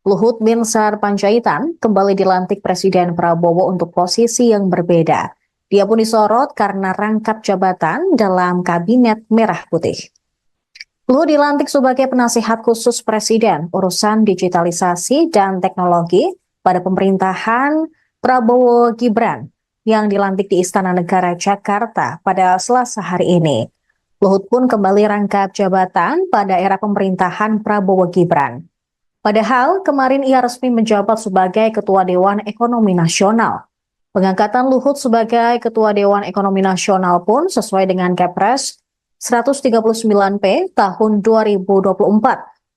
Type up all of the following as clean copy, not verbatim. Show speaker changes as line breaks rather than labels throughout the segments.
Luhut Binsar Panjaitan kembali dilantik Presiden Prabowo untuk posisi yang berbeda. Dia pun disorot karena rangkap jabatan dalam Kabinet Merah Putih. Luhut dilantik sebagai penasihat khusus Presiden urusan digitalisasi dan teknologi pada pemerintahan Prabowo Gibran yang dilantik di Istana Negara Jakarta pada Selasa hari ini. Luhut pun kembali rangkap jabatan pada era pemerintahan Prabowo Gibran. Padahal kemarin ia resmi menjabat sebagai Ketua Dewan Ekonomi Nasional. Pengangkatan Luhut sebagai Ketua Dewan Ekonomi Nasional pun sesuai dengan Kepres 139P tahun 2024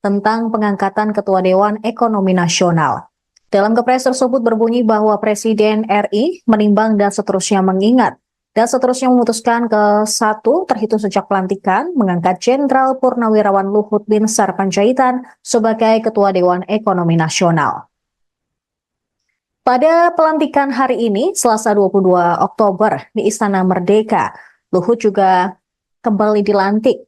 tentang pengangkatan Ketua Dewan Ekonomi Nasional. Dalam Kepres tersebut berbunyi bahwa Presiden RI menimbang dan seterusnya mengingat dan seterusnya memutuskan ke-1 terhitung sejak pelantikan mengangkat Jenderal Purnawirawan Luhut Binsar Panjaitan sebagai Ketua Dewan Ekonomi Nasional. Pada pelantikan hari ini, Selasa 22 Oktober di Istana Merdeka, Luhut juga kembali dilantik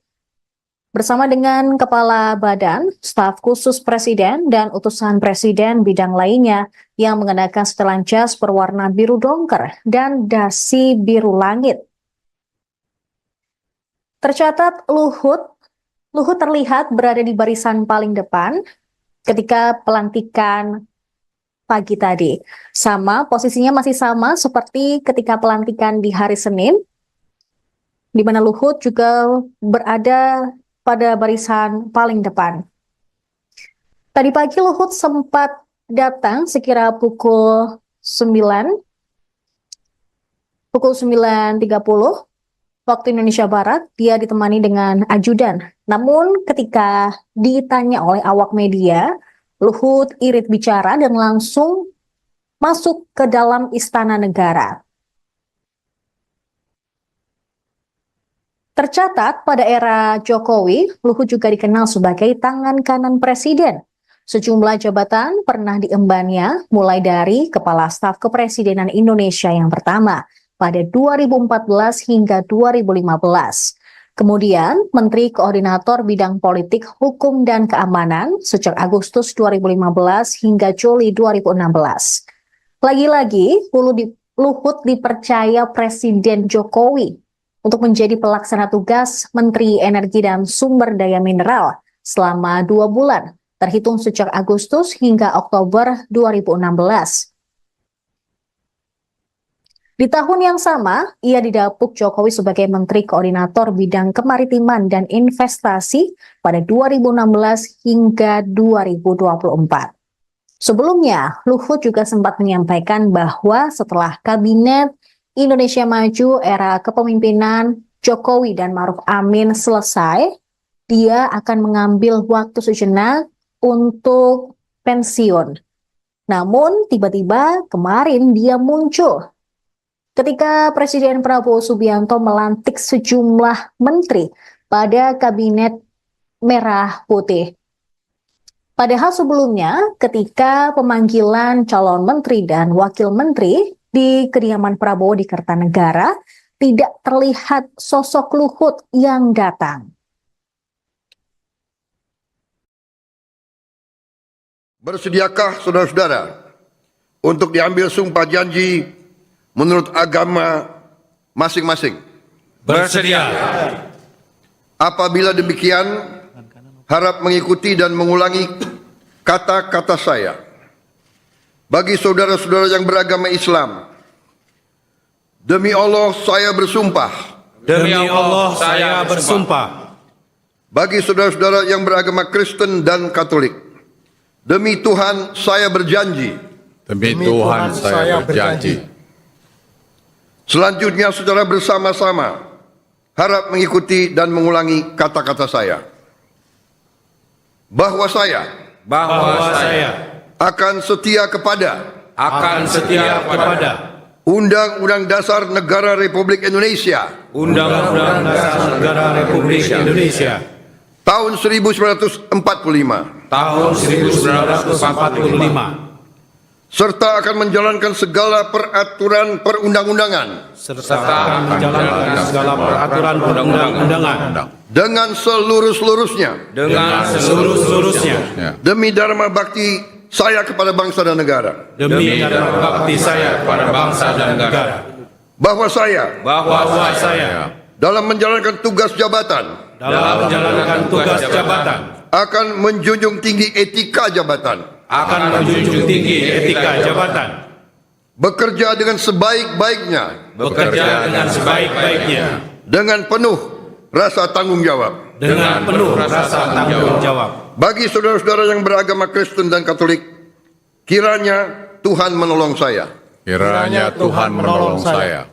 bersama dengan Kepala Badan, Staf Khusus Presiden, dan utusan Presiden bidang lainnya yang mengenakan setelan jas berwarna biru dongker dan dasi biru langit. Tercatat Luhut terlihat berada di barisan paling depan ketika pelantikan pagi tadi. Posisinya masih sama seperti ketika pelantikan di hari Senin, di mana Luhut juga berada pada barisan paling depan. Tadi pagi Luhut sempat datang sekira pukul 9.30 waktu Indonesia Barat. Dia ditemani dengan ajudan. Namun ketika ditanya oleh awak media, Luhut irit bicara dan langsung masuk ke dalam Istana Negara. Tercatat pada era Jokowi, Luhut juga dikenal sebagai tangan kanan Presiden. Sejumlah jabatan pernah diembannya, mulai dari Kepala Staf Kepresidenan Indonesia yang pertama pada 2014 hingga 2015. Kemudian Menteri Koordinator Bidang Politik, Hukum, dan Keamanan sejak Agustus 2015 hingga Juli 2016. Lagi-lagi, Luhut dipercaya Presiden Jokowi untuk menjadi pelaksana tugas Menteri Energi dan Sumber Daya Mineral selama 2 bulan, terhitung sejak Agustus hingga Oktober 2016. Di tahun yang sama, ia didapuk Jokowi sebagai Menteri Koordinator Bidang Kemaritiman dan Investasi pada 2016 hingga 2024. Sebelumnya, Luhut juga sempat menyampaikan bahwa setelah Kabinet Indonesia Maju era kepemimpinan Jokowi dan Ma'ruf Amin selesai, dia akan mengambil waktu sejenak untuk pensiun. Namun tiba-tiba kemarin dia muncul ketika Presiden Prabowo Subianto melantik sejumlah menteri pada Kabinet Merah Putih. Padahal sebelumnya ketika pemanggilan calon menteri dan wakil menteri di kediaman Prabowo di Kertanegara, tidak terlihat sosok Luhut yang datang.
Bersediakah saudara-saudara untuk diambil sumpah janji menurut agama masing-masing?
Bersedia.
Apabila demikian, harap mengikuti dan mengulangi kata-kata saya. Bagi saudara-saudara yang beragama Islam, demi Allah saya bersumpah.
Demi Allah saya bersumpah.
Bagi saudara-saudara yang beragama Kristen dan Katolik, demi Tuhan saya berjanji.
Demi Tuhan saya berjanji.
Selanjutnya secara bersama-sama harap mengikuti dan mengulangi kata-kata saya. Bahwa saya akan setia kepada Undang-Undang Dasar Negara Republik Indonesia
Undang-Undang Dasar Negara Republik Indonesia
tahun 1945 serta akan menjalankan segala peraturan perundang-undangan dengan seluruh-seluruhnya demi Dharma Bakti saya kepada bangsa dan negara.
demi dan bakti saya kepada bangsa dan negara,
Bahwa saya
bahwa saya
dalam menjalankan tugas jabatan
dalam menjalankan tugas jabatan
akan menjunjung tinggi etika jabatan,
akan menjunjung tinggi etika jabatan,
bekerja dengan sebaik-baiknya,
bekerja dengan sebaik-baiknya,
dengan penuh rasa tanggung jawab.
dengan penuh rasa tanggung jawab.
Bagi saudara-saudara yang beragama Kristen dan Katolik, kiranya Tuhan menolong saya.
Kiranya Tuhan menolong saya.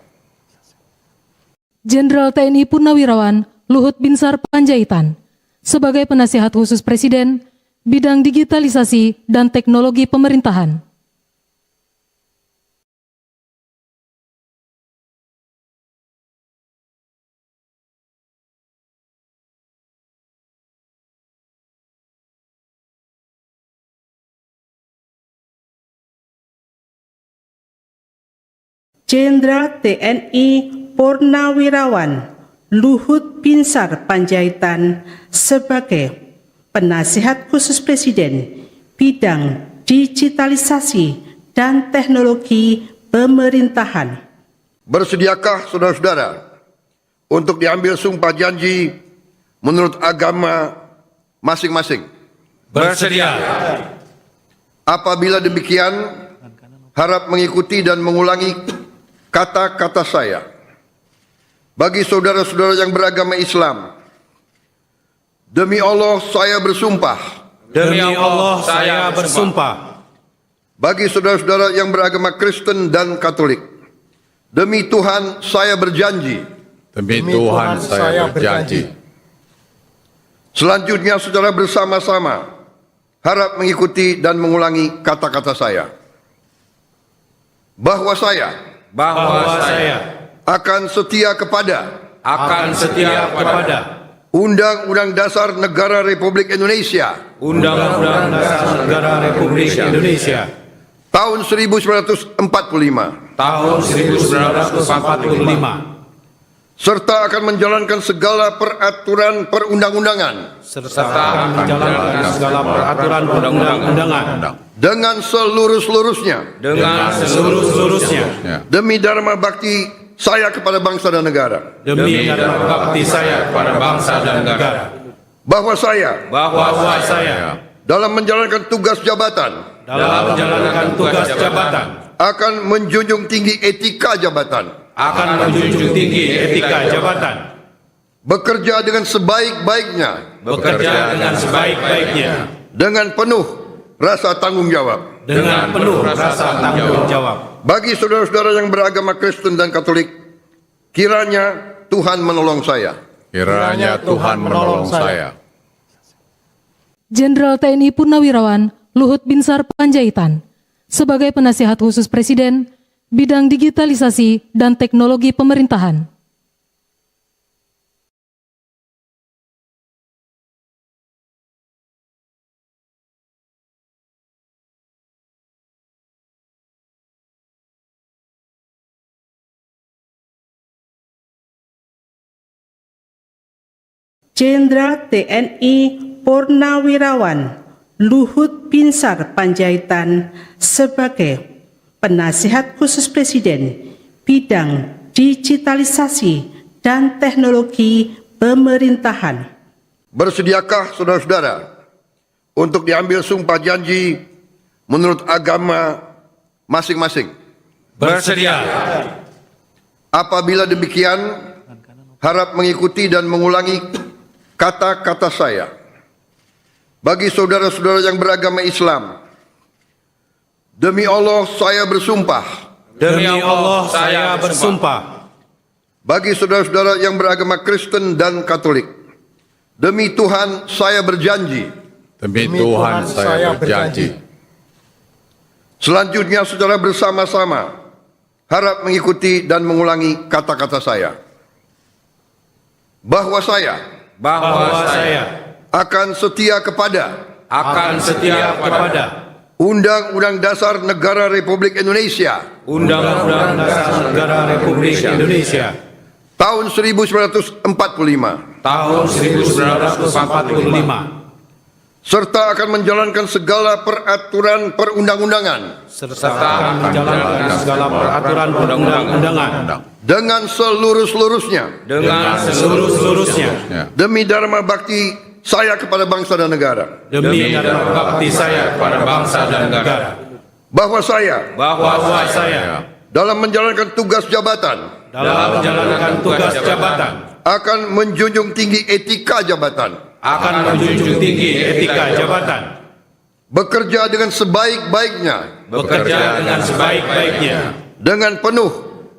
Jenderal TNI Purnawirawan Luhut Binsar Panjaitan sebagai penasihat khusus Presiden bidang digitalisasi dan teknologi pemerintahan.
Jenderal TNI Purnawirawan Luhut Binsar Panjaitan sebagai penasihat khusus Presiden bidang digitalisasi dan teknologi pemerintahan.
Bersediakah saudara-saudara untuk diambil sumpah janji menurut agama masing-masing?
Bersedia.
Apabila demikian, harap mengikuti dan mengulangi kata-kata saya. Bagi saudara-saudara yang beragama Islam, demi Allah saya bersumpah.
Demi Allah saya bersumpah.
Bagi saudara-saudara yang beragama Kristen dan Katolik, demi Tuhan saya berjanji.
Demi Tuhan saya berjanji.
Selanjutnya secara bersama-sama harap mengikuti dan mengulangi kata-kata saya. Bahwa saya akan setia kepada Undang-Undang Dasar Negara Republik Indonesia
Undang-Undang Dasar Negara Republik Indonesia
tahun 1945
tahun 1945
serta akan menjalankan segala peraturan perundang-undangan
serta akan menjalankan segala peraturan perundang-undangan
dengan seluruh-seluruhnya demi dharma bakti saya kepada bangsa dan negara.
demi dan bakti saya kepada bangsa dan negara,
Bahwa saya dalam menjalankan tugas jabatan akan menjunjung tinggi etika jabatan,
akan menjunjung tinggi etika jabatan,
bekerja dengan sebaik-baiknya, dengan penuh rasa tanggung jawab.
dengan penuh rasa tanggung jawab.
Bagi saudara-saudara yang beragama Kristen dan Katolik, kiranya Tuhan menolong saya.
Kiranya Tuhan menolong saya.
Jenderal TNI Purnawirawan Luhut Binsar Panjaitan sebagai penasihat khusus Presiden bidang digitalisasi dan teknologi pemerintahan.
Jenderal TNI Purnawirawan Luhut Binsar Panjaitan sebagai penasihat khusus Presiden bidang digitalisasi dan teknologi pemerintahan.
Bersediakah saudara-saudara untuk diambil sumpah janji menurut agama masing-masing?
Bersedia.
Apabila demikian, harap mengikuti dan mengulangi kata-kata saya. Bagi saudara-saudara yang beragama Islam, demi Allah saya bersumpah.
Demi Allah saya bersumpah.
Bagi saudara-saudara yang beragama Kristen dan Katolik, demi Tuhan saya berjanji.
Demi Tuhan saya berjanji.
Selanjutnya secara bersama-sama harap mengikuti dan mengulangi kata-kata saya. Bahwa saya akan setia kepada Undang-Undang Dasar Negara Republik Indonesia
Undang-Undang Dasar Negara Republik Indonesia
tahun 1945
tahun 1945
serta akan menjalankan segala peraturan perundang-undangan
serta akan menjalankan segala peraturan perundang-undangan
dengan seluruh-seluruhnya
dengan seluruh-seluruhnya
demi dharma bakti saya kepada bangsa dan negara.
demi dharma bakti saya kepada bangsa dan negara,
Bahwa saya
bahwa saya
dalam menjalankan tugas jabatan
dalam menjalankan tugas jabatan
akan menjunjung tinggi etika jabatan,
akan menjunjung tinggi etika jabatan,
bekerja dengan sebaik-baiknya
bekerja dengan sebaik-baiknya,
dengan penuh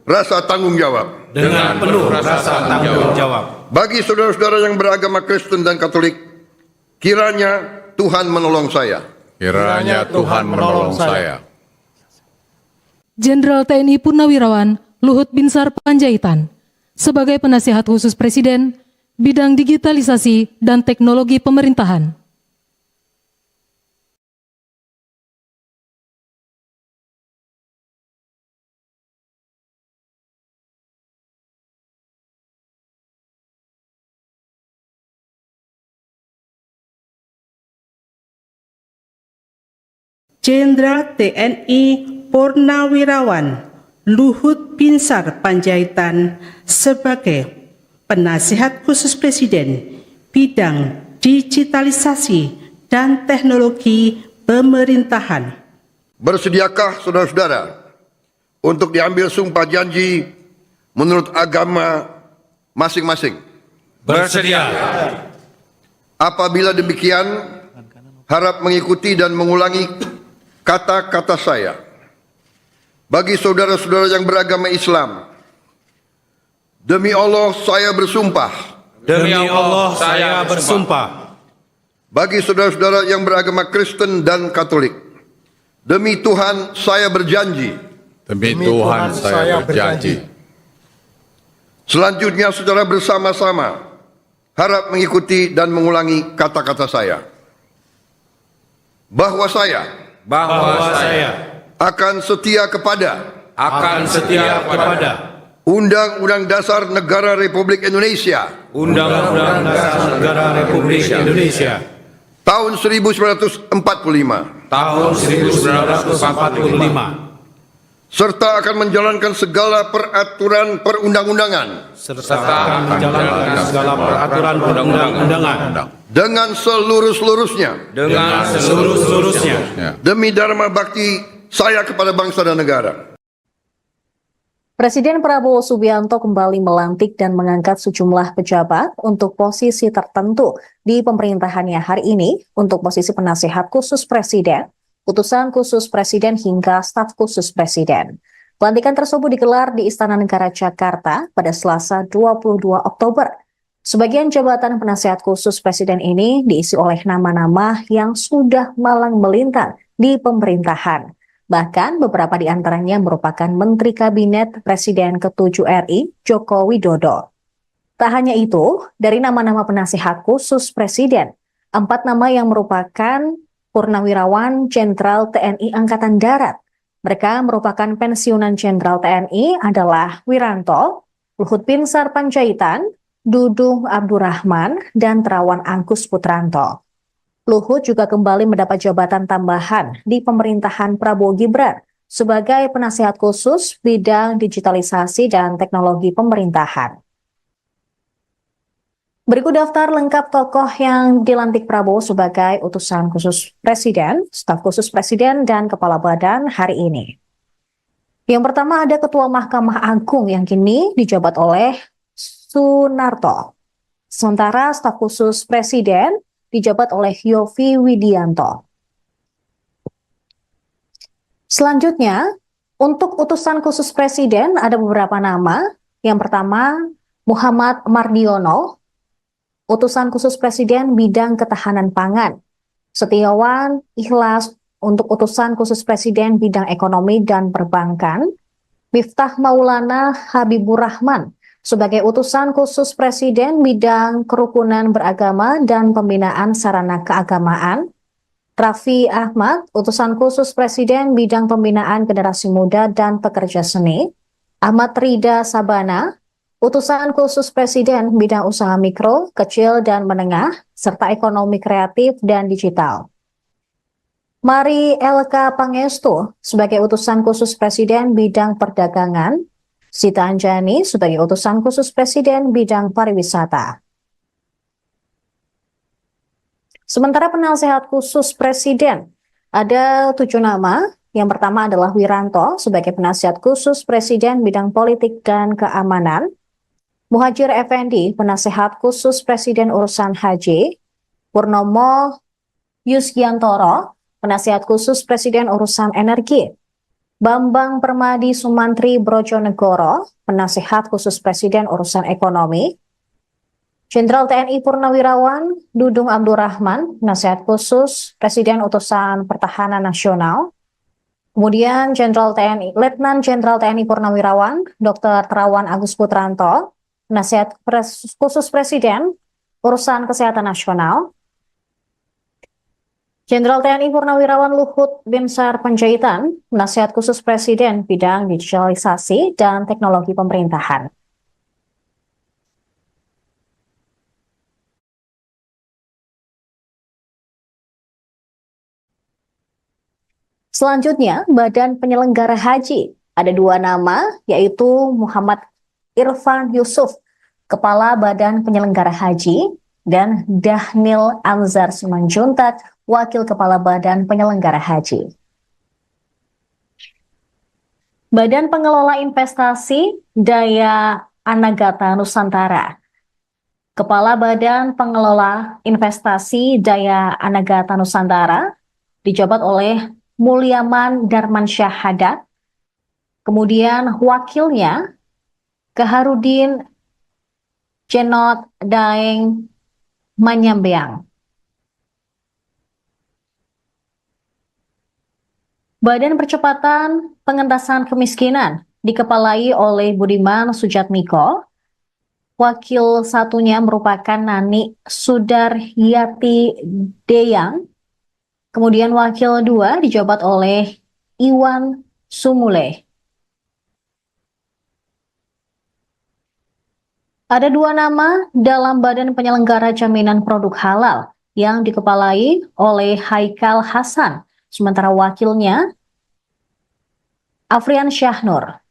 rasa tanggung jawab.
dengan penuh rasa tanggung jawab.
Bagi saudara-saudara yang beragama Kristen dan Katolik, kiranya Tuhan menolong saya.
Kiranya Tuhan menolong saya.
Jenderal TNI Purnawirawan Luhut Binsar Panjaitan sebagai penasihat khusus Presiden bidang digitalisasi dan teknologi pemerintahan.
Jenderal TNI Purnawirawan Luhut Binsar Panjaitan sebagai penasihat khusus Presiden bidang digitalisasi dan teknologi pemerintahan.
Bersediakah saudara-saudara untuk diambil sumpah janji menurut agama masing-masing?
Bersedia.
Apabila demikian, harap mengikuti dan mengulangi kata-kata saya. Bagi saudara-saudara yang beragama Islam, demi Allah saya bersumpah.
Demi Allah saya bersumpah.
Bagi saudara-saudara yang beragama Kristen dan Katolik, demi Tuhan saya berjanji.
Demi Tuhan saya berjanji.
Selanjutnya saudara bersama-sama harap mengikuti dan mengulangi kata-kata saya. Bahwa saya akan setia kepada Undang-Undang Dasar Negara Republik Indonesia
Undang-Undang Dasar Negara Republik Indonesia
tahun 1945
tahun 1945
serta akan menjalankan segala peraturan perundang-undangan
serta akan menjalankan segala peraturan perundang-undangan
dengan seluruh-seluruhnya demi dharma bakti saya kepada bangsa dan negara.
Presiden Prabowo Subianto kembali melantik dan mengangkat sejumlah pejabat untuk posisi tertentu di pemerintahannya hari ini untuk posisi penasihat khusus Presiden, utusan khusus Presiden hingga staf khusus Presiden. Pelantikan tersebut digelar di Istana Negara Jakarta pada Selasa 22 Oktober. Sebagian jabatan penasihat khusus Presiden ini diisi oleh nama-nama yang sudah malang melintang di pemerintahan. Bahkan beberapa di antaranya merupakan Menteri Kabinet Presiden ke-7 RI, Joko Widodo. Tak hanya itu, dari nama-nama penasihat khusus Presiden, 4 nama yang merupakan Purnawirawan Jenderal TNI Angkatan Darat. Mereka merupakan pensiunan Jenderal TNI adalah Wiranto, Luhut Binsar Panjaitan, Dudung Abdurrahman, dan Terawan Angkus Putranto. Luhut juga kembali mendapat jabatan tambahan di pemerintahan Prabowo Gibran sebagai penasihat khusus bidang digitalisasi dan teknologi pemerintahan. Berikut daftar lengkap tokoh yang dilantik Prabowo sebagai utusan khusus Presiden, staf khusus Presiden, dan kepala badan hari ini. Yang pertama ada Ketua Mahkamah Agung yang kini dijabat oleh Sunarto. Sementara staf khusus Presiden dijabat oleh Yovie Widianto. Selanjutnya, untuk utusan khusus Presiden ada beberapa nama. Yang pertama, Muhammad Mardiono, utusan khusus Presiden bidang ketahanan pangan. Setiawan Ikhlas untuk utusan khusus Presiden bidang ekonomi dan perbankan. Miftah Maulana Habibur Rahman sebagai utusan khusus Presiden bidang kerukunan beragama dan pembinaan sarana keagamaan. Raffi Ahmad, utusan khusus Presiden bidang pembinaan generasi muda dan pekerja seni. Ahmad Rida Sabana, Utusan khusus Presiden bidang usaha mikro, kecil, dan menengah, serta ekonomi kreatif dan digital. Mari Elka Pangestu sebagai utusan khusus Presiden bidang perdagangan, Sita Anjani sebagai utusan khusus Presiden bidang pariwisata. Sementara penasehat khusus Presiden, ada 7 nama. Yang pertama adalah Wiranto sebagai penasihat khusus Presiden bidang politik dan keamanan, Muhajir Effendi, penasehat khusus Presiden urusan haji, Purnomo Yusgiantoro, penasihat khusus Presiden urusan energi, Bambang Permadi Sumantri Brojonegoro, penasehat khusus Presiden urusan ekonomi, Jenderal TNI Purnawirawan Dudung Abdurrahman, penasihat khusus Presiden utusan Pertahanan Nasional, kemudian Letnan Jenderal TNI Purnawirawan Dr. Terawan Agus Putranto, penasihat khusus Presiden urusan kesehatan nasional, Jenderal TNI Purnawirawan Luhut Binsar Panjaitan, penasihat khusus Presiden bidang digitalisasi dan teknologi pemerintahan. Selanjutnya, Badan Penyelenggara Haji. Ada 2 nama, yaitu Muhammad Irfan Yusuf, Kepala Badan Penyelenggara Haji, dan Dahnil Anzar Simanjuntak, Wakil Kepala Badan Penyelenggara Haji. Badan Pengelola Investasi Daya Anagata Nusantara. Kepala Badan Pengelola Investasi Daya Anagata Nusantara dijabat oleh Mulyaman Darmansyah Haddad. Kemudian wakilnya Kaharudin Cenot Daeng Manyambeang. Badan Percepatan Pengentasan Kemiskinan dikepalai oleh Budiman Sujatmiko. Wakil satunya merupakan Nani Sudaryati Deyang. Kemudian wakil 2 dijabat oleh Iwan Sumule. Ada 2 nama dalam Badan Penyelenggara Jaminan Produk Halal yang dikepalai oleh Haikal Hasan, sementara wakilnya Afrian Syahnur.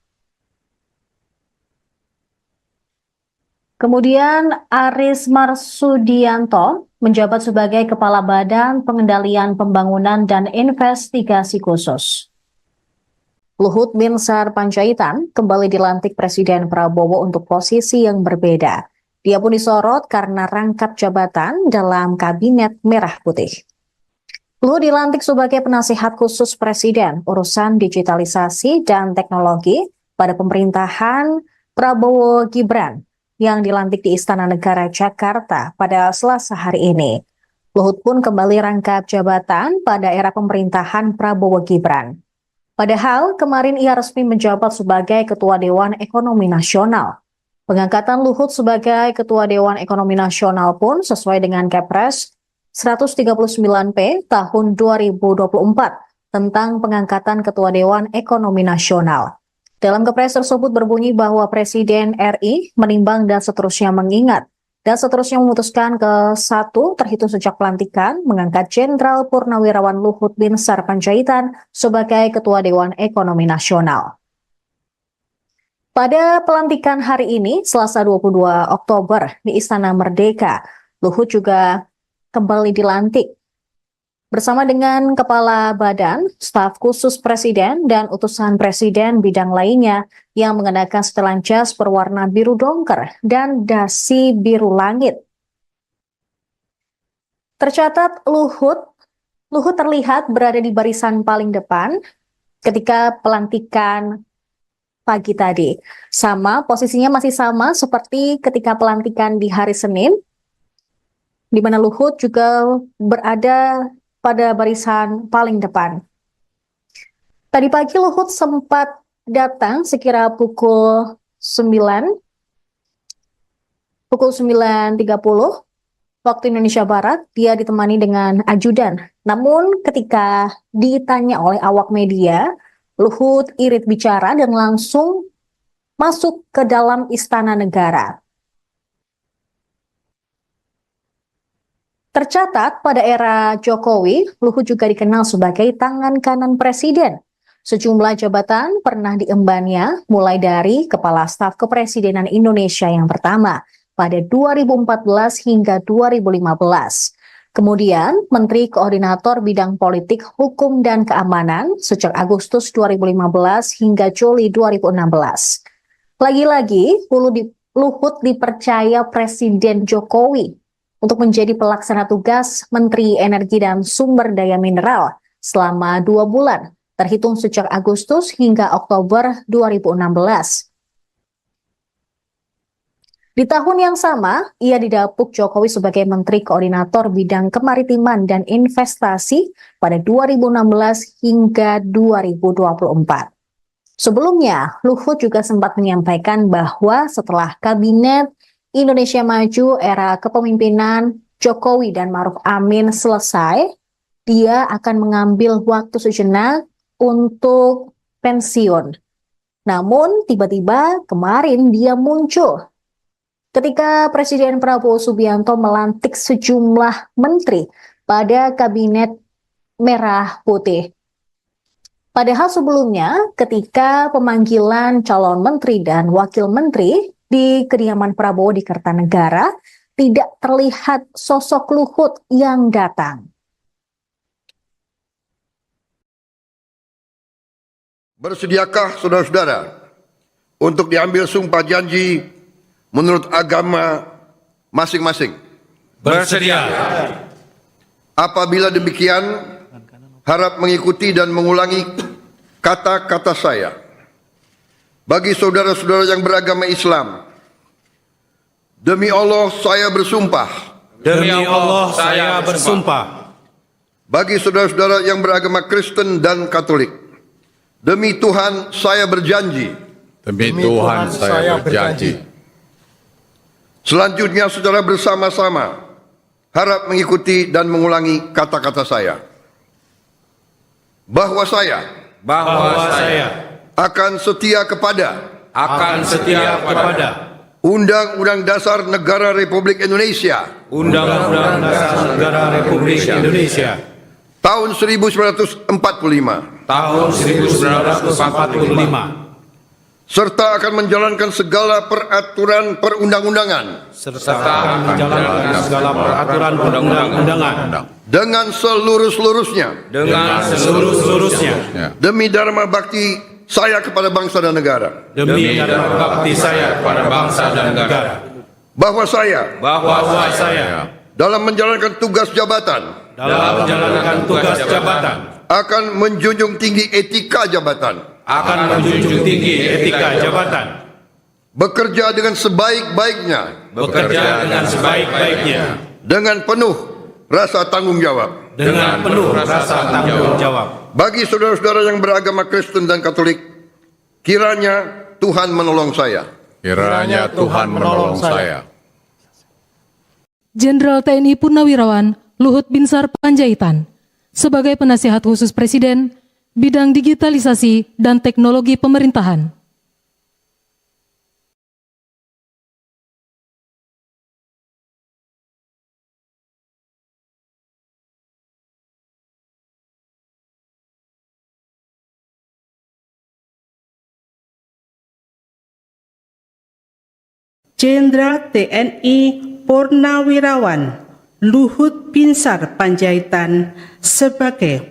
Kemudian Aris Marsudianto menjabat sebagai Kepala Badan Pengendalian Pembangunan dan Investigasi Khusus. Luhut Binsar Panjaitan kembali dilantik Presiden Prabowo untuk posisi yang berbeda. Dia pun disorot karena rangkap jabatan dalam Kabinet Merah Putih. Luhut dilantik sebagai penasihat khusus Presiden urusan digitalisasi dan teknologi pada pemerintahan Prabowo Gibran yang dilantik di Istana Negara Jakarta pada Selasa hari ini. Luhut pun kembali rangkap jabatan pada era pemerintahan Prabowo Gibran. Padahal kemarin ia resmi menjabat sebagai Ketua Dewan Ekonomi Nasional. Pengangkatan Luhut sebagai Ketua Dewan Ekonomi Nasional pun sesuai dengan Kepres 139P tahun 2024 tentang pengangkatan Ketua Dewan Ekonomi Nasional. Dalam Kepres tersebut berbunyi bahwa Presiden RI menimbang dan seterusnya mengingat dan seterusnya memutuskan ke-1 terhitung sejak pelantikan mengangkat Jenderal Purnawirawan Luhut Binsar Panjaitan sebagai Ketua Dewan Ekonomi Nasional. Pada pelantikan hari ini, Selasa 22 Oktober di Istana Merdeka, Luhut juga kembali dilantik bersama dengan Kepala Badan, Staf Khusus Presiden, dan utusan Presiden bidang lainnya yang mengenakan setelan jas berwarna biru dongker dan dasi biru langit. Tercatat Luhut terlihat berada di barisan paling depan ketika pelantikan pagi tadi. Posisinya masih sama seperti ketika pelantikan di hari Senin, di mana Luhut juga berada pada barisan paling depan. Tadi pagi Luhut sempat datang sekira pukul 9.30 waktu Indonesia Barat. Dia ditemani dengan ajudan. Namun ketika ditanya oleh awak media, Luhut irit bicara dan langsung masuk ke dalam istana negara. Tercatat pada era Jokowi, Luhut juga dikenal sebagai tangan kanan presiden. Sejumlah jabatan pernah diembannya, mulai dari Kepala Staf Kepresidenan Indonesia yang pertama pada 2014 hingga 2015. Kemudian, Menteri Koordinator Bidang Politik, Hukum, dan Keamanan sejak Agustus 2015 hingga Juli 2016. Lagi-lagi, Luhut dipercaya Presiden Jokowi untuk menjadi pelaksana tugas Menteri Energi dan Sumber Daya Mineral selama 2 bulan, terhitung sejak Agustus hingga Oktober 2016. Di tahun yang sama, ia didapuk Jokowi sebagai Menteri Koordinator Bidang Kemaritiman dan Investasi pada 2016 hingga 2024. Sebelumnya, Luhut juga sempat menyampaikan bahwa setelah Kabinet Indonesia Maju era kepemimpinan Jokowi dan Ma'ruf Amin selesai, dia akan mengambil waktu sejenak untuk pensiun. Namun, tiba-tiba kemarin dia muncul ketika Presiden Prabowo Subianto melantik sejumlah menteri pada Kabinet Merah Putih. Padahal sebelumnya, ketika pemanggilan calon menteri dan wakil menteri di kediaman Prabowo di Kertanegara, tidak terlihat sosok Luhut yang datang.
Bersediakah saudara-saudara untuk diambil sumpah janji menurut agama masing-masing?
Bersedia.
Apabila demikian, harap mengikuti dan mengulangi kata-kata saya. Bagi saudara-saudara yang beragama Islam, demi Allah saya bersumpah.
Demi Allah saya bersumpah.
Bagi saudara-saudara yang beragama Kristen dan Katolik, demi Tuhan saya berjanji.
Demi Tuhan saya berjanji.
Selanjutnya secara bersama-sama harap mengikuti dan mengulangi kata-kata saya. Bahwa saya akan setia kepada Undang-Undang Dasar Negara Republik Indonesia
Undang-Undang Dasar Negara Republik Indonesia
tahun 1945
tahun 1945
serta akan menjalankan segala peraturan perundang-undangan dengan seluruh-seluruhnya demi dharma bakti saya kepada bangsa dan negara. Bahwa saya dalam menjalankan tugas jabatan akan menjunjung tinggi etika jabatan. Bekerja dengan sebaik-baiknya. Dengan penuh rasa tanggung jawab. Bagi saudara-saudara yang beragama Kristen dan Katolik, kiranya Tuhan menolong saya.
Kiranya Tuhan menolong saya.
Jenderal TNI Purnawirawan Luhut Binsar Panjaitan sebagai penasihat khusus Presiden bidang digitalisasi dan teknologi pemerintahan.
Jenderal TNI Purnawirawan Luhut Binsar Panjaitan sebagai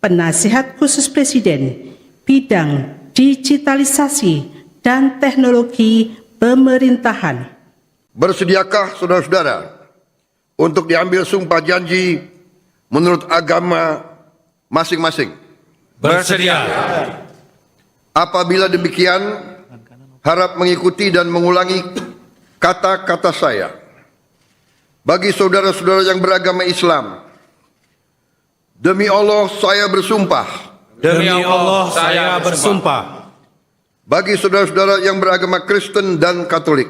penasihat khusus Presiden bidang digitalisasi dan teknologi pemerintahan.
Bersediakah saudara-saudara untuk diambil sumpah janji menurut agama masing-masing?
Bersedia.
Apabila demikian, harap mengikuti dan mengulangi kata-kata saya. Bagi saudara-saudara yang beragama Islam, demi Allah saya bersumpah.
Demi Allah saya bersumpah.
Bagi saudara-saudara yang beragama Kristen dan Katolik,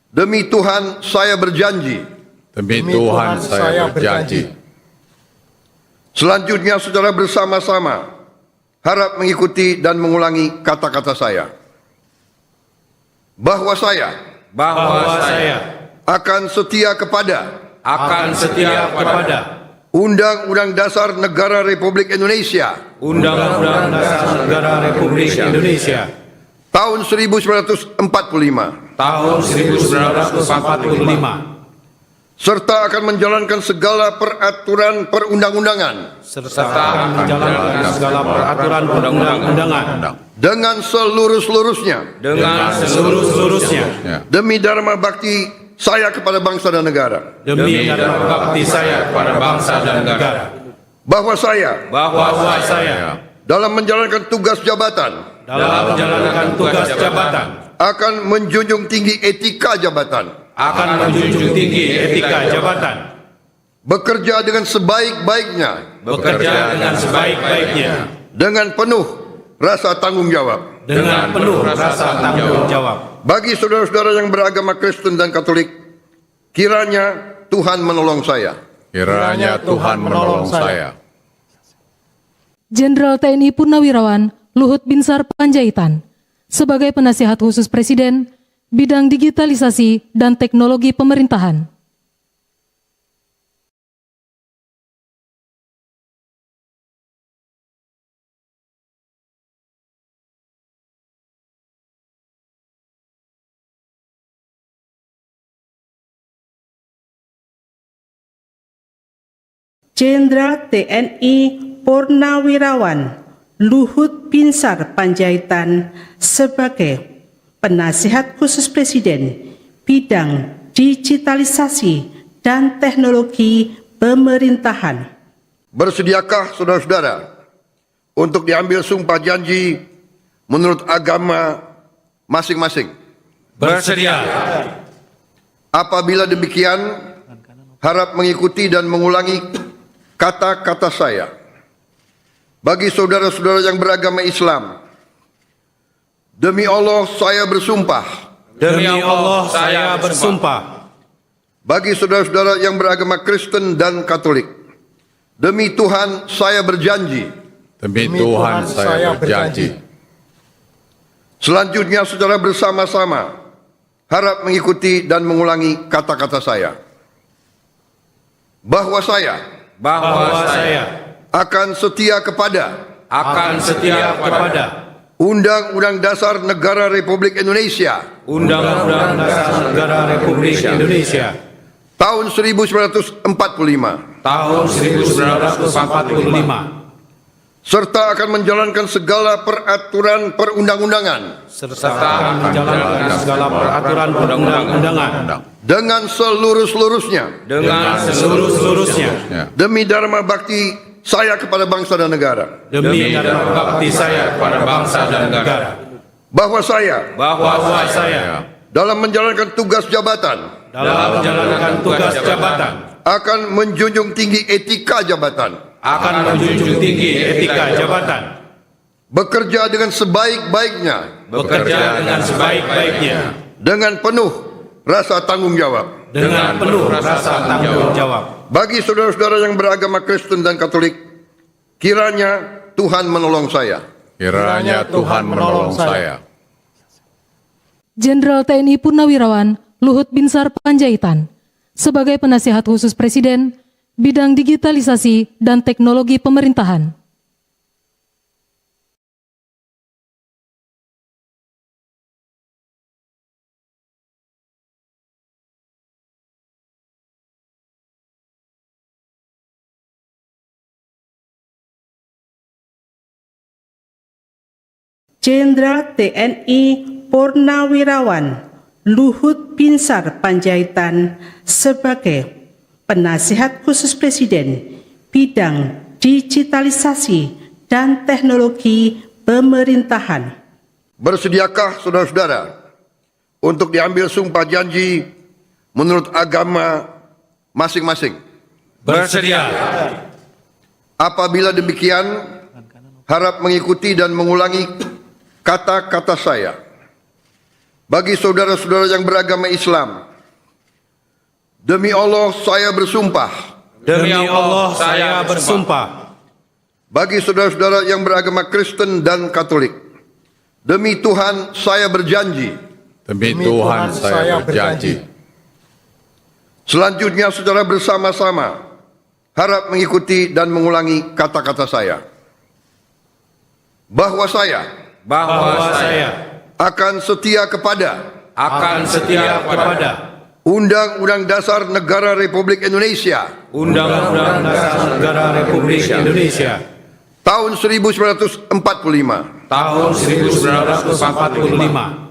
demi Tuhan saya berjanji.
Demi Tuhan saya berjanji.
Selanjutnya secara bersama-sama harap mengikuti dan mengulangi kata-kata saya. bahwa saya akan setia kepada Undang-Undang Dasar Negara Republik Indonesia
Undang-Undang Dasar Negara Republik Indonesia
tahun 1945
tahun 1945
serta akan menjalankan segala peraturan perundang-undangan
serta menjalankan segala peraturan perundang-undangan
dengan seluruh-seluruhnya demi dharma bakti saya kepada bangsa dan negara,
demi dharma bakti saya kepada bangsa dan negara,
bahwa saya dalam menjalankan tugas jabatan akan menjunjung tinggi etika jabatan, bekerja dengan sebaik-baiknya dengan penuh rasa tanggung jawab bagi saudara-saudara yang beragama Kristen dan Katolik. Kiranya Tuhan menolong saya.
Kiranya Tuhan menolong saya.
Jenderal TNI Purnawirawan Luhut Binsar Panjaitan sebagai penasihat khusus Presiden bidang digitalisasi dan teknologi pemerintahan.
Jenderal TNI Purnawirawan Luhut Binsar Panjaitan sebagai penasihat khusus Presiden bidang digitalisasi dan teknologi pemerintahan.
Bersediakah saudara-saudara untuk diambil sumpah janji menurut agama masing-masing?
Bersedia.
Apabila demikian, harap mengikuti dan mengulangi kata-kata saya. Bagi saudara-saudara yang beragama Islam, demi Allah saya bersumpah.
Demi Allah saya bersumpah.
Bagi saudara-saudara yang beragama Kristen dan Katolik, demi Tuhan saya berjanji.
Demi Tuhan saya berjanji.
Selanjutnya secara bersama-sama harap mengikuti dan mengulangi kata-kata saya. Bahwa saya akan setia kepada Undang-Undang Dasar Negara Republik Indonesia
Undang-Undang Dasar Negara Republik Indonesia
tahun 1945
tahun 1945
serta akan menjalankan segala peraturan perundang-undangan
serta menjalankan segala peraturan perundang-undangan
dengan seluruh-seluruhnya demi dharma bakti saya kepada bangsa dan negara,
demi dharma bakti saya kepada bangsa dan negara,
bahwa saya dalam menjalankan tugas jabatan akan menjunjung tinggi etika jabatan, bekerja dengan sebaik-baiknya dengan penuh rasa tanggung jawab bagi saudara-saudara yang beragama Kristen dan Katolik. Kiranya Tuhan menolong saya.
Kiranya Tuhan menolong saya.
Jenderal TNI Purnawirawan Luhut Binsar Panjaitan sebagai penasihat khusus Presiden bidang digitalisasi dan teknologi pemerintahan.
Jenderal TNI Purnawirawan Luhut Binsar Panjaitan sebagai penasihat khusus Presiden bidang digitalisasi dan teknologi pemerintahan.
Bersediakah saudara-saudara untuk diambil sumpah janji menurut agama masing-masing?
Bersedia.
Apabila demikian, harap mengikuti dan mengulangi kata-kata saya. Bagi saudara-saudara yang beragama Islam, demi Allah saya bersumpah.
Demi Allah saya bersumpah.
Bagi saudara-saudara yang beragama Kristen dan Katolik, demi Tuhan saya berjanji.
Demi Tuhan saya berjanji.
Selanjutnya saudara bersama-sama harap mengikuti dan mengulangi kata-kata saya. Bahwa saya akan setia kepada Undang-Undang Dasar Negara Republik Indonesia
Undang-Undang Dasar Negara Republik Indonesia
tahun 1945
tahun 1945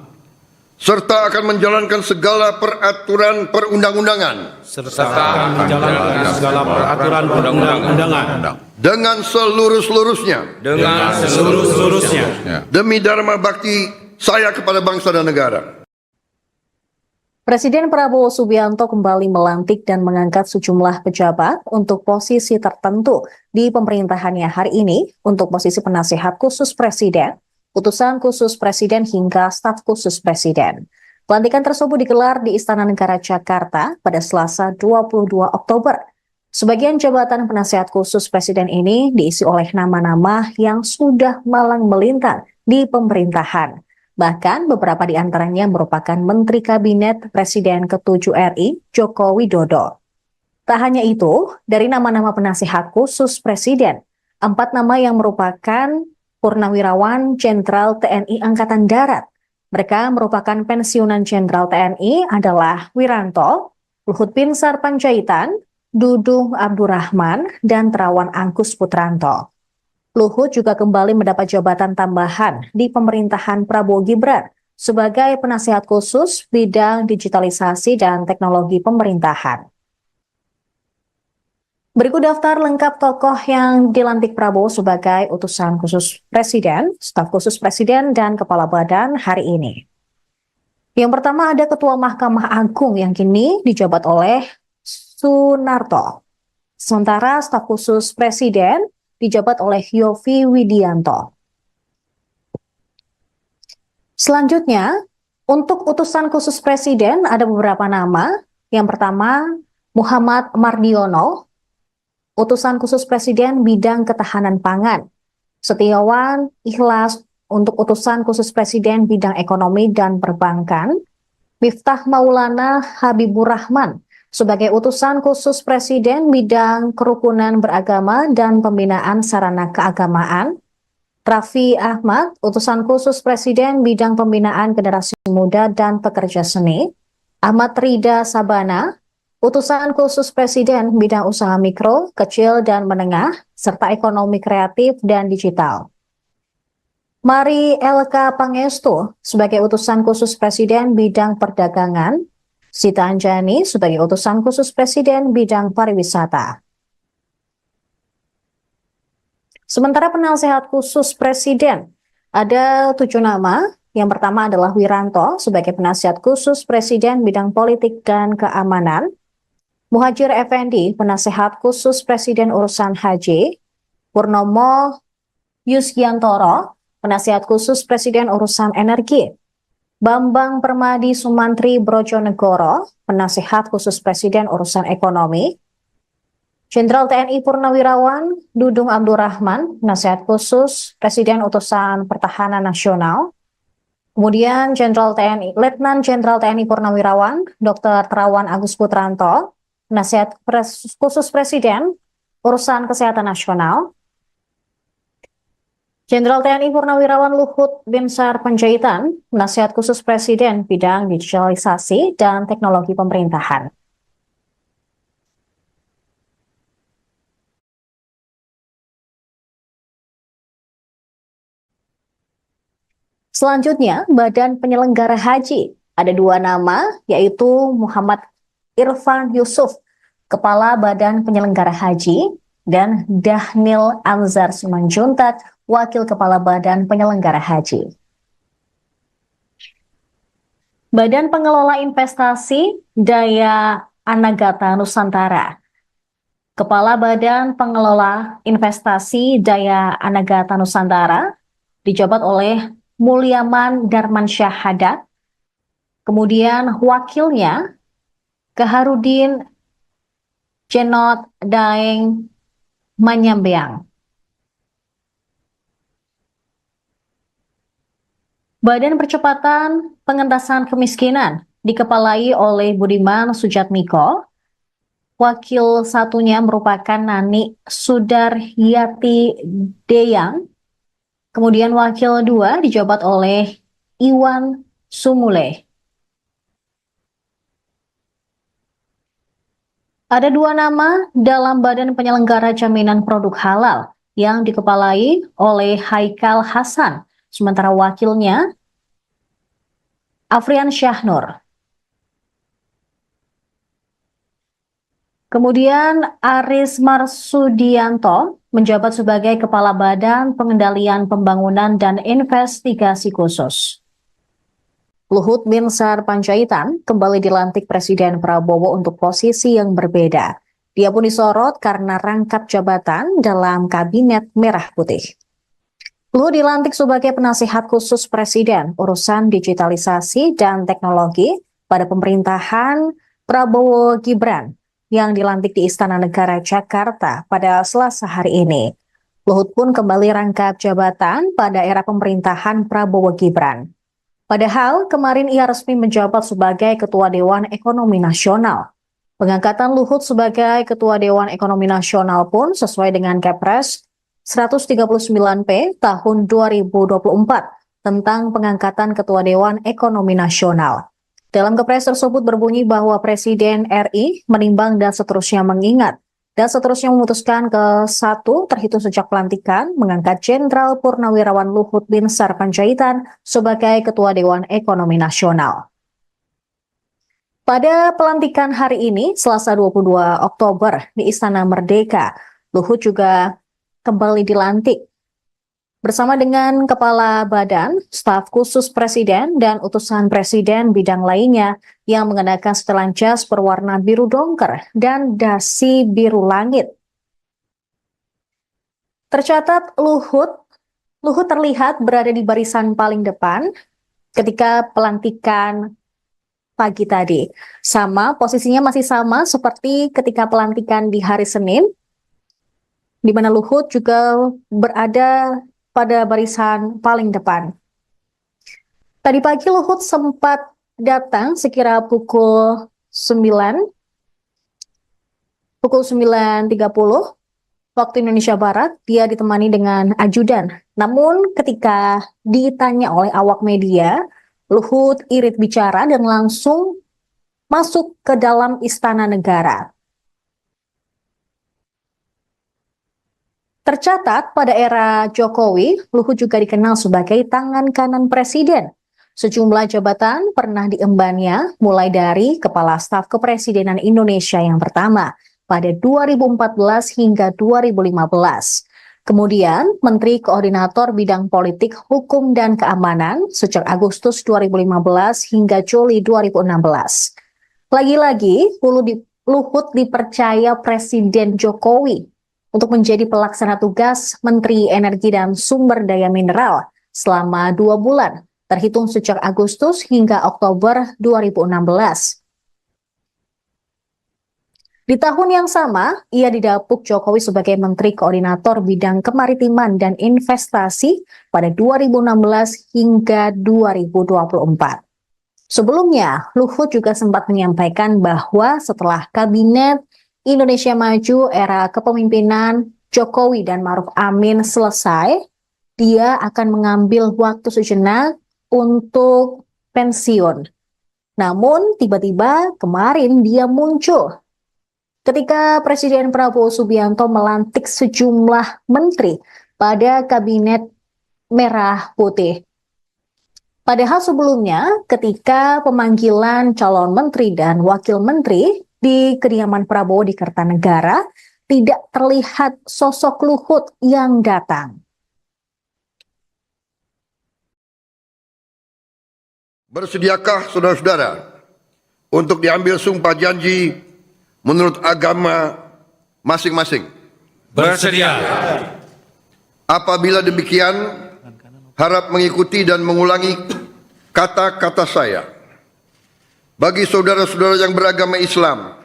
serta akan menjalankan segala peraturan perundang-undangan
serta akan menjalankan segala peraturan perundang-undangan
dengan seluruh-seluruhnya demi dharma bakti saya kepada bangsa dan negara.
Presiden Prabowo Subianto kembali melantik dan mengangkat sejumlah pejabat untuk posisi tertentu di pemerintahannya hari ini untuk posisi penasihat khusus Presiden, utusan khusus Presiden hingga staf khusus Presiden. Pelantikan tersebut digelar di Istana Negara Jakarta pada Selasa 22 Oktober. Sebagian jabatan penasihat khusus Presiden ini diisi oleh nama-nama yang sudah malang melintang di pemerintahan. Bahkan beberapa di antaranya merupakan Menteri Kabinet Presiden ke-7 RI, Joko Widodo. Tak hanya itu, dari nama-nama penasihat khusus Presiden, 4 nama yang merupakan Purnawirawan Jenderal TNI Angkatan Darat. Mereka merupakan pensiunan Jenderal TNI adalah Wiranto, Luhut Binsar Panjaitan, Dudung Abdurrahman, dan Terawan Angkus Putranto. Luhut juga kembali mendapat jabatan tambahan di pemerintahan Prabowo Gibran sebagai penasihat khusus bidang digitalisasi dan teknologi pemerintahan. Berikut daftar lengkap tokoh yang dilantik Prabowo sebagai utusan khusus Presiden, staf khusus Presiden, dan kepala badan hari ini. Yang pertama ada Ketua Mahkamah Agung yang kini dijabat oleh Sunarto. Sementara staf khusus Presiden dijabat oleh Yovie Widianto. Selanjutnya, untuk utusan khusus Presiden ada beberapa nama. Yang pertama, Muhammad Mardiono, utusan khusus Presiden bidang ketahanan pangan. Setiawan Ikhlas untuk utusan khusus Presiden bidang ekonomi dan perbankan. Miftah Maulana Habibur Rahman sebagai utusan khusus Presiden bidang kerukunan beragama dan pembinaan sarana keagamaan. Raffi Ahmad, utusan khusus Presiden bidang pembinaan generasi muda dan pekerja seni. Ahmad Rida Sabana, utusan khusus Presiden bidang usaha mikro, kecil dan menengah, serta ekonomi kreatif dan digital. Mari LK Pangestu sebagai utusan khusus Presiden bidang perdagangan. Sita Anjani sebagai utusan khusus Presiden bidang pariwisata. Sementara penasehat khusus Presiden ada 7 nama. Yang pertama adalah Wiranto sebagai penasihat khusus Presiden bidang politik dan keamanan. Muhajir Effendi, penasehat khusus Presiden urusan haji. Purnomo Yusgiantoro, penasehat khusus Presiden urusan energi. Bambang Permadi Sumantri Brojonegoro, penasehat khusus Presiden urusan ekonomi. Jenderal TNI Purnawirawan Dudung Abdurrahman, penasehat khusus Presiden utusan Pertahanan Nasional. Kemudian Letnan Jenderal TNI Purnawirawan Dr. Terawan Agus Putranto, penasehat khusus Presiden urusan kesehatan nasional. Jenderal TNI Purnawirawan Luhut Binsar Panjaitan, penasihat khusus Presiden bidang digitalisasi dan teknologi pemerintahan. Selanjutnya, Badan Penyelenggara Haji. Ada 2 nama, yaitu Muhammad Irfan Yusuf, Kepala Badan Penyelenggara Haji, dan Dhanil Anzar Simanjuntak, Wakil Kepala Badan Penyelenggara Haji. Badan Pengelola Investasi Daya Anagata Nusantara. Kepala Badan Pengelola Investasi Daya Anagata Nusantara dijabat oleh Mulyaman Darmansyah Haddad. Kemudian wakilnya Keharudin Cenot Daeng Manyambeang. Badan Percepatan Pengentasan Kemiskinan dikepalai oleh Budiman Sujatmiko. Wakil satunya merupakan Nani Sudaryati Deyang. Kemudian wakil 2 dijabat oleh Iwan Sumule. Ada 2 nama dalam Badan Penyelenggara Jaminan Produk Halal yang dikepalai oleh Haikal Hasan, sementara wakilnya Afrian Syahnur. Kemudian Aris Marsudianto menjabat sebagai Kepala Badan Pengendalian Pembangunan dan Investigasi Khusus. Luhut Binsar Panjaitan kembali dilantik Presiden Prabowo untuk posisi yang berbeda. Dia pun disorot karena rangkap jabatan dalam Kabinet Merah Putih. Luhut dilantik sebagai penasihat khusus Presiden urusan digitalisasi dan teknologi pada pemerintahan Prabowo Gibran yang dilantik di Istana Negara Jakarta pada Selasa hari ini. Luhut pun kembali rangkap jabatan pada era pemerintahan Prabowo Gibran. Padahal kemarin ia resmi menjabat sebagai Ketua Dewan Ekonomi Nasional. Pengangkatan Luhut sebagai Ketua Dewan Ekonomi Nasional pun sesuai dengan Kepres 139P tahun 2024 tentang pengangkatan Ketua Dewan Ekonomi Nasional. Dalam Kepres tersebut berbunyi bahwa Presiden RI menimbang dan seterusnya mengingat dan seterusnya memutuskan ke-1 terhitung sejak pelantikan mengangkat Jenderal Purnawirawan Luhut Binsar Panjaitan sebagai Ketua Dewan Ekonomi Nasional. Pada pelantikan hari ini, Selasa 22 Oktober di Istana Merdeka, Luhut juga kembali dilantik bersama dengan Kepala Badan, Staf Khusus Presiden, dan utusan Presiden bidang lainnya yang mengenakan setelan jas berwarna biru dongker dan dasi biru langit. Tercatat Luhut terlihat berada di barisan paling depan ketika pelantikan pagi tadi. Posisinya masih sama seperti ketika pelantikan di hari Senin, di mana Luhut juga berada pada barisan paling depan. Tadi pagi Luhut sempat datang sekira pukul 9.30 waktu Indonesia Barat. Dia ditemani dengan ajudan. Namun ketika ditanya oleh awak media, Luhut irit bicara dan langsung masuk ke dalam Istana Negara. Tercatat pada era Jokowi, Luhut juga dikenal sebagai tangan kanan Presiden. Sejumlah jabatan pernah diembannya, mulai dari Kepala Staf Kepresidenan Indonesia yang pertama pada 2014 hingga 2015. Kemudian Menteri Koordinator Bidang Politik, Hukum, dan Keamanan sejak Agustus 2015 hingga Juli 2016. Lagi-lagi, Luhut dipercaya Presiden Jokowi untuk menjadi pelaksana tugas Menteri Energi dan Sumber Daya Mineral selama 2 bulan, terhitung sejak Agustus hingga Oktober 2016. Di tahun yang sama, ia didapuk Jokowi sebagai Menteri Koordinator Bidang Kemaritiman dan Investasi pada 2016 hingga 2024. Sebelumnya, Luhut juga sempat menyampaikan bahwa setelah Kabinet Indonesia Maju era kepemimpinan Jokowi dan Ma'ruf Amin selesai, dia akan mengambil waktu sejenak untuk pensiun. Namun tiba-tiba kemarin dia muncul ketika Presiden Prabowo Subianto melantik sejumlah menteri pada Kabinet Merah Putih. Padahal sebelumnya ketika pemanggilan calon menteri dan wakil menteri di kediaman Prabowo di Kertanegara, tidak terlihat sosok Luhut yang datang.
Bersediakah saudara-saudara untuk diambil sumpah janji menurut agama masing-masing?
Bersedia.
Apabila demikian, harap mengikuti dan mengulangi kata-kata saya. Bagi saudara-saudara yang beragama Islam,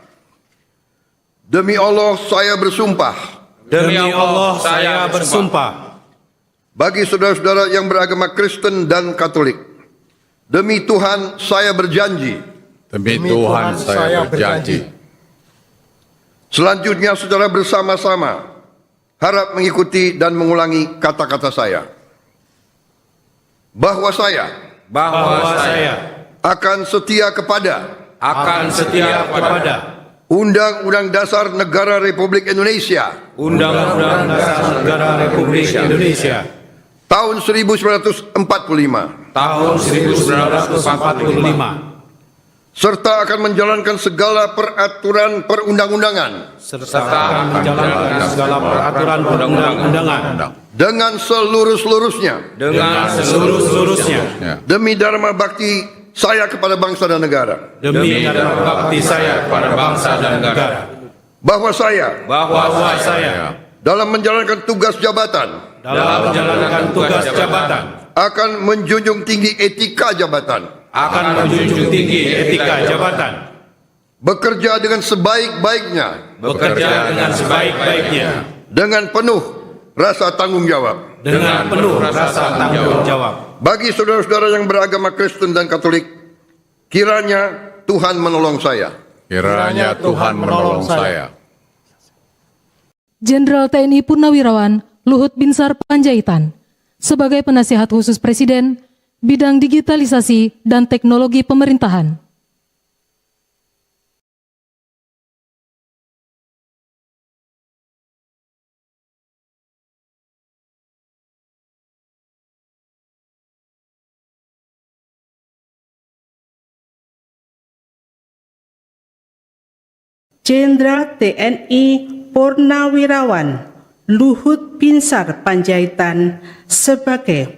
demi Allah saya bersumpah.
Demi Allah saya bersumpah.
Bagi saudara-saudara yang beragama Kristen dan Katolik, Demi Tuhan saya berjanji.
Demi Tuhan saya berjanji.
Selanjutnya saudara bersama-sama harap mengikuti dan mengulangi kata-kata saya. Bahwa saya akan setia kepada Undang-Undang Dasar Negara Republik Indonesia
Undang-Undang Dasar Negara Republik Indonesia
tahun 1945
tahun 1945
serta akan menjalankan segala peraturan perundang-undangan
serta akan menjalankan segala peraturan perundang-undangan
dengan seluruh-seluruhnya demi dharma bakti saya kepada bangsa dan negara.
demi dharma bakti saya kepada bangsa dan negara.
Bahwa saya dalam menjalankan tugas jabatan akan menjunjung tinggi etika jabatan, bekerja dengan sebaik-baiknya dengan penuh rasa tanggung jawab. Bagi saudara-saudara yang beragama Kristen dan Katolik, kiranya Tuhan menolong saya.
Kiranya Tuhan menolong saya.
Jenderal TNI Purnawirawan Luhut Binsar Panjaitan sebagai penasihat khusus Presiden bidang digitalisasi dan teknologi pemerintahan.
Jenderal TNI Purnawirawan Luhut Binsar Panjaitan sebagai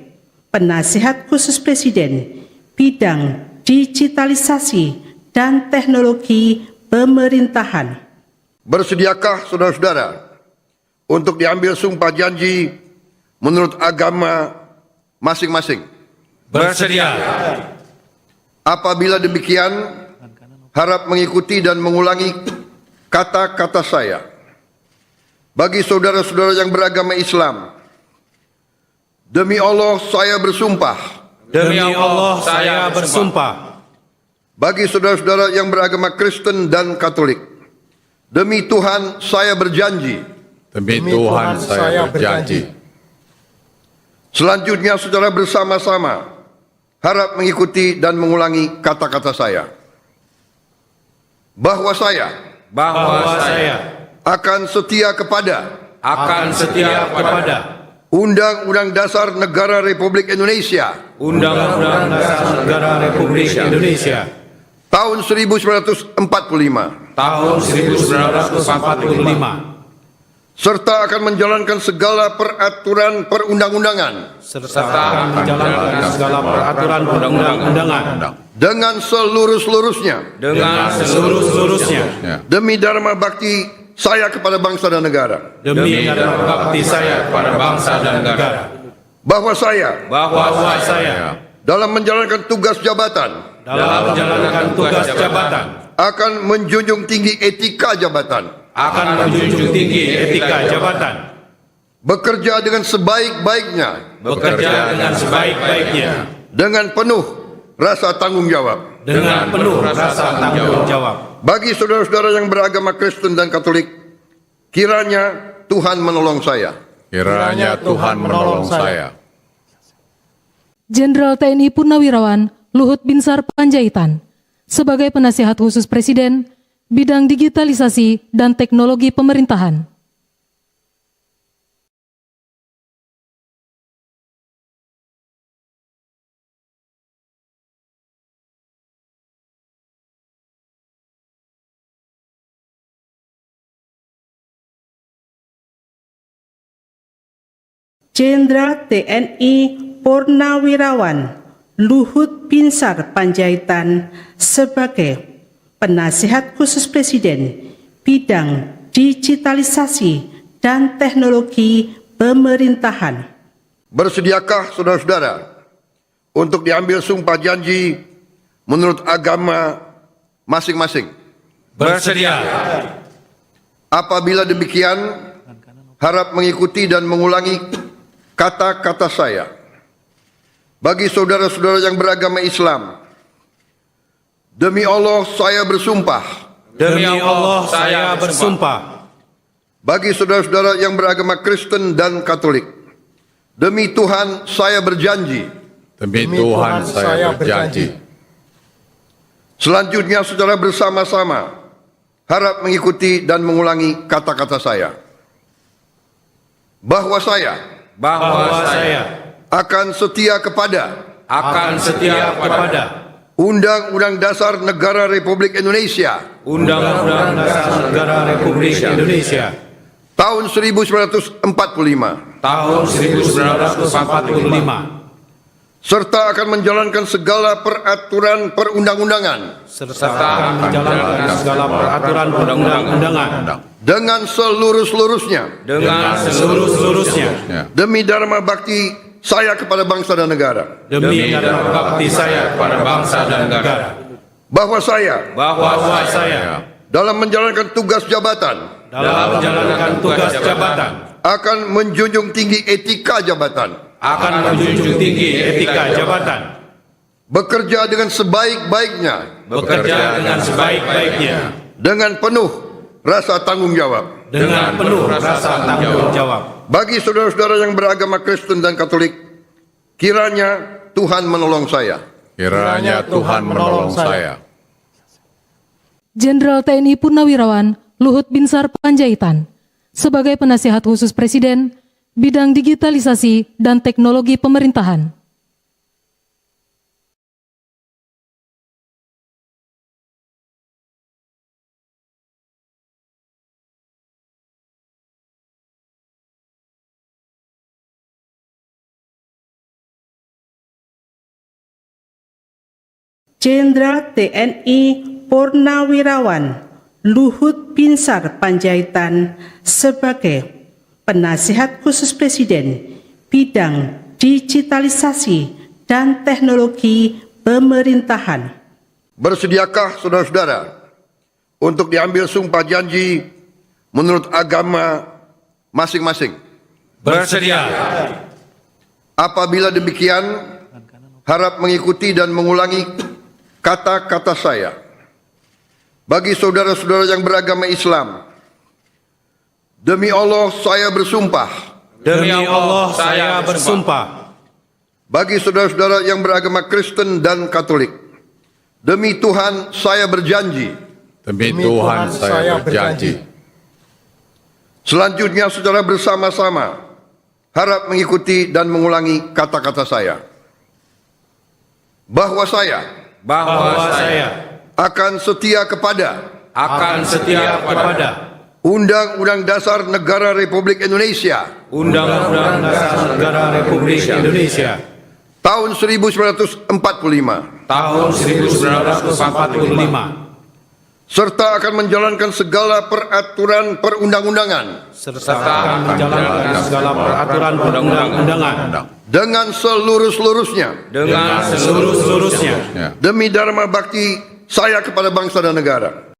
penasihat khusus Presiden bidang digitalisasi dan teknologi pemerintahan.
Bersediakah saudara-saudara untuk diambil sumpah janji menurut agama masing-masing?
Bersedia.
Apabila demikian, harap mengikuti dan mengulangi kata-kata saya. Bagi saudara-saudara yang beragama Islam, demi Allah saya bersumpah.
Demi Allah saya bersumpah.
Bagi saudara-saudara yang beragama Kristen dan Katolik, demi Tuhan saya berjanji.
Demi Tuhan saya berjanji.
Selanjutnya saudara bersama-sama harap mengikuti dan mengulangi kata-kata saya. Bahwa saya akan setia kepada Undang-Undang Dasar Negara Republik Indonesia
Undang-Undang Dasar Negara Republik Indonesia
tahun 1945 serta akan menjalankan segala peraturan perundang-undangan dengan seluruh-seluruhnya demi dharma bakti saya kepada bangsa dan negara. Bahwa saya dalam menjalankan tugas jabatan akan menjunjung tinggi etika jabatan, bekerja dengan sebaik-baiknya dengan penuh rasa tanggung jawab. Bagi saudara-saudara yang beragama Kristen dan Katolik, kiranya Tuhan menolong saya.
Kiranya Tuhan menolong saya.
Jenderal TNI Purnawirawan Luhut Binsar Panjaitan sebagai penasihat khusus Presiden bidang digitalisasi dan teknologi pemerintahan.
Jenderal TNI Purnawirawan Luhut Binsar Panjaitan sebagai penasihat khusus Presiden bidang digitalisasi dan teknologi pemerintahan.
Bersediakah saudara-saudara untuk diambil sumpah janji menurut agama masing-masing?
Bersedia.
Apabila demikian, harap mengikuti dan mengulangi kata-kata saya. Bagi saudara-saudara yang beragama Islam, demi Allah saya bersumpah.
Demi Allah saya bersumpah.
Bagi saudara-saudara yang beragama Kristen dan Katolik, demi Tuhan saya berjanji.
Demi Tuhan saya berjanji.
Selanjutnya secara bersama-sama harap mengikuti dan mengulangi kata-kata saya. Bahwa saya akan setia kepada Undang-Undang Dasar Negara Republik Indonesia
Undang-Undang Dasar Negara Republik Indonesia
tahun 1945
tahun 1945
serta akan menjalankan segala peraturan perundang-undangan
serta akan menjalankan segala peraturan perundang-undangan
dengan seluruh-seluruhnya demi dharma bakti saya kepada bangsa dan negara.
demi dharma bakti saya kepada bangsa dan negara.
Bahwa saya dalam menjalankan tugas jabatan akan menjunjung tinggi etika jabatan, bekerja dengan sebaik-baiknya dengan penuh rasa tanggung jawab. Bagi saudara-saudara yang beragama Kristen dan Katolik, kiranya Tuhan menolong saya.
Kiranya Tuhan menolong saya.
Jenderal TNI Purnawirawan Luhut Binsar Panjaitan sebagai penasihat khusus Presiden bidang digitalisasi dan teknologi pemerintahan.
Jenderal TNI Purnawirawan Luhut Binsar Panjaitan sebagai penasihat khusus Presiden bidang digitalisasi dan teknologi pemerintahan.
Bersediakah saudara-saudara untuk diambil sumpah janji menurut agama masing-masing?
Bersedia.
Apabila demikian, harap mengikuti dan mengulangi kata-kata saya. Bagi saudara-saudara yang beragama Islam, demi Allah saya bersumpah.
Demi Allah saya bersumpah.
Bagi saudara-saudara yang beragama Kristen dan Katolik, demi Tuhan saya berjanji.
Demi Tuhan saya berjanji.
Selanjutnya secara bersama-sama harap mengikuti dan mengulangi kata-kata saya. Bahwa saya akan setia kepada Undang-Undang Dasar Negara Republik Indonesia
Undang-Undang Dasar Negara Republik Indonesia
tahun 1945 serta akan menjalankan segala peraturan perundang-undangan dengan seluruh-seluruhnya demi dharma bakti saya kepada bangsa dan negara.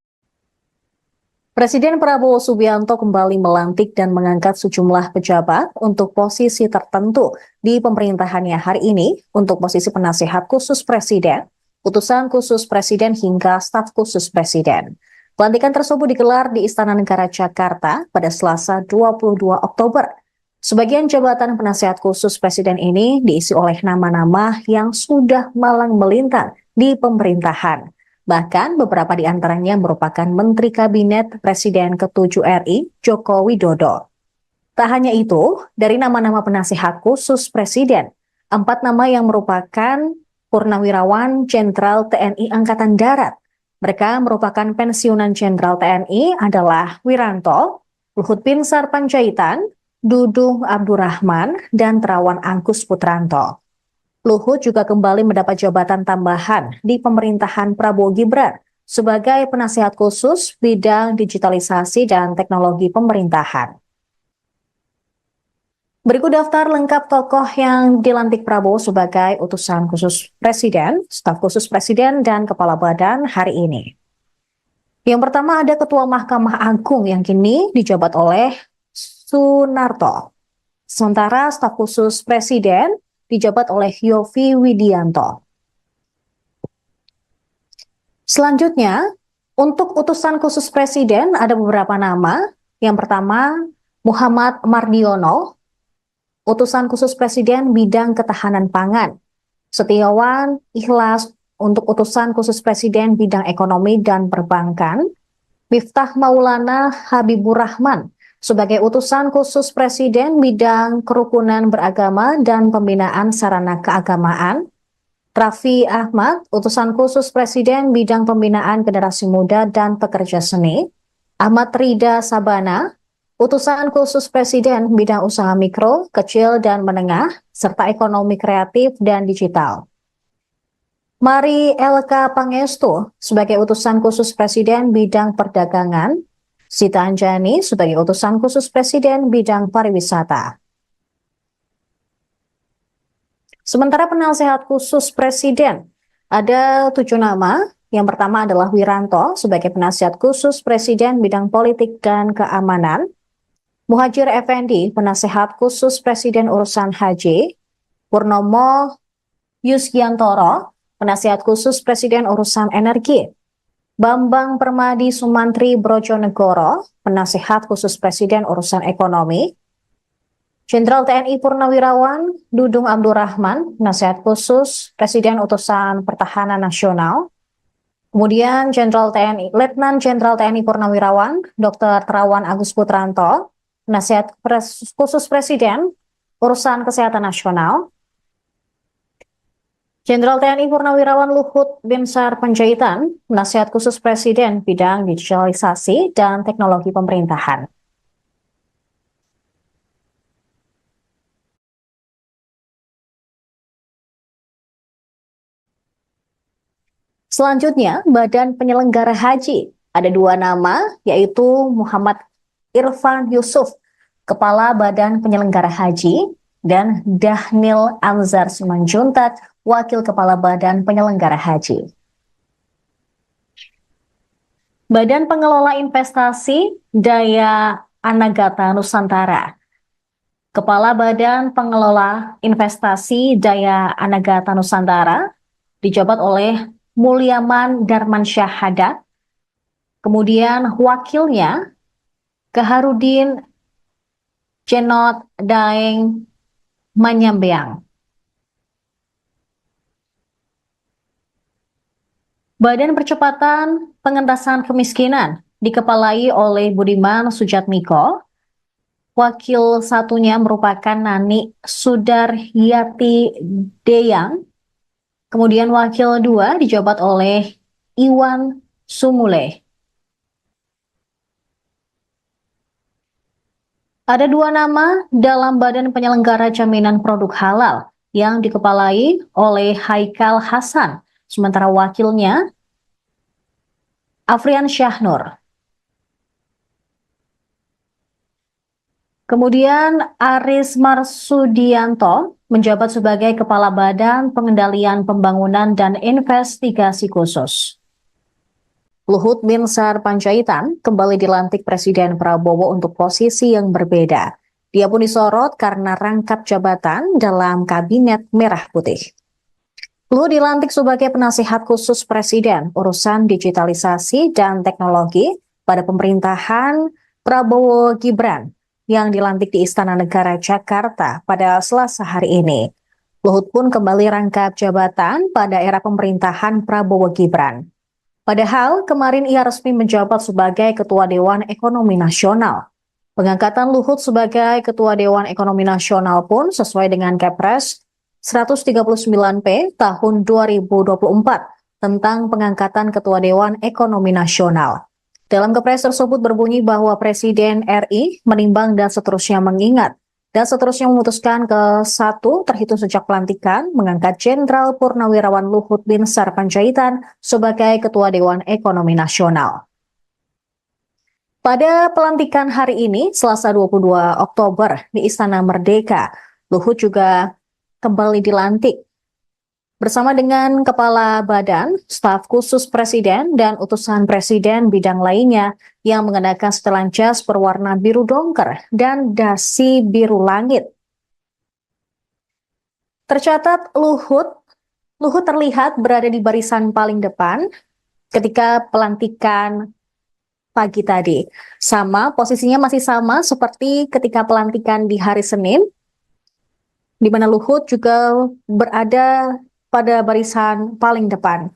Presiden Prabowo Subianto kembali melantik dan mengangkat sejumlah pejabat untuk posisi tertentu di pemerintahannya hari ini untuk posisi penasihat khusus Presiden, utusan khusus Presiden hingga staf khusus Presiden. Pelantikan tersebut digelar di Istana Negara Jakarta pada Selasa 22 Oktober. Sebagian jabatan penasihat khusus Presiden ini diisi oleh nama-nama yang sudah malang melintang di pemerintahan. Bahkan beberapa di antaranya merupakan Menteri Kabinet Presiden ke-7 RI, Joko Widodo. Tak hanya itu, dari nama-nama penasihat khusus Presiden, 4 nama yang merupakan Purnawirawan Jenderal TNI Angkatan Darat. Mereka merupakan pensiunan Jenderal TNI adalah Wiranto, Luhut Binsar Panjaitan, Dudung Abdurrahman, dan Terawan Angkus Putranto. Luhut juga kembali mendapat jabatan tambahan di pemerintahan Prabowo Gibran sebagai penasihat khusus bidang digitalisasi dan teknologi pemerintahan. Berikut daftar lengkap tokoh yang dilantik Prabowo sebagai utusan khusus Presiden, staf khusus Presiden, dan kepala badan hari ini. Yang pertama ada Ketua Mahkamah Agung yang kini dijabat oleh Sunarto. Sementara staf khusus Presiden dijabat oleh Yofi Widianto. Selanjutnya, untuk utusan khusus Presiden ada beberapa nama. Yang pertama, Muhammad Mardiono, utusan khusus Presiden bidang ketahanan pangan. Setiawan Ikhlas untuk utusan khusus Presiden bidang ekonomi dan perbankan. Miftah Maulana Habibur Rahman sebagai utusan khusus Presiden bidang kerukunan beragama dan pembinaan sarana keagamaan. Raffi Ahmad, utusan khusus Presiden bidang pembinaan generasi muda dan pekerja seni. Ahmad Rida Sabana, utusan khusus Presiden bidang usaha mikro, kecil dan menengah, serta ekonomi kreatif dan digital. Mari LK Pangestu sebagai utusan khusus Presiden bidang perdagangan. Sita Anjani sebagai utusan khusus Presiden bidang pariwisata. Sementara penasehat khusus Presiden, ada 7 nama. Yang pertama adalah Wiranto sebagai penasehat khusus Presiden bidang politik dan keamanan. Muhajir Effendi, penasehat khusus Presiden urusan haji. Purnomo Yusgiantoro, penasehat khusus Presiden urusan energi. Bambang Permadi Sumantri Brojonegoro, penasehat khusus Presiden urusan ekonomi. Jenderal TNI Purnawirawan Dudung Abdurrahman, penasehat khusus Presiden utusan Pertahanan Nasional. Kemudian Letnan Jenderal TNI Purnawirawan Dr. Terawan Agus Putranto, penasehat khusus Presiden urusan Kesehatan Nasional. Jenderal TNI Purnawirawan Luhut Binsar Panjaitan, penasehat khusus Presiden bidang digitalisasi dan teknologi pemerintahan. Selanjutnya, Badan Penyelenggara Haji. Ada 2 nama, yaitu Muhammad Irfan Yusuf, Kepala Badan Penyelenggara Haji, dan Dahnil Anzar Simanjuntak, Wakil Kepala Badan Penyelenggara Haji. Badan Pengelola Investasi Daya Anagata Nusantara. Kepala Badan Pengelola Investasi Daya Anagata Nusantara dijabat oleh Mulyaman Darmansyah Haddad. Kemudian wakilnya Kaharudin Jenot Daeng Manyambeang. Badan Percepatan Pengentasan Kemiskinan dikepalai oleh Budiman Sujatmiko. Wakil satunya merupakan Nani Sudaryati Deyang. Kemudian wakil 2 dijabat oleh Iwan Sumule. Ada 2 nama dalam Badan Penyelenggara Jaminan Produk Halal yang dikepalai oleh Haikal Hasan, sementara wakilnya Afrian Syahnur. Kemudian Aris Marsudianto menjabat sebagai Kepala Badan Pengendalian Pembangunan dan Investigasi Khusus. Luhut Binsar Panjaitan kembali dilantik Presiden Prabowo untuk posisi yang berbeda. Dia pun disorot karena rangkap jabatan dalam Kabinet Merah Putih. Luhut dilantik sebagai penasehat khusus Presiden urusan digitalisasi dan teknologi pada pemerintahan Prabowo Gibran yang dilantik di Istana Negara Jakarta pada Selasa hari ini. Luhut pun kembali rangkap jabatan pada era pemerintahan Prabowo Gibran. Padahal kemarin ia resmi menjabat sebagai Ketua Dewan Ekonomi Nasional. Pengangkatan Luhut sebagai Ketua Dewan Ekonomi Nasional pun sesuai dengan Kepres 139P tahun 2024 tentang pengangkatan Ketua Dewan Ekonomi Nasional. Dalam Kepres tersebut berbunyi bahwa Presiden RI menimbang dan seterusnya mengingat dan seterusnya memutuskan ke-1 terhitung sejak pelantikan mengangkat Jenderal Purnawirawan Luhut Binsar Panjaitan sebagai Ketua Dewan Ekonomi Nasional. Pada pelantikan hari ini, Selasa 22 Oktober di Istana Merdeka, Luhut juga kembali dilantik bersama dengan Kepala Badan, Staf Khusus Presiden, dan utusan Presiden bidang lainnya yang mengenakan setelan jas berwarna biru dongker dan dasi biru langit. Tercatat Luhut terlihat berada di barisan paling depan ketika pelantikan pagi tadi. Posisinya masih sama seperti ketika pelantikan di hari Senin, di mana Luhut juga berada pada barisan paling depan.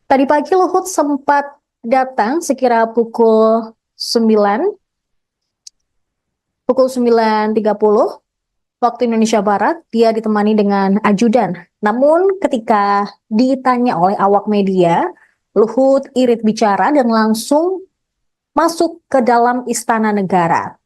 Tadi pagi Luhut sempat datang sekira pukul 9.30 waktu Indonesia Barat. Dia ditemani dengan ajudan. Namun ketika ditanya oleh awak media, Luhut irit bicara dan langsung masuk ke dalam Istana Negara.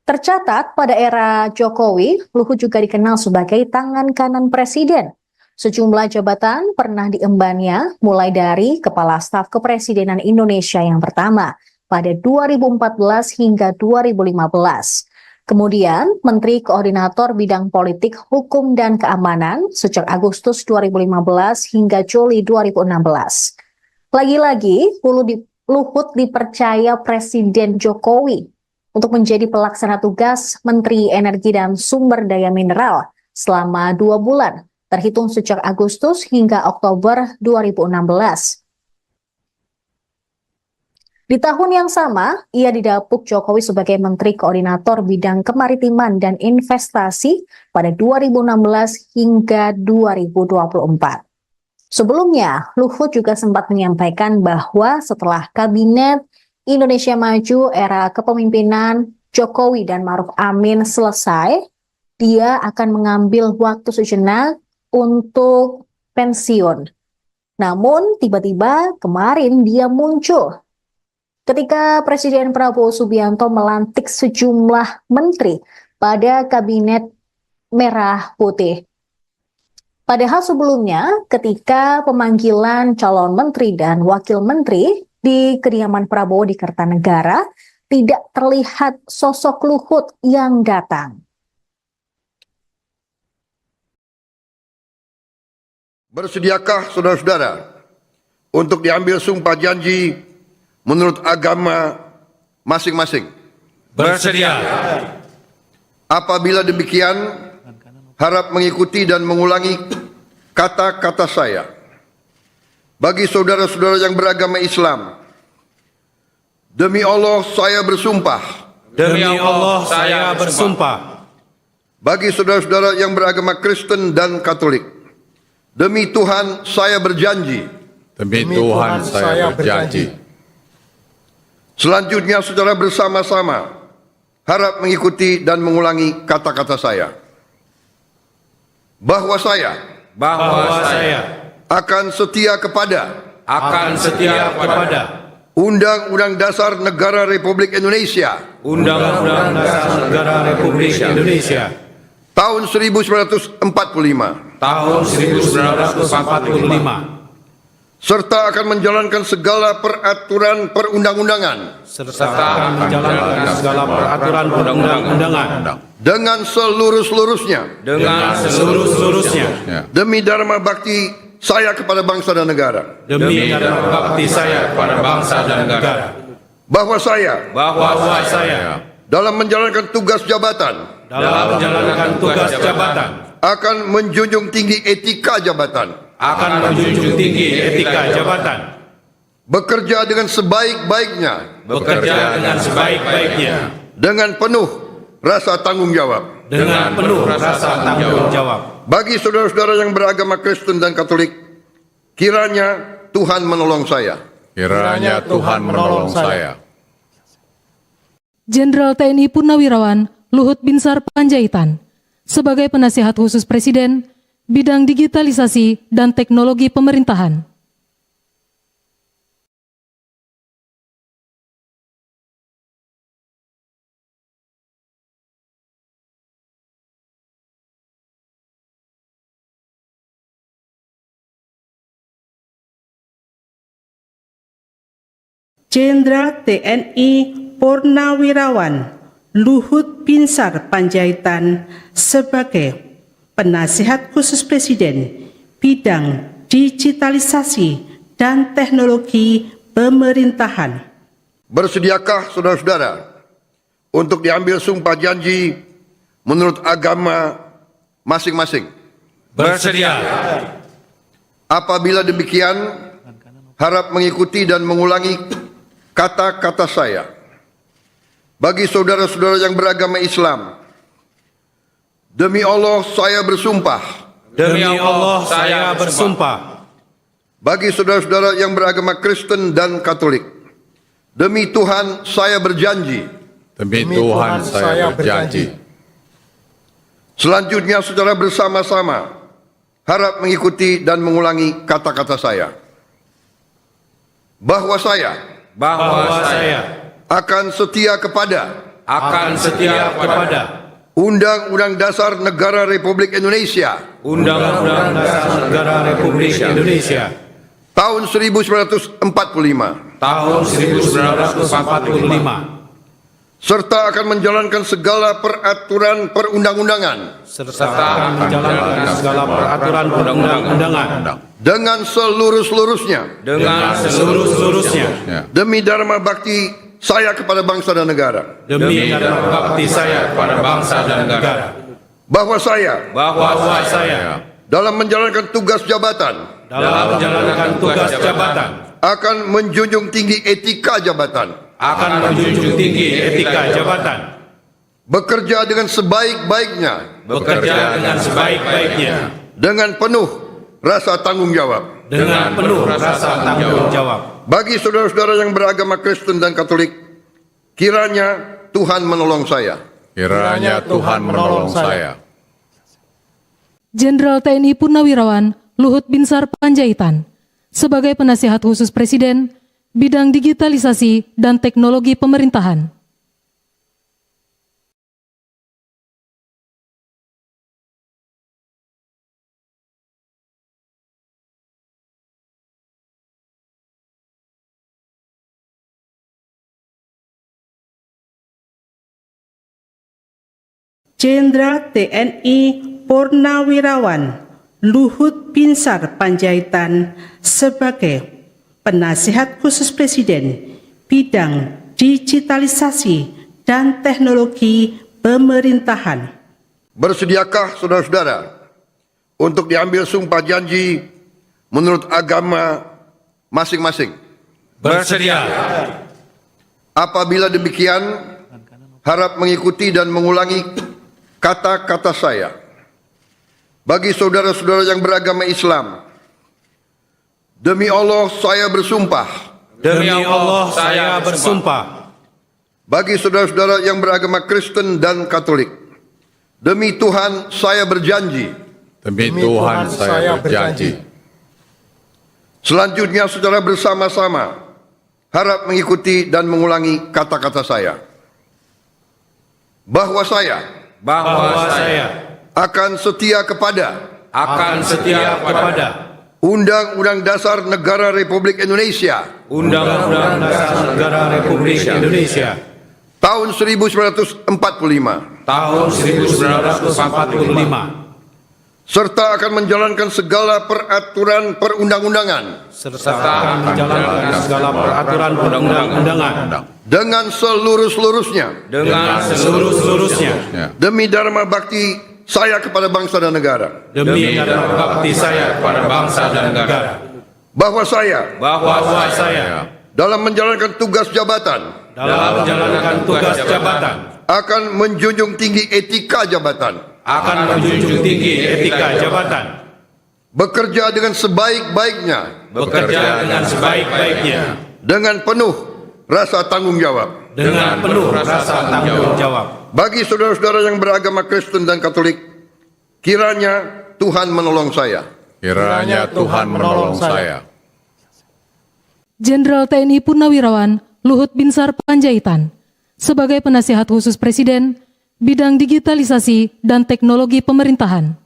Tercatat pada era Jokowi, Luhut juga dikenal sebagai tangan kanan presiden. Sejumlah jabatan pernah diembannya, mulai dari Kepala Staf Kepresidenan Indonesia yang pertama pada 2014 hingga 2015. Kemudian Menteri Koordinator Bidang Politik, Hukum, dan Keamanan sejak Agustus 2015 hingga Juli 2016. Lagi-lagi, Luhut dipercaya Presiden Jokowi untuk menjadi pelaksana tugas Menteri Energi dan Sumber Daya Mineral selama 2 bulan, terhitung sejak Agustus hingga Oktober 2016. Di tahun yang sama, ia didapuk Jokowi sebagai Menteri Koordinator Bidang Kemaritiman dan Investasi pada 2016 hingga 2024. Sebelumnya, Luhut juga sempat menyampaikan bahwa setelah Kabinet Indonesia Maju era kepemimpinan Jokowi dan Ma'ruf Amin selesai, dia akan mengambil waktu sejenak untuk pensiun. Namun tiba-tiba kemarin dia muncul ketika Presiden Prabowo Subianto melantik sejumlah menteri pada Kabinet Merah Putih. Padahal sebelumnya ketika pemanggilan calon menteri dan wakil menteri di kediaman Prabowo di Kertanegara, tidak terlihat sosok Luhut yang datang.
Bersediakah saudara-saudara untuk diambil sumpah janji menurut agama masing-masing?
Bersedia.
Apabila demikian, harap mengikuti dan mengulangi kata-kata saya. Bagi saudara-saudara yang beragama Islam, demi Allah saya bersumpah.
Demi Allah saya bersumpah.
Bagi saudara-saudara yang beragama Kristen dan Katolik, demi Tuhan saya berjanji.
Demi Tuhan saya berjanji.
Selanjutnya saudara bersama-sama harap mengikuti dan mengulangi kata-kata saya. Bahwa saya akan setia kepada Undang-Undang Dasar Negara Republik Indonesia
Undang-Undang Dasar Negara Republik Indonesia
tahun 1945 serta akan menjalankan segala peraturan perundang-undangan dengan seluruh-seluruhnya demi dharma bakti saya kepada bangsa dan negara. Bahwa saya dalam menjalankan tugas jabatan akan menjunjung tinggi etika jabatan. Bekerja dengan sebaik-baiknya. Dengan penuh rasa tanggung jawab. Bagi saudara-saudara yang beragama Kristen dan Katolik, kiranya Tuhan menolong saya.
Kiranya Tuhan menolong saya.
Jenderal TNI Purnawirawan Luhut Binsar Panjaitan sebagai penasihat khusus Presiden bidang digitalisasi dan teknologi pemerintahan.
Jenderal TNI Purnawirawan Luhut Binsar Panjaitan sebagai penasihat khusus Presiden bidang digitalisasi dan teknologi pemerintahan.
Bersediakah saudara-saudara untuk diambil sumpah janji menurut agama masing-masing.
Bersedia.
Apabila demikian, harap mengikuti dan mengulangi kata-kata saya. Bagi saudara-saudara yang beragama Islam, demi Allah saya bersumpah.
Demi Allah saya bersumpah.
Bagi saudara-saudara yang beragama Kristen dan Katolik, demi Tuhan saya berjanji.
Demi Tuhan saya berjanji.
Selanjutnya saudara bersama-sama harap mengikuti dan mengulangi kata-kata saya. Bahwa saya akan setia kepada Undang-Undang Dasar Negara Republik Indonesia
Undang-Undang Dasar Negara Republik Indonesia
tahun 1945
tahun 1945
serta akan menjalankan segala peraturan perundang-undangan
serta akan menjalankan segala peraturan perundang-undangan
dengan seluruh-seluruhnya demi dharma bakti saya kepada bangsa dan negara.
demi dharma bakti saya kepada bangsa dan negara.
Bahwa saya dalam menjalankan tugas jabatan akan menjunjung tinggi etika jabatan, bekerja dengan sebaik-baiknya dengan penuh rasa tanggung jawab. Bagi saudara-saudara yang beragama Kristen dan Katolik, kiranya Tuhan menolong saya.
Kiranya Tuhan menolong saya.
Jenderal TNI Purnawirawan Luhut Binsar Panjaitan sebagai penasihat khusus Presiden bidang digitalisasi dan teknologi pemerintahan.
Jenderal TNI Purnawirawan Luhut Binsar Panjaitan sebagai penasihat khusus Presiden bidang digitalisasi dan teknologi pemerintahan.
Bersediakah saudara-saudara untuk diambil sumpah janji menurut agama masing-masing?
Bersedia.
Apabila demikian, harap mengikuti dan mengulangi kata-kata saya. Bagi saudara-saudara yang beragama Islam, demi Allah saya bersumpah.
Demi Allah saya bersumpah.
Bagi saudara-saudara yang beragama Kristen dan Katolik, demi Tuhan saya berjanji.
Demi Tuhan saya berjanji.
Selanjutnya saudara bersama-sama harap mengikuti dan mengulangi kata-kata saya. Bahwa saya akan setia kepada Undang-Undang Dasar Negara Republik Indonesia
Undang-Undang Dasar Negara Republik Indonesia
tahun 1945 serta akan menjalankan segala peraturan perundang-undangan dengan seluruh-seluruhnya demi dharma bakti saya kepada bangsa dan negara. Bahwa saya dalam menjalankan tugas jabatan akan menjunjung tinggi etika jabatan, bekerja dengan sebaik-baiknya dengan penuh rasa tanggung jawab. Bagi saudara-saudara yang beragama Kristen dan Katolik, kiranya Tuhan menolong saya.
Kiranya Tuhan menolong saya.
Jenderal TNI Purnawirawan Luhut Binsar Panjaitan sebagai penasihat khusus Presiden bidang digitalisasi dan teknologi pemerintahan.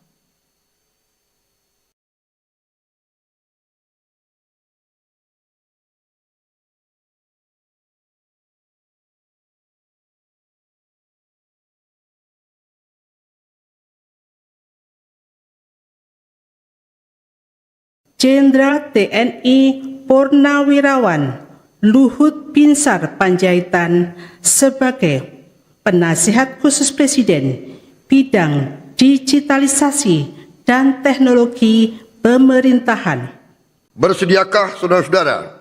Jenderal TNI Purnawirawan Luhut Binsar Panjaitan sebagai Penasihat Khusus Presiden Bidang Digitalisasi dan Teknologi Pemerintahan.
Bersediakah saudara-saudara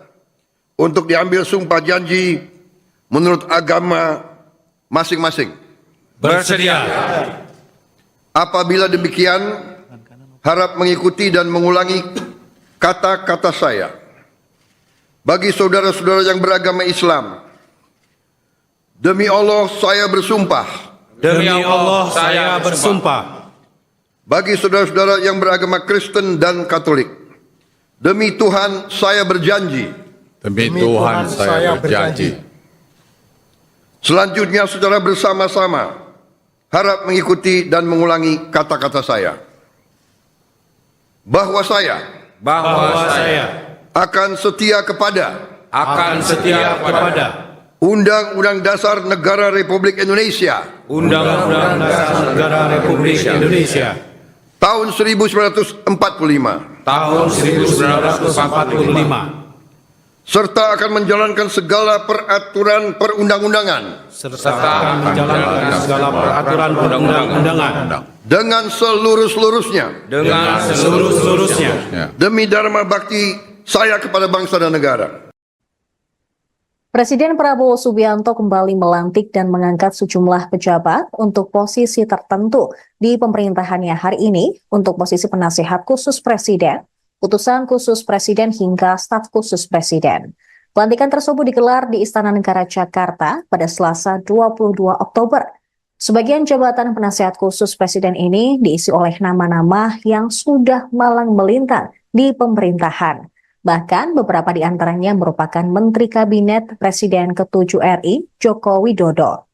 untuk diambil sumpah janji menurut agama masing-masing?
Bersedia.
Apabila demikian, harap mengikuti dan mengulangi kata-kata saya. Bagi saudara-saudara yang beragama Islam, demi Allah saya bersumpah.
Demi Allah saya bersumpah.
Bagi saudara-saudara yang beragama Kristen dan Katolik, demi Tuhan saya berjanji.
Demi Tuhan saya berjanji.
Selanjutnya secara bersama-sama harap mengikuti dan mengulangi kata-kata saya. Bahwa saya akan setia kepada Undang-Undang Dasar Negara Republik Indonesia
Undang-Undang Dasar Negara Republik Indonesia
tahun 1945
tahun 1945
serta akan menjalankan segala peraturan perundang-undangan
serta menjalankan segala peraturan perundang-undangan
dengan seluruh-seluruhnya demi dharma bakti saya kepada bangsa dan negara.
Presiden Prabowo Subianto kembali melantik dan mengangkat sejumlah pejabat untuk posisi tertentu di pemerintahannya hari ini untuk posisi penasihat khusus presiden, utusan khusus presiden hingga staf khusus presiden. Pelantikan tersebut digelar di Istana Negara Jakarta pada Selasa 22 Oktober. Sebagian jabatan penasihat khusus presiden ini diisi oleh nama-nama yang sudah malang melintang di pemerintahan. Bahkan beberapa di antaranya merupakan Menteri Kabinet Presiden ke-7 RI, Joko Widodo.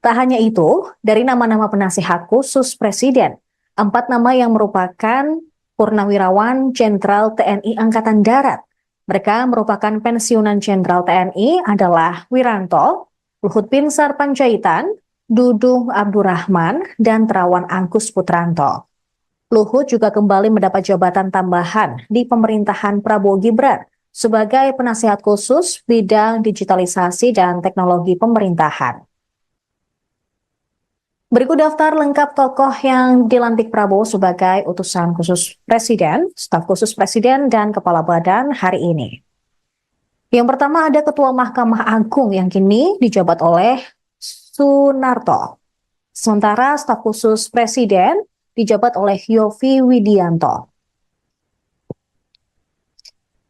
Tak hanya itu, dari nama-nama penasihat khusus Presiden, 4 nama yang merupakan Purnawirawan Jenderal TNI Angkatan Darat. Mereka merupakan pensiunan Jenderal TNI adalah Wiranto, Luhut Binsar Panjaitan, Dudung Abdurrahman, dan Terawan Angkus Putranto. Luhut juga kembali mendapat jabatan tambahan di pemerintahan Prabowo Gibran sebagai penasihat khusus bidang digitalisasi dan teknologi pemerintahan. Berikut daftar lengkap tokoh yang dilantik Prabowo sebagai utusan khusus presiden, staf khusus presiden, dan kepala badan hari ini. Yang pertama ada Ketua Mahkamah Agung yang kini dijabat oleh Sunarto. Sementara staf khusus presiden dijabat oleh Yovie Widianto.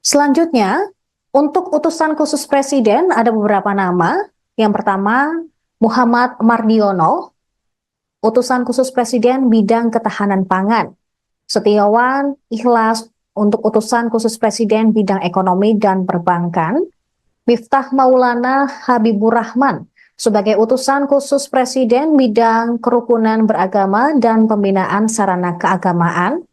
Selanjutnya, untuk utusan khusus presiden ada beberapa nama. Yang pertama, Muhammad Mardiono, utusan khusus presiden bidang ketahanan pangan. Setiawan Ikhlas untuk utusan khusus presiden bidang ekonomi dan perbankan. Miftah Maulana Habibur Rahman sebagai utusan khusus presiden bidang kerukunan beragama dan pembinaan sarana keagamaan.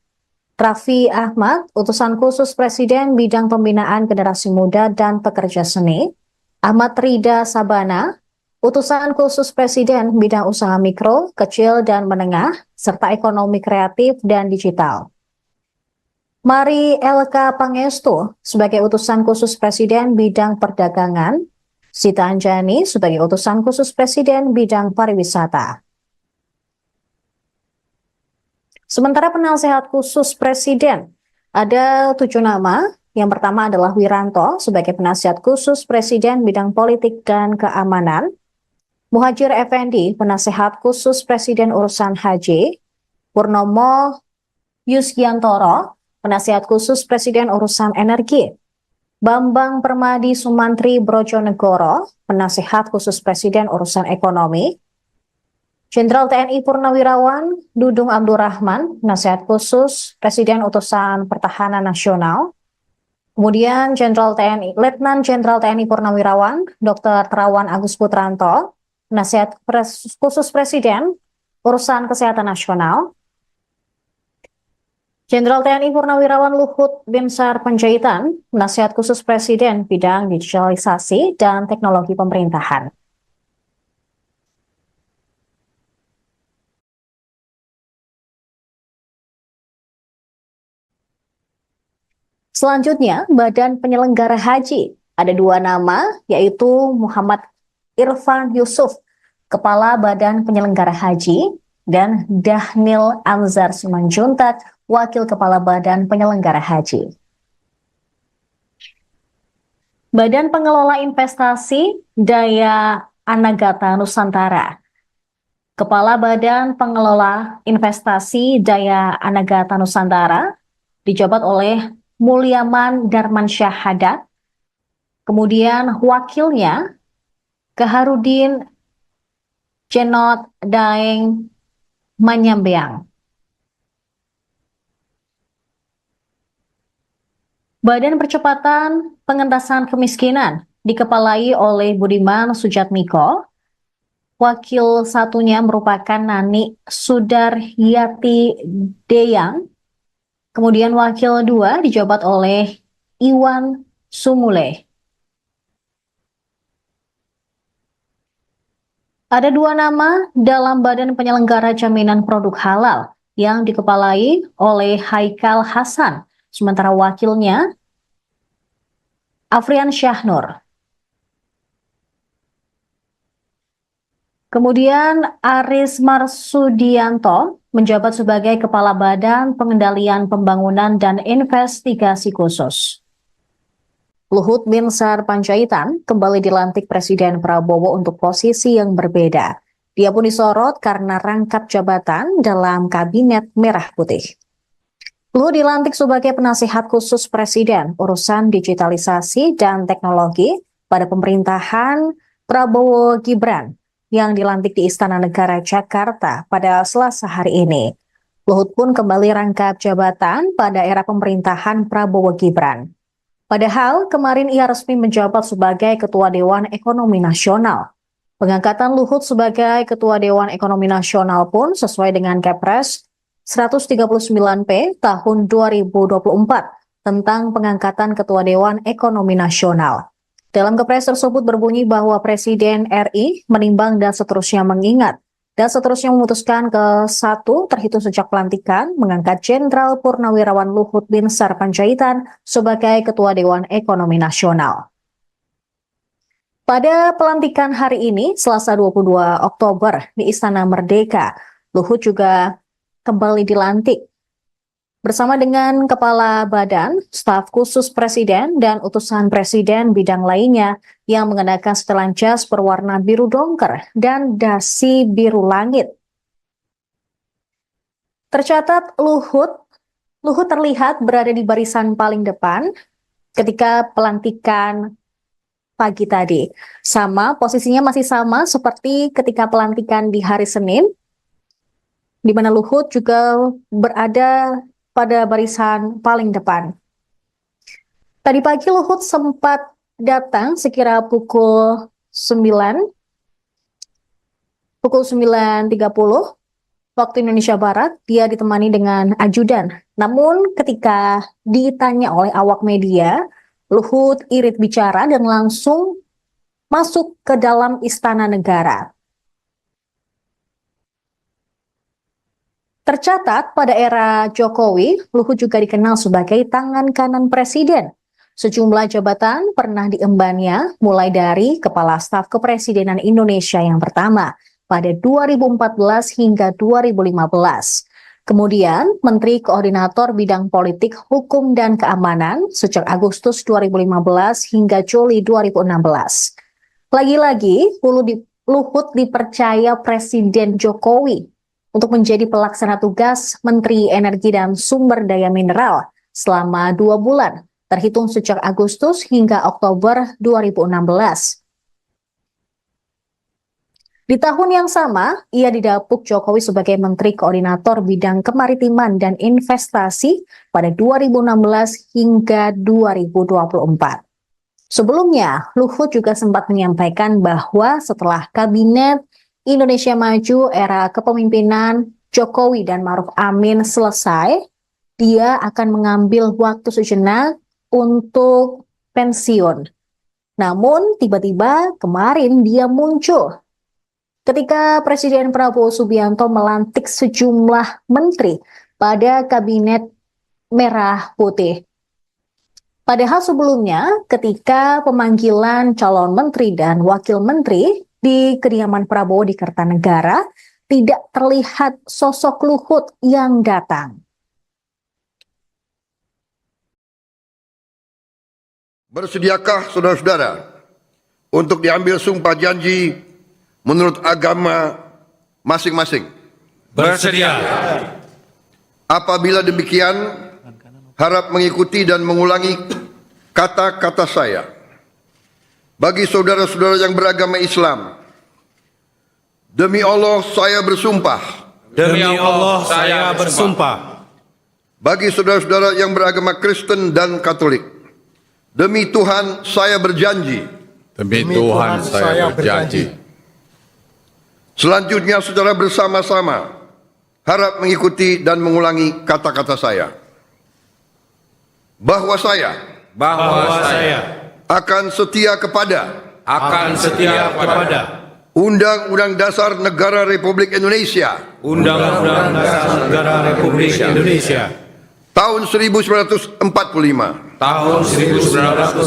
Raffi Ahmad, utusan khusus presiden bidang pembinaan generasi muda dan pekerja seni. Ahmad Rida Sabana, utusan khusus presiden bidang usaha mikro, kecil dan menengah, serta ekonomi kreatif dan digital. Mari LK Pangestu sebagai utusan khusus presiden bidang perdagangan. Sita Anjani sebagai utusan khusus presiden bidang pariwisata. Sementara penasehat khusus presiden ada 7 nama. Yang pertama adalah Wiranto sebagai penasihat khusus presiden bidang politik dan keamanan. Muhajir Effendi penasehat khusus presiden urusan haji. Purnomo Yusgiantoro penasihat khusus presiden urusan energi. Bambang Permadi Sumantri Brojonegoro, penasihat khusus presiden urusan ekonomi. Jenderal TNI Purnawirawan Dudung Abdurrahman, penasihat khusus presiden utusan pertahanan nasional. Kemudian Letnan Jenderal TNI Purnawirawan Dr. Terawan Agus Putranto, penasihat khusus presiden urusan kesehatan nasional. Jenderal TNI Purnawirawan Luhut Binsar Panjaitan, penasihat khusus presiden bidang digitalisasi dan teknologi pemerintahan. Selanjutnya, Badan Penyelenggara Haji. Ada 2 nama, yaitu Muhammad Irfan Yusuf Kepala Badan Penyelenggara Haji, dan Dhanil Anzar Simanjuntak, Wakil Kepala Badan Penyelenggara Haji. Badan Pengelola Investasi Daya Anagata Nusantara. Kepala Badan Pengelola Investasi Daya Anagata Nusantara dijabat oleh Mulyaman Darmansyah Haddad. Kemudian wakilnya Kaharudin Cenot Daeng Manyambeang. Badan Percepatan Pengentasan Kemiskinan dikepalai oleh Budiman Sujatmiko. Wakil satunya merupakan Nani Sudaryati Deyang. Kemudian wakil 2 dijabat oleh Iwan Sumule. Ada 2 nama dalam Badan Penyelenggara Jaminan Produk Halal yang dikepalai oleh Haikal Hasan, sementara wakilnya Afrian Syahnur. Kemudian Aris Marsudianto menjabat sebagai Kepala Badan Pengendalian Pembangunan dan Investigasi Khusus. Luhut Binsar Panjaitan kembali dilantik Presiden Prabowo untuk posisi yang berbeda. Dia pun disorot karena rangkap jabatan dalam Kabinet Merah Putih. Luhut dilantik sebagai penasihat khusus Presiden urusan digitalisasi dan teknologi pada pemerintahan Prabowo Gibran yang dilantik di Istana Negara Jakarta pada Selasa hari ini. Luhut pun kembali rangkap jabatan pada era pemerintahan Prabowo Gibran. Padahal kemarin ia resmi menjabat sebagai Ketua Dewan Ekonomi Nasional. Pengangkatan Luhut sebagai Ketua Dewan Ekonomi Nasional pun sesuai dengan Kepres 139P tahun 2024 tentang pengangkatan Ketua Dewan Ekonomi Nasional. Dalam Kepres tersebut berbunyi bahwa Presiden RI menimbang dan seterusnya mengingat dan seterusnya memutuskan ke-1 terhitung sejak pelantikan mengangkat Jenderal Purnawirawan Luhut Binsar Panjaitan sebagai Ketua Dewan Ekonomi Nasional. Pada pelantikan hari ini, Selasa 22 Oktober di Istana Merdeka, Luhut juga kembali dilantik bersama dengan Kepala Badan, Staf Khusus Presiden, dan utusan Presiden bidang lainnya yang mengenakan setelan jas berwarna biru dongker dan dasi biru langit. Tercatat Luhut terlihat berada di barisan paling depan ketika pelantikan pagi tadi. Posisinya masih sama seperti ketika pelantikan di hari Senin, di mana Luhut juga berada pada barisan paling depan. Tadi pagi Luhut sempat datang sekira pukul 9.30 waktu Indonesia Barat. Dia ditemani dengan ajudan. Namun ketika ditanya oleh awak media, Luhut irit bicara dan langsung masuk ke dalam Istana Negara. Tercatat pada era Jokowi, Luhut juga dikenal sebagai tangan kanan Presiden. Sejumlah jabatan pernah diembannya, mulai dari Kepala Staf Kepresidenan Indonesia yang pertama pada 2014 hingga 2015. Kemudian Menteri Koordinator Bidang Politik, Hukum, dan Keamanan sejak Agustus 2015 hingga Juli 2016. Lagi-lagi, Luhut dipercaya Presiden Jokowi untuk menjadi pelaksana tugas Menteri Energi dan Sumber Daya Mineral selama 2 bulan, terhitung sejak Agustus hingga Oktober 2016. Di tahun yang sama, ia didapuk Jokowi sebagai Menteri Koordinator Bidang Kemaritiman dan Investasi pada 2016 hingga 2024. Sebelumnya, Luhut juga sempat menyampaikan bahwa setelah Kabinet Indonesia Maju era kepemimpinan Jokowi dan Ma'ruf Amin selesai, dia akan mengambil waktu sejenak untuk pensiun. Namun tiba-tiba kemarin dia muncul ketika Presiden Prabowo Subianto melantik sejumlah menteri pada Kabinet Merah Putih. Padahal sebelumnya ketika pemanggilan calon menteri dan wakil menteri Di kediaman Prabowo di Kertanegara, tidak terlihat sosok Luhut yang datang.
Bersediakah saudara-saudara untuk diambil sumpah janji menurut agama masing-masing?
Bersedia.
Apabila demikian, harap mengikuti dan mengulangi kata-kata saya. Bagi saudara-saudara yang beragama Islam, demi Allah saya bersumpah.
Demi Allah saya bersumpah.
Bagi saudara-saudara yang beragama Kristen dan Katolik, demi Tuhan saya berjanji.
Demi Tuhan saya berjanji.
Selanjutnya saudara bersama-sama harap mengikuti dan mengulangi kata-kata saya. Bahwa saya akan setia kepada Undang-Undang Dasar Negara Republik Indonesia
Undang-Undang Dasar Negara Republik Indonesia
tahun 1945
tahun 1945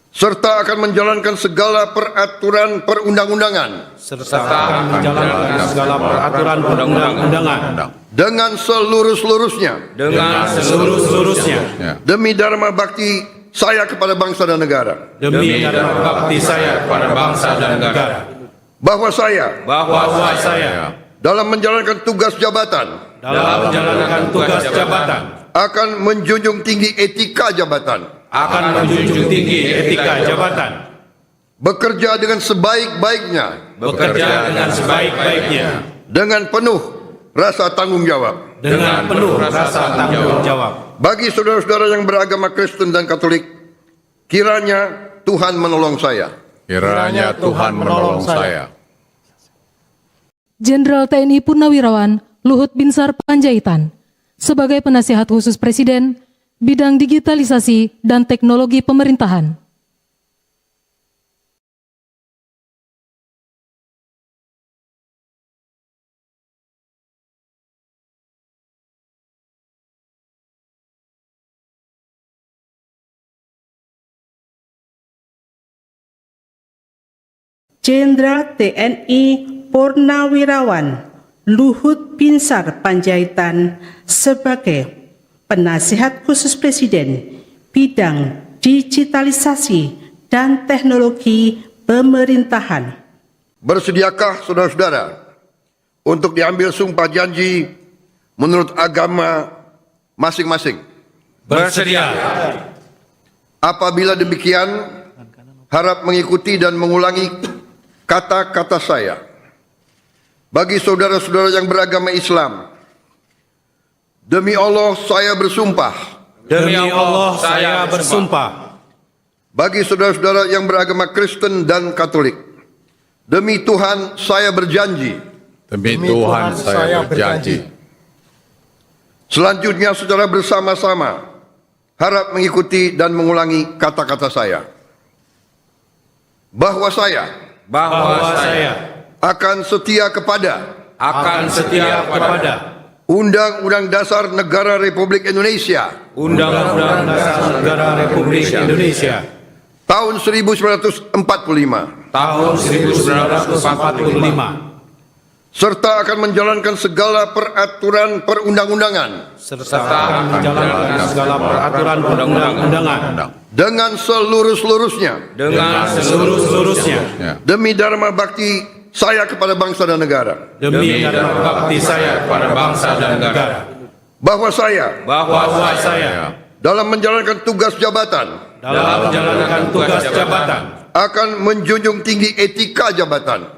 serta akan menjalankan segala peraturan perundang-undangan
serta akan menjalankan segala peraturan perundang-undangan
dengan seluruh-seluruhnya demi dharma bakti saya kepada bangsa dan negara.
demi dharma bakti saya kepada bangsa dan negara.
Bahwa saya dalam menjalankan tugas jabatan akan menjunjung tinggi etika jabatan, bekerja dengan sebaik-baiknya dengan penuh rasa tanggung jawab. Bagi saudara-saudara yang beragama Kristen dan Katolik, kiranya Tuhan menolong saya.
Kiranya Tuhan menolong saya.
Jenderal TNI Purnawirawan Luhut Binsar Panjaitan sebagai penasihat khusus Presiden bidang digitalisasi dan teknologi pemerintahan.
Jenderal TNI Purnawirawan Luhut Binsar Panjaitan sebagai penasihat khusus Presiden bidang digitalisasi dan teknologi pemerintahan.
Bersediakah saudara-saudara untuk diambil sumpah janji menurut agama masing-masing?
Bersedia.
Apabila demikian, harap mengikuti dan mengulangi kata-kata saya. Bagi saudara-saudara yang beragama Islam, demi Allah saya bersumpah.
Demi Allah saya bersumpah.
Bagi saudara-saudara yang beragama Kristen dan Katolik, demi Tuhan saya berjanji.
Demi Tuhan saya berjanji.
Selanjutnya saudara bersama-sama harap mengikuti dan mengulangi kata-kata saya. Bahwa saya akan setia kepada Undang-Undang Dasar Negara Republik Indonesia
Undang-Undang Dasar Negara Republik Indonesia
tahun 1945 serta akan menjalankan segala peraturan perundang-undangan dengan seluruh-seluruhnya demi dharma bakti saya kepada bangsa dan negara. Bahwa saya dalam menjalankan tugas jabatan akan menjunjung tinggi etika jabatan,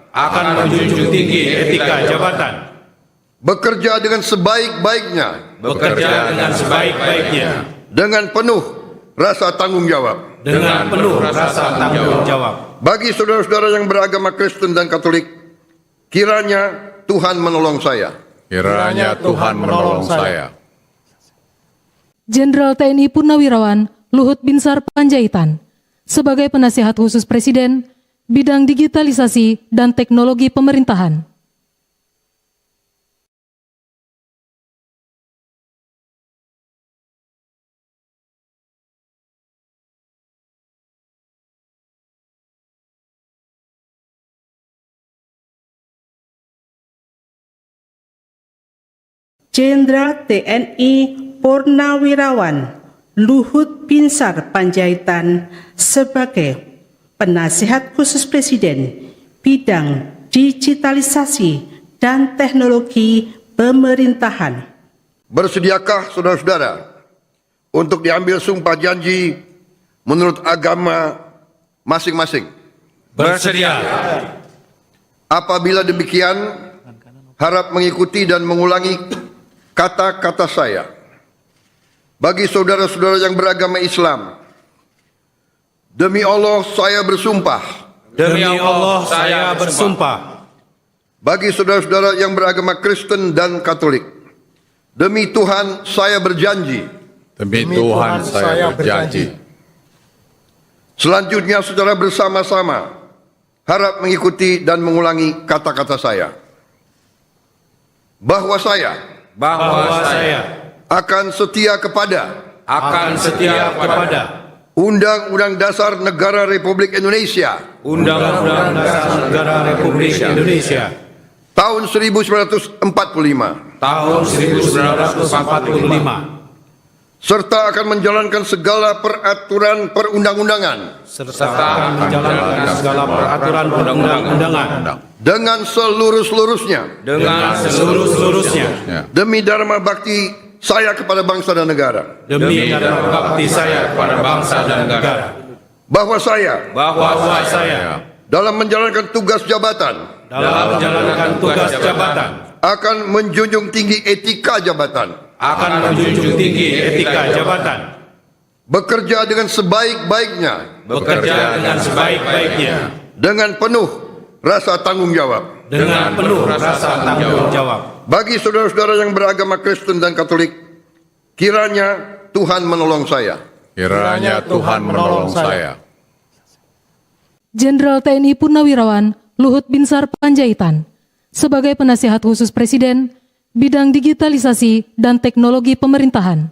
bekerja dengan sebaik-baiknya dengan penuh rasa tanggung jawab. Bagi saudara-saudara yang beragama Kristen dan Katolik, kiranya Tuhan menolong saya.
Kiranya Tuhan menolong saya.
Jenderal TNI Purnawirawan Luhut Binsar Panjaitan sebagai penasihat khusus Presiden bidang digitalisasi dan teknologi pemerintahan.
Jenderal TNI Purnawirawan Luhut Binsar Panjaitan sebagai Penasihat Khusus Presiden bidang digitalisasi dan teknologi pemerintahan.
Bersediakah saudara-saudara untuk diambil sumpah janji menurut agama masing-masing?
Bersedia.
Apabila demikian, harap mengikuti dan mengulangi kata-kata saya. Bagi saudara-saudara yang beragama Islam, demi Allah saya bersumpah.
Demi Allah saya bersumpah.
Bagi saudara-saudara yang beragama Kristen dan Katolik, demi Tuhan saya berjanji.
Demi Tuhan saya berjanji.
Selanjutnya secara bersama-sama harap mengikuti dan mengulangi kata-kata saya. Bahwa saya akan setia kepada Undang-Undang Dasar Negara Republik Indonesia
Undang-Undang Dasar Negara Republik Indonesia
tahun 1945
tahun 1945
serta akan menjalankan segala peraturan perundang-undangan
serta menjalankan segala peraturan perundang-undangan
dengan seluruh-seluruhnya demi dharma bakti saya kepada bangsa dan negara.
demi dharma bakti saya kepada bangsa dan negara.
Bahwa saya dalam menjalankan tugas jabatan akan menjunjung tinggi etika jabatan, bekerja dengan sebaik-baiknya dengan penuh rasa tanggung jawab. Bagi saudara-saudara yang beragama Kristen dan Katolik, kiranya Tuhan menolong saya.
Kiranya Tuhan menolong saya.
Jenderal TNI Purnawirawan Luhut Binsar Panjaitan sebagai Penasihat Khusus Presiden bidang digitalisasi dan teknologi pemerintahan.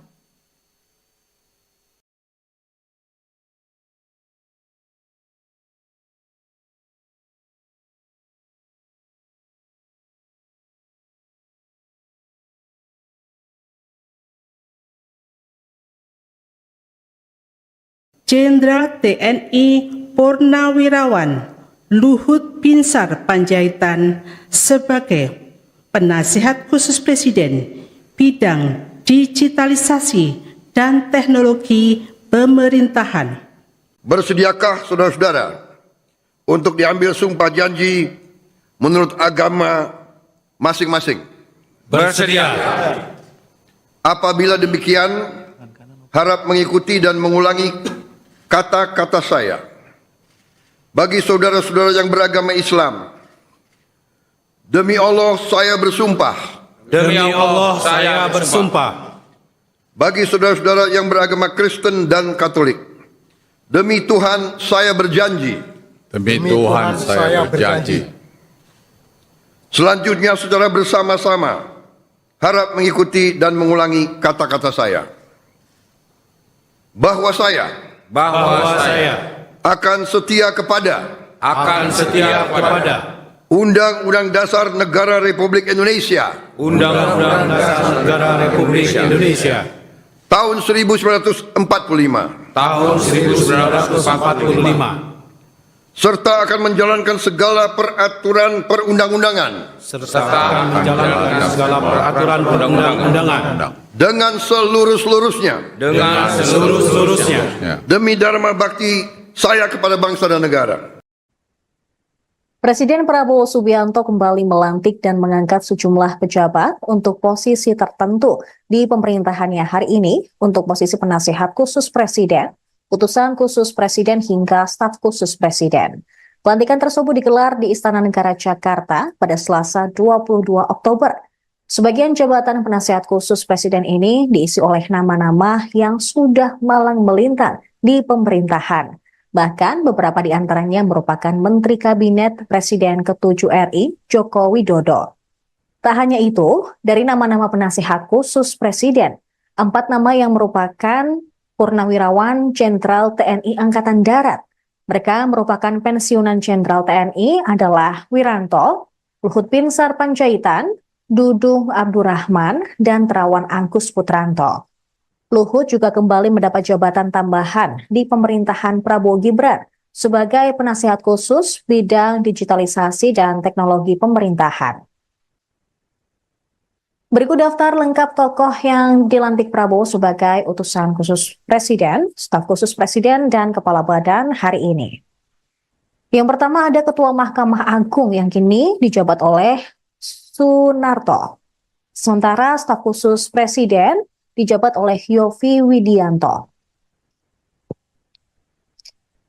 Jenderal TNI Purnawirawan Luhut Binsar Panjaitan sebagai Penasihat Khusus Presiden bidang digitalisasi dan teknologi pemerintahan.
Bersediakah saudara-saudara untuk diambil sumpah janji menurut agama masing-masing?
Bersedia.
Apabila demikian, harap mengikuti dan mengulangi kata-kata saya. Bagi saudara-saudara yang beragama Islam, demi Allah saya bersumpah.
Demi Allah saya bersumpah.
Bagi saudara-saudara yang beragama Kristen dan Katolik, demi Tuhan saya berjanji.
Demi Tuhan saya berjanji.
Selanjutnya secara bersama-sama harap mengikuti dan mengulangi kata-kata saya. Bahwa saya akan setia kepada Undang-Undang Dasar Negara Republik Indonesia
Undang-Undang Dasar Negara Republik Indonesia
tahun 1945
tahun 1945
serta akan menjalankan segala peraturan perundang-undangan
serta menjalankan segala peraturan perundang-undangan
dengan seluruh-seluruhnya demi dharma bakti saya kepada bangsa dan negara.
Presiden Prabowo Subianto kembali melantik dan mengangkat sejumlah pejabat untuk posisi tertentu di pemerintahannya hari ini untuk posisi penasihat khusus presiden, utusan khusus presiden hingga staf khusus presiden. Pelantikan tersebut digelar di Istana Negara Jakarta pada Selasa 22 Oktober. Sebagian jabatan penasihat khusus presiden ini diisi oleh nama-nama yang sudah malang melintang di pemerintahan. Bahkan beberapa di antaranya merupakan Menteri Kabinet Presiden ke-7 RI, Joko Widodo. Tak hanya itu, dari nama-nama penasihat khusus presiden, 4 nama yang merupakan Purnawirawan Jenderal TNI Angkatan Darat. Mereka merupakan pensiunan Jenderal TNI adalah Wiranto, Luhut Binsar Panjaitan, Dudung Abdurrahman, dan Terawan Angkus Putranto. Luhut juga kembali mendapat jabatan tambahan di pemerintahan Prabowo Gibran sebagai penasihat khusus bidang digitalisasi dan teknologi pemerintahan. Berikut daftar lengkap tokoh yang dilantik Prabowo sebagai utusan khusus Presiden, staf khusus Presiden, dan Kepala Badan hari ini. Yang pertama ada Ketua Mahkamah Agung yang kini dijabat oleh Sunarto. Sementara staf khusus Presiden dijabat oleh Yovie Widianto.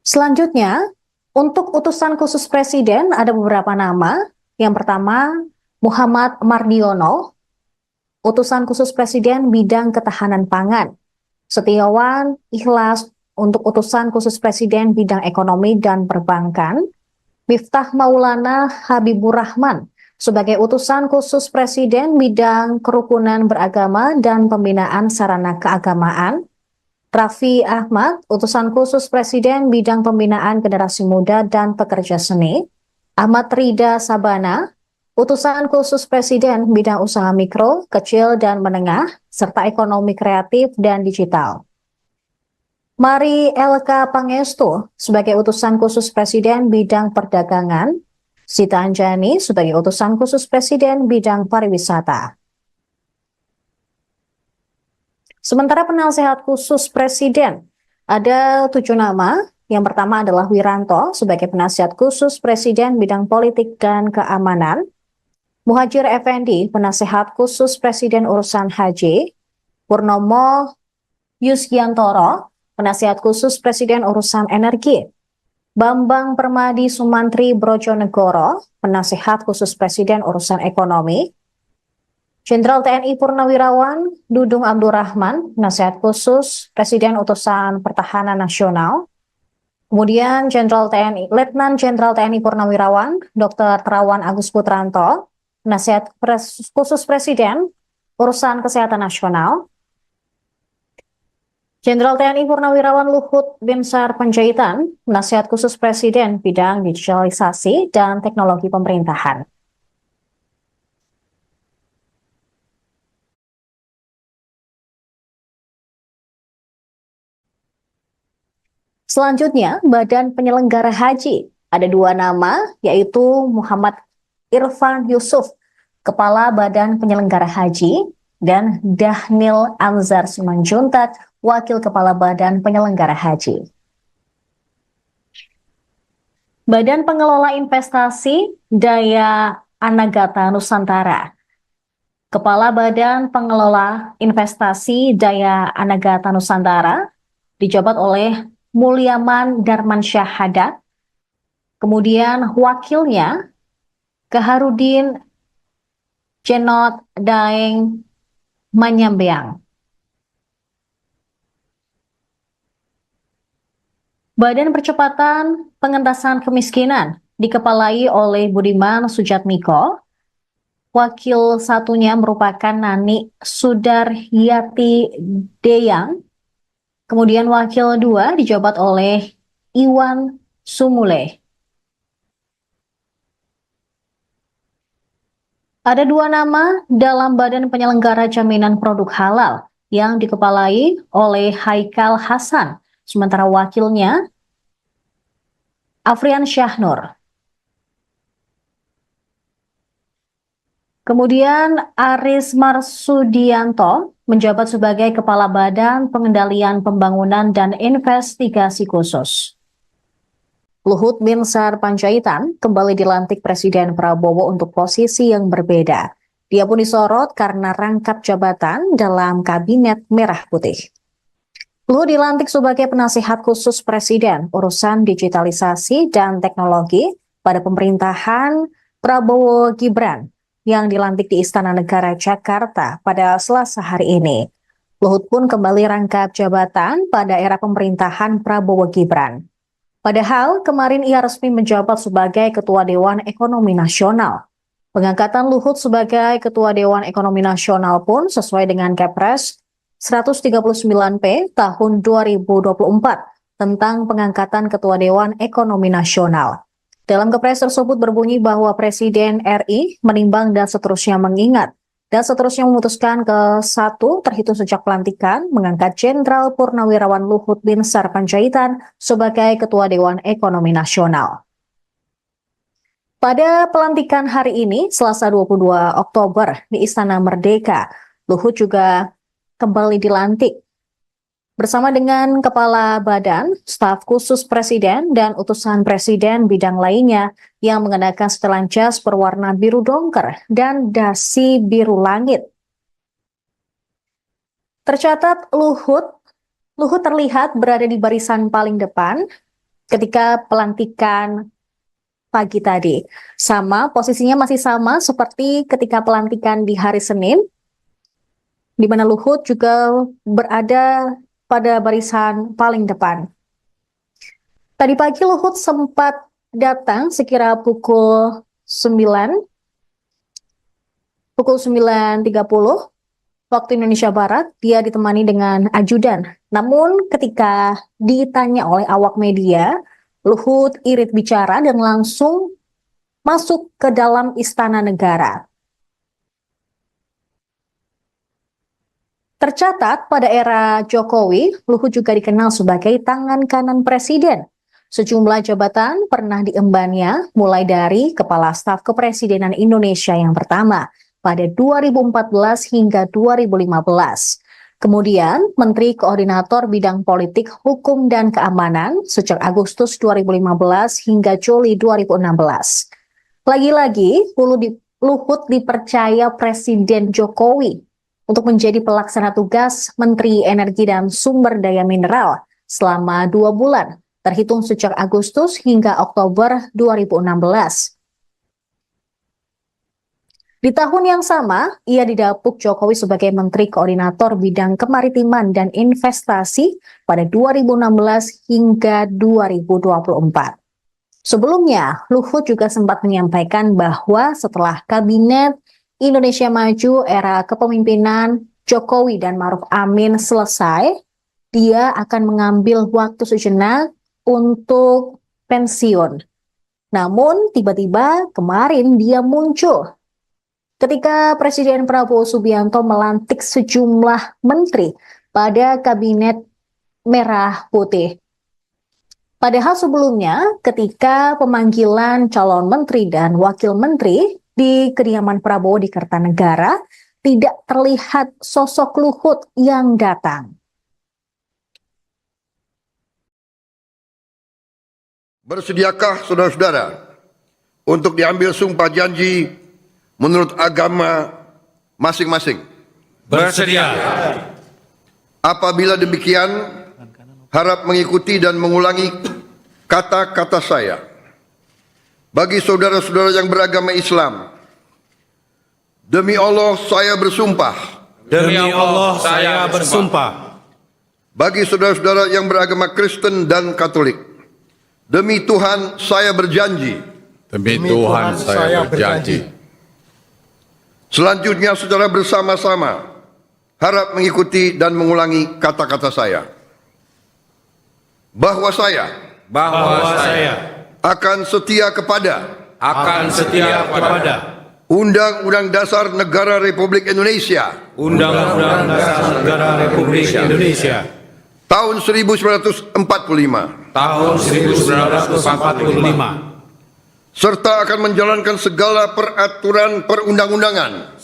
Selanjutnya, untuk utusan khusus Presiden ada beberapa nama. Yang pertama, Muhammad Mardiono, utusan khusus Presiden bidang ketahanan pangan. Setiawan Ikhlas untuk utusan khusus Presiden bidang ekonomi dan perbankan. Miftah Maulana Habibur Rahman sebagai utusan khusus Presiden bidang kerukunan beragama dan pembinaan sarana keagamaan. Raffi Ahmad, utusan khusus Presiden bidang pembinaan generasi muda dan pekerja seni. Ahmad Rida Sabana, utusan khusus Presiden bidang usaha mikro, kecil, dan menengah, serta ekonomi kreatif dan digital. Mari Elka Pangestu sebagai utusan khusus Presiden bidang perdagangan. Sita Anjani sebagai utusan khusus Presiden bidang pariwisata. Sementara penasehat khusus Presiden, ada 7 nama. Yang pertama adalah Wiranto sebagai penasihat khusus Presiden bidang politik dan keamanan. Muhajir Effendi, penasehat khusus Presiden urusan haji. Purnomo Yusgiantoro, penasehat khusus Presiden urusan energi. Bambang Permadi Sumantri Brojonegoro, penasehat khusus Presiden urusan ekonomi. Jenderal TNI Purnawirawan Dudung Abdurrahman, penasehat khusus Presiden utusan Pertahanan Nasional. Kemudian Letnan Jenderal TNI Purnawirawan Dr. Terawan Agus Putranto, penasihat khusus Presiden urusan kesehatan nasional. Jenderal TNI Purnawirawan Luhut Binsar Panjaitan, penasihat khusus Presiden bidang digitalisasi dan teknologi pemerintahan. Selanjutnya, Badan Penyelenggara Haji. Ada 2 nama, yaitu Muhammad Irfan Yusuf, Kepala Badan Penyelenggara Haji, dan Dahnil Anzar Simanjuntak, Wakil Kepala Badan Penyelenggara Haji. Badan Pengelola Investasi Daya Anagata Nusantara. Kepala Badan Pengelola Investasi Daya Anagata Nusantara dijabat oleh Mulyaman Darmansyah Haddad. Kemudian wakilnya Kaharudin Jenot Daeng Manyambeang. Badan Percepatan Pengentasan Kemiskinan dikepalai oleh Budiman Sujatmiko. Wakil satunya merupakan Nani Sudaryati Deyang. Kemudian wakil 2 dijabat oleh Iwan Sumule. Ada 2 nama dalam Badan Penyelenggara Jaminan Produk Halal yang dikepalai oleh Haikal Hasan, sementara wakilnya Afrian Syahnur. Kemudian Aris Marsudianto menjabat sebagai Kepala Badan Pengendalian Pembangunan dan Investigasi Khusus. Luhut Binsar Panjaitan kembali dilantik Presiden Prabowo untuk posisi yang berbeda. Dia pun disorot karena rangkap jabatan dalam Kabinet Merah Putih. Luhut dilantik sebagai penasihat khusus Presiden urusan digitalisasi dan teknologi pada pemerintahan Prabowo Gibran yang dilantik di Istana Negara Jakarta pada Selasa hari ini. Luhut pun kembali rangkap jabatan pada era pemerintahan Prabowo Gibran. Padahal kemarin ia resmi menjabat sebagai Ketua Dewan Ekonomi Nasional. Pengangkatan Luhut sebagai Ketua Dewan Ekonomi Nasional pun sesuai dengan Kepres 139P tahun 2024 tentang pengangkatan Ketua Dewan Ekonomi Nasional. Dalam kepres tersebut berbunyi bahwa Presiden RI menimbang dan seterusnya mengingat dan seterusnya memutuskan ke 1 terhitung sejak pelantikan mengangkat Jenderal Purnawirawan Luhut Binsar Panjaitan sebagai Ketua Dewan Ekonomi Nasional. Pada pelantikan hari ini, Selasa 22 Oktober di Istana Merdeka, Luhut juga kembali dilantik bersama dengan Kepala Badan, Staf Khusus Presiden, dan utusan Presiden bidang lainnya yang mengenakan setelan jas berwarna biru dongker dan dasi biru langit. Tercatat Luhut terlihat berada di barisan paling depan ketika pelantikan pagi tadi. Posisinya masih sama seperti ketika pelantikan di hari Senin, di mana Luhut juga berada pada barisan paling depan. Tadi pagi Luhut sempat datang sekira pukul 9.30 waktu Indonesia Barat. Dia ditemani dengan ajudan. Namun ketika ditanya oleh awak media, Luhut irit bicara dan langsung masuk ke dalam Istana Negara. Tercatat pada era Jokowi, Luhut juga dikenal sebagai tangan kanan Presiden. Sejumlah jabatan pernah diembannya, mulai dari Kepala Staf Kepresidenan Indonesia yang pertama pada 2014 hingga 2015. Kemudian, Menteri Koordinator Bidang Politik, Hukum, dan Keamanan sejak Agustus 2015 hingga Juli 2016. Lagi-lagi, Luhut dipercaya Presiden Jokowi untuk menjadi pelaksana tugas Menteri Energi dan Sumber Daya Mineral selama 2 bulan, terhitung sejak Agustus hingga Oktober 2016. Di tahun yang sama, ia didapuk Jokowi sebagai Menteri Koordinator Bidang Kemaritiman dan Investasi pada 2016 hingga 2024. Sebelumnya, Luhut juga sempat menyampaikan bahwa setelah Kabinet Indonesia Maju era kepemimpinan Jokowi dan Ma'ruf Amin selesai, dia akan mengambil waktu sejenak untuk pensiun. Namun, tiba-tiba kemarin dia muncul ketika Presiden Prabowo Subianto melantik sejumlah menteri pada Kabinet Merah Putih. Padahal sebelumnya, ketika pemanggilan calon menteri dan wakil menteri di kediaman Prabowo di Kertanegara, tidak terlihat sosok Luhut yang datang.
Bersediakah saudara-saudara untuk diambil sumpah janji menurut agama masing-masing?
Bersedia.
Apabila demikian, harap mengikuti dan mengulangi kata-kata saya. Bagi saudara-saudara yang beragama Islam, demi Allah saya bersumpah.
Demi Allah saya bersumpah.
Bagi saudara-saudara yang beragama Kristen dan Katolik, demi Tuhan saya berjanji.
Demi Tuhan saya berjanji.
Selanjutnya saudara bersama-sama harap mengikuti dan mengulangi kata-kata saya. Bahwa saya akan setia kepada Undang-Undang Dasar Negara Republik Indonesia
Undang-Undang Dasar Negara Republik Indonesia
tahun 1945
tahun 1945
serta akan menjalankan segala peraturan perundang-undangan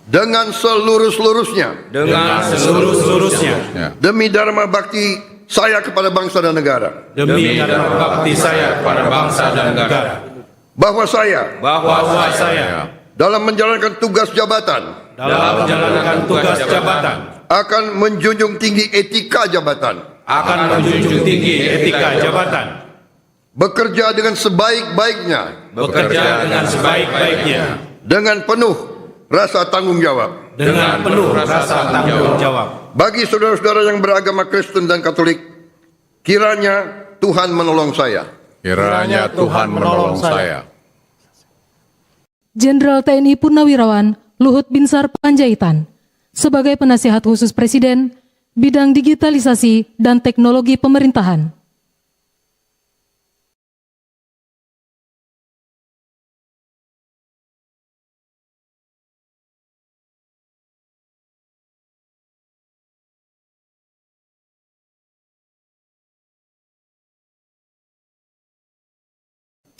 dengan seluruh-seluruhnya demi dharma bakti saya kepada bangsa dan negara. Bahwa saya dalam menjalankan tugas jabatan akan menjunjung tinggi etika jabatan. Bekerja dengan sebaik-baiknya. Dengan penuh rasa tanggung jawab. Bagi saudara-saudara yang beragama Kristen dan Katolik, kiranya Tuhan menolong saya.
Kiranya Tuhan menolong saya.
Jenderal TNI Purnawirawan Luhut Binsar Panjaitan sebagai penasihat khusus Presiden bidang digitalisasi dan teknologi pemerintahan.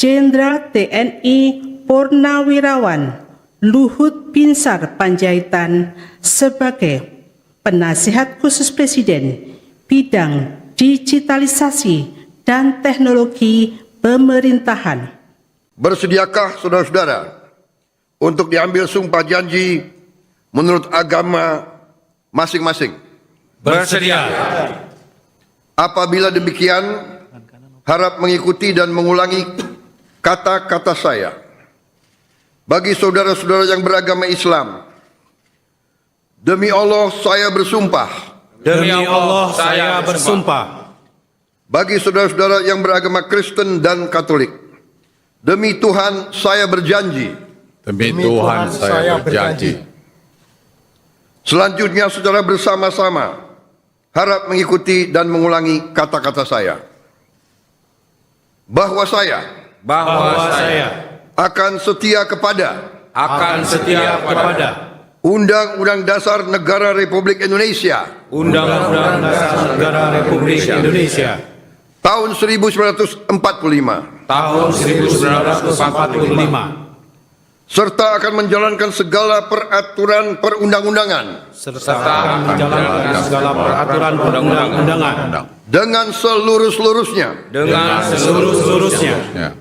Jenderal TNI Purnawirawan Luhut Binsar Panjaitan sebagai Penasihat Khusus Presiden bidang digitalisasi dan teknologi pemerintahan.
Bersediakah saudara-saudara untuk diambil sumpah janji menurut agama masing-masing?
Bersedia.
Apabila demikian, harap mengikuti dan mengulangi kata-kata saya. Bagi saudara-saudara yang beragama Islam, demi Allah saya bersumpah.
Demi Allah saya bersumpah.
Bagi saudara-saudara yang beragama Kristen dan Katolik, demi Tuhan saya berjanji.
Demi Tuhan saya berjanji.
Selanjutnya secara bersama-sama harap mengikuti dan mengulangi kata-kata saya. Bahwa saya akan setia kepada Undang-Undang Dasar Negara Republik Indonesia
Undang-Undang Dasar Negara Republik Indonesia
tahun 1945
tahun 1945
serta akan menjalankan segala peraturan perundang-undangan
serta menjalankan segala peraturan perundang-undangan
dengan seluruh-seluruhnya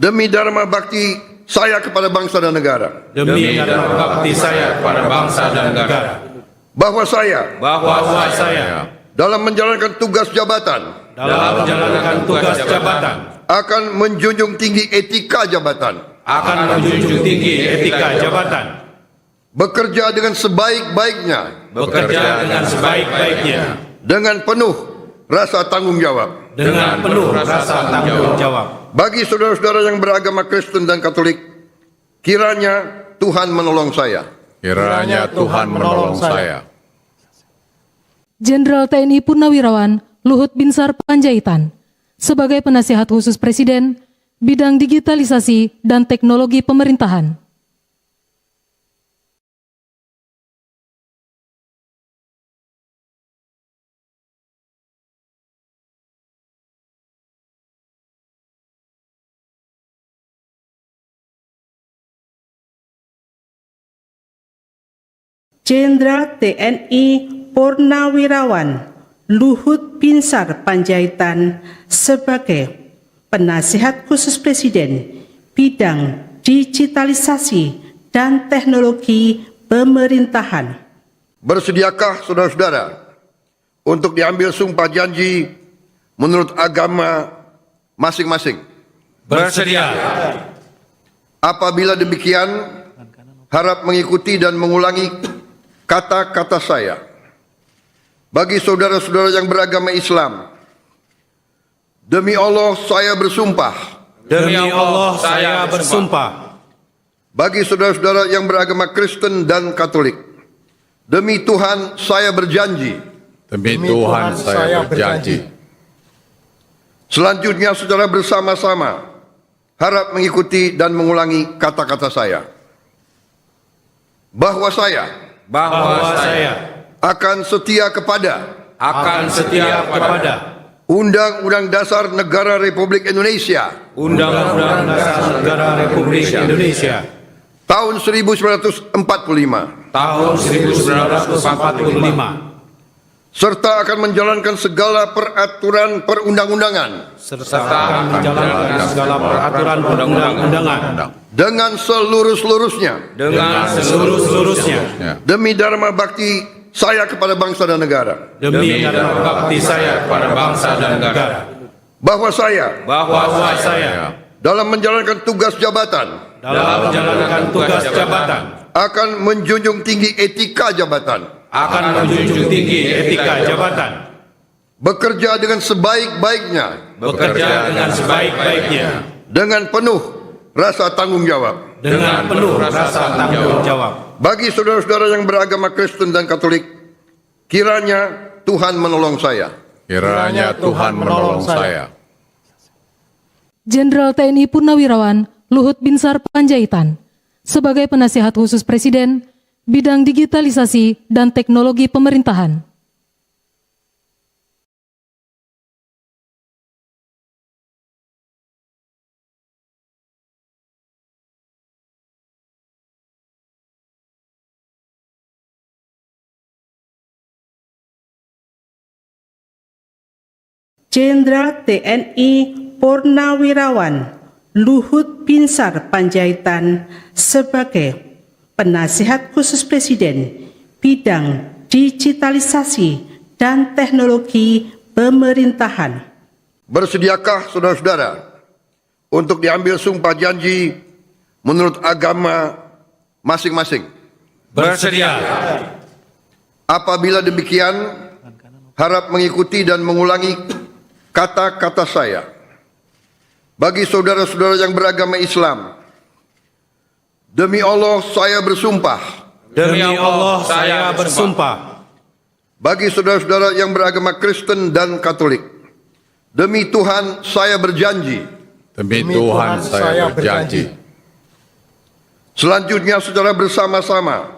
demi dharma bakti saya kepada bangsa dan negara.
demi dharma bakti saya kepada bangsa dan negara.
Bahwa saya dalam menjalankan tugas jabatan akan menjunjung tinggi etika jabatan, bekerja dengan sebaik-baiknya dengan penuh rasa tanggung jawab. Bagi saudara-saudara yang beragama Kristen dan Katolik, kiranya Tuhan menolong saya.
Kiranya Tuhan menolong saya.
Jenderal TNI Purnawirawan Luhut Binsar Panjaitan sebagai Penasihat Khusus Presiden bidang digitalisasi dan teknologi pemerintahan.
Jenderal TNI Purnawirawan Luhut Binsar Panjaitan sebagai Penasihat Khusus Presiden bidang digitalisasi dan teknologi pemerintahan.
Bersediakah saudara-saudara untuk diambil sumpah janji menurut agama masing-masing?
Bersedia.
Apabila demikian, harap mengikuti dan mengulangi kata-kata saya. Bagi saudara-saudara yang beragama Islam, demi Allah saya bersumpah.
Demi Allah saya bersumpah.
Bagi saudara-saudara yang beragama Kristen dan Katolik, demi Tuhan saya berjanji.
Demi Tuhan saya berjanji.
Selanjutnya secara bersama-sama harap mengikuti dan mengulangi kata-kata saya. Bahwa saya akan setia kepada Undang-Undang Dasar Negara Republik Indonesia
Undang-Undang Dasar Negara Republik Indonesia
tahun 1945 serta akan menjalankan segala peraturan perundang-undangan dengan seluruh-seluruhnya demi dharma bakti saya kepada bangsa dan negara. Bahwa saya dalam menjalankan tugas jabatan akan menjunjung tinggi etika jabatan, bekerja dengan sebaik-baiknya dengan penuh rasa tanggung jawab. Bagi saudara-saudara yang beragama Kristen dan Katolik, kiranya Tuhan menolong saya.
Kiranya Tuhan menolong saya.
Jenderal TNI Purnawirawan Luhut Binsar Panjaitan sebagai Penasihat Khusus Presiden bidang digitalisasi dan teknologi pemerintahan.
Jenderal TNI Purnawirawan Luhut Binsar Panjaitan sebagai Penasihat Khusus Presiden bidang digitalisasi dan teknologi pemerintahan.
Bersediakah saudara-saudara untuk diambil sumpah janji menurut agama masing-masing?
Bersedia.
Apabila demikian, harap mengikuti dan mengulangi kata-kata saya. Bagi saudara-saudara yang beragama Islam, demi Allah saya bersumpah.
Demi Allah saya bersumpah.
Bagi saudara-saudara yang beragama Kristen dan Katolik, demi Tuhan saya berjanji.
Demi Tuhan saya berjanji.
Selanjutnya secara bersama-sama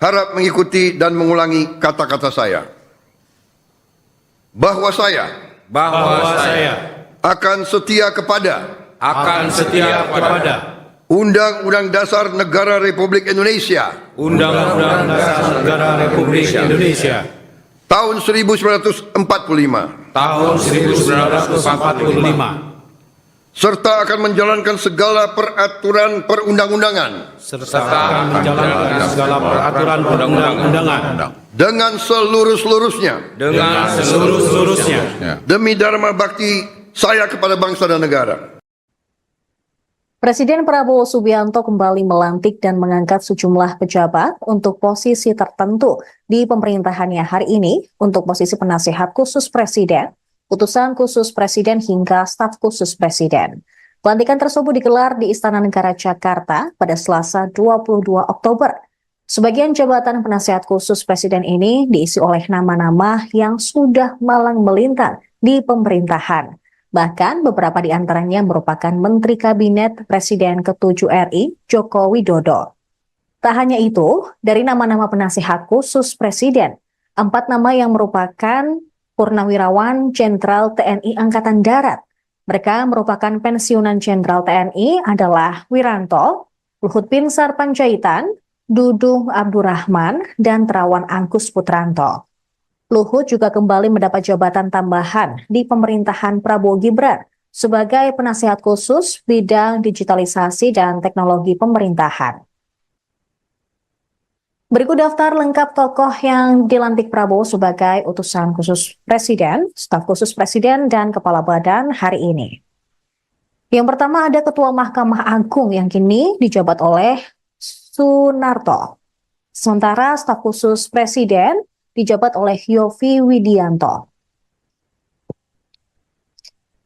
harap mengikuti dan mengulangi kata-kata saya. Bahwa saya akan setia kepada Undang-Undang Dasar Negara Republik Indonesia
Undang-Undang Dasar Negara Republik Indonesia
tahun 1945
tahun 1945
serta akan menjalankan segala peraturan perundang-undangan
serta menjalankan segala peraturan perundang-undangan
dengan seluruh-seluruhnya demi dharma bakti saya kepada bangsa dan negara.
Presiden Prabowo Subianto kembali melantik dan mengangkat sejumlah pejabat untuk posisi tertentu di pemerintahannya hari ini untuk posisi penasihat khusus Presiden, utusan khusus Presiden hingga staf khusus Presiden. Pelantikan tersebut digelar di Istana Negara Jakarta pada Selasa 22 Oktober. Sebagian jabatan penasihat khusus Presiden ini diisi oleh nama-nama yang sudah malang melintang di pemerintahan. Bahkan beberapa di antaranya merupakan Menteri Kabinet Presiden ke-7 RI, Joko Widodo. Tak hanya itu, dari nama-nama penasihat khusus Presiden, 4 nama yang merupakan Purnawirawan Jenderal TNI Angkatan Darat. Mereka merupakan pensiunan Jenderal TNI adalah Wiranto, Luhut Binsar Panjaitan, Dudung Abdurrahman, dan Terawan Angkus Putranto. Luhut juga kembali mendapat jabatan tambahan di pemerintahan Prabowo Gibran sebagai penasihat khusus bidang digitalisasi dan teknologi pemerintahan. Berikut daftar lengkap tokoh yang dilantik Prabowo sebagai utusan khusus Presiden, staf khusus Presiden, dan kepala badan hari ini. Yang pertama ada Ketua Mahkamah Agung yang kini dijabat oleh Sunarto. Sementara staf khusus Presiden dijabat oleh Yovie Widianto.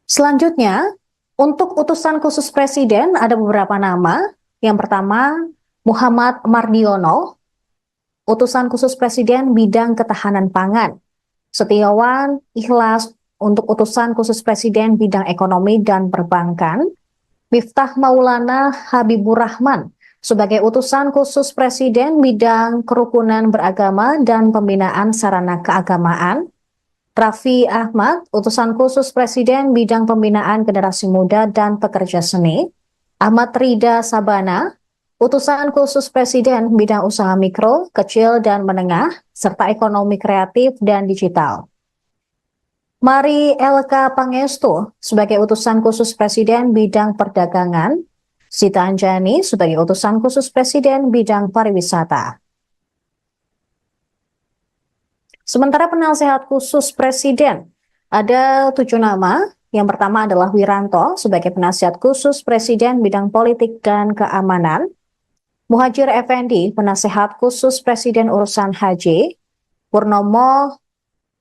Selanjutnya, untuk utusan khusus Presiden ada beberapa nama. Yang pertama, Muhammad Mardiono, utusan khusus Presiden bidang ketahanan pangan. Setiawan Ikhlas untuk utusan khusus Presiden bidang ekonomi dan perbankan. Miftah Maulana Habibur Rahman sebagai utusan khusus Presiden bidang kerukunan beragama dan pembinaan sarana keagamaan. Raffi Ahmad, utusan khusus Presiden bidang pembinaan generasi muda dan pekerja seni. Ahmad Rida Sabana, utusan khusus Presiden bidang usaha mikro, kecil dan menengah, serta ekonomi kreatif dan digital. Mari LK Pangestu sebagai utusan khusus Presiden bidang perdagangan. Sita Anjani sebagai utusan khusus Presiden bidang pariwisata. Sementara penasehat khusus Presiden, ada 7 nama. Yang pertama adalah Wiranto sebagai penasihat khusus Presiden bidang politik dan keamanan. Muhajir Effendi, penasehat khusus Presiden urusan haji. Purnomo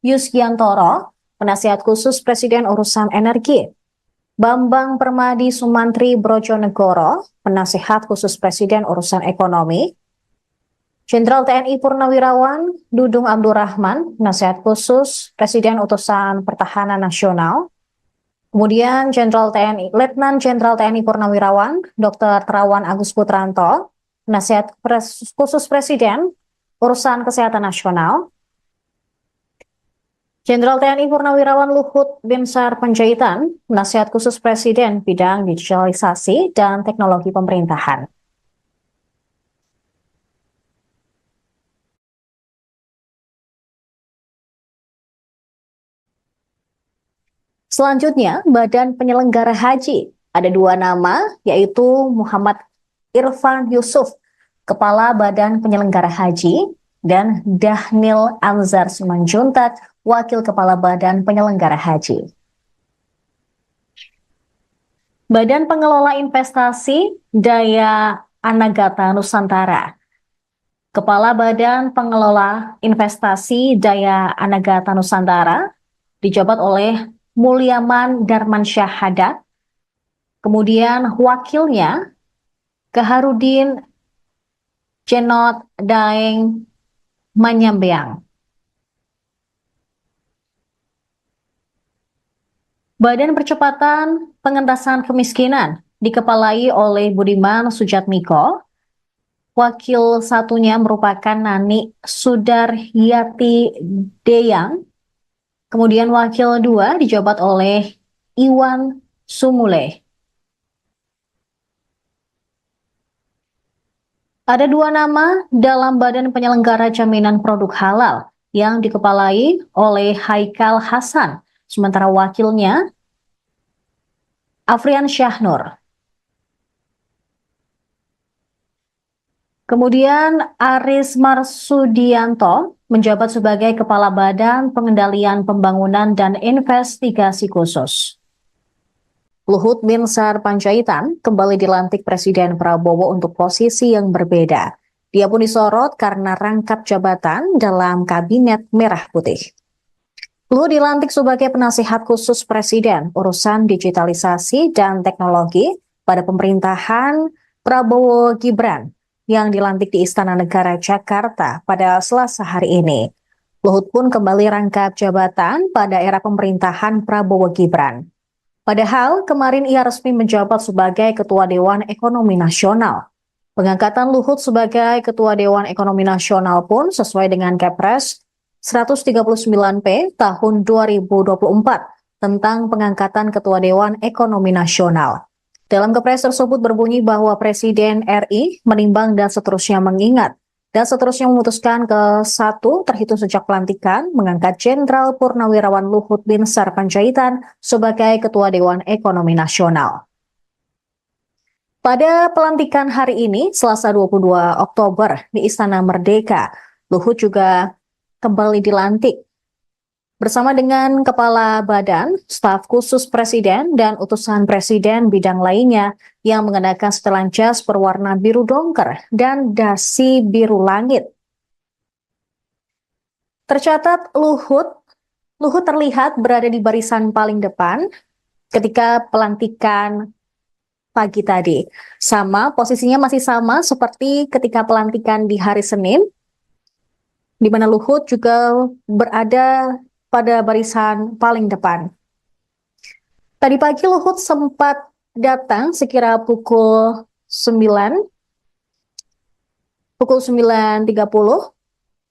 Yusgiantoro, penasihat khusus Presiden urusan energi. Bambang Permadi Sumantri Brojonegoro, penasihat khusus Presiden urusan ekonomi. Jenderal TNI Purnawirawan Dudung Abdurrahman, penasihat khusus Presiden utusan Pertahanan Nasional. Kemudian Letnan Jenderal TNI Purnawirawan Dr. Terawan Agus Putranto, penasihat khusus Presiden urusan Kesehatan Nasional. Jenderal TNI Purnawirawan Luhut Binsar Panjaitan, penasihat khusus Presiden bidang digitalisasi dan teknologi pemerintahan. Selanjutnya, Badan Penyelenggara Haji. Ada 2 nama, yaitu Muhammad Irfan Yusuf, Kepala Badan Penyelenggara Haji, dan Dhanil Anzar Simanjuntak, Wakil Kepala Badan Penyelenggara Haji. Badan Pengelola Investasi Daya Anagata Nusantara. Kepala Badan Pengelola Investasi Daya Anagata Nusantara dijabat oleh Mulyaman Darmansyah Hadat. Kemudian wakilnya Kaharudin Cenot Daeng Manyambeang. Badan Percepatan Pengentasan Kemiskinan dikepalai oleh Budiman Sujatmiko. Wakil satunya merupakan Nani Sudaryati Deyang. Kemudian wakil 2 dijabat oleh Iwan Sumule. Ada 2 nama dalam Badan Penyelenggara Jaminan Produk Halal yang dikepalai oleh Haikal Hasan, sementara wakilnya Afrian Syahnur. Kemudian Aris Marsudianto menjabat sebagai Kepala Badan Pengendalian Pembangunan dan Investigasi Khusus. Luhut Binsar Panjaitan kembali dilantik Presiden Prabowo untuk posisi yang berbeda. Dia pun disorot karena rangkap jabatan dalam Kabinet Merah Putih. Luhut dilantik sebagai penasihat khusus Presiden urusan digitalisasi dan teknologi pada pemerintahan Prabowo Gibran yang dilantik di Istana Negara Jakarta pada Selasa hari ini. Luhut pun kembali rangkap jabatan pada era pemerintahan Prabowo Gibran. Padahal kemarin ia resmi menjabat sebagai Ketua Dewan Ekonomi Nasional. Pengangkatan Luhut sebagai Ketua Dewan Ekonomi Nasional pun sesuai dengan Kepres 139P tahun 2024 tentang pengangkatan Ketua Dewan Ekonomi Nasional. Dalam Kepres tersebut berbunyi bahwa Presiden RI menimbang dan seterusnya mengingat dan seterusnya memutuskan ke-1 terhitung sejak pelantikan mengangkat Jenderal Purnawirawan Luhut Binsar Panjaitan sebagai Ketua Dewan Ekonomi Nasional. Pada pelantikan hari ini, Selasa 22 Oktober di Istana Merdeka, Luhut juga kembali dilantik bersama dengan Kepala Badan, Staf Khusus Presiden, dan utusan Presiden bidang lainnya yang mengenakan setelan jas berwarna biru dongker dan dasi biru langit. Tercatat Luhut terlihat berada di barisan paling depan ketika pelantikan pagi tadi. Posisinya masih sama seperti ketika pelantikan di hari Senin, di mana Luhut juga berada pada barisan paling depan. Tadi pagi Luhut sempat datang sekira pukul 9.30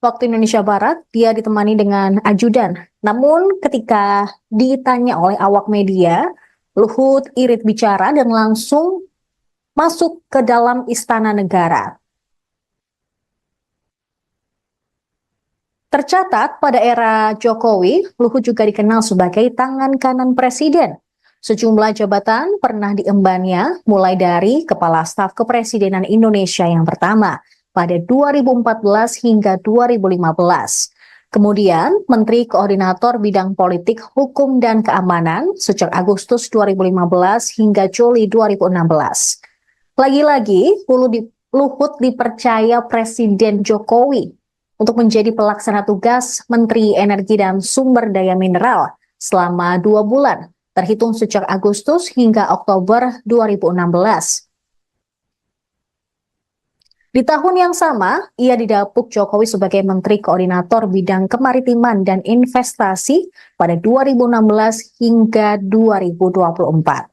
waktu Indonesia Barat. Dia ditemani dengan ajudan. Namun ketika ditanya oleh awak media, Luhut irit bicara dan langsung masuk ke dalam Istana Negara. Tercatat pada era Jokowi, Luhut juga dikenal sebagai tangan kanan Presiden. Sejumlah jabatan pernah diembannya, mulai dari Kepala Staf Kepresidenan Indonesia yang pertama pada 2014 hingga 2015. Kemudian Menteri Koordinator Bidang Politik, Hukum, dan Keamanan sejak Agustus 2015 hingga Juli 2016. Lagi-lagi, Luhut dipercaya Presiden Jokowi untuk menjadi pelaksana tugas Menteri Energi dan Sumber Daya Mineral selama 2 bulan, terhitung sejak Agustus hingga Oktober 2016. Di tahun yang sama, ia didapuk Jokowi sebagai Menteri Koordinator Bidang Kemaritiman dan Investasi pada 2016 hingga 2024.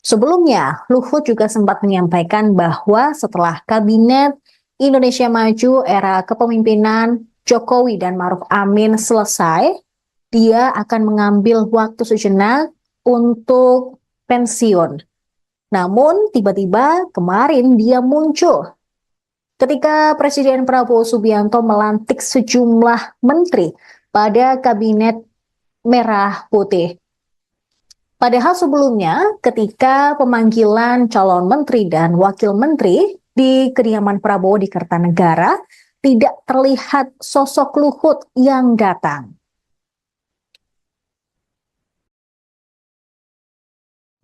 Sebelumnya, Luhut juga sempat menyampaikan bahwa setelah Kabinet Indonesia Maju era kepemimpinan Jokowi dan Maruf Amin selesai, dia akan mengambil waktu sejenak untuk pensiun. Namun tiba-tiba kemarin dia muncul ketika Presiden Prabowo Subianto melantik sejumlah menteri pada Kabinet Merah Putih. Padahal sebelumnya ketika pemanggilan calon menteri dan wakil menteri di kediaman Prabowo di Kertanegara, tidak terlihat sosok Luhut yang datang.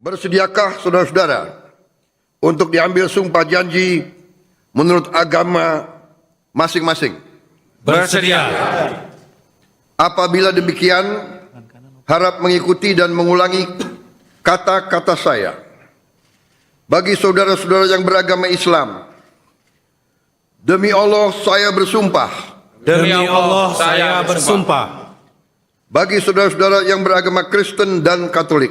Bersediakah saudara-saudara untuk diambil sumpah janji menurut agama masing-masing?
Bersedia.
Apabila demikian, harap mengikuti dan mengulangi kata-kata saya. Bagi saudara-saudara yang beragama Islam, demi Allah saya bersumpah.
Demi Allah saya bersumpah.
Bagi saudara-saudara yang beragama Kristen dan Katolik,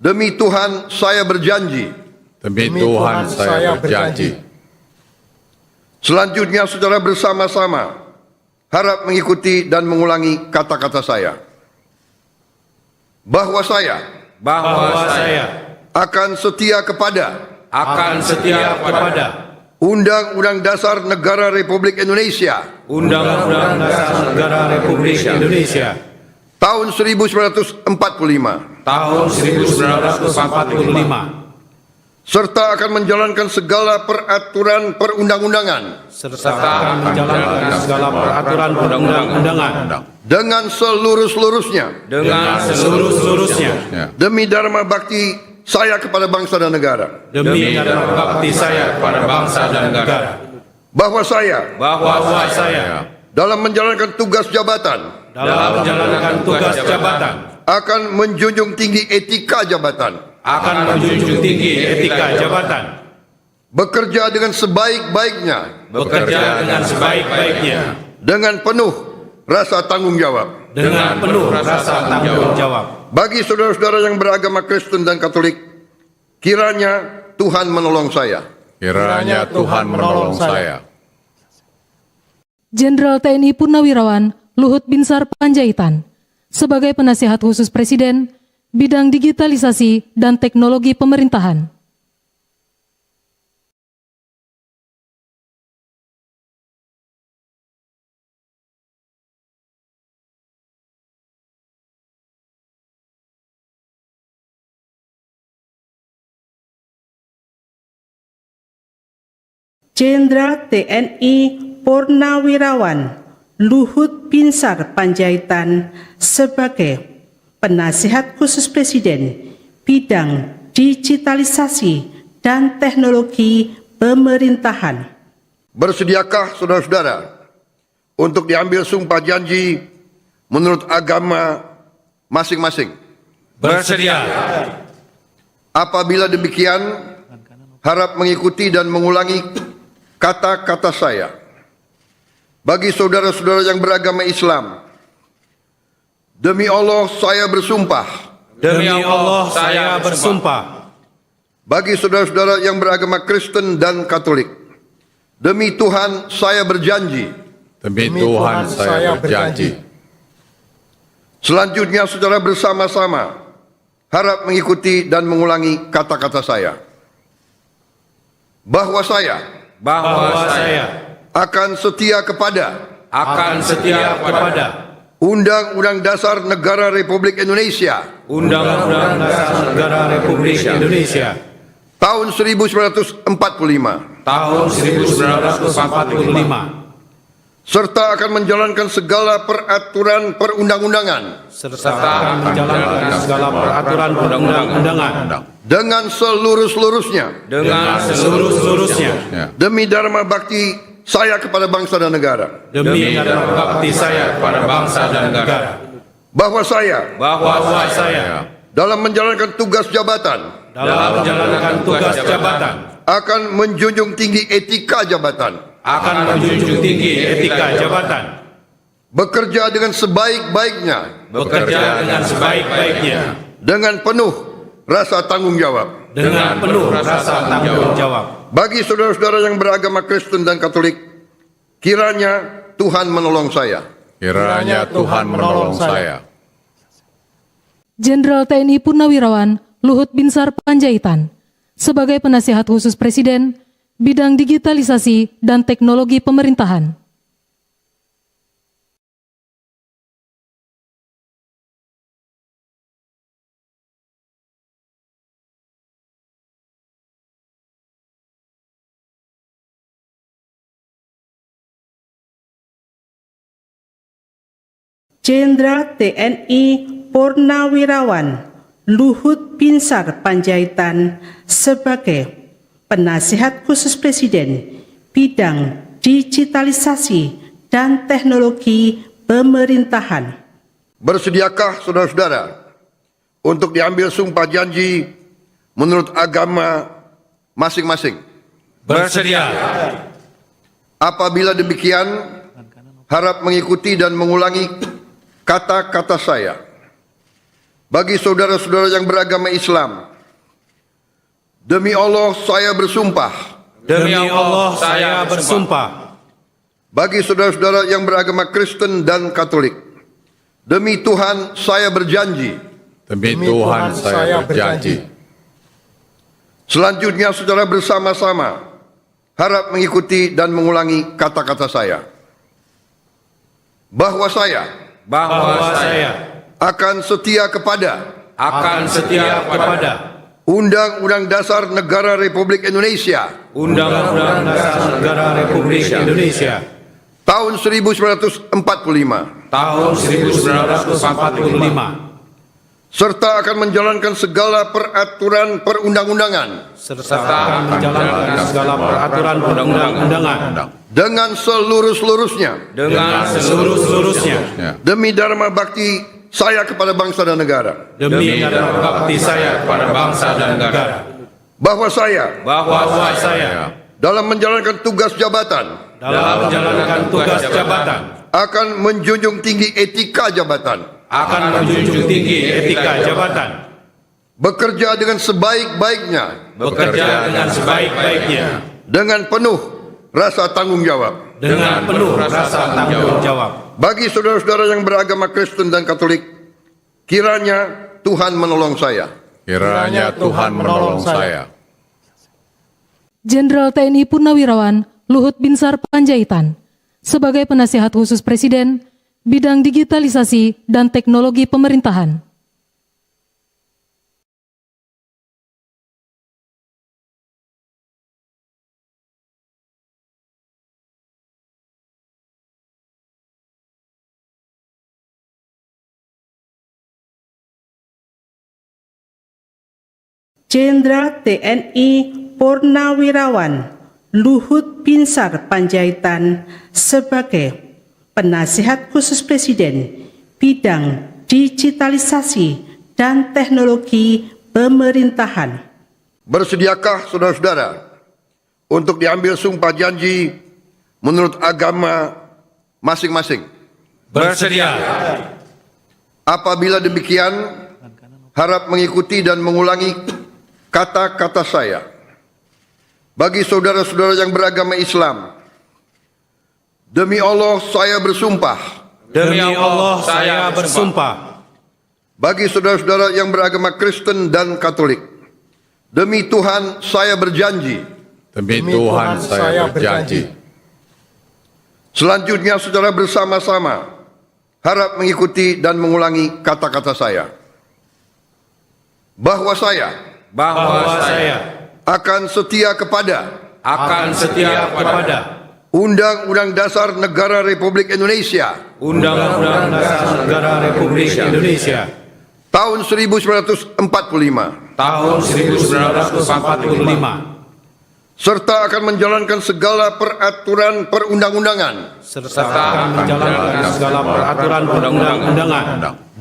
demi Tuhan saya berjanji.
Demi Tuhan saya berjanji.
Selanjutnya saudara bersama-sama harap mengikuti dan mengulangi kata-kata saya. Bahwa saya akan setia kepada Undang-Undang Dasar Negara Republik Indonesia
Undang-Undang Dasar Negara Republik Indonesia
tahun 1945
tahun 1945
serta akan menjalankan segala peraturan perundang-undangan
serta akan menjalankan segala peraturan perundang-undangan
dengan seluruh-seluruhnya demi dharma bakti saya kepada bangsa dan negara.
demi dharma bakti saya kepada bangsa dan negara.
Bahwa saya dalam menjalankan tugas jabatan akan menjunjung tinggi etika jabatan, bekerja dengan sebaik-baiknya dengan penuh rasa tanggung jawab. Bagi saudara-saudara yang beragama Kristen dan Katolik, kiranya Tuhan menolong saya.
Kiranya Tuhan menolong saya.
Jenderal TNI Purnawirawan Luhut Binsar Panjaitan sebagai penasihat khusus Presiden bidang digitalisasi dan teknologi pemerintahan.
Jenderal TNI Purnawirawan Luhut Binsar Panjaitan sebagai penasihat khusus Presiden bidang digitalisasi dan teknologi pemerintahan.
Bersediakah saudara-saudara untuk diambil sumpah janji menurut agama masing-masing?
Bersedia.
Apabila demikian, harap mengikuti dan mengulangi kata-kata saya. Bagi saudara-saudara yang beragama Islam, demi Allah saya bersumpah.
Demi Allah saya bersumpah.
Bagi saudara-saudara yang beragama Kristen dan Katolik, demi Tuhan saya berjanji.
Demi Tuhan saya berjanji.
Selanjutnya saudara bersama-sama harap mengikuti dan mengulangi kata-kata saya. Bahwa saya akan setia kepada Undang-Undang Dasar Negara Republik Indonesia
Undang-Undang Dasar Negara Republik Indonesia
tahun 1945 serta akan menjalankan segala peraturan perundang-undangan dengan seluruh-seluruhnya demi dharma bakti saya kepada bangsa dan negara. Bahwa saya dalam menjalankan tugas jabatan akan menjunjung tinggi etika jabatan, bekerja dengan sebaik-baiknya dengan penuh rasa tanggung jawab. Bagi saudara-saudara yang beragama Kristen dan Katolik, kiranya Tuhan menolong saya.
Kiranya Tuhan menolong saya.
Jenderal TNI Purnawirawan Luhut Binsar Panjaitan sebagai penasihat khusus Presiden bidang digitalisasi dan teknologi pemerintahan.
Jenderal TNI Purnawirawan Luhut Binsar Panjaitan sebagai Penasihat Khusus Presiden bidang digitalisasi dan teknologi pemerintahan.
Bersediakah saudara-saudara untuk diambil sumpah janji menurut agama masing-masing?
Bersedia.
Apabila demikian, harap mengikuti dan mengulangi kata-kata saya. Bagi saudara-saudara yang beragama Islam, demi Allah saya bersumpah.
Demi Allah saya bersumpah.
Bagi saudara-saudara yang beragama Kristen dan Katolik, demi Tuhan saya berjanji.
Demi Tuhan saya berjanji.
Selanjutnya secara bersama-sama harap mengikuti dan mengulangi kata-kata saya. Bahwa saya akan setia kepada Undang-Undang Dasar Negara Republik Indonesia
Undang-Undang Dasar Negara Republik Indonesia
tahun 1945
tahun 1945
serta akan menjalankan segala peraturan perundang-undangan
serta akan menjalankan segala peraturan perundang-undangan
dengan seluruh-seluruhnya demi dharma bakti saya kepada bangsa dan negara.
demi dharma bakti saya kepada bangsa dan negara.
Bahwa saya dalam menjalankan tugas jabatan akan menjunjung tinggi etika jabatan, bekerja dengan sebaik-baiknya dengan penuh rasa tanggung jawab. Bagi saudara-saudara yang beragama Kristen dan Katolik, kiranya Tuhan menolong saya.
Kiranya Tuhan menolong saya.
Jenderal TNI Purnawirawan Luhut Binsar Panjaitan sebagai Penasihat Khusus Presiden bidang digitalisasi dan teknologi pemerintahan.
Jenderal TNI Purnawirawan Luhut Binsar Panjaitan sebagai Penasihat Khusus Presiden bidang digitalisasi dan teknologi pemerintahan.
Bersediakah saudara-saudara untuk diambil sumpah janji menurut agama masing-masing?
Bersedia.
Apabila demikian, harap mengikuti dan mengulangi kata-kata saya. Bagi saudara-saudara yang beragama Islam, demi Allah saya bersumpah. Bagi saudara-saudara yang beragama Kristen dan Katolik, demi Tuhan saya berjanji.
Demi Tuhan saya berjanji.
Selanjutnya secara bersama-sama harap mengikuti dan mengulangi kata-kata saya. Bahwa saya akan setia kepada Undang-Undang Dasar Negara Republik Indonesia tahun 1945 serta akan menjalankan segala peraturan perundang-undangan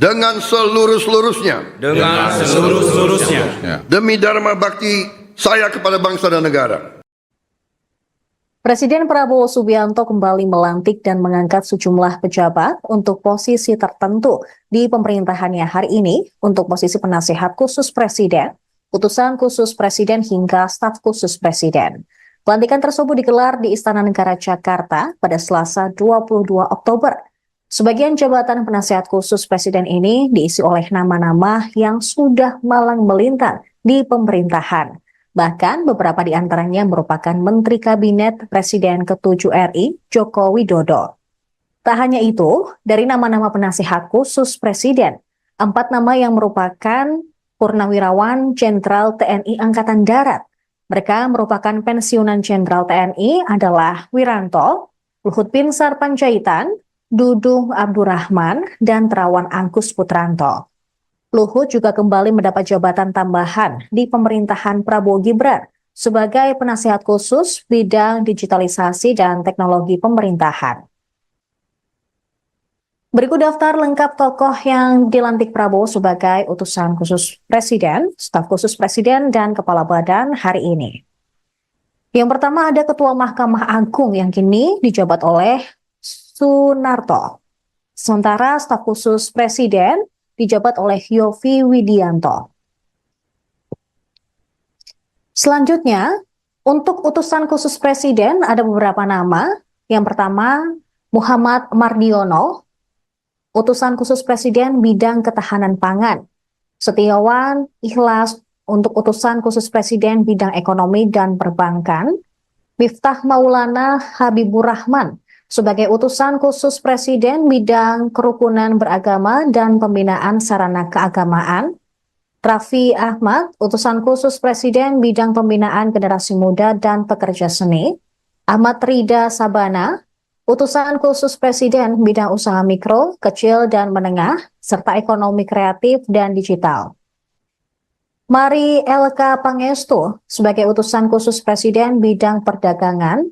dengan seluruh-seluruhnya demi dharma bakti saya kepada bangsa dan negara.
Presiden Prabowo Subianto kembali melantik dan mengangkat sejumlah pejabat untuk posisi tertentu di pemerintahannya hari ini untuk posisi penasihat khusus presiden, utusan khusus presiden hingga staf khusus presiden. Pelantikan tersebut digelar di Istana Negara Jakarta pada Selasa 22 Oktober. Sebagian jabatan penasihat khusus presiden ini diisi oleh nama-nama yang sudah malang melintang di pemerintahan. Bahkan beberapa di antaranya merupakan Menteri Kabinet Presiden ke-7 RI, Joko Widodo. Tak hanya itu, dari nama-nama penasihat khusus Presiden, 4 nama yang merupakan Purnawirawan Jenderal TNI Angkatan Darat. Mereka merupakan pensiunan Jenderal TNI adalah Wiranto, Luhut Binsar Panjaitan, Dudung Abdurrahman, dan Terawan Angkus Putranto. Luhut juga kembali mendapat jabatan tambahan di pemerintahan Prabowo Gibran sebagai penasihat khusus bidang digitalisasi dan teknologi pemerintahan. Berikut daftar lengkap tokoh yang dilantik Prabowo sebagai utusan khusus Presiden, staf khusus Presiden, dan Kepala Badan hari ini. Yang pertama ada Ketua Mahkamah Agung yang kini dijabat oleh Sunarto. Sementara staf khusus Presiden dijabat oleh Yovie Widianto. Selanjutnya, untuk utusan khusus Presiden ada beberapa nama. Yang pertama, Muhammad Mardiono, utusan khusus Presiden bidang ketahanan pangan. Setiawan Ikhlas untuk utusan khusus Presiden bidang ekonomi dan perbankan. Miftah Maulana Habibur Rahman sebagai utusan khusus Presiden bidang kerukunan beragama dan pembinaan sarana keagamaan. Raffi Ahmad, utusan khusus Presiden bidang pembinaan generasi muda dan pekerja seni. Ahmad Rida Sabana, utusan khusus Presiden bidang usaha mikro, kecil, dan menengah, serta ekonomi kreatif dan digital. Mari Elka Pangestu sebagai utusan khusus Presiden bidang perdagangan.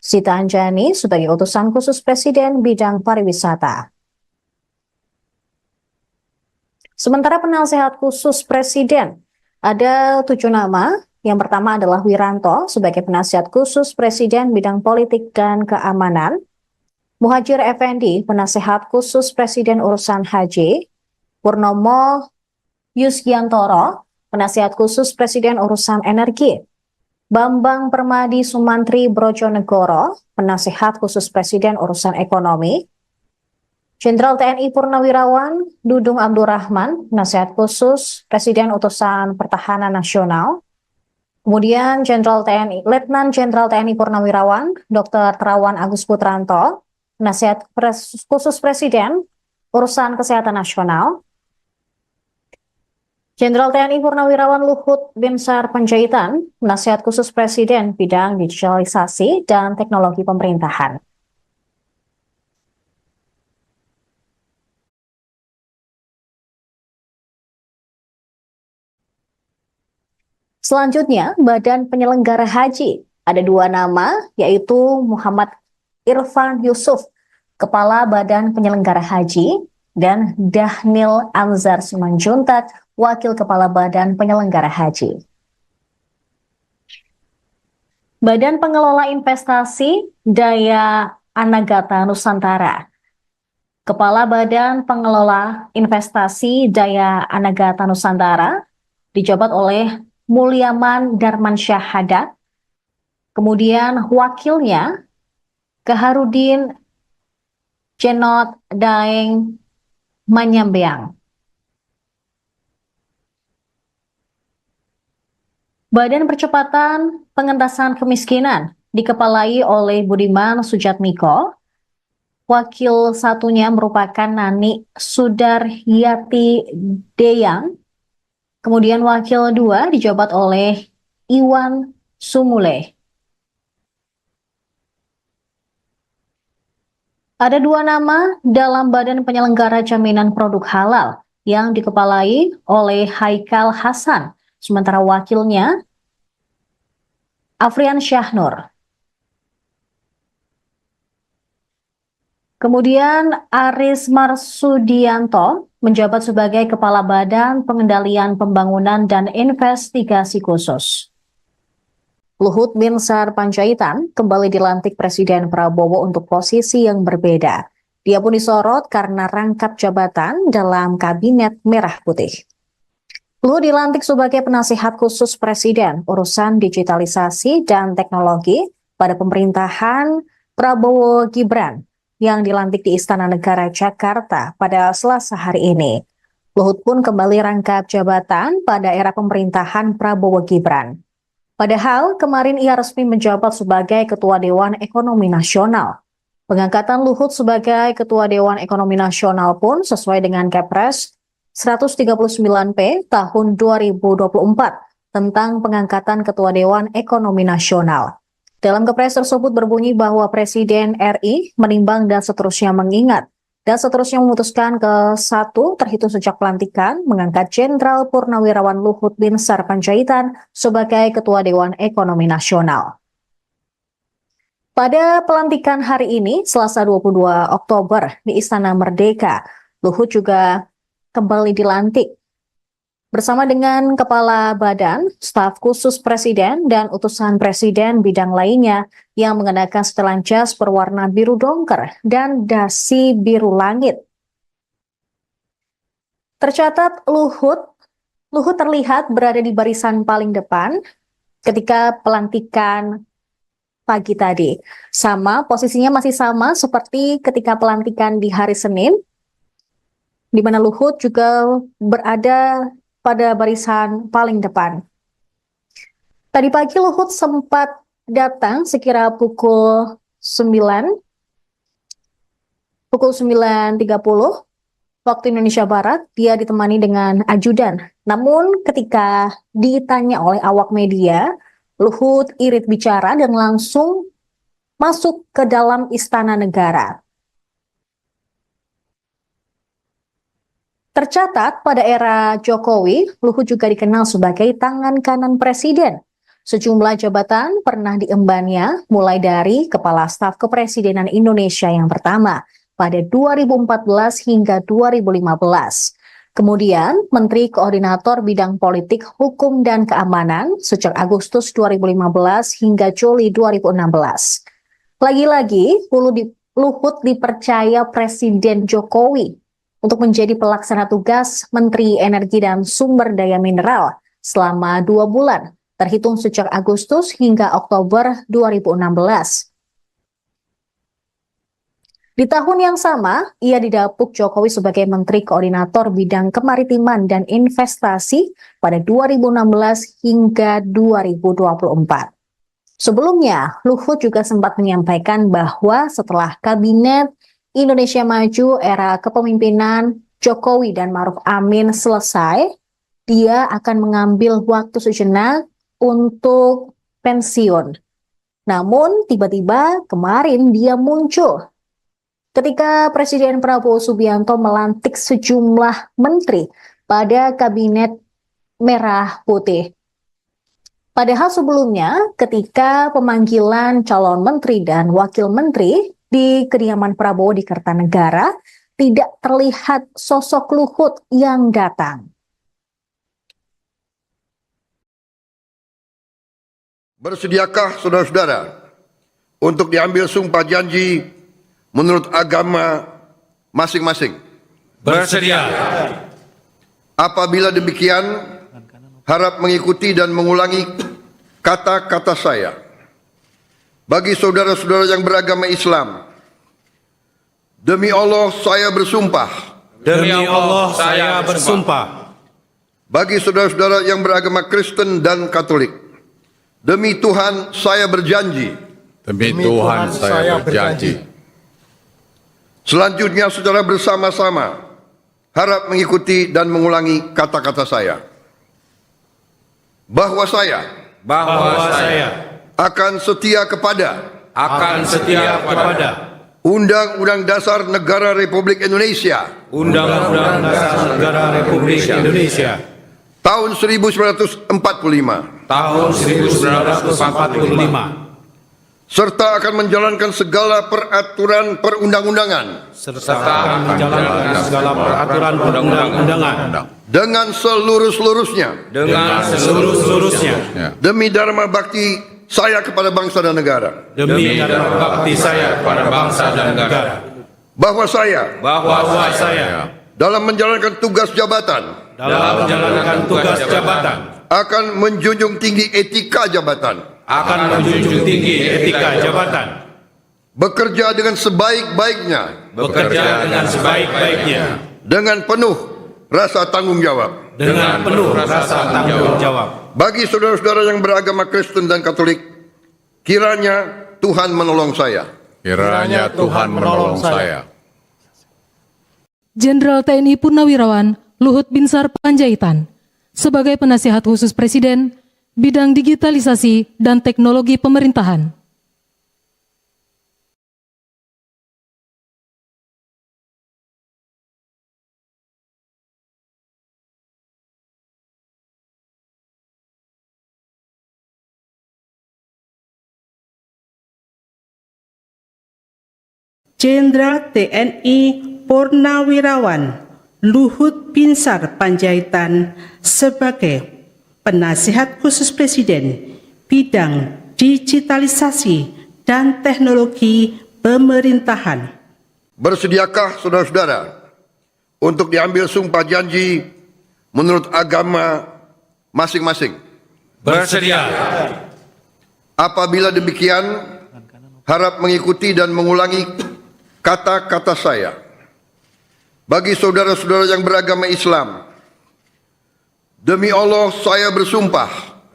Sita Anjani sebagai utusan khusus Presiden bidang pariwisata. Sementara penasehat khusus Presiden, ada 7 nama. Yang pertama adalah Wiranto sebagai penasihat khusus Presiden bidang politik dan keamanan. Muhajir Effendi, penasehat khusus Presiden urusan haji. Purnomo Yusgiantoro, penasehat khusus Presiden urusan energi. Bambang Permadi Sumantri Brojonegoro, penasehat khusus Presiden urusan ekonomi. Jenderal TNI Purnawirawan Dudung Abdurrahman, penasehat khusus Presiden utusan Pertahanan Nasional. Kemudian Letnan Jenderal TNI Purnawirawan Dr. Terawan Agus Putranto, penasihat khusus Presiden urusan kesehatan nasional. Jenderal TNI Purnawirawan Luhut Binsar Panjaitan, penasihat khusus Presiden bidang digitalisasi dan teknologi pemerintahan. Selanjutnya, Badan Penyelenggara Haji. Ada 2 nama, yaitu Muhammad Irfan Yusuf, Kepala Badan Penyelenggara Haji, dan Dahnil Anzar Simanjuntak, Wakil Kepala Badan Penyelenggara Haji. Badan Pengelola Investasi Daya Anagata Nusantara. Kepala Badan Pengelola Investasi Daya Anagata Nusantara dijabat oleh Mulyaman Darmansyah Haddad. Kemudian wakilnya Kaharudin Jenot Daeng Manyambeang. Badan Percepatan Pengentasan Kemiskinan dikepalai oleh Budiman Sujatmiko. Wakil satunya merupakan Nani Sudaryati Deyang. Kemudian wakil 2 dijabat oleh Iwan Sumule. Ada 2 nama dalam Badan Penyelenggara Jaminan Produk Halal yang dikepalai oleh Haikal Hasan, sementara wakilnya Afrian Syahnur. Kemudian Aris Marsudianto menjabat sebagai Kepala Badan Pengendalian Pembangunan dan Investigasi Khusus. Luhut Binsar Panjaitan kembali dilantik Presiden Prabowo untuk posisi yang berbeda. Dia pun disorot karena rangkap jabatan dalam Kabinet Merah Putih. Luhut dilantik sebagai penasihat khusus Presiden urusan digitalisasi dan teknologi pada pemerintahan Prabowo Gibran yang dilantik di Istana Negara Jakarta pada Selasa hari ini. Luhut pun kembali rangkap jabatan pada era pemerintahan Prabowo Gibran. Padahal kemarin ia resmi menjabat sebagai Ketua Dewan Ekonomi Nasional. Pengangkatan Luhut sebagai Ketua Dewan Ekonomi Nasional pun sesuai dengan Kepres 139P tahun 2024 tentang pengangkatan Ketua Dewan Ekonomi Nasional. Dalam kepres tersebut berbunyi bahwa Presiden RI menimbang dan seterusnya mengingat dan seterusnya memutuskan ke 1 terhitung sejak pelantikan mengangkat Jenderal Purnawirawan Luhut Binsar Panjaitan sebagai Ketua Dewan Ekonomi Nasional. Pada pelantikan hari ini, Selasa 22 Oktober di Istana Merdeka, Luhut juga kembali dilantik bersama dengan Kepala Badan, Staf Khusus Presiden, dan utusan Presiden bidang lainnya yang mengenakan setelan jas berwarna biru dongker dan dasi biru langit. Tercatat Luhut terlihat berada di barisan paling depan ketika pelantikan pagi tadi. Posisinya masih sama seperti ketika pelantikan di hari Senin, di mana Luhut juga berada pada barisan paling depan. Tadi pagi Luhut sempat datang sekira pukul 9.30 waktu Indonesia Barat. Dia ditemani dengan ajudan. Namun ketika ditanya oleh awak media, Luhut irit bicara dan langsung masuk ke dalam Istana Negara. Tercatat pada era Jokowi, Luhut juga dikenal sebagai tangan kanan Presiden. Sejumlah jabatan pernah diembannya, mulai dari Kepala Staf Kepresidenan Indonesia yang pertama pada 2014 hingga 2015. Kemudian Menteri Koordinator Bidang Politik, Hukum, dan Keamanan sejak Agustus 2015 hingga Juli 2016. Lagi-lagi, Luhut dipercaya Presiden Jokowi untuk menjadi pelaksana tugas Menteri Energi dan Sumber Daya Mineral selama 2 bulan, terhitung sejak Agustus hingga Oktober 2016. Di tahun yang sama, ia didapuk Jokowi sebagai Menteri Koordinator Bidang Kemaritiman dan Investasi pada 2016 hingga 2024. Sebelumnya, Luhut juga sempat menyampaikan bahwa setelah Kabinet Indonesia Maju era kepemimpinan Jokowi dan Ma'ruf Amin selesai, dia akan mengambil waktu sejenak untuk pensiun. Namun tiba-tiba kemarin dia muncul ketika Presiden Prabowo Subianto melantik sejumlah menteri pada Kabinet Merah Putih. Padahal sebelumnya ketika pemanggilan calon menteri dan wakil menteri di kediaman Prabowo di Kertanegara, tidak terlihat sosok Luhut yang datang.
Bersediakah saudara-saudara untuk diambil sumpah janji menurut agama masing-masing?
Bersedia.
Apabila demikian, harap mengikuti dan mengulangi kata-kata saya. Bagi saudara-saudara yang beragama Islam, demi Allah saya bersumpah.
Demi Allah saya bersumpah.
Bagi saudara-saudara yang beragama Kristen dan Katolik, demi Tuhan saya berjanji.
Demi Tuhan saya berjanji.
Selanjutnya saudara bersama-sama harap mengikuti dan mengulangi kata-kata saya. Bahwa saya akan setia kepada Undang-Undang Dasar Negara Republik Indonesia
Undang-Undang Dasar Negara Republik Indonesia
tahun 1945
tahun 1945
serta akan menjalankan segala peraturan perundang-undangan dengan seluruh-seluruhnya demi dharma bakti saya kepada bangsa dan negara. Bahwa saya dalam menjalankan tugas jabatan akan menjunjung tinggi etika jabatan. Bekerja dengan sebaik-baiknya. Dengan penuh rasa tanggung jawab. Bagi saudara-saudara yang beragama Kristen dan Katolik, kiranya Tuhan menolong saya.
Kiranya Tuhan menolong saya.
Jenderal TNI Purnawirawan Luhut Binsar Panjaitan sebagai penasihat khusus Presiden bidang digitalisasi dan teknologi pemerintahan.
Jenderal TNI Purnawirawan Luhut Binsar Panjaitan sebagai Penasihat Khusus Presiden bidang digitalisasi dan teknologi pemerintahan.
Bersediakah saudara-saudara untuk diambil sumpah janji menurut agama masing-masing?
Bersedia.
Apabila demikian, harap mengikuti dan mengulangi kata-kata saya. Bagi saudara-saudara yang beragama Islam, demi Allah saya bersumpah.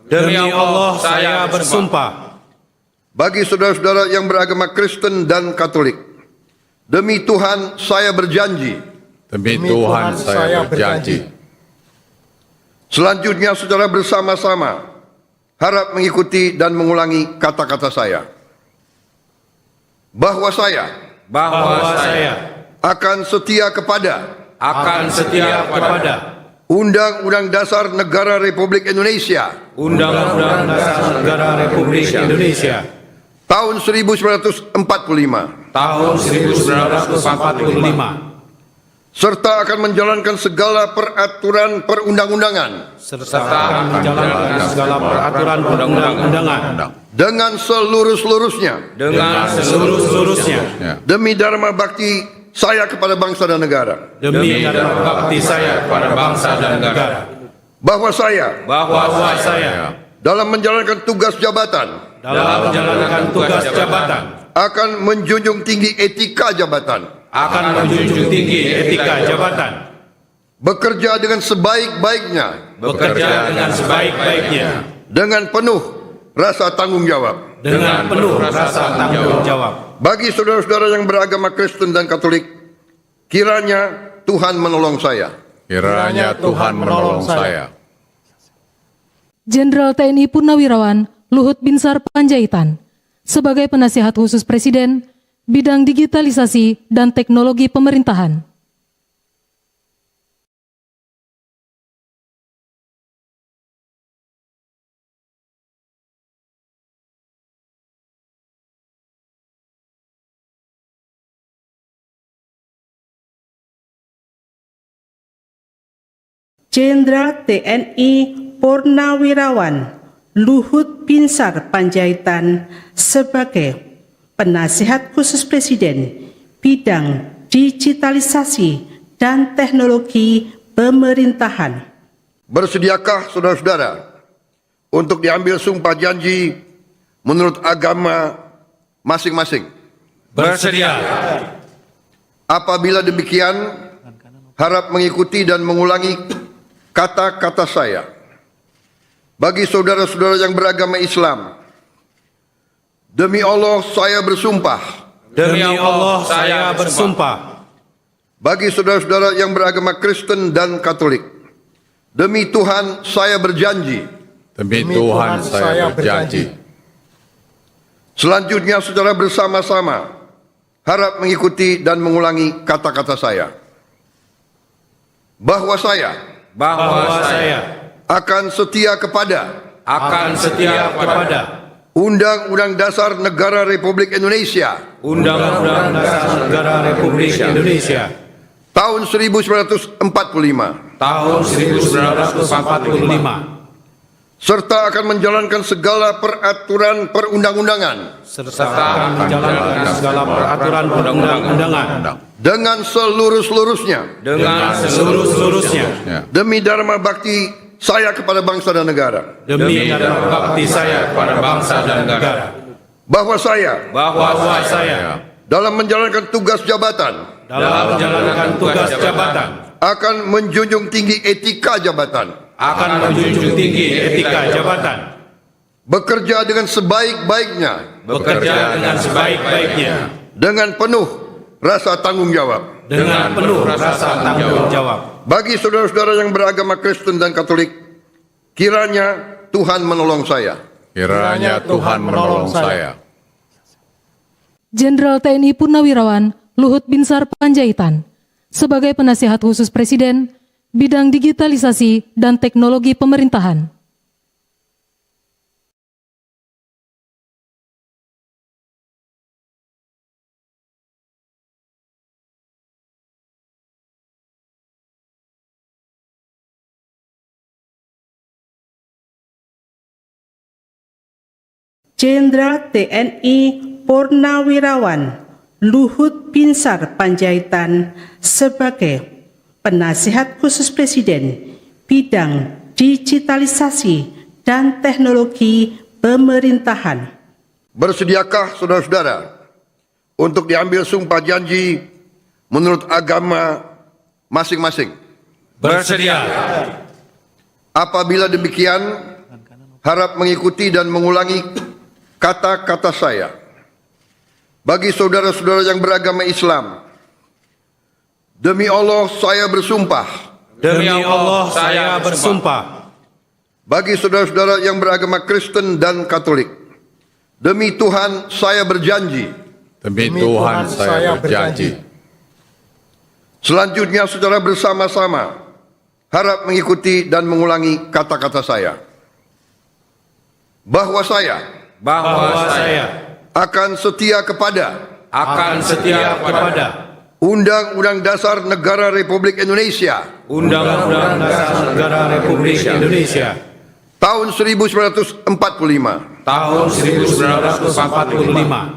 Demi Allah saya bersumpah.
Bagi saudara-saudara yang beragama Kristen dan Katolik, demi Tuhan saya berjanji.
Demi Tuhan saya berjanji.
Selanjutnya secara bersama-sama harap mengikuti dan mengulangi kata-kata saya. Bahwa saya akan setia kepada Undang-Undang Dasar Negara Republik Indonesia
Undang-Undang Dasar Negara Republik Indonesia
tahun 1945
tahun 1945
serta akan menjalankan segala peraturan perundang-undangan
serta menjalankan segala peraturan perundang-undangan
dengan seluruh-seluruhnya demi dharma bakti saya kepada bangsa dan negara.
demi dharma bakti saya kepada bangsa dan negara.
Bahwa saya dalam menjalankan tugas jabatan akan menjunjung tinggi etika jabatan, bekerja dengan sebaik-baiknya dengan penuh rasa tanggung jawab. Bagi saudara-saudara yang beragama Kristen dan Katolik, kiranya Tuhan menolong saya.
Kiranya Tuhan menolong saya.
Jenderal TNI Purnawirawan Luhut Binsar Panjaitan sebagai Penasihat Khusus Presiden bidang digitalisasi dan teknologi pemerintahan.
Jenderal TNI Purnawirawan Luhut Binsar Panjaitan sebagai Penasihat Khusus Presiden bidang digitalisasi dan teknologi pemerintahan.
Bersediakah saudara-saudara untuk diambil sumpah janji menurut agama masing-masing?
Bersedia.
Apabila demikian, harap mengikuti dan mengulangi kata-kata saya. Bagi saudara-saudara yang beragama Islam, demi Allah saya bersumpah.
Demi Allah saya bersumpah.
Bagi saudara-saudara yang beragama Kristen dan Katolik, demi Tuhan saya berjanji.
Demi Tuhan saya berjanji.
Selanjutnya secara bersama-sama harap mengikuti dan mengulangi kata-kata saya. Bahwa saya akan setia kepada Undang-Undang Dasar Negara Republik Indonesia
Undang-Undang Dasar Negara Republik Indonesia
tahun 1945
tahun 1945
serta akan menjalankan segala peraturan perundang-undangan
serta menjalankan segala peraturan perundang-undangan
dengan seluruh-seluruhnya demi dharma bakti saya kepada bangsa dan negara.
demi dharma bakti saya kepada bangsa dan negara.
Bahwa saya dalam menjalankan tugas jabatan akan menjunjung tinggi etika jabatan, bekerja dengan sebaik-baiknya dengan penuh rasa tanggung jawab. Bagi saudara-saudara yang beragama Kristen dan Katolik, kiranya Tuhan menolong saya.
Kiranya Tuhan menolong saya.
Jenderal TNI Purnawirawan Luhut Binsar Panjaitan sebagai Penasihat Khusus Presiden bidang digitalisasi dan teknologi pemerintahan.
Jenderal TNI Purnawirawan Luhut Binsar Panjaitan sebagai Penasihat Khusus Presiden bidang digitalisasi dan teknologi pemerintahan.
Bersediakah saudara-saudara untuk diambil sumpah janji menurut agama masing-masing?
Bersedia.
Apabila demikian, harap mengikuti dan mengulangi kata-kata saya. Bagi saudara-saudara yang beragama Islam, demi Allah saya bersumpah.
Demi Allah saya bersumpah.
Bagi saudara-saudara yang beragama Kristen dan Katolik, demi Tuhan saya berjanji.
Demi Tuhan saya berjanji.
Selanjutnya secara bersama-sama harap mengikuti dan mengulangi kata-kata saya. Bahwa saya akan setia kepada Undang-Undang Dasar Negara Republik Indonesia
Undang-Undang Dasar Negara Republik Indonesia
tahun 1945
tahun 1945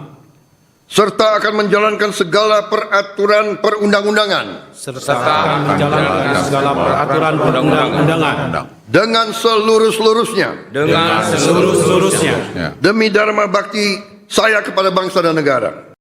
serta akan menjalankan segala peraturan perundang-undangan
serta menjalankan segala peraturan perundang-undangan
dengan seluruh-seluruhnya demi dharma bakti saya kepada bangsa dan negara.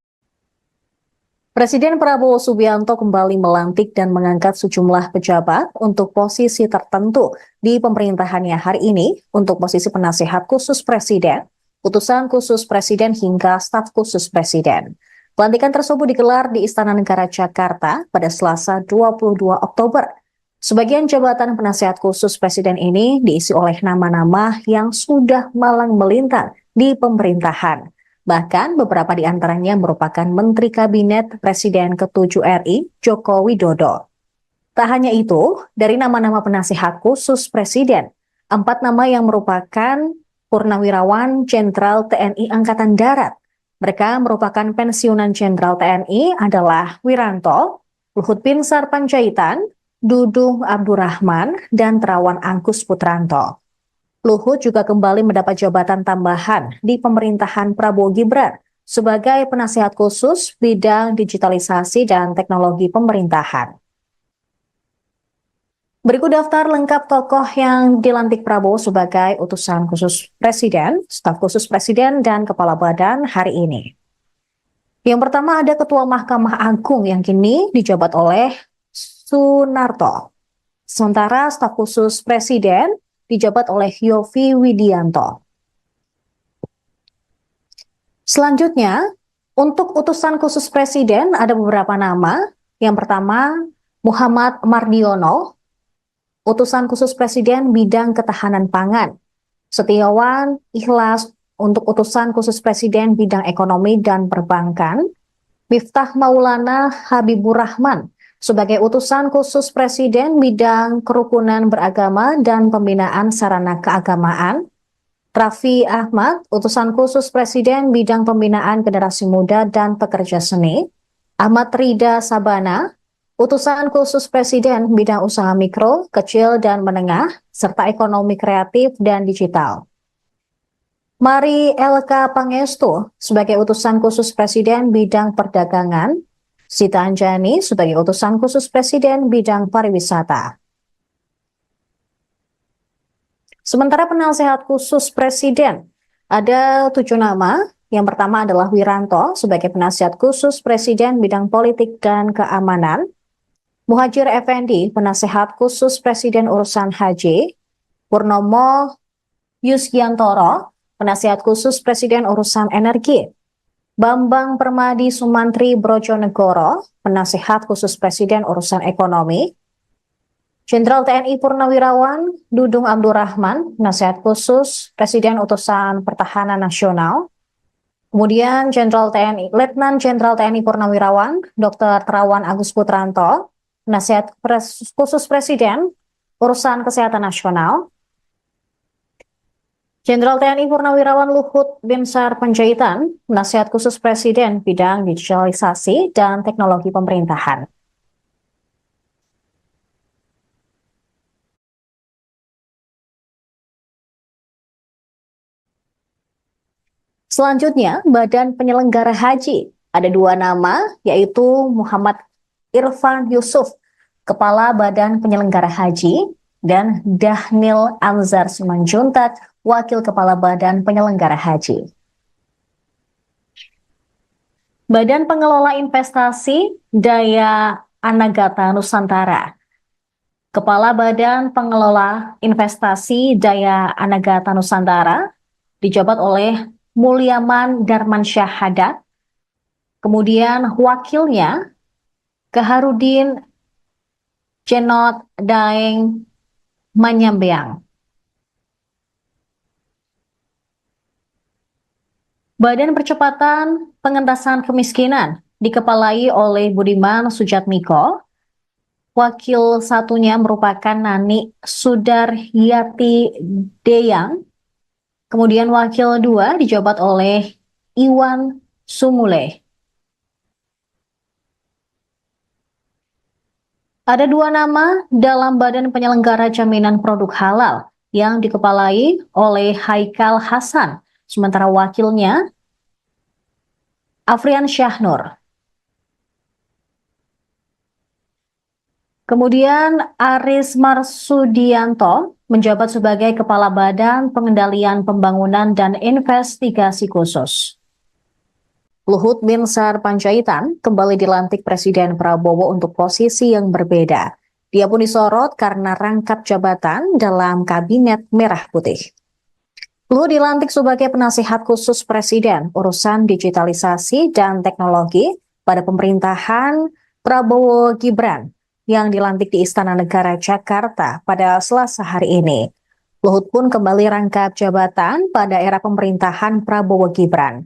Presiden Prabowo Subianto kembali melantik dan mengangkat sejumlah pejabat untuk posisi tertentu di pemerintahannya hari ini untuk posisi penasihat khusus presiden, utusan khusus presiden hingga staf khusus presiden. Pelantikan tersebut digelar di Istana Negara Jakarta pada Selasa 22 Oktober. Sebagian jabatan penasihat khusus presiden ini diisi oleh nama-nama yang sudah malang melintang di pemerintahan. Bahkan beberapa di antaranya merupakan Menteri Kabinet Presiden ke-7 RI, Joko Widodo. Tak hanya itu, dari nama-nama penasihat khusus Presiden, 4 nama yang merupakan Purnawirawan Jenderal TNI Angkatan Darat. Mereka merupakan pensiunan Jenderal TNI adalah Wiranto, Luhut Binsar Panjaitan, Dudung Abdurrahman, dan Terawan Angkus Putranto. Luhut juga kembali mendapat jabatan tambahan di pemerintahan Prabowo Gibran sebagai penasihat khusus bidang digitalisasi dan teknologi pemerintahan. Berikut daftar lengkap tokoh yang dilantik Prabowo sebagai utusan khusus presiden, staf khusus presiden, dan kepala badan hari ini. Yang pertama ada Ketua Mahkamah Agung yang kini dijabat oleh Sunarto. Sementara staf khusus presiden dijabat oleh Yovie Widianto. Selanjutnya, untuk utusan khusus presiden ada beberapa nama. Yang pertama, Muhammad Mardiono, utusan khusus presiden bidang ketahanan pangan. Setiawan Ikhlas untuk utusan khusus presiden bidang ekonomi dan perbankan. Miftah Maulana Habibur Rahman sebagai utusan khusus presiden bidang kerukunan beragama dan pembinaan sarana keagamaan. Raffi Ahmad, utusan khusus presiden bidang pembinaan generasi muda dan pekerja seni. Ahmad Rida Sabana, utusan khusus presiden bidang usaha mikro, kecil dan menengah, serta ekonomi kreatif dan digital. Mari LK Pangestu sebagai utusan khusus presiden bidang perdagangan. Sita Anjani sebagai utusan khusus presiden bidang pariwisata. Sementara penasehat khusus presiden ada 7 nama. Yang pertama adalah Wiranto sebagai penasihat khusus presiden bidang politik dan keamanan. Muhajir Effendi penasehat khusus presiden urusan haji. Purnomo Yusgiantoro penasihat khusus presiden urusan energi. Bambang Permadi Sumantri Brojonegoro, penasihat khusus presiden urusan ekonomi. Jenderal TNI Purnawirawan Dudung Abdurrahman, penasihat khusus presiden utusan pertahanan nasional. Kemudian Letnan Jenderal TNI Purnawirawan Dr. Terawan Agus Putranto, penasihat khusus presiden urusan kesehatan nasional. Jenderal TNI Purnawirawan Luhut Binsar Panjaitan, penasihat khusus presiden bidang digitalisasi dan teknologi pemerintahan. Selanjutnya, Badan Penyelenggara Haji. Ada 2 nama, yaitu Muhammad Irfan Yusuf, Kepala Badan Penyelenggara Haji, dan Dhanil Anzar Simanjuntak, Wakil Kepala Badan Penyelenggara Haji. Badan Pengelola Investasi Daya Anagata Nusantara. Kepala Badan Pengelola Investasi Daya Anagata Nusantara dijabat oleh Mulyaman Darmansyah Haddad. Kemudian wakilnya Kaharudin Cenot Daeng Manyambeang. Badan Percepatan Pengentasan Kemiskinan dikepalai oleh Budiman Sujatmiko. Wakil satunya merupakan Nani Sudaryati Deyang. Kemudian wakil 2 dijabat oleh Iwan Sumule. Ada 2 nama dalam Badan Penyelenggara Jaminan Produk Halal yang dikepalai oleh Haikal Hasan, sementara wakilnya Afrian Syahnur. Kemudian Aris Marsudianto menjabat sebagai Kepala Badan Pengendalian Pembangunan dan Investigasi Khusus. Luhut Binsar Panjaitan kembali dilantik Presiden Prabowo untuk posisi yang berbeda. Dia pun disorot karena rangkap jabatan dalam Kabinet Merah Putih. Luhut dilantik sebagai penasihat khusus Presiden urusan digitalisasi dan teknologi pada pemerintahan Prabowo Gibran yang dilantik di Istana Negara Jakarta pada Selasa hari ini. Luhut pun kembali rangkap jabatan pada era pemerintahan Prabowo Gibran.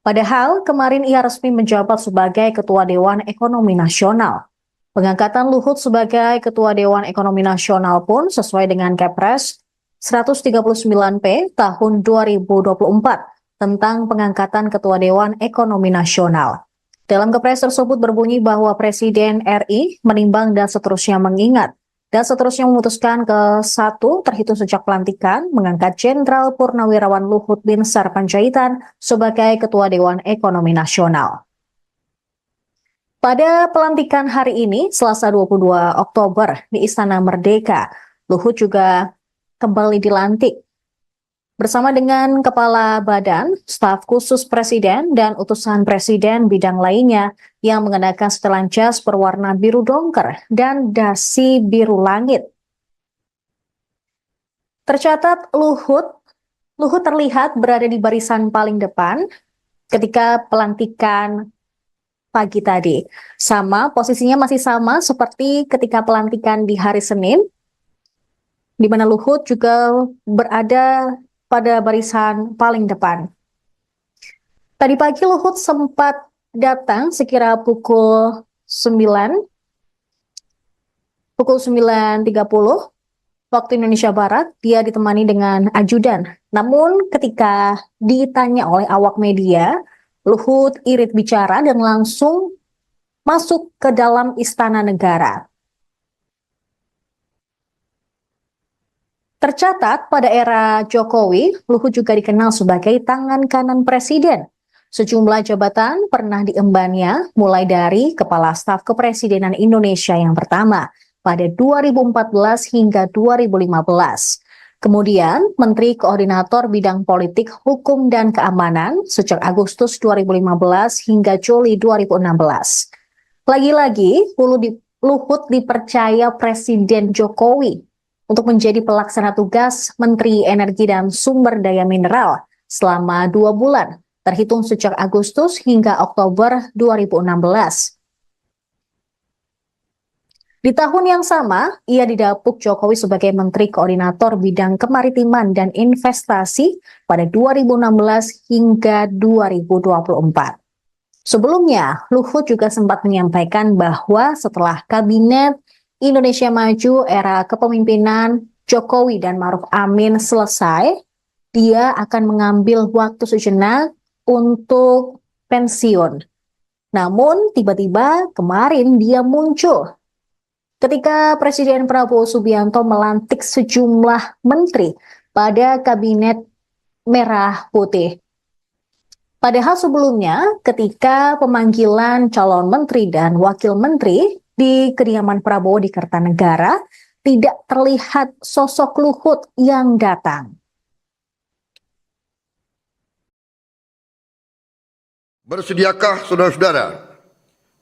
Padahal kemarin ia resmi menjabat sebagai Ketua Dewan Ekonomi Nasional. Pengangkatan Luhut sebagai Ketua Dewan Ekonomi Nasional pun sesuai dengan Kepres 139P tahun 2024 tentang pengangkatan Ketua Dewan Ekonomi Nasional. Dalam Kepres tersebut berbunyi bahwa Presiden RI menimbang dan seterusnya mengingat dan seterusnya memutuskan ke-1 terhitung sejak pelantikan mengangkat Jenderal Purnawirawan Luhut Binsar Panjaitan sebagai Ketua Dewan Ekonomi Nasional. Pada pelantikan hari ini, Selasa 22 Oktober di Istana Merdeka, Luhut juga kembali dilantik bersama dengan Kepala Badan, Staf Khusus Presiden, dan utusan Presiden bidang lainnya yang mengenakan setelan jas berwarna biru dongker dan dasi biru langit. Tercatat Luhut terlihat berada di barisan paling depan ketika pelantikan pagi tadi. Posisinya masih sama seperti ketika pelantikan di hari Senin, di mana Luhut juga berada pada barisan paling depan. Tadi pagi Luhut sempat datang sekira pukul 9.30 waktu Indonesia Barat. Dia ditemani dengan ajudan. Namun ketika ditanya oleh awak media, Luhut irit bicara dan langsung masuk ke dalam Istana Negara. Tercatat pada era Jokowi, Luhut juga dikenal sebagai tangan kanan Presiden. Sejumlah jabatan pernah diembannya, mulai dari Kepala Staf Kepresidenan Indonesia yang pertama pada 2014 hingga 2015. Kemudian Menteri Koordinator Bidang Politik, Hukum, dan Keamanan sejak Agustus 2015 hingga Juli 2016. Lagi-lagi, Luhut dipercaya Presiden Jokowi untuk menjadi pelaksana tugas Menteri Energi dan Sumber Daya Mineral selama 2 bulan, terhitung sejak Agustus hingga Oktober 2016. Di tahun yang sama, ia didapuk Jokowi sebagai Menteri Koordinator Bidang Kemaritiman dan Investasi pada 2016 hingga 2024. Sebelumnya, Luhut juga sempat menyampaikan bahwa setelah Kabinet Indonesia Maju era kepemimpinan Jokowi dan Maruf Amin selesai, dia akan mengambil waktu sejenak untuk pensiun. Namun tiba-tiba kemarin dia muncul ketika Presiden Prabowo Subianto melantik sejumlah menteri pada Kabinet Merah Putih. Padahal sebelumnya ketika pemanggilan calon menteri dan wakil menteri di kediaman Prabowo di Kertanegara, tidak terlihat sosok Luhut yang datang.
Bersediakah saudara-saudara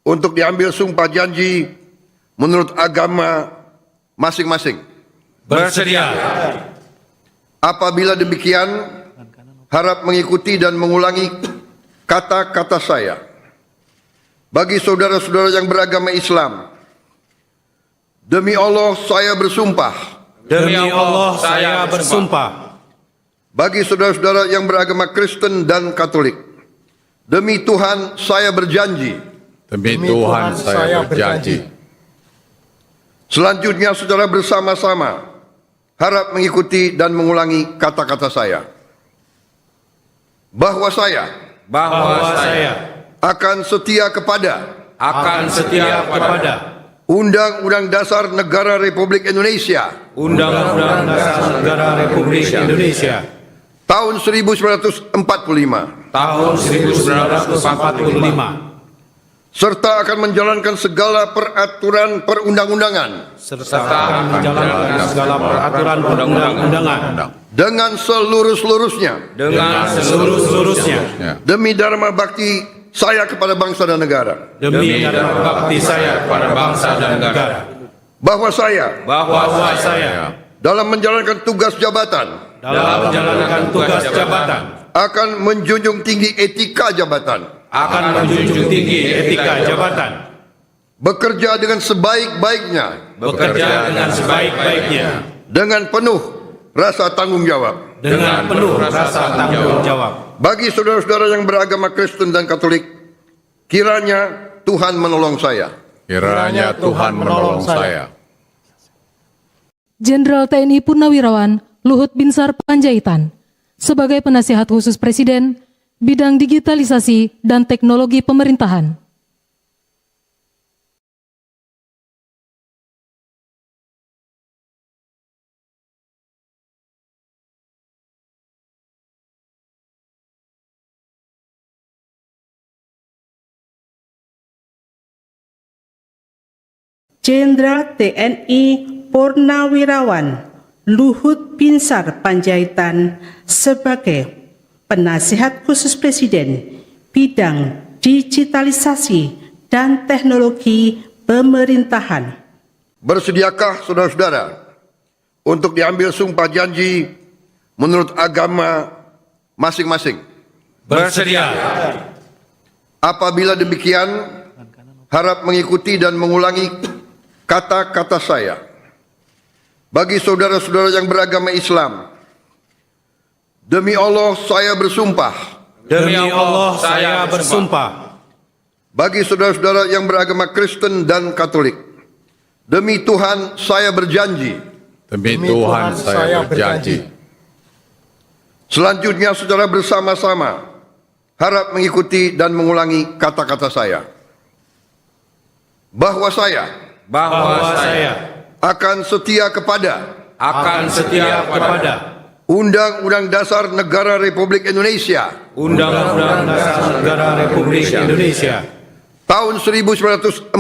untuk diambil sumpah janji menurut agama masing-masing?
Bersedia.
Apabila demikian, harap mengikuti dan mengulangi kata-kata saya. Bagi saudara-saudara yang beragama Islam, demi Allah saya bersumpah.
Demi Allah saya bersumpah.
Bagi saudara-saudara yang beragama Kristen dan Katolik, demi Tuhan saya berjanji.
Demi Tuhan saya berjanji.
Selanjutnya saudara bersama-sama harap mengikuti dan mengulangi kata-kata saya. Bahwa saya akan setia kepada Undang-Undang Dasar Negara Republik Indonesia
Undang-Undang Dasar Negara Republik Indonesia
tahun 1945
tahun 1945
serta akan menjalankan segala peraturan perundang-undangan
serta menjalankan segala peraturan perundang-undangan
dengan seluruh-seluruhnya demi dharma bakti saya kepada bangsa dan negara.
demi dharma bakti saya kepada bangsa dan negara.
Bahwa saya dalam menjalankan tugas jabatan akan menjunjung tinggi etika jabatan, bekerja dengan sebaik-baiknya dengan penuh rasa tanggung jawab. Bagi saudara-saudara yang beragama Kristen dan Katolik, kiranya Tuhan menolong saya.
Kiranya Tuhan menolong saya.
Jenderal TNI Purnawirawan Luhut Binsar Panjaitan sebagai penasihat khusus Presiden bidang digitalisasi dan teknologi pemerintahan.
Jenderal TNI Purnawirawan Luhut Binsar Panjaitan sebagai penasihat khusus Presiden bidang digitalisasi dan teknologi pemerintahan.
Bersediakah saudara-saudara untuk diambil sumpah janji menurut agama masing-masing?
Bersedia.
Apabila demikian, harap mengikuti dan mengulangi kata-kata saya. Bagi saudara-saudara yang beragama Islam, demi Allah saya bersumpah.
Demi Allah saya bersumpah.
Bagi saudara-saudara yang beragama Kristen dan Katolik, demi Tuhan saya berjanji.
Demi Tuhan saya berjanji.
Selanjutnya saudara bersama-sama harap mengikuti dan mengulangi kata-kata saya. Bahwa saya akan setia kepada Undang-Undang Dasar Negara Republik Indonesia
Undang-Undang Dasar Negara Republik Indonesia
tahun 1945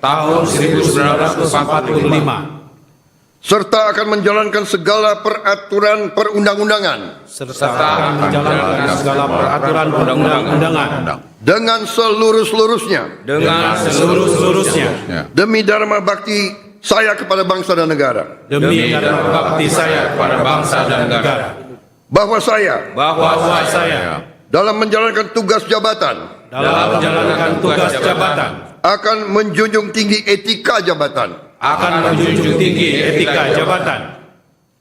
tahun 1945
serta akan menjalankan segala peraturan perundang-undangan
serta menjalankan segala peraturan perundang-undangan
dengan seluruh-seluruhnya demi dharma bakti saya kepada bangsa dan negara.
demi dharma bakti saya kepada bangsa dan negara.
Bahwa saya dalam menjalankan tugas jabatan akan menjunjung tinggi etika jabatan,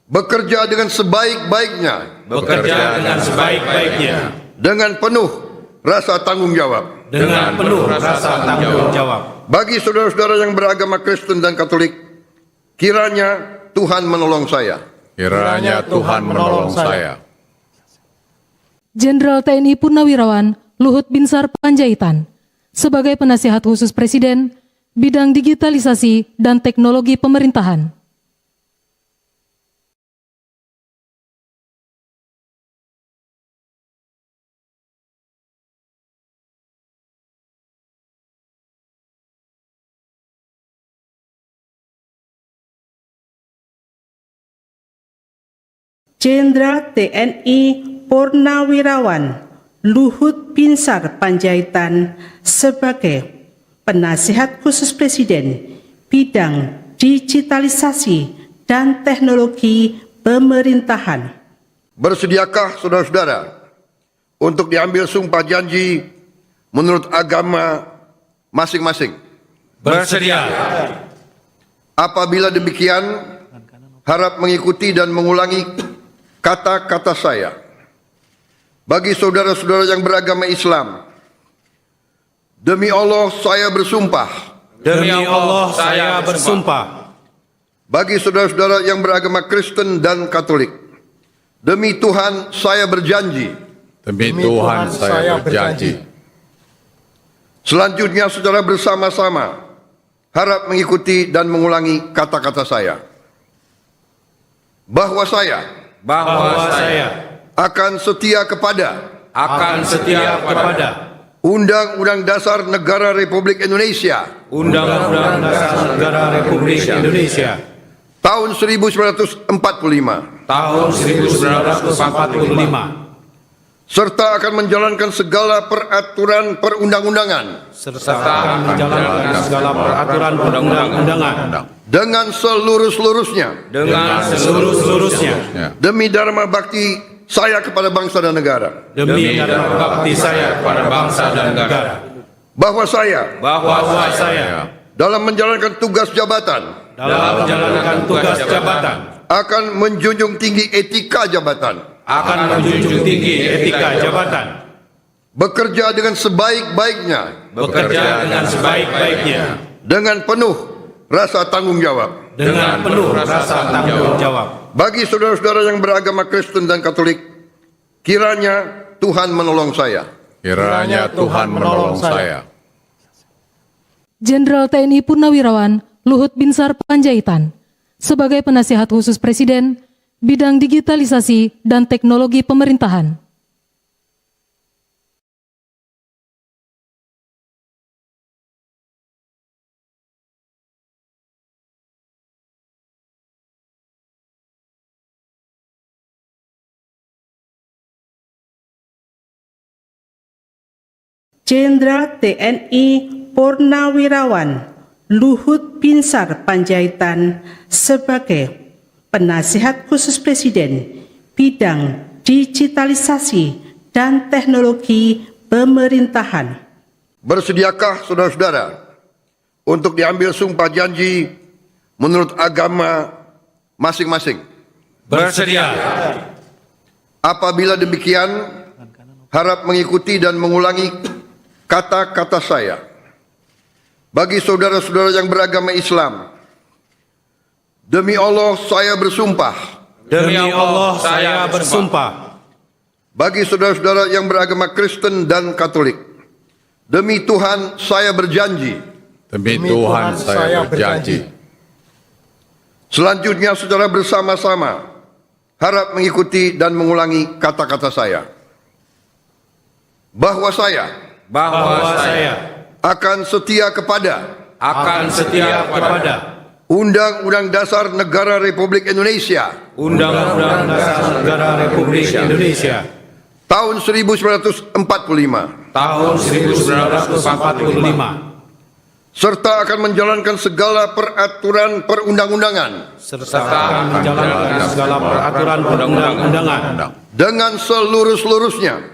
bekerja dengan sebaik-baiknya dengan penuh rasa tanggung jawab. Bagi saudara-saudara yang beragama Kristen dan Katolik, kiranya Tuhan menolong saya.
Kiranya Tuhan menolong saya.
Jenderal TNI Purnawirawan Luhut Binsar Panjaitan sebagai penasihat khusus Presiden bidang digitalisasi dan teknologi pemerintahan.
Jenderal TNI Purnawirawan Luhut Binsar Panjaitan sebagai Penasihat Khusus Presiden bidang digitalisasi dan teknologi pemerintahan.
Bersediakah saudara-saudara untuk diambil sumpah janji menurut agama masing-masing?
Bersedia.
Apabila demikian, harap mengikuti dan mengulangi kata-kata saya. Bagi saudara-saudara yang beragama Islam, demi Allah saya bersumpah.
Demi Allah saya bersumpah.
Bagi saudara-saudara yang beragama Kristen dan Katolik, demi Tuhan saya berjanji.
Demi Tuhan saya berjanji.
Selanjutnya secara bersama-sama harap mengikuti dan mengulangi kata-kata saya. Bahwa saya akan setia kepada Undang-Undang Dasar Negara Republik Indonesia
Undang-Undang Dasar Negara Republik Indonesia
tahun 1945
tahun 1945
serta akan menjalankan segala peraturan perundang-undangan dengan seluruh-seluruhnya demi dharma bakti saya kepada bangsa dan negara. Bahwa saya dalam menjalankan tugas jabatan akan menjunjung tinggi etika jabatan. Bekerja dengan sebaik-baiknya. Dengan penuh rasa tanggung jawab. Bagi saudara-saudara yang beragama Kristen dan Katolik, kiranya Tuhan menolong saya.
Kiranya Tuhan menolong saya.
Jenderal TNI Purnawirawan Luhut Binsar Panjaitan sebagai Penasihat Khusus Presiden bidang digitalisasi dan teknologi pemerintahan.
Jenderal TNI Purnawirawan Luhut Binsar Panjaitan sebagai Penasihat Khusus Presiden bidang digitalisasi dan teknologi pemerintahan.
Bersediakah saudara-saudara untuk diambil sumpah janji menurut agama masing-masing?
Bersedia.
Apabila demikian, harap mengikuti dan mengulangi kata-kata saya. Bagi saudara-saudara yang beragama Islam, demi Allah saya bersumpah. Bagi saudara-saudara yang beragama Kristen dan Katolik, demi Tuhan saya berjanji.
Demi Tuhan saya berjanji.
Selanjutnya secara bersama-sama harap mengikuti dan mengulangi kata-kata saya. Bahwa saya akan setia kepada Undang-Undang Dasar Negara Republik Indonesia tahun 1945 serta akan menjalankan segala peraturan perundang-undangan dengan seluruh-seluruhnya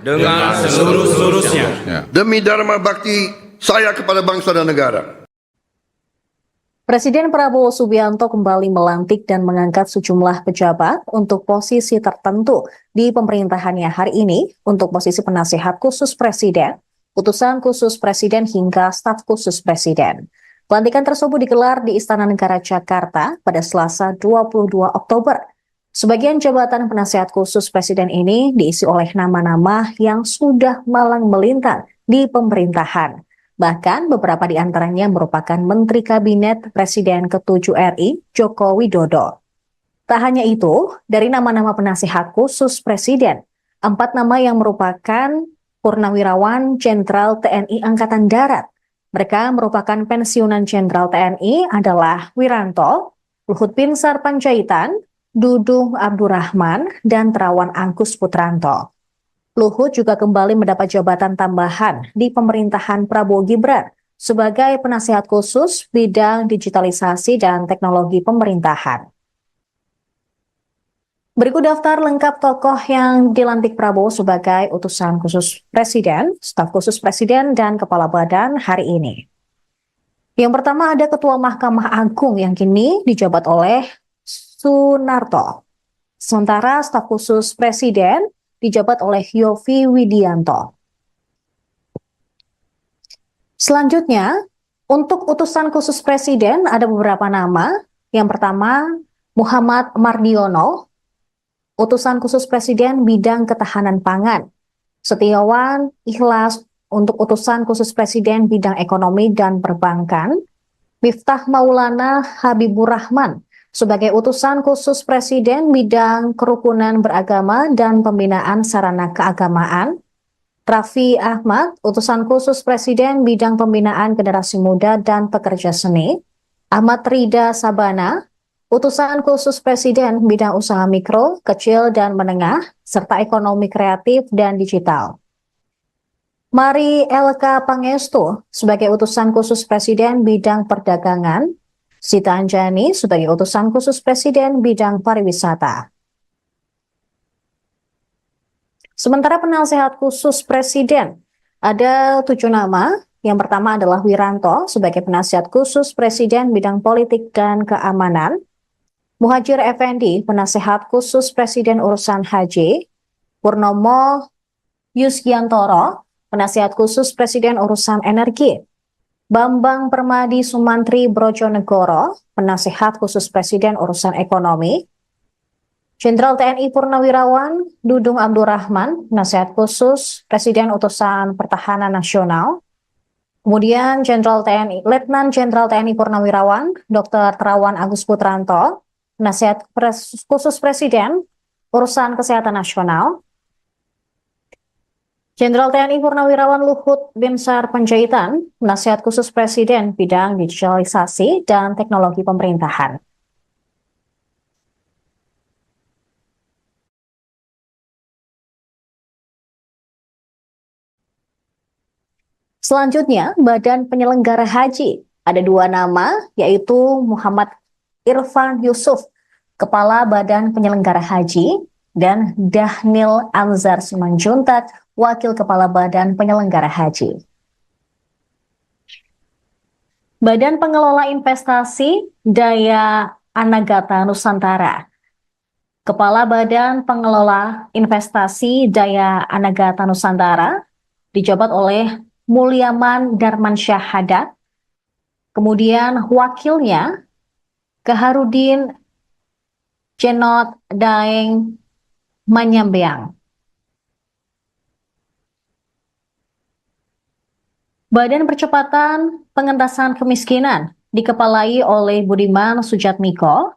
demi dharma bakti saya kepada bangsa dan negara.
Presiden Prabowo Subianto kembali melantik dan mengangkat sejumlah pejabat untuk posisi tertentu di pemerintahannya hari ini untuk posisi penasihat khusus presiden, utusan khusus presiden hingga staf khusus presiden. Pelantikan tersebut digelar di Istana Negara Jakarta pada Selasa 22 Oktober. Sebagian jabatan penasihat khusus presiden ini diisi oleh nama-nama yang sudah malang melintang di pemerintahan. Bahkan beberapa di antaranya merupakan Menteri Kabinet Presiden ke-7 RI, Joko Widodo. Tak hanya itu, dari nama-nama penasihat khusus Presiden, 4 nama yang merupakan Purnawirawan Jenderal TNI Angkatan Darat. Mereka merupakan pensiunan Jenderal TNI adalah Wiranto, Luhut Binsar Panjaitan, Dudung Abdurrahman, dan Terawan Angkus Putranto. Luhut juga kembali mendapat jabatan tambahan di pemerintahan Prabowo Gibran sebagai penasihat khusus bidang digitalisasi dan teknologi pemerintahan. Berikut daftar lengkap tokoh yang dilantik Prabowo sebagai utusan khusus Presiden, staf khusus Presiden, dan Kepala Badan hari ini. Yang pertama ada Ketua Mahkamah Agung yang kini dijabat oleh Sunarto. Sementara staf khusus Presiden dijabat oleh Yovie Widianto. Selanjutnya, untuk utusan khusus Presiden ada beberapa nama. Yang pertama, Muhammad Mardiono, utusan khusus Presiden bidang ketahanan pangan. Setiawan Ikhlas untuk utusan khusus Presiden bidang ekonomi dan perbankan. Miftah Maulana Habibur Rahman sebagai utusan khusus Presiden bidang kerukunan beragama dan pembinaan sarana keagamaan. Raffi Ahmad, utusan khusus Presiden bidang pembinaan generasi muda dan pekerja seni. Ahmad Rida Sabana, utusan khusus Presiden bidang usaha mikro, kecil, dan menengah, serta ekonomi kreatif dan digital. Mari Elka Pangestu sebagai utusan khusus Presiden bidang perdagangan. Sita Anjani sebagai utusan khusus Presiden bidang pariwisata. Sementara penasehat khusus Presiden, ada 7 nama. Yang pertama adalah Wiranto sebagai penasihat khusus Presiden bidang politik dan keamanan. Muhajir Effendi, penasehat khusus Presiden urusan haji. Purnomo Yusgiantoro, penasihat khusus Presiden urusan energi. Bambang Permadi Sumantri Brojonegoro, penasehat khusus Presiden urusan ekonomi. Jenderal TNI Purnawirawan Dudung Abdurrahman, penasihat khusus Presiden utusan Pertahanan Nasional. Kemudian Letnan Jenderal TNI Purnawirawan Dr. Terawan Agus Putranto, penasihat khusus Presiden urusan kesehatan nasional. Jenderal TNI Purnawirawan Luhut Binsar Panjaitan, penasihat khusus Presiden bidang digitalisasi dan teknologi pemerintahan. Selanjutnya, Badan Penyelenggara Haji. Ada 2 nama, yaitu Muhammad Irfan Yusuf, Kepala Badan Penyelenggara Haji, dan Dahnil Anzar Simanjuntak, Wakil Kepala Badan Penyelenggara Haji. Badan Pengelola Investasi Daya Anagata Nusantara. Kepala Badan Pengelola Investasi Daya Anagata Nusantara dijabat oleh Mulyaman Darmansyah Haddad. Kemudian wakilnya Kaharudin Jenot Daeng Manyambeang. Badan Percepatan Pengentasan Kemiskinan dikepalai oleh Budiman Sujatmiko.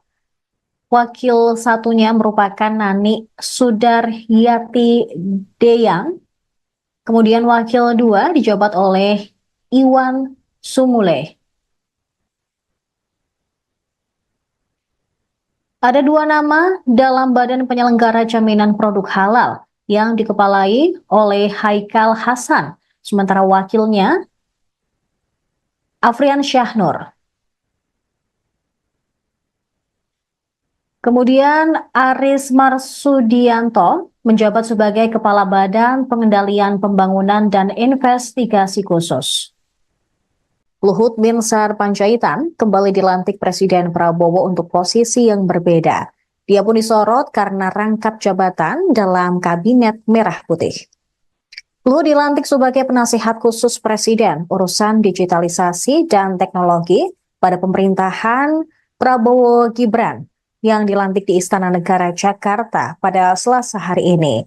Wakil satunya merupakan Nani Sudaryati Deyang. Kemudian wakil 2 dijabat oleh Iwan Sumule. Ada 2 nama dalam Badan Penyelenggara Jaminan Produk Halal yang dikepalai oleh Haikal Hasan, sementara wakilnya Afrian Syahnur. Kemudian Aris Marsudianto menjabat sebagai Kepala Badan Pengendalian Pembangunan dan Investigasi Khusus. Luhut Binsar Panjaitan kembali dilantik Presiden Prabowo untuk posisi yang berbeda. Dia pun disorot karena rangkap jabatan dalam Kabinet Merah Putih. Luhut dilantik sebagai penasihat khusus Presiden urusan digitalisasi dan teknologi pada pemerintahan Prabowo Gibran yang dilantik di Istana Negara Jakarta pada Selasa hari ini.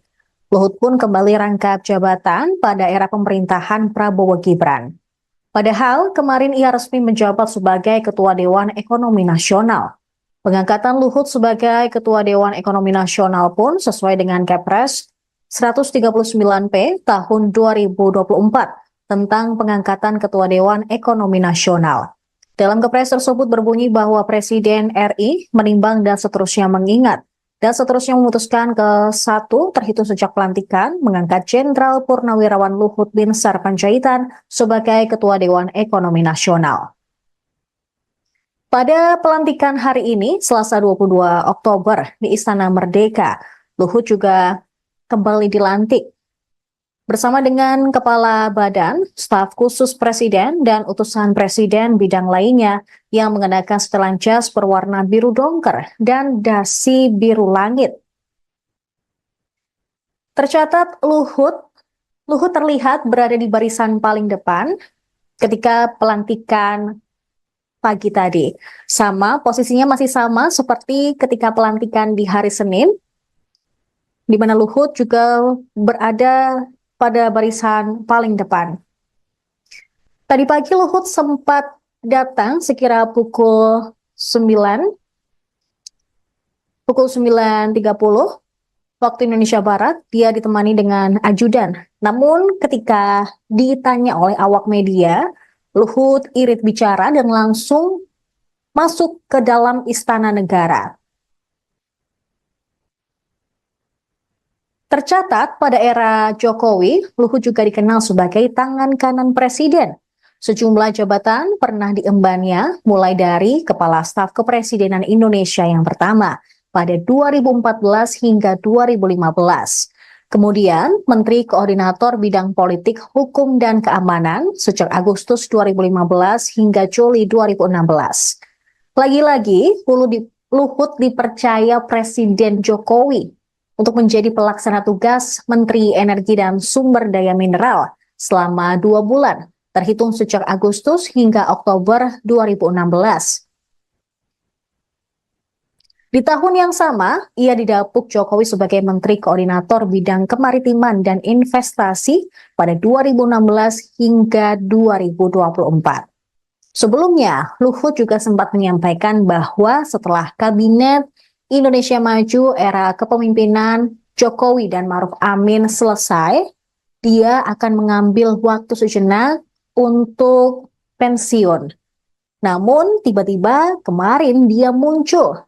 Luhut pun kembali rangkap jabatan pada era pemerintahan Prabowo Gibran. Padahal kemarin ia resmi menjabat sebagai Ketua Dewan Ekonomi Nasional. Pengangkatan Luhut sebagai Ketua Dewan Ekonomi Nasional pun sesuai dengan Kepres 139P tahun 2024 tentang pengangkatan Ketua Dewan Ekonomi Nasional. Dalam kepres tersebut berbunyi bahwa Presiden RI menimbang dan seterusnya mengingat dan seterusnya memutuskan ke 1 terhitung sejak pelantikan mengangkat Jenderal Purnawirawan Luhut Binsar Panjaitan sebagai Ketua Dewan Ekonomi Nasional. Pada pelantikan hari ini, Selasa 22 Oktober di Istana Merdeka, Luhut juga kembali dilantik bersama dengan Kepala Badan, Staf Khusus Presiden, dan utusan Presiden bidang lainnya yang mengenakan setelan jas berwarna biru dongker dan dasi biru langit. Tercatat Luhut terlihat berada di barisan paling depan ketika pelantikan pagi tadi. Posisinya masih sama seperti ketika pelantikan di hari Senin, di mana Luhut juga berada pada barisan paling depan. Tadi pagi Luhut sempat datang sekira pukul 9.30 waktu Indonesia Barat. Dia ditemani dengan ajudan. Namun ketika ditanya oleh awak media, Luhut irit bicara dan langsung masuk ke dalam Istana Negara. Tercatat pada era Jokowi, Luhut juga dikenal sebagai tangan kanan presiden. Sejumlah jabatan pernah diembannya, mulai dari Kepala Staf Kepresidenan Indonesia yang pertama pada 2014 hingga 2015. Kemudian Menteri Koordinator Bidang Politik, Hukum, dan Keamanan sejak Agustus 2015 hingga Juli 2016. Lagi-lagi, Luhut dipercaya Presiden Jokowi untuk menjadi pelaksana tugas Menteri Energi dan Sumber Daya Mineral selama 2 bulan, terhitung sejak Agustus hingga Oktober 2016. Di tahun yang sama, ia didapuk Jokowi sebagai Menteri Koordinator Bidang Kemaritiman dan Investasi pada 2016 hingga 2024. Sebelumnya, Luhut juga sempat menyampaikan bahwa setelah Kabinet Indonesia Maju era kepemimpinan Jokowi dan Maruf Amin selesai, dia akan mengambil waktu sejenak untuk pensiun. Namun tiba-tiba kemarin dia muncul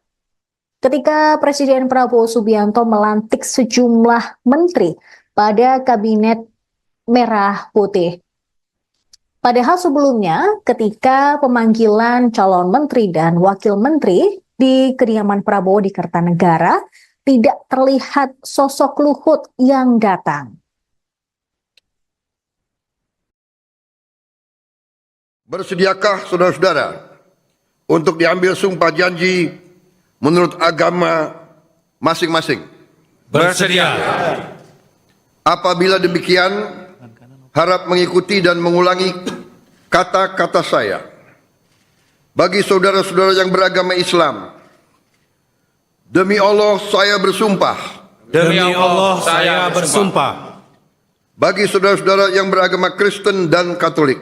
ketika Presiden Prabowo Subianto melantik sejumlah menteri pada Kabinet Merah Putih. Padahal sebelumnya ketika pemanggilan calon menteri dan wakil menteri di kediaman Prabowo di Kertanegara, tidak terlihat sosok Luhut yang datang.
Bersediakah saudara-saudara untuk diambil sumpah janji menurut agama masing-masing?
Bersedia.
Apabila demikian, harap mengikuti dan mengulangi kata-kata saya. Bagi saudara-saudara yang beragama Islam, demi Allah saya bersumpah.
Demi Allah saya bersumpah.
Bagi saudara-saudara yang beragama Kristen dan Katolik,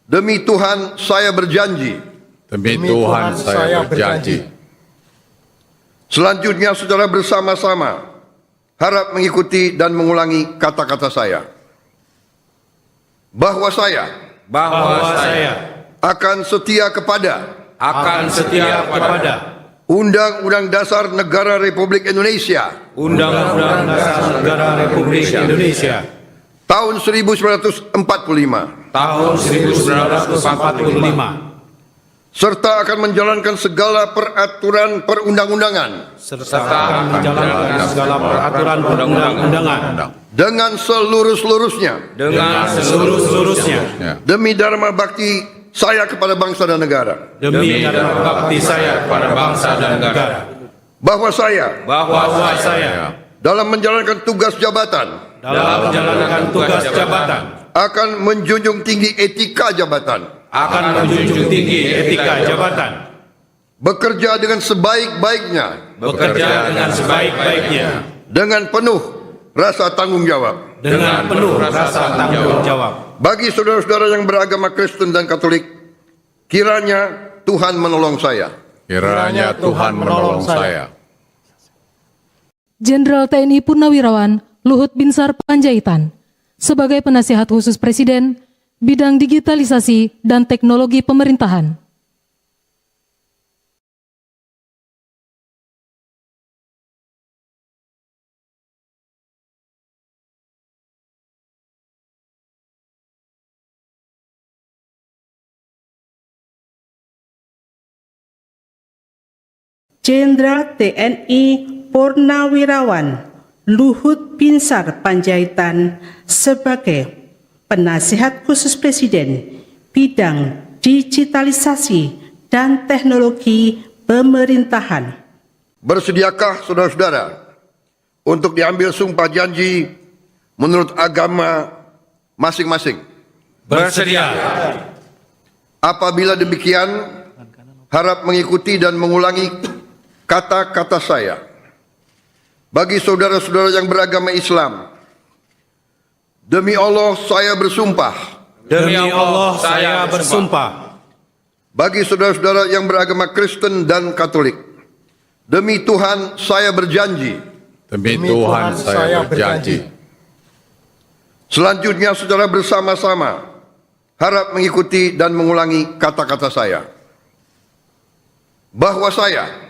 demi Tuhan saya berjanji.
Demi Tuhan saya berjanji.
Selanjutnya saudara bersama-sama harap mengikuti dan mengulangi kata-kata saya. Bahwa saya akan setia kepada Undang-Undang Dasar Negara Republik Indonesia
Undang-Undang Dasar Negara Republik Indonesia
tahun 1945 serta akan menjalankan segala peraturan perundang-undangan dengan seluruh-seluruhnya demi dharma bakti saya kepada bangsa dan negara. Bahwa saya dalam menjalankan tugas jabatan akan menjunjung tinggi etika jabatan. Bekerja dengan sebaik-baiknya. Dengan penuh rasa tanggung jawab. Bagi saudara-saudara yang beragama Kristen dan Katolik, kiranya Tuhan menolong saya.
Kiranya Tuhan menolong saya.
Jenderal TNI Purnawirawan Luhut Binsar Panjaitan sebagai penasihat khusus Presiden bidang digitalisasi dan teknologi pemerintahan.
Jenderal TNI Purnawirawan Luhut Binsar Panjaitan sebagai Penasihat Khusus Presiden bidang digitalisasi dan teknologi pemerintahan.
Bersediakah saudara-saudara untuk diambil sumpah janji menurut agama masing-masing?
Bersedia.
Apabila demikian, harap mengikuti dan mengulangi kata-kata saya. Bagi saudara-saudara yang beragama Islam, demi Allah saya bersumpah.
Demi Allah saya bersumpah.
Bagi saudara-saudara yang beragama Kristen dan Katolik, demi Tuhan saya berjanji.
Demi Tuhan saya berjanji.
Selanjutnya saudara bersama-sama harap mengikuti dan mengulangi kata-kata saya. Bahwa saya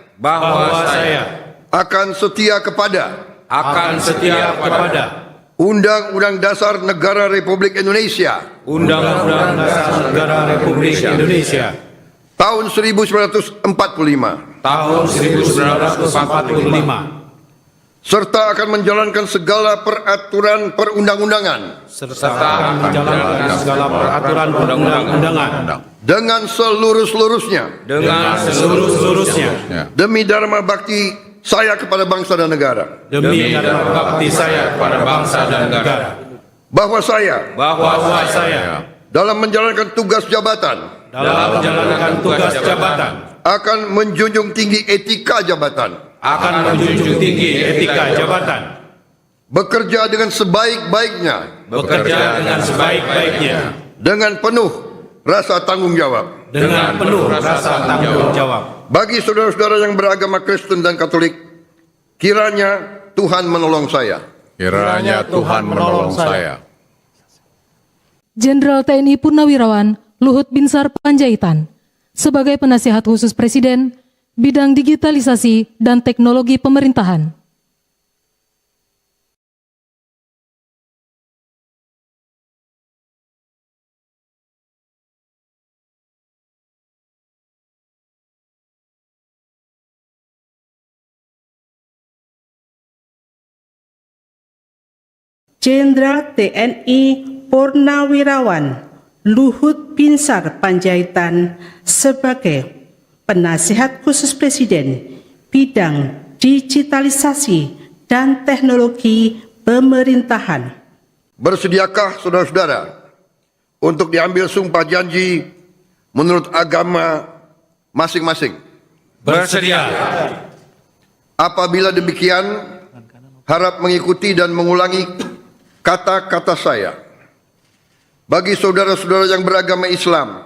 akan setia kepada Undang-Undang Dasar Negara Republik Indonesia
Undang-Undang Dasar Negara Republik Indonesia
tahun 1945
tahun 1945
serta akan menjalankan segala peraturan perundang-undangan
serta menjalankan segala peraturan perundang-undangan
dengan seluruh-seluruhnya demi dharma bakti saya kepada bangsa dan negara.
demi dharma bakti saya kepada bangsa dan negara.
Bahwa saya dalam menjalankan tugas jabatan akan menjunjung tinggi etika jabatan, bekerja dengan sebaik-baiknya dengan penuh rasa tanggung jawab. Bagi saudara-saudara yang beragama Kristen dan Katolik, kiranya Tuhan menolong saya.
Kiranya Tuhan menolong saya.
Jenderal TNI Purnawirawan Luhut Binsar Panjaitan sebagai Penasihat Khusus Presiden bidang digitalisasi dan teknologi pemerintahan.
Jenderal TNI Purnawirawan Luhut Binsar Panjaitan sebagai Penasihat Khusus Presiden bidang digitalisasi dan teknologi pemerintahan.
Bersediakah saudara-saudara untuk diambil sumpah janji menurut agama masing-masing?
Bersedia.
Apabila demikian, harap mengikuti dan mengulangi kata-kata saya. Bagi saudara-saudara yang beragama Islam,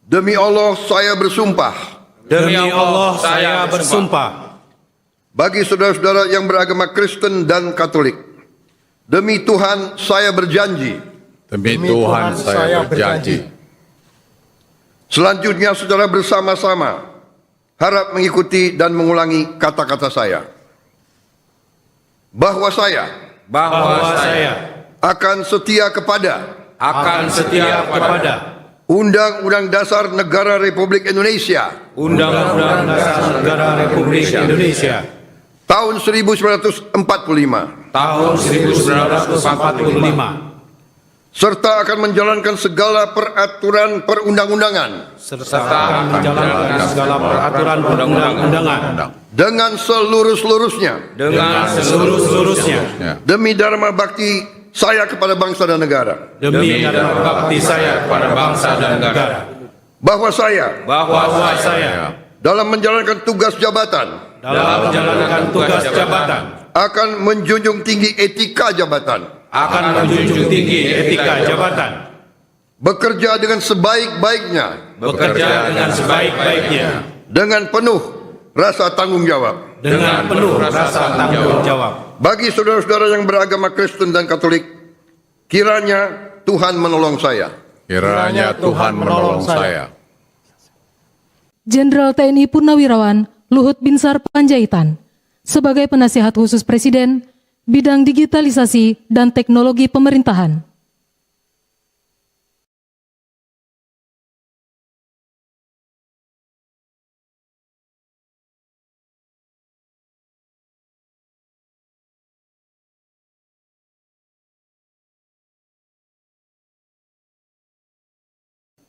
demi Allah saya bersumpah.
Demi Allah saya bersumpah.
Bagi saudara-saudara yang beragama Kristen dan Katolik, demi Tuhan saya berjanji.
Demi Tuhan saya berjanji.
Selanjutnya saudara bersama-sama harap mengikuti dan mengulangi kata-kata saya. Bahwa saya akan setia kepada Undang-Undang Dasar Negara Republik Indonesia
Undang-Undang Dasar Negara Republik Indonesia
tahun 1945 serta akan menjalankan segala peraturan perundang-undangan dengan seluruh-seluruhnya demi dharma bakti saya kepada bangsa dan negara. Bahwa saya dalam menjalankan tugas jabatan akan menjunjung tinggi etika jabatan, bekerja dengan sebaik-baiknya dengan penuh rasa tanggung jawab. Bagi saudara-saudara yang beragama Kristen dan Katolik, kiranya Tuhan menolong saya.
Kiranya Tuhan menolong saya.
Jenderal TNI Purnawirawan Luhut Binsar Panjaitan sebagai Penasihat Khusus Presiden bidang digitalisasi dan teknologi pemerintahan.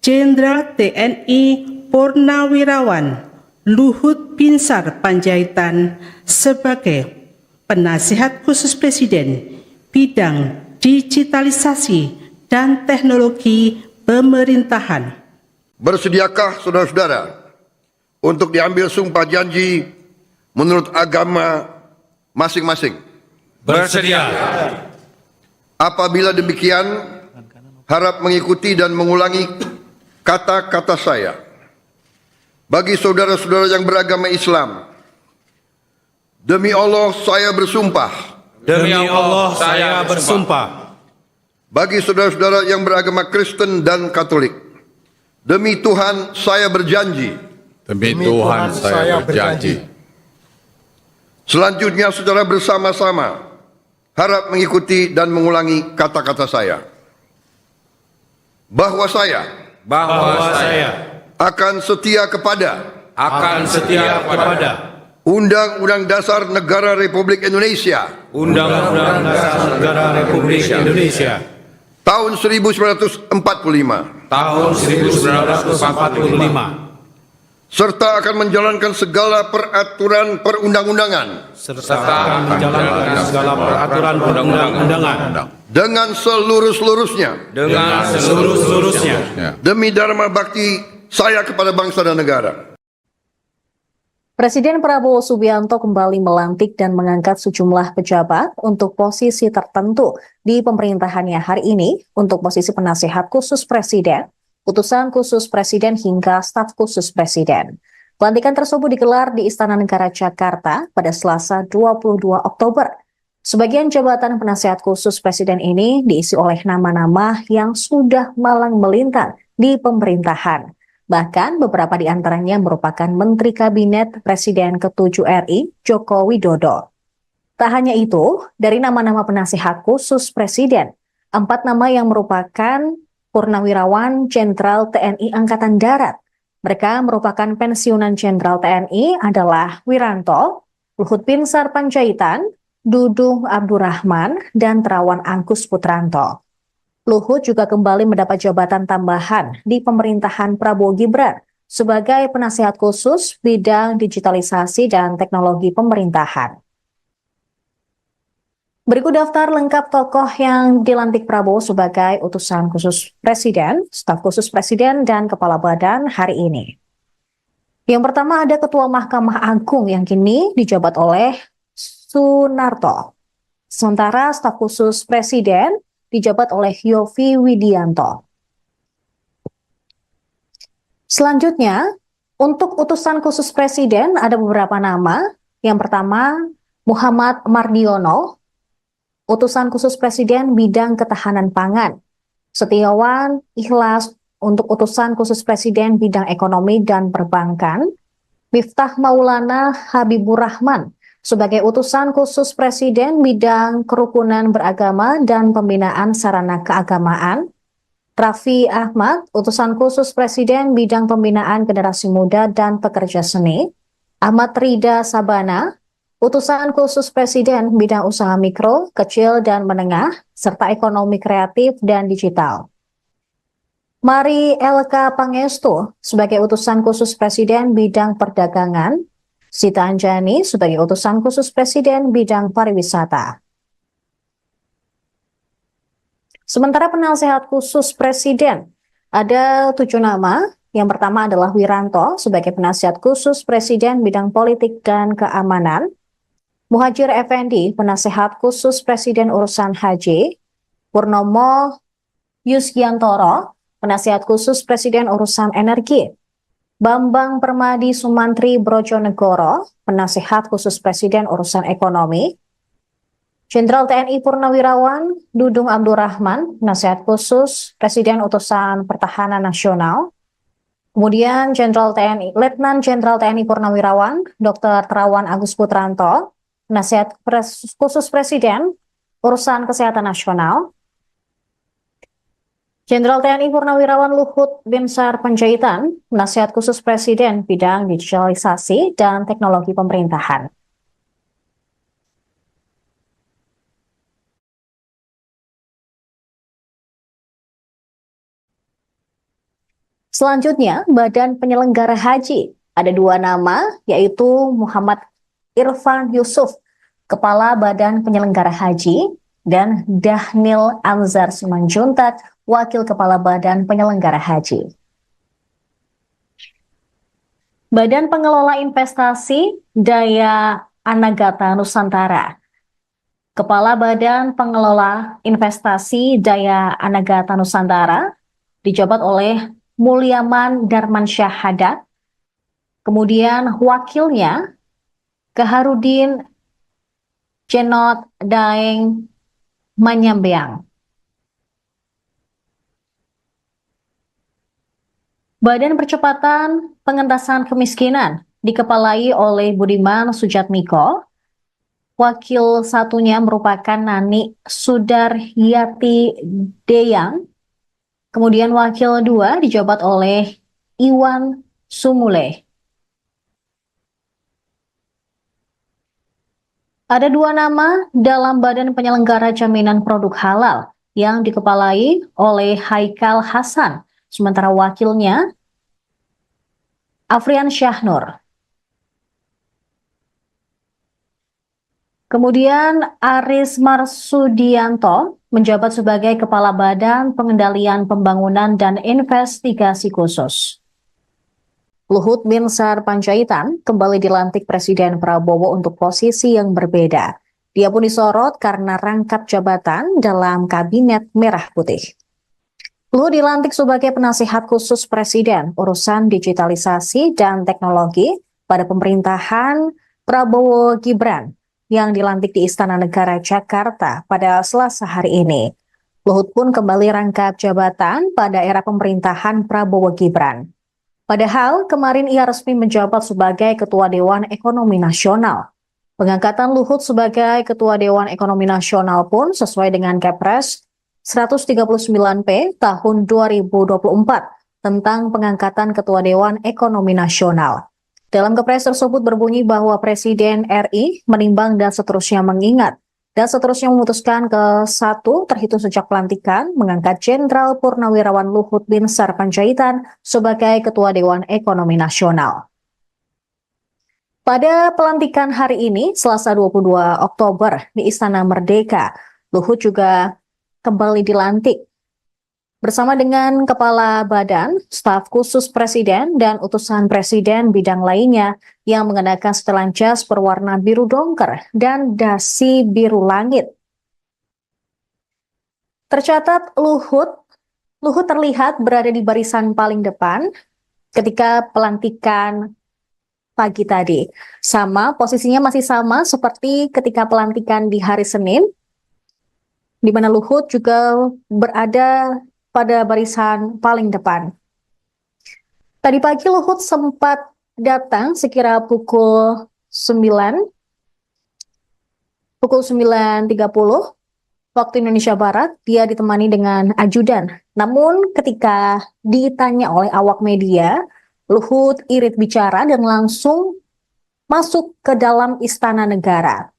Jenderal TNI Purnawirawan Luhut Binsar Panjaitan sebagai Penasihat Khusus Presiden bidang digitalisasi dan teknologi pemerintahan.
Bersediakah saudara-saudara untuk diambil sumpah janji menurut agama masing-masing?
Bersedia.
Apabila demikian, harap mengikuti dan mengulangi kata-kata saya. Bagi saudara-saudara yang beragama Islam, demi Allah saya bersumpah.
Demi Allah saya bersumpah.
Bagi saudara-saudara yang beragama Kristen dan Katolik, demi Tuhan saya berjanji.
Demi Tuhan saya berjanji.
Selanjutnya secara bersama-sama harap mengikuti dan mengulangi kata-kata saya. Bahwa saya akan setia kepada Undang-Undang Dasar Negara Republik Indonesia
Undang-Undang Dasar Negara Republik Indonesia
tahun 1945
tahun 1945
serta akan menjalankan segala peraturan perundang-undangan
serta akan menjalankan segala peraturan perundang-undangan
dengan seluruh-seluruhnya demi dharma bakti saya kepada bangsa dan negara.
Presiden Prabowo Subianto kembali melantik dan mengangkat sejumlah pejabat untuk posisi tertentu di pemerintahannya hari ini untuk posisi penasihat khusus presiden, utusan khusus presiden hingga staf khusus presiden. Pelantikan tersebut digelar di Istana Negara Jakarta pada Selasa 22 Oktober. Sebagian jabatan penasihat khusus presiden ini diisi oleh nama-nama yang sudah malang melintang di pemerintahan. Bahkan beberapa di antaranya merupakan Menteri Kabinet Presiden ke-7 RI, Joko Widodo. Tak hanya itu, dari nama-nama penasihat khusus Presiden, 4 nama yang merupakan Purnawirawan Jenderal TNI Angkatan Darat. Mereka merupakan pensiunan Jenderal TNI adalah Wiranto, Luhut Binsar Panjaitan, Dudung Abdurrahman, dan Terawan Agus Putranto. Luhut juga kembali mendapat jabatan tambahan di pemerintahan Prabowo Gibran sebagai penasihat khusus bidang digitalisasi dan teknologi pemerintahan. Berikut daftar lengkap tokoh yang dilantik Prabowo sebagai utusan khusus presiden, staf khusus presiden, dan kepala badan hari ini. Yang pertama ada Ketua Mahkamah Agung yang kini dijabat oleh Sunarto. Sementara staf khusus presiden dijabat oleh Yovie Widianto. Selanjutnya, untuk utusan khusus presiden ada beberapa nama. Yang pertama, Muhammad Mardiono, utusan khusus presiden bidang ketahanan pangan. Setiawan Ikhlas untuk utusan khusus presiden bidang ekonomi dan perbankan. Miftah Maulana Habibur Rahman sebagai utusan khusus presiden bidang kerukunan beragama dan pembinaan sarana keagamaan. Raffi Ahmad, utusan khusus presiden bidang pembinaan generasi muda dan pekerja seni. Ahmad Rida Sabana, utusan khusus presiden bidang usaha mikro, kecil dan menengah, serta ekonomi kreatif dan digital. Mari LK Pangestu sebagai utusan khusus presiden bidang perdagangan. Sita Anjani sebagai utusan khusus presiden bidang pariwisata. Sementara penasehat khusus presiden ada 7 nama. Yang pertama adalah Wiranto sebagai penasihat khusus presiden bidang politik dan keamanan. Muhajir Effendi penasehat khusus presiden urusan haji. Purnomo Yusgiantoro penasihat khusus presiden urusan energi. Bambang Permadi Sumantri Brojonegoro, penasihat khusus presiden urusan ekonomi. Jenderal TNI Purnawirawan Dudung Abdurrahman, penasihat khusus presiden utusan pertahanan nasional. Kemudian Letnan Jenderal TNI Purnawirawan Dr. Terawan Agus Putranto, penasihat khusus presiden urusan kesehatan nasional. Jenderal TNI Purnawirawan Luhut Binsar Panjaitan, penasihat khusus presiden bidang digitalisasi dan teknologi pemerintahan. Selanjutnya, Badan Penyelenggara Haji. Ada dua nama, yaitu Muhammad Irfan Yusuf, Kepala Badan Penyelenggara Haji, dan Dhanil Anzar Simanjuntak, Wakil Kepala Badan Penyelenggara Haji. Badan Pengelola Investasi Daya Anagata Nusantara. Kepala Badan Pengelola Investasi Daya Anagata Nusantara dijabat oleh Mulyaman Darmansyah Haddad. Kemudian wakilnya Kaharudin Cenot Daeng Manyambeang. Badan Percepatan Pengentasan Kemiskinan dikepalai oleh Budiman Sujatmiko. Wakil satunya merupakan Nani Sudaryati Deyang. Kemudian wakil dua dijabat oleh Iwan Sumule. Ada dua nama dalam Badan Penyelenggara Jaminan Produk Halal yang dikepalai oleh Haikal Hasan, sementara wakilnya Afrian Syahnur. Kemudian Aris Marsudianto menjabat sebagai Kepala Badan Pengendalian Pembangunan dan Investigasi Khusus. Luhut Binsar Panjaitan kembali dilantik Presiden Prabowo untuk posisi yang berbeda. Dia pun disorot karena rangkap jabatan dalam Kabinet Merah Putih. Luhut dilantik sebagai penasihat khusus Presiden urusan digitalisasi dan teknologi pada pemerintahan Prabowo Gibran yang dilantik di Istana Negara Jakarta pada Selasa hari ini. Luhut pun kembali rangkap jabatan pada era pemerintahan Prabowo Gibran. Padahal kemarin ia resmi menjabat sebagai Ketua Dewan Ekonomi Nasional. Pengangkatan Luhut sebagai Ketua Dewan Ekonomi Nasional pun sesuai dengan Kepres 139P tahun 2024 tentang pengangkatan Ketua Dewan Ekonomi Nasional. Dalam Kepres tersebut berbunyi bahwa Presiden RI menimbang dan seterusnya mengingat dan seterusnya memutuskan ke satu terhitung sejak pelantikan mengangkat Jenderal Purnawirawan Luhut Binsar Panjaitan sebagai Ketua Dewan Ekonomi Nasional. Pada pelantikan hari ini, Selasa 22 Oktober di Istana Merdeka, Luhut juga kembali dilantik bersama dengan Kepala Badan, Staf Khusus Presiden, dan utusan Presiden bidang lainnya yang mengenakan setelan jas berwarna biru dongker dan dasi biru langit. Tercatat Luhut terlihat berada di barisan paling depan ketika pelantikan pagi tadi. Posisinya masih sama seperti ketika pelantikan di hari Senin, di mana Luhut juga berada pada barisan paling depan. Tadi pagi Luhut sempat datang sekira pukul 9.30 waktu Indonesia Barat. Dia ditemani dengan ajudan. Namun ketika ditanya oleh awak media, Luhut irit bicara dan langsung masuk ke dalam Istana Negara.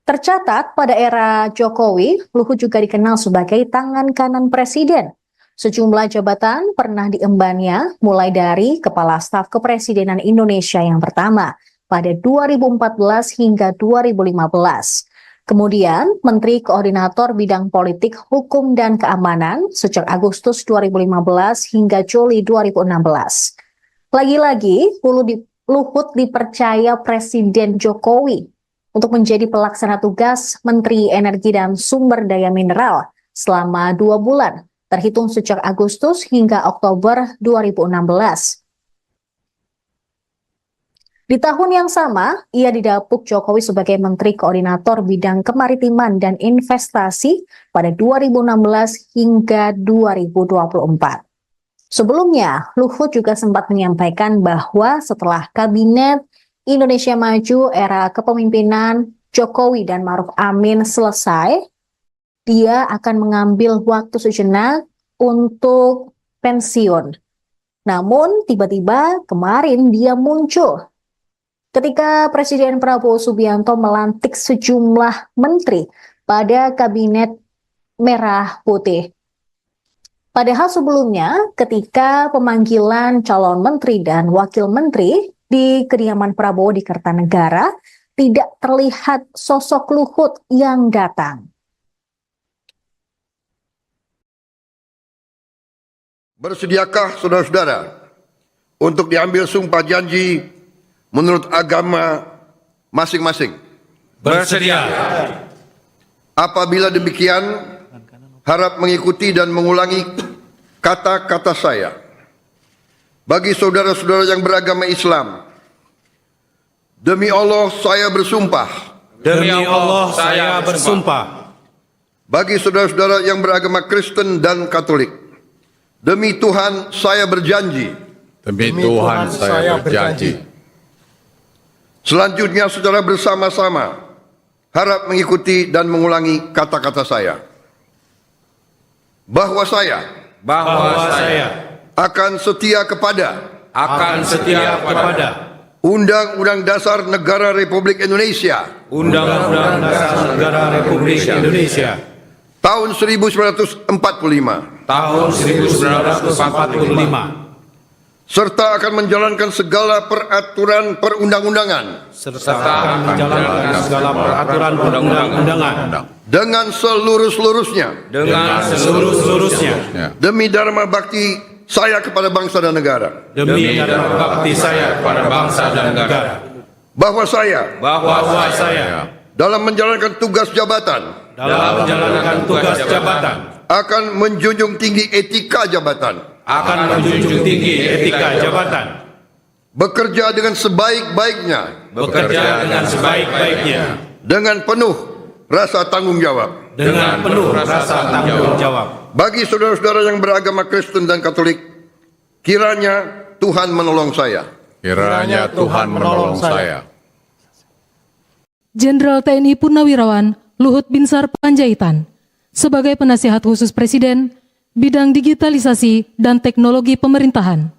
Tercatat pada era Jokowi, Luhut juga dikenal sebagai tangan kanan Presiden. Sejumlah jabatan pernah diembannya, mulai dari Kepala Staf Kepresidenan Indonesia yang pertama pada 2014 hingga 2015. Kemudian Menteri Koordinator Bidang Politik, Hukum, dan Keamanan sejak Agustus 2015 hingga Juli 2016. Lagi-lagi, Luhut dipercaya Presiden Jokowi untuk menjadi pelaksana tugas Menteri Energi dan Sumber Daya Mineral selama 2 bulan, terhitung sejak Agustus hingga Oktober 2016. Di tahun yang sama, ia didapuk Jokowi sebagai Menteri Koordinator Bidang Kemaritiman dan Investasi pada 2016 hingga 2024. Sebelumnya, Luhut juga sempat menyampaikan bahwa setelah Kabinet Indonesia Maju era kepemimpinan Jokowi dan Maruf Amin selesai, dia akan mengambil waktu sejenak untuk pensiun. Namun tiba-tiba kemarin dia muncul ketika Presiden Prabowo Subianto melantik sejumlah menteri pada Kabinet Merah Putih. Padahal sebelumnya ketika pemanggilan calon menteri dan wakil menteri di kediaman Prabowo di Kertanegara, tidak terlihat sosok Luhut yang datang.
Bersediakah saudara-saudara untuk diambil sumpah janji menurut agama masing-masing?
Bersedia.
Apabila demikian, harap mengikuti dan mengulangi kata-kata saya. Bagi saudara-saudara yang beragama Islam, demi Allah saya bersumpah.
Demi Allah saya bersumpah.
Bagi saudara-saudara yang beragama Kristen dan Katolik, demi Tuhan saya berjanji.
Demi Tuhan saya berjanji.
Selanjutnya saudara bersama-sama harap mengikuti dan mengulangi kata-kata saya. Bahwa saya akan setia kepada Undang-Undang Dasar Negara Republik Indonesia
Undang-Undang Dasar Negara Republik Indonesia
tahun 1945
tahun 1945
serta akan menjalankan segala peraturan perundang-undangan
serta akan menjalankan segala peraturan perundang-undangan
dengan seluruh-seluruhnya demi dharma bakti saya kepada bangsa dan negara.
demi dharma bakti saya kepada bangsa dan negara.
Bahwa saya dalam menjalankan tugas jabatan akan menjunjung tinggi etika jabatan, bekerja dengan sebaik-baiknya dengan penuh rasa tanggung jawab. Bagi saudara-saudara yang beragama Kristen dan Katolik, kiranya Tuhan menolong saya.
Kiranya Tuhan menolong saya.
Jenderal TNI Purnawirawan Luhut Binsar Panjaitan sebagai penasihat khusus Presiden bidang digitalisasi dan teknologi pemerintahan.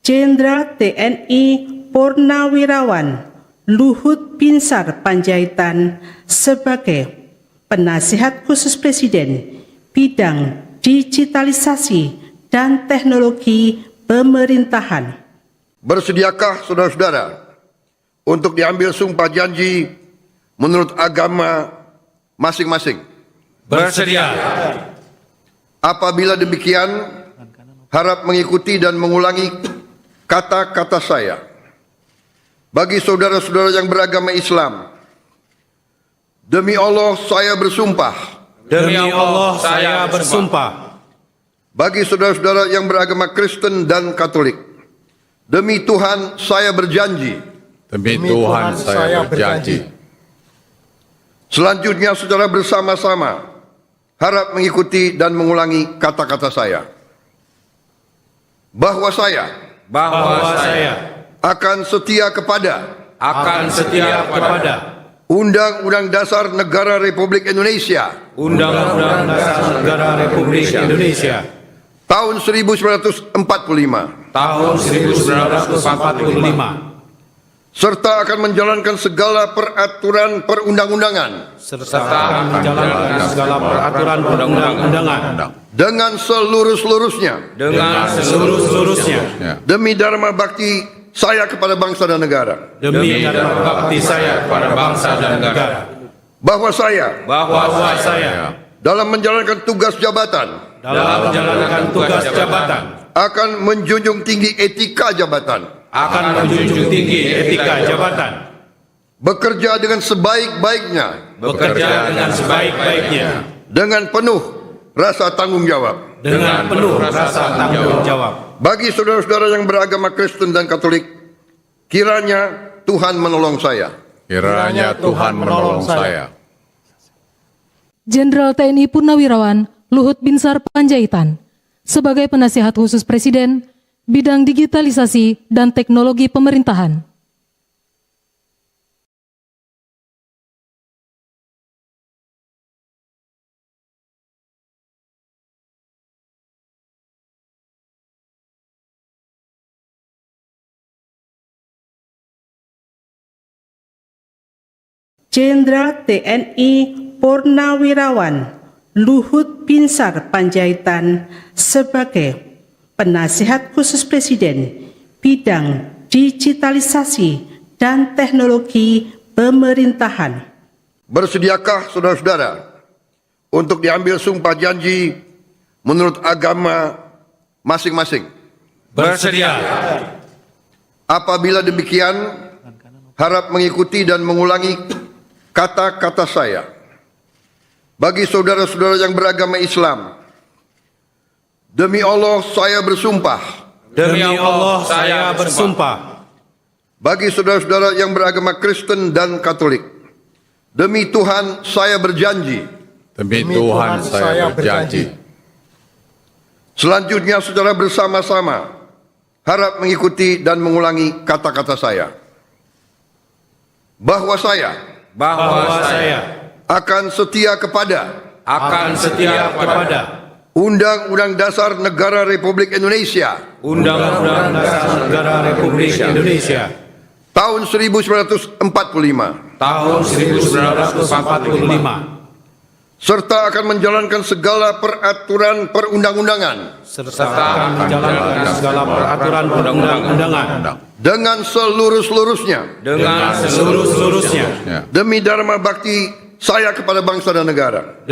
Jenderal TNI Purnawirawan Luhut Binsar Panjaitan sebagai penasihat khusus Presiden bidang digitalisasi dan teknologi pemerintahan.
Bersediakah saudara-saudara untuk diambil sumpah janji menurut agama masing-masing?
Bersedia.
Apabila demikian, harap mengikuti dan mengulangi kata-kata saya. Bagi saudara-saudara yang beragama Islam, demi Allah saya bersumpah.
Demi Allah saya bersumpah.
Bagi saudara-saudara yang beragama Kristen dan Katolik, demi Tuhan saya berjanji.
Demi Tuhan saya berjanji.
Selanjutnya saudara bersama-sama harap mengikuti dan mengulangi kata-kata saya. Bahwa saya akan setia kepada Undang-Undang Dasar Negara Republik Indonesia
Undang-Undang Dasar Negara Republik Indonesia
tahun 1945 serta akan menjalankan segala peraturan perundang-undangan dengan seluruh-seluruhnya demi dharma bakti saya kepada bangsa dan negara. Bahwa saya dalam menjalankan tugas jabatan akan menjunjung tinggi etika jabatan, bekerja dengan sebaik-baiknya dengan penuh rasa tanggung jawab. Bagi saudara-saudara yang beragama Kristen dan Katolik, kiranya Tuhan menolong saya.
Kiranya Tuhan menolong saya.
Jenderal TNI Purnawirawan Luhut Binsar Panjaitan sebagai penasihat khusus Presiden bidang digitalisasi dan teknologi pemerintahan.
Jenderal TNI Purnawirawan Luhut Binsar Panjaitan sebagai Penasihat Khusus Presiden bidang digitalisasi dan teknologi pemerintahan.
Bersediakah saudara-saudara untuk diambil sumpah janji menurut agama masing-masing?
Bersedia.
Apabila demikian, harap mengikuti dan mengulangi kata-kata saya. Bagi saudara-saudara yang beragama Islam, demi Allah saya bersumpah.
Demi Allah saya bersumpah.
Bagi saudara-saudara yang beragama Kristen dan Katolik, demi Tuhan saya berjanji.
Demi Tuhan saya berjanji.
Selanjutnya secara bersama-sama harap mengikuti dan mengulangi kata-kata saya. Bahwa saya akan setia kepada Undang-Undang Dasar Negara Republik Indonesia
Undang-Undang Dasar Negara Republik Indonesia
tahun 1945
tahun 1945
serta akan menjalankan segala peraturan perundang-undangan dengan seluruh-seluruhnya demi dharma bakti saya kepada bangsa dan negara.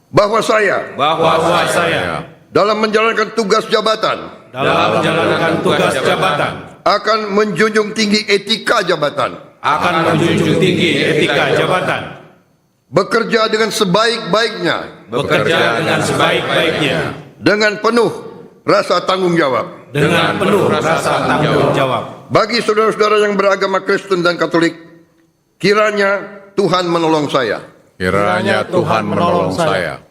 Bahwa saya dalam menjalankan tugas jabatan akan menjunjung tinggi etika jabatan, bekerja dengan sebaik-baiknya, dengan penuh rasa tanggung jawab. Bagi saudara-saudara yang beragama Kristen dan Katolik, kiranya Tuhan menolong saya.
Kiranya Tuhan menolong saya.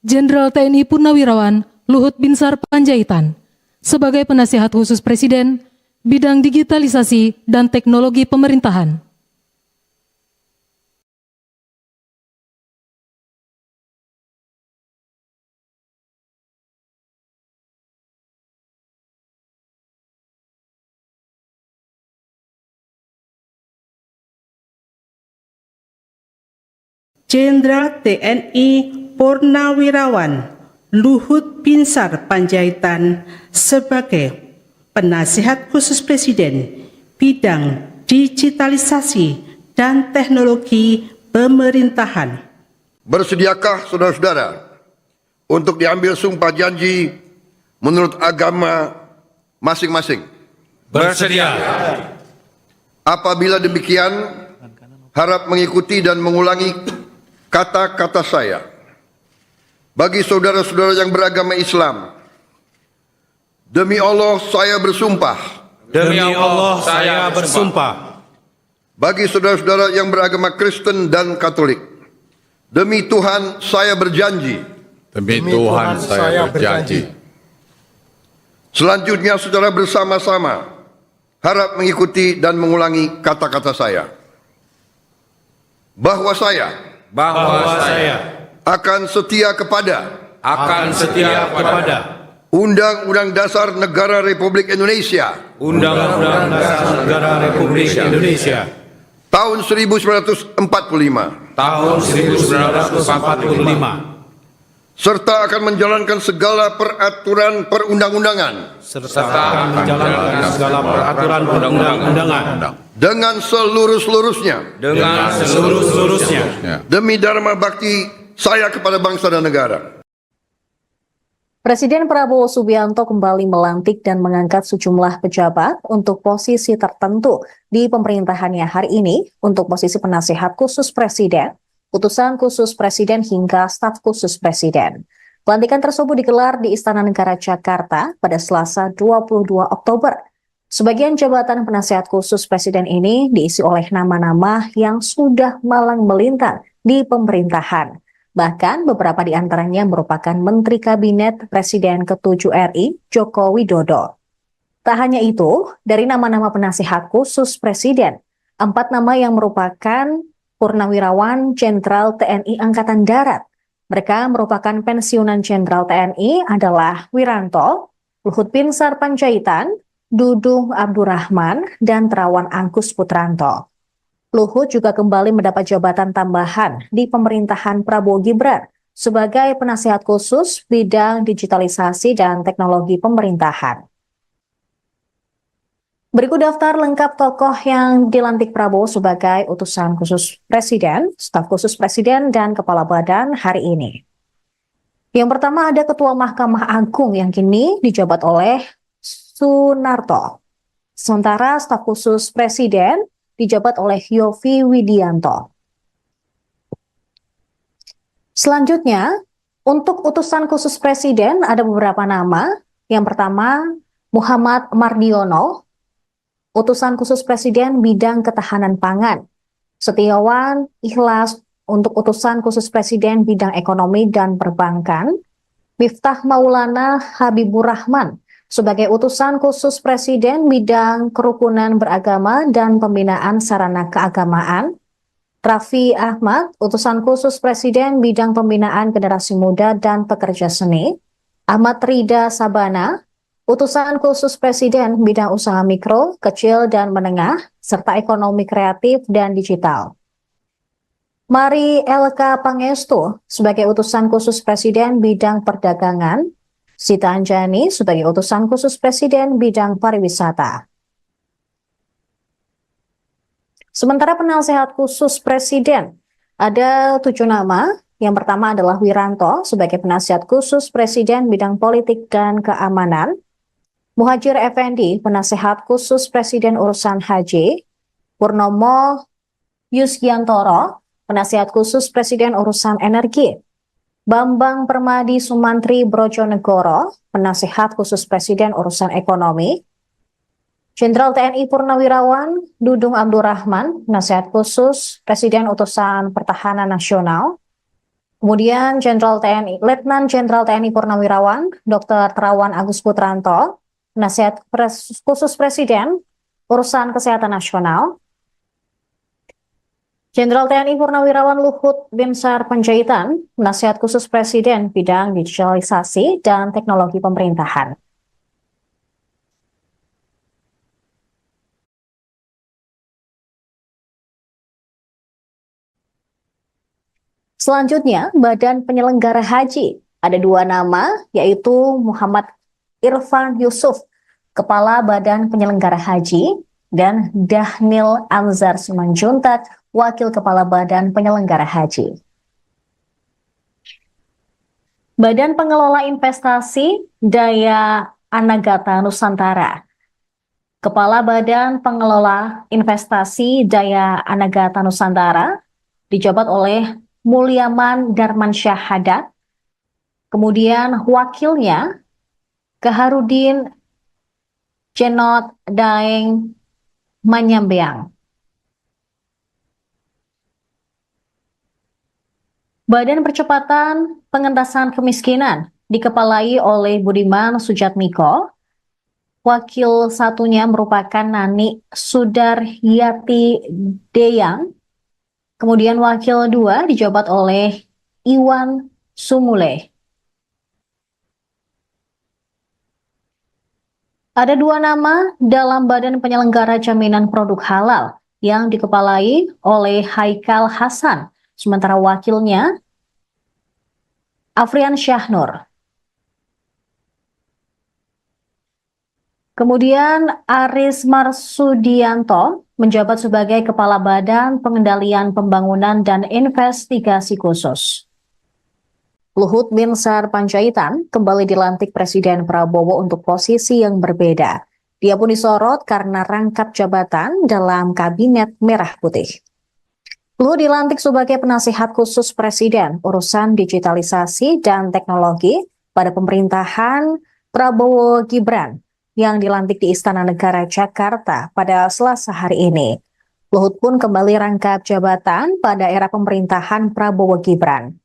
Jenderal TNI Purnawirawan Luhut Binsar Panjaitan sebagai Penasihat Khusus Presiden bidang digitalisasi dan teknologi pemerintahan.
Jenderal TNI Purnawirawan Luhut Binsar Panjaitan sebagai Penasihat Khusus Presiden bidang digitalisasi dan teknologi pemerintahan.
Bersediakah saudara-saudara untuk diambil sumpah janji menurut agama masing-masing?
Bersedia.
Apabila demikian, harap mengikuti dan mengulangi kata-kata saya. Bagi saudara-saudara yang beragama Islam, demi Allah saya bersumpah.
Demi Allah saya bersumpah.
Bagi saudara-saudara yang beragama Kristen dan Katolik, demi Tuhan saya berjanji.
Demi Tuhan saya berjanji.
Selanjutnya secara bersama-sama harap mengikuti dan mengulangi kata-kata saya. Bahwa saya akan setia kepada Undang-Undang Dasar Negara Republik Indonesia
Undang-Undang Dasar Negara Republik Indonesia
tahun 1945 serta akan menjalankan segala peraturan perundang-undangan dengan seluruh-seluruhnya demi dharma bakti saya kepada bangsa dan negara.
Presiden Prabowo Subianto kembali melantik dan mengangkat sejumlah pejabat untuk posisi tertentu di pemerintahannya hari ini untuk posisi penasihat khusus presiden, utusan khusus presiden hingga staf khusus presiden. Pelantikan tersebut digelar di Istana Negara Jakarta pada Selasa 22 Oktober. Sebagian jabatan penasihat khusus presiden ini diisi oleh nama-nama yang sudah malang melintang di pemerintahan. Bahkan beberapa di antaranya merupakan Menteri Kabinet Presiden ke-7 RI, Joko Widodo. Tak hanya itu, dari nama-nama penasihat khusus Presiden, 4 nama yang merupakan Purnawirawan Jenderal TNI Angkatan Darat. Mereka merupakan pensiunan Jenderal TNI adalah Wiranto, Luhut Binsar Panjaitan, Dudung Abdurrahman, dan Terawan Angkus Putranto. Luhut juga kembali mendapat jabatan tambahan di pemerintahan Prabowo Gibran sebagai penasihat khusus bidang digitalisasi dan teknologi pemerintahan. Berikut daftar lengkap tokoh yang dilantik Prabowo sebagai utusan khusus Presiden, staf khusus Presiden, dan Kepala Badan hari ini. Yang pertama ada Ketua Mahkamah Agung yang kini dijabat oleh Sunarto. Sementara staf khusus Presiden dijabat oleh Yovie Widianto. Selanjutnya, untuk utusan khusus Presiden ada beberapa nama. Yang pertama, Muhammad Mardiono, utusan khusus Presiden bidang ketahanan pangan. Setiawan Ikhlas untuk utusan khusus Presiden bidang ekonomi dan perbankan. Miftah Maulana Habibur Rahman sebagai utusan khusus Presiden bidang kerukunan beragama dan pembinaan sarana keagamaan. Raffi Ahmad, utusan khusus Presiden bidang pembinaan generasi muda dan pekerja seni. Ahmad Rida Sabana, utusan khusus Presiden bidang usaha mikro, kecil, dan menengah, serta ekonomi kreatif dan digital. Mari LK Pangestu sebagai utusan khusus Presiden bidang perdagangan. Sita Anjani sebagai utusan khusus Presiden bidang pariwisata. Sementara penasehat khusus Presiden, ada 7 nama. Yang pertama adalah Wiranto sebagai penasihat khusus Presiden bidang politik dan keamanan. Muhajir Effendi, penasehat khusus Presiden urusan haji. Purnomo Yusgiantoro, penasehat khusus Presiden urusan energi. Bambang Permadi Sumantri Brojonegoro, penasehat khusus Presiden urusan ekonomi. Jenderal TNI Purnawirawan Dudung Abdurrahman, penasehat khusus Presiden utusan pertahanan nasional. Kemudian Letnan Jenderal TNI Purnawirawan Dr. Terawan Agus Putranto, penasihat khusus Presiden urusan kesehatan nasional. Jenderal TNI Purnawirawan Luhut Binsar Panjaitan, penasihat khusus Presiden bidang digitalisasi dan teknologi pemerintahan. Selanjutnya, Badan Penyelenggara Haji. Ada 2 nama, yaitu Muhammad Irfan Yusuf, Kepala Badan Penyelenggara Haji, dan Dahnil Anzar Simanjuntak, Wakil Kepala Badan Penyelenggara Haji. Badan Pengelola Investasi Daya Anagata Nusantara. Kepala Badan Pengelola Investasi Daya Anagata Nusantara dijabat oleh Mulyaman Darmansyah Haddad. Kemudian wakilnya Kaharudin Jenot Daeng Manyambeang. Badan Percepatan Pengentasan Kemiskinan dikepalai oleh Budiman Sujatmiko. Wakil satunya merupakan Nani Sudaryati Deyang. Kemudian wakil 2 dijabat oleh Iwan Sumule. Ada 2 nama dalam Badan Penyelenggara Jaminan Produk Halal yang dikepalai oleh Haikal Hasan, sementara wakilnya Afrian Syahnur. Kemudian Aris Marsudianto menjabat sebagai Kepala Badan Pengendalian Pembangunan dan Investigasi Khusus. Luhut Binsar Panjaitan kembali dilantik Presiden Prabowo untuk posisi yang berbeda. Dia pun disorot karena rangkap jabatan dalam Kabinet Merah Putih. Luhut dilantik sebagai penasihat khusus Presiden urusan digitalisasi dan teknologi pada pemerintahan Prabowo Gibran yang dilantik di Istana Negara Jakarta pada Selasa hari ini. Luhut pun kembali rangkap jabatan pada era pemerintahan Prabowo Gibran.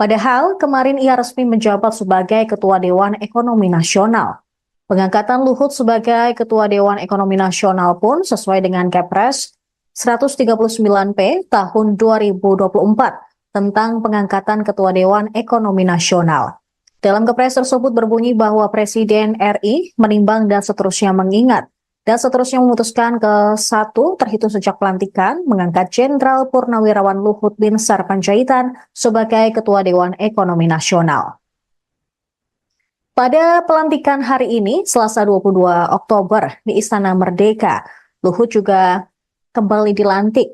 Padahal kemarin ia resmi menjabat sebagai Ketua Dewan Ekonomi Nasional. Pengangkatan Luhut sebagai Ketua Dewan Ekonomi Nasional pun sesuai dengan Kepres 139P tahun 2024 tentang pengangkatan Ketua Dewan Ekonomi Nasional. Dalam kepres tersebut berbunyi bahwa Presiden RI menimbang dan seterusnya mengingat dan seterusnya memutuskan ke 1 terhitung sejak pelantikan mengangkat Jenderal Purnawirawan Luhut Binsar Panjaitan sebagai Ketua Dewan Ekonomi Nasional. Pada pelantikan hari ini, Selasa 22 Oktober di Istana Merdeka, Luhut juga kembali dilantik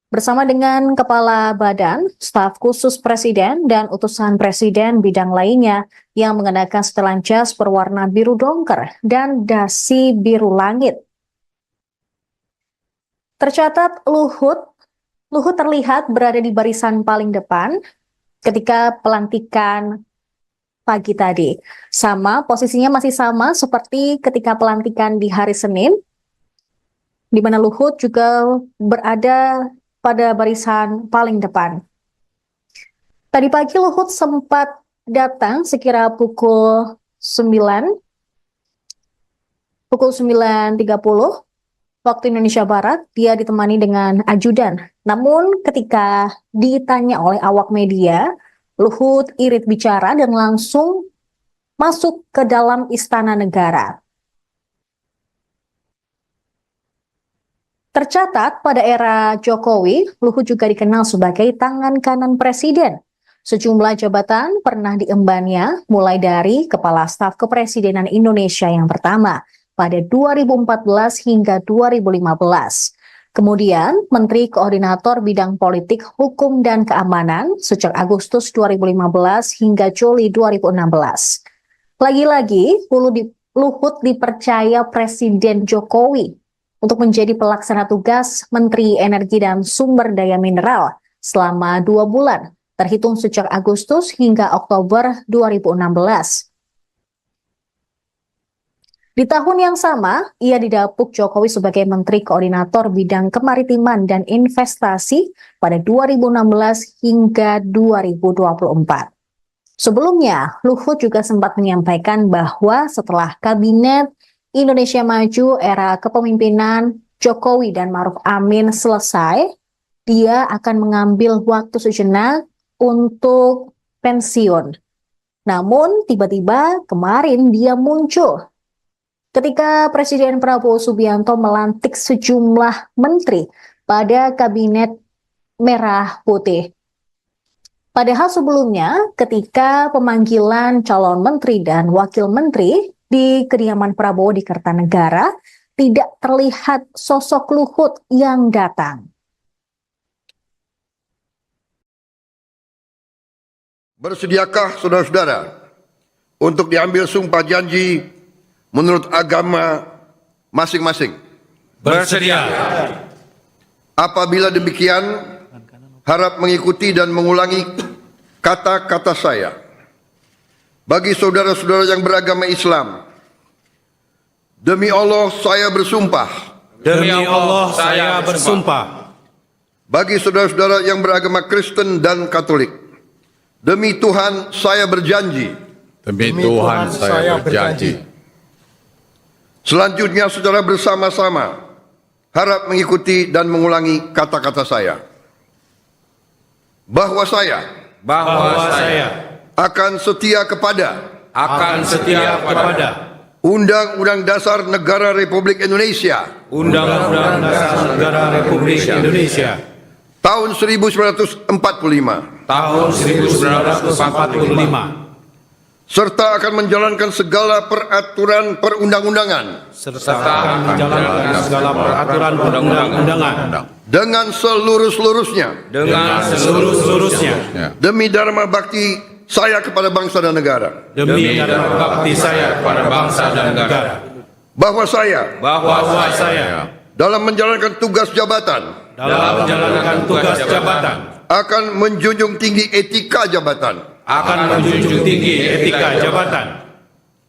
bersama dengan Kepala Badan, Staf Khusus Presiden, dan utusan Presiden bidang lainnya yang mengenakan setelan jas berwarna biru dongker dan dasi biru langit. Tercatat Luhut terlihat berada di barisan paling depan ketika pelantikan pagi tadi. Posisinya masih sama seperti ketika pelantikan di hari Senin, di mana Luhut juga berada pada barisan paling depan. Tadi pagi Luhut sempat datang sekira pukul 9.30 waktu Indonesia Barat. Dia ditemani dengan ajudan. Namun ketika ditanya oleh awak media, Luhut irit bicara dan langsung masuk ke dalam Istana Negara. Tercatat pada era Jokowi, Luhut juga dikenal sebagai tangan kanan presiden. Sejumlah jabatan pernah diembannya, mulai dari Kepala Staf Kepresidenan Indonesia yang pertama pada 2014 hingga 2015. Kemudian Menteri Koordinator Bidang Politik, Hukum, dan Keamanan sejak Agustus 2015 hingga Juli 2016. Lagi-lagi, Luhut dipercaya Presiden Jokowi untuk menjadi pelaksana tugas Menteri Energi dan Sumber Daya Mineral selama 2 bulan, terhitung sejak Agustus hingga Oktober 2016. Di tahun yang sama, ia didapuk Jokowi sebagai Menteri Koordinator Bidang Kemaritiman dan Investasi pada 2016 hingga 2024. Sebelumnya, Luhut juga sempat menyampaikan bahwa setelah Kabinet Indonesia Maju era kepemimpinan Jokowi dan Ma'ruf Amin selesai, dia akan mengambil waktu sejenak untuk pensiun. Namun tiba-tiba kemarin dia muncul ketika Presiden Prabowo Subianto melantik sejumlah menteri pada Kabinet Merah Putih. Padahal sebelumnya ketika pemanggilan calon menteri dan wakil menteri di kediaman Prabowo di Kertanegara, tidak terlihat sosok Luhut yang datang.
Bersediakah saudara-saudara untuk diambil sumpah janji menurut agama masing-masing?
Bersedia.
Apabila demikian, harap mengikuti dan mengulangi kata-kata saya. Bagi saudara-saudara yang beragama Islam, demi Allah saya bersumpah.
Demi Allah saya bersumpah.
Bagi saudara-saudara yang beragama Kristen dan Katolik, demi Tuhan saya berjanji.
Demi Tuhan saya berjanji.
Selanjutnya saudara bersama-sama harap mengikuti dan mengulangi kata-kata saya. Bahwa saya akan setia kepada Undang-Undang Dasar Negara Republik Indonesia
Undang-Undang Dasar Negara Republik Indonesia
tahun 1945 serta akan menjalankan segala peraturan perundang-undangan dengan seluruh-seluruhnya demi dharma bakti saya kepada bangsa dan negara. Bahwa saya dalam menjalankan tugas jabatan akan menjunjung tinggi etika jabatan.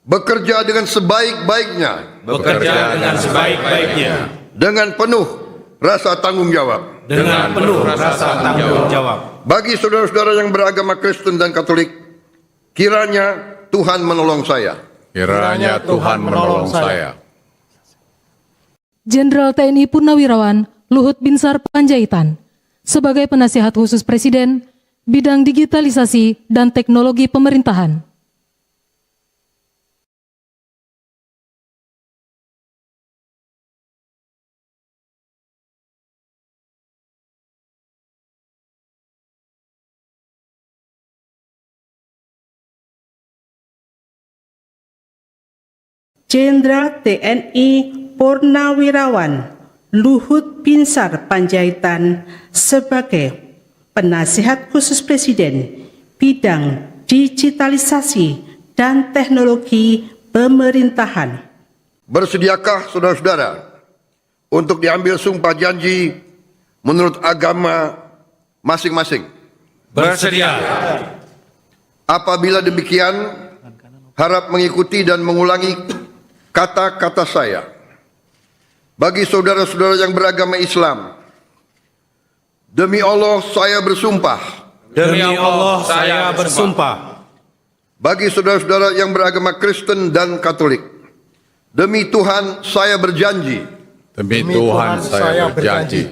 Bekerja dengan sebaik-baiknya. Dengan penuh rasa tanggung jawab. Bagi saudara-saudara yang beragama Kristen dan Katolik, kiranya Tuhan menolong saya.
Kiranya Tuhan menolong saya.
Jenderal TNI Purnawirawan Luhut Binsar Panjaitan sebagai penasihat khusus Presiden bidang digitalisasi dan teknologi pemerintahan.
Jenderal TNI Purnawirawan Luhut Binsar Panjaitan sebagai Penasihat Khusus Presiden bidang digitalisasi dan teknologi pemerintahan.
Bersediakah saudara-saudara untuk diambil sumpah janji menurut agama masing-masing?
Bersedia.
Apabila demikian, harap mengikuti dan mengulangi kata-kata saya. Bagi saudara-saudara yang beragama Islam, demi Allah saya bersumpah.
Demi Allah saya bersumpah.
Bagi saudara-saudara yang beragama Kristen dan Katolik, demi Tuhan saya berjanji.
Demi Tuhan saya berjanji.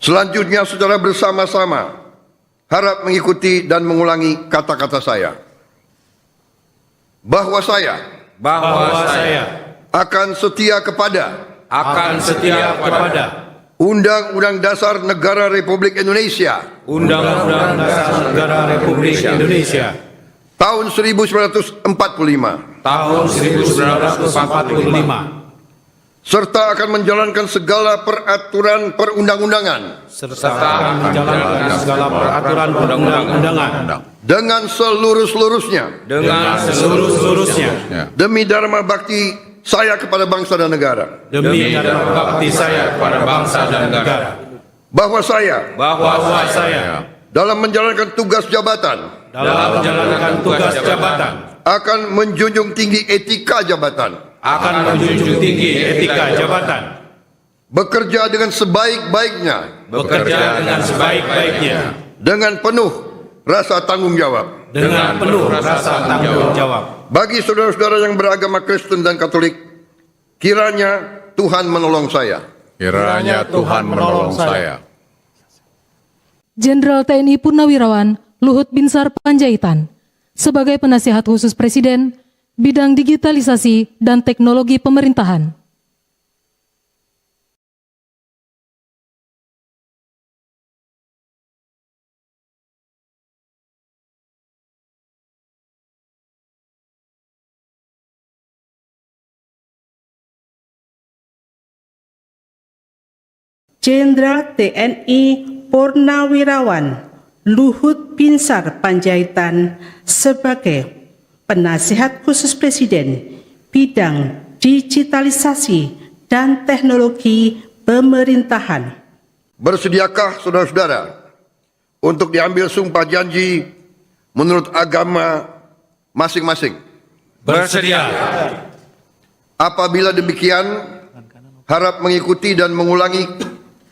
Selanjutnya saudara bersama-sama harap mengikuti dan mengulangi kata-kata saya. Bahwa saya akan setia kepada Undang-Undang Dasar Negara Republik Indonesia
Undang-Undang Dasar Negara Republik Indonesia
tahun 1945
tahun 1945
serta akan menjalankan segala peraturan perundang-undangan
serta menjalankan segala peraturan perundang-undangan
dengan seluruh-seluruhnya demi dharma bakti saya kepada bangsa dan negara.
demi dharma bakti saya kepada bangsa dan negara.
Bahwa saya dalam menjalankan tugas jabatan akan menjunjung tinggi etika jabatan, bekerja dengan sebaik-baiknya dengan penuh rasa tanggung jawab. Bagi saudara-saudara yang beragama Kristen dan Katolik, kiranya Tuhan menolong saya.
Kiranya Tuhan menolong saya.
Jenderal TNI Purnawirawan Luhut Binsar Panjaitan sebagai Penasihat Khusus Presiden bidang digitalisasi dan teknologi pemerintahan.
Jenderal TNI Purnawirawan Luhut Binsar Panjaitan sebagai Penasihat Khusus Presiden bidang digitalisasi dan teknologi pemerintahan.
Bersediakah saudara-saudara untuk diambil sumpah janji menurut agama masing-masing?
Bersedia.
Apabila demikian, harap mengikuti dan mengulangi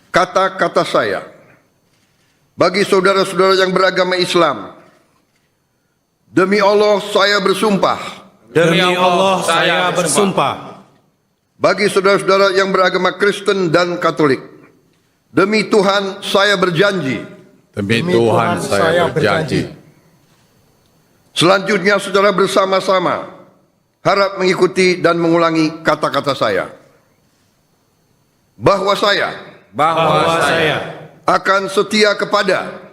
kata-kata saya. Bagi saudara-saudara yang beragama Islam, demi Allah saya bersumpah.
Demi Allah saya bersumpah.
Bagi saudara-saudara yang beragama Kristen dan Katolik, demi Tuhan saya berjanji.
Demi Tuhan saya berjanji.
Selanjutnya saudara bersama-sama harap mengikuti dan mengulangi kata-kata saya. Bahwa saya akan setia kepada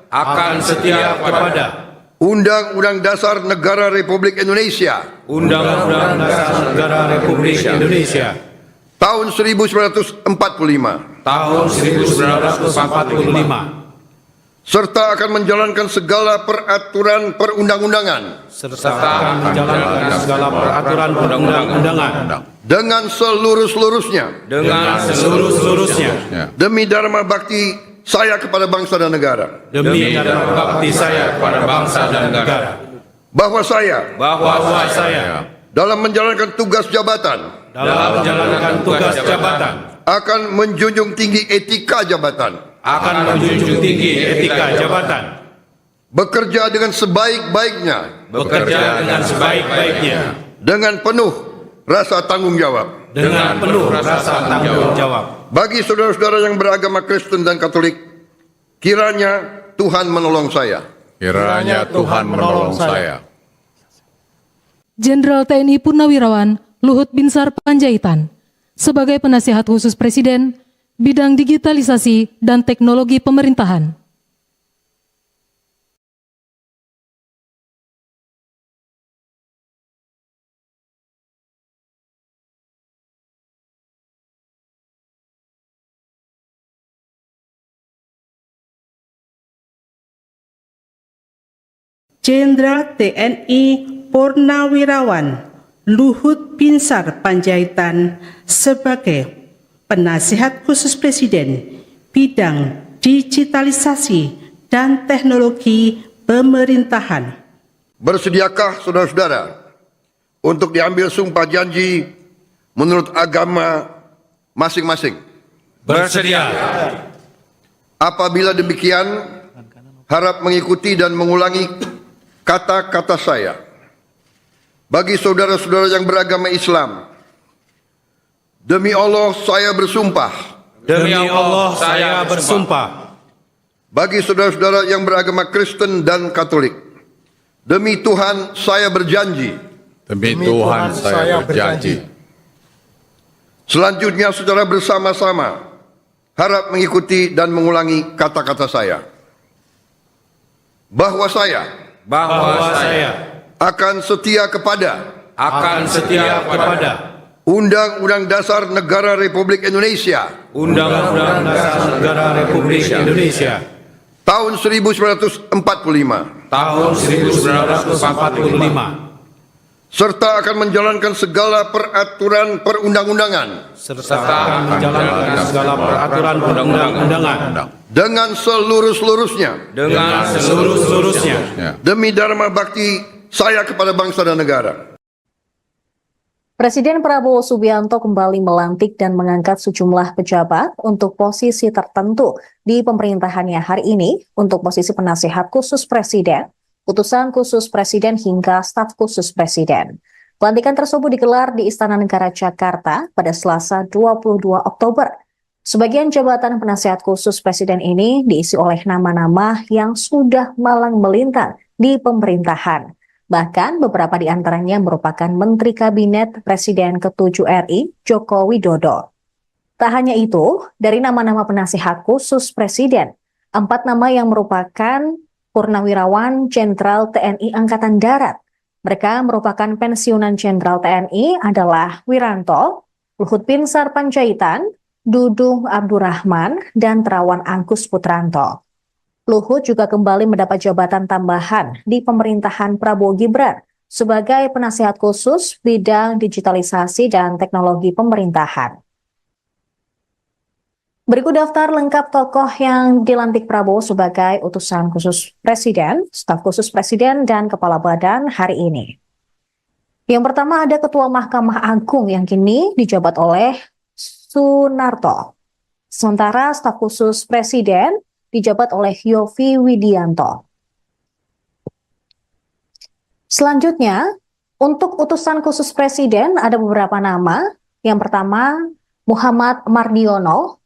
Undang-Undang Dasar Negara Republik Indonesia
Undang-Undang Dasar Negara Republik Indonesia
tahun 1945 serta akan menjalankan segala peraturan perundang-undangan dengan seluruh-seluruhnya demi dharma bakti saya kepada bangsa dan negara. Bahwa saya dalam menjalankan tugas jabatan akan menjunjung tinggi etika jabatan, bekerja dengan sebaik-baiknya dengan penuh rasa tanggung jawab. Bagi saudara-saudara yang beragama Kristen dan Katolik, kiranya Tuhan menolong saya.
Kiranya Tuhan menolong saya.
Jenderal TNI Purnawirawan Luhut Binsar Panjaitan sebagai Penasihat Khusus Presiden bidang digitalisasi dan teknologi pemerintahan.
Jenderal TNI Purnawirawan Luhut Binsar Panjaitan sebagai Penasihat Khusus Presiden bidang digitalisasi dan teknologi pemerintahan.
Bersediakah saudara-saudara untuk diambil sumpah janji menurut agama masing-masing?
Bersedia.
Apabila demikian, harap mengikuti dan mengulangi kata-kata saya. Bagi saudara-saudara yang beragama Islam, demi Allah saya bersumpah.
Demi Allah saya bersumpah.
Bagi saudara-saudara yang beragama Kristen dan Katolik, demi Tuhan saya berjanji.
Demi Tuhan saya berjanji.
Selanjutnya saudara bersama-sama harap mengikuti dan mengulangi kata-kata saya. Bahwa saya akan setia kepada Undang-Undang Dasar Negara Republik Indonesia
Undang-Undang Dasar Negara Republik Indonesia
tahun 1945
tahun 1945
serta akan menjalankan segala peraturan perundang-undangan
serta menjalankan segala peraturan perundang-undangan
dengan seluruh-seluruhnya demi dharma bakti saya kepada bangsa dan negara.
Presiden Prabowo Subianto kembali melantik dan mengangkat sejumlah pejabat untuk posisi tertentu di pemerintahannya hari ini untuk posisi penasihat khusus presiden, utusan khusus presiden hingga staf khusus presiden. Pelantikan tersebut digelar di Istana Negara Jakarta pada Selasa 22 Oktober. Sebagian jabatan penasihat khusus presiden ini diisi oleh nama-nama yang sudah malang melintang di pemerintahan. Bahkan beberapa di antaranya merupakan Menteri Kabinet Presiden ke-7 RI, Joko Widodo. Tak hanya itu, dari nama-nama penasihat khusus Presiden, 4 nama yang merupakan Purnawirawan Jenderal TNI Angkatan Darat. Mereka merupakan pensiunan Jenderal TNI adalah Wiranto, Luhut Binsar Panjaitan, Dudung Abdurrahman, dan Terawan Angkus Putranto. Luhut juga kembali mendapat jabatan tambahan di pemerintahan Prabowo Gibran sebagai penasihat khusus bidang digitalisasi dan teknologi pemerintahan. Berikut daftar lengkap tokoh yang dilantik Prabowo sebagai utusan khusus presiden, staf khusus presiden, dan kepala badan hari ini. Yang pertama ada Ketua Mahkamah Agung yang kini dijabat oleh Sunarto. Sementara staf khusus presiden dijabat oleh Yovie Widianto. Selanjutnya, untuk utusan khusus presiden ada beberapa nama. Yang pertama, Muhammad Mardiono,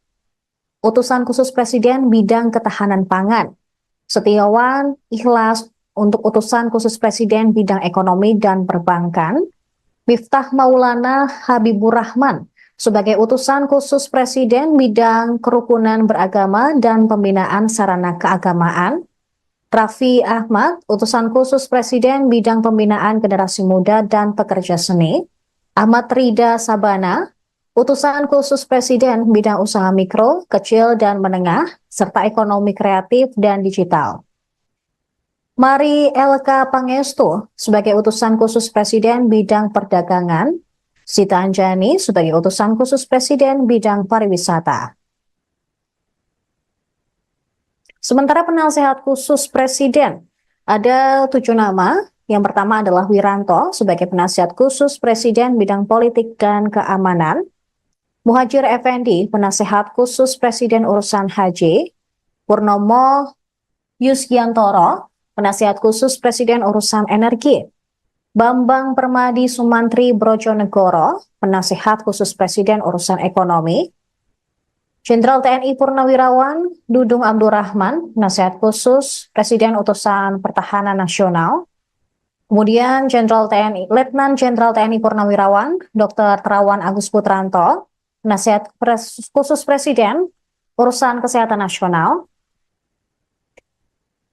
utusan khusus presiden bidang ketahanan pangan. Setiawan Ikhlas untuk utusan khusus presiden bidang ekonomi dan perbankan. Miftah Maulana Habibur Rahman sebagai utusan khusus presiden bidang kerukunan beragama dan pembinaan sarana keagamaan. Raffi Ahmad, utusan khusus presiden bidang pembinaan generasi muda dan pekerja seni. Ahmad Rida Sabana, utusan khusus presiden bidang usaha mikro, kecil dan menengah, serta ekonomi kreatif dan digital. Mari LK Pangestu sebagai utusan khusus presiden bidang perdagangan. Sita Anjani sebagai utusan khusus presiden bidang pariwisata. Sementara penasihat khusus presiden ada 7 nama. Yang pertama adalah Wiranto sebagai penasihat khusus presiden bidang politik dan keamanan. Muhajir Effendi penasihat khusus presiden urusan haji. Purnomo Yusgiantoro penasihat khusus presiden urusan energi. Bambang Permadi Sumantri Brojonegoro, penasihat khusus presiden urusan ekonomi. Jenderal TNI Purnawirawan Dudung Abdurrahman, penasihat khusus presiden utusan pertahanan nasional. Kemudian Letnan Jenderal TNI Purnawirawan Dr. Terawan Agus Putranto, penasihat khusus presiden urusan kesehatan nasional.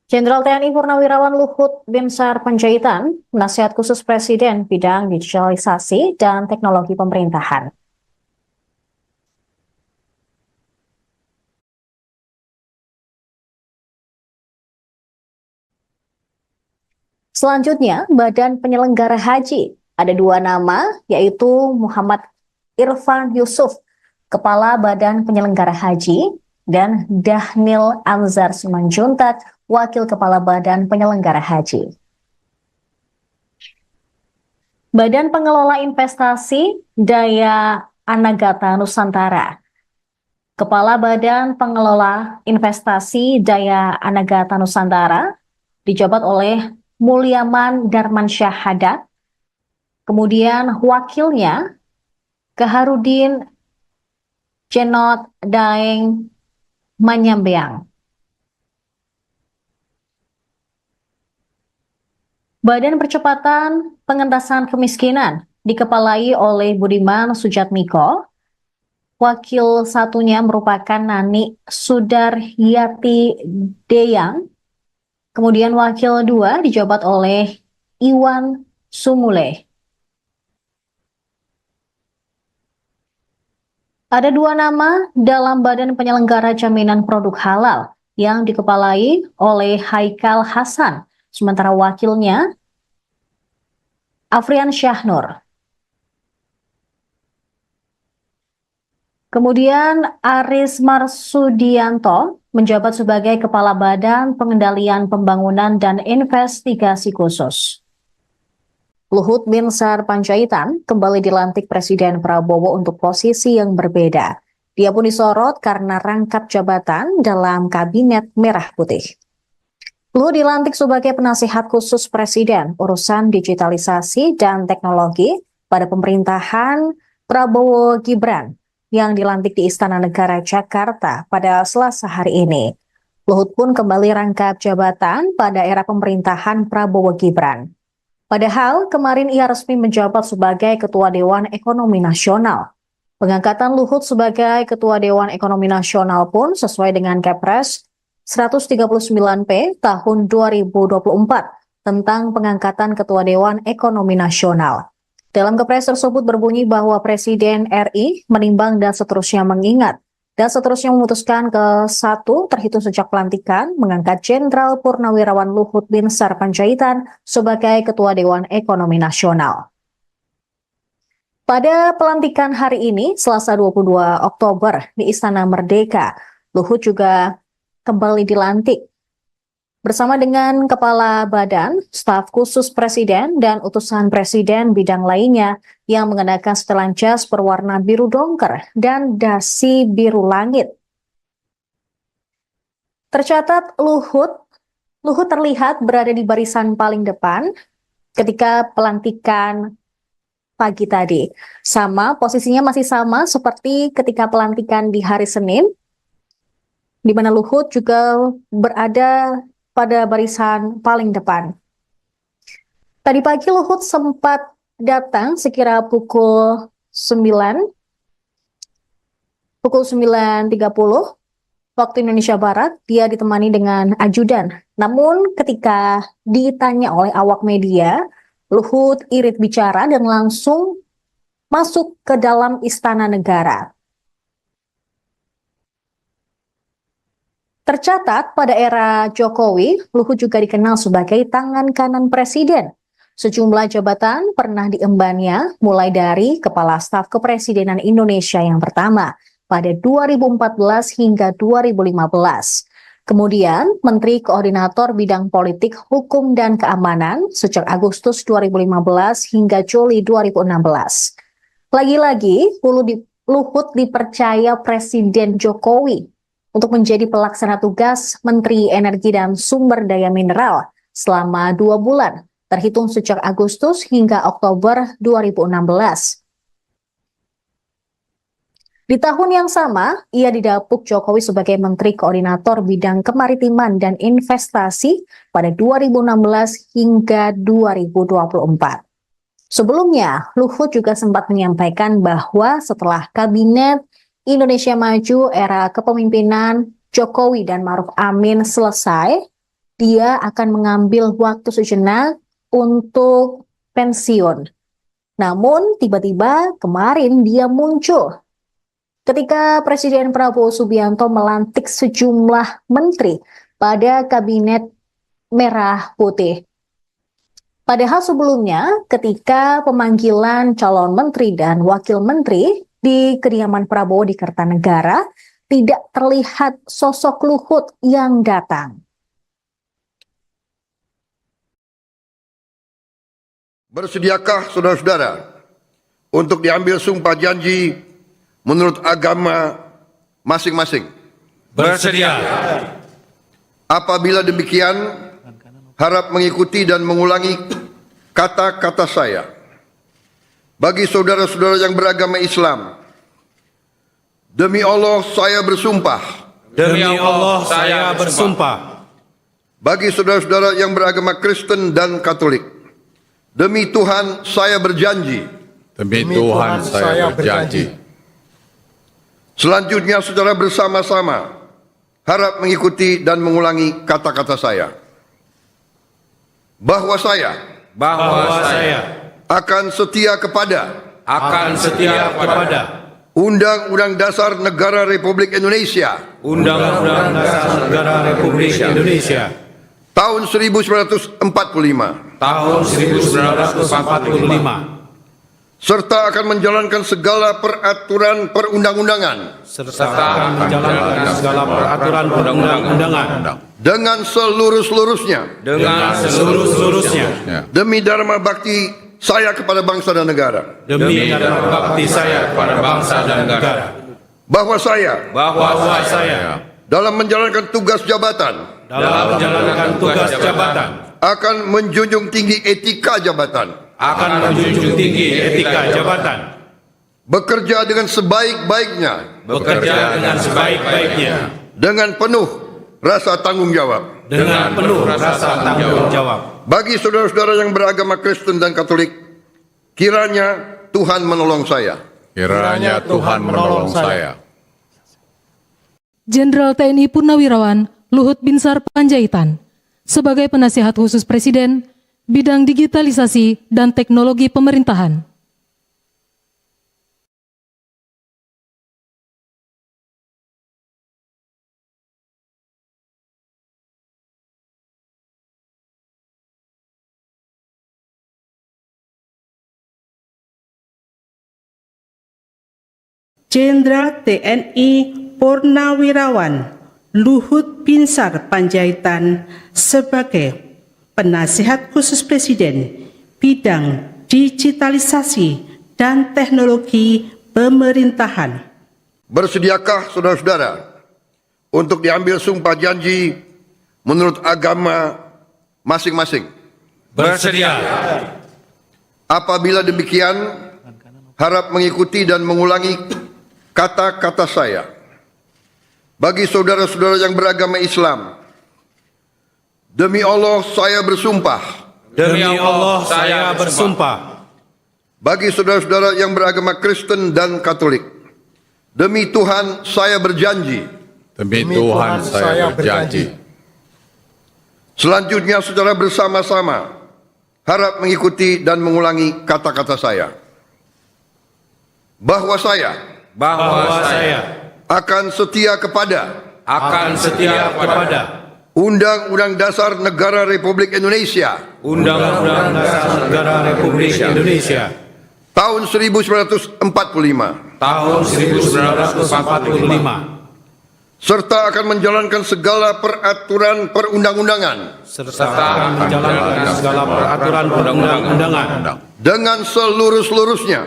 Jenderal TNI Purnawirawan Luhut Binsar Panjaitan, penasihat khusus presiden bidang digitalisasi dan teknologi pemerintahan. Selanjutnya, Badan Penyelenggara Haji. Ada dua nama, yaitu Muhammad Irfan Yusuf, Kepala Badan Penyelenggara Haji, dan Dhanil Anzar Simanjuntak, Wakil Kepala Badan Penyelenggara Haji. Badan Pengelola Investasi Daya Anagata Nusantara. Kepala Badan Pengelola Investasi Daya Anagata Nusantara dijabat oleh Mulyaman Darmansyah Haddad. Kemudian wakilnya Kaharudin Cenot Daeng Manyambeang. Badan Percepatan Pengentasan Kemiskinan dikepalai oleh Budiman Sujatmiko. Wakil satunya merupakan Nani Sudaryati Deyang. Kemudian wakil dua dijabat oleh Iwan Sumule. Ada dua nama dalam Badan Penyelenggara Jaminan Produk Halal yang dikepalai oleh Haikal Hasan, sementara wakilnya Afrian Syahnur. Kemudian Aris Marsudianto menjabat sebagai Kepala Badan Pengendalian Pembangunan dan Investigasi Khusus. Luhut Binsar Panjaitan kembali dilantik Presiden Prabowo untuk posisi yang berbeda. Dia pun disorot karena rangkap jabatan dalam Kabinet Merah Putih. Luhut dilantik sebagai penasihat khusus Presiden urusan digitalisasi dan teknologi pada pemerintahan Prabowo Gibran yang dilantik di Istana Negara Jakarta pada Selasa hari ini. Luhut pun kembali rangkap jabatan pada era pemerintahan Prabowo Gibran. Padahal kemarin ia resmi menjabat sebagai Ketua Dewan Ekonomi Nasional. Pengangkatan Luhut sebagai Ketua Dewan Ekonomi Nasional pun sesuai dengan Kepres 139P tahun 2024 tentang pengangkatan Ketua Dewan Ekonomi Nasional. Dalam Kepres tersebut berbunyi bahwa Presiden RI menimbang dan seterusnya mengingat dan seterusnya memutuskan ke-1 terhitung sejak pelantikan mengangkat Jenderal Purnawirawan Luhut Binsar Panjaitan sebagai Ketua Dewan Ekonomi Nasional. Pada pelantikan hari ini, Selasa 22 Oktober di Istana Merdeka, Luhut juga kembali dilantik bersama dengan Kepala Badan, Staf Khusus Presiden, dan utusan Presiden bidang lainnya yang mengenakan setelan jas berwarna biru dongker dan dasi biru langit. Tercatat Luhut terlihat berada di barisan paling depan ketika pelantikan pagi tadi. Posisinya masih sama seperti ketika pelantikan di hari Senin, di mana Luhut juga berada pada barisan paling depan. Tadi pagi Luhut sempat datang sekira pukul 9.30 waktu Indonesia Barat. Dia ditemani dengan ajudan. Namun ketika ditanya oleh awak media, Luhut irit bicara dan langsung masuk ke dalam Istana Negara. Tercatat pada era Jokowi, Luhut juga dikenal sebagai tangan kanan Presiden. Sejumlah jabatan pernah diembannya, mulai dari Kepala Staf Kepresidenan Indonesia yang pertama pada 2014 hingga 2015. Kemudian Menteri Koordinator Bidang Politik, Hukum, dan Keamanan sejak Agustus 2015 hingga Juli 2016. Lagi-lagi, Luhut dipercaya Presiden Jokowi untuk menjadi pelaksana tugas Menteri Energi dan Sumber Daya Mineral selama 2 bulan, terhitung sejak Agustus hingga Oktober 2016. Di tahun yang sama, ia didapuk Jokowi sebagai Menteri Koordinator Bidang Kemaritiman dan Investasi pada 2016 hingga 2024. Sebelumnya, Luhut juga sempat menyampaikan bahwa setelah Kabinet Indonesia Maju era kepemimpinan Jokowi dan Ma'ruf Amin selesai, dia akan mengambil waktu sejenak untuk pensiun. Namun tiba-tiba kemarin dia muncul ketika Presiden Prabowo Subianto melantik sejumlah menteri pada Kabinet Merah Putih. Padahal sebelumnya ketika pemanggilan calon menteri dan wakil menteri di kediaman Prabowo di Kertanegara, tidak terlihat sosok Luhut yang datang.
Bersediakah saudara-saudara untuk diambil sumpah janji menurut agama masing-masing?
Bersedia.
Apabila demikian, harap mengikuti dan mengulangi kata-kata saya. Bagi saudara-saudara yang beragama Islam, demi Allah saya bersumpah.
Demi Allah saya bersumpah.
Bagi saudara-saudara yang beragama Kristen dan Katolik, demi Tuhan saya berjanji.
Demi Tuhan saya berjanji.
Selanjutnya saudara bersama-sama harap mengikuti dan mengulangi kata-kata saya. Bahwa saya akan setia kepada Undang-Undang Dasar Negara Republik Indonesia
Undang-Undang Dasar Negara Republik Indonesia
tahun 1945
tahun 1945
serta akan menjalankan segala peraturan perundang-undangan
serta akan menjalankan segala peraturan perundang-undangan
dengan seluruh-seluruhnya demi dharma bakti saya kepada bangsa dan negara.
demi dharma bakti saya kepada bangsa dan negara.
Bahwa saya dalam menjalankan tugas jabatan akan menjunjung tinggi etika jabatan, bekerja dengan sebaik-baiknya dengan penuh rasa tanggung jawab. Bagi saudara-saudara yang beragama Kristen dan Katolik, kiranya Tuhan menolong saya.
Kiranya Tuhan menolong saya.
Jenderal TNI Purnawirawan Luhut Binsar Panjaitan sebagai penasihat khusus Presiden bidang digitalisasi dan teknologi pemerintahan.
Jenderal TNI Purnawirawan Luhut Binsar Panjaitan sebagai penasihat khusus Presiden bidang digitalisasi dan teknologi pemerintahan.
Bersediakah saudara-saudara untuk diambil sumpah janji menurut agama masing-masing?
Bersedia.
Apabila demikian, harap mengikuti dan mengulangi kata-kata saya. Bagi saudara-saudara yang beragama Islam, demi Allah saya bersumpah.
Demi Allah saya bersumpah.
Bagi saudara-saudara yang beragama Kristen dan Katolik, demi Tuhan saya berjanji.
Demi Tuhan saya berjanji.
Selanjutnya saudara bersama-sama harap mengikuti dan mengulangi kata-kata saya. Bahwa saya akan setia kepada Undang-Undang Dasar Negara Republik Indonesia
Undang-Undang Dasar Negara Republik Indonesia
tahun 1945 serta akan menjalankan segala peraturan perundang-undangan dengan seluruh-seluruhnya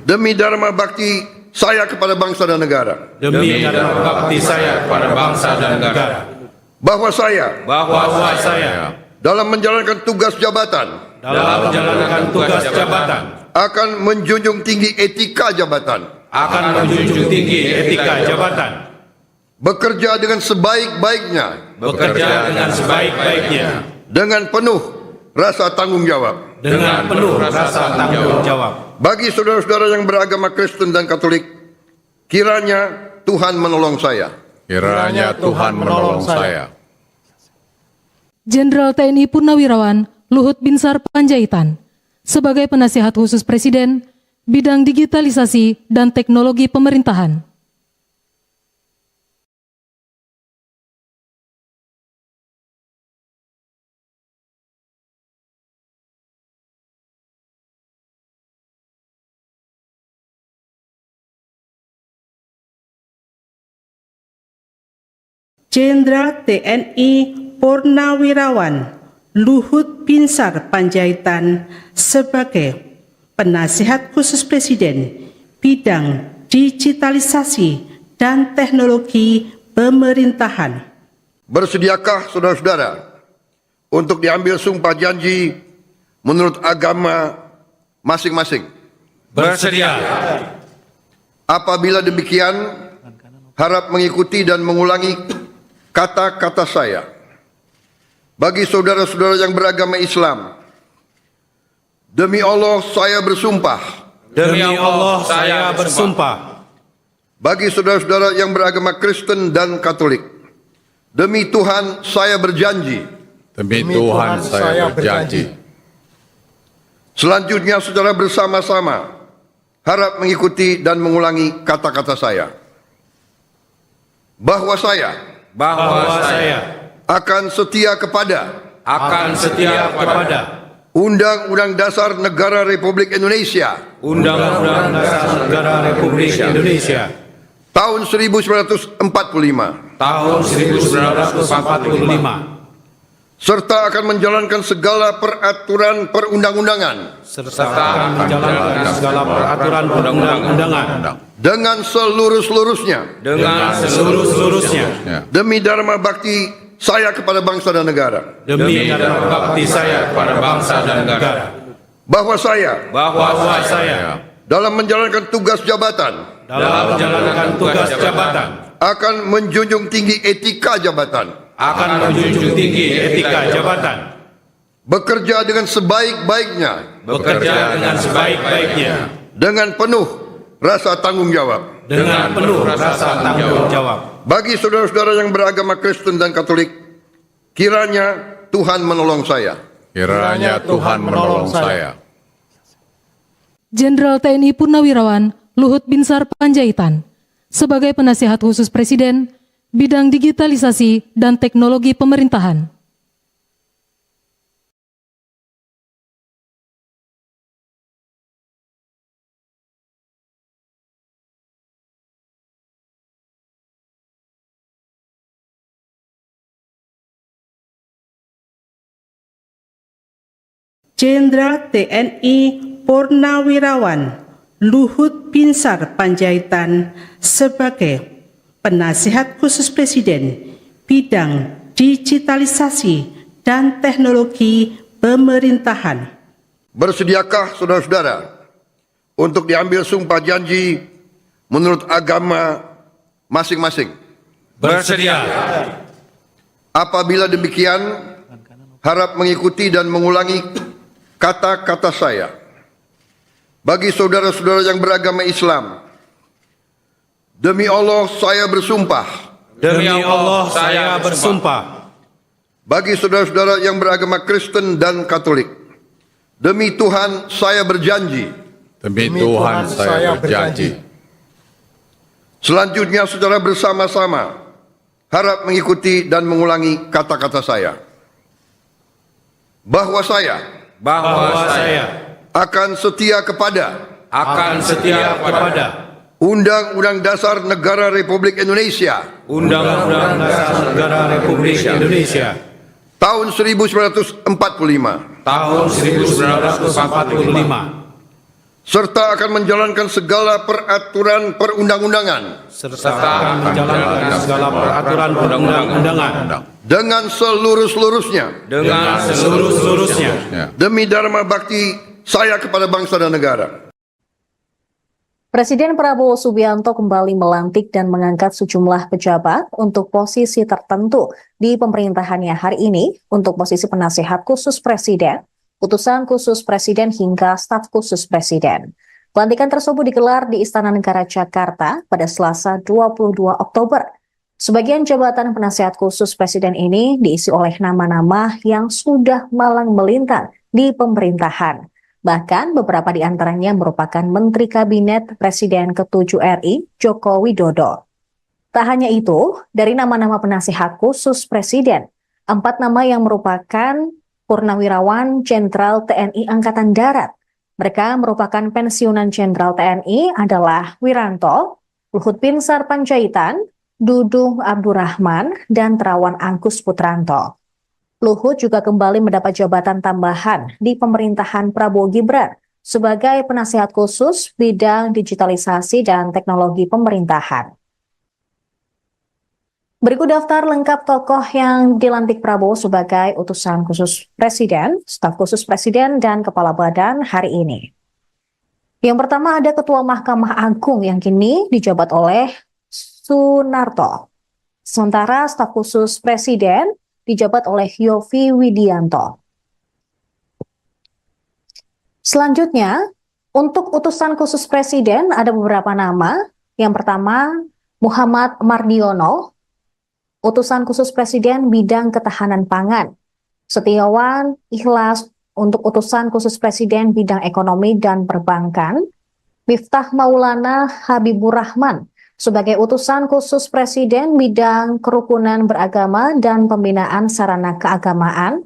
demi dharma bakti saya kepada bangsa dan negara. Bahwa saya dalam menjalankan tugas jabatan akan menjunjung tinggi etika jabatan, bekerja dengan sebaik-baiknya dengan penuh rasa tanggung jawab. Bagi saudara-saudara yang beragama Kristen dan Katolik, kiranya Tuhan menolong saya.
Kiranya Tuhan menolong saya.
Jenderal TNI Purnawirawan Luhut Binsar Panjaitan sebagai penasihat khusus Presiden bidang digitalisasi dan teknologi pemerintahan.
Jenderal TNI Purnawirawan Luhut Binsar Panjaitan sebagai Penasihat Khusus Presiden bidang digitalisasi dan teknologi pemerintahan.
Bersediakah saudara-saudara untuk diambil sumpah janji menurut agama masing-masing?
Bersedia.
Apabila demikian, harap mengikuti dan mengulangi kata-kata saya. Bagi saudara-saudara yang beragama Islam, demi Allah saya bersumpah.
Demi Allah saya bersumpah.
Bagi saudara-saudara yang beragama Kristen dan Katolik, demi Tuhan saya berjanji.
Demi Tuhan saya berjanji.
Selanjutnya secara bersama-sama harap mengikuti dan mengulangi kata-kata saya. Bahwa saya akan setia kepada Undang-Undang Dasar Negara Republik Indonesia
Undang-Undang Dasar Negara Republik Indonesia
tahun 1945
tahun 1945
serta akan menjalankan segala peraturan perundang-undangan
serta menjalankan segala peraturan perundang-undangan
dengan seluruh-seluruhnya demi dharma bakti saya kepada bangsa dan negara.
demi dharma bakti saya kepada bangsa dan negara.
Bahwa saya dalam menjalankan tugas jabatan akan menjunjung tinggi etika jabatan, bekerja dengan sebaik-baiknya dengan penuh rasa tanggung jawab. Bagi saudara-saudara yang beragama Kristen dan Katolik, kiranya Tuhan menolong saya.
Kiranya Tuhan menolong saya.
Jenderal TNI Purnawirawan Luhut Binsar Panjaitan sebagai Penasihat Khusus Presiden bidang digitalisasi dan teknologi pemerintahan.
Jenderal TNI Purnawirawan Luhut Binsar Panjaitan sebagai Penasihat Khusus Presiden bidang digitalisasi dan teknologi pemerintahan.
Bersediakah saudara-saudara untuk diambil sumpah janji menurut agama masing-masing?
Bersedia.
Apabila demikian, harap mengikuti dan mengulangi kata-kata saya. Bagi saudara-saudara yang beragama Islam, demi Allah saya bersumpah.
Demi Allah saya bersumpah.
Bagi saudara-saudara yang beragama Kristen dan Katolik, demi Tuhan saya berjanji.
Demi Tuhan saya berjanji.
Selanjutnya secara bersama-sama harap mengikuti dan mengulangi kata-kata saya. Bahwa saya akan setia kepada Undang-Undang Dasar Negara Republik Indonesia
Undang-Undang Dasar Negara Republik Indonesia
tahun 1945 serta akan menjalankan segala peraturan perundang-undangan dengan seluruh-seluruhnya demi dharma bakti saya kepada bangsa dan negara.
Presiden Prabowo Subianto kembali melantik dan mengangkat sejumlah pejabat untuk posisi tertentu di pemerintahannya hari ini untuk posisi penasihat khusus presiden, utusan khusus presiden hingga staf khusus presiden. Pelantikan tersebut digelar di Istana Negara Jakarta pada Selasa 22 Oktober. Sebagian jabatan penasihat khusus presiden ini diisi oleh nama-nama yang sudah malang melintang di pemerintahan. Bahkan beberapa di antaranya merupakan Menteri Kabinet Presiden ke-7 RI, Joko Widodo. Tak hanya itu, dari nama-nama penasihat khusus Presiden, 4 nama yang merupakan Purnawirawan Jenderal TNI Angkatan Darat. Mereka merupakan pensiunan Jenderal TNI adalah Wiranto, Luhut Binsar Panjaitan, Dudung Abdurrahman, dan Terawan Angkus Putranto. Luhut juga kembali mendapat jabatan tambahan di pemerintahan Prabowo Gibran sebagai penasihat khusus bidang digitalisasi dan teknologi pemerintahan. Berikut daftar lengkap tokoh yang dilantik Prabowo sebagai utusan khusus Presiden, staf khusus Presiden, dan Kepala Badan hari ini. Yang pertama ada Ketua Mahkamah Agung yang kini dijabat oleh Sunarto. Sementara staf khusus Presiden dijabat oleh Yovie Widianto. Selanjutnya, untuk utusan khusus Presiden ada beberapa nama. Yang pertama, Muhammad Mardiono, utusan khusus Presiden bidang ketahanan pangan. Setiawan Ikhlas untuk utusan khusus Presiden bidang ekonomi dan perbankan. Miftah Maulana Habibur Rahman sebagai utusan khusus Presiden bidang kerukunan beragama dan pembinaan sarana keagamaan.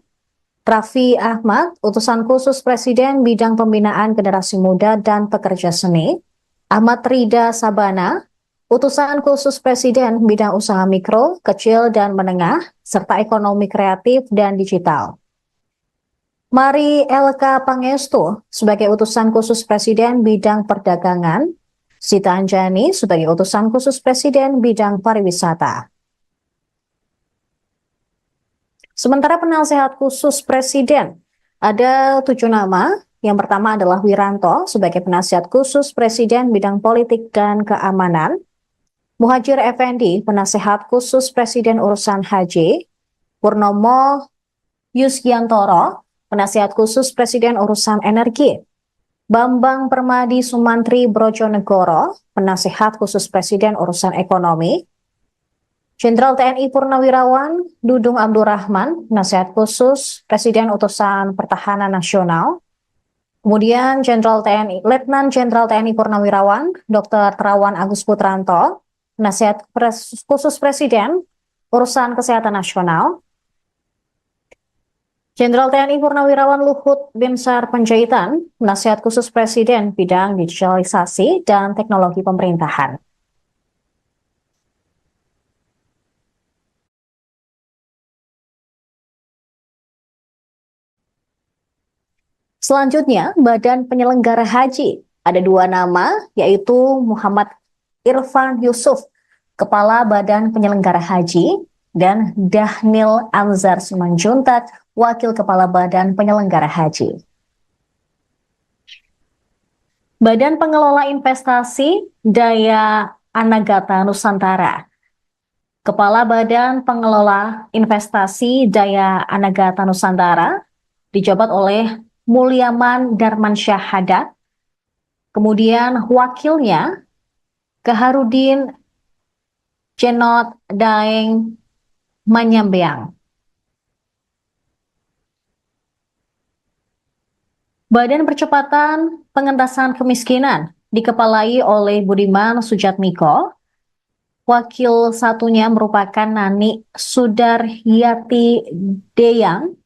Raffi Ahmad, utusan khusus Presiden bidang pembinaan generasi muda dan pekerja seni. Ahmad Rida Sabana, utusan khusus Presiden bidang usaha mikro, kecil, dan menengah, serta ekonomi kreatif dan digital. Mari LK Pangestu sebagai utusan khusus Presiden bidang perdagangan. Sita Anjani sebagai utusan khusus Presiden bidang pariwisata. Sementara penasehat khusus Presiden, ada 7 nama. Yang pertama adalah Wiranto sebagai penasihat khusus Presiden bidang politik dan keamanan. Muhajir Effendi, penasehat khusus Presiden urusan haji. Purnomo Yusgiantoro, penasehat khusus Presiden urusan energi. Bambang Permadi Sumantri Brojonegoro, penasehat khusus Presiden urusan ekonomi. Jenderal TNI Purnawirawan Dudung Abdurrahman, penasehat khusus Presiden utusan Pertahanan Nasional. Kemudian Letnan Jenderal TNI Purnawirawan Dr. Terawan Agus Putranto, penasihat khusus Presiden urusan kesehatan nasional. Jenderal TNI Purnawirawan Luhut Binsar Panjaitan, penasihat khusus Presiden bidang digitalisasi dan teknologi pemerintahan. Selanjutnya, Badan Penyelenggara Haji. Ada 2 nama, yaitu Muhammad Irfan Yusuf, Kepala Badan Penyelenggara Haji, dan Dahnil Anzar Simanjuntak, Wakil Kepala Badan Penyelenggara Haji. Badan Pengelola Investasi Daya Anagata Nusantara. Kepala Badan Pengelola Investasi Daya Anagata Nusantara dijabat oleh Mulyaman Darmansyah Haddad. Kemudian wakilnya Kaharudin Jenot Daeng Manyambeang. Badan Percepatan Pengentasan Kemiskinan dikepalai oleh Budiman Sujatmiko. Wakil satunya merupakan Nani Sudaryati Deyang.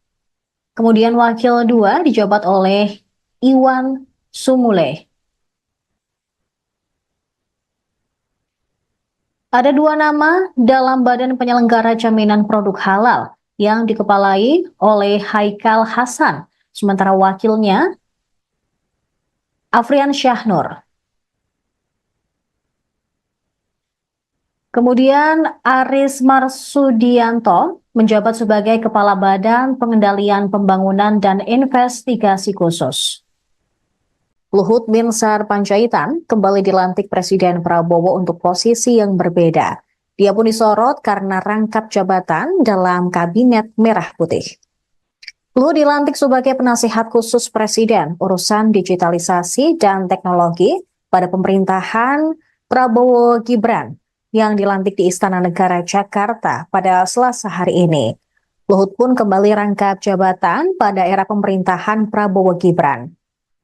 Kemudian wakil 2 dijabat oleh Iwan Sumule. Ada 2 nama dalam Badan Penyelenggara Jaminan Produk Halal yang dikepalai oleh Haikal Hasan, sementara wakilnya Afrian Syahnur. Kemudian Aris Marsudianto menjabat sebagai Kepala Badan Pengendalian Pembangunan dan Investigasi Khusus. Luhut Binsar Panjaitan kembali dilantik Presiden Prabowo untuk posisi yang berbeda. Dia pun disorot karena rangkap jabatan dalam Kabinet Merah Putih. Luhut dilantik sebagai penasihat khusus Presiden urusan digitalisasi dan teknologi pada pemerintahan Prabowo Gibran yang dilantik di Istana Negara Jakarta pada Selasa hari ini. Luhut pun kembali rangkap jabatan pada era pemerintahan Prabowo Gibran.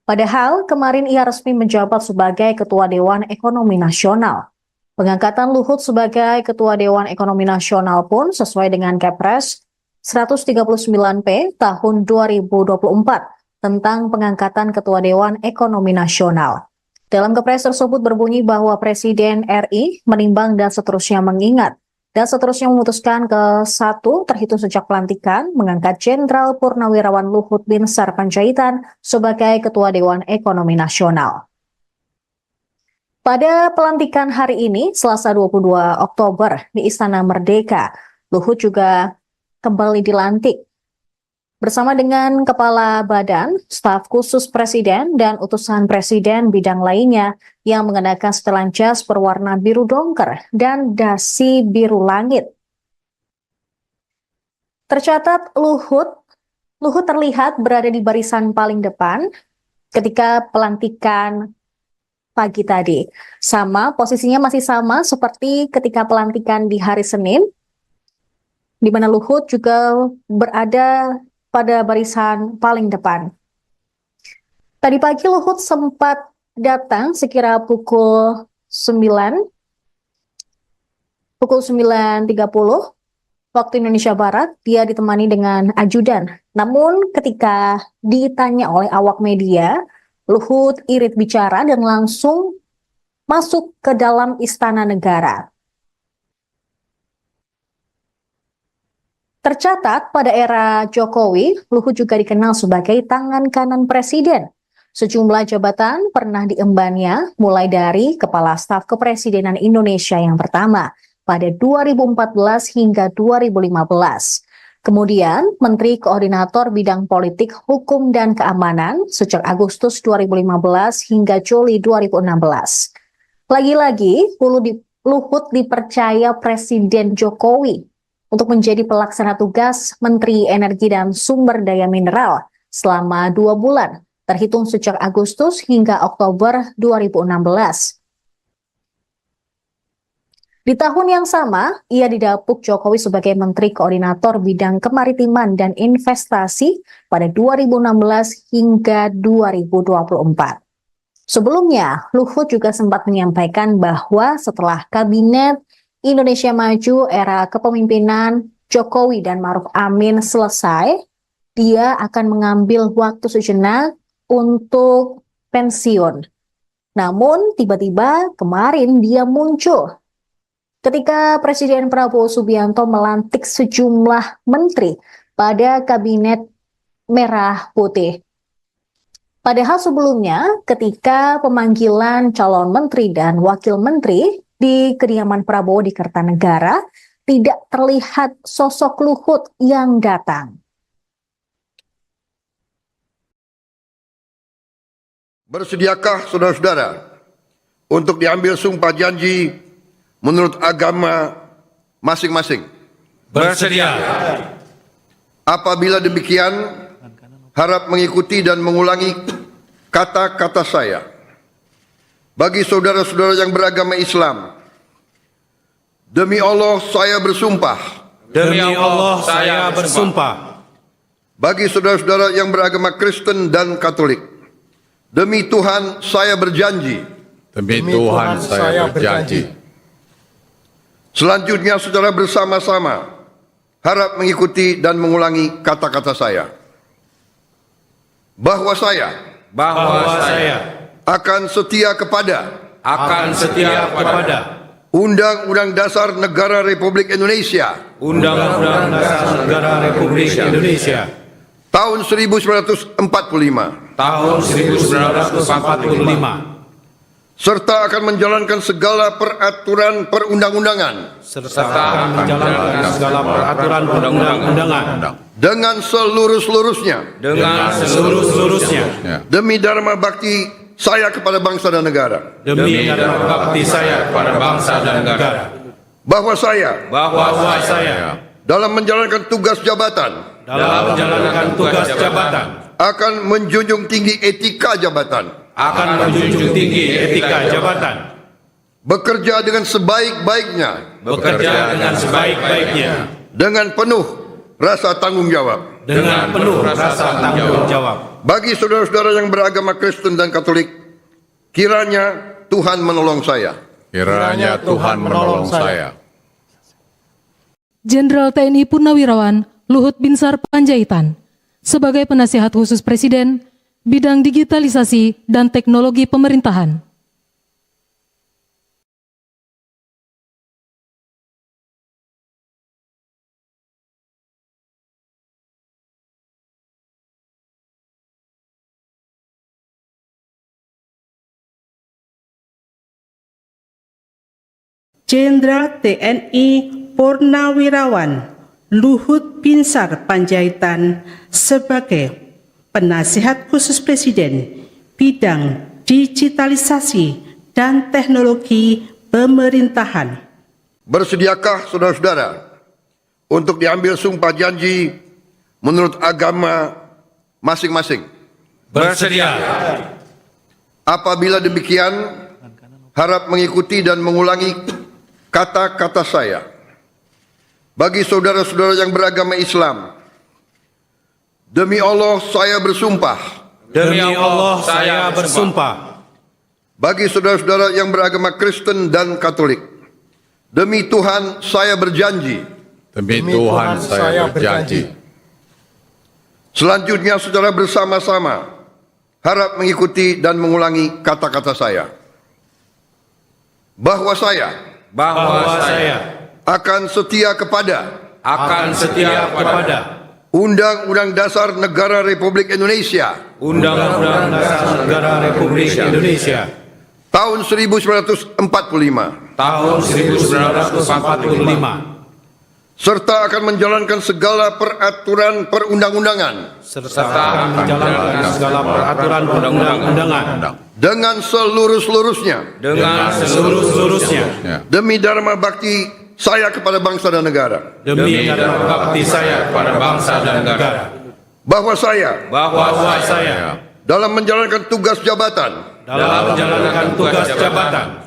Padahal kemarin ia resmi menjabat sebagai Ketua Dewan Ekonomi Nasional. Pengangkatan Luhut sebagai Ketua Dewan Ekonomi Nasional pun sesuai dengan Kepres 139P tahun 2024 tentang pengangkatan Ketua Dewan Ekonomi Nasional. Dalam kepres tersebut berbunyi bahwa Presiden RI menimbang dan seterusnya mengingat dan seterusnya memutuskan ke 1 terhitung sejak pelantikan mengangkat Jenderal Purnawirawan Luhut Binsar Panjaitan sebagai Ketua Dewan Ekonomi Nasional. Pada pelantikan hari ini, Selasa 22 Oktober di Istana Merdeka, Luhut juga kembali dilantik bersama dengan Kepala Badan, Staf Khusus Presiden, dan utusan Presiden bidang lainnya yang mengenakan setelan jas berwarna biru dongker dan dasi biru langit. Tercatat Luhut terlihat berada di barisan paling depan ketika pelantikan pagi tadi. Posisinya masih sama seperti ketika pelantikan di hari Senin, di mana Luhut juga berada pada barisan paling depan. Tadi pagi Luhut sempat datang sekira pukul 9.30 waktu Indonesia Barat. Dia ditemani dengan ajudan. Namun ketika ditanya oleh awak media, Luhut irit bicara dan langsung masuk ke dalam Istana Negara. Tercatat pada era Jokowi, Luhut juga dikenal sebagai tangan kanan Presiden. Sejumlah jabatan pernah diembannya, mulai dari Kepala Staf Kepresidenan Indonesia yang pertama pada 2014 hingga 2015. Kemudian, Menteri Koordinator Bidang Politik, Hukum, dan Keamanan sejak Agustus 2015 hingga Juli 2016. Lagi-lagi, Luhut dipercaya Presiden Jokowi untuk menjadi pelaksana tugas Menteri Energi dan Sumber Daya Mineral selama 2 bulan, terhitung sejak Agustus hingga Oktober 2016. Di tahun yang sama, ia didapuk Jokowi sebagai Menteri Koordinator Bidang Kemaritiman dan Investasi pada 2016 hingga 2024. Sebelumnya, Luhut juga sempat menyampaikan bahwa setelah Kabinet Indonesia Maju era kepemimpinan Jokowi dan Ma'ruf Amin selesai, dia akan mengambil waktu sejenak untuk pensiun. Namun, tiba-tiba kemarin dia muncul ketika Presiden Prabowo Subianto melantik sejumlah menteri pada Kabinet Merah Putih. Padahal sebelumnya, ketika pemanggilan calon menteri dan wakil menteri di kediaman Prabowo di Kertanegara, tidak terlihat sosok Luhut yang datang.
Bersediakah saudara-saudara untuk diambil sumpah janji menurut agama masing-masing?
Bersedia.
Apabila demikian, harap mengikuti dan mengulangi kata-kata saya. Bagi saudara-saudara yang beragama Islam, demi Allah saya bersumpah.
Demi Allah saya bersumpah.
Bagi saudara-saudara yang beragama Kristen dan Katolik, demi Tuhan saya berjanji.
Demi Tuhan saya berjanji.
Selanjutnya saudara bersama-sama harap mengikuti dan mengulangi kata-kata saya. Bahwa saya akan setia kepada Undang-Undang Dasar Negara Republik Indonesia
Undang-Undang Dasar Negara Republik Indonesia
tahun 1945 serta akan menjalankan segala peraturan perundang-undangan dengan seluruh-seluruhnya demi dharma bakti saya kepada bangsa dan negara. Bahwa saya dalam menjalankan tugas jabatan akan menjunjung tinggi etika jabatan. Bekerja dengan sebaik-baiknya. Dengan penuh rasa tanggung jawab. Bagi saudara-saudara yang beragama Kristen dan Katolik, kiranya Tuhan menolong saya.
Kiranya Tuhan menolong saya.
Jenderal TNI Purnawirawan Luhut Binsar Panjaitan sebagai penasihat khusus Presiden bidang digitalisasi dan teknologi pemerintahan.
Jenderal TNI Purnawirawan Luhut Binsar Panjaitan sebagai Penasihat Khusus Presiden bidang digitalisasi dan teknologi pemerintahan.
Bersediakah saudara-saudara untuk diambil sumpah janji menurut agama masing-masing?
Bersedia.
Apabila demikian, harap mengikuti dan mengulangi kata-kata saya. Bagi saudara-saudara yang beragama Islam, demi Allah saya bersumpah.
Demi Allah saya bersumpah.
Bagi saudara-saudara yang beragama Kristen dan Katolik, demi Tuhan saya berjanji.
Demi Tuhan saya berjanji.
Selanjutnya saudara bersama-sama harap mengikuti dan mengulangi kata-kata saya. Bahwa saya akan setia kepada Undang-Undang Dasar Negara Republik Indonesia
Undang-Undang Dasar Negara Republik Indonesia
tahun 1945
tahun 1945
serta akan menjalankan segala peraturan perundang-undangan
serta akan menjalankan segala peraturan perundang-undangan
dengan seluruh-seluruhnya demi dharma bakti saya kepada bangsa dan negara.
demi dharma bakti saya kepada bangsa dan negara.
Bahwa saya dalam menjalankan tugas jabatan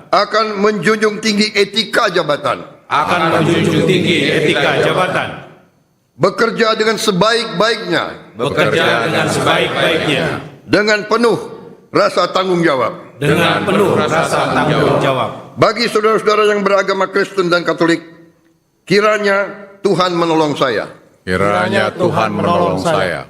akan menjunjung tinggi etika jabatan, bekerja dengan sebaik-baiknya dengan penuh rasa tanggung jawab. Bagi saudara-saudara yang beragama Kristen dan Katolik, kiranya Tuhan menolong saya.
Kiranya Tuhan menolong saya.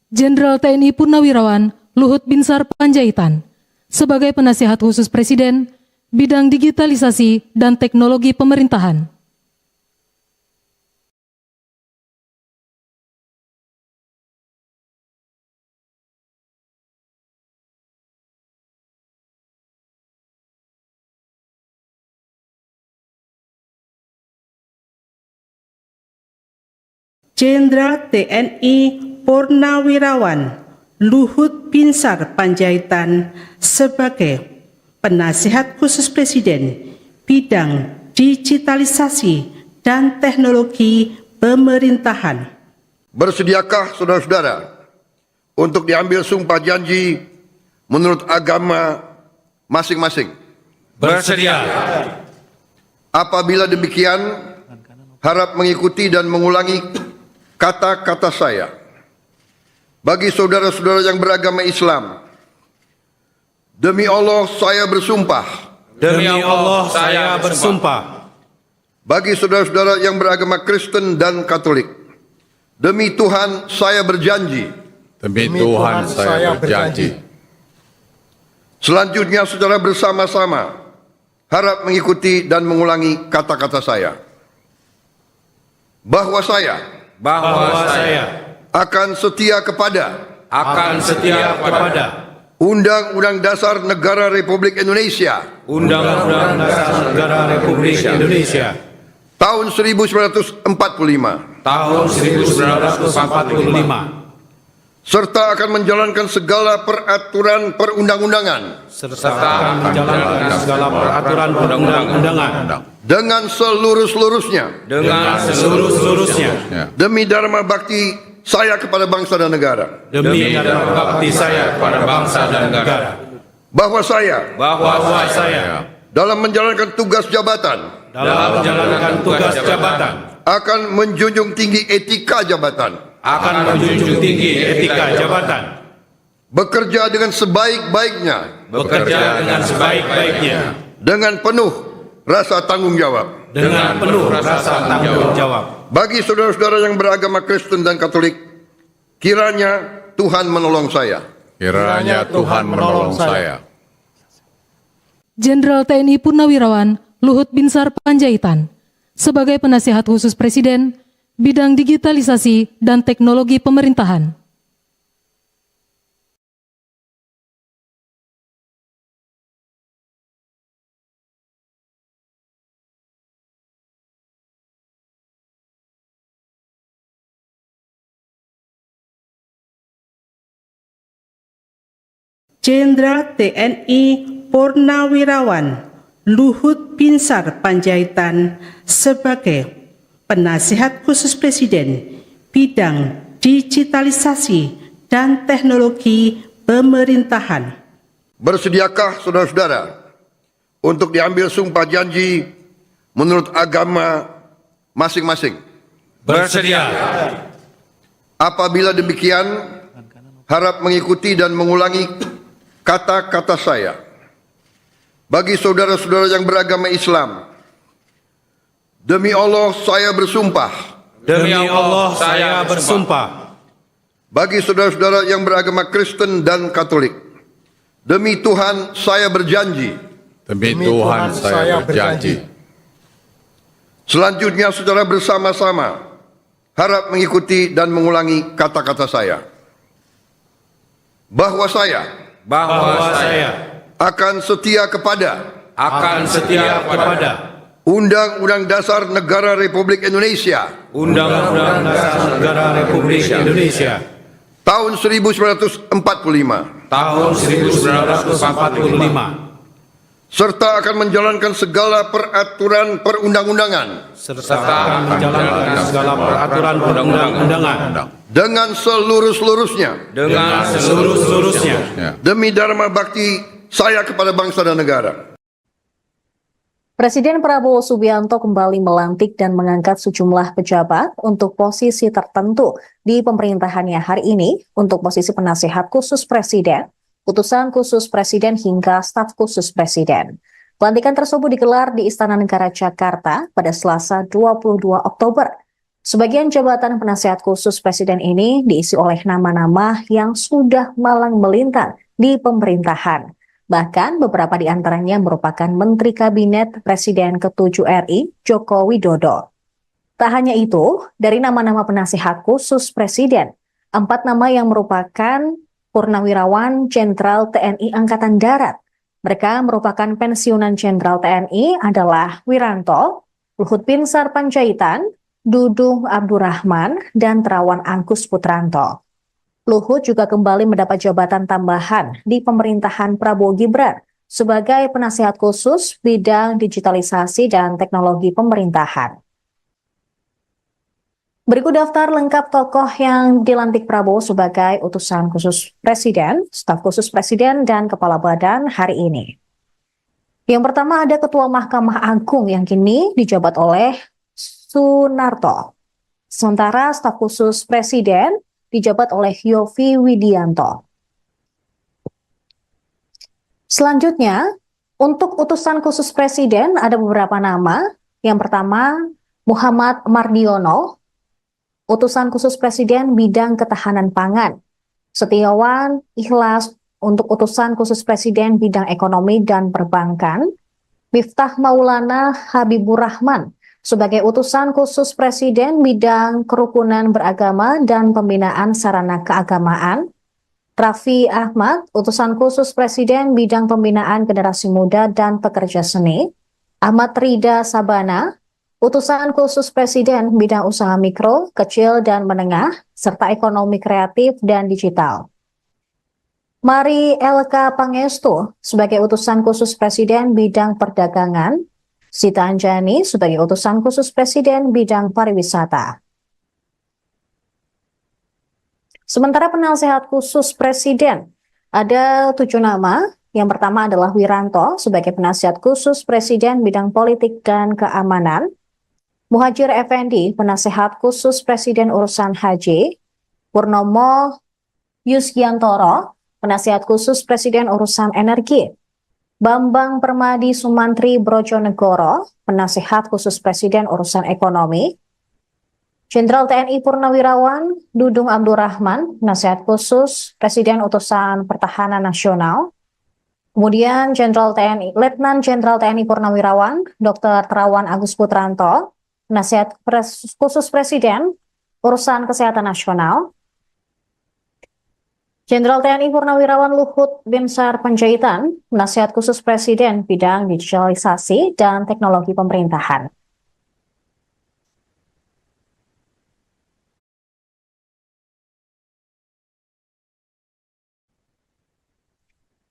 Jenderal TNI Purnawirawan Luhut Binsar Panjaitan sebagai Penasihat Khusus Presiden bidang digitalisasi dan teknologi pemerintahan.
Jenderal TNI Purnawirawan Luhut Binsar Panjaitan sebagai Penasihat Khusus Presiden bidang digitalisasi dan teknologi pemerintahan.
Bersediakah saudara-saudara untuk diambil sumpah janji menurut agama masing-masing?
Bersedia.
Apabila demikian, harap mengikuti dan mengulangi kata-kata saya. Bagi saudara-saudara yang beragama Islam, demi Allah saya bersumpah.
Demi Allah saya bersumpah.
Bagi saudara-saudara yang beragama Kristen dan Katolik, demi Tuhan saya berjanji.
Demi Tuhan saya berjanji.
Selanjutnya saudara bersama-sama harap mengikuti dan mengulangi kata-kata saya. Bahwa saya akan setia kepada Undang-Undang Dasar Negara Republik Indonesia
Undang-Undang Dasar Negara Republik Indonesia
tahun 1945 serta akan menjalankan segala peraturan perundang-undangan dengan seluruh-seluruhnya demi dharma bakti saya kepada bangsa dan negara. Bahwa saya dalam menjalankan tugas jabatan akan menjunjung tinggi etika jabatan, bekerja dengan sebaik-baiknya dengan penuh rasa tanggung jawab. Bagi saudara-saudara yang beragama Kristen dan Katolik, kiranya Tuhan menolong saya.
Kiranya Tuhan menolong saya.
Jenderal TNI Purnawirawan Luhut Binsar Panjaitan sebagai Penasihat Khusus Presiden bidang digitalisasi dan teknologi pemerintahan.
Jenderal TNI Purnawirawan Luhut Binsar Panjaitan sebagai Penasihat Khusus Presiden bidang digitalisasi dan teknologi pemerintahan.
Bersediakah saudara-saudara untuk diambil sumpah janji menurut agama masing-masing?
Bersedia.
Apabila demikian, harap mengikuti dan mengulangi kata-kata saya. Bagi saudara-saudara yang beragama Islam, demi Allah saya bersumpah.
Demi Allah saya bersumpah.
Bagi saudara-saudara yang beragama Kristen dan Katolik, demi Tuhan saya berjanji.
Demi Tuhan saya berjanji.
Selanjutnya saudara bersama-sama harap mengikuti dan mengulangi kata-kata saya. Bahwa saya akan setia kepada Undang-Undang Dasar Negara Republik Indonesia
Undang-Undang Dasar Negara Republik Indonesia
tahun 1945
tahun 1945
serta akan menjalankan segala peraturan perundang-undangan
serta menjalankan segala peraturan perundang-undangan
dengan seluruh-seluruhnya demi dharma bakti saya kepada bangsa dan negara.
Presiden Prabowo Subianto kembali melantik dan mengangkat sejumlah pejabat untuk posisi tertentu di pemerintahannya hari ini untuk posisi penasihat khusus presiden, utusan khusus presiden hingga staf khusus presiden. Pelantikan tersebut digelar di Istana Negara Jakarta pada Selasa 22 Oktober. Sebagian jabatan penasihat khusus presiden ini diisi oleh nama-nama yang sudah malang melintang di pemerintahan. Bahkan beberapa di antaranya merupakan Menteri Kabinet Presiden ke-7 RI, Joko Widodo. Tak hanya itu, dari nama-nama penasihat khusus Presiden, 4 nama yang merupakan Purnawirawan Jenderal TNI Angkatan Darat. Mereka merupakan pensiunan Jenderal TNI adalah Wiranto, Luhut Binsar Panjaitan, Dudung Abdurrahman, dan Terawan Angkus Putranto. Luhut juga kembali mendapat jabatan tambahan di pemerintahan Prabowo Gibran sebagai penasihat khusus bidang digitalisasi dan teknologi pemerintahan. Berikut daftar lengkap tokoh yang dilantik Prabowo sebagai utusan khusus presiden, staf khusus presiden, dan kepala badan hari ini. Yang pertama ada Ketua Mahkamah Agung yang kini dijabat oleh Sunarto. Sementara staf khusus presiden dijabat oleh Yovie Widianto. Selanjutnya, untuk utusan khusus presiden ada beberapa nama. Yang pertama, Muhammad Mardiono, utusan khusus presiden bidang ketahanan pangan. Setiawan Ikhlas untuk utusan khusus presiden bidang ekonomi dan perbankan. Miftah Maulana Habibur Rahman sebagai utusan khusus presiden bidang kerukunan beragama dan pembinaan sarana keagamaan. Raffi Ahmad, utusan khusus presiden bidang pembinaan generasi muda dan pekerja seni. Ahmad Rida Sabana, utusan khusus presiden bidang usaha mikro, kecil dan menengah, serta ekonomi kreatif dan digital. Mari LK Pangestu sebagai utusan khusus presiden bidang perdagangan. Sita Anjani sebagai utusan khusus presiden bidang pariwisata. Sementara penasehat khusus presiden ada 7 nama. Yang pertama adalah Wiranto sebagai penasihat khusus presiden bidang politik dan keamanan. Muhajir Effendi penasehat khusus presiden urusan haji. Purnomo Yusgiantoro penasihat khusus presiden urusan energi. Bambang Permadi Sumantri Brojonegoro, penasihat khusus presiden urusan ekonomi. Jenderal TNI Purnawirawan Dudung Abdurrahman, penasihat khusus presiden utusan pertahanan nasional. Kemudian Letnan Jenderal TNI Purnawirawan Dr. Terawan Agus Putranto, penasihat khusus presiden urusan kesehatan nasional. Jenderal TNI Purnawirawan Luhut Binsar Panjaitan, penasihat khusus presiden bidang digitalisasi dan teknologi pemerintahan.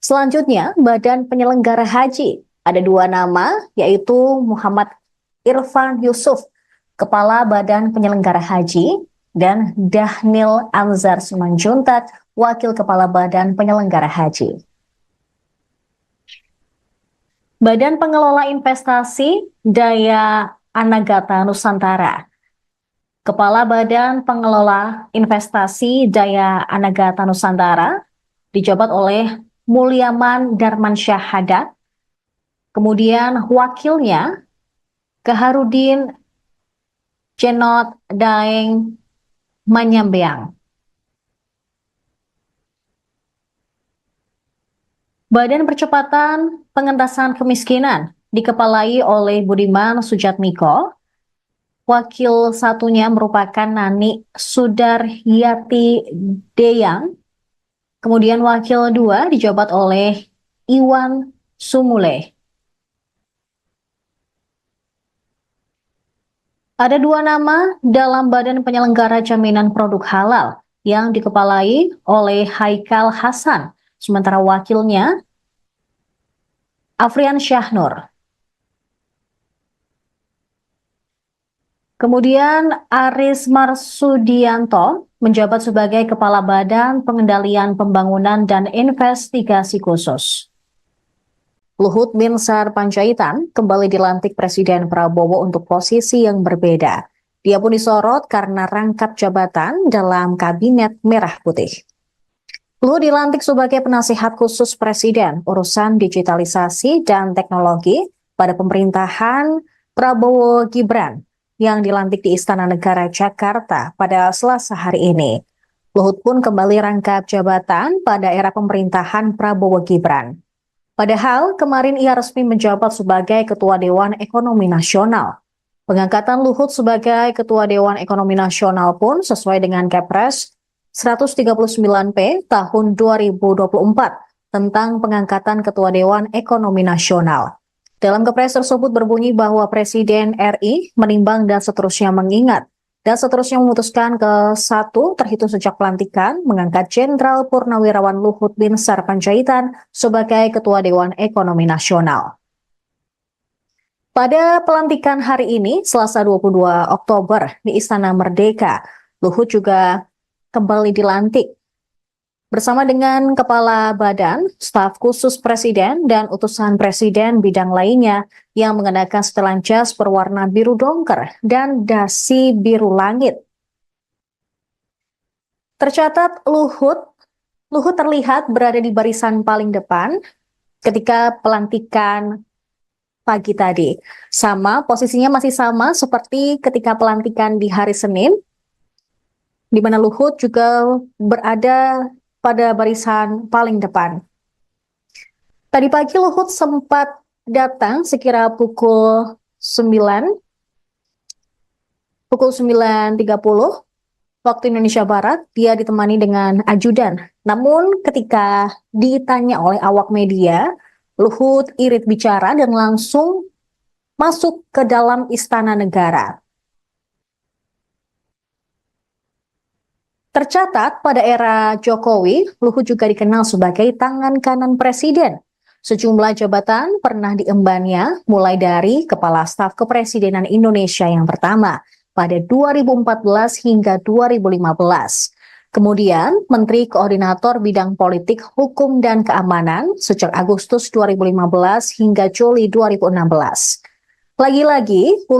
Selanjutnya, Badan Penyelenggara Haji. Ada dua nama, yaitu Muhammad Irfan Yusuf, Kepala Badan Penyelenggara Haji, dan Dhanil Anzar Simanjuntak, Wakil Kepala Badan Penyelenggara Haji. Badan Pengelola Investasi Daya Anagata Nusantara. Kepala Badan Pengelola Investasi Daya Anagata Nusantara dijabat oleh Mulyaman Darmansyah Haddad. Kemudian wakilnya Kaharudin Cenot Daeng Manyambeang. Badan Percepatan Pengentasan Kemiskinan dikepalai oleh Budiman Sujatmiko. Wakil satunya merupakan Nani Sudaryati Deyang. Kemudian wakil dua dijabat oleh Iwan Sumule. Ada dua nama dalam Badan Penyelenggara Jaminan Produk Halal yang dikepalai oleh Haikal Hasan, sementara wakilnya Afrian Syahnur. Kemudian Aris Marsudianto menjabat sebagai Kepala Badan Pengendalian Pembangunan dan Investigasi Khusus. Luhut Binsar Panjaitan kembali dilantik Presiden Prabowo untuk posisi yang berbeda. Dia pun disorot karena rangkap jabatan dalam Kabinet Merah Putih. Luhut dilantik sebagai penasihat khusus Presiden urusan digitalisasi dan teknologi pada pemerintahan Prabowo Gibran yang dilantik di Istana Negara Jakarta pada Selasa hari ini. Luhut pun kembali rangkap jabatan pada era pemerintahan Prabowo Gibran. Padahal kemarin ia resmi menjabat sebagai Ketua Dewan Ekonomi Nasional. Pengangkatan Luhut sebagai Ketua Dewan Ekonomi Nasional pun sesuai dengan Kepres 139P tahun 2024 tentang pengangkatan Ketua Dewan Ekonomi Nasional. Dalam Kepres tersebut berbunyi bahwa Presiden RI menimbang dan seterusnya mengingat dan seterusnya memutuskan ke-1 terhitung sejak pelantikan mengangkat Jenderal Purnawirawan Luhut Binsar Panjaitan sebagai Ketua Dewan Ekonomi Nasional. Pada pelantikan hari ini, Selasa 22 Oktober di Istana Merdeka, Luhut juga kembali dilantik bersama dengan Kepala Badan, Staf Khusus Presiden, dan utusan Presiden bidang lainnya yang mengenakan setelan jas berwarna biru dongker dan dasi biru langit. Tercatat Luhut terlihat berada di barisan paling depan ketika pelantikan pagi tadi. Posisinya masih sama seperti ketika pelantikan di hari Senin, di mana Luhut juga berada pada barisan paling depan. Tadi pagi Luhut sempat datang sekira pukul 9.30 waktu Indonesia Barat. Dia ditemani dengan ajudan. Namun ketika ditanya oleh awak media, Luhut irit bicara dan langsung masuk ke dalam Istana Negara. Tercatat pada era Jokowi, Luhut juga dikenal sebagai tangan kanan Presiden. Sejumlah jabatan pernah diembannya, mulai dari Kepala Staf Kepresidenan Indonesia yang pertama pada 2014 hingga 2015. Kemudian Menteri Koordinator Bidang Politik, Hukum, dan Keamanan sejak Agustus 2015 hingga Juli 2016. Lagi-lagi,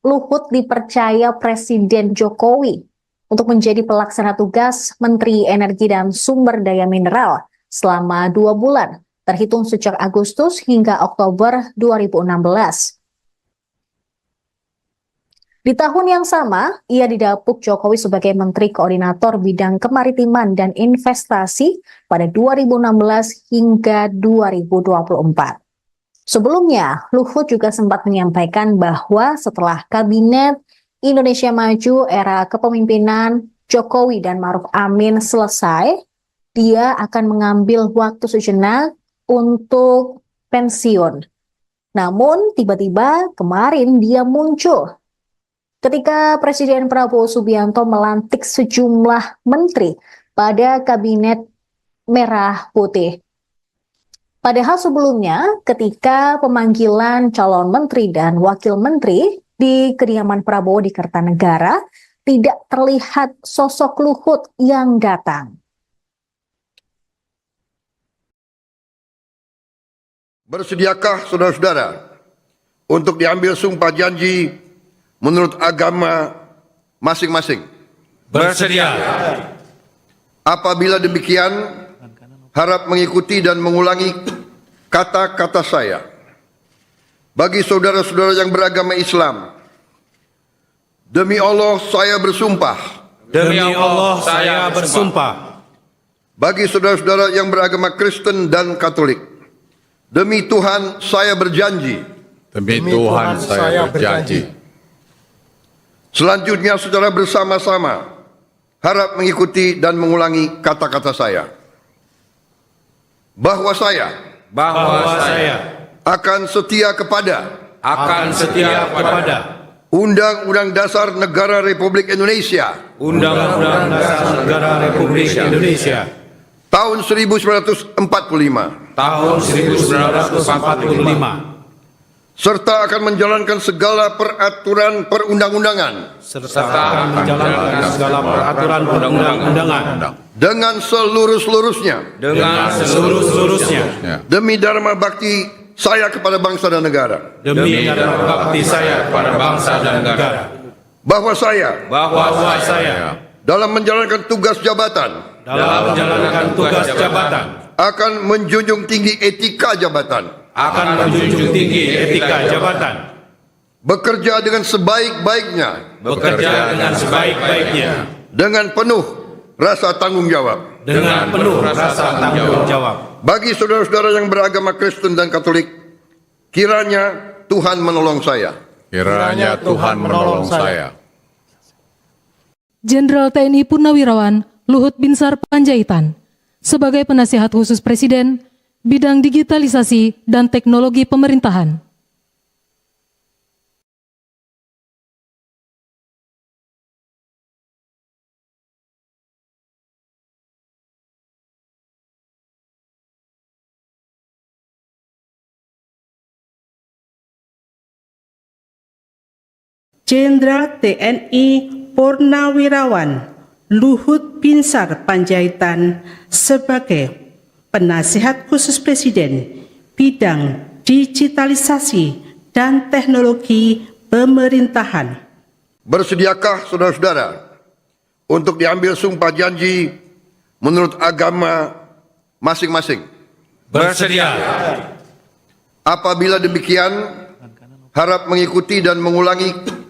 Luhut dipercaya Presiden Jokowi untuk menjadi pelaksana tugas Menteri Energi dan Sumber Daya Mineral selama 2 bulan, terhitung sejak Agustus hingga Oktober 2016. Di tahun yang sama, ia didapuk Jokowi sebagai Menteri Koordinator Bidang Kemaritiman dan Investasi pada 2016 hingga 2024. Sebelumnya, Luhut juga sempat menyampaikan bahwa setelah Kabinet Indonesia Maju era kepemimpinan Jokowi dan Ma'ruf Amin selesai, dia akan mengambil waktu sejenak untuk pensiun. Namun tiba-tiba kemarin dia muncul ketika Presiden Prabowo Subianto melantik sejumlah menteri pada Kabinet Merah Putih. Padahal sebelumnya ketika pemanggilan calon menteri dan wakil menteri di kediaman Prabowo di Kertanegara, tidak terlihat sosok Luhut yang datang.
Bersediakah saudara-saudara untuk diambil sumpah janji menurut agama masing-masing?
Bersedia.
Apabila demikian, harap mengikuti dan mengulangi kata-kata saya. Bagi saudara-saudara yang beragama Islam, demi Allah saya bersumpah.
Demi Allah saya bersumpah.
Bagi saudara-saudara yang beragama Kristen dan Katolik, demi Tuhan saya berjanji.
Demi Tuhan saya berjanji.
Selanjutnya secara bersama-sama harap mengikuti dan mengulangi kata-kata saya. Bahwa saya akan setia kepada Undang-Undang Dasar Negara Republik Indonesia
Undang-Undang Dasar Negara Republik Indonesia
tahun 1945
tahun 1945
serta akan menjalankan segala peraturan perundang-undangan
serta akan menjalankan segala peraturan perundang-undangan
dengan seluruh-seluruhnya demi dharma bakti saya kepada bangsa dan negara.
demi dharma bakti saya pada bangsa dan negara.
Bahwa saya dalam menjalankan tugas jabatan akan menjunjung tinggi etika jabatan, bekerja dengan sebaik-baiknya dengan penuh rasa tanggung jawab. Bagi saudara-saudara yang beragama Kristen dan Katolik, kiranya Tuhan menolong saya.
Kiranya Tuhan menolong saya.
Jenderal TNI Purnawirawan Luhut Binsar Panjaitan sebagai penasihat khusus Presiden bidang digitalisasi dan teknologi pemerintahan.
Jenderal TNI Purnawirawan Luhut Binsar Panjaitan sebagai penasihat khusus Presiden bidang digitalisasi dan teknologi pemerintahan.
Bersediakah saudara-saudara untuk diambil sumpah janji menurut agama masing-masing?
Bersedia.
Apabila demikian, harap mengikuti dan mengulangi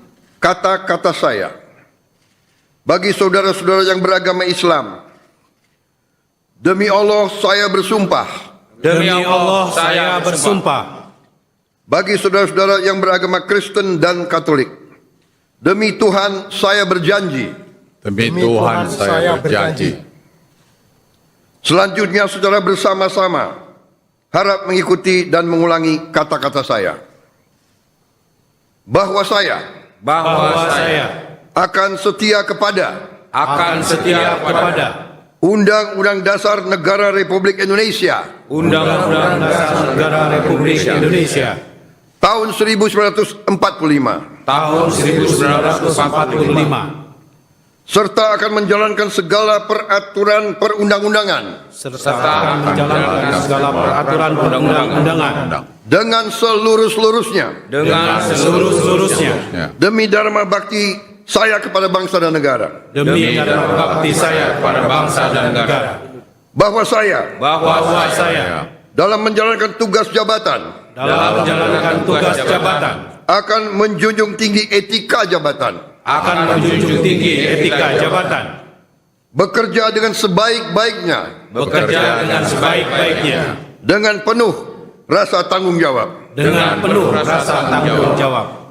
kata-kata saya. Bagi saudara-saudara yang beragama Islam, demi Allah saya bersumpah.
Demi Allah saya bersumpah.
Bagi saudara-saudara yang beragama Kristen dan Katolik, demi Tuhan saya berjanji.
Demi Tuhan saya berjanji.
Selanjutnya secara bersama-sama harap mengikuti dan mengulangi kata-kata saya. Bahwa saya akan setia kepada Undang-Undang Dasar Negara Republik Indonesia
Undang-Undang Dasar Negara Republik Indonesia
tahun 1945 serta akan menjalankan segala peraturan perundang-undangan dengan seluruh-seluruhnya demi dharma bakti saya kepada bangsa dan negara. Bahwa saya dalam menjalankan tugas jabatan akan menjunjung tinggi etika jabatan, bekerja dengan sebaik-baiknya dengan penuh rasa tanggung jawab.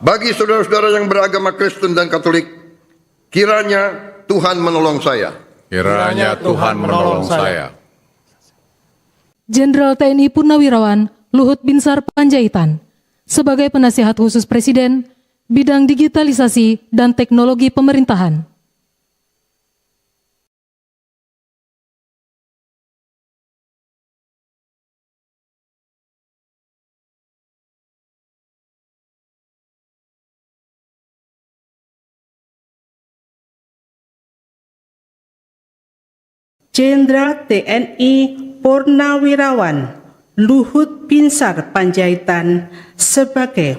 Bagi saudara-saudara yang beragama Kristen dan Katolik, kiranya Tuhan menolong saya.
Kiranya Tuhan menolong saya.
Jenderal TNI Purnawirawan Luhut Binsar Panjaitan sebagai penasihat khusus Presiden bidang digitalisasi dan teknologi pemerintahan.
Jenderal TNI Purnawirawan Luhut Binsar Panjaitan sebagai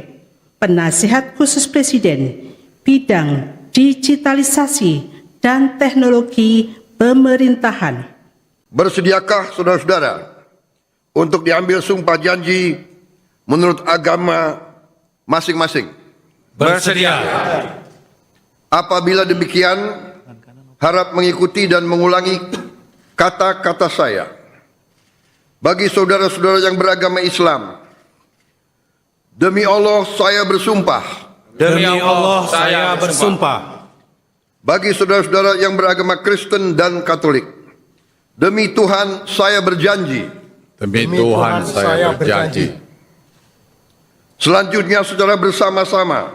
Penasihat Khusus Presiden bidang digitalisasi dan teknologi pemerintahan.
Bersediakah saudara-saudara untuk diambil sumpah janji menurut agama masing-masing?
Bersedia.
Apabila demikian, harap mengikuti dan mengulangi kata-kata saya. Bagi saudara-saudara yang beragama Islam, demi Allah saya bersumpah.
Demi Allah saya bersumpah.
Bagi saudara-saudara yang beragama Kristen dan Katolik, demi Tuhan saya berjanji.
Demi Tuhan saya berjanji.
Selanjutnya secara bersama-sama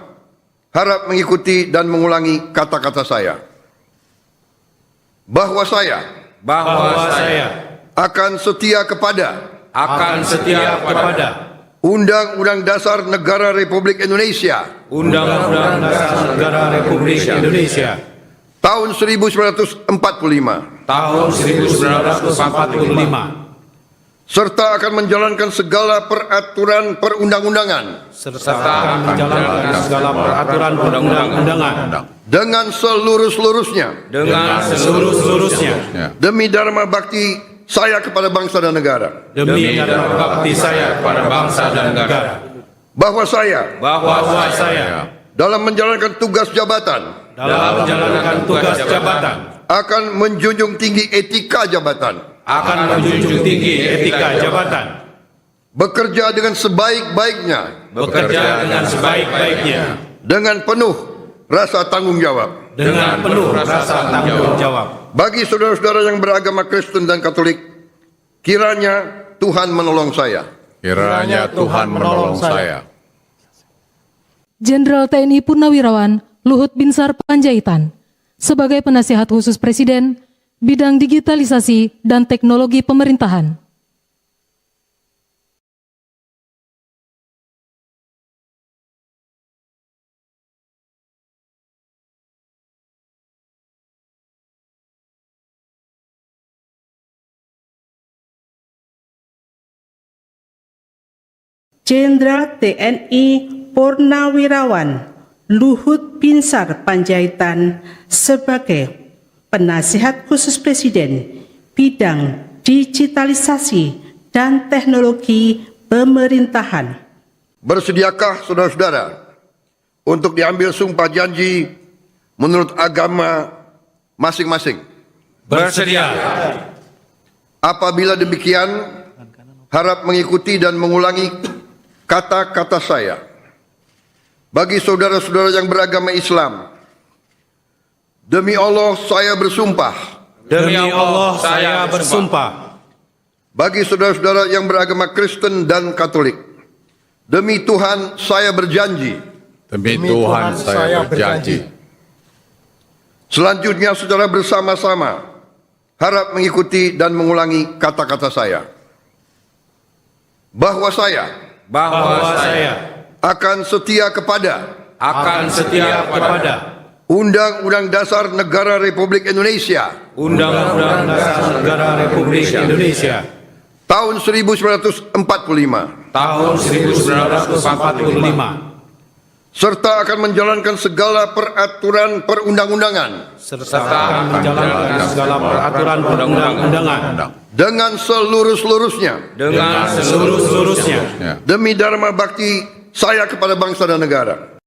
harap mengikuti dan mengulangi kata-kata saya. Bahwa saya akan setia kepada Undang-Undang Dasar Negara Republik Indonesia
Undang-Undang Dasar Negara Republik Indonesia
tahun 1945
tahun 1945
serta akan menjalankan segala peraturan perundang-undangan dengan seluruh-seluruhnya demi dharma bakti saya kepada bangsa dan negara. Bahwa saya dalam menjalankan tugas jabatan akan menjunjung tinggi etika jabatan. Bekerja dengan sebaik-baiknya. Dengan penuh rasa tanggung jawab. Bagi saudara-saudara yang beragama Kristen dan Katolik, kiranya Tuhan menolong saya.
Kiranya Tuhan menolong saya.
Jenderal TNI Purnawirawan Luhut Binsar Panjaitan sebagai Penasihat Khusus Presiden bidang digitalisasi dan teknologi pemerintahan.
Jenderal TNI Purnawirawan Luhut Binsar Panjaitan sebagai Penasihat Khusus Presiden bidang digitalisasi dan teknologi pemerintahan.
Bersediakah saudara-saudara untuk diambil sumpah janji menurut agama masing-masing?
Bersedia.
Apabila demikian, harap mengikuti dan mengulangi kata-kata saya. Bagi saudara-saudara yang beragama Islam, demi Allah saya bersumpah.
Demi Allah saya bersumpah.
Bagi saudara-saudara yang beragama Kristen dan Katolik, demi Tuhan saya berjanji.
Demi Tuhan saya berjanji.
Selanjutnya secara bersama-sama harap mengikuti dan mengulangi kata-kata saya. Bahwa saya akan setia kepada Undang-Undang Dasar Negara Republik Indonesia
Undang-Undang Dasar Negara Republik Indonesia
tahun 1945 serta akan menjalankan segala peraturan perundang-undangan dengan seluruh-seluruhnya demi dharma bakti saya kepada bangsa dan negara.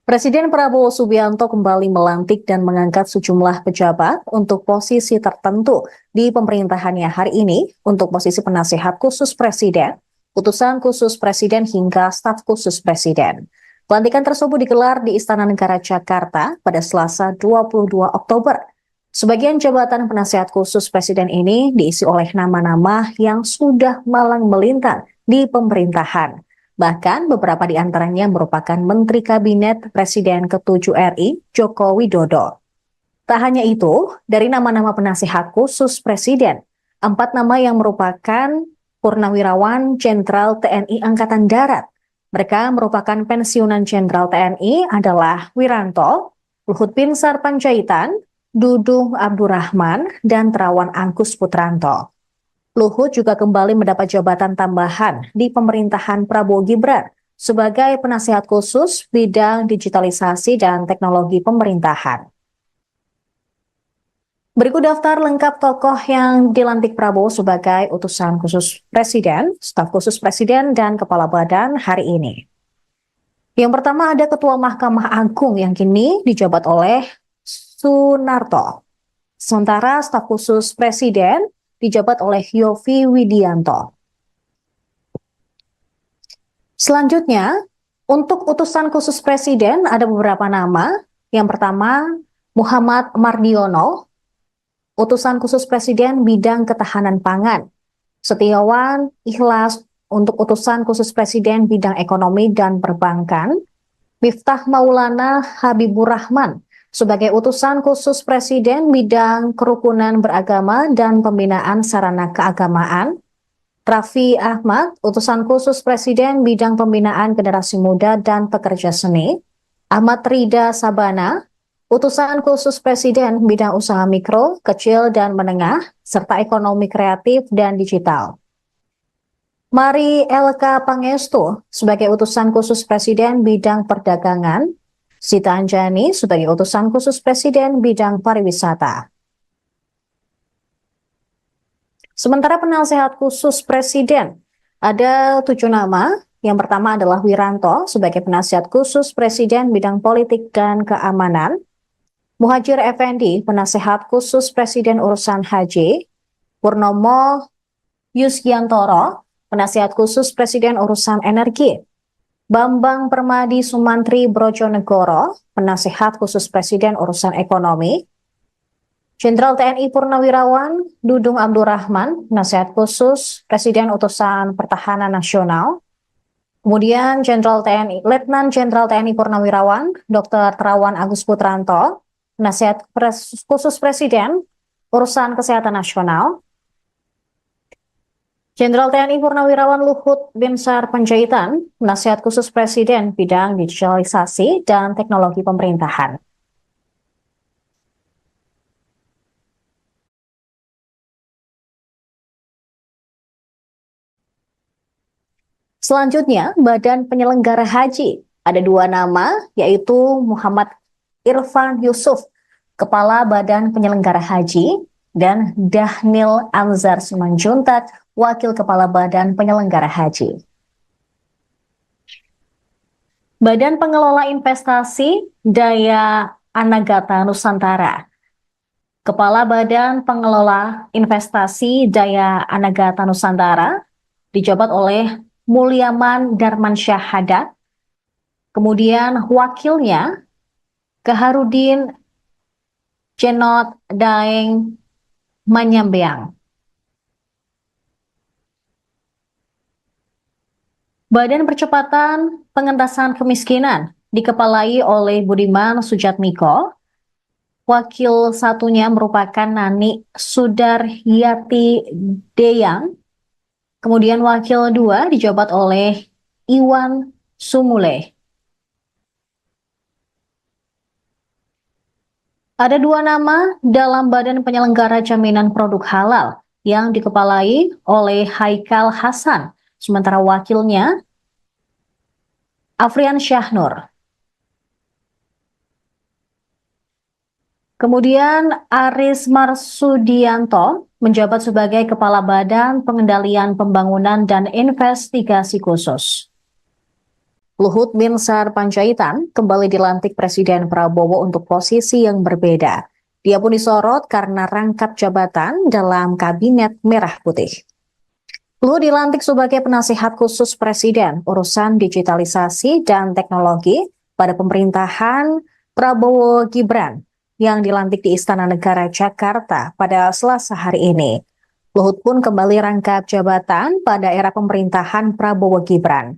Presiden Prabowo Subianto kembali melantik dan mengangkat sejumlah pejabat untuk posisi tertentu di pemerintahannya hari ini untuk posisi penasihat khusus presiden, utusan khusus presiden hingga staf khusus presiden. Pelantikan tersebut digelar di Istana Negara Jakarta pada Selasa 22 Oktober. Sebagian jabatan penasihat khusus presiden ini diisi oleh nama-nama yang sudah malang melintang di pemerintahan. Bahkan beberapa di antaranya merupakan Menteri Kabinet Presiden ke-7 RI, Joko Widodo. Tak hanya itu, dari nama-nama penasihat khusus Presiden, 4 nama yang merupakan Purnawirawan Jenderal TNI Angkatan Darat. Mereka merupakan pensiunan Jenderal TNI adalah Wiranto, Luhut Binsar Panjaitan, Dudung Abdurrahman, dan Terawan Angkus Putranto. Luhut juga kembali mendapat jabatan tambahan di pemerintahan Prabowo Gibran sebagai penasihat khusus bidang digitalisasi dan teknologi pemerintahan. Berikut daftar lengkap tokoh yang dilantik Prabowo sebagai utusan khusus Presiden, staf khusus Presiden, dan Kepala Badan hari ini. Yang pertama ada Ketua Mahkamah Agung yang kini dijabat oleh Sunarto. Sementara staf khusus Presiden dijabat oleh Yofi Widianto. Selanjutnya, untuk utusan khusus Presiden ada beberapa nama. Yang pertama, Muhammad Mardiono, utusan khusus Presiden bidang ketahanan pangan. Setiawan Ikhlas untuk utusan khusus Presiden bidang ekonomi dan perbankan. Miftah Maulana Habibur Rahman sebagai utusan khusus Presiden bidang kerukunan beragama dan pembinaan sarana keagamaan. Raffi Ahmad, utusan khusus Presiden bidang pembinaan generasi muda dan pekerja seni. Ahmad Rida Sabana, utusan khusus Presiden bidang usaha mikro, kecil, dan menengah, serta ekonomi kreatif dan digital. Mari LK Pangestu sebagai utusan khusus Presiden bidang perdagangan. Sita Anjani sebagai utusan khusus Presiden bidang pariwisata. Sementara penasehat khusus Presiden, ada 7 nama. Yang pertama adalah Wiranto sebagai penasihat khusus Presiden bidang politik dan keamanan. Muhajir Effendi, penasehat khusus Presiden urusan haji. Purnomo Yusgiantoro, penasehat khusus Presiden urusan energi. Bambang Permadi Sumantri Brojonegoro, penasehat khusus Presiden urusan ekonomi. Jenderal TNI Purnawirawan Dudung Abdurrahman, penasehat khusus Presiden utusan Pertahanan Nasional. Kemudian Letnan Jenderal TNI Purnawirawan Dr. Terawan Agus Putranto, penasihat khusus Presiden urusan kesehatan nasional. Jenderal TNI Purnawirawan Luhut Binsar Panjaitan, penasihat khusus Presiden bidang digitalisasi dan teknologi pemerintahan. Selanjutnya, Badan Penyelenggara Haji. Ada 2 nama, yaitu Muhammad Irfan Yusuf, Kepala Badan Penyelenggara Haji, dan Dahnil Anzar Simanjuntak, Wakil Kepala Badan Penyelenggara Haji. Badan Pengelola Investasi Daya Anagata Nusantara. Kepala Badan Pengelola Investasi Daya Anagata Nusantara dijabat oleh Mulyaman Darmansyah Haddad. Kemudian wakilnya Kaharudin Jenot Daeng Manyambeang. Badan Percepatan Pengentasan Kemiskinan dikepalai oleh Budiman Sujatmiko. Wakil satunya merupakan Nani Sudaryati Deyang. Kemudian wakil 2 dijabat oleh Iwan Sumule. Ada 2 nama dalam Badan Penyelenggara Jaminan Produk Halal yang dikepalai oleh Haikal Hasan, sementara wakilnya Afrian Syahnur. Kemudian Aris Marsudianto menjabat sebagai Kepala Badan Pengendalian Pembangunan dan Investigasi Khusus. Luhut Binsar Panjaitan kembali dilantik Presiden Prabowo untuk posisi yang berbeda. Dia pun disorot karena rangkap jabatan dalam Kabinet Merah Putih. Luhut dilantik sebagai penasihat khusus Presiden urusan digitalisasi dan teknologi pada pemerintahan Prabowo Gibran yang dilantik di Istana Negara Jakarta pada Selasa hari ini. Luhut pun kembali rangkap jabatan pada era pemerintahan Prabowo Gibran.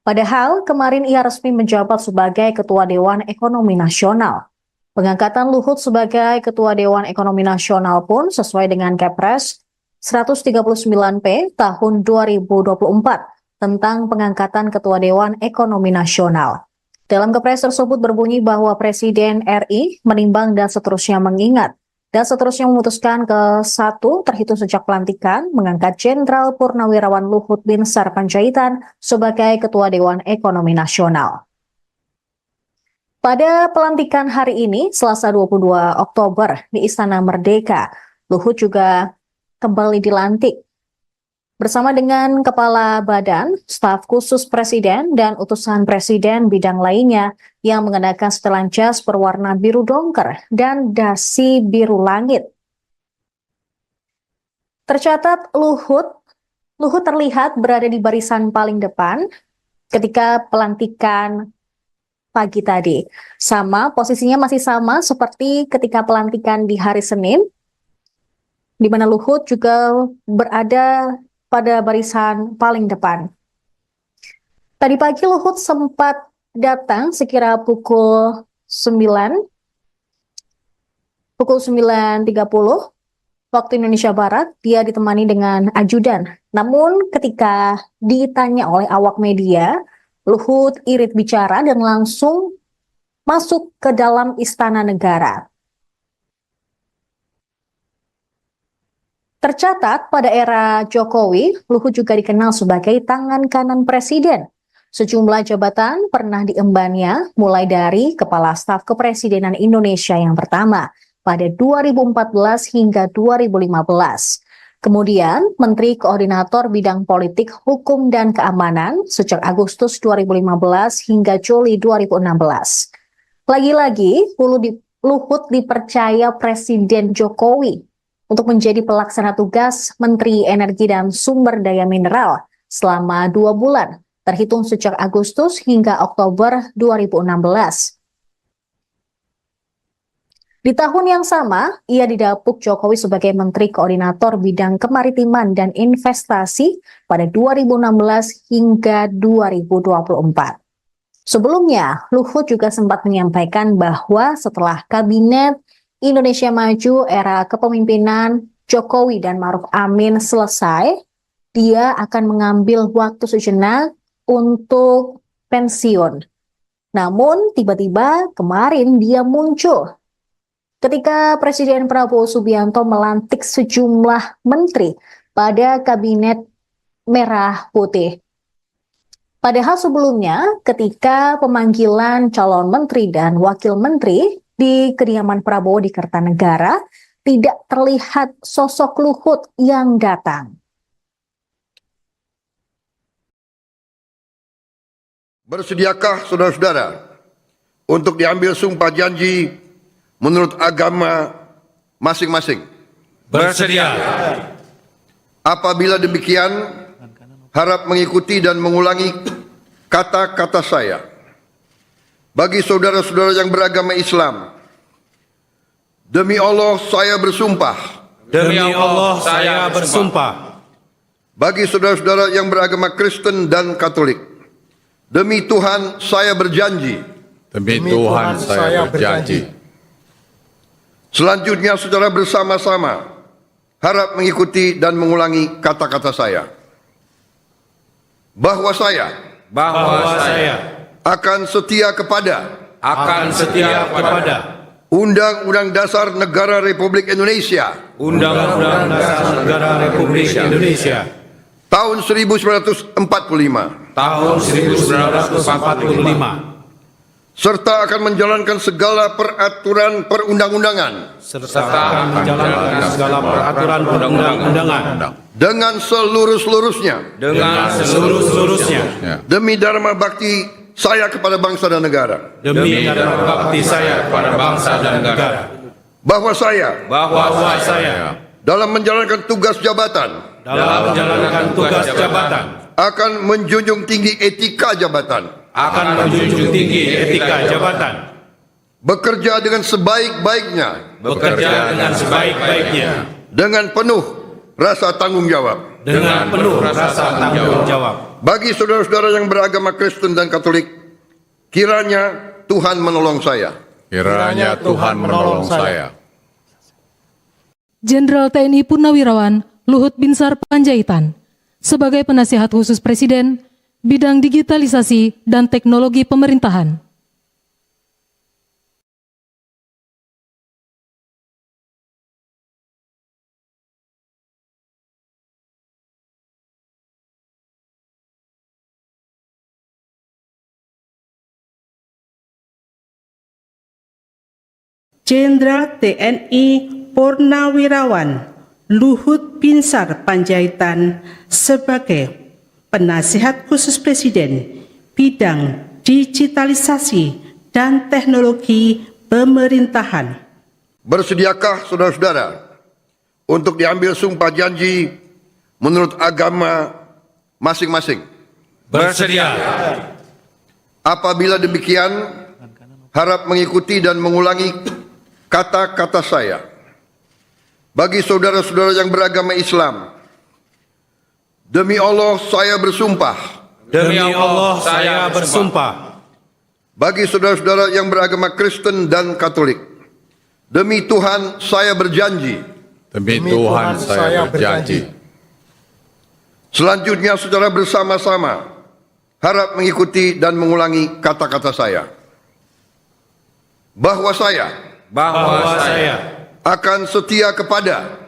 Padahal kemarin ia resmi menjabat sebagai Ketua Dewan Ekonomi Nasional. Pengangkatan Luhut sebagai Ketua Dewan Ekonomi Nasional pun sesuai dengan Kepres 139P tahun 2024 tentang pengangkatan Ketua Dewan Ekonomi Nasional. Dalam kepres tersebut berbunyi bahwa Presiden RI menimbang dan seterusnya mengingat dan seterusnya memutuskan ke 1 terhitung sejak pelantikan mengangkat Jenderal Purnawirawan Luhut Binsar Panjaitan sebagai Ketua Dewan Ekonomi Nasional. Pada pelantikan hari ini, Selasa 22 Oktober di Istana Merdeka, Luhut juga kembali dilantik bersama dengan Kepala Badan, Staf Khusus Presiden, dan utusan Presiden bidang lainnya yang mengenakan setelan jas berwarna biru dongker dan dasi biru langit. Tercatat Luhut terlihat berada di barisan paling depan ketika pelantikan pagi tadi. Posisinya masih sama seperti ketika pelantikan di hari Senin, di mana Luhut juga berada pada barisan paling depan. Tadi pagi Luhut sempat datang sekira pukul 9.30 waktu Indonesia Barat. Dia ditemani dengan ajudan. Namun ketika ditanya oleh awak media, Luhut irit bicara dan langsung masuk ke dalam Istana Negara. Tercatat pada era Jokowi, Luhut juga dikenal sebagai tangan kanan presiden. Sejumlah jabatan pernah diembannya, mulai dari Kepala Staf Kepresidenan Indonesia yang pertama pada 2014 hingga 2015. Kemudian Menteri Koordinator Bidang Politik, Hukum, dan Keamanan sejak Agustus 2015 hingga Juli 2016. Lagi-lagi, Luhut dipercaya Presiden Jokowi untuk menjadi pelaksana tugas Menteri Energi dan Sumber Daya Mineral selama 2 bulan, terhitung sejak Agustus hingga Oktober 2016. Di tahun yang sama, ia didapuk Jokowi sebagai Menteri Koordinator Bidang Kemaritiman dan Investasi pada 2016 hingga 2024. Sebelumnya, Luhut juga sempat menyampaikan bahwa setelah Kabinet Indonesia Maju era kepemimpinan Jokowi dan Ma'ruf Amin selesai, dia akan mengambil waktu sejenak untuk pensiun. Namun tiba-tiba kemarin dia muncul ketika Presiden Prabowo Subianto melantik sejumlah menteri pada Kabinet Merah Putih. Padahal sebelumnya ketika pemanggilan calon menteri dan wakil menteri di kediaman Prabowo di Kertanegara, tidak terlihat sosok Luhut yang datang.
Bersediakah saudara-saudara untuk diambil sumpah janji menurut agama masing-masing?
Bersedia.
Apabila demikian, harap mengikuti dan mengulangi kata-kata saya. Bagi saudara-saudara yang beragama Islam, demi Allah saya bersumpah.
Demi Allah saya bersumpah.
Bagi saudara-saudara yang beragama Kristen dan Katolik, demi Tuhan saya berjanji.
Demi Tuhan saya berjanji.
Selanjutnya saudara bersama-sama harap mengikuti dan mengulangi kata-kata saya. Bahwa saya akan setia kepada Undang-Undang Dasar Negara Republik Indonesia
Undang-Undang Dasar Negara Republik Indonesia
tahun 1945 serta akan menjalankan segala peraturan perundang-undangan dengan seluruh-seluruhnya demi dharma bakti saya kepada bangsa dan negara. Bahwa saya dalam menjalankan tugas jabatan akan menjunjung tinggi etika jabatan. Bekerja dengan sebaik-baiknya. Dengan penuh rasa tanggung jawab. Bagi saudara-saudara yang beragama Kristen dan Katolik, kiranya Tuhan menolong saya.
Kiranya Tuhan menolong saya.
Jenderal TNI Purnawirawan Luhut Binsar Panjaitan sebagai penasihat khusus Presiden bidang digitalisasi dan teknologi pemerintahan.
Jenderal TNI Purnawirawan Luhut Binsar Panjaitan sebagai Penasihat Khusus Presiden bidang digitalisasi dan teknologi pemerintahan.
Bersediakah saudara-saudara untuk diambil sumpah janji menurut agama masing-masing?
Bersedia.
Apabila demikian, harap mengikuti dan mengulangi kata-kata saya. Bagi saudara-saudara yang beragama Islam, demi Allah saya bersumpah.
Demi Allah saya bersumpah.
Bagi saudara-saudara yang beragama Kristen dan Katolik, demi Tuhan saya berjanji.
Demi Tuhan saya berjanji.
Selanjutnya saudara bersama-sama harap mengikuti dan mengulangi kata-kata saya. Bahwa saya akan setia kepada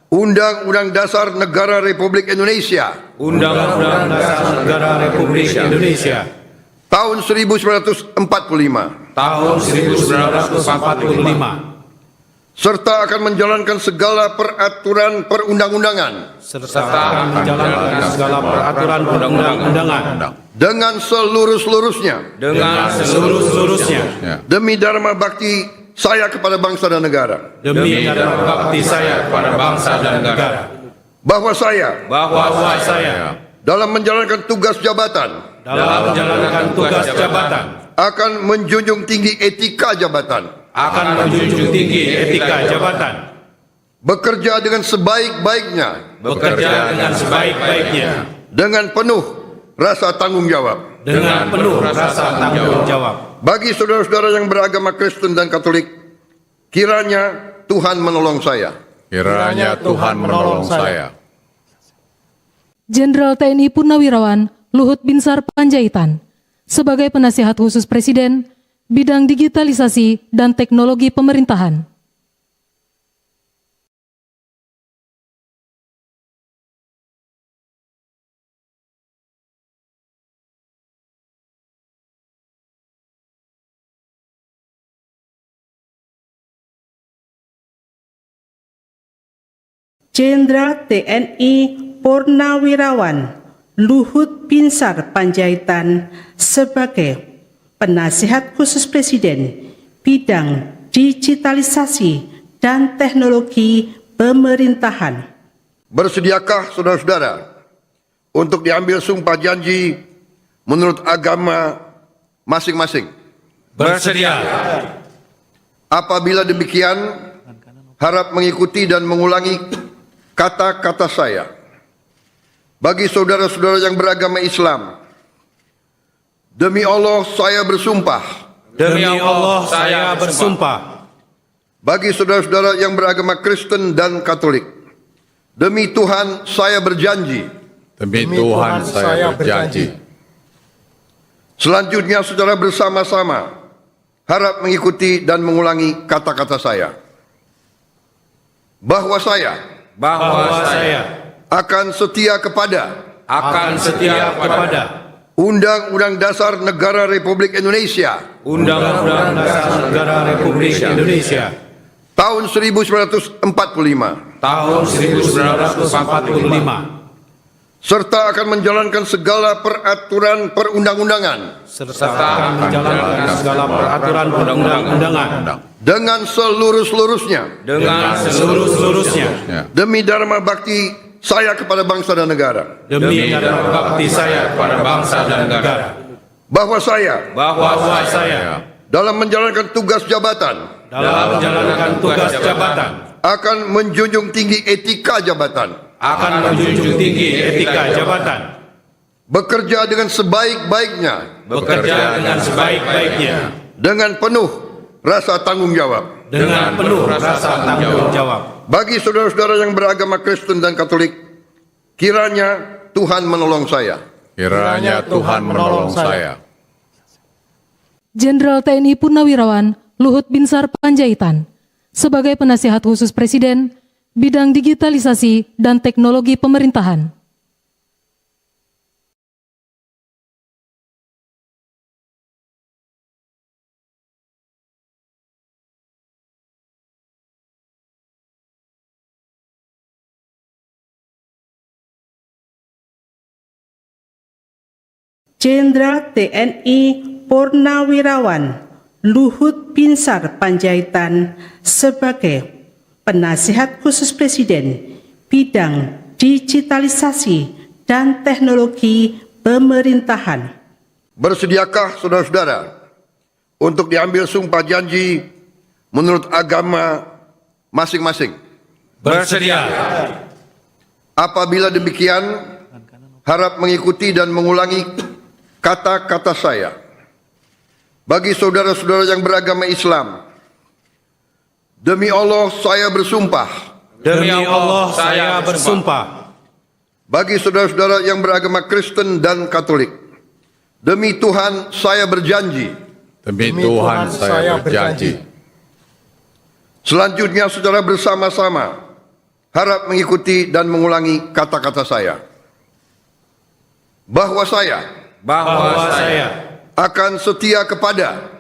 Undang-Undang Dasar Negara Republik Indonesia
Undang-Undang Dasar Negara Republik Indonesia
tahun 1945
tahun 1945
serta akan menjalankan segala peraturan perundang-undangan
serta menjalankan segala peraturan perundang-undangan
dengan seluruh-seluruhnya demi dharma bakti saya kepada bangsa dan negara.
demi dharma bakti saya kepada bangsa dan negara.
Bahwa saya dalam menjalankan tugas jabatan akan menjunjung tinggi etika jabatan, bekerja dengan sebaik-baiknya dengan penuh rasa tanggung jawab. Bagi saudara-saudara yang beragama Kristen dan Katolik, kiranya Tuhan menolong saya.
Kiranya Tuhan menolong saya.
Jenderal TNI Purnawirawan Luhut Binsar Panjaitan sebagai Penasihat Khusus Presiden bidang digitalisasi dan teknologi pemerintahan.
Jenderal TNI Purnawirawan Luhut Binsar Panjaitan sebagai Penasihat Khusus Presiden bidang digitalisasi dan teknologi pemerintahan.
Bersediakah saudara-saudara untuk diambil sumpah janji menurut agama masing-masing?
Bersedia.
Apabila demikian, harap mengikuti dan mengulangi kata-kata saya. Bagi saudara-saudara yang beragama Islam, demi Allah saya bersumpah.
Demi Allah saya bersumpah.
Bagi saudara-saudara yang beragama Kristen dan Katolik, demi Tuhan saya berjanji.
Demi Tuhan saya berjanji.
Selanjutnya saudara bersama-sama harap mengikuti dan mengulangi kata-kata saya. Bahwa saya akan setia kepada Undang-Undang Dasar Negara Republik Indonesia
Undang-Undang Dasar Negara Republik Indonesia
tahun 1945 serta akan menjalankan segala peraturan perundang-undangan dengan seluruh-seluruhnya demi dharma bakti saya kepada bangsa dan negara. Bahwa saya dalam menjalankan tugas jabatan akan menjunjung tinggi etika jabatan, bekerja dengan sebaik-baiknya dengan penuh rasa tanggung jawab. Bagi saudara-saudara yang beragama Kristen dan Katolik, kiranya Tuhan menolong saya.
Kiranya Tuhan menolong saya.
Jenderal TNI Purnawirawan Luhut Binsar Panjaitan sebagai Penasihat Khusus Presiden bidang digitalisasi dan teknologi pemerintahan.
Jenderal TNI Purnawirawan Luhut Binsar Panjaitan sebagai Penasihat Khusus Presiden bidang digitalisasi dan teknologi pemerintahan.
Bersediakah saudara-saudara untuk diambil sumpah janji menurut agama masing-masing?
Bersedia.
Apabila demikian, harap mengikuti dan mengulangi kata-kata saya. Bagi saudara-saudara yang beragama Islam, demi Allah saya bersumpah.
Demi Allah saya bersumpah.
Bagi saudara-saudara yang beragama Kristen dan Katolik, demi Tuhan saya berjanji.
Demi Tuhan saya berjanji.
Selanjutnya saudara bersama-sama harap mengikuti dan mengulangi kata-kata saya. Bahwa saya akan setia kepada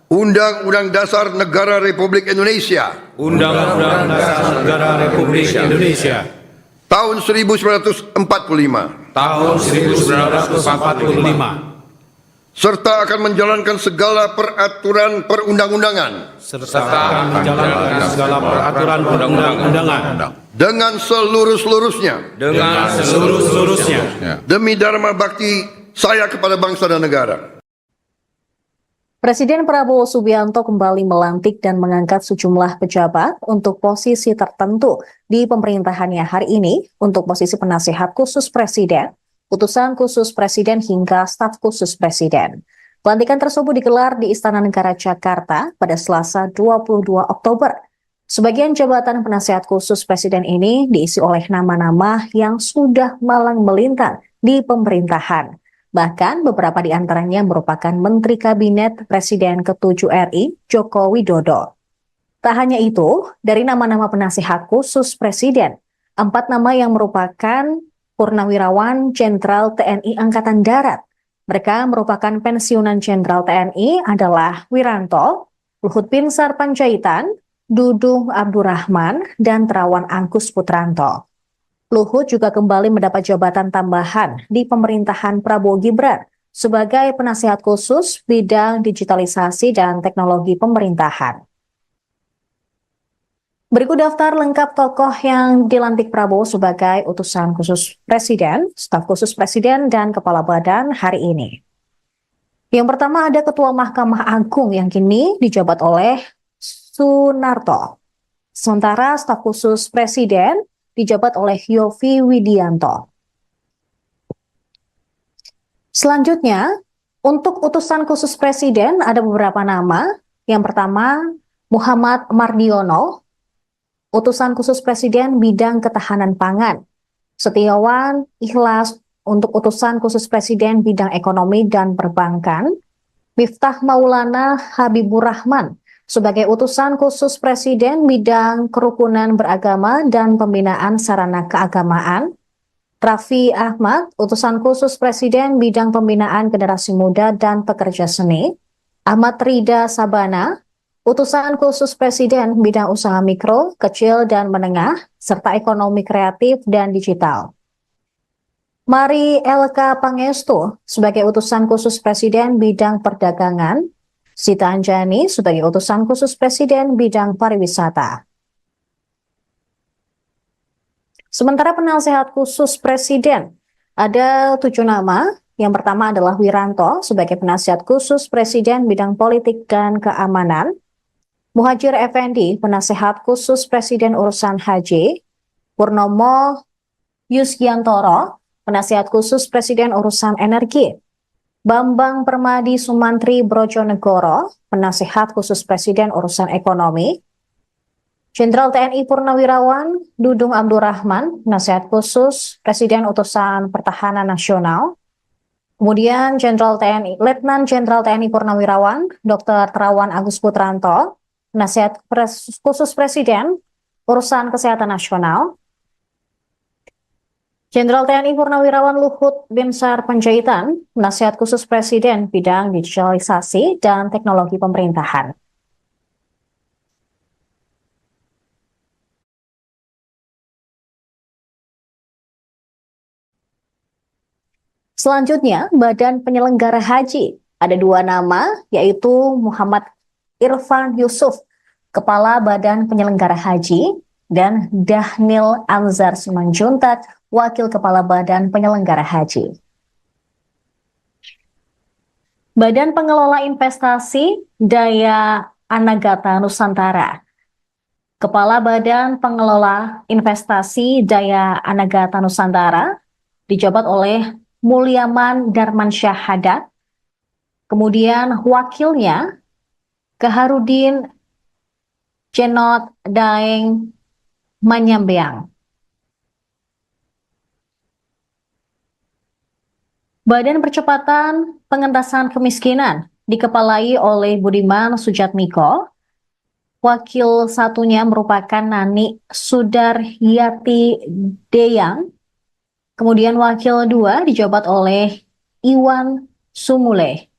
Undang-Undang Dasar Negara Republik Indonesia
Undang-Undang Dasar Negara Republik Indonesia
tahun 1945
tahun 1945
serta akan menjalankan segala peraturan perundang-undangan
serta menjalankan segala peraturan perundang-undangan
dengan seluruh-seluruhnya demi dharma bakti saya kepada bangsa dan negara.
Presiden Prabowo Subianto kembali melantik dan mengangkat sejumlah pejabat untuk posisi tertentu di pemerintahannya hari ini untuk posisi penasihat khusus presiden, utusan khusus presiden hingga staf khusus presiden. Pelantikan tersebut digelar di Istana Negara Jakarta pada Selasa 22 Oktober. Sebagian jabatan penasihat khusus presiden ini diisi oleh nama-nama yang sudah malang melintang di pemerintahan. Bahkan beberapa di antaranya merupakan Menteri Kabinet Presiden ke-7 RI, Joko Widodo. Tak hanya itu, dari nama-nama penasihat khusus Presiden, 4 nama yang merupakan Purnawirawan Jenderal TNI Angkatan Darat. Mereka merupakan pensiunan Jenderal TNI adalah Wiranto, Luhut Binsar Panjaitan, Dudung Abdurrahman, dan Terawan Angkus Putranto. Luhut juga kembali mendapat jabatan tambahan di pemerintahan Prabowo Gibran sebagai penasihat khusus bidang digitalisasi dan teknologi pemerintahan. Berikut daftar lengkap tokoh yang dilantik Prabowo sebagai utusan khusus presiden, staf khusus presiden, dan kepala badan hari ini. Yang pertama ada Ketua Mahkamah Agung yang kini dijabat oleh Sunarto. Sementara staf khusus presiden dijabat oleh Yovie Widianto. Selanjutnya, untuk utusan khusus presiden ada beberapa nama. Yang pertama, Muhammad Mardiono, utusan khusus presiden bidang ketahanan pangan. Setiawan Ikhlas untuk utusan khusus presiden bidang ekonomi dan perbankan. Miftah Maulana Habibur Rahman sebagai utusan khusus presiden bidang kerukunan beragama dan pembinaan sarana keagamaan. Raffi Ahmad, utusan khusus presiden bidang pembinaan generasi muda dan pekerja seni. Ahmad Rida Sabana, utusan khusus presiden bidang usaha mikro, kecil dan menengah, serta ekonomi kreatif dan digital. Mari LK Pangestu sebagai utusan khusus presiden bidang perdagangan. Sita Anjani sebagai utusan khusus presiden bidang pariwisata. Sementara penasihat khusus presiden ada 7 nama. Yang pertama adalah Wiranto sebagai penasihat khusus presiden bidang politik dan keamanan. Muhajir Effendi penasihat khusus presiden urusan haji. Purnomo Yusgiantoro penasihat khusus presiden urusan energi. Bambang Permadi Sumantri Brojonegoro, penasihat khusus presiden urusan ekonomi. Jenderal TNI Purnawirawan Dudung Abdurrahman, penasihat khusus presiden utusan pertahanan nasional. Kemudian Letnan Jenderal TNI Purnawirawan Dr. Terawan Agus Putranto, penasihat khusus presiden urusan kesehatan nasional. Jenderal TNI Purnawirawan Luhut Binsar Panjaitan, penasihat khusus presiden bidang digitalisasi dan teknologi pemerintahan. Selanjutnya, Badan Penyelenggara Haji. Ada dua nama, yaitu Muhammad Irfan Yusuf, Kepala Badan Penyelenggara Haji, dan Dhanil Anzar Simanjuntak, Wakil Kepala Badan Penyelenggara Haji. Badan Pengelola Investasi Daya Anagata Nusantara. Kepala Badan Pengelola Investasi Daya Anagata Nusantara dijabat oleh Mulyaman Darmansyah Haddad. Kemudian wakilnya Kaharudin Cenot Daeng Manyambeang. Badan Percepatan Pengentasan Kemiskinan dikepalai oleh Budiman Sujatmiko. Wakil satunya merupakan Nani Sudaryati Deyang. Kemudian wakil dua dijabat oleh Iwan Sumule.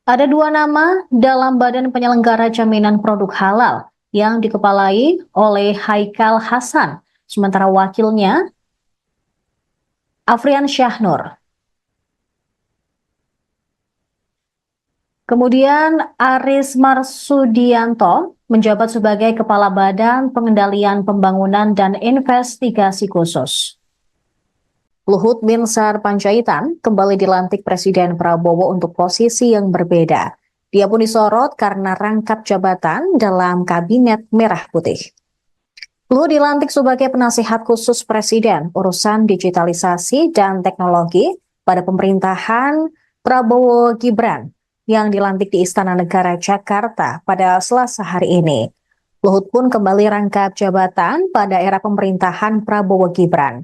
Ada dua nama dalam Badan Penyelenggara Jaminan Produk Halal yang dikepalai oleh Haikal Hasan, sementara wakilnya Afrian Syahnur. Kemudian Aris Marsudianto menjabat sebagai Kepala Badan Pengendalian Pembangunan dan Investigasi Khusus. Luhut Binsar Panjaitan kembali dilantik Presiden Prabowo untuk posisi yang berbeda. Dia pun disorot karena rangkap jabatan dalam Kabinet Merah Putih. Luhut dilantik sebagai penasihat khusus Presiden urusan digitalisasi dan teknologi pada pemerintahan Prabowo Gibran yang dilantik di Istana Negara Jakarta pada Selasa hari ini. Luhut pun kembali rangkap jabatan pada era pemerintahan Prabowo Gibran.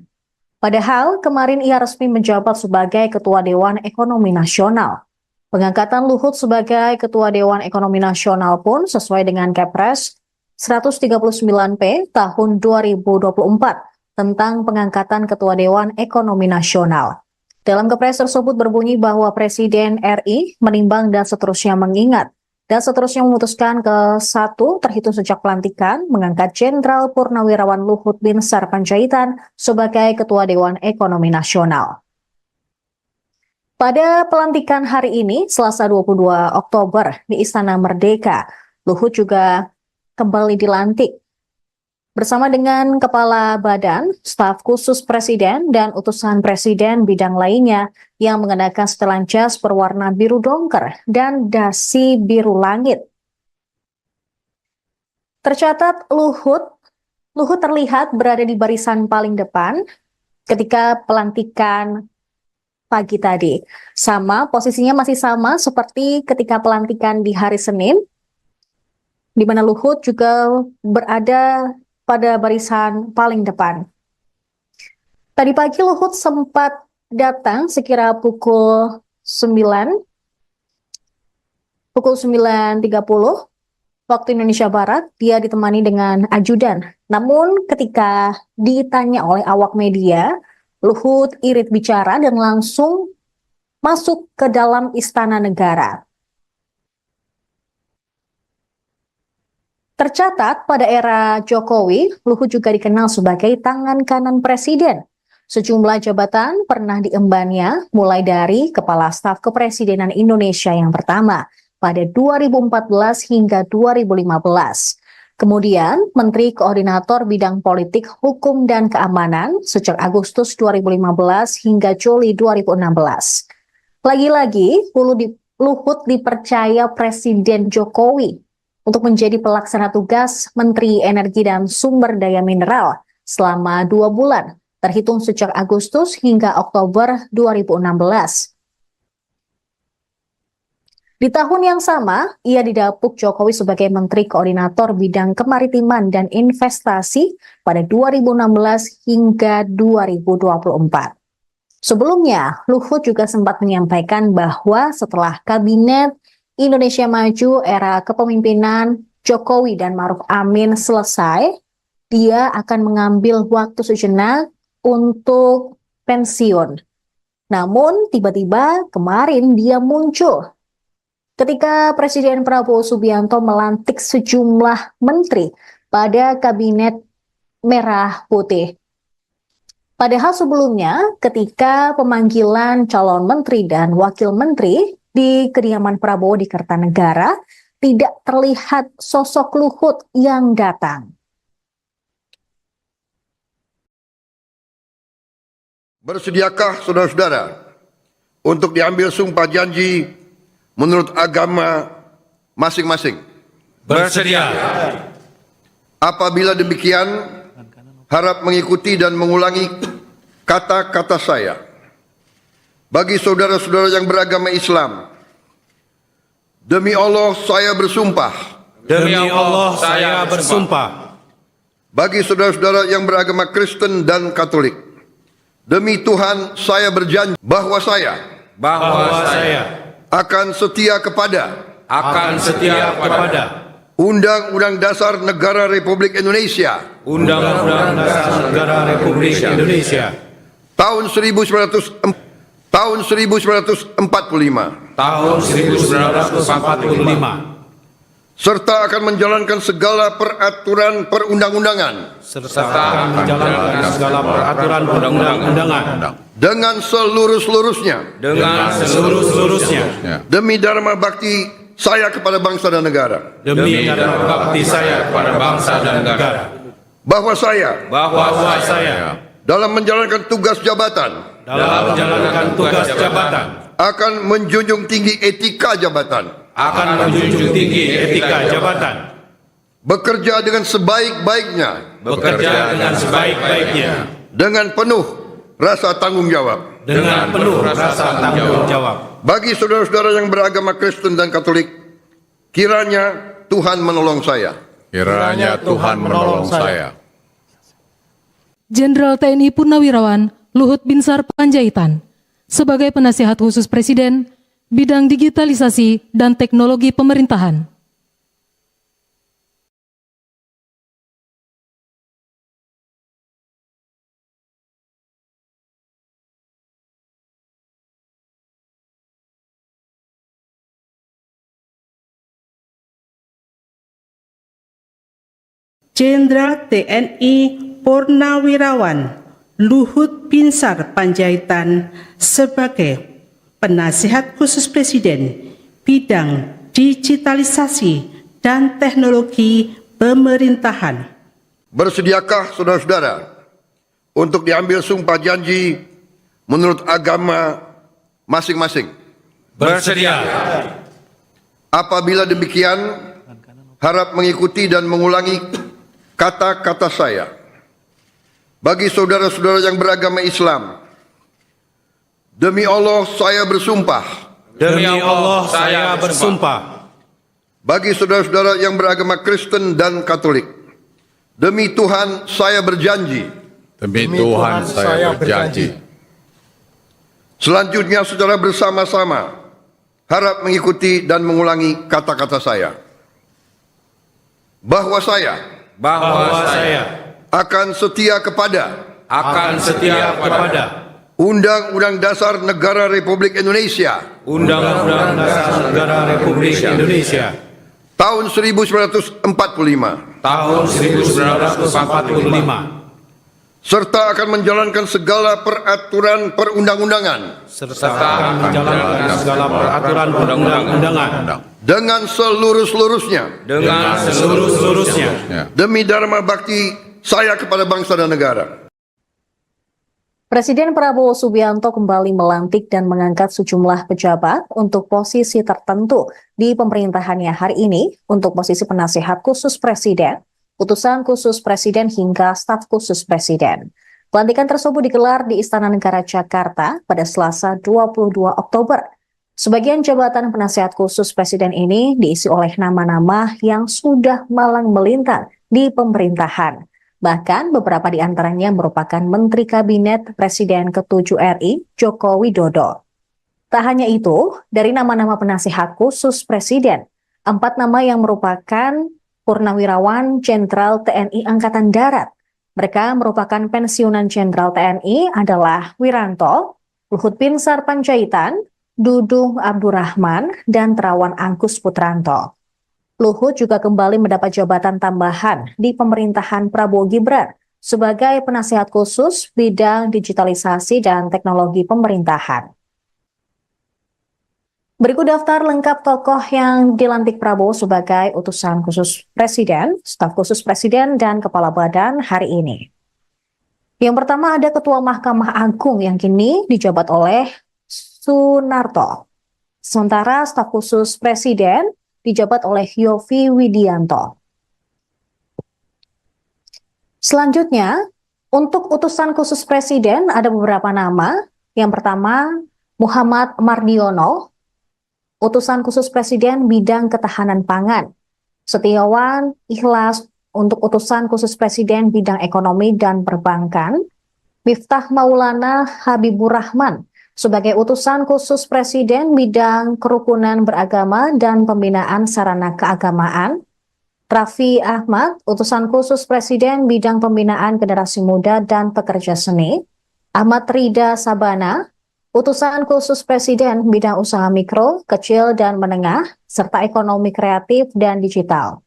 Padahal kemarin ia resmi menjabat sebagai Ketua Dewan Ekonomi Nasional. Pengangkatan Luhut sebagai Ketua Dewan Ekonomi Nasional pun sesuai dengan Kepres 139P tahun 2024 tentang pengangkatan Ketua Dewan Ekonomi Nasional. Dalam Kepres tersebut berbunyi bahwa Presiden RI menimbang dan seterusnya mengingat dan seterusnya memutuskan ke-1 terhitung sejak pelantikan mengangkat Jenderal Purnawirawan Luhut Binsar Panjaitan sebagai Ketua Dewan Ekonomi Nasional. Pada pelantikan hari ini, Selasa 22 Oktober di Istana Merdeka, Luhut juga kembali dilantik bersama dengan Kepala Badan, Staf Khusus Presiden, dan utusan Presiden bidang lainnya yang mengenakan setelan jas berwarna biru dongker dan dasi biru langit. Tercatat Luhut terlihat berada di barisan paling depan ketika pelantikan pagi tadi. Posisinya masih sama seperti ketika pelantikan di hari Senin, di mana Luhut juga berada pada barisan paling depan. Tadi pagi Luhut sempat datang sekira pukul 9.30 waktu Indonesia Barat. Dia ditemani dengan ajudan. Namun ketika ditanya oleh awak media, Luhut irit bicara dan langsung masuk ke dalam Istana Negara. Tercatat pada era Jokowi, Luhut juga dikenal sebagai tangan kanan Presiden. Sejumlah jabatan pernah diembannya, mulai dari Kepala Staf Kepresidenan Indonesia yang pertama pada 2014 hingga 2015. Kemudian Menteri Koordinator Bidang Politik, Hukum, dan Keamanan sejak Agustus 2015 hingga Juli 2016. Lagi-lagi, Luhut dipercaya Presiden Jokowi untuk menjadi pelaksana tugas Menteri Energi dan Sumber Daya Mineral selama 2 bulan, terhitung sejak Agustus hingga Oktober 2016. Di tahun yang sama, ia didapuk Jokowi sebagai Menteri Koordinator Bidang Kemaritiman dan Investasi pada 2016 hingga 2024. Sebelumnya, Luhut juga sempat menyampaikan bahwa setelah Kabinet Indonesia Maju era kepemimpinan Jokowi dan Ma'ruf Amin selesai, dia akan mengambil waktu sejenak untuk pensiun. Namun tiba-tiba kemarin dia muncul ketika Presiden Prabowo Subianto melantik sejumlah menteri pada Kabinet Merah Putih. Padahal sebelumnya ketika pemanggilan calon menteri dan wakil menteri di kediaman Prabowo di Kertanegara, tidak terlihat sosok Luhut yang datang.
Bersediakah saudara-saudara untuk diambil sumpah janji menurut agama masing-masing?
Bersedia.
Apabila demikian, harap mengikuti dan mengulangi kata-kata saya. Bagi saudara-saudara yang beragama Islam, demi Allah saya bersumpah.
Demi Allah saya bersumpah.
Bagi saudara-saudara yang beragama Kristen dan Katolik, demi Tuhan saya berjanji bahwa saya akan setia kepada Undang-Undang Dasar Negara Republik Indonesia
Undang-Undang Dasar Negara Republik Indonesia
tahun 1945
tahun 1945
serta akan menjalankan segala peraturan perundang-undangan
serta menjalankan segala peraturan perundang-undangan
dengan seluruh-seluruhnya demi dharma bakti saya kepada bangsa dan negara,
demi dharma bakti saya kepada bangsa dan negara,
bahwa saya dalam menjalankan tugas jabatan akan menjunjung tinggi etika jabatan, bekerja dengan sebaik-baiknya, dengan penuh rasa tanggung jawab. Bagi saudara-saudara yang beragama Kristen dan Katolik, kiranya Tuhan menolong saya.
Kiranya Tuhan menolong saya.
Jenderal TNI Purnawirawan Luhut Binsar Panjaitan sebagai penasihat khusus Presiden bidang digitalisasi dan teknologi pemerintahan.
Jenderal TNI Purnawirawan Luhut Binsar Panjaitan sebagai penasihat khusus Presiden bidang digitalisasi dan teknologi pemerintahan.
Bersediakah saudara-saudara untuk diambil sumpah janji menurut agama masing-masing?
Bersedia.
Apabila demikian, harap mengikuti dan mengulangi kata-kata saya. Bagi saudara-saudara yang beragama Islam, demi Allah saya bersumpah.
Demi Allah saya bersumpah.
Bagi saudara-saudara yang beragama Kristen dan Katolik, demi Tuhan saya berjanji.
Demi Tuhan saya berjanji.
Selanjutnya secara bersama-sama harap mengikuti dan mengulangi kata-kata saya. Bahwa saya akan setia kepada Undang-Undang Dasar Negara Republik Indonesia
Undang-Undang Dasar Negara Republik Indonesia
tahun 1945 serta akan menjalankan segala peraturan perundang-undangan dengan seluruh-seluruhnya demi dharma bakti saya kepada bangsa dan negara.
Presiden Prabowo Subianto kembali melantik dan mengangkat sejumlah pejabat untuk posisi tertentu di pemerintahannya hari ini untuk posisi penasihat khusus Presiden, utusan khusus Presiden hingga staf khusus Presiden. Pelantikan tersebut digelar di Istana Negara Jakarta pada Selasa 22 Oktober. Sebagian jabatan penasihat khusus Presiden ini diisi oleh nama-nama yang sudah malang melintang di pemerintahan. Bahkan beberapa di antaranya merupakan Menteri Kabinet Presiden ke-7 RI, Joko Widodo. Tak hanya itu, dari nama-nama penasihat khusus Presiden, 4 nama yang merupakan Purnawirawan Jenderal TNI Angkatan Darat. Mereka merupakan pensiunan Jenderal TNI adalah Wiranto, Luhut Binsar Panjaitan, Dudung Abdurrahman, dan Terawan Angkus Putranto. Luhut juga kembali mendapat jabatan tambahan di pemerintahan Prabowo Gibran sebagai penasihat khusus bidang digitalisasi dan teknologi pemerintahan. Berikut daftar lengkap tokoh yang dilantik Prabowo sebagai utusan khusus Presiden, staf khusus Presiden, dan Kepala Badan hari ini. Yang pertama ada Ketua Mahkamah Agung yang kini dijabat oleh Sunarto. Sementara staf khusus Presiden dijabat oleh Yovie Widianto. Selanjutnya, untuk utusan khusus Presiden ada beberapa nama. Yang pertama, Muhammad Mardiono, utusan khusus Presiden bidang ketahanan pangan. Setiawan Ikhlas untuk utusan khusus Presiden bidang ekonomi dan perbankan. Miftah Maulana Habibur Rahman sebagai utusan khusus Presiden bidang kerukunan beragama dan pembinaan sarana keagamaan. Raffi Ahmad, utusan khusus Presiden bidang pembinaan generasi muda dan pekerja seni. Ahmad Rida Sabana, utusan khusus Presiden bidang usaha mikro, kecil, dan menengah, serta ekonomi kreatif dan digital.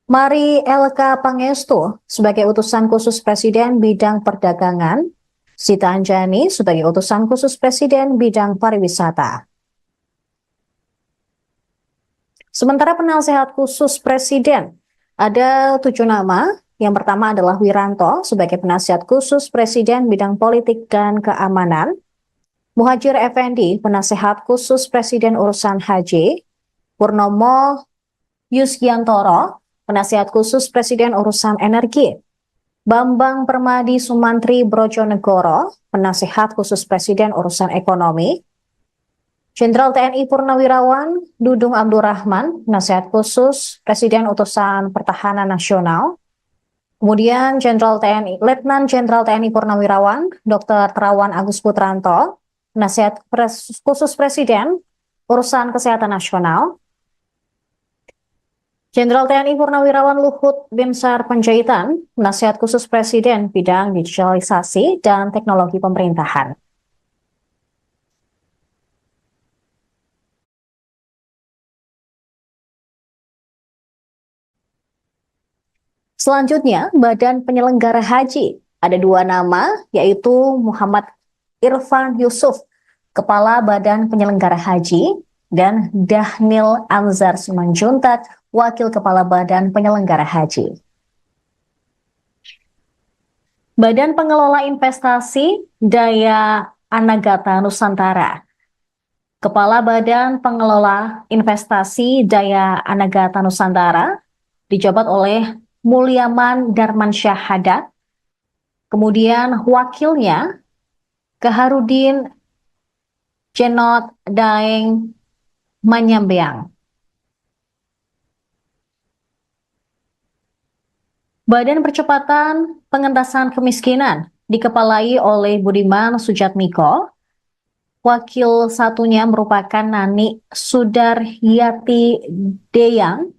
Mari LK Pangestu sebagai utusan khusus Presiden bidang perdagangan. Sita Anjani sebagai utusan khusus Presiden bidang pariwisata. Sementara penasihat khusus Presiden, ada 7 nama. Yang pertama adalah Wiranto sebagai penasihat khusus Presiden bidang politik dan keamanan. Muhajir Effendi, penasihat khusus Presiden urusan haji. Purnomo Yusgiantoro, penasihat khusus Presiden urusan energi. Bambang Permadi Sumantri Brojonegoro, penasihat khusus Presiden urusan ekonomi. Jenderal TNI Purnawirawan Dudung Abdurrahman, penasihat khusus Presiden utusan Pertahanan Nasional. Kemudian Letnan Jenderal TNI Purnawirawan Dr. Terawan Agus Putranto, penasihat khusus Presiden urusan kesehatan nasional. Jenderal TNI Purnawirawan Luhut Binsar Panjaitan, penasihat khusus Presiden bidang digitalisasi dan teknologi pemerintahan. Selanjutnya, Badan Penyelenggara Haji. Ada 2 nama, yaitu Muhammad Irfan Yusuf, Kepala Badan Penyelenggara Haji, dan Dahnil Anzar Simanjuntak, Wakil Kepala Badan Penyelenggara Haji. Badan Pengelola Investasi Daya Anagata Nusantara. Kepala Badan Pengelola Investasi Daya Anagata Nusantara dijabat oleh Mulyaman Darmansyah Haddad. Kemudian wakilnya Kaharudin Jenot Daeng Manyambeang. Badan Percepatan Pengentasan Kemiskinan dikepalai oleh Budiman Sujatmiko. Wakil satunya merupakan Nani Sudaryati Deyang.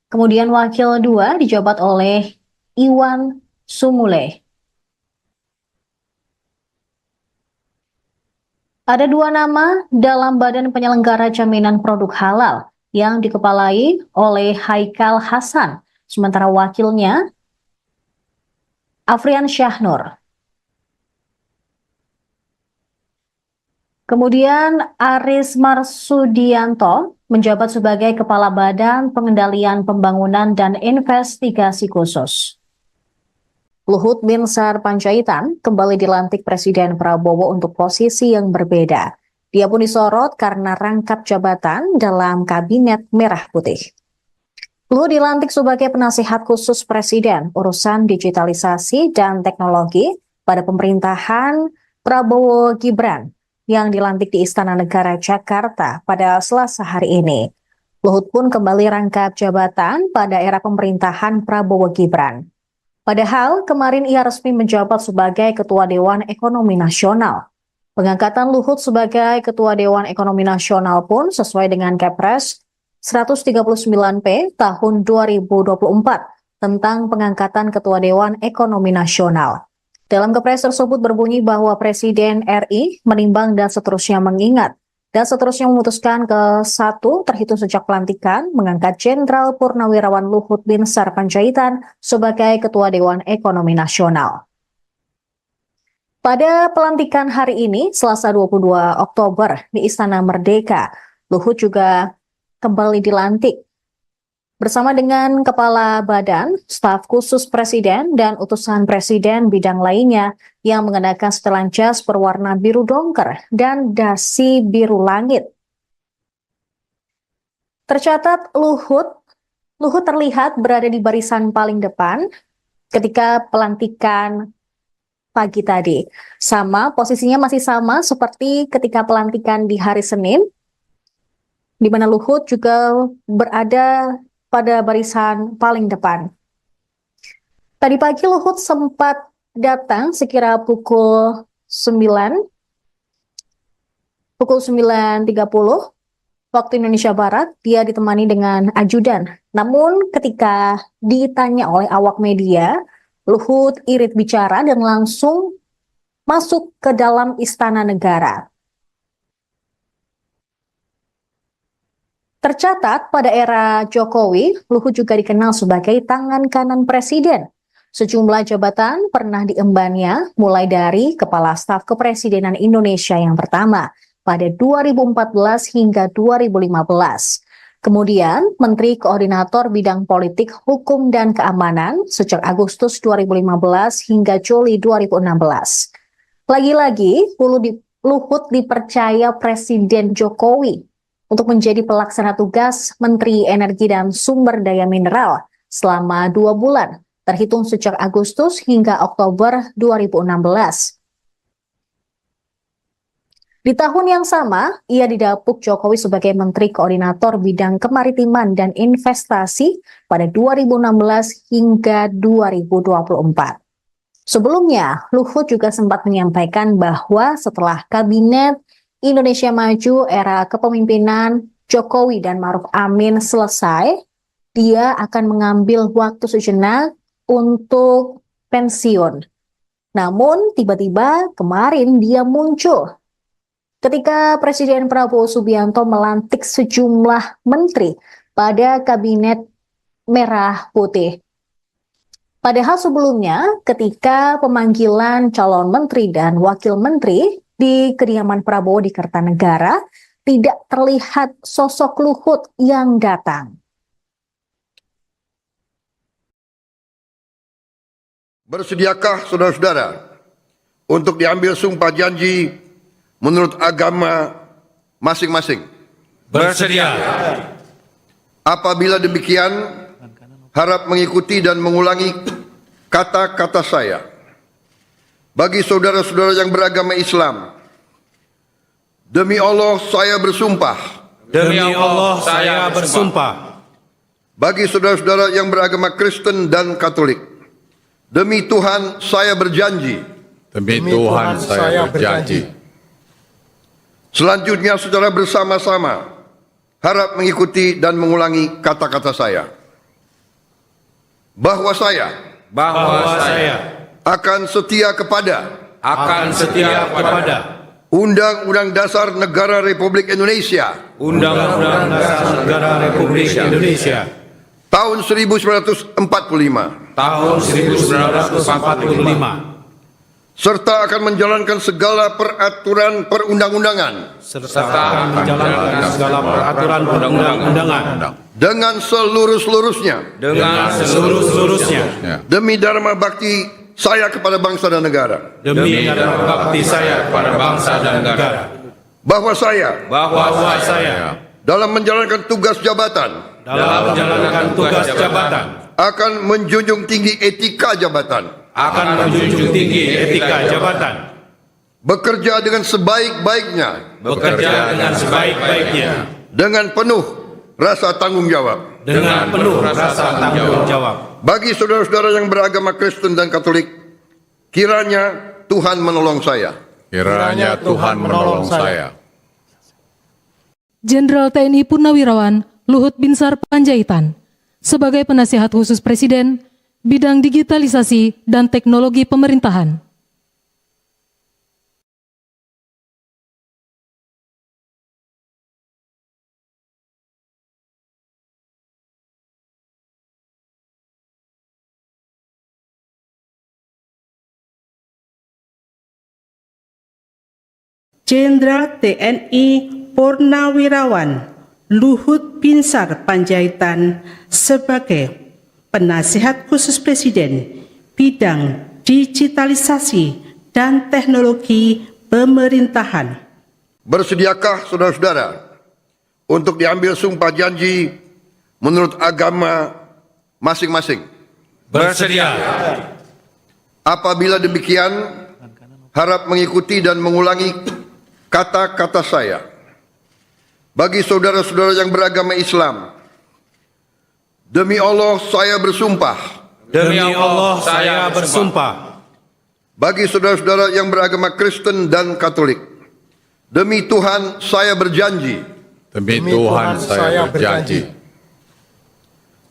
Kemudian wakil 2 dijabat oleh Iwan Sumule. Ada 2 nama dalam Badan Penyelenggara Jaminan Produk Halal yang dikepalai oleh Haikal Hasan, sementara wakilnya Afrian Syahnur. Kemudian Aris Marsudianto menjabat sebagai Kepala Badan Pengendalian Pembangunan dan Investigasi Khusus. Luhut Binsar Panjaitan kembali dilantik Presiden Prabowo untuk posisi yang berbeda. Dia pun disorot karena rangkap jabatan dalam Kabinet Merah Putih. Luhut dilantik sebagai penasihat khusus Presiden urusan digitalisasi dan teknologi pada pemerintahan Prabowo Gibran yang dilantik di Istana Negara Jakarta pada Selasa hari ini. Luhut pun kembali rangkap jabatan pada era pemerintahan Prabowo Gibran. Padahal kemarin ia resmi menjabat sebagai Ketua Dewan Ekonomi Nasional. Pengangkatan Luhut sebagai Ketua Dewan Ekonomi Nasional pun sesuai dengan Kepres 139P tahun 2024 tentang pengangkatan Ketua Dewan Ekonomi Nasional. Dalam Kepres tersebut berbunyi bahwa Presiden RI menimbang dan seterusnya mengingat Dan seterusnya memutuskan ke-1 terhitung sejak pelantikan mengangkat Jenderal Purnawirawan Luhut Binsar Panjaitan sebagai Ketua Dewan Ekonomi Nasional. Pada pelantikan hari ini, Selasa 22 Oktober di Istana Merdeka, Luhut juga kembali dilantik bersama dengan Kepala Badan, Staf Khusus Presiden, dan utusan Presiden bidang lainnya yang mengenakan setelan jas berwarna biru dongker dan dasi biru langit. Tercatat Luhut terlihat berada di barisan paling depan ketika pelantikan pagi tadi. Posisinya masih sama seperti ketika pelantikan di hari Senin, di mana Luhut juga berada pada barisan paling depan. Tadi pagi Luhut sempat datang sekira pukul 9.30 waktu Indonesia Barat. Dia ditemani dengan ajudan. Namun ketika ditanya oleh awak media, Luhut irit bicara dan langsung masuk ke dalam Istana Negara. Tercatat pada era Jokowi, Luhut juga dikenal sebagai tangan kanan presiden. Sejumlah jabatan pernah diembannya, mulai dari Kepala Staf Kepresidenan Indonesia yang pertama pada 2014 hingga 2015. Kemudian, Menteri Koordinator Bidang Politik, Hukum, dan Keamanan sejak Agustus 2015 hingga Juli 2016. Lagi-lagi, Luhut dipercaya Presiden Jokowi untuk menjadi pelaksana tugas Menteri Energi dan Sumber Daya Mineral selama 2 bulan, terhitung sejak Agustus hingga Oktober 2016. Di tahun yang sama, ia didapuk Jokowi sebagai Menteri Koordinator Bidang Kemaritiman dan Investasi pada 2016 hingga 2024. Sebelumnya, Luhut juga sempat menyampaikan bahwa setelah Kabinet Indonesia Maju era kepemimpinan Jokowi dan Ma'ruf Amin selesai, dia akan mengambil waktu sejenak untuk pensiun. Namun, tiba-tiba kemarin dia muncul ketika Presiden Prabowo Subianto melantik sejumlah menteri pada Kabinet Merah Putih. Padahal sebelumnya, ketika pemanggilan calon menteri dan wakil menteri di kediaman Prabowo di Kertanegara, tidak terlihat sosok Luhut yang datang.
Bersediakah saudara-saudara untuk diambil sumpah janji menurut agama masing-masing?
Bersedia.
Apabila demikian, harap mengikuti dan mengulangi kata-kata saya. Bagi saudara-saudara yang beragama Islam, demi Allah saya bersumpah.
Demi Allah saya bersumpah.
Bagi saudara-saudara yang beragama Kristen dan Katolik, demi Tuhan saya berjanji.
Demi Tuhan saya berjanji.
Selanjutnya secara bersama-sama harap mengikuti dan mengulangi kata-kata saya. Bahwa saya akan setia kepada Undang-Undang Dasar Negara Republik Indonesia
Undang-Undang Dasar Negara Republik Indonesia
tahun 1945
tahun 1945
serta akan menjalankan segala peraturan perundang-undangan dengan seluruh-seluruhnya demi dharma bakti saya kepada bangsa dan negara. Bahwa saya dalam menjalankan tugas jabatan akan menjunjung tinggi etika jabatan. Bekerja dengan sebaik-baiknya. Dengan penuh rasa tanggung jawab. Bagi saudara-saudara yang beragama Kristen dan Katolik, kiranya Tuhan menolong saya.
Kiranya Tuhan menolong saya.
Jenderal TNI Purnawirawan Luhut Binsar Panjaitan sebagai Penasihat Khusus Presiden Bidang Digitalisasi dan Teknologi Pemerintahan.
Jenderal TNI Purnawirawan Luhut Binsar Panjaitan sebagai Penasihat Khusus Presiden Bidang Digitalisasi dan Teknologi Pemerintahan.
Bersediakah saudara-saudara untuk diambil sumpah janji menurut agama masing-masing?
Bersedia.
Apabila demikian, harap mengikuti dan mengulangi kata-kata saya. Bagi saudara-saudara yang beragama Islam, demi Allah saya bersumpah.
Demi Allah saya bersumpah.
Bagi saudara-saudara yang beragama Kristen dan Katolik, demi Tuhan saya berjanji.
Demi Tuhan saya berjanji.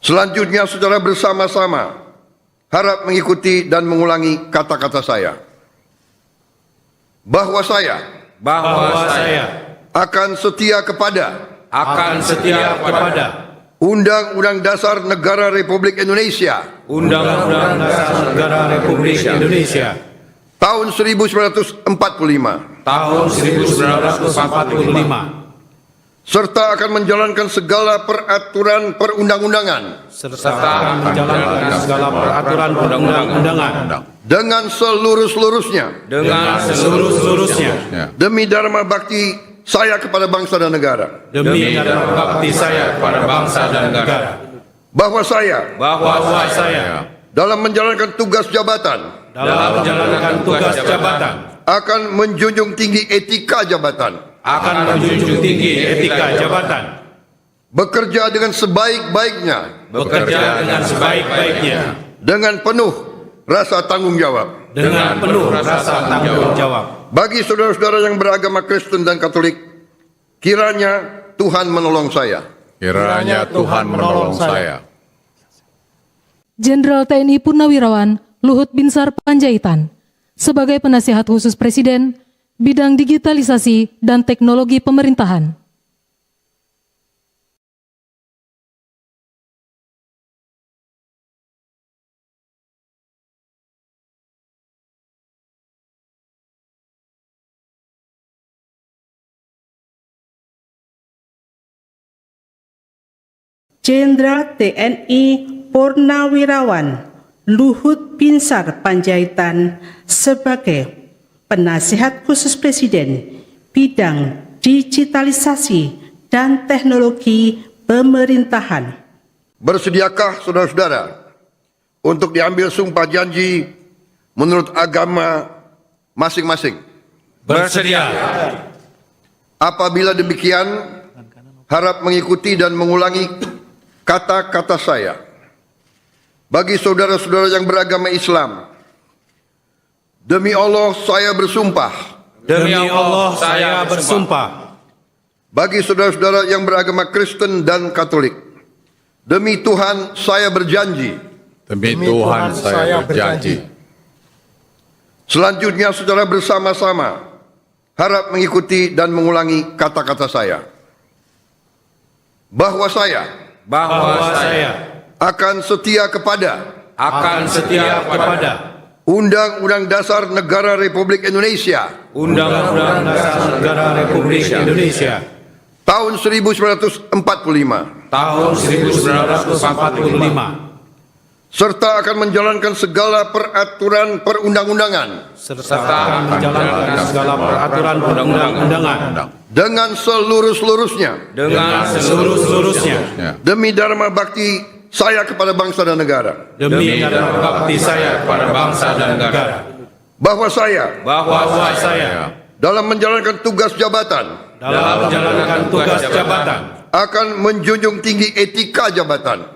Selanjutnya secara bersama-sama harap mengikuti dan mengulangi kata-kata saya. Bahwa saya akan setia kepada Undang-Undang Dasar Negara Republik Indonesia
Undang-Undang Dasar Negara Republik Indonesia
tahun 1945
tahun 1945
serta akan menjalankan segala peraturan perundang-undangan
serta menjalankan segala peraturan perundang-undangan
dengan seluruh-seluruhnya demi dharma bakti saya kepada bangsa dan negara.
demi dharma bakti saya kepada bangsa dan negara.
Bahwa saya dalam menjalankan tugas jabatan akan menjunjung tinggi etika jabatan, bekerja dengan sebaik-baiknya dengan penuh rasa tanggung jawab. Bagi saudara-saudara yang beragama Kristen dan Katolik, kiranya Tuhan menolong saya.
Kiranya Tuhan menolong saya.
Jenderal TNI Purnawirawan Luhut Binsar Panjaitan sebagai Penasihat Khusus Presiden Bidang Digitalisasi dan Teknologi Pemerintahan.
Jenderal TNI Purnawirawan Luhut Binsar Panjaitan sebagai Penasihat Khusus Presiden Bidang Digitalisasi dan Teknologi Pemerintahan.
Bersediakah saudara-saudara untuk diambil sumpah janji menurut agama masing-masing?
Bersedia.
Apabila demikian, harap mengikuti dan mengulangi kata-kata saya. Bagi saudara-saudara yang beragama Islam, demi Allah saya bersumpah.
Demi Allah saya bersumpah.
Bagi saudara-saudara yang beragama Kristen dan Katolik, demi Tuhan saya berjanji.
Demi Tuhan saya berjanji.
Selanjutnya secara bersama-sama harap mengikuti dan mengulangi kata-kata saya. Bahwa saya akan setia kepada Undang-Undang Dasar Negara Republik Indonesia
Undang-Undang Dasar Negara Republik Indonesia
tahun 1945 serta akan menjalankan segala peraturan perundang-undangan dengan seluruh-seluruhnya demi dharma bakti saya kepada bangsa dan negara. Bahwa saya dalam menjalankan tugas jabatan akan menjunjung tinggi etika jabatan,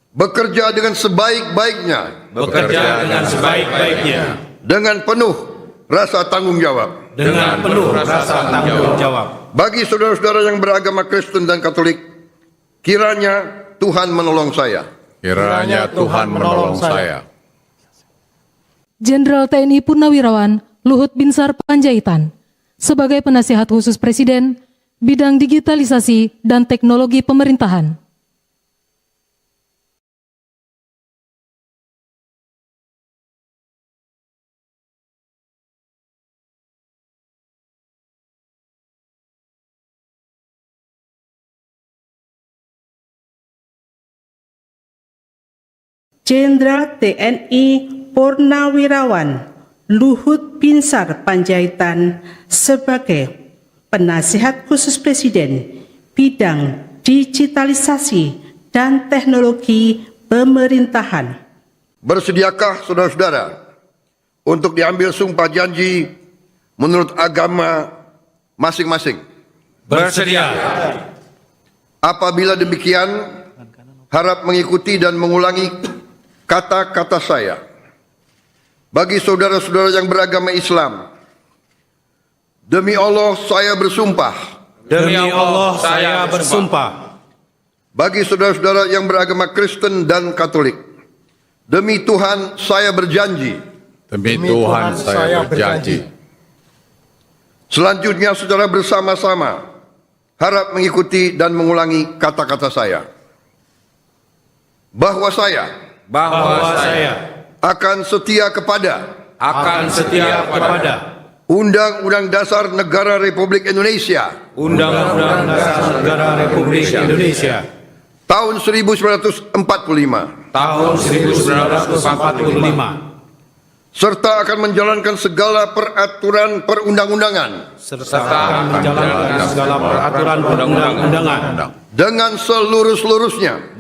bekerja dengan sebaik-baiknya dengan penuh rasa tanggung jawab. Bagi saudara-saudara yang beragama Kristen dan Katolik, kiranya Tuhan menolong saya.
Kiranya Tuhan menolong saya.
Jenderal TNI Purnawirawan Luhut Binsar Panjaitan sebagai Penasihat Khusus Presiden Bidang Digitalisasi dan Teknologi Pemerintahan.
Jenderal TNI Purnawirawan Luhut Binsar Panjaitan sebagai Penasihat Khusus Presiden bidang digitalisasi dan teknologi pemerintahan.
Bersediakah saudara-saudara untuk diambil sumpah janji menurut agama masing-masing?
Bersedia.
Apabila demikian, harap mengikuti dan mengulangi kata-kata saya. Bagi saudara-saudara yang beragama Islam, demi Allah saya bersumpah.
Demi Allah saya bersumpah.
Bagi saudara-saudara yang beragama Kristen dan Katolik, demi Tuhan saya berjanji.
Demi Tuhan saya berjanji.
Selanjutnya saudara bersama-sama harap mengikuti dan mengulangi kata-kata saya. Bahwa saya akan setia kepada Undang-Undang Dasar Negara Republik Indonesia
Undang-Undang Dasar Negara Republik Indonesia
tahun 1945
tahun 1945
serta akan menjalankan segala peraturan perundang-undangan
serta akan menjalankan segala peraturan perundang-undangan
dengan seluruh-seluruhnya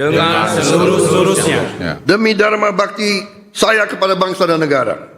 demi dharma bakti saya kepada bangsa dan negara.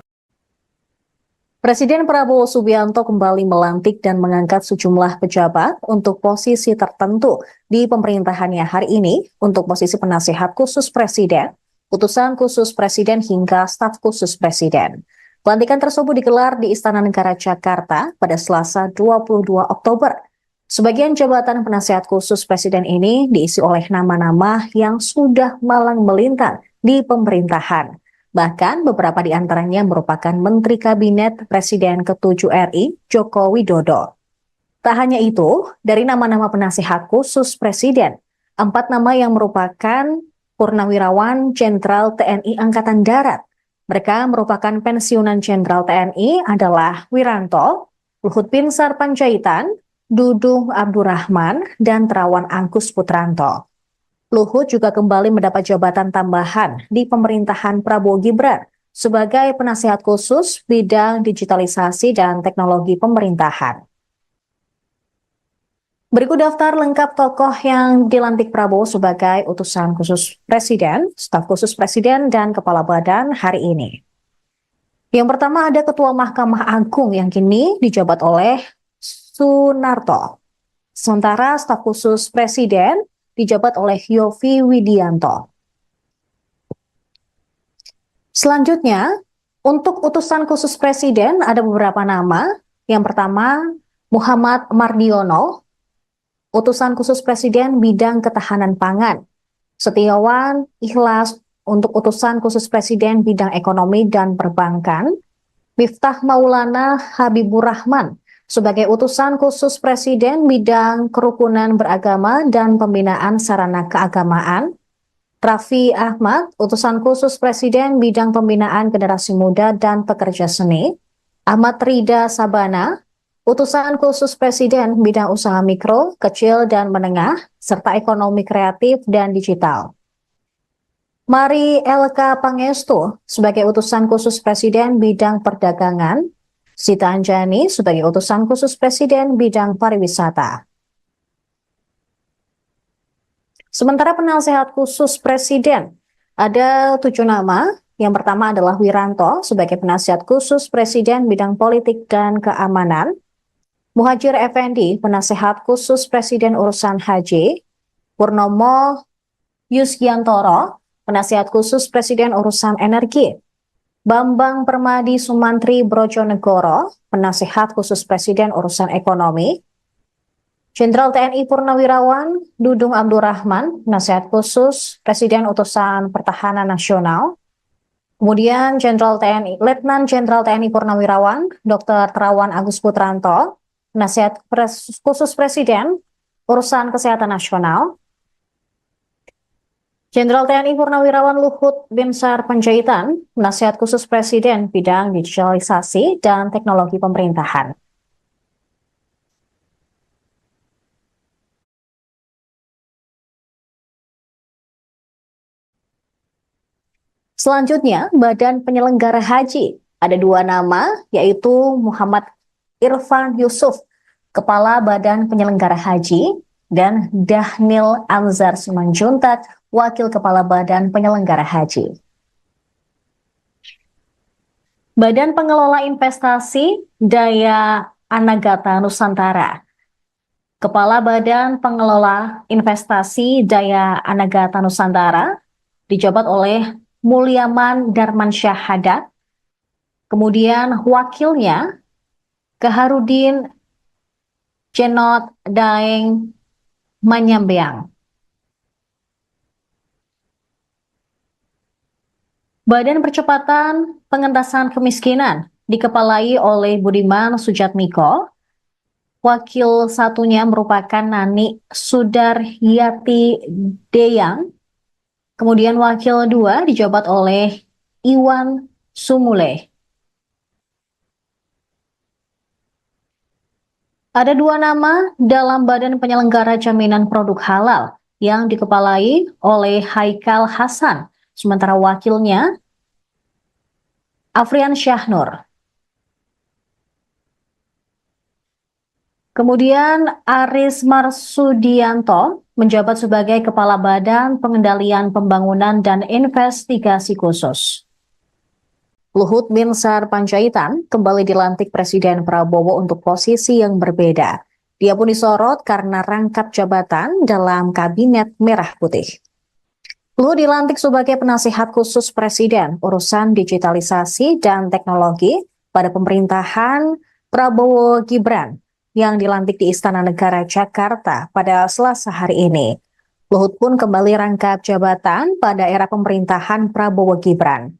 Presiden Prabowo Subianto kembali melantik dan mengangkat sejumlah pejabat untuk posisi tertentu di pemerintahannya hari ini untuk posisi penasihat khusus presiden, utusan khusus presiden hingga staf khusus presiden. Pelantikan tersebut digelar di Istana Negara Jakarta pada Selasa 22 Oktober. Sebagian jabatan penasihat khusus presiden ini diisi oleh nama-nama yang sudah malang melintang di pemerintahan. Bahkan beberapa di antaranya merupakan Menteri Kabinet Presiden ke-7 RI, Joko Widodo. Tak hanya itu, dari nama-nama penasihat khusus Presiden, 4 nama yang merupakan Purnawirawan Jenderal TNI Angkatan Darat. Mereka merupakan pensiunan Jenderal TNI adalah Wiranto, Luhut Binsar Panjaitan, Dudung Abdurrahman, dan Terawan Angkus Putranto. Luhut juga kembali mendapat jabatan tambahan di pemerintahan Prabowo Gibran sebagai penasihat khusus bidang digitalisasi dan teknologi pemerintahan. Berikut daftar lengkap tokoh yang dilantik Prabowo sebagai utusan khusus presiden, staf khusus presiden, dan kepala badan hari ini. Yang pertama ada Ketua Mahkamah Agung yang kini dijabat oleh Sunarto. Sementara staf khusus presiden dijabat oleh Yovie Widianto. Selanjutnya, untuk utusan khusus presiden ada beberapa nama. Yang pertama, Muhammad Mardiono, utusan khusus presiden bidang ketahanan pangan. Setiawan Ikhlas untuk utusan khusus presiden bidang ekonomi dan perbankan. Miftah Maulana Habibur Rahman sebagai utusan khusus presiden bidang kerukunan beragama dan pembinaan sarana keagamaan. Raffi Ahmad, utusan khusus presiden bidang pembinaan generasi muda dan pekerja seni. Ahmad Rida Sabana, utusan khusus presiden bidang usaha mikro, kecil dan menengah, serta ekonomi kreatif dan digital. Mari LK Pangestu sebagai utusan khusus presiden bidang perdagangan. Sita Anjani sebagai utusan khusus presiden bidang pariwisata. Sementara penasihat khusus presiden ada 7 nama. Yang pertama adalah Wiranto sebagai penasihat khusus presiden bidang politik dan keamanan. Muhajir Effendi penasihat khusus presiden urusan haji. Purnomo Yusgiantoro penasihat khusus presiden urusan energi. Bambang Permadi Sumantri Brojonegoro, penasihat khusus presiden urusan ekonomi. Jenderal TNI Purnawirawan Dudung Abdurrahman, penasihat khusus presiden utusan pertahanan nasional. Kemudian Letnan Jenderal TNI Purnawirawan Dr. Terawan Agus Putranto, penasihat khusus presiden urusan kesehatan nasional. Jenderal TNI Purnawirawan Luhut Binsar Panjaitan, penasihat khusus presiden bidang digitalisasi dan teknologi pemerintahan. Selanjutnya, Badan Penyelenggara Haji. Ada dua nama, yaitu Muhammad Irfan Yusuf, Kepala Badan Penyelenggara Haji, dan Dhanil Anzar Simanjuntak, Wakil Kepala Badan Penyelenggara Haji. Badan Pengelola Investasi Daya Anagata Nusantara. Kepala Badan Pengelola Investasi Daya Anagata Nusantara dijabat oleh Mulyaman Darmansyah Haddad. Kemudian wakilnya Kaharudin Cenot Daeng Manyambeang. Badan Percepatan Pengentasan Kemiskinan dikepalai oleh Budiman Sujatmiko. Wakil satunya merupakan Nani Sudaryati Deyang. Kemudian wakil dua dijabat oleh Iwan Sumule. Ada dua nama dalam Badan Penyelenggara Jaminan Produk Halal yang dikepalai oleh Haikal Hasan, sementara wakilnya Afrian Syahnur. Kemudian Aris Marsudianto menjabat sebagai Kepala Badan Pengendalian Pembangunan dan Investigasi Khusus. Luhut Binsar Panjaitan kembali dilantik Presiden Prabowo untuk posisi yang berbeda. Dia pun disorot karena rangkap jabatan dalam Kabinet Merah Putih. Luhut dilantik sebagai penasihat khusus Presiden urusan digitalisasi dan teknologi pada pemerintahan Prabowo Gibran yang dilantik di Istana Negara Jakarta pada Selasa hari ini. Luhut pun kembali rangkap jabatan pada era pemerintahan Prabowo Gibran.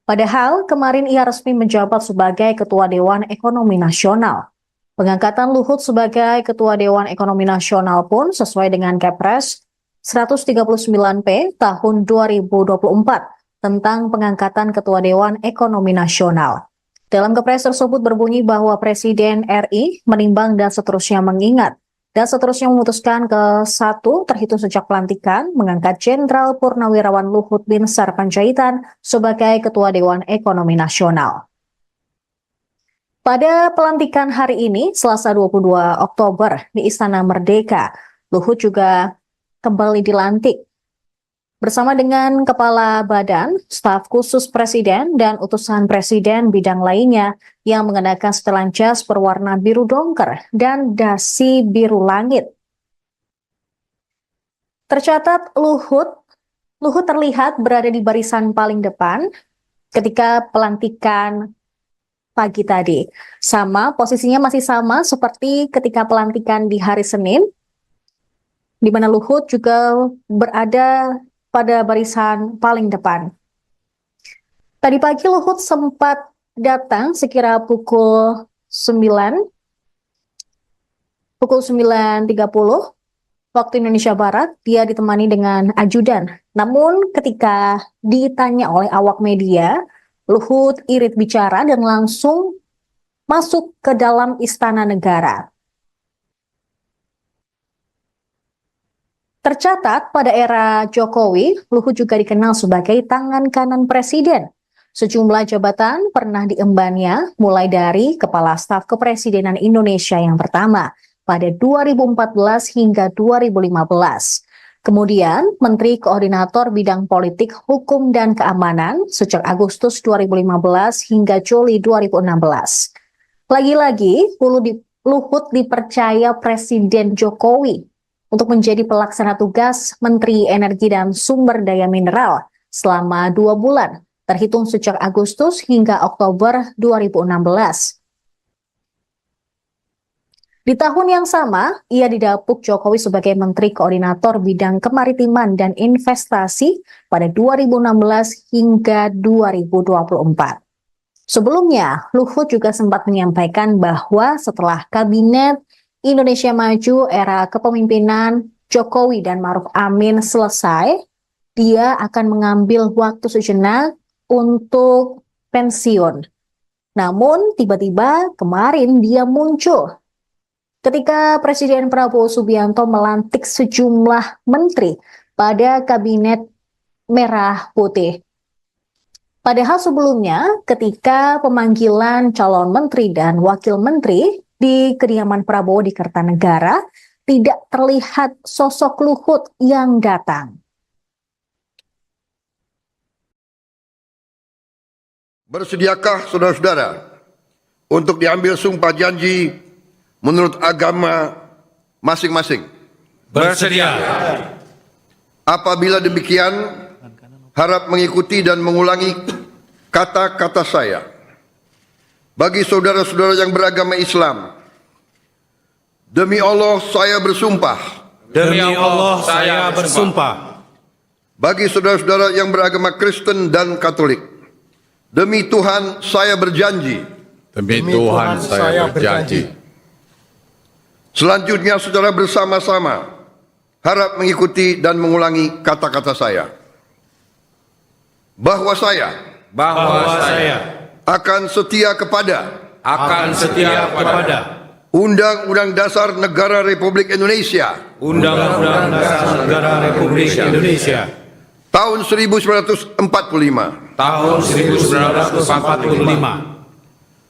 Padahal kemarin ia resmi menjabat sebagai Ketua Dewan Ekonomi Nasional. Pengangkatan Luhut sebagai Ketua Dewan Ekonomi Nasional pun sesuai dengan Kepres 139P tahun 2024 tentang pengangkatan Ketua Dewan Ekonomi Nasional. Dalam Kepres tersebut berbunyi bahwa Presiden RI menimbang dan seterusnya mengingat dan seterusnya memutuskan ke satu terhitung sejak pelantikan mengangkat Jenderal Purnawirawan Luhut Binsar Panjaitan sebagai Ketua Dewan Ekonomi Nasional. Pada pelantikan hari ini, Selasa 22 Oktober di Istana Merdeka, Luhut juga kembali dilantik bersama dengan Kepala Badan, Staf Khusus Presiden, dan utusan Presiden bidang lainnya yang mengenakan setelan jas berwarna biru dongker dan dasi biru langit. Tercatat Luhut terlihat berada di barisan paling depan ketika pelantikan pagi tadi. Posisinya masih sama seperti ketika pelantikan di hari Senin, di mana Luhut juga berada pada barisan paling depan. Tadi pagi Luhut sempat datang sekira pukul 9.30 waktu Indonesia Barat. Dia ditemani dengan ajudan. Namun ketika ditanya oleh awak media, Luhut irit bicara dan langsung masuk ke dalam Istana Negara. Tercatat pada era Jokowi, Luhut juga dikenal sebagai tangan kanan Presiden. Sejumlah jabatan pernah diembannya, mulai dari Kepala Staf Kepresidenan Indonesia yang pertama pada 2014 hingga 2015. Kemudian Menteri Koordinator Bidang Politik, Hukum, dan Keamanan sejak Agustus 2015 hingga Juli 2016. Lagi-lagi, Luhut dipercaya Presiden Jokowi untuk menjadi pelaksana tugas Menteri Energi dan Sumber Daya Mineral selama 2 bulan, terhitung sejak Agustus hingga Oktober 2016. Di tahun yang sama, ia didapuk Jokowi sebagai Menteri Koordinator Bidang Kemaritiman dan Investasi pada 2016 hingga 2024. Sebelumnya, Luhut juga sempat menyampaikan bahwa setelah Kabinet Indonesia Maju era kepemimpinan Jokowi dan Ma'ruf Amin selesai, dia akan mengambil waktu sejenak untuk pensiun. Namun tiba-tiba kemarin dia muncul ketika Presiden Prabowo Subianto melantik sejumlah menteri pada Kabinet Merah Putih. Padahal sebelumnya ketika pemanggilan calon menteri dan wakil menteri di kediaman Prabowo di Kertanegara, tidak terlihat sosok Luhut yang datang.
Bersediakah saudara-saudara untuk diambil sumpah janji menurut agama masing-masing?
Bersedia.
Apabila demikian, harap mengikuti dan mengulangi kata-kata saya. Bagi saudara-saudara yang beragama Islam, demi Allah saya bersumpah.
Demi Allah saya bersumpah.
Bagi saudara-saudara yang beragama Kristen dan Katolik, demi Tuhan saya berjanji.
Demi Tuhan saya berjanji.
Selanjutnya saudara bersama-sama harap mengikuti dan mengulangi kata-kata saya. Bahwa saya akan setia kepada Undang-Undang Dasar Negara Republik Indonesia
Undang-Undang Dasar Negara Republik Indonesia
tahun 1945
tahun 1945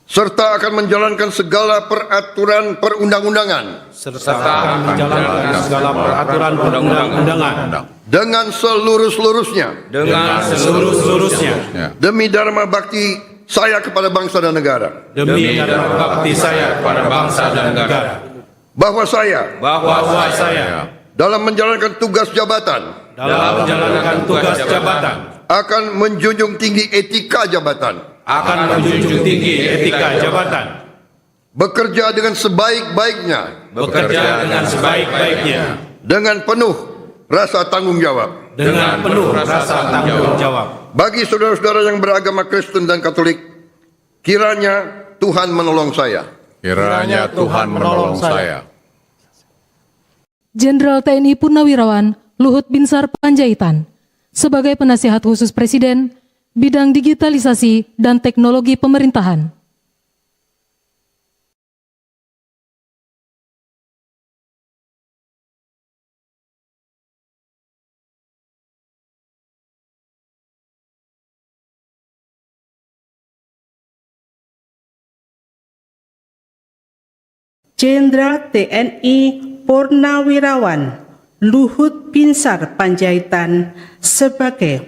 serta akan menjalankan segala peraturan perundang-undangan
serta akan menjalankan segala peraturan perundang-undangan
dengan seluruh-seluruhnya demi dharma bakti saya kepada bangsa dan negara.
demi dharma bakti saya kepada bangsa dan negara.
Bahwa saya dalam menjalankan tugas jabatan akan menjunjung tinggi etika jabatan, bekerja dengan sebaik-baiknya dengan penuh rasa tanggung jawab. Bagi saudara-saudara yang beragama Kristen dan Katolik, kiranya Tuhan menolong saya.
Kiranya Tuhan menolong saya.
Jenderal TNI Purnawirawan Luhut Binsar Panjaitan sebagai penasihat khusus Presiden bidang digitalisasi dan teknologi pemerintahan.
Jenderal TNI Purnawirawan Luhut Binsar Panjaitan sebagai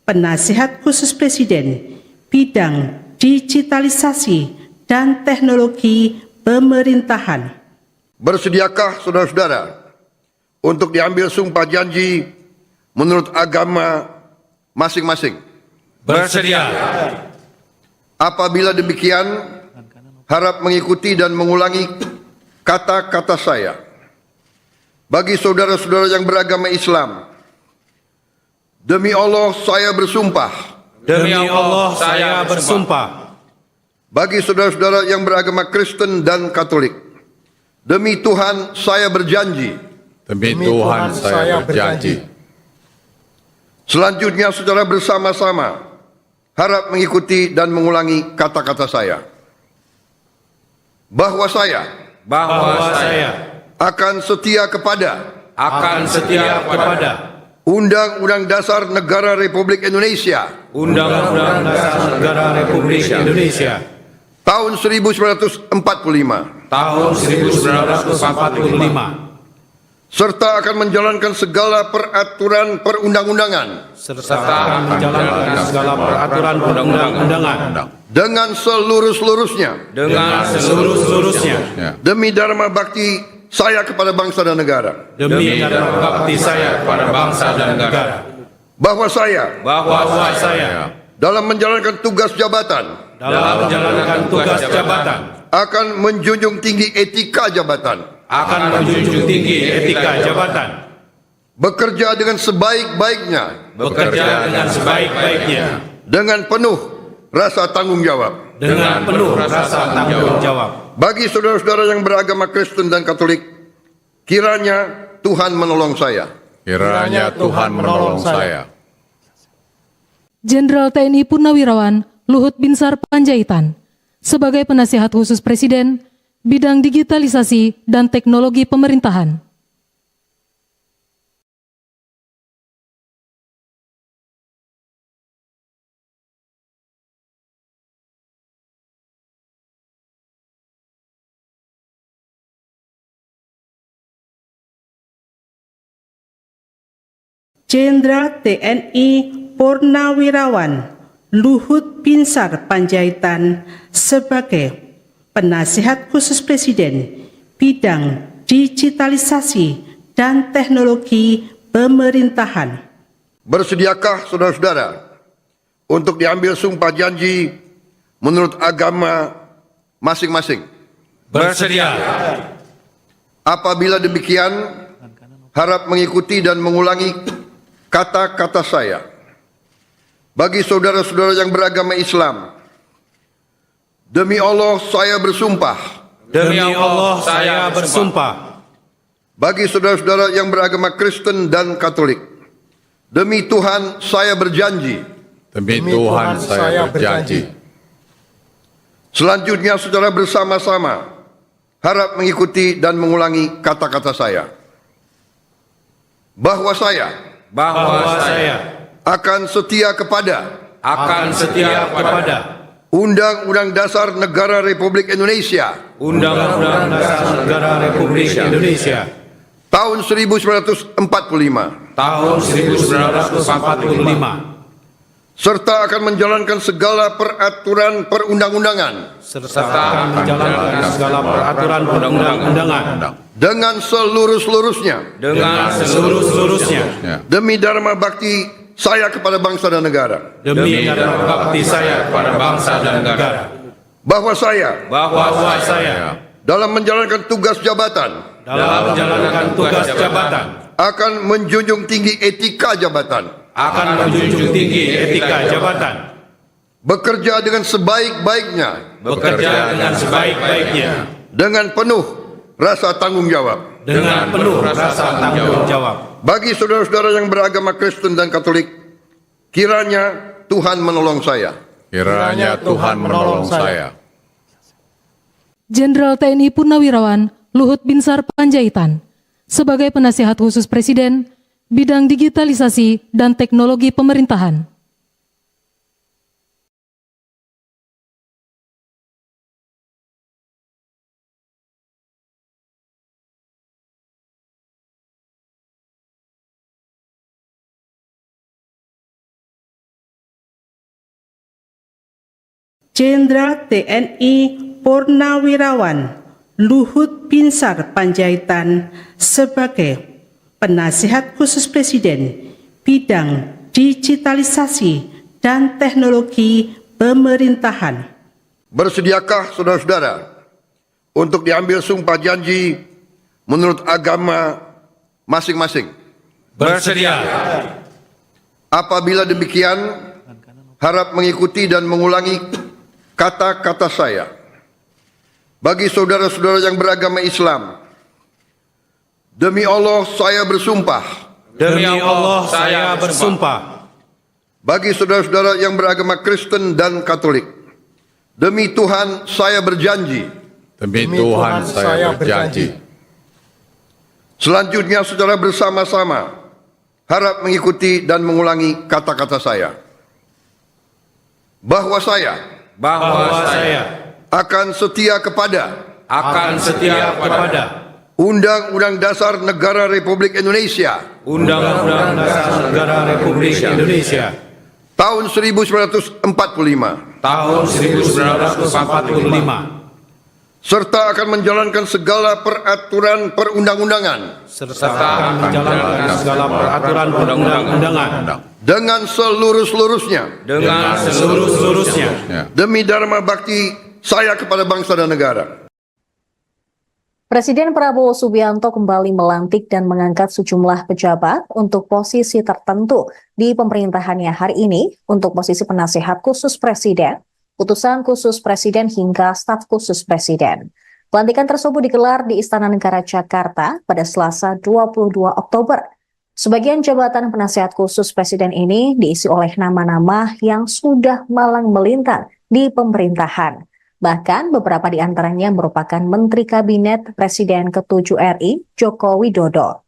penasihat khusus Presiden bidang digitalisasi dan teknologi pemerintahan.
Bersediakah saudara-saudara untuk diambil sumpah janji menurut agama masing-masing?
Bersedia.
Apabila demikian, harap mengikuti dan mengulangi kata-kata saya. Bagi saudara-saudara yang beragama Islam, demi Allah saya bersumpah.
Demi Allah saya bersumpah.
Bagi saudara-saudara yang beragama Kristen dan Katolik, demi Tuhan saya berjanji.
Demi Tuhan saya berjanji.
Selanjutnya saudara bersama-sama harap mengikuti dan mengulangi kata-kata saya. Bahwa saya akan setia kepada Undang-Undang Dasar Negara Republik Indonesia
Undang-Undang Dasar Negara Republik Indonesia
tahun 1945 serta akan menjalankan segala peraturan perundang-undangan dengan seluruh-seluruhnya demi dharma bakti saya kepada bangsa dan negara. Bahwa saya dalam menjalankan tugas jabatan akan menjunjung tinggi etika jabatan, bekerja dengan sebaik-baiknya dengan penuh rasa tanggung jawab. Bagi saudara-saudara yang beragama Kristen dan Katolik, kiranya Tuhan menolong saya.
Kiranya Tuhan menolong saya.
Jenderal TNI Purnawirawan Luhut Binsar Panjaitan sebagai penasihat khusus Presiden bidang digitalisasi dan teknologi pemerintahan.
Jenderal TNI Purnawirawan Luhut Binsar Panjaitan sebagai Penasihat Khusus Presiden bidang digitalisasi dan teknologi pemerintahan.
Bersediakah saudara-saudara untuk diambil sumpah janji menurut agama masing-masing?
Bersedia.
Apabila demikian, harap mengikuti dan mengulangi kata-kata saya. Bagi saudara-saudara yang beragama Islam, demi Allah saya bersumpah.
Demi Allah saya bersumpah.
Bagi saudara-saudara yang beragama Kristen dan Katolik, demi Tuhan saya berjanji.
Demi Tuhan saya berjanji.
Selanjutnya secara bersama-sama harap mengikuti dan mengulangi kata-kata saya. Bahwa saya akan setia kepada Undang-Undang Dasar Negara Republik Indonesia
Undang-Undang Dasar Negara Republik Indonesia
tahun 1945
tahun 1945
serta akan menjalankan segala peraturan perundang-undangan dengan seluruh-seluruhnya demi dharma bakti saya kepada bangsa dan negara. Bahwa saya dalam menjalankan tugas jabatan akan menjunjung tinggi etika jabatan, bekerja dengan sebaik-baiknya, dengan penuh rasa tanggung jawab. Bagi saudara-saudara yang beragama Kristen dan Katolik, kiranya Tuhan menolong saya.
Kiranya Tuhan menolong saya.
Jenderal TNI Purnawirawan Luhut Binsar Panjaitan sebagai Penasihat Khusus Presiden bidang digitalisasi dan teknologi pemerintahan.
Jenderal TNI Purnawirawan Luhut Binsar Panjaitan sebagai Penasihat Khusus Presiden bidang digitalisasi dan teknologi pemerintahan.
Bersediakah saudara-saudara untuk diambil sumpah janji menurut agama masing-masing?
Bersedia.
Apabila demikian, harap mengikuti dan mengulangi kata-kata saya. Bagi saudara-saudara yang beragama Islam, demi Allah saya bersumpah.
Demi Allah saya bersumpah.
Bagi saudara-saudara yang beragama Kristen dan Katolik, demi Tuhan saya berjanji.
Demi Tuhan saya berjanji.
Selanjutnya secara bersama-sama harap mengikuti dan mengulangi kata-kata saya. Bahwa saya akan setia kepada Undang-Undang Dasar Negara Republik Indonesia
Undang-Undang Dasar Negara Republik Indonesia
tahun 1945 serta akan menjalankan segala peraturan perundang-undangan dengan seluruh-seluruhnya demi dharma bakti saya kepada bangsa dan negara.
Presiden Prabowo Subianto kembali melantik dan mengangkat sejumlah pejabat untuk posisi tertentu di pemerintahannya hari ini untuk posisi penasihat khusus presiden, utusan khusus presiden hingga staf khusus presiden. Pelantikan tersebut digelar di Istana Negara Jakarta pada Selasa 22 Oktober. Sebagian jabatan penasihat khusus presiden ini diisi oleh nama-nama yang sudah malang melintang di pemerintahan. Bahkan beberapa di antaranya merupakan Menteri Kabinet Presiden ke-7 RI, Joko Widodo.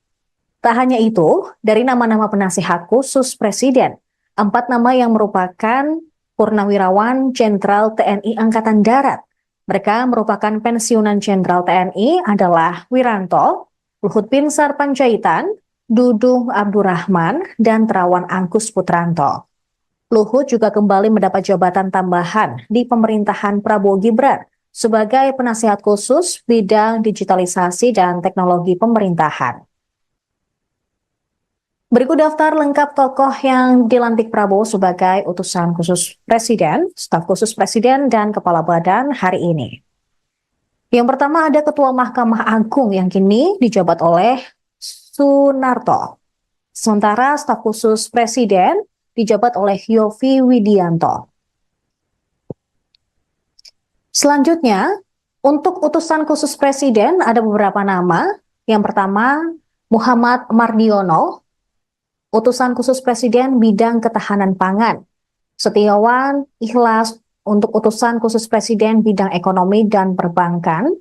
Tak hanya itu, dari nama-nama penasihat khusus Presiden, 4 nama yang merupakan Purnawirawan Jenderal TNI Angkatan Darat. Mereka merupakan pensiunan Jenderal TNI adalah Wiranto, Luhut Binsar Panjaitan, Dudung Abdurrahman, dan Terawan Angkus Putranto. Luhut juga kembali mendapat jabatan tambahan di pemerintahan Prabowo Gibran sebagai penasihat khusus bidang digitalisasi dan teknologi pemerintahan. Berikut daftar lengkap tokoh yang dilantik Prabowo sebagai utusan khusus Presiden, staf khusus Presiden, dan Kepala Badan hari ini. Yang pertama ada Ketua Mahkamah Agung yang kini dijabat oleh Sunarto. Sementara staf khusus Presiden dijabat oleh Yofi Widianto. Selanjutnya, untuk utusan khusus Presiden ada beberapa nama. Yang pertama, Muhammad Mardiono, utusan khusus Presiden bidang ketahanan pangan. Setiawan Ikhlas untuk utusan khusus Presiden bidang ekonomi dan perbankan.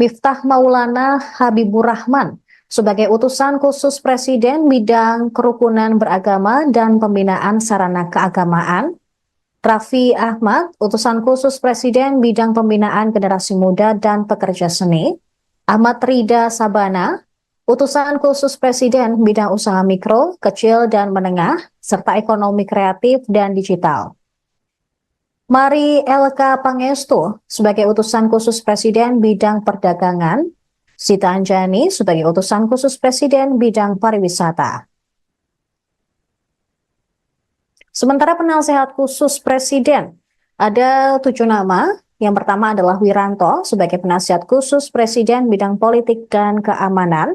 Miftah Maulana Habibur Rahman sebagai utusan khusus Presiden bidang kerukunan beragama dan pembinaan sarana keagamaan. Raffi Ahmad, utusan khusus Presiden bidang pembinaan generasi muda dan pekerja seni. Ahmad Rida Sabana, utusan khusus Presiden bidang usaha mikro, kecil, dan menengah, serta ekonomi kreatif dan digital. Mari LK Pangestu sebagai utusan khusus Presiden bidang perdagangan. Sita Anjani sebagai utusan khusus Presiden bidang pariwisata. Sementara penasehat khusus Presiden, ada 7 nama. Yang pertama adalah Wiranto sebagai penasihat khusus Presiden bidang politik dan keamanan.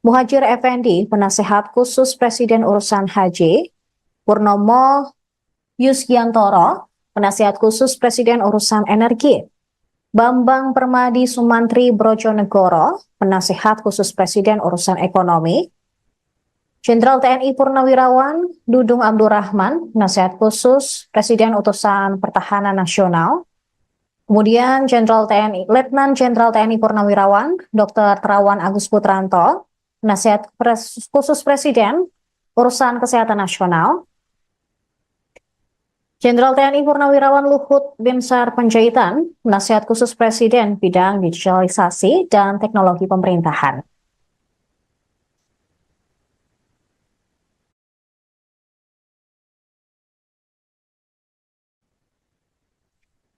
Muhajir Effendi, penasehat khusus Presiden urusan haji. Purnomo Yusgiantoro, penasehat khusus Presiden urusan energi. Bambang Permadi Sumantri Brojonegoro, penasehat khusus Presiden urusan ekonomi. Jenderal TNI Purnawirawan Dudung Abdurrahman, penasehat khusus Presiden utusan pertahanan nasional. Kemudian Letnan Jenderal TNI Purnawirawan Dr. Terawan Agus Putranto, penasihat khusus Presiden urusan kesehatan nasional. Jenderal TNI Purnawirawan Luhut Binsar Panjaitan, penasihat khusus Presiden bidang digitalisasi dan teknologi pemerintahan.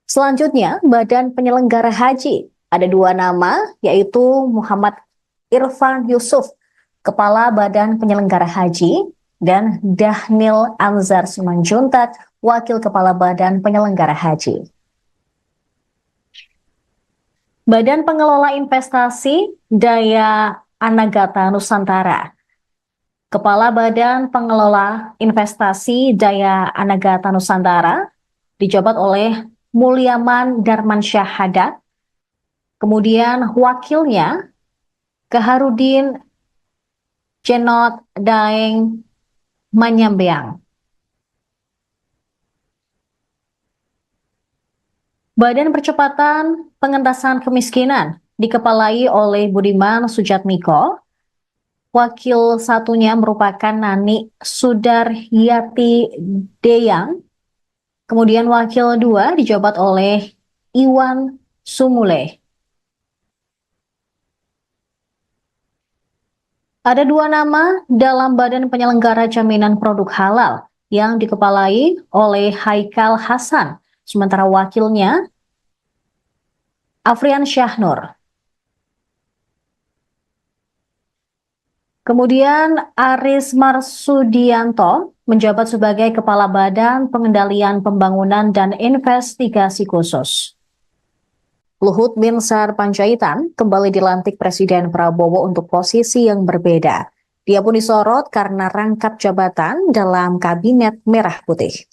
Selanjutnya, Badan Penyelenggara Haji. Ada 2 nama, yaitu Muhammad Irfan Yusuf, Kepala Badan Penyelenggara Haji, dan Dahnil Anzar Simanjuntak, Wakil Kepala Badan Penyelenggara Haji. Badan Pengelola Investasi Daya Anagata Nusantara. Kepala Badan Pengelola Investasi Daya Anagata Nusantara dijabat oleh Mulyaman Darmansyah Haddad. Kemudian wakilnya Keharudin Jenot Daeng Manyambeang. Badan Percepatan Pengentasan Kemiskinan dikepalai oleh Budiman Sujatmiko. Wakil satunya merupakan Nani Sudaryati Deyang. Kemudian wakil 2 dijabat oleh Iwan Sumule. Ada 2 nama dalam Badan Penyelenggara Jaminan Produk Halal yang dikepalai oleh Haikal Hasan, sementara wakilnya Afrian Syahnur. Kemudian Aris Marsudianto menjabat sebagai Kepala Badan Pengendalian Pembangunan dan Investigasi Khusus. Luhut Binsar Panjaitan kembali dilantik Presiden Prabowo untuk posisi yang berbeda. Dia pun disorot karena rangkap jabatan dalam Kabinet Merah Putih.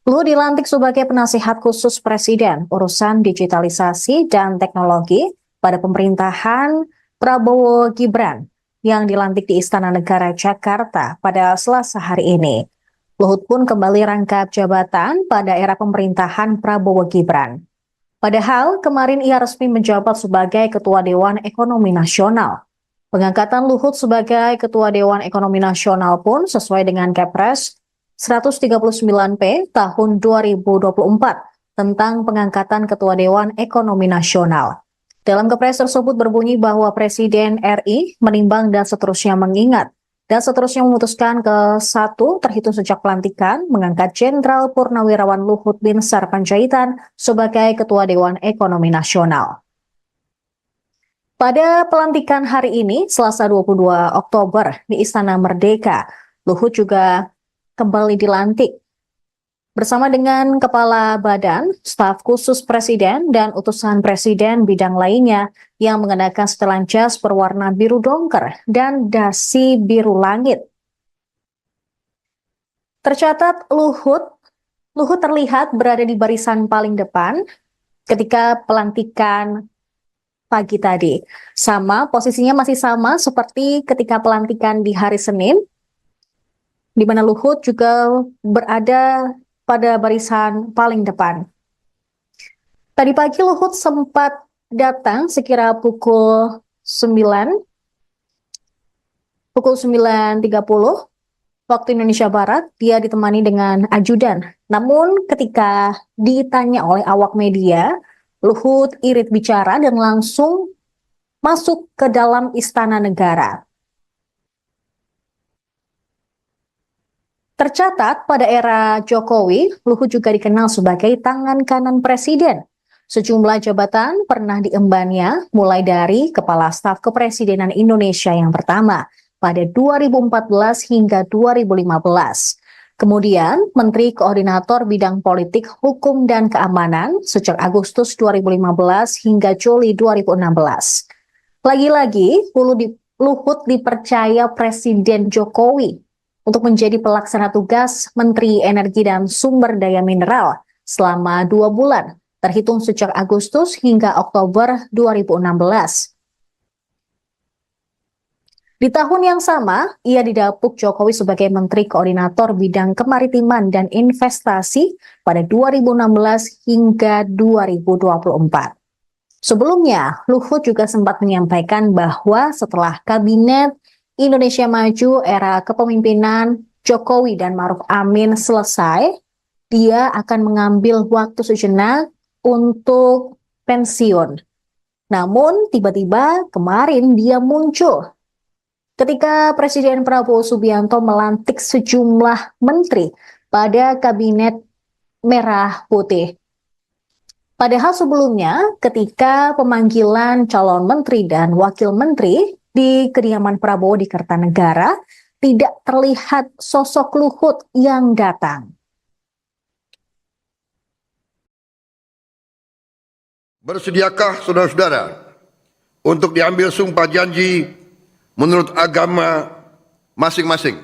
Luhut dilantik sebagai penasihat khusus Presiden urusan digitalisasi dan teknologi pada pemerintahan Prabowo Gibran yang dilantik di Istana Negara Jakarta pada Selasa hari ini. Luhut pun kembali rangkap jabatan pada era pemerintahan Prabowo Gibran. Padahal kemarin ia resmi menjabat sebagai Ketua Dewan Ekonomi Nasional. Pengangkatan Luhut sebagai Ketua Dewan Ekonomi Nasional pun sesuai dengan Kepres 139P tahun 2024 tentang pengangkatan Ketua Dewan Ekonomi Nasional. Dalam kepres tersebut berbunyi bahwa Presiden RI menimbang dan seterusnya mengingat dan seterusnya memutuskan ke-1 terhitung sejak pelantikan mengangkat Jenderal Purnawirawan Luhut Binsar Panjaitan sebagai Ketua Dewan Ekonomi Nasional. Pada pelantikan hari ini, Selasa 22 Oktober di Istana Merdeka, Luhut juga kembali dilantik bersama dengan Kepala Badan, Staf Khusus Presiden, dan utusan Presiden bidang lainnya yang mengenakan setelan jas berwarna biru dongker dan dasi biru langit. Tercatat Luhut terlihat berada di barisan paling depan ketika pelantikan pagi tadi. Posisinya masih sama seperti ketika pelantikan di hari Senin, di mana Luhut juga berada pada barisan paling depan. Tadi pagi Luhut sempat datang sekira pukul 9.30 waktu Indonesia Barat. Dia ditemani dengan ajudan. Namun ketika ditanya oleh awak media, Luhut irit bicara dan langsung masuk ke dalam Istana Negara. Tercatat pada era Jokowi, Luhut juga dikenal sebagai tangan kanan Presiden. Sejumlah jabatan pernah diembannya, mulai dari Kepala Staf Kepresidenan Indonesia yang pertama pada 2014 hingga 2015. Kemudian Menteri Koordinator Bidang Politik, Hukum, dan Keamanan sejak Agustus 2015 hingga Juli 2016. Lagi-lagi, Luhut dipercaya Presiden Jokowi untuk menjadi pelaksana tugas Menteri Energi dan Sumber Daya Mineral selama 2 bulan, terhitung sejak Agustus hingga Oktober 2016. Di tahun yang sama, ia didapuk Jokowi sebagai Menteri Koordinator Bidang Kemaritiman dan Investasi pada 2016 hingga 2024. Sebelumnya, Luhut juga sempat menyampaikan bahwa setelah Kabinet Indonesia Maju era kepemimpinan Jokowi dan Ma'ruf Amin selesai, dia akan mengambil waktu sejenak untuk pensiun. Namun tiba-tiba kemarin dia muncul ketika Presiden Prabowo Subianto melantik sejumlah menteri pada Kabinet Merah Putih. Padahal sebelumnya ketika pemanggilan calon menteri dan wakil menteri di kediaman Prabowo di Kertanegara, tidak terlihat sosok Luhut yang datang.
Bersediakah saudara-saudara untuk diambil sumpah janji menurut agama masing-masing?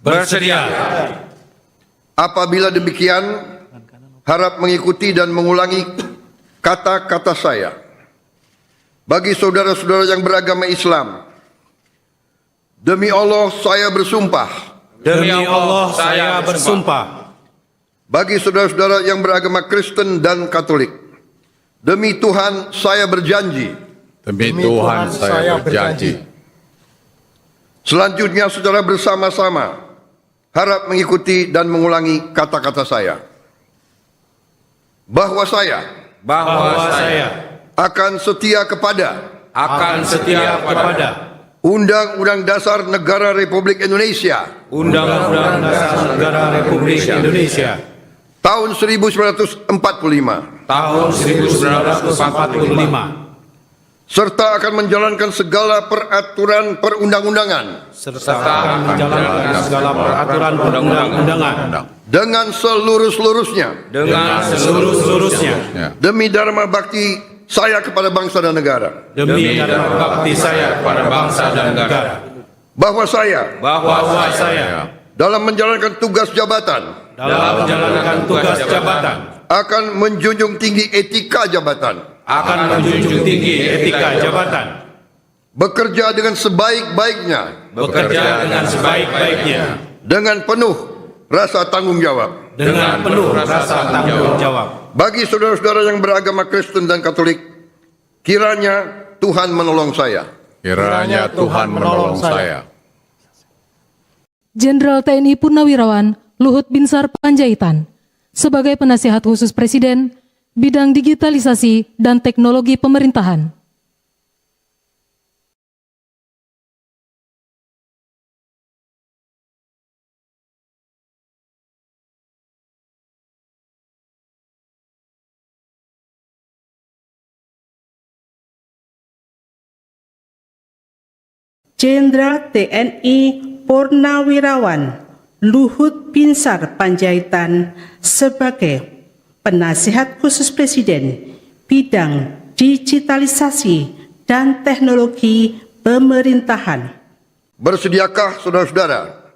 Bersedia.
Apabila demikian, harap mengikuti dan mengulangi kata-kata saya. Bagi saudara-saudara yang beragama Islam, demi Allah saya bersumpah.
Demi Allah saya bersumpah.
Bagi saudara-saudara yang beragama Kristen dan Katolik, demi Tuhan saya berjanji.
Demi Tuhan saya berjanji.
Selanjutnya secara bersama-sama harap mengikuti dan mengulangi kata-kata saya. Bahwa saya akan setia kepada Undang-Undang Dasar Negara Republik Indonesia
Undang-Undang Dasar Negara Republik Indonesia
tahun 1945 serta akan menjalankan segala peraturan perundang-undangan dengan seluruh-seluruhnya demi dharma bakti saya kepada bangsa dan negara. Bahwa saya dalam menjalankan tugas jabatan akan menjunjung tinggi etika jabatan. Bekerja dengan sebaik-baiknya. Dengan penuh rasa tanggung jawab. Bagi saudara-saudara yang beragama Kristen dan Katolik, kiranya Tuhan menolong saya.
Kiranya Tuhan menolong saya.
Jenderal TNI Purnawirawan Luhut Binsar Panjaitan sebagai penasihat khusus Presiden bidang digitalisasi dan teknologi pemerintahan.
Jenderal TNI Purnawirawan Luhut Binsar Panjaitan sebagai Penasihat Khusus Presiden bidang digitalisasi dan teknologi pemerintahan.
Bersediakah saudara-saudara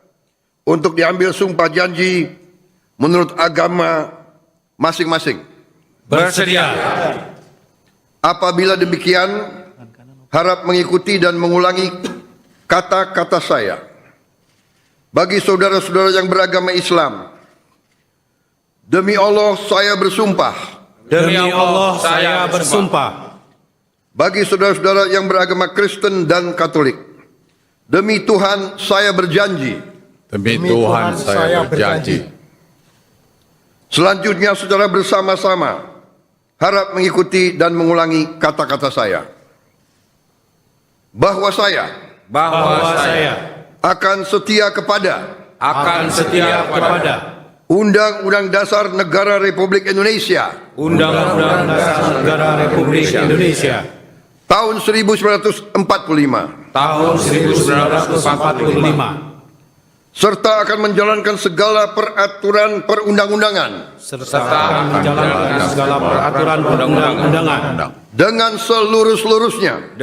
untuk diambil sumpah janji menurut agama masing-masing?
Bersedia.
Apabila demikian, harap mengikuti dan mengulangi kata-kata saya. Bagi saudara-saudara yang beragama Islam, demi Allah saya bersumpah.
Demi Allah saya bersumpah.
Bagi saudara-saudara yang beragama Kristen dan Katolik, demi Tuhan saya berjanji.
Demi Tuhan saya berjanji.
Selanjutnya secara bersama-sama harap mengikuti dan mengulangi kata-kata saya. Bahwa saya akan setia kepada Undang-Undang Dasar Negara Republik Indonesia
Undang-Undang Dasar Negara Republik Indonesia
tahun 1945
tahun 1945
serta akan menjalankan segala peraturan perundang-undangan
serta menjalankan segala peraturan perundang-undangan
dengan seluruh-seluruhnya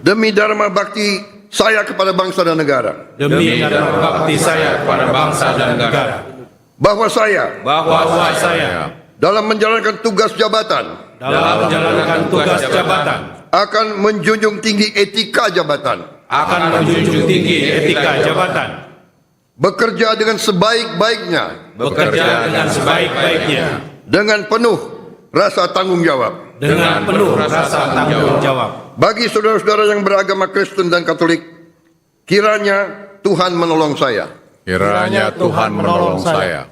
demi dharma bakti saya kepada bangsa dan negara.
demi dharma bakti saya kepada bangsa dan negara.
Bahwa saya dalam menjalankan tugas jabatan akan menjunjung tinggi etika jabatan, bekerja dengan sebaik-baiknya dengan penuh rasa tanggung jawab. Bagi saudara-saudara yang beragama Kristen dan Katolik, kiranya Tuhan menolong saya.
Kiranya Tuhan menolong saya.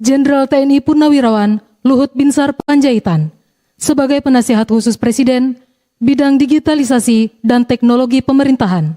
Jenderal TNI Purnawirawan Luhut Binsar Panjaitan sebagai Penasihat Khusus Presiden bidang digitalisasi dan teknologi pemerintahan.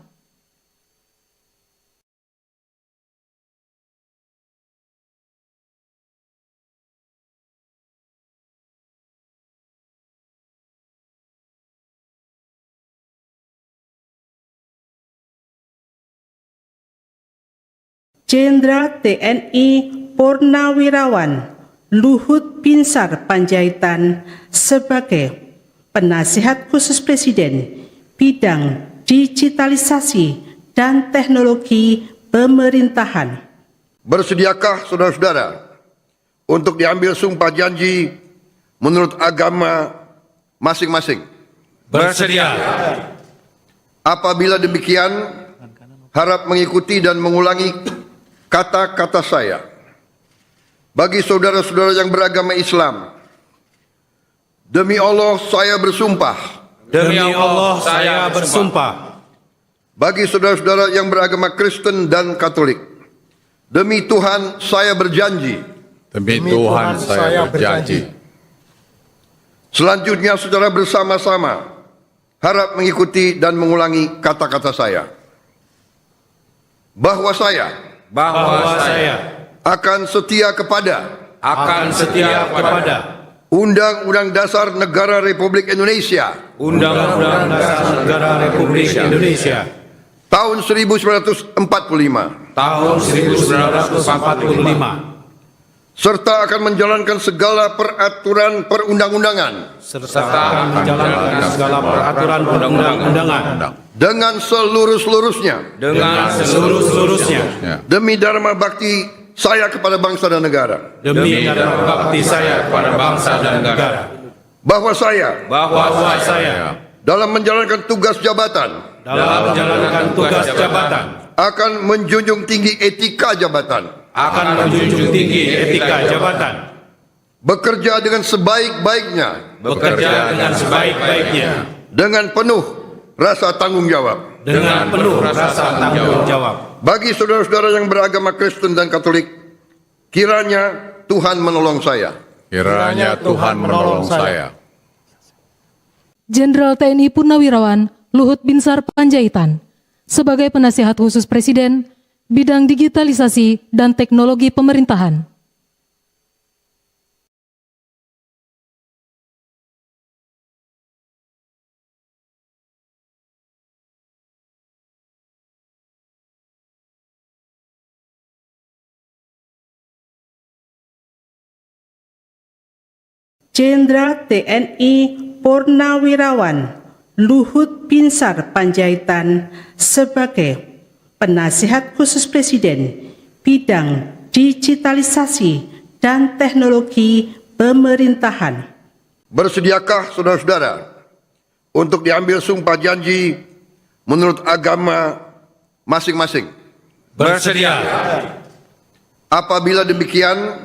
Jenderal TNI Purnawirawan Luhut Binsar Panjaitan sebagai Penasihat Khusus Presiden bidang digitalisasi dan teknologi pemerintahan.
Bersediakah saudara-saudara untuk diambil sumpah janji menurut agama masing-masing?
Bersedia.
Apabila demikian, harap mengikuti dan mengulangi kata-kata saya. Bagi saudara-saudara yang beragama Islam, demi Allah saya bersumpah.
Demi Allah saya bersumpah.
Bagi saudara-saudara yang beragama Kristen dan Katolik, demi Tuhan saya berjanji.
Demi Tuhan saya berjanji.
Selanjutnya secara bersama-sama harap mengikuti dan mengulangi kata-kata saya. Bahwa saya akan setia kepada Undang-Undang Dasar Negara Republik Indonesia
Undang-Undang Dasar Negara Republik Indonesia
tahun 1945
tahun 1945
serta akan menjalankan segala peraturan perundang-undangan
serta menjalankan segala peraturan perundang-undangan
dengan seluruh-seluruhnya demi dharma bakti saya kepada bangsa dan negara.
demi dharma bakti saya kepada bangsa dan negara.
Bahwa saya dalam menjalankan tugas jabatan akan menjunjung tinggi etika jabatan, bekerja dengan sebaik-baiknya dengan penuh rasa tanggung jawab. Bagi saudara-saudara yang beragama Kristen dan Katolik, kiranya Tuhan menolong saya.
Kiranya Tuhan menolong saya.
Jenderal TNI Purnawirawan Luhut Binsar Panjaitan sebagai Penasihat Khusus Presiden bidang digitalisasi dan teknologi pemerintahan.
Jenderal TNI Purnawirawan Luhut Binsar Panjaitan sebagai Penasihat Khusus Presiden bidang digitalisasi dan teknologi pemerintahan.
Bersediakah saudara-saudara untuk diambil sumpah janji menurut agama masing-masing?
Bersedia.
Apabila demikian,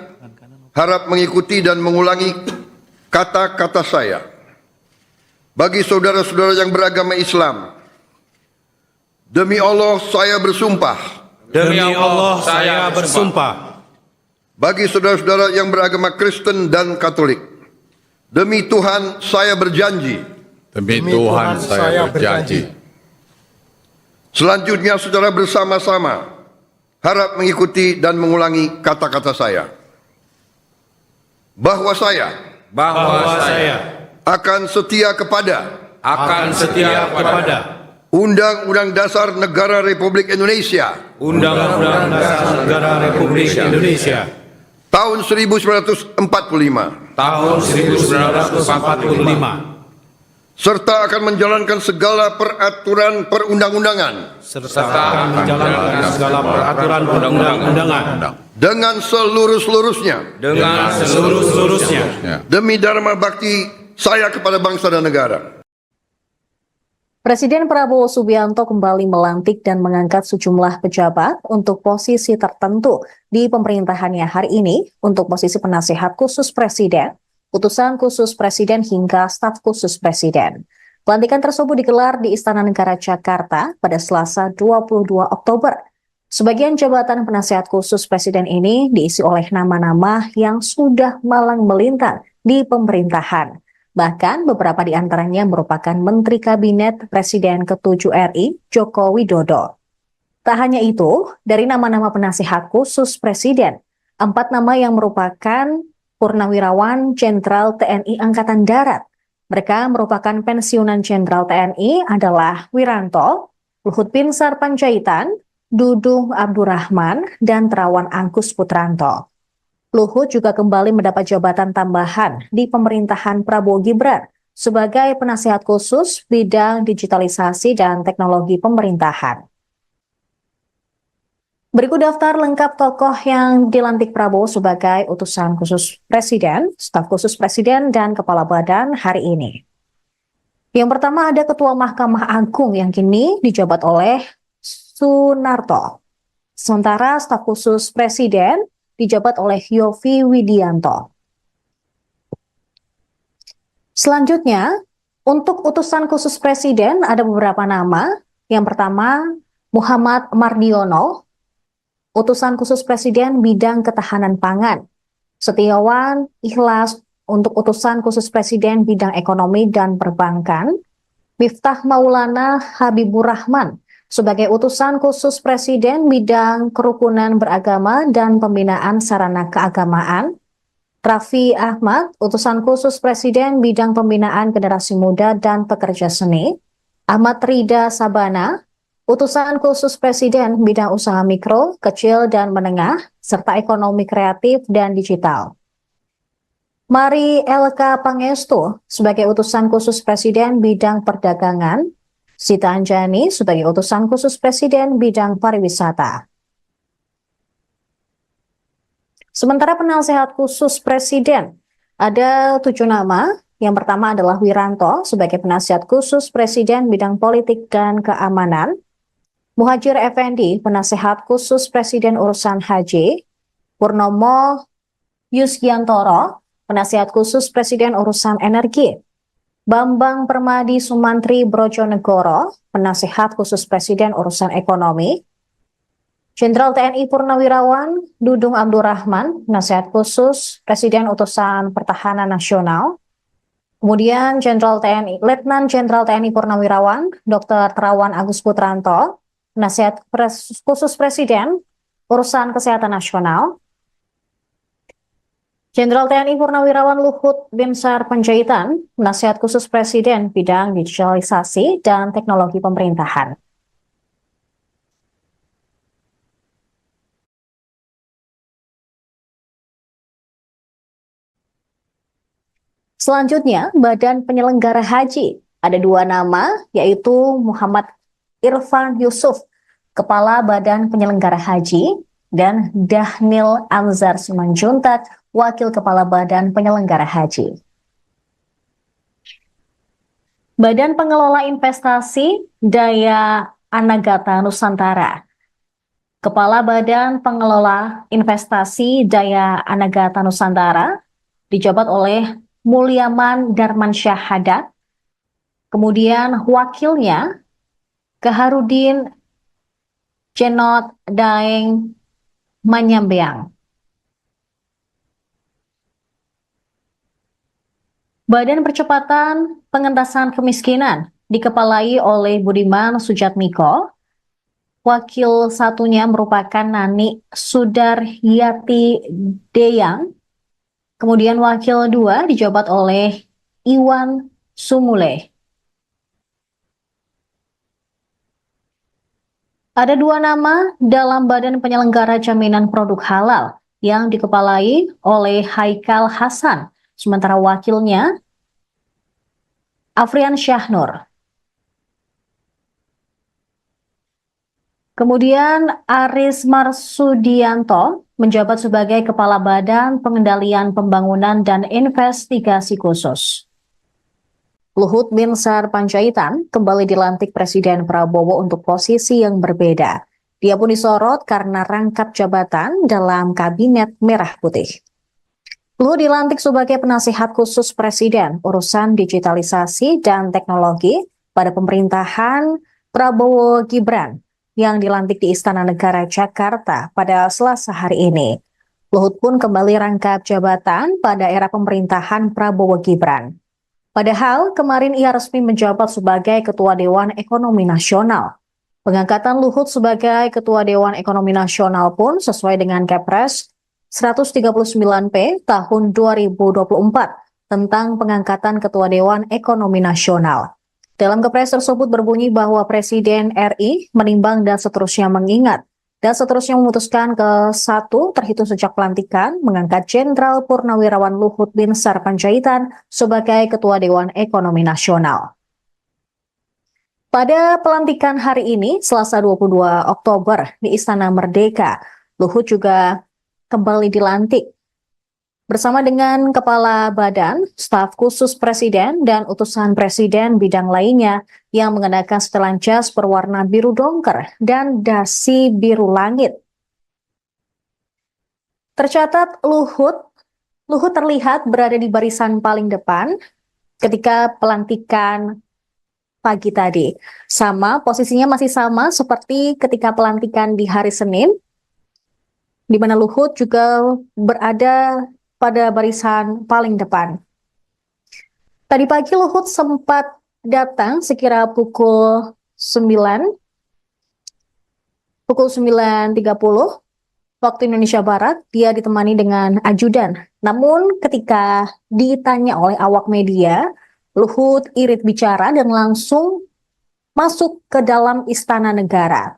harap mengikuti dan mengulangi kata-kata saya. Bagi saudara-saudara yang beragama Islam, demi Allah saya bersumpah.
Demi Allah saya bersumpah.
Bagi saudara-saudara yang beragama Kristen dan Katolik, demi Tuhan saya berjanji.
Demi Tuhan saya berjanji.
Selanjutnya secara bersama-sama harap mengikuti dan mengulangi kata-kata saya. Bahwa saya akan setia kepada Undang-Undang Dasar Negara Republik Indonesia
Undang-Undang Dasar Negara Republik Indonesia
tahun 1945
tahun 1945
serta akan menjalankan segala peraturan perundang-undangan
serta menjalankan segala peraturan perundang-undangan
dengan seluruh-seluruhnya demi dharma bakti saya kepada bangsa dan negara.
Presiden Prabowo Subianto kembali melantik dan mengangkat sejumlah pejabat untuk posisi tertentu di pemerintahannya hari ini untuk posisi penasihat khusus presiden, utusan khusus presiden hingga staf khusus presiden. Pelantikan tersebut digelar di Istana Negara Jakarta pada Selasa 22 Oktober. Sebagian jabatan penasihat khusus presiden ini diisi oleh nama-nama yang sudah malang melintang di pemerintahan. Bahkan beberapa di antaranya merupakan Menteri Kabinet Presiden ke-7 RI, Joko Widodo. Tak hanya itu, dari nama-nama penasihat khusus Presiden, 4 nama yang merupakan Purnawirawan Jenderal TNI Angkatan Darat. Mereka merupakan pensiunan Jenderal TNI adalah Wiranto, Luhut Binsar Panjaitan, Dudung Abdurrahman, dan Terawan Angkus Putranto. Luhut juga kembali mendapat jabatan tambahan di pemerintahan Prabowo Gibran sebagai penasihat khusus bidang digitalisasi dan teknologi pemerintahan. Berikut daftar lengkap tokoh yang dilantik Prabowo sebagai utusan khusus presiden, staf khusus presiden, dan kepala badan hari ini. Yang pertama ada Ketua Mahkamah Agung yang kini dijabat oleh Sunarto. Sementara staf khusus presiden dijabat oleh Yovie Widianto. Selanjutnya, untuk utusan khusus presiden ada beberapa nama. Yang pertama, Muhammad Mardiono, utusan khusus presiden bidang ketahanan pangan. Setiawan Ikhlas untuk utusan khusus presiden bidang ekonomi dan perbankan. Miftah Maulana Habibur Rahman sebagai utusan khusus presiden bidang kerukunan beragama dan pembinaan sarana keagamaan. Raffi Ahmad, utusan khusus presiden bidang pembinaan generasi muda dan pekerja seni. Ahmad Rida Sabana, utusan khusus presiden bidang usaha mikro, kecil dan menengah, serta ekonomi kreatif dan digital. Mari Elka Pangestu sebagai utusan khusus presiden bidang perdagangan. Sita Anjani sebagai utusan khusus presiden bidang pariwisata. Sementara penasihat khusus presiden ada 7 nama. Yang pertama adalah Wiranto sebagai penasihat khusus presiden bidang politik dan keamanan. Muhajir Effendi penasihat khusus presiden urusan haji. Purnomo Yusgiantoro penasihat khusus presiden urusan energi. Bambang Permadi Sumantri Brojonegoro, penasihat khusus presiden urusan ekonomi. Jenderal TNI Purnawirawan Dudung Abdurrahman, penasihat khusus presiden utusan pertahanan nasional. Kemudian Letnan Jenderal TNI Purnawirawan Dr. Terawan Agus Putranto, penasihat khusus presiden urusan kesehatan nasional. Jenderal TNI Purnawirawan Luhut Binsar Panjaitan, penasihat khusus presiden bidang digitalisasi dan teknologi pemerintahan. Selanjutnya, Badan Penyelenggara Haji. Ada dua nama, yaitu Muhammad Irfan Yusuf, Kepala Badan Penyelenggara Haji, dan Dhanil Anzar Simanjuntak, Wakil Kepala Badan Penyelenggara Haji. Badan Pengelola Investasi Daya Anagata Nusantara. Kepala Badan Pengelola Investasi Daya Anagata Nusantara dijabat oleh Mulyaman Darmansyah Haddad. Kemudian wakilnya Kaharudin Cenot Daeng Manyambeang. Badan Percepatan Pengentasan Kemiskinan dikepalai oleh Budiman Sujatmiko. Wakil satunya merupakan Nani Sudaryati Deyang. Kemudian wakil dua dijabat oleh Iwan Sumule. Ada dua nama dalam Badan Penyelenggara Jaminan Produk Halal yang dikepalai oleh Haikal Hasan, sementara wakilnya Afrian Syahnur. Kemudian Aris Marsudianto menjabat sebagai Kepala Badan Pengendalian Pembangunan dan Investigasi Khusus. Luhut Binsar Panjaitan kembali dilantik Presiden Prabowo untuk posisi yang berbeda. Dia pun disorot karena rangkap jabatan dalam Kabinet Merah Putih. Luhut dilantik sebagai penasihat khusus Presiden urusan digitalisasi dan teknologi pada pemerintahan Prabowo Gibran yang dilantik di Istana Negara Jakarta pada Selasa hari ini. Luhut pun kembali rangkap jabatan pada era pemerintahan Prabowo Gibran. Padahal kemarin ia resmi menjabat sebagai Ketua Dewan Ekonomi Nasional. Pengangkatan Luhut sebagai Ketua Dewan Ekonomi Nasional pun sesuai dengan Kepres 139P tahun 2024 tentang pengangkatan Ketua Dewan Ekonomi Nasional. Dalam Kepres tersebut berbunyi bahwa Presiden RI menimbang dan seterusnya mengingat dan seterusnya memutuskan ke-1 terhitung sejak pelantikan mengangkat Jenderal Purnawirawan Luhut Binsar Panjaitan sebagai Ketua Dewan Ekonomi Nasional. Pada pelantikan hari ini, Selasa 22 Oktober di Istana Merdeka, Luhut juga kembali dilantik bersama dengan Kepala Badan, Staf Khusus Presiden, dan utusan Presiden bidang lainnya yang mengenakan setelan jas berwarna biru dongker dan dasi biru langit. Tercatat Luhut terlihat berada di barisan paling depan ketika pelantikan pagi tadi. Posisinya masih sama seperti ketika pelantikan di hari Senin, di mana Luhut juga berada pada barisan paling depan. Tadi pagi Luhut sempat datang sekira pukul 9.30 waktu Indonesia Barat. Dia ditemani dengan ajudan. Namun ketika ditanya oleh awak media, Luhut irit bicara dan langsung masuk ke dalam Istana Negara.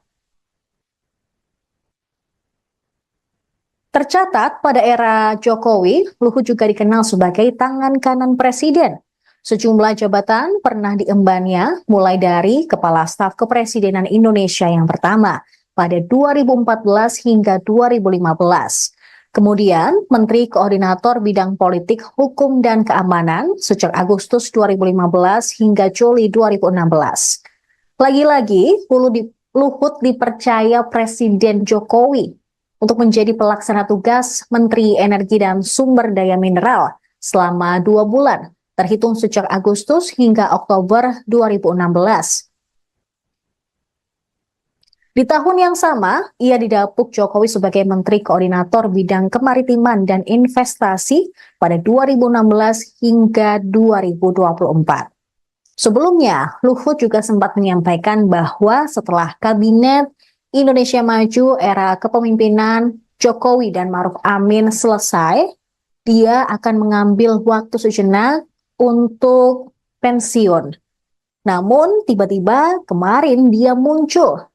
Tercatat pada era Jokowi, Luhut juga dikenal sebagai tangan kanan Presiden. Sejumlah jabatan pernah diembannya, mulai dari Kepala Staf Kepresidenan Indonesia yang pertama pada 2014 hingga 2015. Kemudian Menteri Koordinator Bidang Politik, Hukum, dan Keamanan sejak Agustus 2015 hingga Juli 2016. Lagi-lagi, Luhut dipercaya Presiden Jokowi untuk menjadi pelaksana tugas Menteri Energi dan Sumber Daya Mineral selama 2 bulan, terhitung sejak Agustus hingga Oktober 2016. Di tahun yang sama, ia didapuk Jokowi sebagai Menteri Koordinator Bidang Kemaritiman dan Investasi pada 2016 hingga 2024. Sebelumnya, Luhut juga sempat menyampaikan bahwa setelah Kabinet Indonesia Maju era kepemimpinan Jokowi dan Ma'ruf Amin selesai, dia akan mengambil waktu sejenak untuk pensiun. Namun tiba-tiba kemarin dia muncul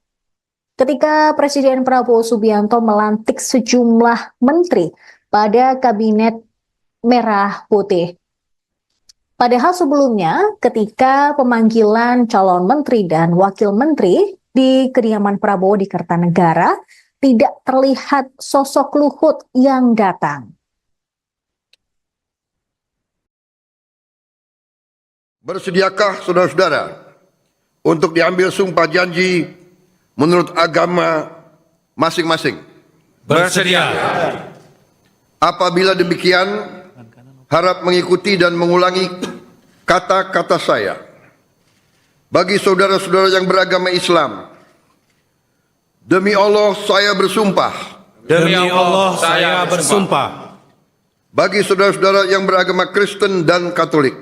ketika Presiden Prabowo Subianto melantik sejumlah menteri pada Kabinet Merah Putih. Padahal sebelumnya ketika pemanggilan calon menteri dan wakil menteri di kediaman Prabowo di Kertanegara, tidak terlihat sosok Luhut yang datang.
Bersediakah saudara-saudara untuk diambil sumpah janji menurut agama masing-masing?
Bersedia.
Apabila demikian, harap mengikuti dan mengulangi kata-kata saya. Bagi saudara-saudara yang beragama Islam, demi Allah saya bersumpah.
Demi Allah saya bersumpah.
Bagi saudara-saudara yang beragama Kristen dan Katolik,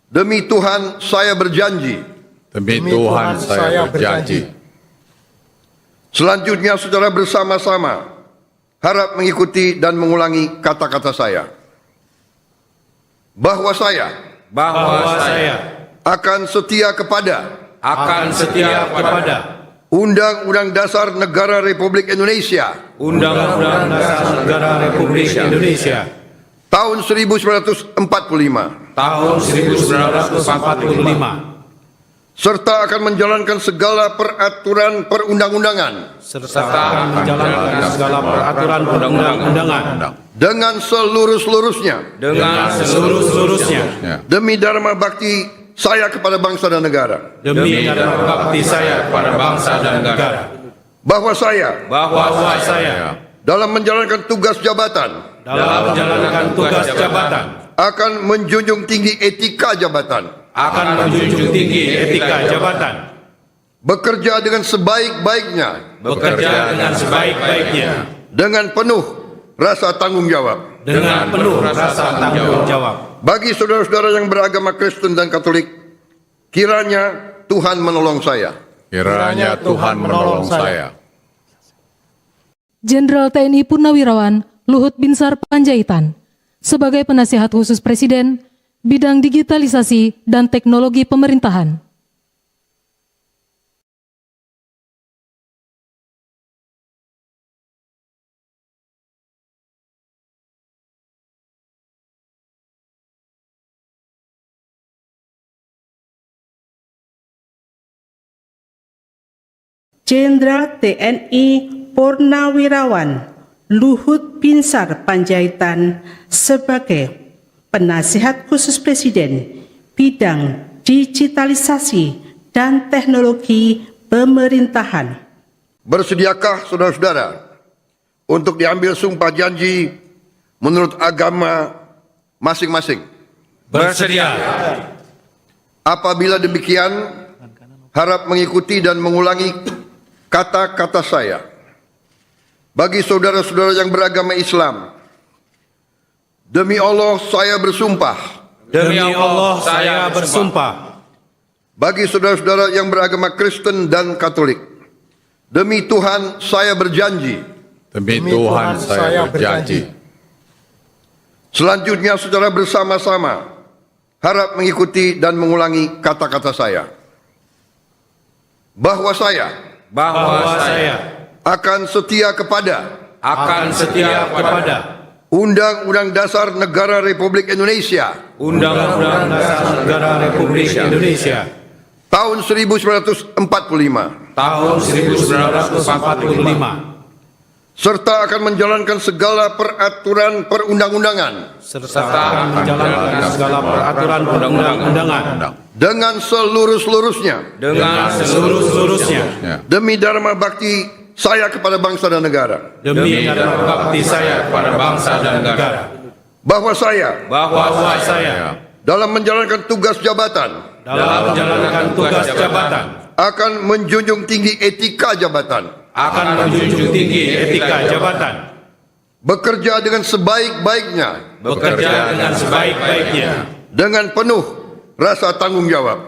demi Tuhan saya berjanji.
Demi Tuhan saya berjanji.
Selanjutnya secara bersama-sama harap mengikuti dan mengulangi kata-kata saya. Bahwa saya akan setia kepada Undang-Undang Dasar Negara Republik Indonesia
Undang-Undang Dasar Negara Republik Indonesia
tahun 1945
tahun 1945
serta akan menjalankan segala peraturan perundang-undangan
serta akan menjalankan segala peraturan perundang-undangan
dengan seluruh-seluruhnya demi dharma bakti saya kepada bangsa dan negara.
demi dharma bakti saya kepada bangsa dan negara.
Bahwa saya dalam menjalankan tugas jabatan akan menjunjung tinggi etika jabatan, bekerja dengan sebaik-baiknya dengan penuh rasa tanggung jawab. Bagi saudara-saudara yang beragama Kristen dan Katolik, kiranya Tuhan menolong saya.
Kiranya Tuhan menolong saya.
Jenderal TNI Purnawirawan Luhut Binsar Panjaitan sebagai penasihat khusus Presiden bidang digitalisasi dan teknologi pemerintahan.
Jenderal TNI Purnawirawan Luhut Binsar Panjaitan sebagai penasihat khusus Presiden bidang digitalisasi dan teknologi pemerintahan.
Bersediakah saudara-saudara untuk diambil sumpah janji menurut agama masing-masing?
Bersedia.
Apabila demikian, harap mengikuti dan mengulangi kata-kata saya. Bagi saudara-saudara yang beragama Islam, demi Allah saya bersumpah.
Demi Allah saya bersumpah.
Bagi saudara-saudara yang beragama Kristen dan Katolik, demi Tuhan saya berjanji.
Demi Tuhan saya berjanji.
Selanjutnya secara bersama-sama harap mengikuti dan mengulangi kata-kata saya. Bahwa saya akan setia kepada Undang-Undang Dasar Negara Republik Indonesia
Undang-Undang Dasar Negara Republik Indonesia
tahun 1945 serta akan menjalankan segala peraturan perundang-undangan dengan seluruh-seluruhnya demi dharma bakti saya kepada bangsa dan negara. Bahwa saya dalam menjalankan tugas jabatan akan menjunjung tinggi etika jabatan, bekerja dengan sebaik-baiknya dengan penuh rasa tanggung jawab.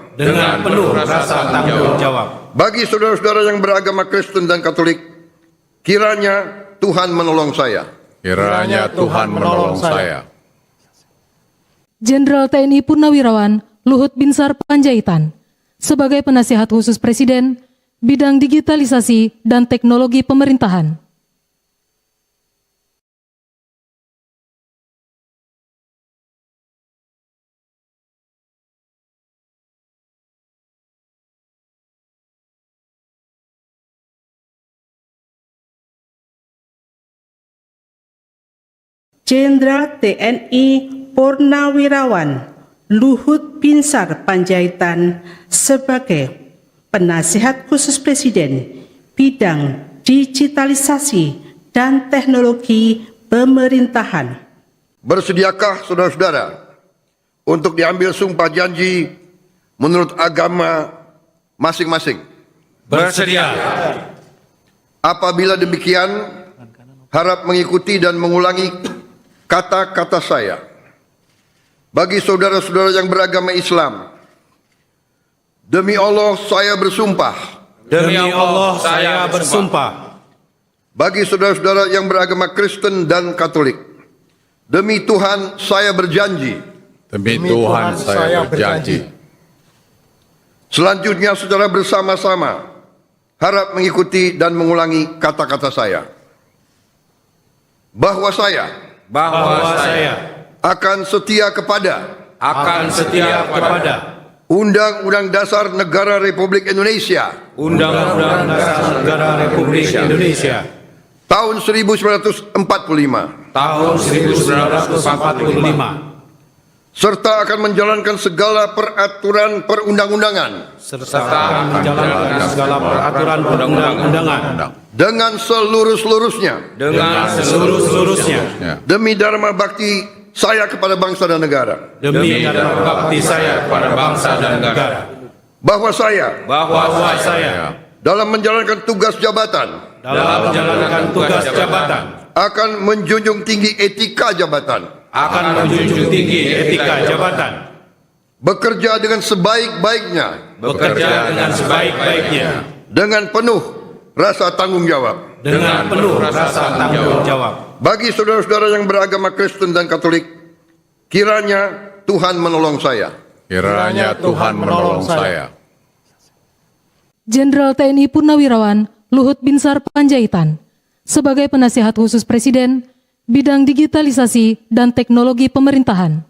Bagi saudara-saudara yang beragama Kristen dan Katolik, kiranya Tuhan menolong saya.
Kiranya Tuhan menolong saya.
Jenderal TNI Purnawirawan Luhut Binsar Panjaitan sebagai penasihat khusus Presiden bidang digitalisasi dan teknologi pemerintahan.
Jenderal TNI Purnawirawan Luhut Binsar Panjaitan sebagai Penasihat Khusus Presiden bidang digitalisasi dan teknologi pemerintahan.
Bersediakah saudara-saudara untuk diambil sumpah janji menurut agama masing-masing?
Bersedia.
Apabila demikian, harap mengikuti dan mengulangi kata-kata saya. Bagi saudara-saudara yang beragama Islam, demi Allah saya bersumpah.
Demi Allah saya bersumpah.
Bagi saudara-saudara yang beragama Kristen dan Katolik, demi Tuhan saya berjanji.
Demi Tuhan saya berjanji.
Selanjutnya secara bersama-sama harap mengikuti dan mengulangi kata-kata saya. Bahwa saya akan setia kepada Undang-Undang Dasar Negara Republik Indonesia
Undang-Undang Dasar Negara Republik Indonesia
tahun 1945
tahun 1945
serta akan menjalankan segala peraturan perundang-undangan
serta menjalankan segala peraturan perundang-undangan
dengan seluruh-seluruhnya demi dharma bakti saya kepada bangsa dan negara.
demi dharma bakti saya kepada bangsa dan negara.
Bahwa saya dalam menjalankan tugas jabatan akan menjunjung tinggi etika jabatan, bekerja dengan sebaik-baiknya dengan penuh rasa tanggung jawab. Bagi saudara-saudara yang beragama Kristen dan Katolik, kiranya Tuhan menolong saya.
Kiranya Tuhan menolong saya.
Jenderal TNI Purnawirawan Luhut Binsar Panjaitan sebagai Penasihat Khusus Presiden bidang digitalisasi dan teknologi pemerintahan.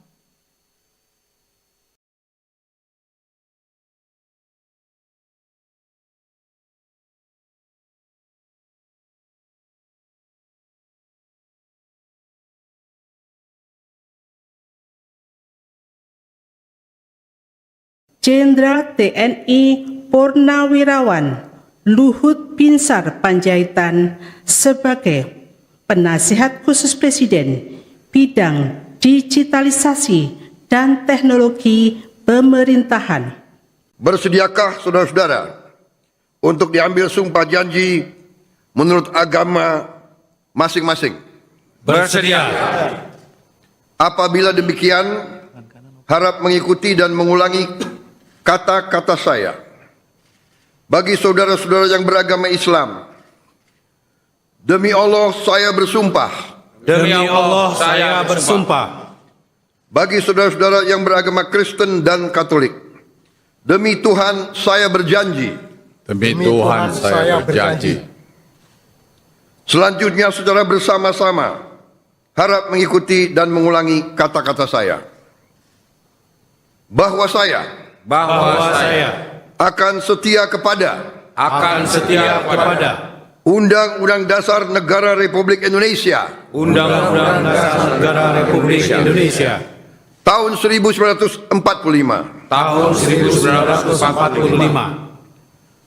Jenderal TNI Purnawirawan Luhut Binsar Panjaitan sebagai Penasihat Khusus Presiden bidang digitalisasi dan teknologi pemerintahan.
Bersediakah saudara-saudara untuk diambil sumpah janji menurut agama masing-masing?
Bersedia.
Apabila demikian, harap mengikuti dan mengulangi kata-kata saya. Bagi saudara-saudara yang beragama Islam, demi Allah saya bersumpah.
Demi Allah saya bersumpah.
Bagi saudara-saudara yang beragama Kristen dan Katolik, demi Tuhan saya berjanji.
Demi Tuhan saya berjanji.
Selanjutnya secara bersama-sama harap mengikuti dan mengulangi kata-kata saya. Bahwa saya akan setia kepada Undang-Undang Dasar Negara Republik Indonesia
Undang-Undang Dasar Negara Republik Indonesia
tahun 1945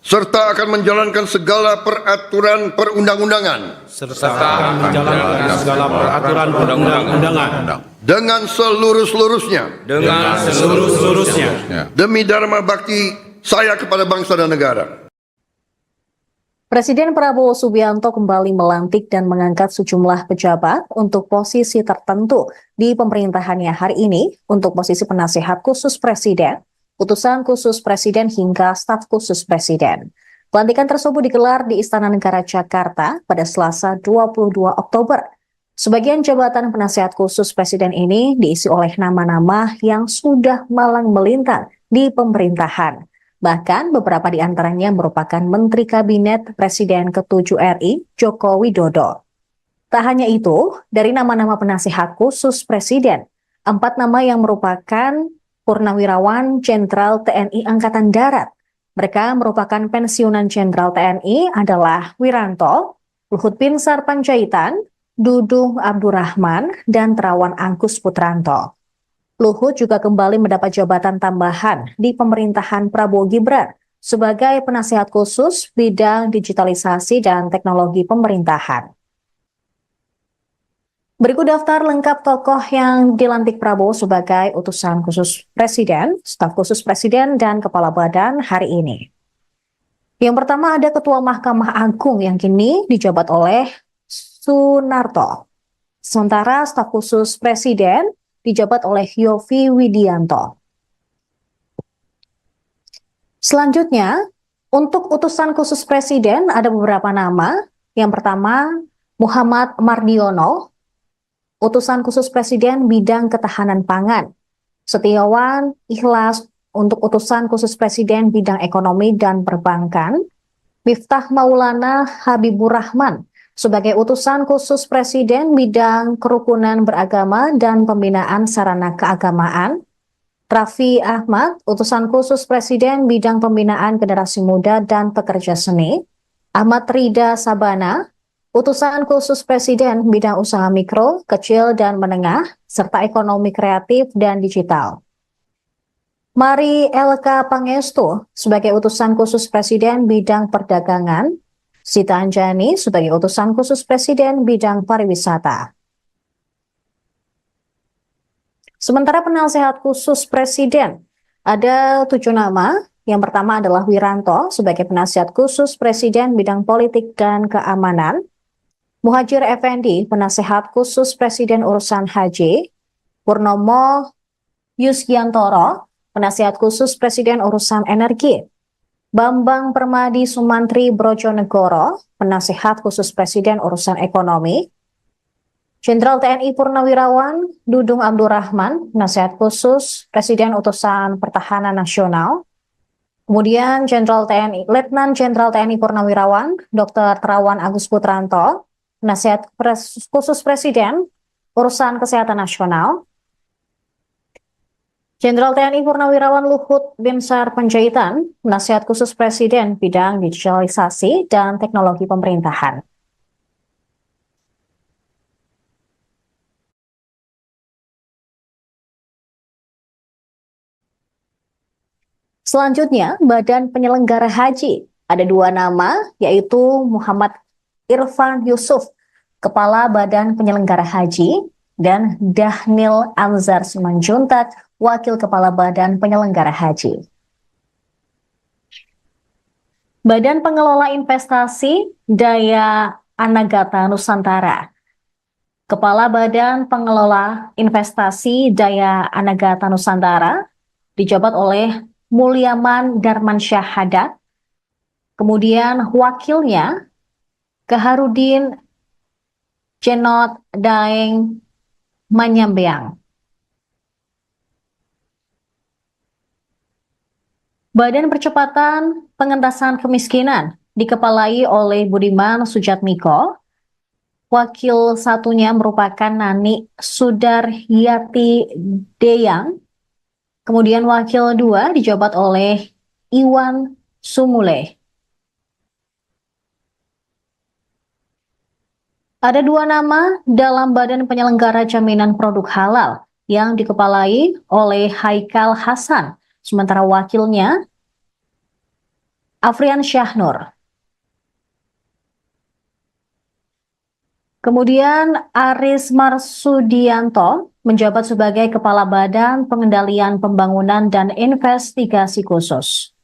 serta akan menjalankan segala peraturan perundang-undangan dengan seluruh-seluruhnya demi dharma bakti saya kepada bangsa dan negara.
Presiden Prabowo Subianto kembali melantik dan mengangkat sejumlah pejabat untuk posisi tertentu di pemerintahannya hari ini untuk posisi penasihat khusus presiden, utusan khusus presiden hingga staf khusus presiden. Pelantikan tersebut digelar di Istana Negara Jakarta pada Selasa 22 Oktober. Sebagian jabatan penasihat khusus presiden ini diisi oleh nama-nama yang sudah malang melintang di pemerintahan. Bahkan beberapa di antaranya merupakan Menteri Kabinet Presiden ke-7 RI, Joko Widodo. Tak hanya itu, dari nama-nama penasihat khusus presiden, 4 nama yang merupakan Purnawirawan Jenderal TNI Angkatan Darat. Mereka merupakan pensiunan Jenderal TNI adalah Wiranto, Luhut Binsar Panjaitan, Dudung Abdurrahman, dan Terawan Angkus Putranto. Luhut juga kembali mendapat jabatan tambahan di pemerintahan Prabowo Gibran sebagai penasihat khusus bidang digitalisasi dan teknologi pemerintahan. Berikut daftar lengkap tokoh yang dilantik Prabowo sebagai utusan khusus Presiden, staf khusus Presiden, dan Kepala Badan hari ini. Yang pertama ada Ketua Mahkamah Agung yang kini dijabat oleh Sunarto. Sementara staf khusus Presiden dijabat oleh Yovie Widianto. Selanjutnya, untuk utusan khusus Presiden ada beberapa nama. Yang pertama, Muhammad Mardiono, utusan khusus Presiden bidang ketahanan pangan. Setiawan Ikhlas untuk utusan khusus Presiden bidang ekonomi dan perbankan. Miftah Maulana Habibur Rahman sebagai utusan khusus Presiden bidang kerukunan beragama dan pembinaan sarana keagamaan. Raffi Ahmad, utusan khusus Presiden bidang pembinaan generasi muda dan pekerja seni. Ahmad Rida Sabana, utusan khusus Presiden bidang usaha mikro, kecil dan menengah, serta ekonomi kreatif dan digital. Mari Elka Pangestu sebagai utusan khusus Presiden bidang perdagangan. Sita Anjani sebagai utusan khusus Presiden bidang pariwisata. Sementara penasehat khusus Presiden ada 7 nama. Yang pertama adalah Wiranto sebagai penasihat khusus Presiden bidang politik dan keamanan. Muhajir Effendi, penasehat khusus Presiden urusan haji. Purnomo Yusgiantoro, penasihat khusus Presiden urusan energi. Bambang Permadi Sumantri Brojonegoro, penasehat khusus Presiden urusan ekonomi. Jenderal TNI Purnawirawan Dudung Abdurrahman, penasihat khusus Presiden utusan Pertahanan Nasional. Kemudian Letnan Jenderal TNI Purnawirawan Dr. Terawan Agus Putranto, penasihat khusus Presiden urusan kesehatan nasional. Jenderal TNI Purnawirawan Luhut Binsar Panjaitan, penasihat khusus Presiden bidang digitalisasi dan teknologi pemerintahan. Selanjutnya, Badan Penyelenggara Haji. Ada 2 nama, yaitu Muhammad Irfan Yusuf, Kepala Badan Penyelenggara Haji, dan Dahnil Anzar Simanjuntak, Wakil Kepala Badan Penyelenggara Haji. Badan Pengelola Investasi Daya Anagata Nusantara. Kepala Badan Pengelola Investasi Daya Anagata Nusantara dijabat oleh Mulyaman Darmansyah Haddad. Kemudian wakilnya Keharudin Cenot Daeng Manyambeang. Badan Percepatan Pengentasan Kemiskinan dikepalai oleh Budiman Sujatmiko. Wakil satunya merupakan Nani Sudaryati Deyang. Kemudian wakil 2 dijabat oleh Iwan Sumule. Ada 2 nama dalam Badan Penyelenggara Jaminan Produk Halal yang dikepalai oleh Haikal Hasan, sementara wakilnya Afrian Syahnur. Kemudian Aris Marsudianto menjabat sebagai Kepala Badan Pengendalian Pembangunan dan Investigasi Khusus.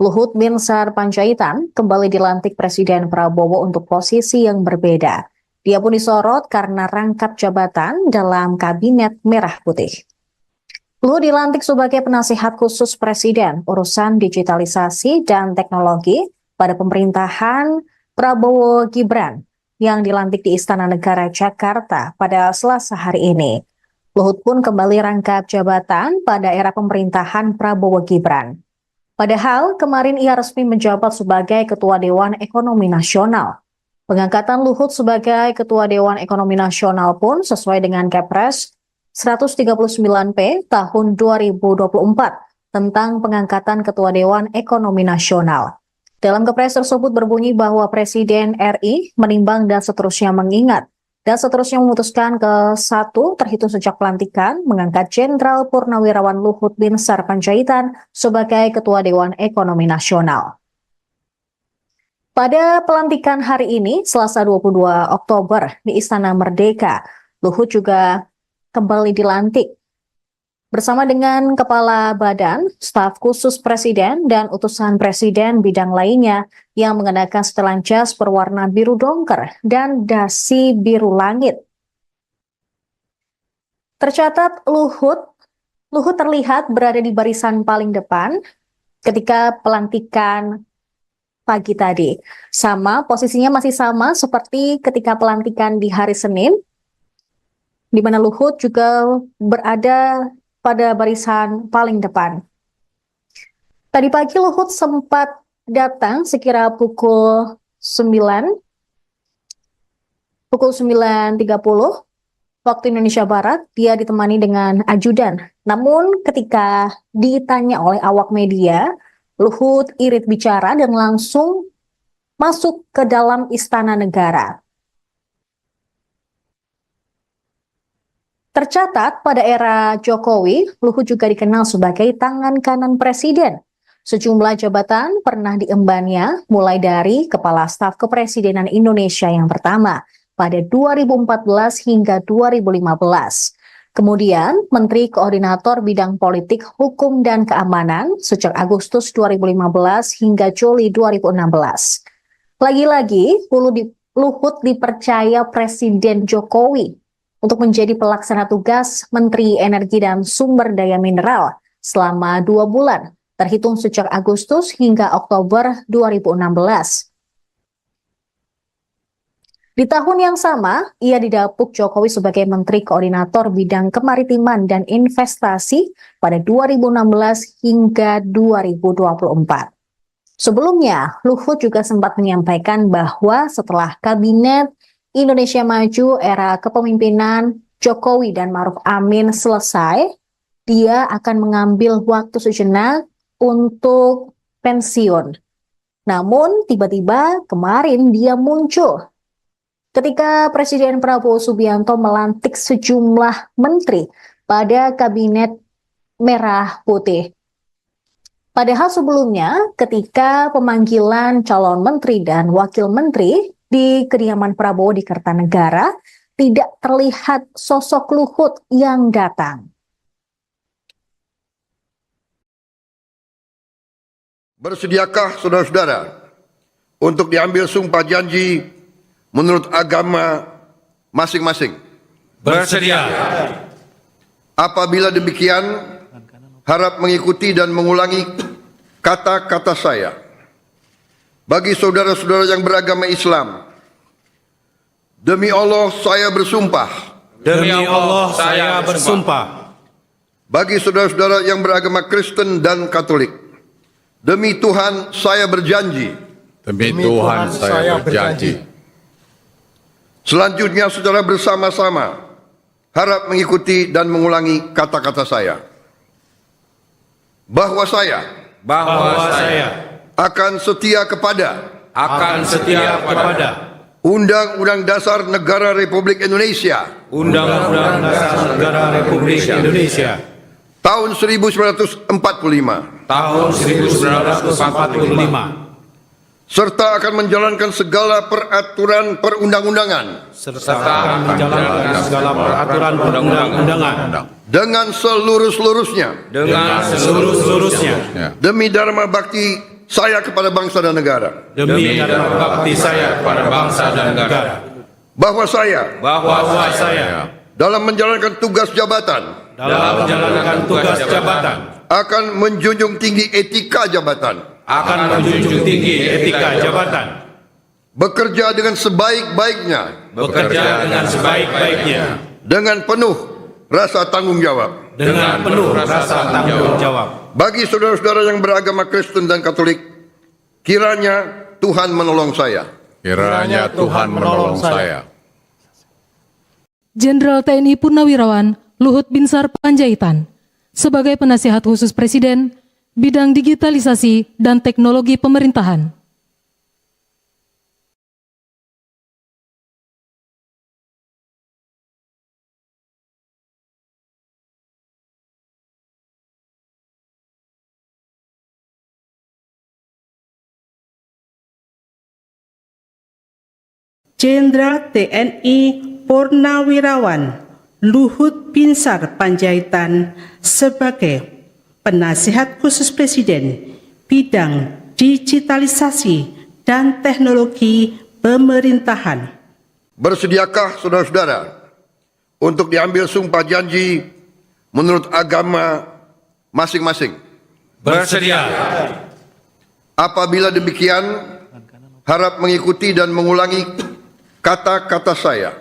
Luhut Binsar Panjaitan kembali dilantik Presiden Prabowo untuk posisi yang berbeda. Dia pun disorot karena rangkap jabatan dalam Kabinet Merah Putih. Luhut dilantik sebagai penasihat khusus Presiden urusan digitalisasi dan teknologi pada pemerintahan Prabowo Gibran yang dilantik di Istana Negara Jakarta pada Selasa hari ini. Luhut pun kembali rangkap jabatan pada era pemerintahan Prabowo Gibran. Padahal kemarin ia resmi menjabat sebagai Ketua Dewan Ekonomi Nasional. Pengangkatan Luhut sebagai Ketua Dewan Ekonomi Nasional pun sesuai dengan Kepres 139P tahun 2024 tentang pengangkatan Ketua Dewan Ekonomi Nasional. Dalam kepres tersebut berbunyi bahwa Presiden RI menimbang dan seterusnya mengingat dan seterusnya memutuskan ke 1 terhitung sejak pelantikan mengangkat Jenderal Purnawirawan Luhut Binsar Panjaitan sebagai Ketua Dewan Ekonomi Nasional. Pada pelantikan hari ini, Selasa 22 Oktober di Istana Merdeka, Luhut juga kembali dilantik bersama dengan Kepala Badan, Staf Khusus Presiden, dan utusan Presiden bidang lainnya yang mengenakan setelan jas berwarna biru dongker dan dasi biru langit. Tercatat Luhut terlihat berada di barisan paling depan ketika pelantikan pagi tadi. Posisinya masih sama seperti ketika pelantikan di hari Senin, di mana Luhut juga berada pada barisan paling depan. Tadi pagi Luhut sempat datang sekira pukul 9.30 waktu Indonesia Barat. Dia ditemani dengan ajudan. Namun ketika ditanya oleh awak media, Luhut irit bicara dan langsung masuk ke dalam Istana Negara. Tercatat pada era Jokowi, Luhut juga dikenal sebagai tangan kanan presiden. Sejumlah jabatan pernah diembannya, mulai dari Kepala Staf Kepresidenan Indonesia yang pertama pada 2014 hingga 2015. Kemudian Menteri Koordinator Bidang Politik, Hukum, dan Keamanan sejak Agustus 2015 hingga Juli 2016. Lagi-lagi, Luhut dipercaya Presiden Jokowi untuk menjadi pelaksana tugas Menteri Energi dan Sumber Daya Mineral selama 2 bulan, terhitung sejak Agustus hingga Oktober 2016. Di tahun yang sama, ia didapuk Jokowi sebagai Menteri Koordinator Bidang Kemaritiman dan Investasi pada 2016 hingga 2024. Sebelumnya, Luhut juga sempat menyampaikan bahwa setelah Kabinet Indonesia Maju era kepemimpinan Jokowi dan Ma'ruf Amin selesai, dia akan mengambil waktu sejenak untuk pensiun. Namun tiba-tiba kemarin dia muncul ketika Presiden Prabowo Subianto melantik sejumlah menteri pada Kabinet Merah Putih. Padahal sebelumnya ketika pemanggilan calon menteri dan wakil menteri di kediaman Prabowo di Kertanegara, tidak terlihat sosok Luhut yang datang.
Bersediakah saudara-saudara untuk diambil sumpah janji menurut agama masing-masing?
Bersedia.
Apabila demikian, harap mengikuti dan mengulangi kata-kata saya. Bagi saudara-saudara yang beragama Islam, demi Allah saya bersumpah.
Demi Allah saya bersumpah.
Bagi saudara-saudara yang beragama Kristen dan Katolik, demi Tuhan saya berjanji.
Demi Tuhan saya berjanji.
Selanjutnya secara bersama-sama harap mengikuti dan mengulangi kata-kata saya. Bahwa saya akan setia kepada Undang-Undang Dasar Negara Republik Indonesia
Undang-Undang Dasar Negara Republik Indonesia
tahun 1945 serta akan menjalankan segala peraturan perundang-undangan dengan seluruh-seluruhnya demi dharma bakti saya kepada bangsa dan negara. Bahwa saya dalam menjalankan tugas jabatan akan menjunjung tinggi etika jabatan. Bekerja dengan sebaik-baiknya. Dengan penuh rasa tanggung jawab. Bagi saudara-saudara yang beragama Kristen dan Katolik, kiranya Tuhan menolong saya.
Kiranya Tuhan menolong saya.
Jenderal TNI Purnawirawan Luhut Binsar Panjaitan sebagai penasihat khusus Presiden bidang digitalisasi dan teknologi pemerintahan.
Jenderal TNI Purnawirawan Luhut Binsar Panjaitan sebagai Penasihat Khusus Presiden Bidang Digitalisasi dan Teknologi Pemerintahan.
Bersediakah saudara-saudara untuk diambil sumpah janji menurut agama masing-masing?
Bersedia.
Apabila demikian, harap mengikuti dan mengulangi kata-kata saya.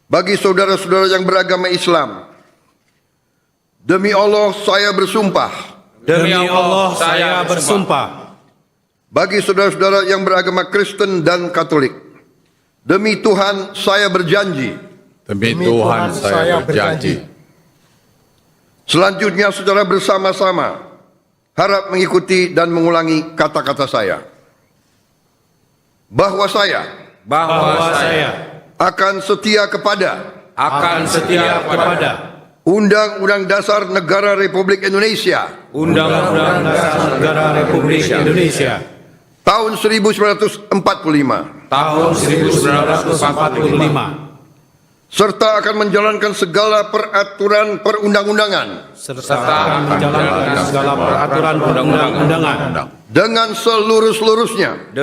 Bagi saudara-saudara yang beragama Islam, demi Allah saya bersumpah.
Demi Allah saya bersumpah.
Bagi saudara-saudara yang beragama Kristen dan Katolik, demi Tuhan saya berjanji.
Demi Tuhan saya berjanji.
Selanjutnya secara bersama-sama harap mengikuti dan mengulangi kata-kata saya. Bahwa saya akan setia kepada Undang-Undang Dasar Negara Republik Indonesia
Undang-Undang Dasar Negara Republik Indonesia
tahun 1945
tahun 1945
serta akan menjalankan segala peraturan perundang-undangan
serta menjalankan segala peraturan perundang-undangan
dengan seluruh-seluruhnya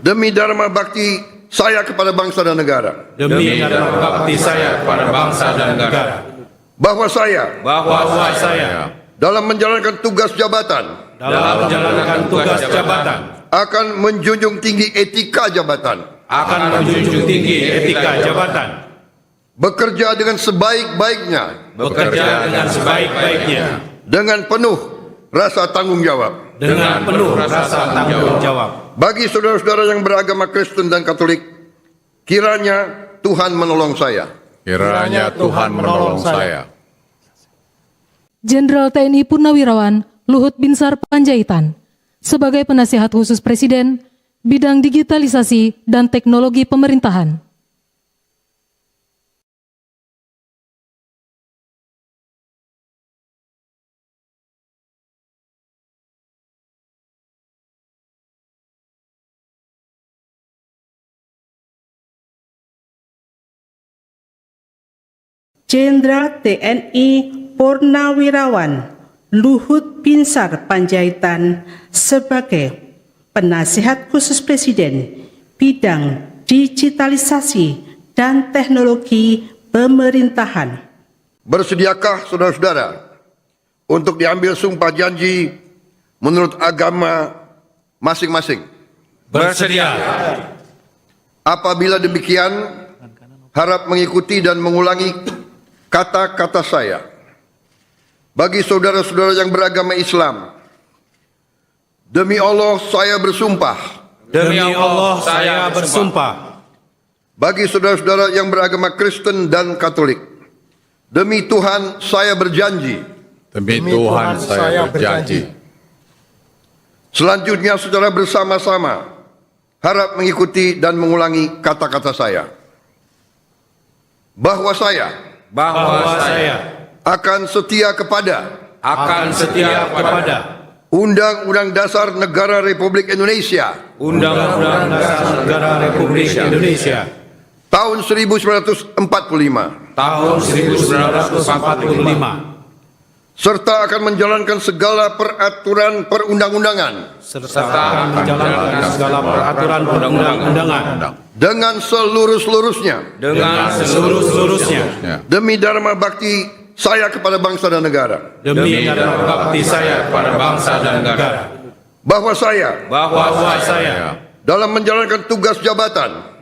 demi dharma bakti saya kepada bangsa dan negara.
demi dharma bakti saya kepada bangsa dan negara.
Bahwa saya dalam menjalankan tugas jabatan akan menjunjung tinggi etika jabatan, bekerja dengan sebaik-baiknya dengan penuh rasa tanggung jawab. Bagi saudara-saudara yang beragama Kristen dan Katolik, kiranya Tuhan menolong saya.
Kiranya Tuhan menolong saya.
Jenderal TNI Purnawirawan Luhut Binsar Panjaitan sebagai Penasihat Khusus Presiden Bidang Digitalisasi dan Teknologi Pemerintahan.
Jenderal TNI Purnawirawan Luhut Binsar Panjaitan sebagai Penasihat Khusus Presiden Bidang Digitalisasi dan Teknologi Pemerintahan.
Bersediakah saudara-saudara untuk diambil sumpah janji menurut agama masing-masing?
Bersedia.
Apabila demikian, harap mengikuti dan mengulangi kata-kata saya. Bagi saudara-saudara yang beragama Islam, demi Allah saya bersumpah.
Demi Allah saya bersumpah.
Bagi saudara-saudara yang beragama Kristen dan Katolik, demi Tuhan saya berjanji.
Demi Tuhan saya berjanji.
Selanjutnya secara bersama-sama harap mengikuti dan mengulangi kata-kata saya. Bahwa saya akan setia kepada Undang-Undang Dasar Negara Republik Indonesia
Undang-Undang Dasar Negara Republik Indonesia
tahun 1945
tahun 1945
serta akan menjalankan segala peraturan perundang-undangan
serta menjalankan segala peraturan perundang-undangan
dengan seluruh-seluruhnya demi dharma bakti saya kepada bangsa dan negara.
demi dharma bakti saya kepada bangsa dan negara.
Bahwa saya dalam menjalankan tugas jabatan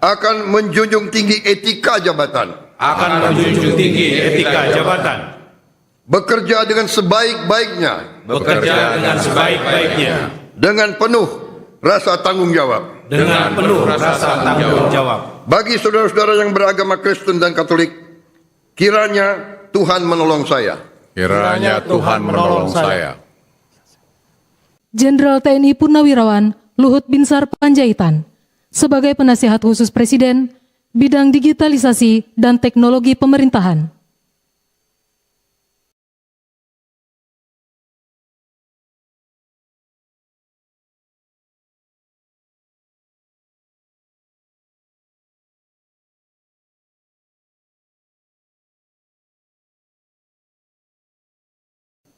akan menjunjung tinggi etika jabatan, bekerja dengan sebaik-baiknya dengan penuh rasa tanggung jawab. Bagi saudara-saudara yang beragama Kristen dan Katolik, kiranya Tuhan menolong saya.
Kiranya Tuhan menolong saya.
Jenderal TNI Purnawirawan Luhut Binsar Panjaitan sebagai Penasihat Khusus Presiden Bidang Digitalisasi dan Teknologi Pemerintahan.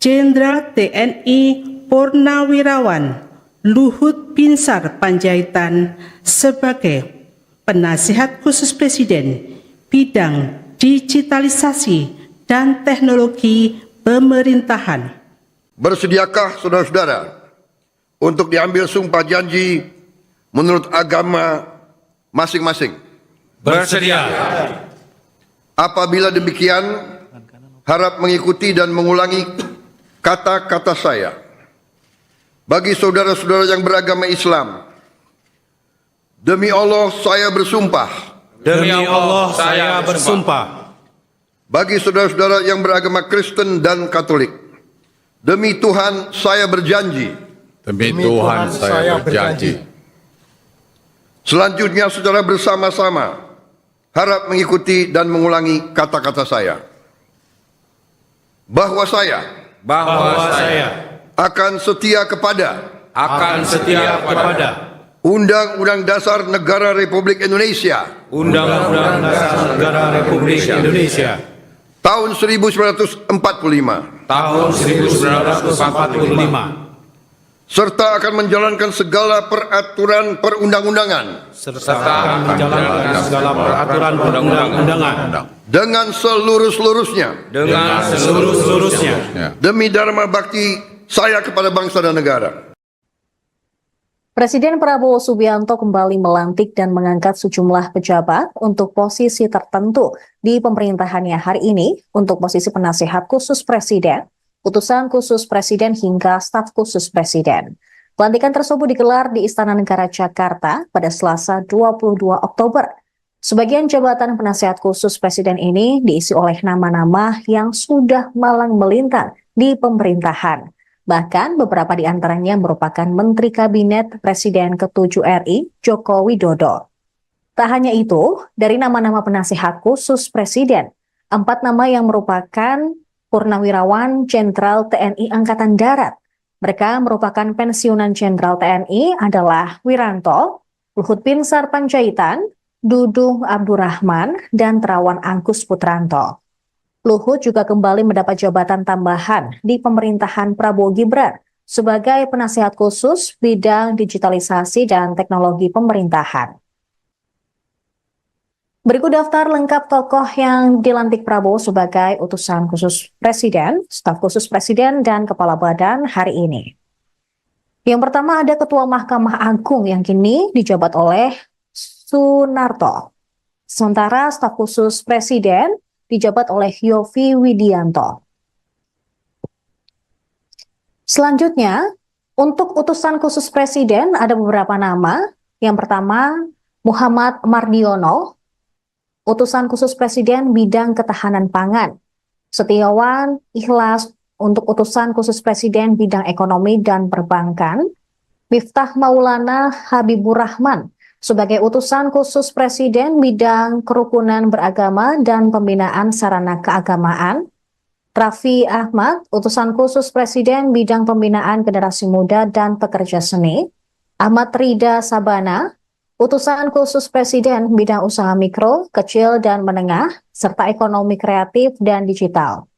Jenderal TNI Purnawirawan Luhut Binsar Panjaitan sebagai Penasihat Khusus Presiden bidang digitalisasi dan teknologi pemerintahan.
Bersediakah saudara-saudara untuk diambil sumpah janji menurut agama masing-masing?
Bersedia.
Apabila demikian, harap mengikuti dan mengulangi kata-kata saya. Bagi saudara-saudara yang beragama Islam, demi Allah saya bersumpah.
Demi Allah saya bersumpah.
Bagi saudara-saudara yang beragama Kristen dan Katolik, demi Tuhan saya berjanji.
Demi Tuhan saya berjanji.
Selanjutnya saudara bersama-sama harap mengikuti dan mengulangi kata-kata saya. Bahwa saya akan setia kepada Undang-Undang Dasar Negara Republik Indonesia
Undang-Undang Dasar Negara Republik Indonesia
tahun 1945
tahun 1945
serta akan menjalankan segala peraturan perundang-undangan
serta akan menjalankan segala peraturan perundang-undangan
dengan seluruh-seluruhnya demi dharma bakti saya kepada bangsa dan negara.
Presiden Prabowo Subianto kembali melantik dan mengangkat sejumlah pejabat untuk posisi tertentu di pemerintahannya hari ini untuk posisi penasihat khusus presiden, utusan khusus presiden hingga staf khusus presiden. Pelantikan tersebut digelar di Istana Negara Jakarta pada Selasa 22 Oktober. Sebagian jabatan penasihat khusus presiden ini diisi oleh nama-nama yang sudah malang melintang di pemerintahan. Bahkan beberapa di antaranya merupakan Menteri Kabinet Presiden ke-7 RI, Joko Widodo. Tak hanya itu, dari nama-nama penasihat khusus Presiden, 4 nama yang merupakan Purnawirawan Jenderal TNI Angkatan Darat. Mereka merupakan pensiunan Jenderal TNI adalah Wiranto, Luhut Binsar Panjaitan, Dudung Abdurrahman, dan Terawan Angkus Putranto. Luhut juga kembali mendapat jabatan tambahan di pemerintahan Prabowo Gibran sebagai penasihat khusus bidang digitalisasi dan teknologi pemerintahan. Berikut daftar lengkap tokoh yang dilantik Prabowo sebagai utusan khusus presiden, staf khusus presiden, dan kepala badan hari ini. Yang pertama ada Ketua Mahkamah Agung yang kini dijabat oleh Sunarto. Sementara staf khusus presiden dijabat oleh Yovie Widianto. Selanjutnya, untuk utusan khusus presiden ada beberapa nama. Yang pertama, Muhammad Mardiono, utusan khusus presiden bidang ketahanan pangan. Setiawan Ikhlas untuk utusan khusus presiden bidang ekonomi dan perbankan. Miftah Maulana Habibur Rahman sebagai utusan khusus presiden bidang kerukunan beragama dan pembinaan sarana keagamaan. Raffi Ahmad, utusan khusus presiden bidang pembinaan generasi muda dan pekerja seni. Ahmad Rida Sabana, utusan khusus presiden bidang usaha mikro, kecil dan menengah, serta ekonomi kreatif dan digital.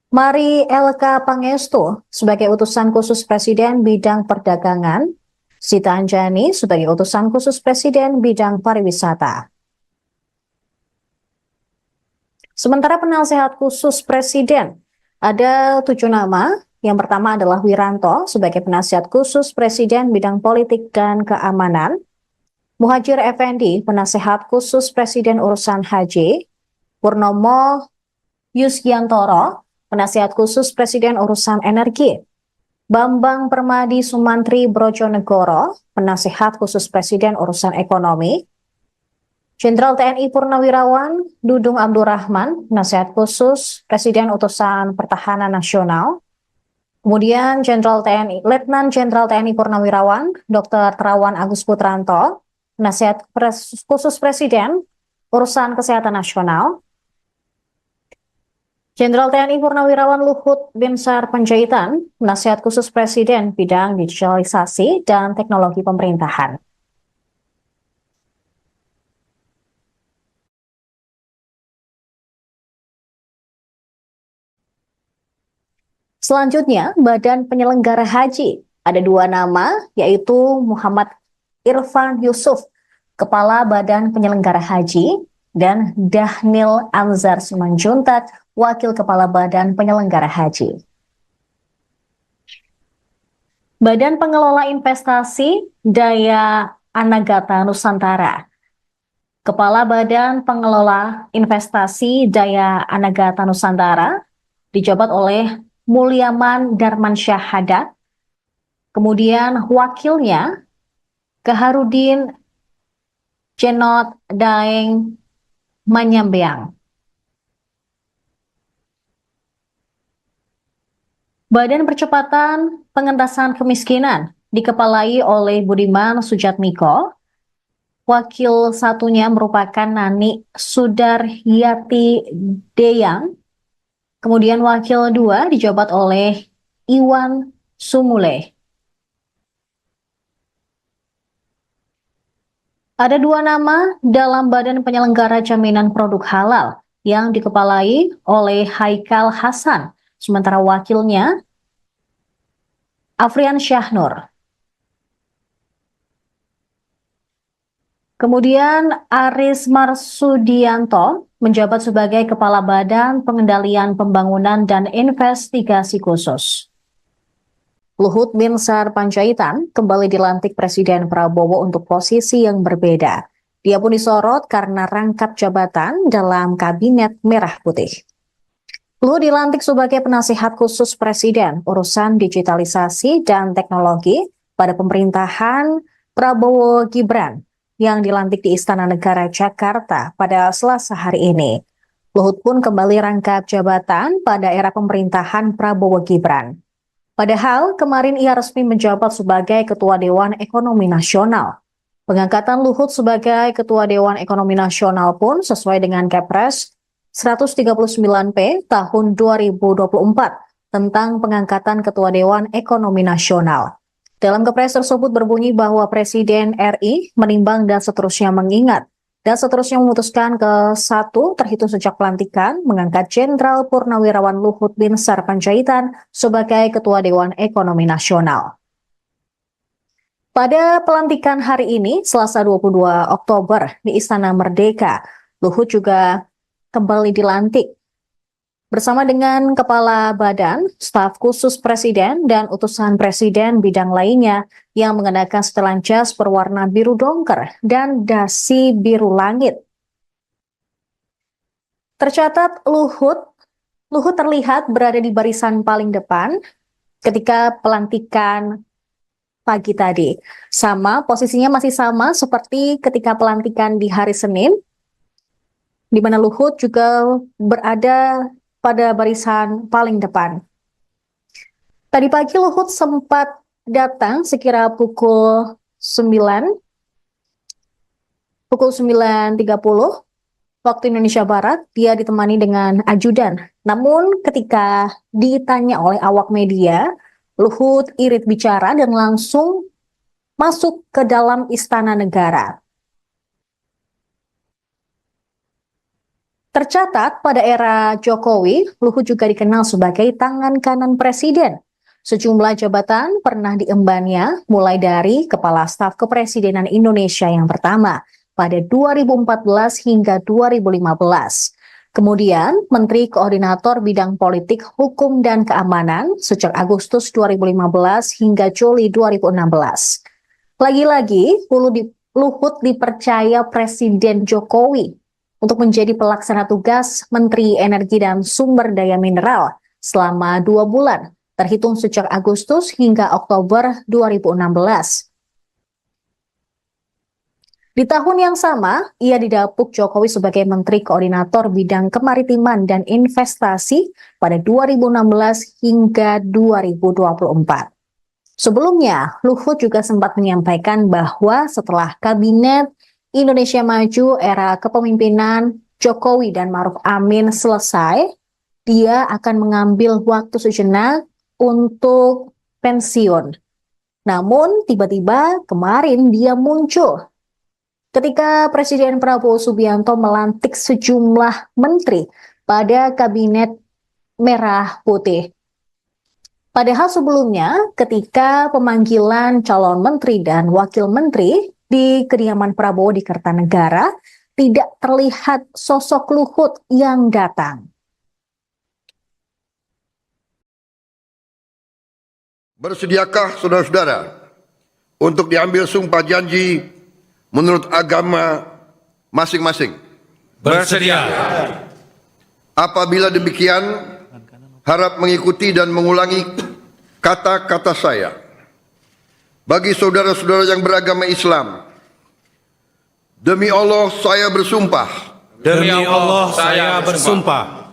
Mari Elka Pangestu sebagai utusan khusus presiden bidang perdagangan. Sita Anjani sebagai utusan khusus presiden bidang pariwisata. Sementara penasihat khusus presiden ada 7 nama. Yang pertama adalah Wiranto sebagai penasihat khusus presiden bidang politik dan keamanan. Muhajir Effendi, penasihat khusus presiden urusan haji. Purnomo Yusgiantoro, penasihat khusus presiden urusan energi. Bambang Permadi Sumantri Brojonegoro, penasihat khusus presiden urusan ekonomi. Jenderal TNI Purnawirawan Dudung Abdurrahman, penasihat khusus presiden utusan pertahanan nasional. Kemudian Letnan Jenderal TNI Purnawirawan Dr. Terawan Agus Putranto, penasihat khusus presiden urusan kesehatan nasional. Jenderal TNI Purnawirawan Luhut Binsar Panjaitan, penasihat khusus presiden bidang digitalisasi dan teknologi pemerintahan. Selanjutnya, Badan Penyelenggara Haji. Ada dua nama, yaitu Muhammad Irfan Yusuf, Kepala Badan Penyelenggara Haji, dan Dhanil Anzar Simanjuntak, Wakil Kepala Badan Penyelenggara Haji. Badan Pengelola Investasi Daya Anagata Nusantara. Kepala Badan Pengelola Investasi Daya Anagata Nusantara dijabat oleh Mulyaman Darmansyah Haddad. Kemudian wakilnya Kaharudin Cenot Daeng Manyambeang. Badan Percepatan Pengentasan Kemiskinan dikepalai oleh Budiman Sujatmiko. Wakil satunya merupakan Nani Sudaryati Deyang. Kemudian wakil dua dijabat oleh Iwan Sumule. Ada dua nama dalam Badan Penyelenggara Jaminan Produk Halal yang dikepalai oleh Haikal Hasan, sementara wakilnya Afrian Syahnur. Kemudian Aris Marsudianto menjabat sebagai Kepala Badan Pengendalian Pembangunan dan Investigasi Khusus. Luhut Binsar Panjaitan kembali dilantik Presiden Prabowo untuk posisi yang berbeda. Dia pun disorot karena rangkap jabatan dalam Kabinet Merah Putih. Luhut dilantik sebagai penasihat khusus Presiden urusan digitalisasi dan teknologi pada pemerintahan Prabowo Gibran yang dilantik di Istana Negara Jakarta pada Selasa hari ini. Luhut pun kembali rangkap jabatan pada era pemerintahan Prabowo Gibran. Padahal kemarin ia resmi menjabat sebagai Ketua Dewan Ekonomi Nasional. Pengangkatan Luhut sebagai Ketua Dewan Ekonomi Nasional pun sesuai dengan Kepres 139P tahun 2024 tentang pengangkatan Ketua Dewan Ekonomi Nasional. Dalam Kepres tersebut berbunyi bahwa Presiden RI menimbang dan seterusnya mengingat dan seterusnya memutuskan ke-1 terhitung sejak pelantikan mengangkat Jenderal Purnawirawan Luhut Binsar Panjaitan sebagai Ketua Dewan Ekonomi Nasional. Pada pelantikan hari ini, Selasa 22 Oktober di Istana Merdeka, Luhut juga kembali dilantik bersama dengan Kepala Badan, Staf Khusus Presiden, dan utusan Presiden bidang lainnya yang mengenakan setelan jas berwarna biru dongker dan dasi biru langit. Tercatat Luhut terlihat berada di barisan paling depan ketika pelantikan pagi tadi. Posisinya masih sama seperti ketika pelantikan di hari Senin, di mana Luhut juga berada pada barisan paling depan. Tadi pagi Luhut sempat datang sekira pukul 9.30 waktu Indonesia Barat. Dia ditemani dengan ajudan. Namun ketika ditanya oleh awak media, Luhut irit bicara dan langsung masuk ke dalam Istana Negara. Tercatat pada era Jokowi, Luhut juga dikenal sebagai tangan kanan Presiden. Sejumlah jabatan pernah diembannya, mulai dari Kepala Staf Kepresidenan Indonesia yang pertama pada 2014 hingga 2015. Kemudian Menteri Koordinator Bidang Politik, Hukum, dan Keamanan sejak Agustus 2015 hingga Juli 2016. Lagi-lagi, Luhut dipercaya Presiden Jokowi untuk menjadi pelaksana tugas Menteri Energi dan Sumber Daya Mineral selama 2 bulan, terhitung sejak Agustus hingga Oktober 2016. Di tahun yang sama, ia didapuk Jokowi sebagai Menteri Koordinator Bidang Kemaritiman dan Investasi pada 2016 hingga 2024. Sebelumnya, Luhut juga sempat menyampaikan bahwa setelah Kabinet Indonesia Maju era kepemimpinan Jokowi dan Ma'ruf Amin selesai, dia akan mengambil waktu sejenak untuk pensiun. Namun tiba-tiba kemarin dia muncul ketika Presiden Prabowo Subianto melantik sejumlah menteri pada Kabinet Merah Putih. Padahal sebelumnya ketika pemanggilan calon menteri dan wakil menteri di kediaman Prabowo di Kertanegara, tidak terlihat sosok Luhut yang datang.
Bersediakah saudara-saudara untuk diambil sumpah janji menurut agama masing-masing?
Bersedia.
Apabila demikian, harap mengikuti dan mengulangi kata-kata saya. Bagi saudara-saudara yang beragama Islam, demi Allah saya bersumpah.
Demi Allah saya bersumpah.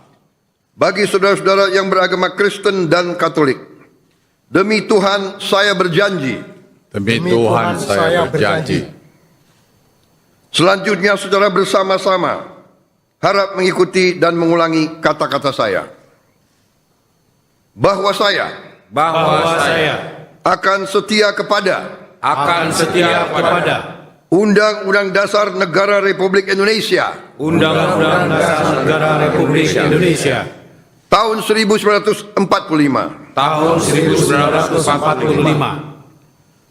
Bagi saudara-saudara yang beragama Kristen dan Katolik, demi Tuhan saya berjanji.
Demi Tuhan saya berjanji.
Selanjutnya secara bersama-sama harap mengikuti dan mengulangi kata-kata saya. Bahwa saya akan setia kepada Undang-Undang Dasar Negara Republik Indonesia
Undang-Undang Dasar Negara Republik Indonesia
tahun 1945
tahun 1945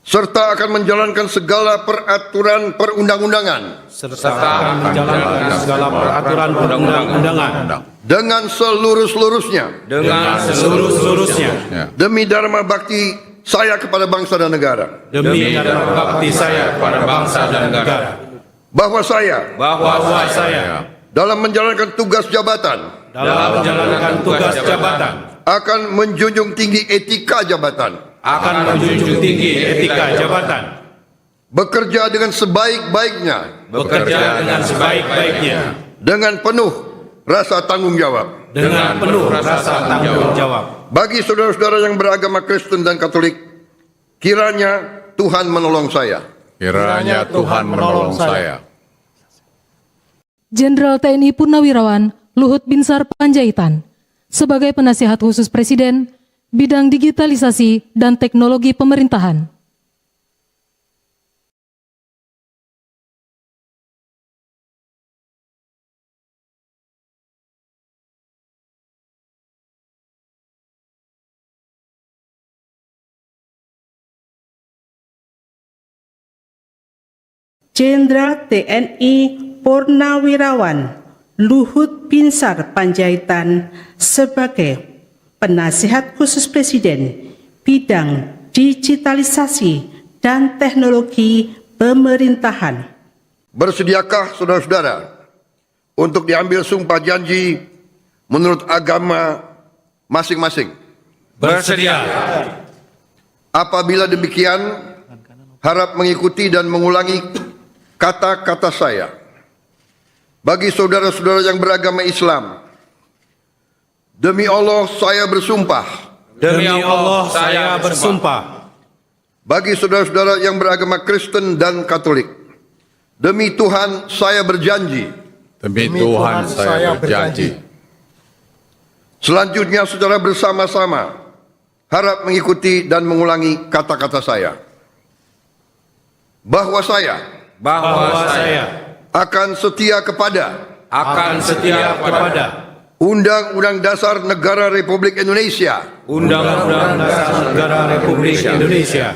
serta akan menjalankan segala peraturan perundang-undangan
serta akan menjalankan segala peraturan perundang-undangan
dengan seluruh-seluruhnya demi dharma bakti saya kepada bangsa dan negara.
demi dharma bakti saya kepada bangsa dan negara.
Bahwa saya dalam menjalankan tugas jabatan akan menjunjung tinggi etika jabatan, bekerja dengan sebaik-baiknya dengan penuh rasa tanggung jawab. Bagi saudara-saudara yang beragama Kristen dan Katolik, kiranya Tuhan menolong saya.
Kiranya Tuhan menolong saya.
Jenderal TNI Purnawirawan Luhut Binsar Panjaitan sebagai penasihat khusus Presiden bidang digitalisasi dan teknologi pemerintahan.
Jenderal TNI Purnawirawan Luhut Binsar Panjaitan sebagai penasihat khusus Presiden bidang digitalisasi dan teknologi pemerintahan.
Bersediakah saudara-saudara untuk diambil sumpah janji menurut agama masing-masing?
Bersedia.
Apabila demikian, harap mengikuti dan mengulangi kata-kata saya. Bagi saudara-saudara yang beragama Islam, demi Allah saya bersumpah.
Demi Allah saya bersumpah.
Bagi saudara-saudara yang beragama Kristen dan Katolik, demi Tuhan saya berjanji.
Demi Tuhan saya berjanji.
Selanjutnya secara bersama-sama harap mengikuti dan mengulangi kata-kata saya. Bahwa saya akan setia kepada Undang-Undang Dasar Negara Republik Indonesia
Undang-Undang Dasar Negara Republik Indonesia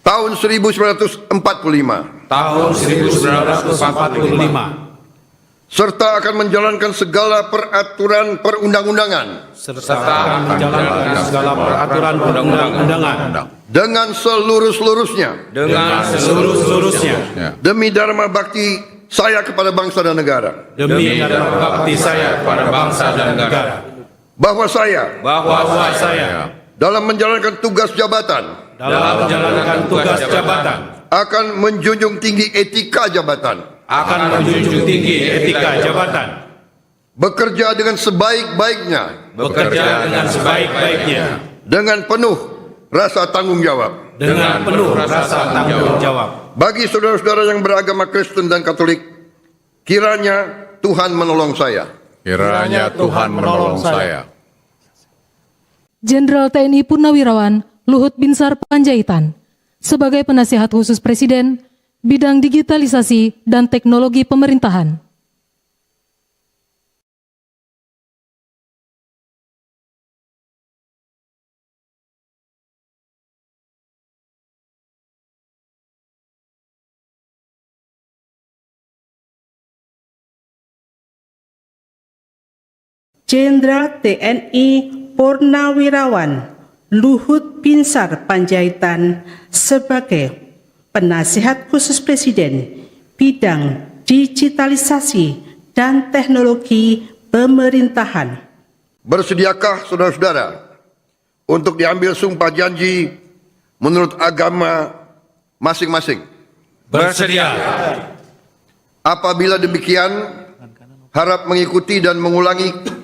tahun 1945 serta akan menjalankan segala peraturan perundang-undangan dengan seluruh-seluruhnya demi dharma bakti saya kepada bangsa dan negara. Bahwa saya dalam menjalankan tugas jabatan akan menjunjung tinggi etika jabatan, bekerja dengan sebaik-baiknya dengan penuh rasa tanggung jawab. Bagi saudara-saudara yang beragama Kristen dan Katolik, kiranya Tuhan menolong saya.
Kiranya Tuhan menolong saya.
Jenderal TNI Purnawirawan Luhut Binsar Panjaitan sebagai penasihat khusus Presiden bidang digitalisasi dan teknologi pemerintahan.
Jenderal TNI Purnawirawan Luhut Binsar Panjaitan sebagai Penasihat Khusus Presiden bidang digitalisasi dan teknologi pemerintahan.
Bersediakah saudara-saudara untuk diambil sumpah janji menurut agama masing-masing?
Bersedia.
Apabila demikian, harap mengikuti dan mengulangi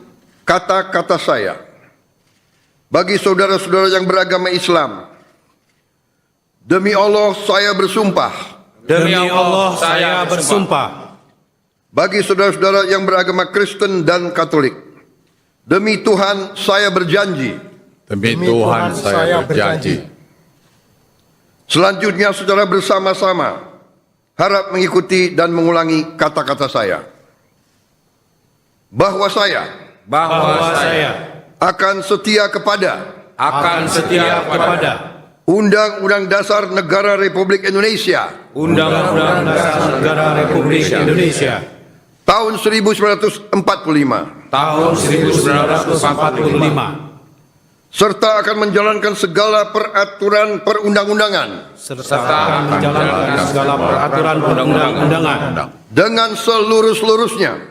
kata-kata saya. Bagi saudara-saudara yang beragama Islam, demi Allah saya bersumpah.
Demi Allah saya bersumpah.
Bagi saudara-saudara yang beragama Kristen dan Katolik, demi Tuhan saya berjanji.
Demi Tuhan saya berjanji.
Selanjutnya secara bersama-sama harap mengikuti dan mengulangi kata-kata saya. Bahwa saya akan setia kepada Undang-Undang Dasar Negara Republik Indonesia
Undang-Undang Dasar Negara Republik Indonesia
tahun 1945
tahun 1945
serta akan menjalankan segala peraturan perundang-undangan
serta menjalankan segala peraturan perundang-undangan
dengan seluruh-seluruhnya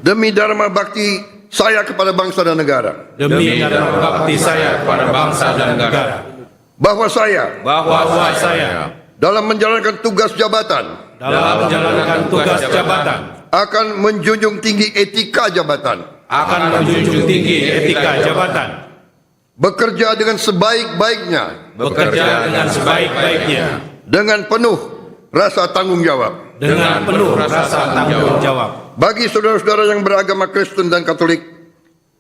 demi dharma bakti saya kepada bangsa dan negara.
demi dharma bakti saya kepada bangsa dan negara.
Bahwa saya dalam menjalankan tugas jabatan akan menjunjung tinggi etika jabatan, bekerja dengan sebaik-baiknya dengan penuh rasa tanggung jawab. Bagi saudara-saudara yang beragama Kristen dan Katolik,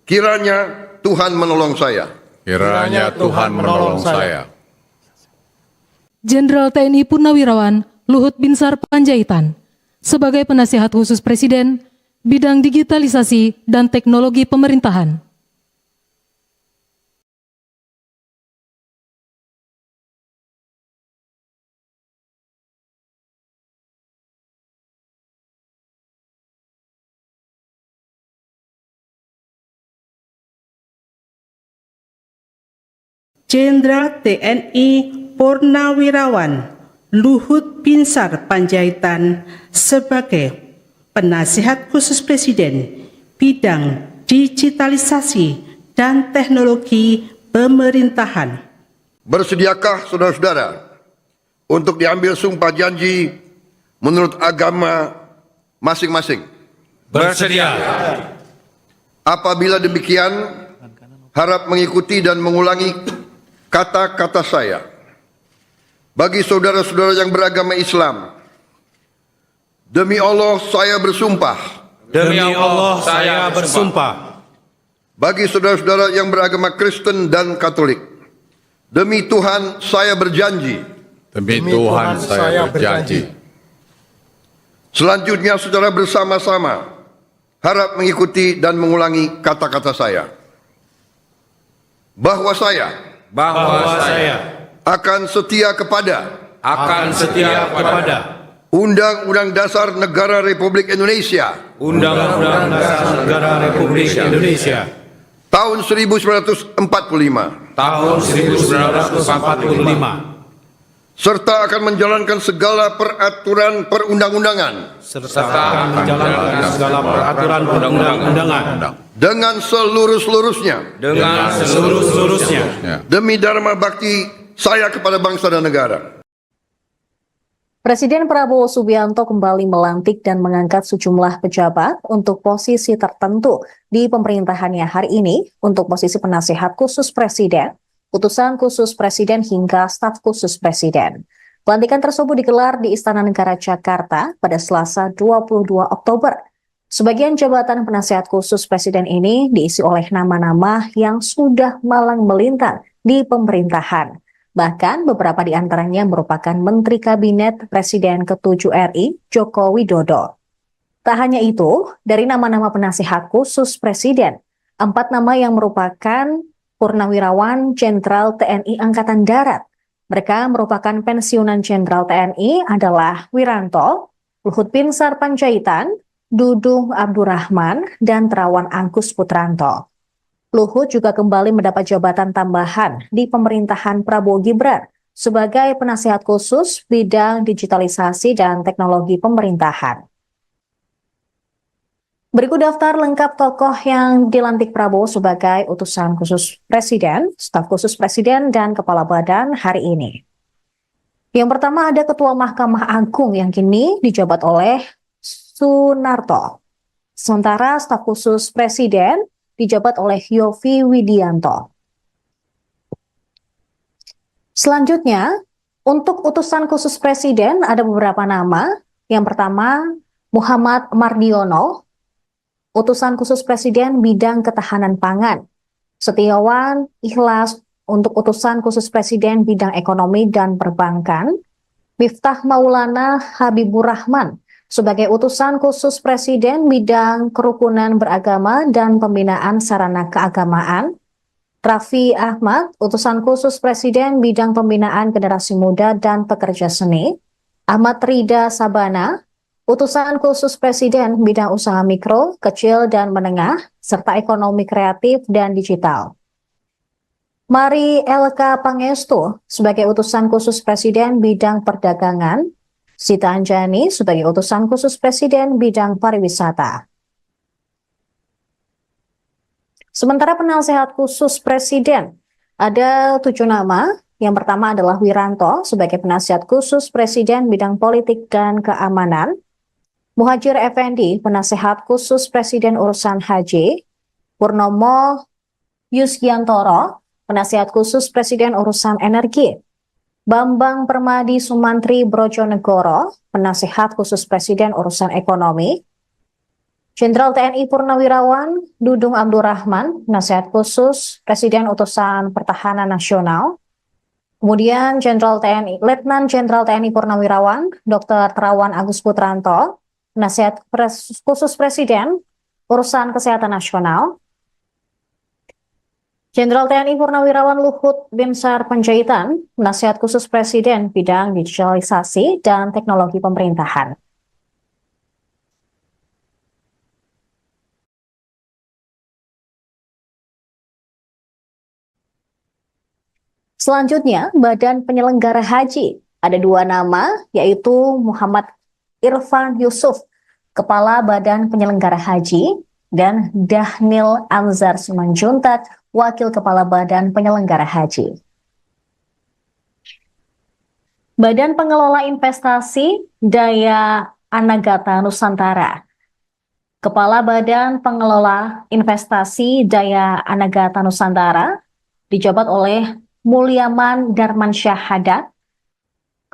kiranya Tuhan menolong saya.
Kiranya Tuhan menolong saya.
Jenderal TNI Purnawirawan Luhut Binsar Panjaitan sebagai Penasihat Khusus Presiden bidang digitalisasi dan teknologi pemerintahan.
Jenderal TNI Purnawirawan Luhut Binsar Panjaitan sebagai Penasihat Khusus Presiden bidang digitalisasi dan teknologi pemerintahan.
Bersediakah saudara-saudara untuk diambil sumpah janji menurut agama masing-masing?
Bersedia.
Apabila demikian, harap mengikuti dan mengulangi kata-kata saya. Bagi saudara-saudara yang beragama Islam, demi Allah saya bersumpah.
Demi Allah saya bersumpah.
Bagi saudara-saudara yang beragama Kristen dan Katolik, demi Tuhan saya berjanji.
Demi Tuhan saya berjanji.
Selanjutnya secara bersama-sama harap mengikuti dan mengulangi kata-kata saya. Bahwa saya akan setia kepada Undang-Undang Dasar Negara Republik Indonesia
Undang-Undang Dasar Negara Republik Indonesia
tahun 1945 serta akan menjalankan segala peraturan perundang-undangan dengan seluruh-seluruhnya demi dharma bakti saya kepada bangsa dan negara.
Presiden Prabowo Subianto kembali melantik dan mengangkat sejumlah pejabat untuk posisi tertentu di pemerintahannya hari ini untuk posisi penasihat khusus presiden, utusan khusus presiden hingga staf khusus presiden. Pelantikan tersebut digelar di Istana Negara Jakarta pada Selasa 22 Oktober. Sebagian jabatan penasihat khusus presiden ini diisi oleh nama-nama yang sudah malang melintang di pemerintahan. Bahkan beberapa di antaranya merupakan Menteri Kabinet Presiden ke-7 RI, Joko Widodo. Tak hanya itu, dari nama-nama penasihat khusus Presiden, 4 nama yang merupakan Purnawirawan Jenderal TNI Angkatan Darat. Mereka merupakan pensiunan Jenderal TNI adalah Wiranto, Luhut Binsar Panjaitan, Dudung Abdurrahman, dan Terawan Angkus Putranto. Luhut juga kembali mendapat jabatan tambahan di pemerintahan Prabowo Gibran sebagai penasihat khusus bidang digitalisasi dan teknologi pemerintahan. Berikut daftar lengkap tokoh yang dilantik Prabowo sebagai utusan khusus Presiden, staf khusus Presiden, dan Kepala Badan hari ini. Yang pertama ada Ketua Mahkamah Agung yang kini dijabat oleh Sunarto. Sementara staf khusus Presiden dijabat oleh Yovie Widianto. Selanjutnya, untuk utusan khusus Presiden ada beberapa nama. Yang pertama, Muhammad Mardiono, utusan khusus Presiden bidang ketahanan pangan. Setiawan Ikhlas untuk utusan khusus Presiden bidang ekonomi dan perbankan. Miftah Maulana Habibur Rahman sebagai utusan khusus Presiden bidang kerukunan beragama dan pembinaan sarana keagamaan. Raffi Ahmad, utusan khusus Presiden bidang pembinaan generasi muda dan pekerja seni. Ahmad Rida Sabana, utusan khusus Presiden bidang usaha mikro, kecil, dan menengah, serta ekonomi kreatif dan digital. Mari Elka Pangestu sebagai utusan khusus Presiden bidang perdagangan. Sita Anjani sebagai utusan khusus Presiden bidang pariwisata. Sementara penasehat khusus Presiden ada 7 nama. Yang pertama adalah Wiranto sebagai penasihat khusus Presiden bidang politik dan keamanan. Muhajir Effendi, penasehat khusus Presiden urusan haji. Purnomo Yusgiantoro, penasehat khusus Presiden urusan energi. Bambang Permadi Sumantri Brojonegoro, penasehat khusus Presiden urusan ekonomi. Jenderal TNI Purnawirawan Dudung Abdurrahman, penasehat khusus Presiden utusan Pertahanan Nasional. Kemudian Letnan Jenderal TNI Purnawirawan Dr. Terawan Agus Putranto, penasihat khusus Presiden urusan kesehatan nasional. Jenderal TNI Purnawirawan Luhut Binsar Panjaitan, penasihat khusus Presiden bidang digitalisasi dan teknologi pemerintahan. Selanjutnya, Badan Penyelenggara Haji. Ada 2 nama, yaitu Muhammad Irfan Yusuf, Kepala Badan Penyelenggara Haji, dan Dahnil Anzar Simanjuntak, Wakil Kepala Badan Penyelenggara Haji. Badan Pengelola Investasi Daya Anagata Nusantara. Kepala Badan Pengelola Investasi Daya Anagata Nusantara dijabat oleh Mulyaman Darmansyah Haddad.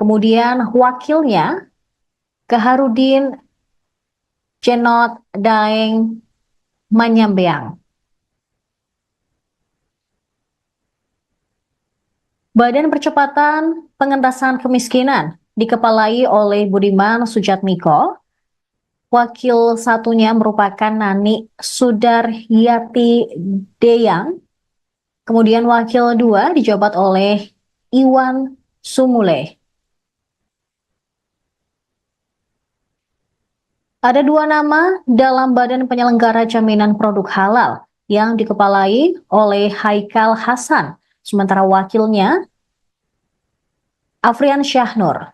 Kemudian wakilnya Kaharudin Jenot Daeng Manyambeang. Badan Percepatan Pengentasan Kemiskinan dikepalai oleh Budiman Sujatmiko. Wakil satunya merupakan Nani Sudaryati Deyang. Kemudian wakil 2 dijabat oleh Iwan Sumule. Ada 2 nama dalam Badan Penyelenggara Jaminan Produk Halal yang dikepalai oleh Haikal Hasan, sementara wakilnya Afrian Syahnur.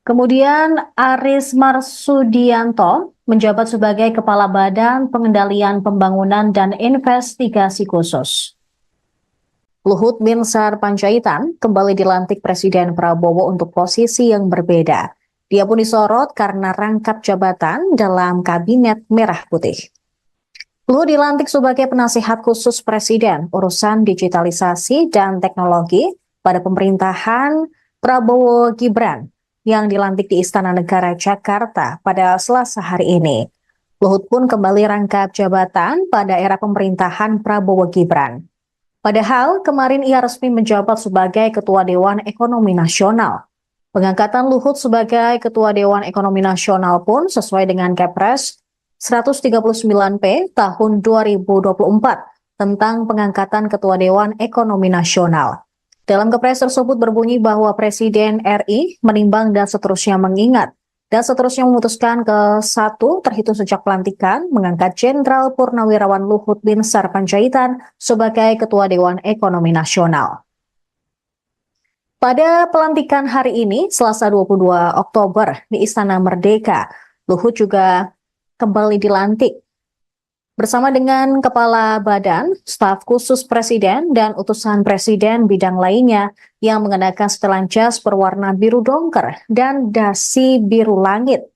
Kemudian Aris Marsudianto menjabat sebagai Kepala Badan Pengendalian Pembangunan dan Investigasi Khusus. Luhut Binsar Panjaitan kembali dilantik Presiden Prabowo untuk posisi yang berbeda. Dia pun disorot karena rangkap jabatan dalam Kabinet Merah Putih. Luhut dilantik sebagai penasihat khusus Presiden urusan digitalisasi dan teknologi pada pemerintahan Prabowo Gibran yang dilantik di Istana Negara Jakarta pada Selasa hari ini. Luhut pun kembali rangkap jabatan pada era pemerintahan Prabowo Gibran. Padahal kemarin ia resmi menjabat sebagai Ketua Dewan Ekonomi Nasional. Pengangkatan Luhut sebagai Ketua Dewan Ekonomi Nasional pun sesuai dengan Kepres 139P tahun 2024 tentang pengangkatan Ketua Dewan Ekonomi Nasional. Dalam kepres tersebut berbunyi bahwa Presiden RI menimbang dan seterusnya mengingat dan seterusnya memutuskan ke 1 terhitung sejak pelantikan mengangkat Jenderal Purnawirawan Luhut Binsar Panjaitan sebagai Ketua Dewan Ekonomi Nasional. Pada pelantikan hari ini, Selasa 22 Oktober di Istana Merdeka, Luhut juga kembali dilantik bersama dengan Kepala Badan, Staf Khusus Presiden, dan utusan Presiden bidang lainnya yang mengenakan setelan jas berwarna biru dongker dan dasi biru langit.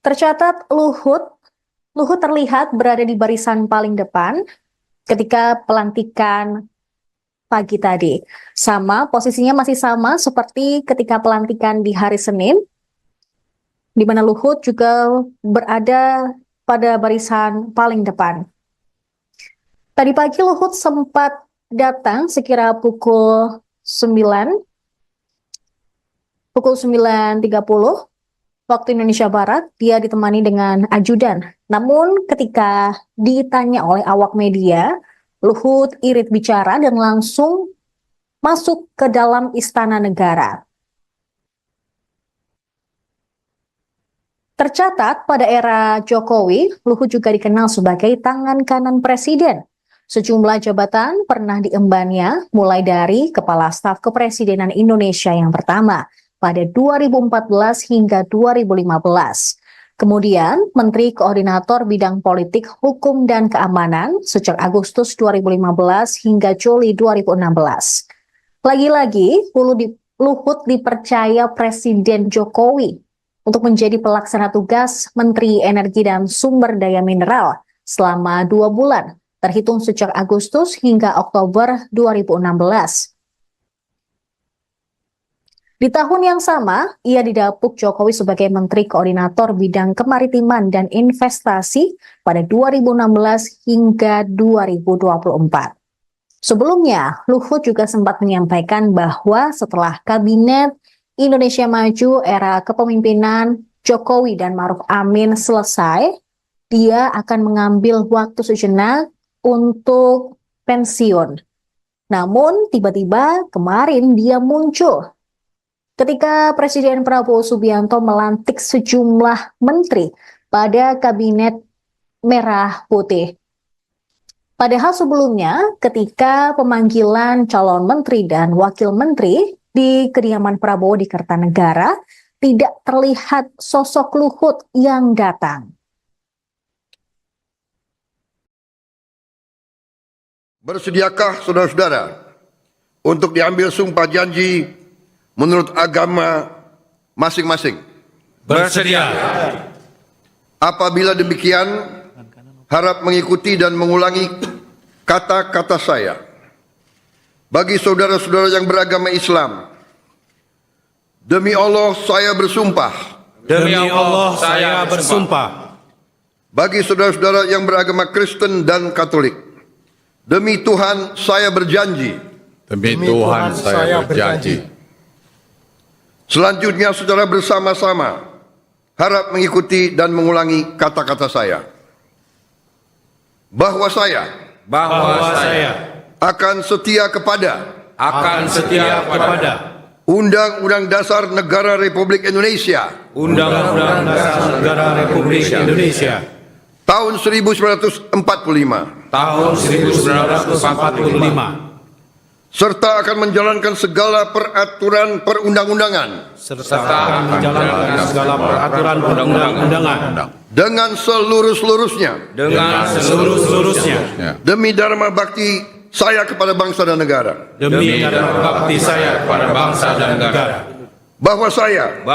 Tercatat Luhut terlihat berada di barisan paling depan ketika pelantikan pagi tadi. Posisinya masih sama seperti ketika pelantikan di hari Senin, di mana Luhut juga berada pada barisan paling depan. Tadi pagi Luhut sempat datang sekira pukul 9.30 waktu Indonesia Barat. Dia ditemani dengan ajudan. Namun ketika ditanya oleh awak media, Luhut irit bicara dan langsung masuk ke dalam Istana Negara. Tercatat pada era Jokowi, Luhut juga dikenal sebagai tangan kanan presiden. Sejumlah jabatan pernah diembannya, mulai dari Kepala Staf Kepresidenan Indonesia yang pertama pada 2014 hingga 2015. Kemudian Menteri Koordinator Bidang Politik, Hukum, dan Keamanan sejak Agustus 2015 hingga Juli 2016. Lagi-lagi, Luhut dipercaya Presiden Jokowi untuk menjadi pelaksana tugas Menteri Energi dan Sumber Daya Mineral selama 2 bulan, terhitung sejak Agustus hingga Oktober 2016. Di tahun yang sama, ia didapuk Jokowi sebagai Menteri Koordinator Bidang Kemaritiman dan Investasi pada 2016 hingga 2024. Sebelumnya, Luhut juga sempat menyampaikan bahwa setelah Kabinet Indonesia Maju era kepemimpinan Jokowi dan Ma'ruf Amin selesai, dia akan mengambil waktu sejenak untuk pensiun. Namun tiba-tiba kemarin dia muncul ketika Presiden Prabowo Subianto melantik sejumlah menteri pada Kabinet Merah Putih. Padahal sebelumnya ketika pemanggilan calon menteri dan wakil menteri di kediaman Prabowo di Kertanegara, tidak terlihat sosok Luhut yang datang.
Bersediakah saudara-saudara untuk diambil sumpah janji menurut agama masing-masing?
Bersedia.
Apabila demikian, harap mengikuti dan mengulangi kata-kata saya. Bagi saudara-saudara yang beragama Islam, demi Allah saya bersumpah.
Demi Allah saya bersumpah.
Bagi saudara-saudara yang beragama Kristen dan Katolik, demi Tuhan saya berjanji.
Demi Tuhan saya berjanji.
Selanjutnya secara bersama-sama harap mengikuti dan mengulangi kata-kata saya. Bahwa saya akan setia kepada Undang-Undang Dasar Negara Republik Indonesia
Undang-Undang Dasar Negara Republik Indonesia
tahun 1945 serta akan menjalankan segala peraturan perundang-undangan dengan seluruh-seluruhnya demi dharma bakti saya kepada bangsa dan negara. Bahwa saya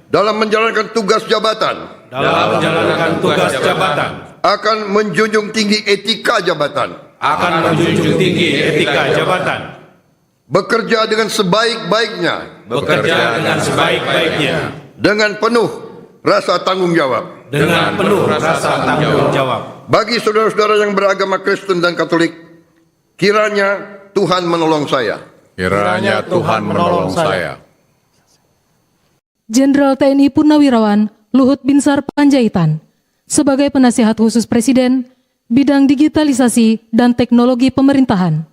dalam menjalankan tugas jabatan akan menjunjung tinggi etika jabatan. Bekerja dengan sebaik-baiknya. Dengan penuh rasa tanggung jawab. Bagi saudara-saudara yang beragama Kristen dan Katolik, kiranya Tuhan menolong saya.
Kiranya Tuhan menolong saya.
Jenderal TNI Purnawirawan Luhut Binsar Panjaitan sebagai penasihat khusus Presiden bidang digitalisasi dan teknologi pemerintahan.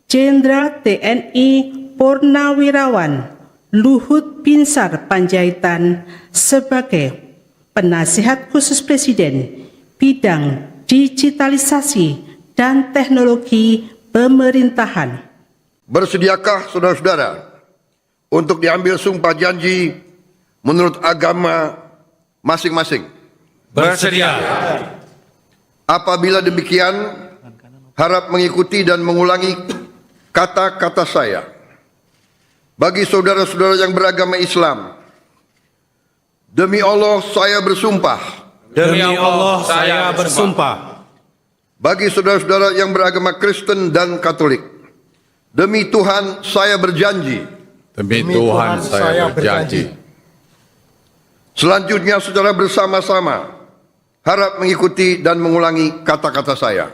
Jenderal TNI Purnawirawan Luhut Binsar Panjaitan sebagai Penasihat Khusus Presiden Bidang Digitalisasi dan Teknologi Pemerintahan.
Bersediakah saudara-saudara untuk diambil sumpah janji menurut agama masing-masing?
Bersedia.
Apabila demikian, harap mengikuti dan mengulangi kata-kata saya. Bagi saudara-saudara yang beragama Islam, demi Allah saya bersumpah.
Demi Allah saya bersumpah.
Bagi saudara-saudara yang beragama Kristen dan Katolik, demi Tuhan saya berjanji.
Demi Tuhan saya berjanji.
Selanjutnya secara bersama-sama harap mengikuti dan mengulangi kata-kata saya.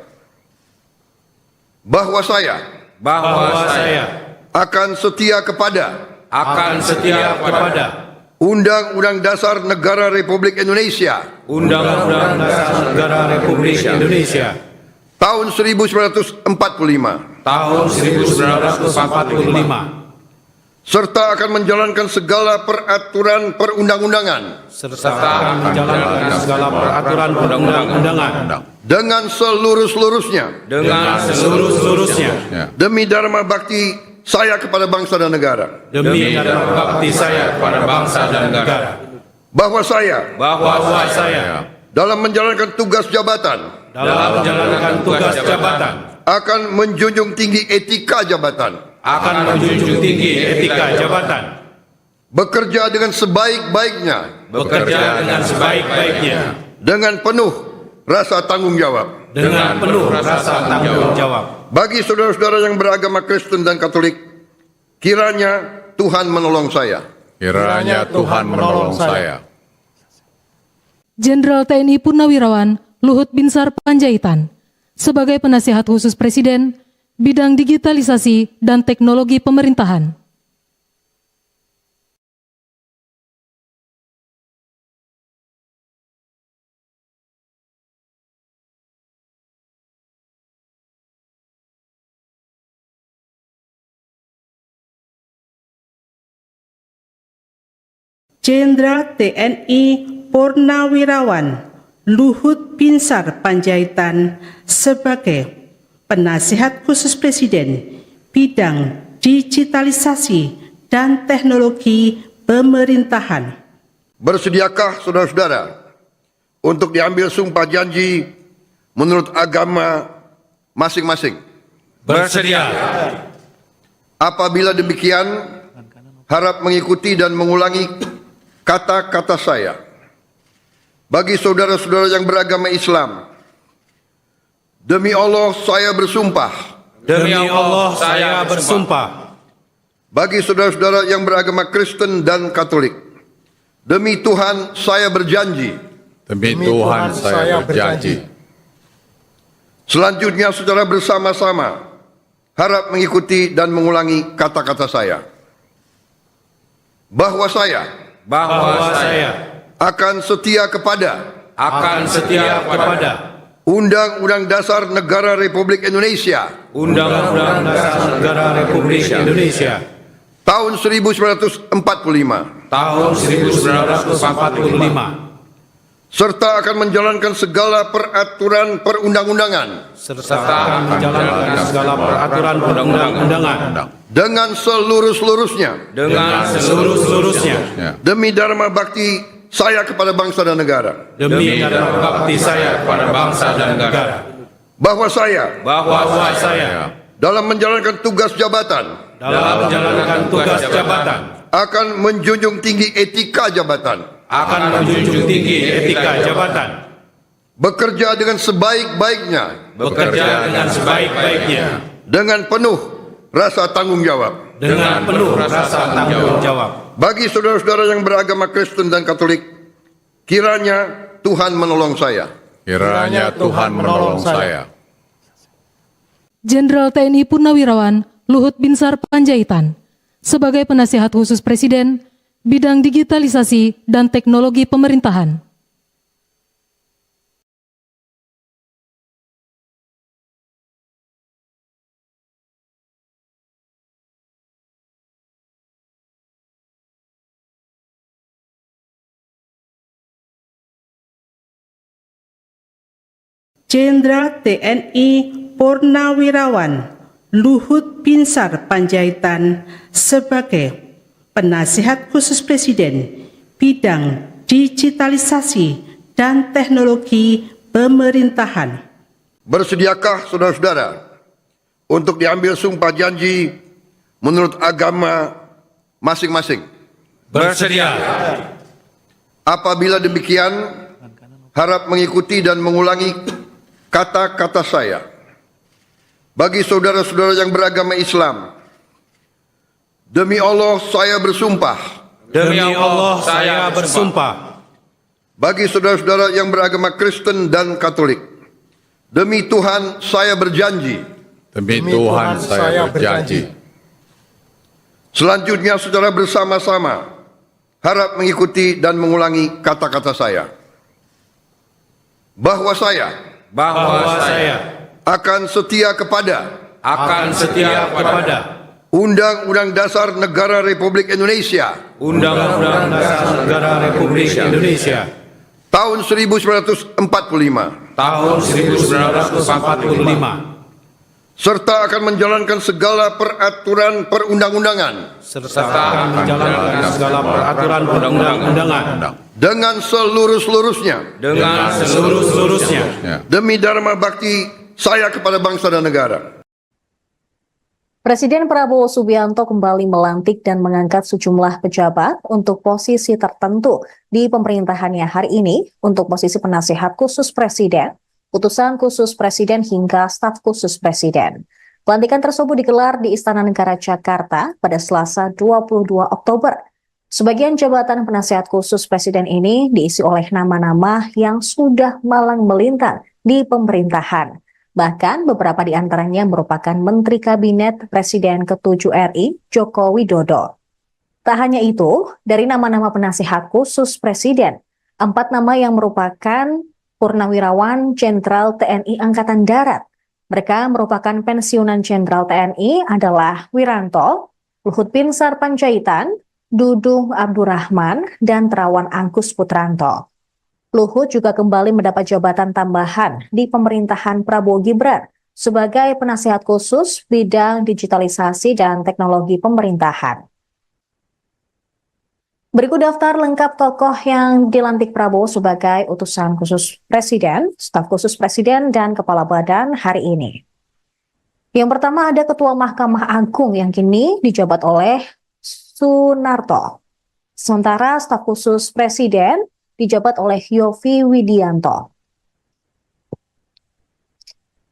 Bahwa saya akan setia kepada Undang-Undang Dasar Negara Republik Indonesia
Undang-Undang Dasar Negara Republik Indonesia
tahun 1945
tahun 1945
serta akan menjalankan segala peraturan perundang-undangan
serta menjalankan segala peraturan perundang-undangan
dengan seluruh-seluruhnya demi dharma bakti saya kepada bangsa dan negara.
demi dharma bakti saya kepada bangsa dan negara.
Bahwa saya dalam menjalankan tugas jabatan akan menjunjung tinggi etika jabatan, bekerja dengan sebaik-baiknya dengan penuh rasa tanggung jawab. Bagi saudara-saudara yang beragama Kristen dan Katolik, kiranya Tuhan menolong saya.
Kiranya Tuhan menolong saya.
Jenderal TNI Purnawirawan Luhut Binsar Panjaitan sebagai Penasihat Khusus Presiden Bidang Digitalisasi dan Teknologi Pemerintahan.
Jenderal TNI Purnawirawan Luhut Binsar Panjaitan sebagai Penasihat Khusus Presiden Bidang Digitalisasi dan Teknologi Pemerintahan.
Bersediakah saudara-saudara untuk diambil sumpah janji menurut agama masing-masing?
Bersedia.
Apabila demikian, harap mengikuti dan mengulangi kata-kata saya. Bagi saudara-saudara yang beragama Islam, demi Allah saya bersumpah.
Demi Allah saya bersumpah.
Bagi saudara-saudara yang beragama Kristen dan Katolik, demi Tuhan saya berjanji.
Demi Tuhan saya berjanji.
Selanjutnya secara bersama-sama harap mengikuti dan mengulangi kata-kata saya. Bahwa saya akan setia kepada Undang-Undang Dasar Negara Republik Indonesia
Undang-Undang Dasar Negara Republik Indonesia
tahun 1945
tahun 1945
serta akan menjalankan segala peraturan perundang-undangan
serta menjalankan segala peraturan perundang-undangan
dengan seluruh-seluruhnya demi dharma bakti saya kepada bangsa dan negara.
demi dharma bakti saya kepada bangsa dan negara.
Bahwa saya dalam menjalankan tugas jabatan akan menjunjung tinggi etika jabatan, bekerja dengan sebaik-baiknya dengan penuh rasa tanggung jawab. Bagi saudara-saudara yang beragama Kristen dan Katolik, kiranya Tuhan menolong saya.
Kiranya Tuhan menolong saya.
Jenderal TNI Purnawirawan Luhut Binsar Panjaitan sebagai Penasihat Khusus Presiden Bidang Digitalisasi dan Teknologi Pemerintahan.
Jenderal TNI Purnawirawan Luhut Binsar Panjaitan sebagai Penasihat Khusus Presiden bidang digitalisasi dan teknologi pemerintahan.
Bersediakah saudara-saudara untuk diambil sumpah janji menurut agama masing-masing?
Bersedia.
Apabila demikian, harap mengikuti dan mengulangi kata-kata saya. Bagi saudara-saudara yang beragama Islam, demi Allah saya bersumpah.
Demi Allah saya bersumpah.
Bagi saudara-saudara yang beragama Kristen dan Katolik, demi Tuhan saya berjanji.
Demi Tuhan saya berjanji.
Selanjutnya saudara bersama-sama harap mengikuti dan mengulangi kata-kata saya. Bahwa saya akan setia kepada Undang-Undang Dasar Negara Republik Indonesia
Undang-Undang Dasar Negara Republik Indonesia
tahun 1945
tahun 1945
serta akan menjalankan segala peraturan perundang-undangan
serta akan menjalankan segala peraturan perundang-undangan
dengan seluruh-seluruhnya demi dharma bakti saya kepada bangsa dan negara.
Presiden Prabowo Subianto kembali melantik dan mengangkat sejumlah pejabat untuk posisi tertentu di pemerintahannya hari ini untuk posisi penasihat khusus presiden, utusan khusus presiden hingga staf khusus presiden. Pelantikan tersebut digelar di Istana Negara Jakarta pada Selasa 22 Oktober. Sebagian jabatan penasihat khusus presiden ini diisi oleh nama-nama yang sudah malang melintang di pemerintahan. Bahkan beberapa di antaranya merupakan Menteri Kabinet Presiden ke-7 RI, Joko Widodo. Tak hanya itu, dari nama-nama penasihat khusus Presiden, 4 nama yang merupakan Purnawirawan Jenderal TNI Angkatan Darat. Mereka merupakan pensiunan Jenderal TNI adalah Wiranto, Luhut Binsar Panjaitan, Dudung Abdurrahman, dan Terawan Angkus Putranto. Luhut juga kembali mendapat jabatan tambahan di pemerintahan Prabowo Gibran sebagai penasihat khusus bidang digitalisasi dan teknologi pemerintahan. Berikut daftar lengkap tokoh yang dilantik Prabowo sebagai utusan khusus presiden, staf khusus presiden, dan kepala badan hari ini. Yang pertama ada Ketua Mahkamah Agung yang kini dijabat oleh Sunarto. Sementara staf khusus presiden dijabat oleh Yovie Widianto.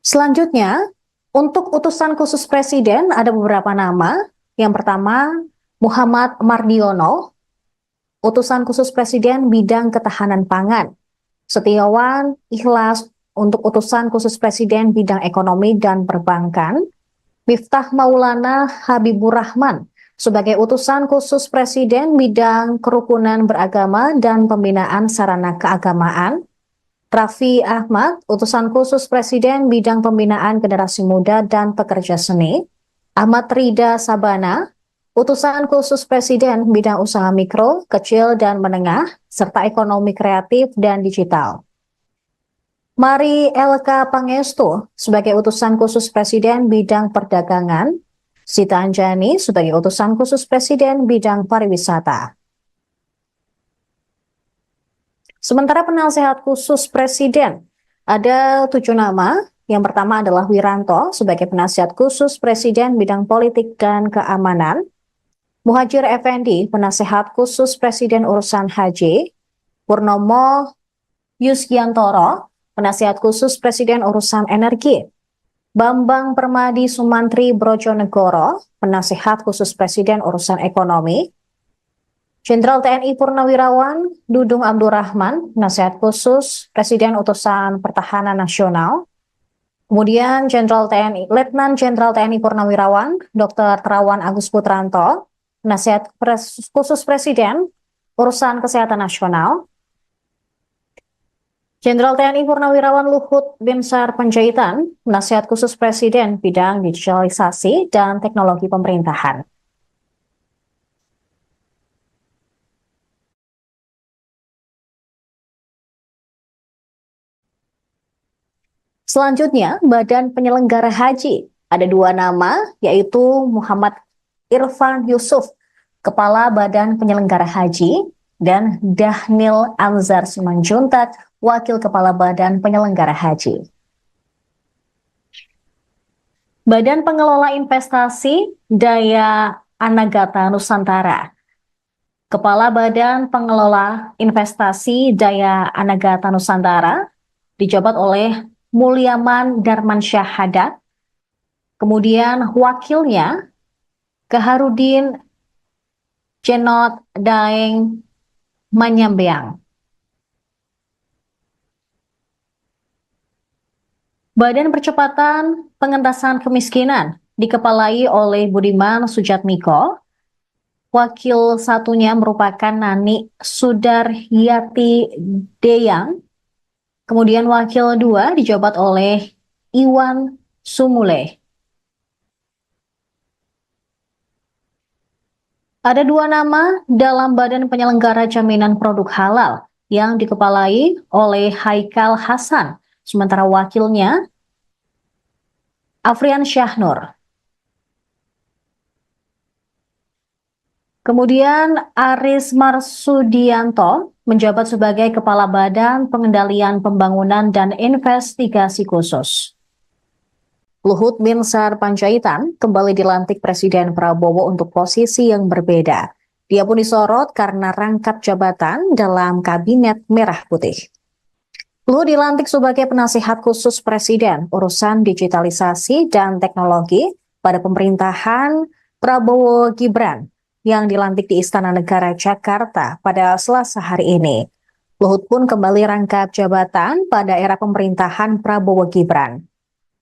Selanjutnya, untuk utusan khusus presiden ada beberapa nama. Yang pertama, Muhammad Mardiono, utusan khusus presiden bidang ketahanan pangan. Setiawan Ikhlas untuk utusan khusus presiden bidang ekonomi dan perbankan. Miftah Maulana Habibur Rahman sebagai utusan khusus presiden bidang kerukunan beragama dan pembinaan sarana keagamaan. Raffi Ahmad, utusan khusus presiden bidang pembinaan generasi muda dan pekerja seni. Ahmad Rida Sabana, utusan khusus presiden bidang usaha mikro, kecil dan menengah, serta ekonomi kreatif dan digital. Mari Elka Pangestu sebagai utusan khusus presiden bidang perdagangan. Sita Anjani sebagai utusan khusus presiden bidang pariwisata. Sementara penasihat khusus presiden ada 7 nama. Yang pertama adalah Wiranto sebagai penasihat khusus presiden bidang politik dan keamanan. Muhajir Effendi penasihat khusus presiden urusan haji. Purnomo Yusgiantoro penasihat khusus presiden urusan energi. Bambang Permadi Sumantri Brojonegoro, penasihat khusus presiden urusan ekonomi. Jenderal TNI Purnawirawan Dudung Abdurrahman, penasihat khusus presiden utusan pertahanan nasional. Kemudian Letnan Jenderal TNI Purnawirawan Dr. Terawan Agus Putranto, penasihat khusus presiden urusan kesehatan nasional. Jenderal TNI Purnawirawan Luhut Binsar Panjaitan, penasihat khusus presiden bidang digitalisasi dan teknologi pemerintahan. Selanjutnya, Badan Penyelenggara Haji. Ada dua nama, yaitu Muhammad Irfan Yusuf, Kepala Badan Penyelenggara Haji, dan Dhanil Anzar Simanjuntak, Wakil Kepala Badan Penyelenggara Haji. Badan Pengelola Investasi Daya Anagata Nusantara. Kepala Badan Pengelola Investasi Daya Anagata Nusantara dijabat oleh Mulyaman Darmansyah Haddad. Kemudian wakilnya Kaharudin Cenot Daeng Manyambeang. Badan Percepatan Pengentasan Kemiskinan dikepalai oleh Budiman Sujatmiko. Wakil satunya merupakan Nani Sudaryati Deyang. Kemudian wakil dua dijabat oleh Iwan Sumule. Ada dua nama dalam Badan Penyelenggara Jaminan Produk Halal yang dikepalai oleh Haikal Hasan, sementara wakilnya Afrian Syahnur. Kemudian Aris Marsudianto menjabat sebagai Kepala Badan Pengendalian Pembangunan dan Investigasi Khusus. Luhut Binsar Panjaitan kembali dilantik Presiden Prabowo untuk posisi yang berbeda. Dia pun disorot karena rangkap jabatan dalam Kabinet Merah Putih. Luhut dilantik sebagai penasihat khusus Presiden urusan digitalisasi dan teknologi pada pemerintahan Prabowo Gibran yang dilantik di Istana Negara Jakarta pada Selasa hari ini. Luhut pun kembali rangkap jabatan pada era pemerintahan Prabowo Gibran.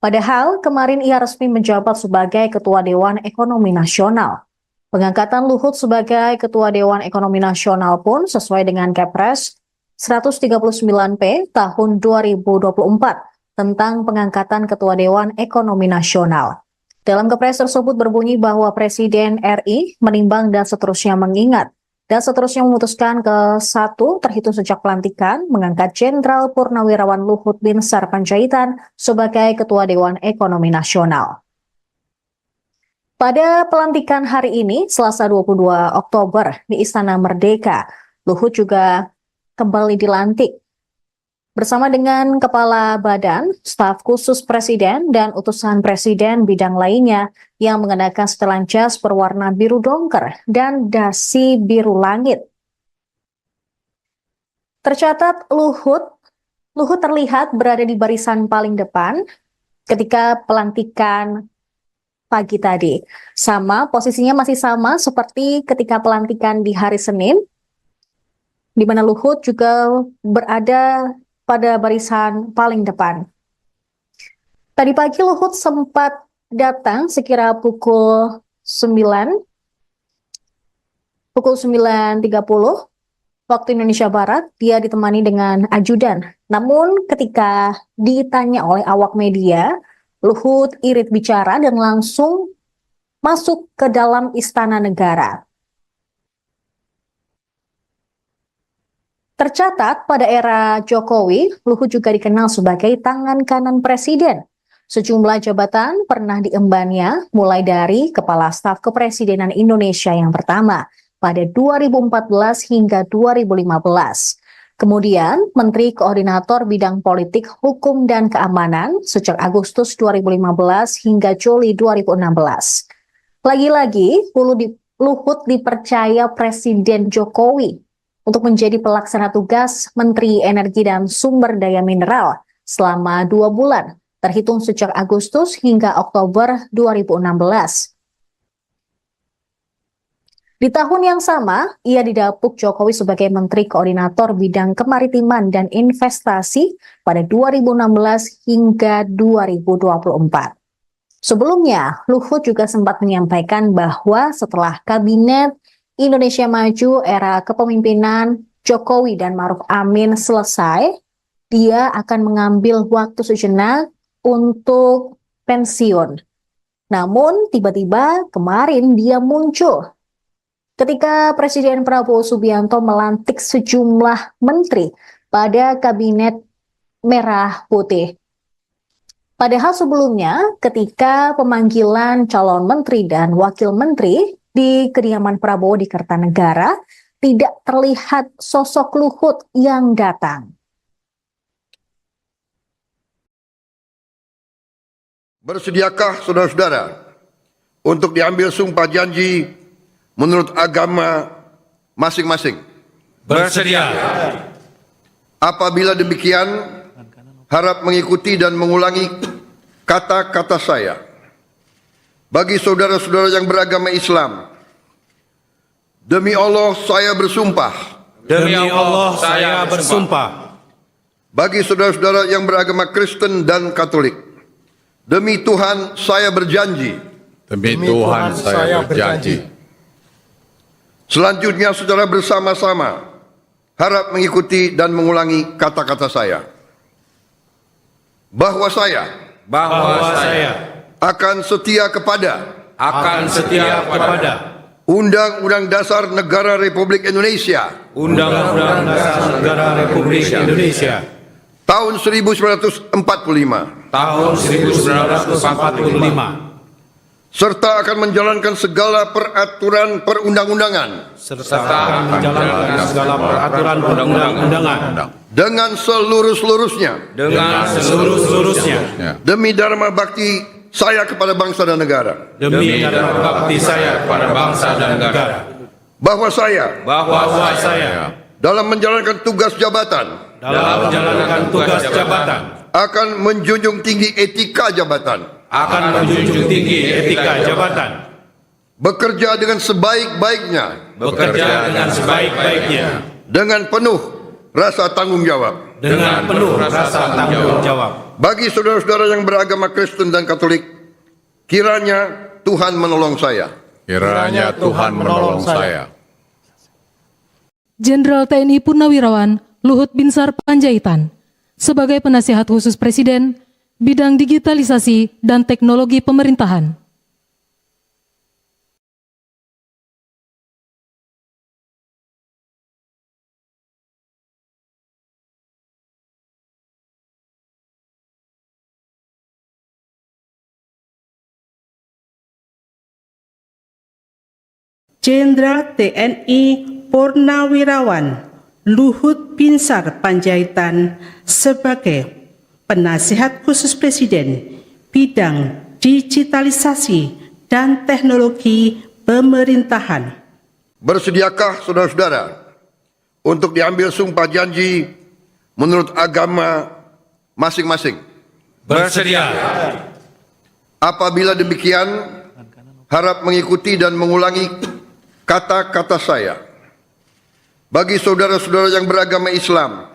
Padahal kemarin ia resmi menjabat sebagai Ketua Dewan Ekonomi Nasional. Pengangkatan Luhut sebagai Ketua Dewan Ekonomi Nasional pun sesuai dengan Kepres 139P tahun 2024 tentang pengangkatan Ketua Dewan Ekonomi Nasional. Dalam Kepres tersebut berbunyi bahwa Presiden RI menimbang dan seterusnya mengingat dan seterusnya memutuskan ke-1 terhitung sejak pelantikan mengangkat Jenderal Purnawirawan Luhut Binsar Panjaitan sebagai Ketua Dewan Ekonomi Nasional. Pada pelantikan hari ini, Selasa 22 Oktober di Istana Merdeka, Luhut juga kembali dilantik bersama dengan Kepala Badan, Staf Khusus Presiden, dan utusan Presiden bidang lainnya yang mengenakan setelan jas berwarna biru dongker dan dasi biru langit. Tercatat Luhut terlihat berada di barisan paling depan ketika pelantikan pagi tadi. Posisinya masih sama seperti ketika pelantikan di hari Senin, di mana Luhut juga berada pada barisan paling depan. Tadi pagi Luhut sempat datang sekira pukul 9.30 waktu Indonesia Barat. Dia ditemani dengan ajudan. Namun ketika ditanya oleh awak media, Luhut irit bicara dan langsung masuk ke dalam Istana Negara. Tercatat pada era Jokowi, Luhut juga dikenal sebagai tangan kanan Presiden. Sejumlah jabatan pernah diembannya, mulai dari Kepala Staf Kepresidenan Indonesia yang pertama pada 2014 hingga 2015. Kemudian Menteri Koordinator Bidang Politik, Hukum, dan Keamanan sejak Agustus 2015 hingga Juli 2016. Lagi-lagi, Luhut dipercaya Presiden Jokowi untuk menjadi pelaksana tugas Menteri Energi dan Sumber Daya Mineral selama 2 bulan, terhitung sejak Agustus hingga Oktober 2016. Di tahun yang sama, ia didapuk Jokowi sebagai Menteri Koordinator Bidang Kemaritiman dan Investasi pada 2016 hingga 2024. Sebelumnya, Luhut juga sempat menyampaikan bahwa setelah Kabinet Indonesia Maju era kepemimpinan Jokowi dan Ma'ruf Amin selesai, dia akan mengambil waktu sejenak untuk pensiun. Namun tiba-tiba kemarin dia muncul ketika Presiden Prabowo Subianto melantik sejumlah menteri pada Kabinet Merah Putih. Padahal sebelumnya ketika pemanggilan calon menteri dan wakil menteri di kediaman Prabowo di Kertanegara, tidak terlihat sosok Luhut yang datang.
Bersediakah saudara-saudara untuk diambil sumpah janji menurut agama masing-masing?
Bersedia.
Apabila demikian, harap mengikuti dan mengulangi kata-kata saya. Bagi saudara-saudara yang beragama Islam, demi Allah saya bersumpah.
Demi Allah saya bersumpah.
Bagi saudara-saudara yang beragama Kristen dan Katolik, demi Tuhan saya berjanji.
Demi Tuhan saya berjanji.
Selanjutnya secara bersama-sama harap mengikuti dan mengulangi kata-kata saya. Bahwa saya akan setia kepada Undang-Undang Dasar Negara Republik Indonesia
Undang-Undang Dasar Negara Republik Indonesia
tahun 1945
tahun 1945
serta akan menjalankan segala peraturan perundang-undangan
serta menjalankan segala peraturan perundang-undangan
dengan seluruh-seluruhnya demi dharma bakti saya kepada bangsa dan negara.
demi dharma bakti saya kepada bangsa dan negara.
Bahwa saya dalam menjalankan tugas jabatan akan menjunjung tinggi etika jabatan, bekerja dengan sebaik-baiknya dengan penuh rasa tanggung jawab. Bagi saudara-saudara yang beragama Kristen dan Katolik, kiranya Tuhan menolong saya.
Kiranya Tuhan menolong saya.
Jenderal TNI Purnawirawan Luhut Binsar Panjaitan sebagai penasihat khusus Presiden bidang digitalisasi dan teknologi pemerintahan.
Jenderal TNI Purnawirawan Luhut Binsar Panjaitan sebagai penasihat khusus Presiden bidang digitalisasi dan teknologi pemerintahan.
Bersediakah saudara-saudara untuk diambil sumpah janji menurut agama masing-masing?
Bersedia.
Apabila demikian, harap mengikuti dan mengulangi kata-kata saya. Bagi saudara-saudara yang beragama Islam,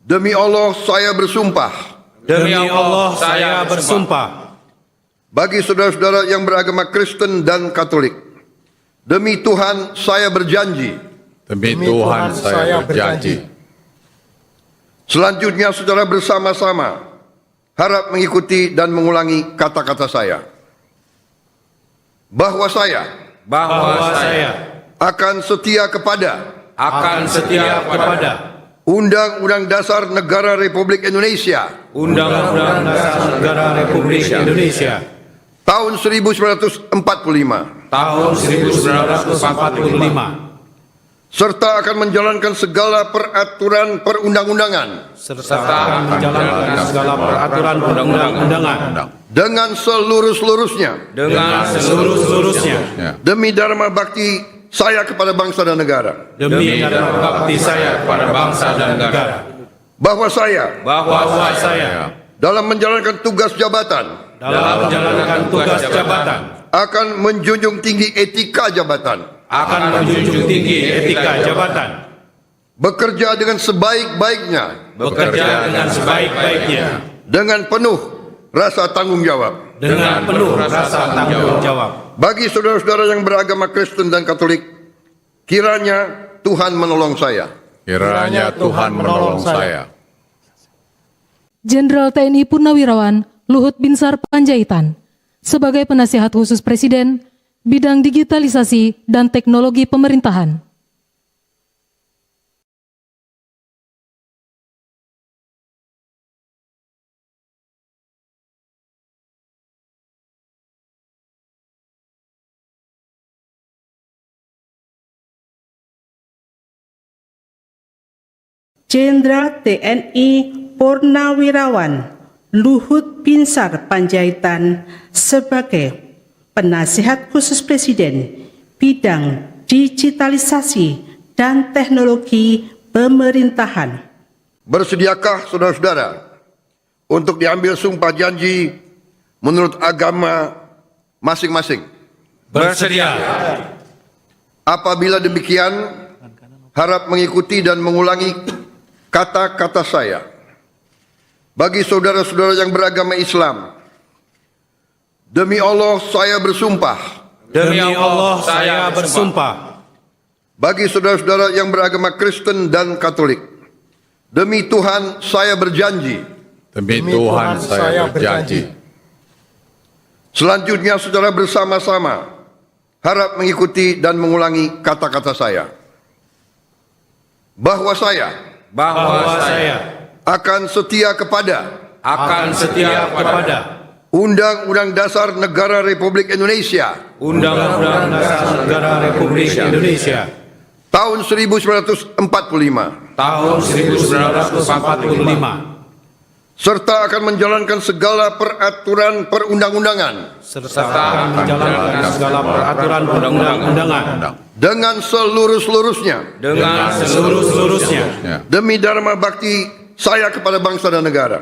demi Allah saya bersumpah.
Demi Allah saya bersumpah.
Bagi saudara-saudara yang beragama Kristen dan Katolik, demi Tuhan saya berjanji.
Demi Tuhan saya berjanji.
Selanjutnya secara bersama-sama harap mengikuti dan mengulangi kata-kata saya. Bahwa saya akan setia kepada Undang-Undang Dasar Negara Republik Indonesia
Undang-Undang Dasar Negara Republik Indonesia
tahun 1945 serta akan menjalankan segala peraturan perundang-undangan dengan seluruh-seluruhnya demi dharma bakti saya kepada bangsa dan negara. Bahwa saya dalam menjalankan tugas jabatan akan menjunjung tinggi etika jabatan, bekerja dengan sebaik-baiknya dengan penuh rasa tanggung jawab. Bagi saudara-saudara yang beragama Kristen dan Katolik, kiranya Tuhan menolong saya.
Kiranya Tuhan menolong saya.
Jenderal TNI Purnawirawan Luhut Binsar Panjaitan sebagai penasihat khusus Presiden bidang digitalisasi dan teknologi pemerintahan.
Jenderal TNI Purnawirawan Luhut Binsar Panjaitan sebagai Penasihat Khusus Presiden bidang digitalisasi dan teknologi pemerintahan.
Bersediakah saudara-saudara untuk diambil sumpah janji menurut agama masing-masing?
Bersedia.
Apabila demikian, harap mengikuti dan mengulangi kata-kata saya. Bagi saudara-saudara yang beragama Islam, demi Allah saya bersumpah.
Demi Allah saya bersumpah.
Bagi saudara-saudara yang beragama Kristen dan Katolik, demi Tuhan saya berjanji.
Demi Tuhan saya berjanji.
Selanjutnya secara bersama-sama harap mengikuti dan mengulangi kata-kata saya. Bahwa saya akan setia kepada Undang-Undang Dasar Negara Republik Indonesia
Undang-Undang Dasar Negara Republik Indonesia
tahun 1945
tahun 1945
serta akan menjalankan segala peraturan perundang-undangan dengan seluruh-seluruhnya demi dharma bakti saya kepada bangsa dan negara.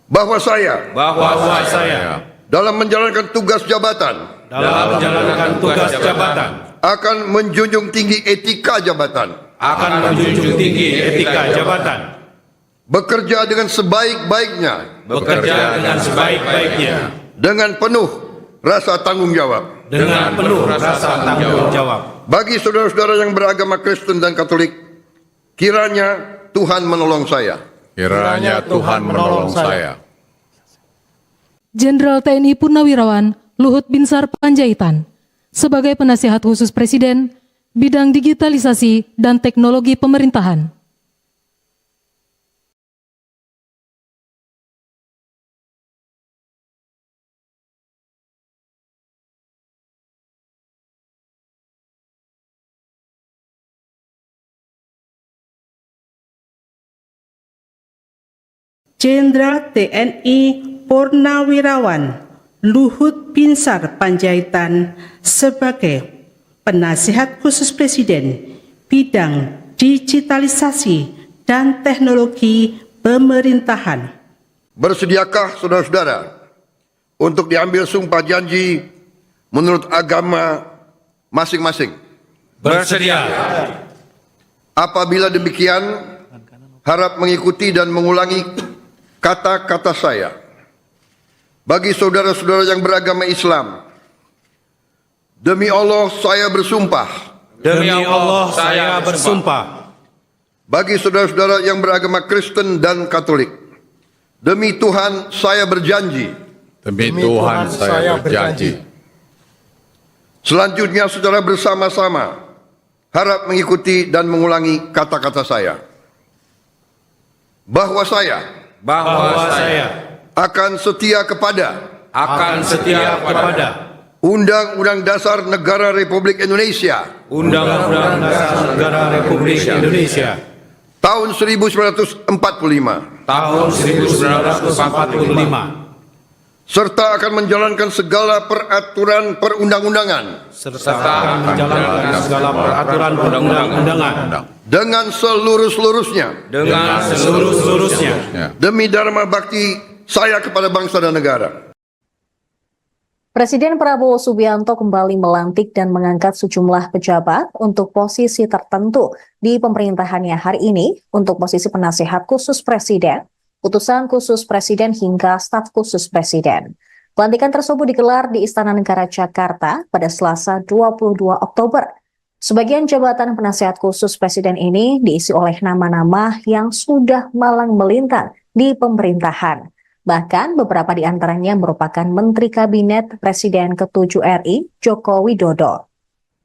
Bahwa saya dalam menjalankan tugas jabatan akan menjunjung tinggi etika jabatan. Bekerja dengan sebaik-baiknya. Dengan penuh rasa tanggung jawab. Bagi saudara-saudara yang beragama Kristen dan Katolik, kiranya Tuhan menolong saya.
Kiranya Tuhan menolong saya.
Jenderal TNI Purnawirawan Luhut Binsar Panjaitan sebagai Penasihat Khusus Presiden bidang digitalisasi dan teknologi pemerintahan.
Jenderal TNI Purnawirawan Luhut Binsar Panjaitan sebagai Penasihat Khusus Presiden bidang digitalisasi dan teknologi pemerintahan.
Bersediakah saudara-saudara untuk diambil sumpah janji menurut agama masing-masing?
Bersedia.
Apabila demikian, harap mengikuti dan mengulangi kata-kata saya. Bagi saudara-saudara yang beragama Islam, demi Allah saya bersumpah.
Demi Allah saya bersumpah.
Bagi saudara-saudara yang beragama Kristen dan Katolik, demi Tuhan saya berjanji.
Demi Tuhan saya berjanji.
Selanjutnya secara bersama-sama harap mengikuti dan mengulangi kata-kata saya. Bahwa saya akan setia kepada Undang-Undang Dasar Negara Republik Indonesia
Undang-Undang Dasar Negara Republik Indonesia
tahun 1945 serta akan menjalankan segala peraturan perundang-undangan dengan seluruh-seluruhnya demi dharma bakti saya kepada bangsa dan negara.
Presiden Prabowo Subianto kembali melantik dan mengangkat sejumlah pejabat untuk posisi tertentu di pemerintahannya hari ini untuk posisi penasihat khusus presiden, utusan khusus presiden hingga staf khusus presiden. Pelantikan tersebut digelar di Istana Negara Jakarta pada Selasa 22 Oktober. Sebagian jabatan penasihat khusus presiden ini diisi oleh nama-nama yang sudah malang melintang di pemerintahan. Bahkan beberapa di antaranya merupakan Menteri Kabinet Presiden ke-7 RI, Joko Widodo.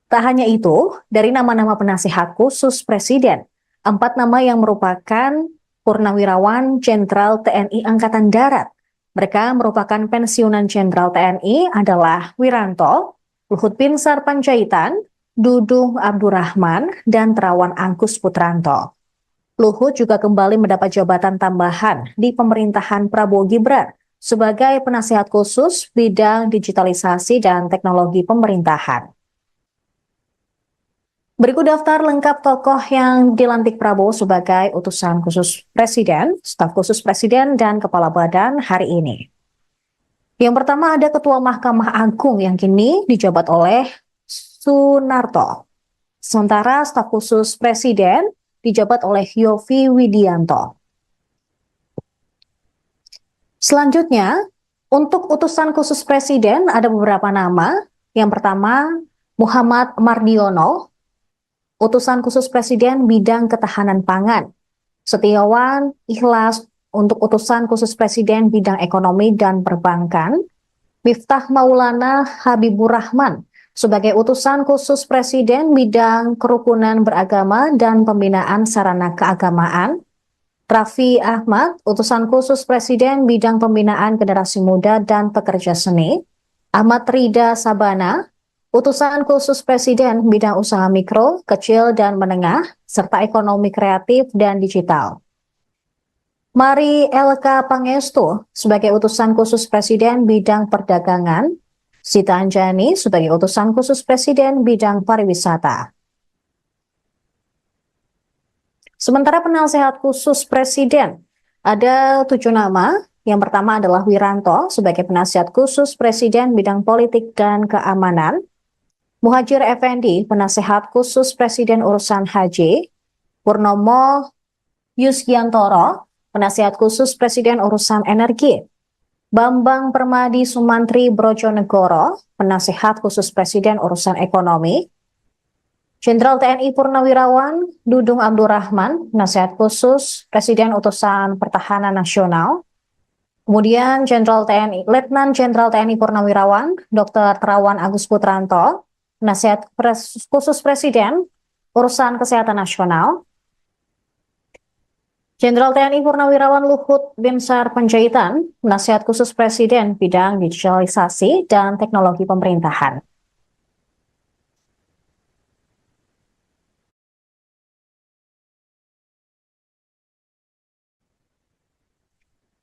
Tak hanya itu, dari nama-nama penasihat khusus Presiden, 4 nama yang merupakan Purnawirawan Jenderal TNI Angkatan Darat. Mereka merupakan pensiunan Jenderal TNI adalah Wiranto, Luhut Binsar Panjaitan, Dudung Abdurrahman, dan Terawan Angkus Putranto. Luhut juga kembali mendapat jabatan tambahan di pemerintahan Prabowo Gibran sebagai penasihat khusus bidang digitalisasi dan teknologi pemerintahan. Berikut daftar lengkap tokoh yang dilantik Prabowo sebagai utusan khusus Presiden, staf khusus Presiden, dan Kepala Badan hari ini. Yang pertama ada Ketua Mahkamah Agung yang kini dijabat oleh Sunarto. Sementara staf khusus Presiden dijabat oleh Yovie Widianto. Selanjutnya, untuk utusan khusus Presiden ada beberapa nama. Yang pertama, Muhammad Mardiono, utusan khusus Presiden bidang ketahanan pangan. Setiawan Ikhlas untuk utusan khusus Presiden bidang ekonomi dan perbankan. Miftah Maulana Habibur Rahman sebagai utusan khusus Presiden bidang kerukunan beragama dan pembinaan sarana keagamaan. Raffi Ahmad, utusan khusus Presiden bidang pembinaan generasi muda dan pekerja seni. Ahmad Rida Sabana, utusan khusus Presiden bidang usaha mikro, kecil, dan menengah, serta ekonomi kreatif dan digital. Mari LK Pangestu sebagai utusan khusus Presiden bidang perdagangan. Sita Anjani sebagai utusan khusus Presiden bidang pariwisata. Sementara penasihat khusus Presiden, ada 7 nama. Yang pertama adalah Wiranto sebagai penasihat khusus Presiden bidang politik dan keamanan. Muhajir Effendi, penasihat khusus Presiden urusan haji. Purnomo Yusgiantoro, penasihat khusus Presiden urusan energi. Bambang Permadi Sumantri Brojonegoro, penasihat khusus Presiden urusan ekonomi. Jenderal TNI Purnawirawan Dudung Abdurrahman, penasihat khusus Presiden utusan Pertahanan Nasional. Kemudian Letnan Jenderal TNI Purnawirawan Dr. Terawan Agus Putranto, penasihat khusus Presiden urusan Kesehatan Nasional. Jenderal TNI Purnawirawan Luhut Binsar Panjaitan, penasihat khusus Presiden bidang digitalisasi dan teknologi pemerintahan.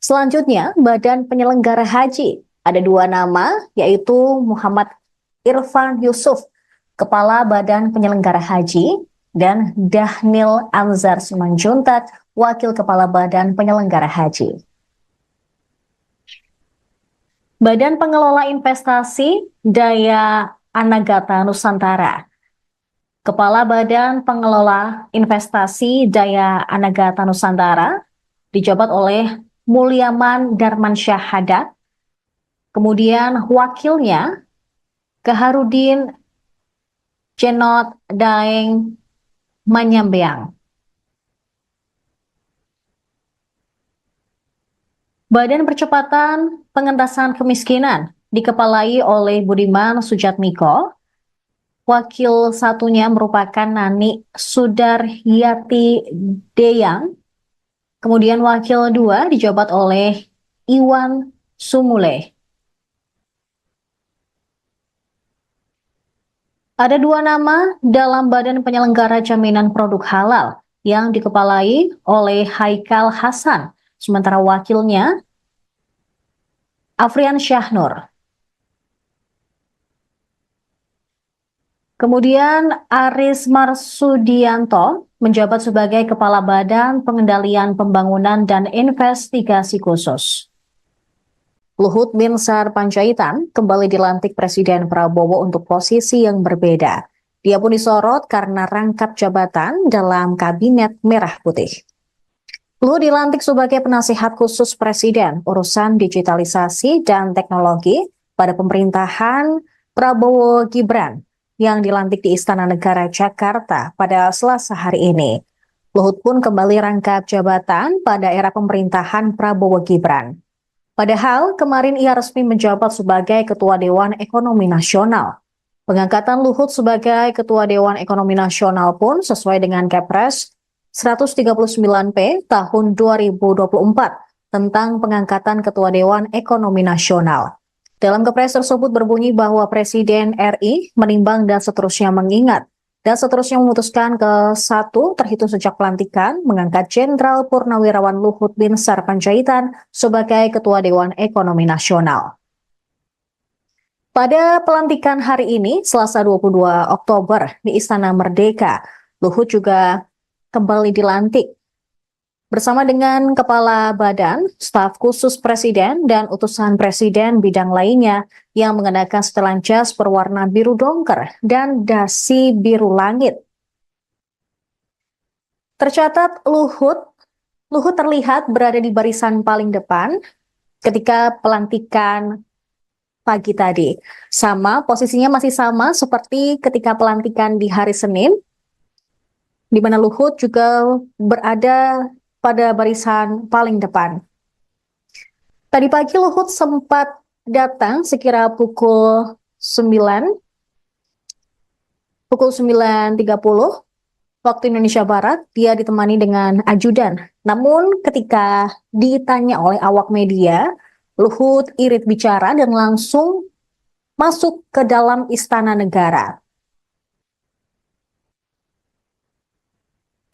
Selanjutnya, Badan Penyelenggara Haji. Ada 2 nama, yaitu Muhammad Irfan Yusuf, Kepala Badan Penyelenggara Haji, dan Dahnil Anzar Simanjuntak, Wakil Kepala Badan Penyelenggara Haji. Badan Pengelola Investasi Daya Anagata Nusantara. Kepala Badan Pengelola Investasi Daya Anagata Nusantara dijabat oleh Mulyaman Darmansyah Haddad. Kemudian wakilnya Kaharudin Jenot Daeng Manyambeang. Badan Percepatan Pengentasan Kemiskinan dikepalai oleh Budiman Sujatmiko. Wakil satunya merupakan Nani Sudaryati Deyang. Kemudian wakil 2 dijabat oleh Iwan Sumule. Ada 2 nama dalam Badan Penyelenggara Jaminan Produk Halal yang dikepalai oleh Haikal Hasan, sementara wakilnya Afrian Syahnur. Kemudian Aris Marsudianto menjabat sebagai Kepala Badan Pengendalian Pembangunan dan Investigasi Khusus. Luhut Binsar Panjaitan kembali dilantik Presiden Prabowo untuk posisi yang berbeda. Dia pun disorot karena rangkap jabatan dalam Kabinet Merah Putih. Luhut dilantik sebagai penasihat khusus Presiden urusan digitalisasi dan teknologi pada pemerintahan Prabowo Gibran yang dilantik di Istana Negara Jakarta pada Selasa hari ini. Luhut pun kembali rangkap jabatan pada era pemerintahan Prabowo Gibran. Padahal kemarin ia resmi menjabat sebagai Ketua Dewan Ekonomi Nasional. Pengangkatan Luhut sebagai Ketua Dewan Ekonomi Nasional pun sesuai dengan Kepres 139P tahun 2024 tentang pengangkatan Ketua Dewan Ekonomi Nasional. Dalam kepres tersebut berbunyi bahwa Presiden RI menimbang dan seterusnya mengingat dan seterusnya memutuskan ke-1 terhitung sejak pelantikan mengangkat Jenderal Purnawirawan Luhut Binsar Panjaitan sebagai Ketua Dewan Ekonomi Nasional. Pada pelantikan hari ini, Selasa 22 Oktober di Istana Merdeka, Luhut juga kembali dilantik bersama dengan Kepala Badan, Staf Khusus Presiden, dan utusan Presiden bidang lainnya yang mengenakan setelan jas berwarna biru dongker dan dasi biru langit. Tercatat Luhut terlihat berada di barisan paling depan ketika pelantikan pagi tadi. Posisinya masih sama seperti ketika pelantikan di hari Senin, di mana Luhut juga berada pada barisan paling depan. Tadi pagi Luhut sempat datang sekira pukul 9.30 waktu Indonesia Barat. Dia ditemani dengan ajudan. Namun ketika ditanya oleh awak media, Luhut irit bicara dan langsung masuk ke dalam Istana Negara.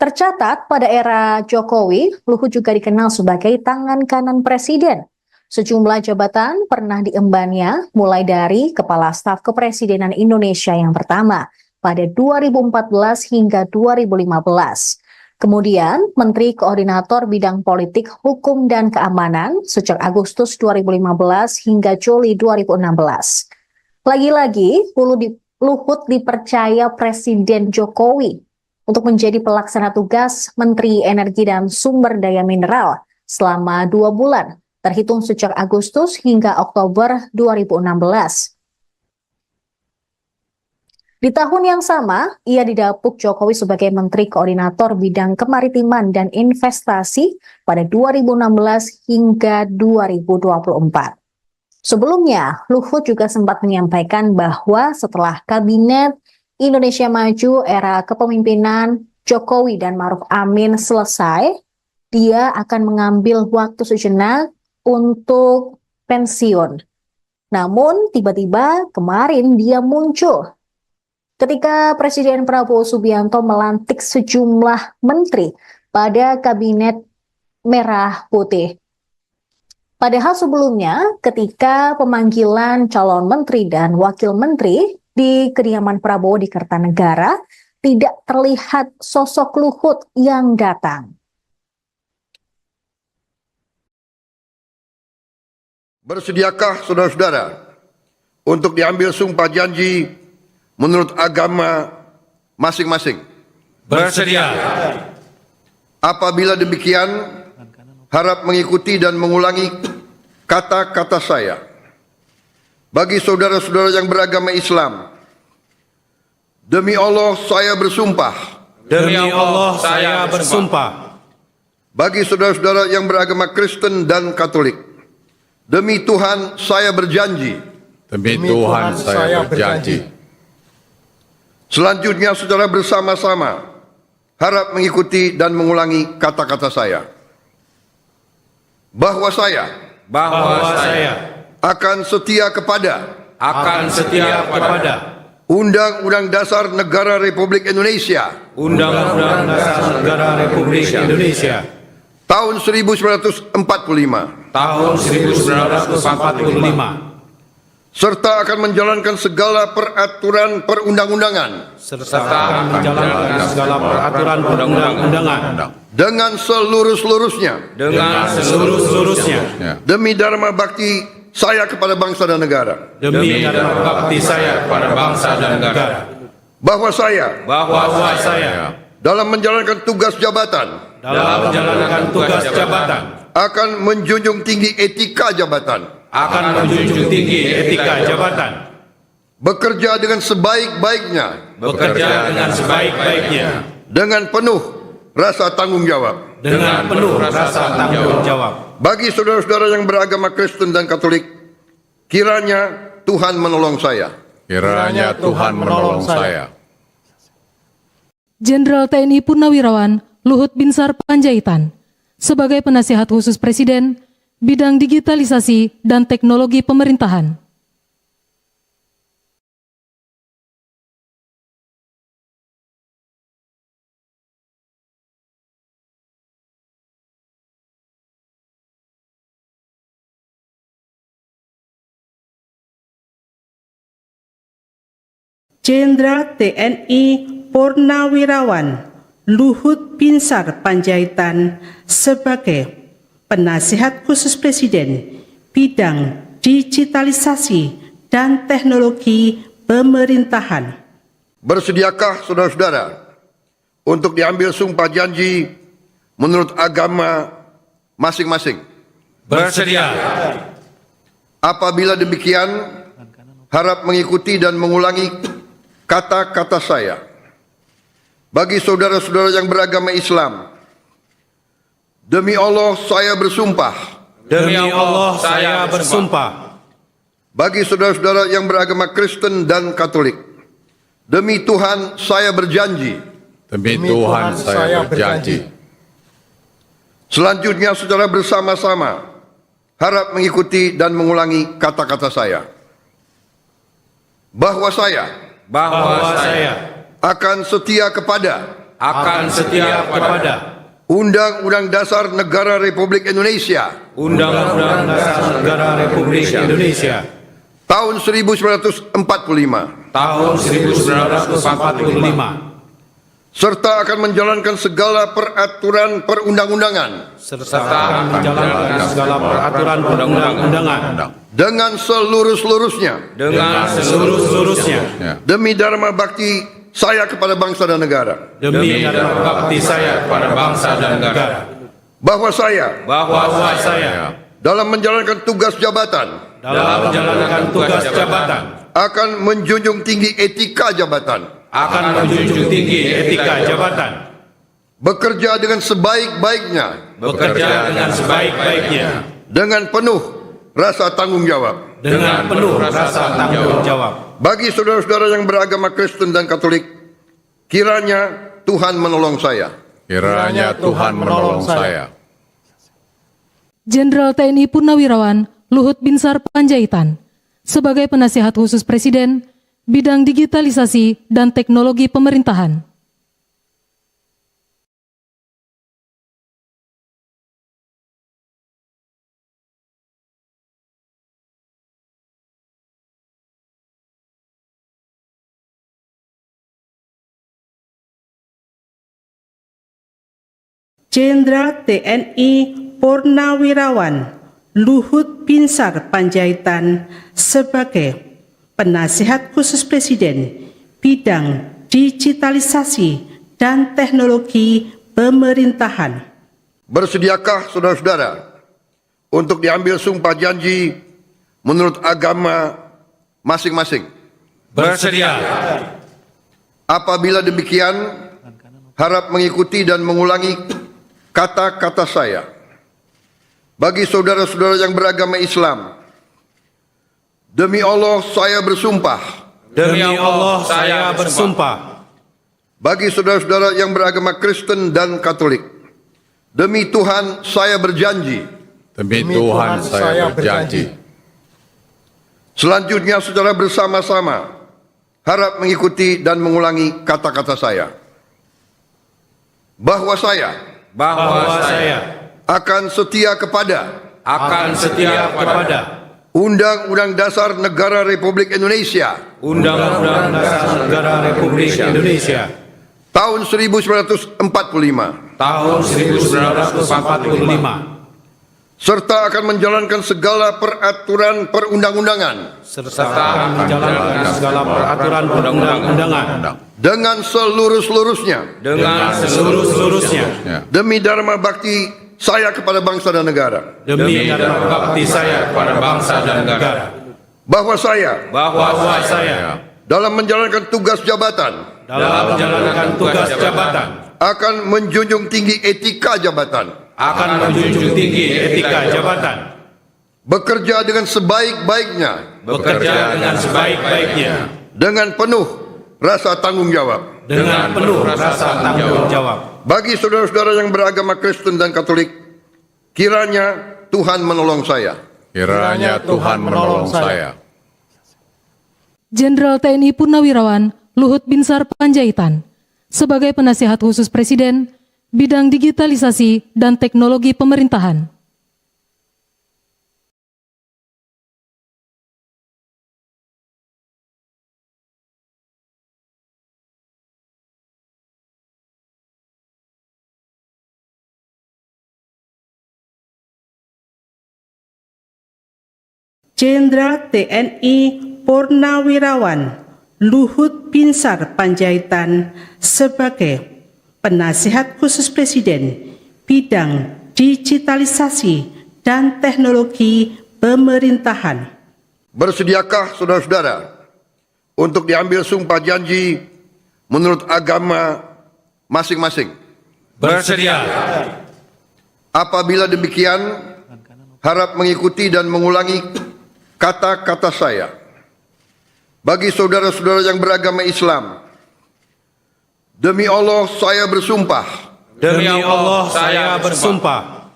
Tercatat pada era Jokowi, Luhut juga dikenal sebagai tangan kanan presiden. Sejumlah jabatan pernah diembannya, mulai dari Kepala Staf Kepresidenan Indonesia yang pertama pada 2014 hingga 2015. Kemudian Menteri Koordinator Bidang Politik, Hukum, dan Keamanan sejak Agustus 2015 hingga Juli 2016. Lagi-lagi, Luhut dipercaya Presiden Jokowi untuk menjadi pelaksana tugas Menteri Energi dan Sumber Daya Mineral selama 2 bulan, terhitung sejak Agustus hingga Oktober 2016. Di tahun yang sama, ia didapuk Jokowi sebagai Menteri Koordinator Bidang Kemaritiman dan Investasi pada 2016 hingga 2024. Sebelumnya, Luhut juga sempat menyampaikan bahwa setelah Kabinet Indonesia Maju era kepemimpinan Jokowi dan Ma'ruf Amin selesai, dia akan mengambil waktu sejenak untuk pensiun. Namun tiba-tiba kemarin dia muncul ketika Presiden Prabowo Subianto melantik sejumlah menteri pada Kabinet Merah Putih. Padahal sebelumnya ketika pemanggilan calon menteri dan wakil menteri di kediaman Prabowo di Kertanegara, tidak terlihat sosok Luhut yang datang.
Bersediakah saudara-saudara untuk diambil sumpah janji menurut agama masing-masing?
Bersedia.
Apabila demikian, harap mengikuti dan mengulangi kata-kata saya. Bagi saudara-saudara yang beragama Islam, demi Allah saya bersumpah.
Demi Allah saya bersumpah.
Bagi saudara-saudara yang beragama Kristen dan Katolik, demi Tuhan saya berjanji.
Demi Tuhan saya berjanji.
Selanjutnya saudara bersama-sama harap mengikuti dan mengulangi kata-kata saya. Bahwa saya akan setia kepada Undang-Undang Dasar Negara Republik Indonesia
Undang-Undang Dasar Negara Republik Indonesia
tahun 1945 serta akan menjalankan segala peraturan perundang-undangan dengan seluruh-seluruhnya demi dharma bakti saya kepada bangsa dan negara. Bahwa saya dalam menjalankan tugas jabatan akan menjunjung tinggi etika jabatan. Bekerja dengan sebaik-baiknya. Dengan penuh rasa tanggung jawab. Bagi saudara-saudara yang beragama Kristen dan Katolik, kiranya Tuhan menolong saya.
Kiranya Tuhan menolong saya.
Jenderal TNI Purnawirawan Luhut Binsar Panjaitan sebagai penasihat khusus Presiden bidang digitalisasi dan teknologi pemerintahan.
Jenderal TNI Purnawirawan Luhut Binsar Panjaitan sebagai Penasihat Khusus Presiden bidang digitalisasi dan teknologi pemerintahan.
Bersediakah saudara-saudara untuk diambil sumpah janji menurut agama masing-masing?
Bersedia.
Apabila demikian, harap mengikuti dan mengulangi kata-kata saya. Bagi saudara-saudara yang beragama Islam, demi Allah saya bersumpah.
Demi Allah saya bersumpah.
Bagi saudara-saudara yang beragama Kristen dan Katolik, demi Tuhan saya berjanji.
Demi Tuhan saya berjanji.
Selanjutnya secara bersama-sama harap mengikuti dan mengulangi kata-kata saya. Bahwa saya akan setia kepada Undang-Undang Dasar Negara Republik Indonesia
Undang-Undang Dasar Negara Republik Indonesia
tahun 1945
tahun 1945
serta akan menjalankan segala peraturan perundang-undangan
serta menjalankan segala peraturan perundang-undangan
dengan seluruh-seluruhnya demi dharma bakti saya kepada bangsa dan negara.
demi dharma bakti saya kepada bangsa dan negara.
Bahwa saya dalam menjalankan tugas jabatan akan menjunjung tinggi etika jabatan, bekerja dengan sebaik-baiknya dengan penuh rasa tanggung jawab. Bagi saudara-saudara yang beragama Kristen dan Katolik, kiranya Tuhan menolong saya.
Kiranya Tuhan menolong saya.
Jenderal TNI Purnawirawan Luhut Binsar Panjaitan sebagai Penasihat Khusus Presiden bidang digitalisasi dan teknologi pemerintahan.
Jenderal TNI Purnawirawan Luhut Binsar Panjaitan sebagai Penasihat Khusus Presiden bidang digitalisasi dan teknologi pemerintahan.
Bersediakah saudara-saudara untuk diambil sumpah janji menurut agama masing-masing?
Bersedia.
Apabila demikian, harap mengikuti dan mengulangi kata-kata saya. Bagi saudara-saudara yang beragama Islam, demi Allah saya bersumpah.
Demi Allah saya bersumpah.
Bagi saudara-saudara yang beragama Kristen dan Katolik, demi Tuhan saya berjanji.
Demi Tuhan saya berjanji.
Selanjutnya secara bersama-sama harap mengikuti dan mengulangi kata-kata saya. Bahwa saya akan setia kepada Undang-Undang Dasar Negara Republik Indonesia
Undang-Undang Dasar Negara Republik Indonesia
tahun 1945
tahun 1945
serta akan menjalankan segala peraturan perundang-undangan
serta menjalankan segala peraturan perundang-undangan
dengan seluruh-seluruhnya demi dharma bakti saya kepada bangsa dan negara.
demi dharma bakti saya kepada bangsa dan negara.
Bahwa saya dalam menjalankan tugas jabatan akan menjunjung tinggi etika jabatan, bekerja dengan sebaik-baiknya dengan penuh rasa tanggung jawab. Bagi saudara-saudara yang beragama Kristen dan Katolik, kiranya Tuhan menolong saya.
Kiranya Tuhan menolong saya.
Jenderal TNI Purnawirawan Luhut Binsar Panjaitan sebagai Penasihat Khusus Presiden bidang digitalisasi dan teknologi pemerintahan.
Jenderal TNI Purnawirawan Luhut Binsar Panjaitan sebagai Penasihat Khusus Presiden bidang digitalisasi dan teknologi pemerintahan.
Bersediakah saudara-saudara untuk diambil sumpah janji menurut agama masing-masing?
Bersedia.
Apabila demikian, harap mengikuti dan mengulangi kata-kata saya. Bagi saudara-saudara yang beragama Islam, demi Allah saya bersumpah.
Demi Allah saya bersumpah.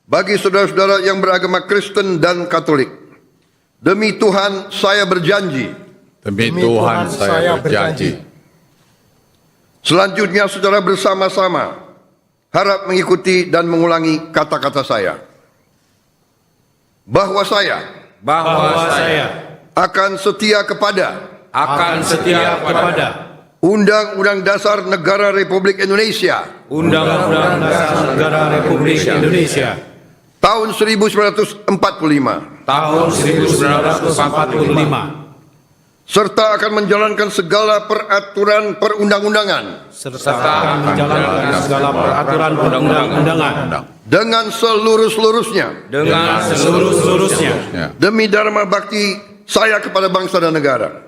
Bagi saudara-saudara yang beragama Kristen dan Katolik, demi Tuhan saya berjanji.
Demi Tuhan saya berjanji.
Selanjutnya saudara bersama-sama harap mengikuti dan mengulangi kata-kata saya. Bahwa saya akan setia kepada Undang-Undang Dasar Negara Republik Indonesia
Undang-Undang Dasar Negara Republik Indonesia
tahun 1945
tahun 1945
serta akan menjalankan segala peraturan perundang-undangan
serta akan menjalankan segala peraturan perundang-undangan
dengan seluruh-seluruhnya demi dharma bakti saya kepada bangsa dan negara.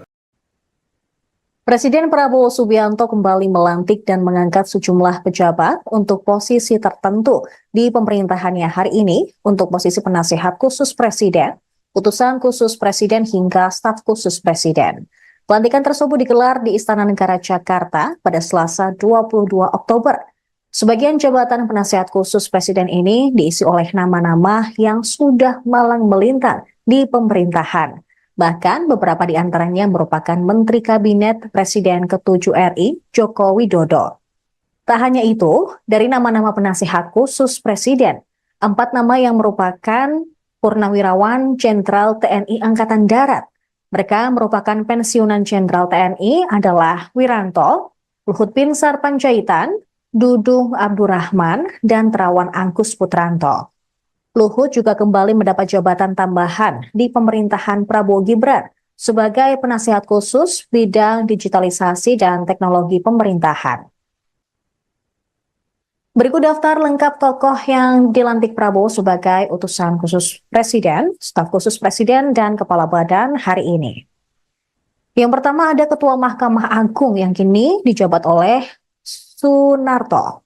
Presiden Prabowo Subianto kembali melantik dan mengangkat sejumlah pejabat untuk posisi tertentu di pemerintahannya hari ini untuk posisi penasihat khusus presiden, utusan khusus presiden hingga staf khusus presiden. Pelantikan tersebut digelar di Istana Negara Jakarta pada Selasa 22 Oktober. Sebagian jabatan penasihat khusus presiden ini diisi oleh nama-nama yang sudah malang melintang di pemerintahan. Bahkan beberapa di antaranya merupakan Menteri Kabinet Presiden ke-7 RI, Joko Widodo. Tak hanya itu, dari nama-nama penasihat khusus Presiden, 4 nama yang merupakan Purnawirawan Jenderal TNI Angkatan Darat. Mereka merupakan pensiunan Jenderal TNI adalah Wiranto, Luhut Binsar Panjaitan, Dudung Abdurrahman, dan Terawan Angkus Putranto. Luhut juga kembali mendapat jabatan tambahan di pemerintahan Prabowo Gibran sebagai penasihat khusus bidang digitalisasi dan teknologi pemerintahan. Berikut daftar lengkap tokoh yang dilantik Prabowo sebagai utusan khusus presiden, staf khusus presiden, dan kepala badan hari ini. Yang pertama ada Ketua Mahkamah Agung yang kini dijabat oleh Sunarto.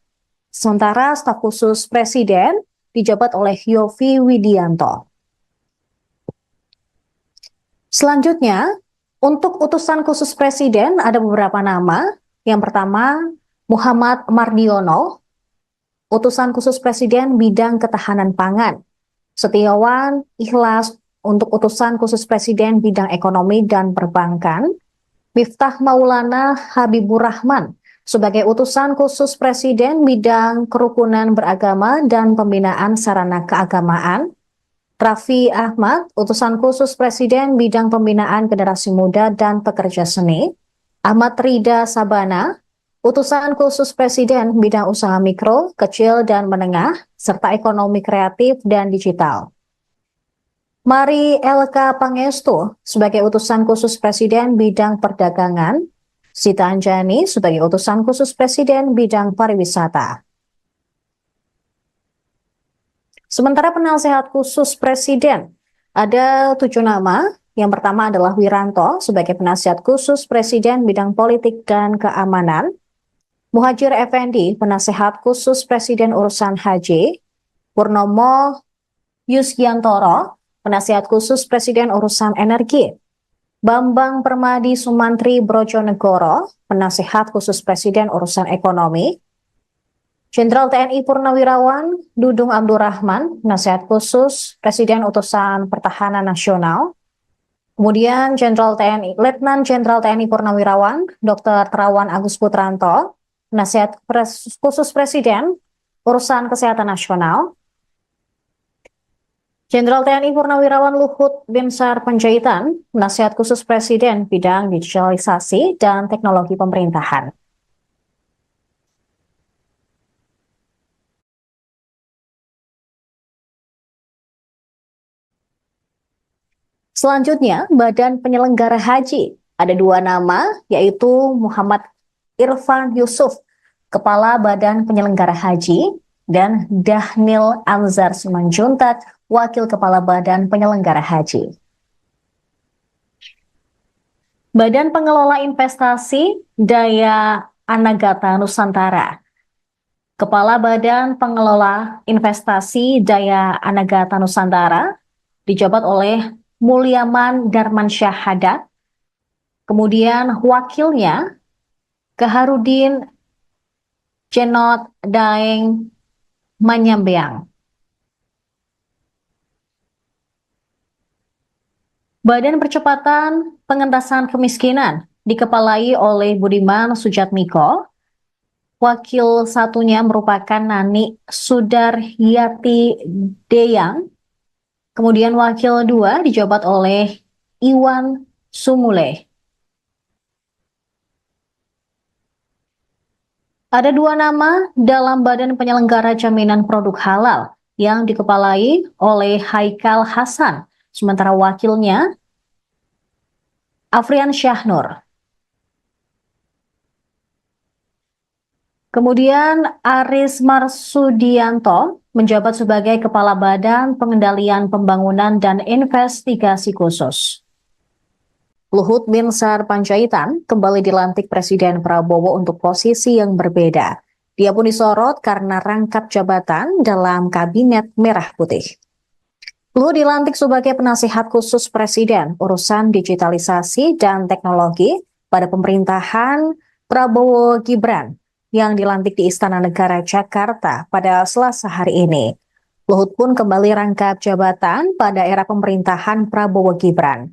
Sementara staf khusus presiden dijabat oleh Yovie Widianto. Selanjutnya, untuk utusan khusus presiden ada beberapa nama. Yang pertama, Muhammad Mardiono, utusan khusus presiden bidang ketahanan pangan. Setiawan Ikhlas untuk utusan khusus presiden bidang ekonomi dan perbankan. Miftah Maulana Habibur Rahman sebagai utusan khusus presiden bidang kerukunan beragama dan pembinaan sarana keagamaan. Raffi Ahmad, utusan khusus presiden bidang pembinaan generasi muda dan pekerja seni. Ahmad Rida Sabana, utusan khusus presiden bidang usaha mikro, kecil dan menengah, serta ekonomi kreatif dan digital. Mari Elka Pangestu sebagai utusan khusus presiden bidang perdagangan. Sita Anjani sebagai utusan khusus presiden bidang pariwisata. Sementara penasihat khusus presiden ada 7 nama. Yang pertama adalah Wiranto sebagai penasihat khusus presiden bidang politik dan keamanan. Muhajir Effendi penasihat khusus presiden urusan haji. Purnomo Yusgiantoro penasihat khusus presiden urusan energi. Bambang Permadi Sumantri Brojonegoro, penasihat khusus presiden urusan ekonomi. Jenderal TNI Purnawirawan Dudung Abdurrahman, penasihat khusus presiden utusan pertahanan nasional. Kemudian Letnan Jenderal TNI Purnawirawan Dr. Terawan Agus Putranto, penasihat khusus presiden urusan kesehatan nasional. Jenderal TNI Purnawirawan Luhut Binsar Panjaitan, penasihat khusus presiden bidang digitalisasi dan teknologi pemerintahan. Selanjutnya, Badan Penyelenggara Haji. Ada dua nama, yaitu Muhammad Irfan Yusuf, Kepala Badan Penyelenggara Haji, dan Dhanil Anzar Simanjuntak, Wakil Kepala Badan Penyelenggara Haji. Badan Pengelola Investasi Daya Anagata Nusantara. Kepala Badan Pengelola Investasi Daya Anagata Nusantara dijabat oleh Mulyaman Darmansyah Haddad. Kemudian wakilnya Kaharudin Cenot Daeng Manyambeang. Badan Percepatan Pengentasan Kemiskinan dikepalai oleh Budiman Sujatmiko. Wakil satunya merupakan Nani Sudaryati Deyang. Kemudian wakil dua dijabat oleh Iwan Sumule. Ada dua nama dalam Badan Penyelenggara Jaminan Produk Halal yang dikepalai oleh Haikal Hasan, sementara wakilnya Afrian Syahnur. Kemudian Aris Marsudianto menjabat sebagai Kepala Badan Pengendalian Pembangunan dan Investigasi Khusus. Luhut Binsar Panjaitan kembali dilantik Presiden Prabowo untuk posisi yang berbeda. Dia pun disorot karena rangkap jabatan dalam Kabinet Merah Putih. Luhut dilantik sebagai penasihat khusus Presiden urusan digitalisasi dan teknologi pada pemerintahan Prabowo Gibran yang dilantik di Istana Negara Jakarta pada Selasa hari ini. Luhut pun kembali rangkap jabatan pada era pemerintahan Prabowo Gibran.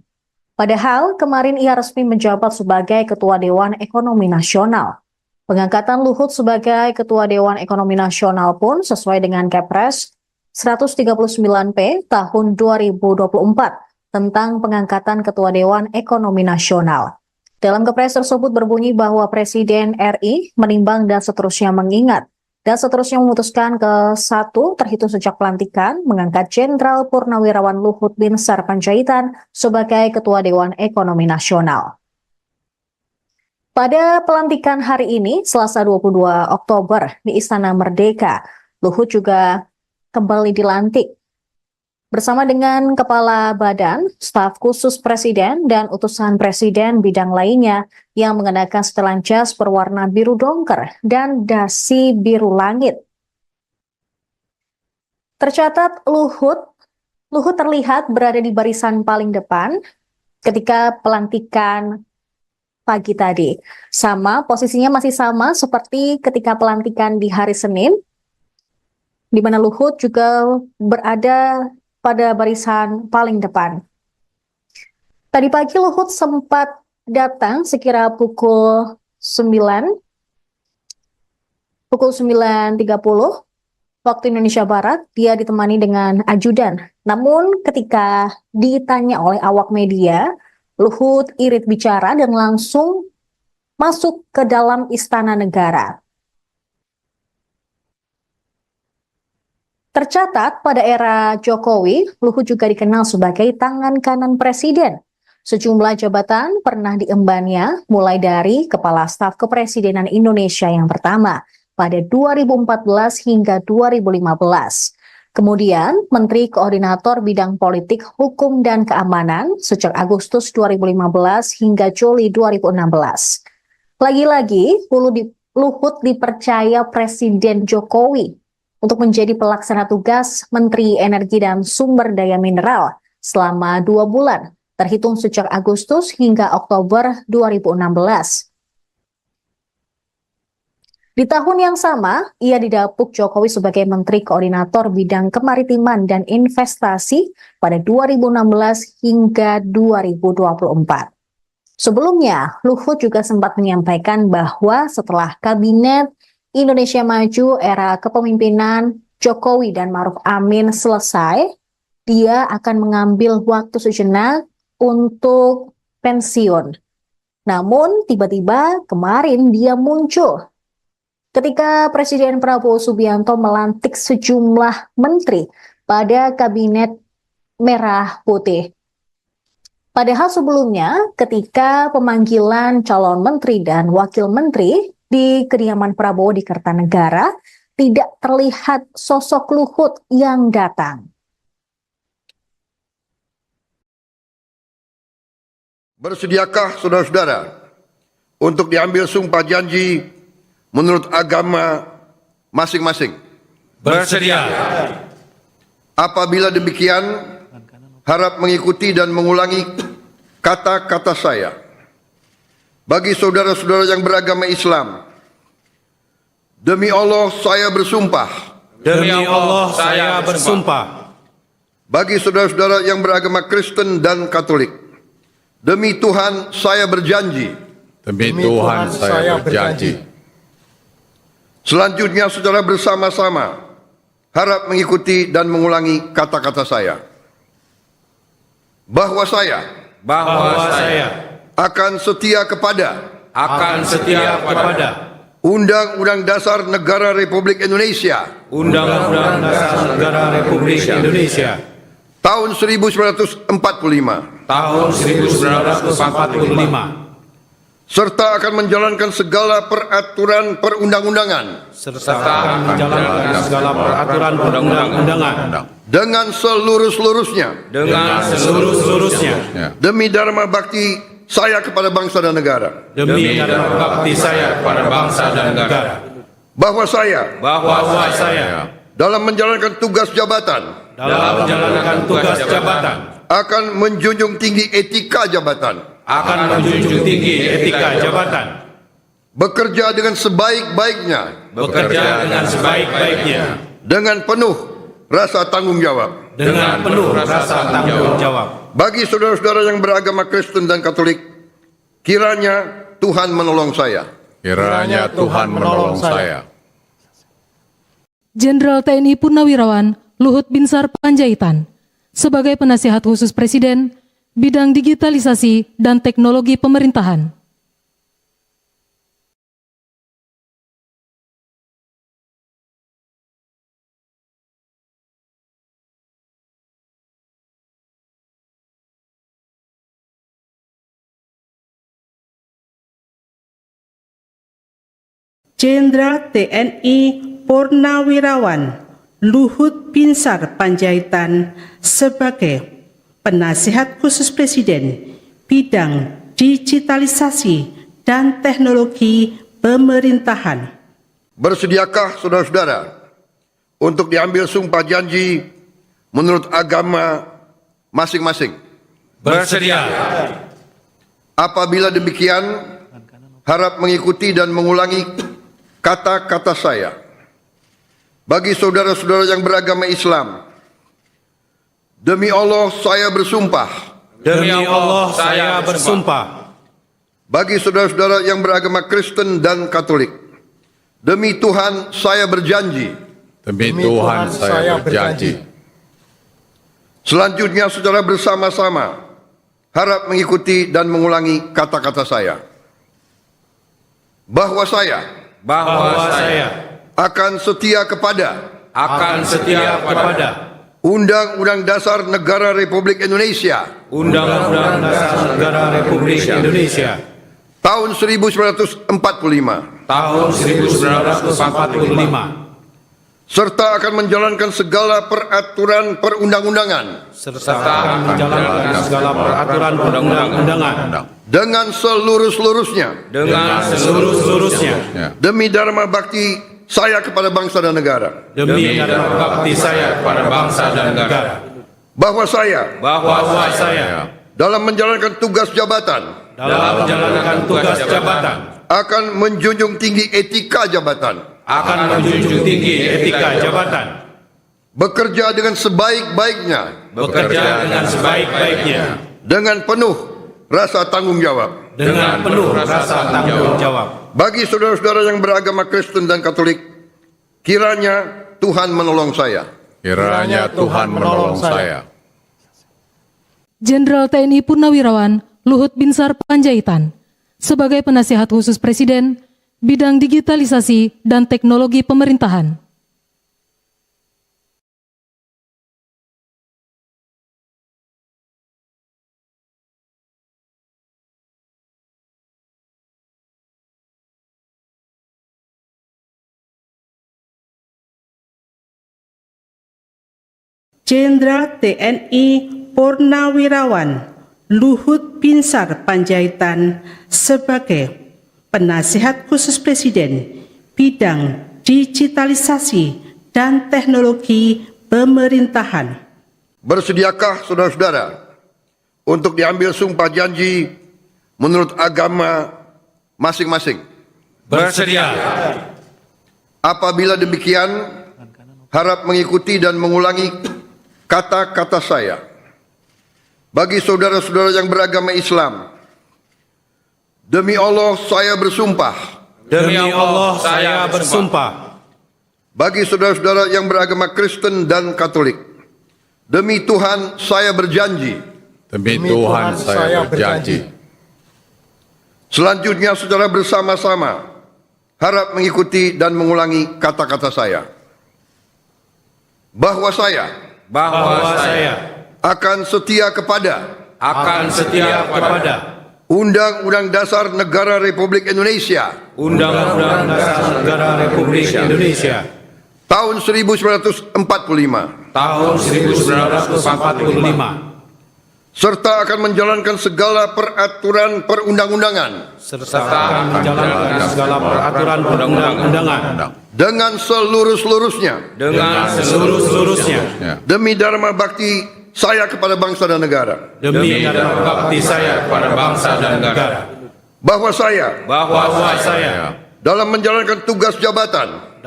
Padahal kemarin ia resmi menjabat sebagai Ketua Dewan Ekonomi Nasional. Pengangkatan Luhut sebagai Ketua Dewan Ekonomi Nasional pun sesuai dengan Kepres 139P tahun 2024 tentang pengangkatan Ketua Dewan Ekonomi Nasional. Dalam Kepres tersebut berbunyi bahwa Presiden RI menimbang dan seterusnya mengingat dan seterusnya memutuskan ke-1 terhitung sejak pelantikan mengangkat Jenderal Purnawirawan Luhut Binsar Panjaitan sebagai Ketua Dewan Ekonomi Nasional. Pada pelantikan hari ini, Selasa 22 Oktober di Istana Merdeka, Luhut juga kembali dilantik bersama dengan Kepala Badan, Staf Khusus Presiden, dan utusan Presiden bidang lainnya yang mengenakan setelan jas berwarna biru dongker dan dasi biru langit. Tercatat Luhut terlihat berada di barisan paling depan ketika pelantikan pagi tadi. Posisinya masih sama seperti ketika pelantikan di hari Senin, di mana Luhut juga berada pada barisan paling depan. Tadi pagi Luhut sempat datang sekira pukul 9.30 waktu Indonesia Barat. Dia ditemani dengan ajudan. Namun ketika ditanya oleh awak media, Luhut irit bicara dan langsung masuk ke dalam Istana Negara. Tercatat pada era Jokowi, Luhut juga dikenal sebagai tangan kanan Presiden. Sejumlah jabatan pernah diembannya, mulai dari Kepala Staf Kepresidenan Indonesia yang pertama pada 2014 hingga 2015. Kemudian Menteri Koordinator Bidang Politik, Hukum, dan Keamanan sejak Agustus 2015 hingga Juli 2016. Lagi-lagi, Luhut dipercaya Presiden Jokowi untuk menjadi pelaksana tugas Menteri Energi dan Sumber Daya Mineral selama 2 bulan, terhitung sejak Agustus hingga Oktober 2016. Di tahun yang sama, ia didapuk Jokowi sebagai Menteri Koordinator Bidang Kemaritiman dan Investasi pada 2016 hingga 2024. Sebelumnya, Luhut juga sempat menyampaikan bahwa setelah Kabinet Indonesia Maju era kepemimpinan Jokowi dan Ma'ruf Amin selesai, dia akan mengambil waktu sejenak untuk pensiun. Namun tiba-tiba kemarin dia muncul ketika Presiden Prabowo Subianto melantik sejumlah menteri pada Kabinet Merah Putih. Padahal sebelumnya ketika pemanggilan calon menteri dan wakil menteri di kediaman Prabowo di Kertanegara, tidak terlihat sosok Luhut yang datang.
Bersediakah saudara-saudara untuk diambil sumpah janji menurut agama masing-masing?
Bersedia.
Apabila demikian, harap mengikuti dan mengulangi kata-kata saya. Bagi saudara-saudara yang beragama Islam, demi Allah saya bersumpah.
Demi Allah saya bersumpah.
Bagi saudara-saudara yang beragama Kristen dan Katolik, demi Tuhan saya berjanji.
Demi Tuhan saya berjanji.
Selanjutnya secara bersama-sama harap mengikuti dan mengulangi kata-kata saya. Bahwa saya akan setia kepada Undang-Undang Dasar Negara Republik Indonesia
Undang-Undang Dasar Negara Republik Indonesia
tahun 1945
tahun 1945
serta akan menjalankan segala peraturan perundang-undangan
serta akan menjalankan segala peraturan perundang-undangan
dengan seluruh-seluruhnya demi dharma bakti saya kepada bangsa dan negara.
demi dharma bakti saya kepada bangsa dan negara.
Bahwa saya dalam menjalankan tugas jabatan akan menjunjung tinggi etika jabatan, bekerja dengan sebaik-baiknya dengan penuh rasa tanggung jawab. Bagi saudara-saudara yang beragama Kristen dan Katolik, kiranya Tuhan menolong saya.
Kiranya Tuhan menolong saya.
Jenderal TNI Purnawirawan Luhut Binsar Panjaitan sebagai penasihat khusus Presiden bidang digitalisasi dan teknologi pemerintahan.
Jenderal TNI Purnawirawan Luhut Binsar Panjaitan sebagai penasihat khusus Presiden bidang digitalisasi dan teknologi pemerintahan.
Bersediakah saudara-saudara untuk diambil sumpah janji menurut agama masing-masing?
Bersedia.
Apabila demikian, harap mengikuti dan mengulangi kata-kata saya. Bagi saudara-saudara yang beragama Islam, demi Allah saya bersumpah.
Demi Allah saya bersumpah.
Bagi saudara-saudara yang beragama Kristen dan Katolik, demi Tuhan saya berjanji.
Demi Tuhan saya berjanji.
Selanjutnya secara bersama-sama harap mengikuti dan mengulangi kata-kata saya. Bahwa saya akan setia kepada Undang-Undang Dasar Negara Republik Indonesia
Undang-Undang Dasar Negara Republik Indonesia
tahun 1945 serta akan menjalankan segala peraturan perundang-undangan dengan seluruh-seluruhnya demi dharma bakti saya kepada bangsa dan negara. Bahwa saya dalam menjalankan tugas jabatan akan menjunjung tinggi etika jabatan, bekerja dengan sebaik-baiknya dengan penuh rasa tanggung jawab. Bagi saudara-saudara yang beragama Kristen dan Katolik, kiranya Tuhan menolong saya.
Kiranya Tuhan menolong saya.
Jenderal TNI Purnawirawan Luhut Binsar Panjaitan sebagai penasihat khusus Presiden bidang digitalisasi dan teknologi pemerintahan.
Jenderal TNI Purnawirawan Luhut Binsar Panjaitan sebagai Penasihat Khusus Presiden bidang digitalisasi dan teknologi pemerintahan.
Bersediakah saudara-saudara untuk diambil sumpah janji menurut agama masing-masing?
Bersedia.
Apabila demikian, harap mengikuti dan mengulangi kata-kata saya. Bagi saudara-saudara yang beragama Islam, demi Allah saya bersumpah.
Demi Allah saya bersumpah.
Bagi saudara-saudara yang beragama Kristen dan Katolik, demi Tuhan saya berjanji.
Demi Tuhan saya berjanji.
Selanjutnya secara bersama-sama harap mengikuti dan mengulangi kata-kata saya. Bahwa saya akan setia kepada Undang-Undang Dasar Negara Republik Indonesia
Undang-Undang Dasar Negara Republik Indonesia
tahun 1945
tahun 1945
serta akan menjalankan segala peraturan perundang-undangan dengan seluruh-seluruhnya demi dharma bakti saya kepada bangsa dan negara. Bahwa saya dalam menjalankan tugas jabatan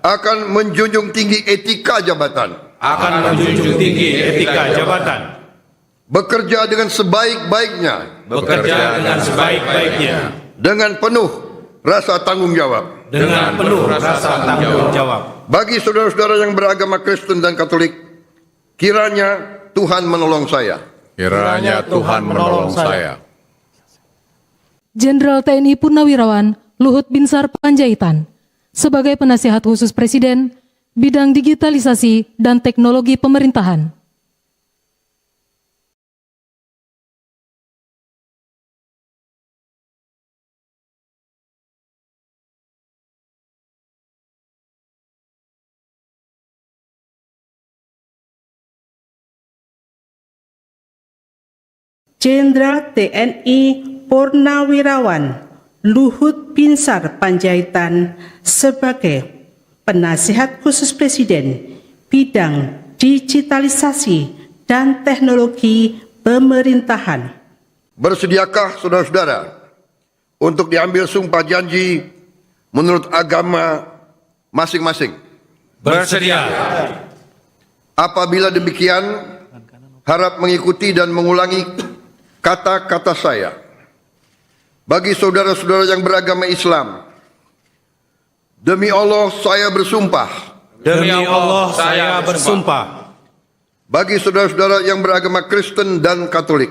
akan menjunjung tinggi etika jabatan. Bekerja dengan sebaik-baiknya. Dengan penuh rasa tanggung jawab. Bagi saudara-saudara yang beragama Kristen dan Katolik, kiranya Tuhan menolong saya.
Kiranya Tuhan menolong saya.
Jenderal TNI Purnawirawan Luhut Binsar Panjaitan sebagai Penasihat Khusus Presiden bidang digitalisasi dan teknologi pemerintahan.
Jenderal TNI Purnawirawan Luhut Binsar Panjaitan sebagai Penasihat Khusus Presiden bidang digitalisasi dan teknologi pemerintahan.
Bersediakah saudara-saudara untuk diambil sumpah janji menurut agama masing-masing?
Bersedia.
Apabila demikian, harap mengikuti dan mengulangi kata-kata saya. Bagi saudara-saudara yang beragama Islam, demi Allah saya bersumpah.
Demi Allah saya bersumpah.
Bagi saudara-saudara yang beragama Kristen dan Katolik,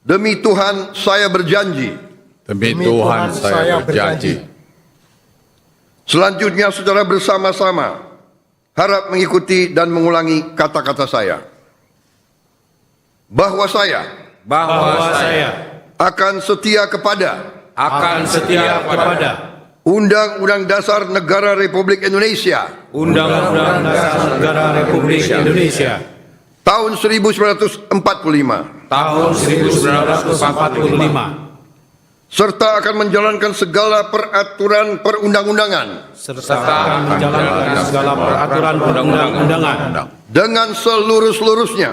demi Tuhan saya berjanji.
Demi Tuhan saya berjanji.
Selanjutnya secara bersama-sama harap mengikuti dan mengulangi kata-kata saya. Bahwa saya akan setia kepada Undang-Undang Dasar Negara Republik Indonesia tahun 1945 serta akan menjalankan segala peraturan perundang-undangan dengan seluruh-seluruhnya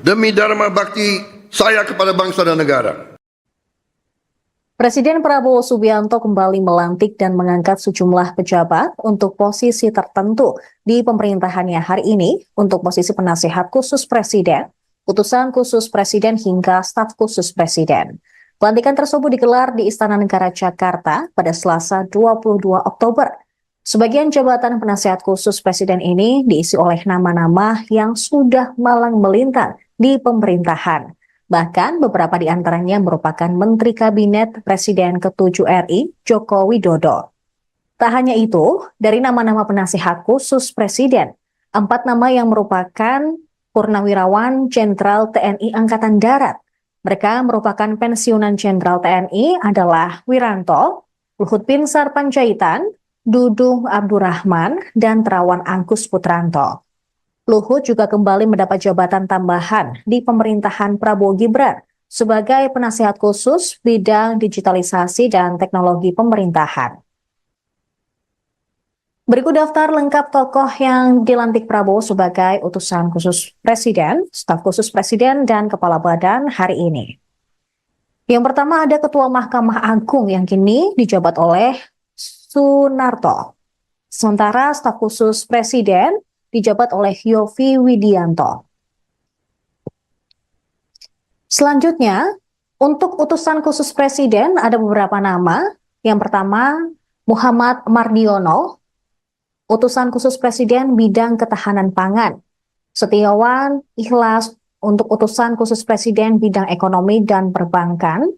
demi dharma bakti saya kepada bangsa dan negara.
Presiden Prabowo Subianto kembali melantik dan mengangkat sejumlah pejabat untuk posisi tertentu di pemerintahannya hari ini untuk posisi penasihat khusus presiden, utusan khusus presiden hingga staf khusus presiden. Pelantikan tersebut digelar di Istana Negara Jakarta pada Selasa 22 Oktober. Sebagian jabatan penasihat khusus presiden ini diisi oleh nama-nama yang sudah malang melintang di pemerintahan. Bahkan beberapa di antaranya merupakan Menteri Kabinet Presiden ke-7 RI, Joko Widodo. Tak hanya itu, dari nama-nama penasihat khusus Presiden, 4 nama yang merupakan Purnawirawan Jenderal TNI Angkatan Darat. Mereka merupakan pensiunan Jenderal TNI adalah Wiranto, Luhut Binsar Panjaitan, Dudung Abdurrahman, dan Terawan Angkus Putranto. Luhut juga kembali mendapat jabatan tambahan di pemerintahan Prabowo Gibran sebagai penasihat khusus bidang digitalisasi dan teknologi pemerintahan. Berikut daftar lengkap tokoh yang dilantik Prabowo sebagai utusan khusus Presiden, staf khusus Presiden, dan Kepala Badan hari ini. Yang pertama ada Ketua Mahkamah Agung yang kini dijabat oleh Sunarto. Sementara staf khusus Presiden dijabat oleh Yovie Widianto. Selanjutnya, untuk utusan khusus Presiden ada beberapa nama. Yang pertama, Muhammad Mardiono, utusan khusus Presiden bidang ketahanan pangan. Setiawan Ikhlas untuk utusan khusus Presiden bidang ekonomi dan perbankan.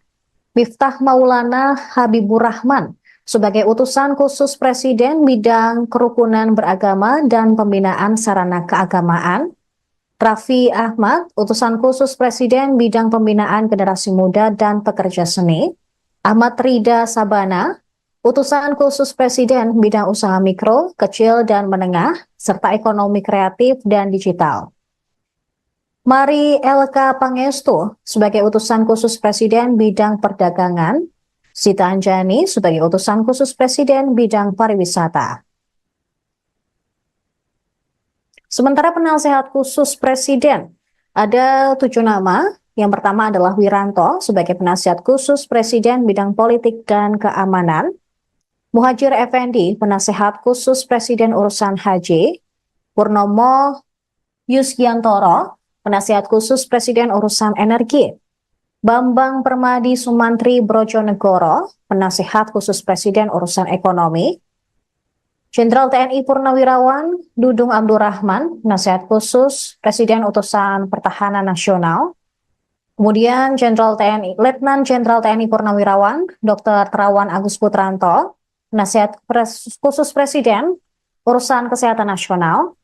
Miftah Maulana Habibur Rahman sebagai utusan khusus Presiden bidang kerukunan beragama dan pembinaan sarana keagamaan. Raffi Ahmad, utusan khusus Presiden bidang pembinaan generasi muda dan pekerja seni. Ahmad Rida Sabana, utusan khusus Presiden bidang usaha mikro, kecil, dan menengah, serta ekonomi kreatif dan digital. Mari LK Pangestu sebagai utusan khusus Presiden bidang perdagangan. Sita Anjani sebagai utusan khusus Presiden bidang pariwisata. Sementara penasehat khusus Presiden, ada 7 nama. Yang pertama adalah Wiranto sebagai penasihat khusus Presiden bidang politik dan keamanan. Muhajir Effendi, penasehat khusus Presiden urusan haji. Purnomo Yusgiantoro, penasehat khusus Presiden urusan energi. Bambang Permadi Sumantri Brojonegoro, penasehat khusus Presiden urusan ekonomi. Jenderal TNI Purnawirawan Dudung Abdurrahman, penasehat khusus Presiden utusan Pertahanan Nasional. Kemudian Letnan Jenderal TNI Purnawirawan Dr. Terawan Agus Putranto, penasihat khusus Presiden urusan kesehatan nasional.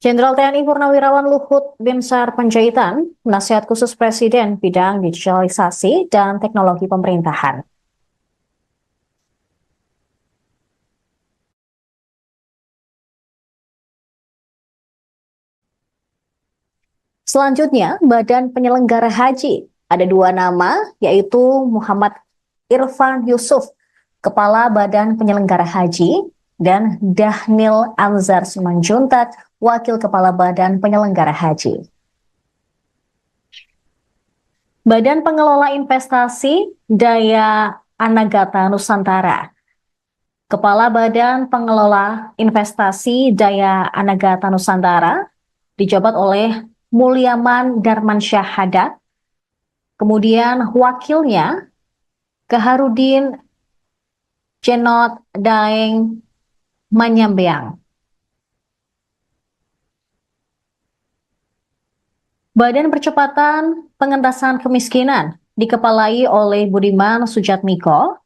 Jenderal TNI Purnawirawan Luhut Binsar Panjaitan, penasihat khusus Presiden bidang digitalisasi dan teknologi pemerintahan. Selanjutnya, Badan Penyelenggara Haji. Ada 2 nama, yaitu Muhammad Irfan Yusuf, Kepala Badan Penyelenggara Haji, dan Dahnil Anzar Simanjuntak, Wakil Kepala Badan Penyelenggara Haji. Badan Pengelola Investasi Daya Anagata Nusantara. Kepala Badan Pengelola Investasi Daya Anagata Nusantara dijabat oleh Mulyaman Darmansyah Haddad. Kemudian wakilnya Keharudin Jenot Daeng Manyambeang. Badan Percepatan Pengentasan Kemiskinan dikepalai oleh Budiman Sujatmiko.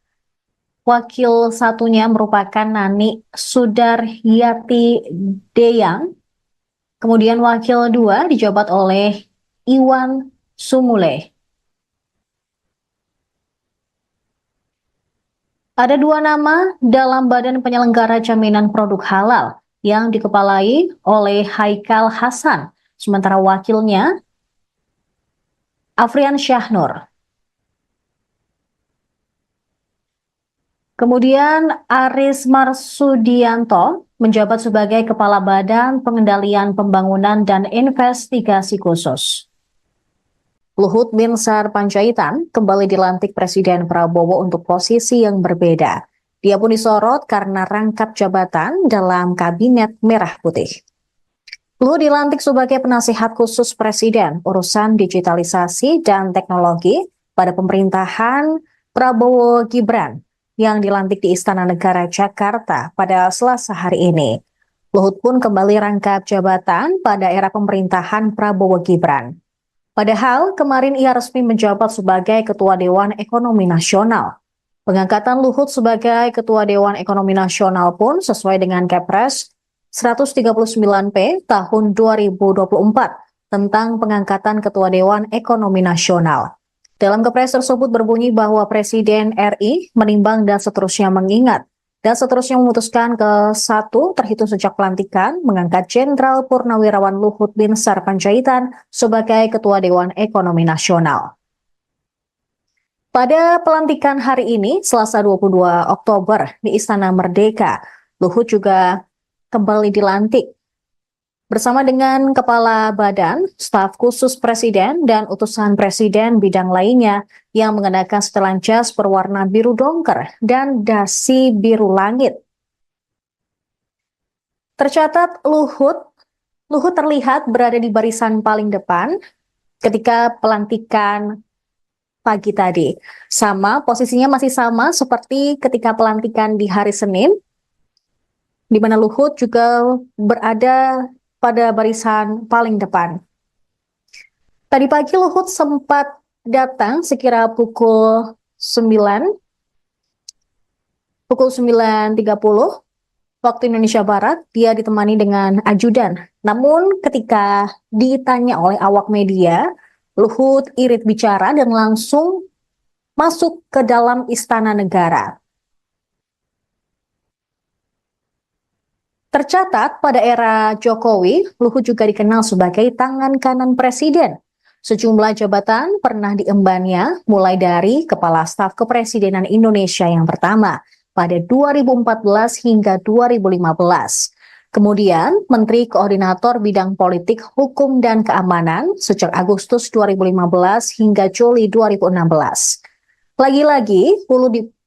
Wakil satunya merupakan Nani Sudaryati Deyang. Kemudian wakil 2 dijabat oleh Iwan Sumule. Ada 2 nama dalam Badan Penyelenggara Jaminan Produk Halal yang dikepalai oleh Haikal Hasan, sementara wakilnya Afrian Syahnur. Kemudian Aris Marsudianto menjabat sebagai Kepala Badan Pengendalian Pembangunan dan Investigasi Khusus. Luhut Binsar Panjaitan kembali dilantik Presiden Prabowo untuk posisi yang berbeda. Dia pun disorot karena rangkap jabatan dalam Kabinet Merah Putih. Luhut dilantik sebagai penasihat khusus Presiden urusan digitalisasi dan teknologi pada pemerintahan Prabowo Gibran yang dilantik di Istana Negara Jakarta pada Selasa hari ini. Luhut pun kembali rangkap jabatan pada era pemerintahan Prabowo Gibran. Padahal kemarin ia resmi menjabat sebagai Ketua Dewan Ekonomi Nasional. Pengangkatan Luhut sebagai Ketua Dewan Ekonomi Nasional pun sesuai dengan Kepres 139P tahun 2024 tentang pengangkatan Ketua Dewan Ekonomi Nasional. Dalam kepres tersebut berbunyi bahwa Presiden RI menimbang dan seterusnya mengingat dan seterusnya memutuskan ke 1 terhitung sejak pelantikan mengangkat Jenderal Purnawirawan Luhut Binsar Panjaitan sebagai Ketua Dewan Ekonomi Nasional. Pada pelantikan hari ini, Selasa 22 Oktober di Istana Merdeka, Luhut juga kembali dilantik bersama dengan Kepala Badan, Staf Khusus Presiden, dan utusan Presiden bidang lainnya yang mengenakan setelan jas berwarna biru dongker dan dasi biru langit. Tercatat Luhut terlihat berada di barisan paling depan ketika pelantikan pagi tadi. Posisinya masih sama seperti ketika pelantikan di hari Senin, di mana Luhut juga berada pada barisan paling depan. Tadi pagi Luhut sempat datang sekira pukul 9.30 waktu Indonesia Barat. Dia ditemani dengan ajudan. Namun ketika ditanya oleh awak media, Luhut irit bicara dan langsung masuk ke dalam Istana Negara. Tercatat pada era Jokowi, Luhut juga dikenal sebagai tangan kanan presiden. Sejumlah jabatan pernah diembannya, mulai dari Kepala Staf Kepresidenan Indonesia yang pertama pada 2014 hingga 2015. Kemudian Menteri Koordinator Bidang Politik, Hukum, dan Keamanan sejak Agustus 2015 hingga Juli 2016. Lagi-lagi,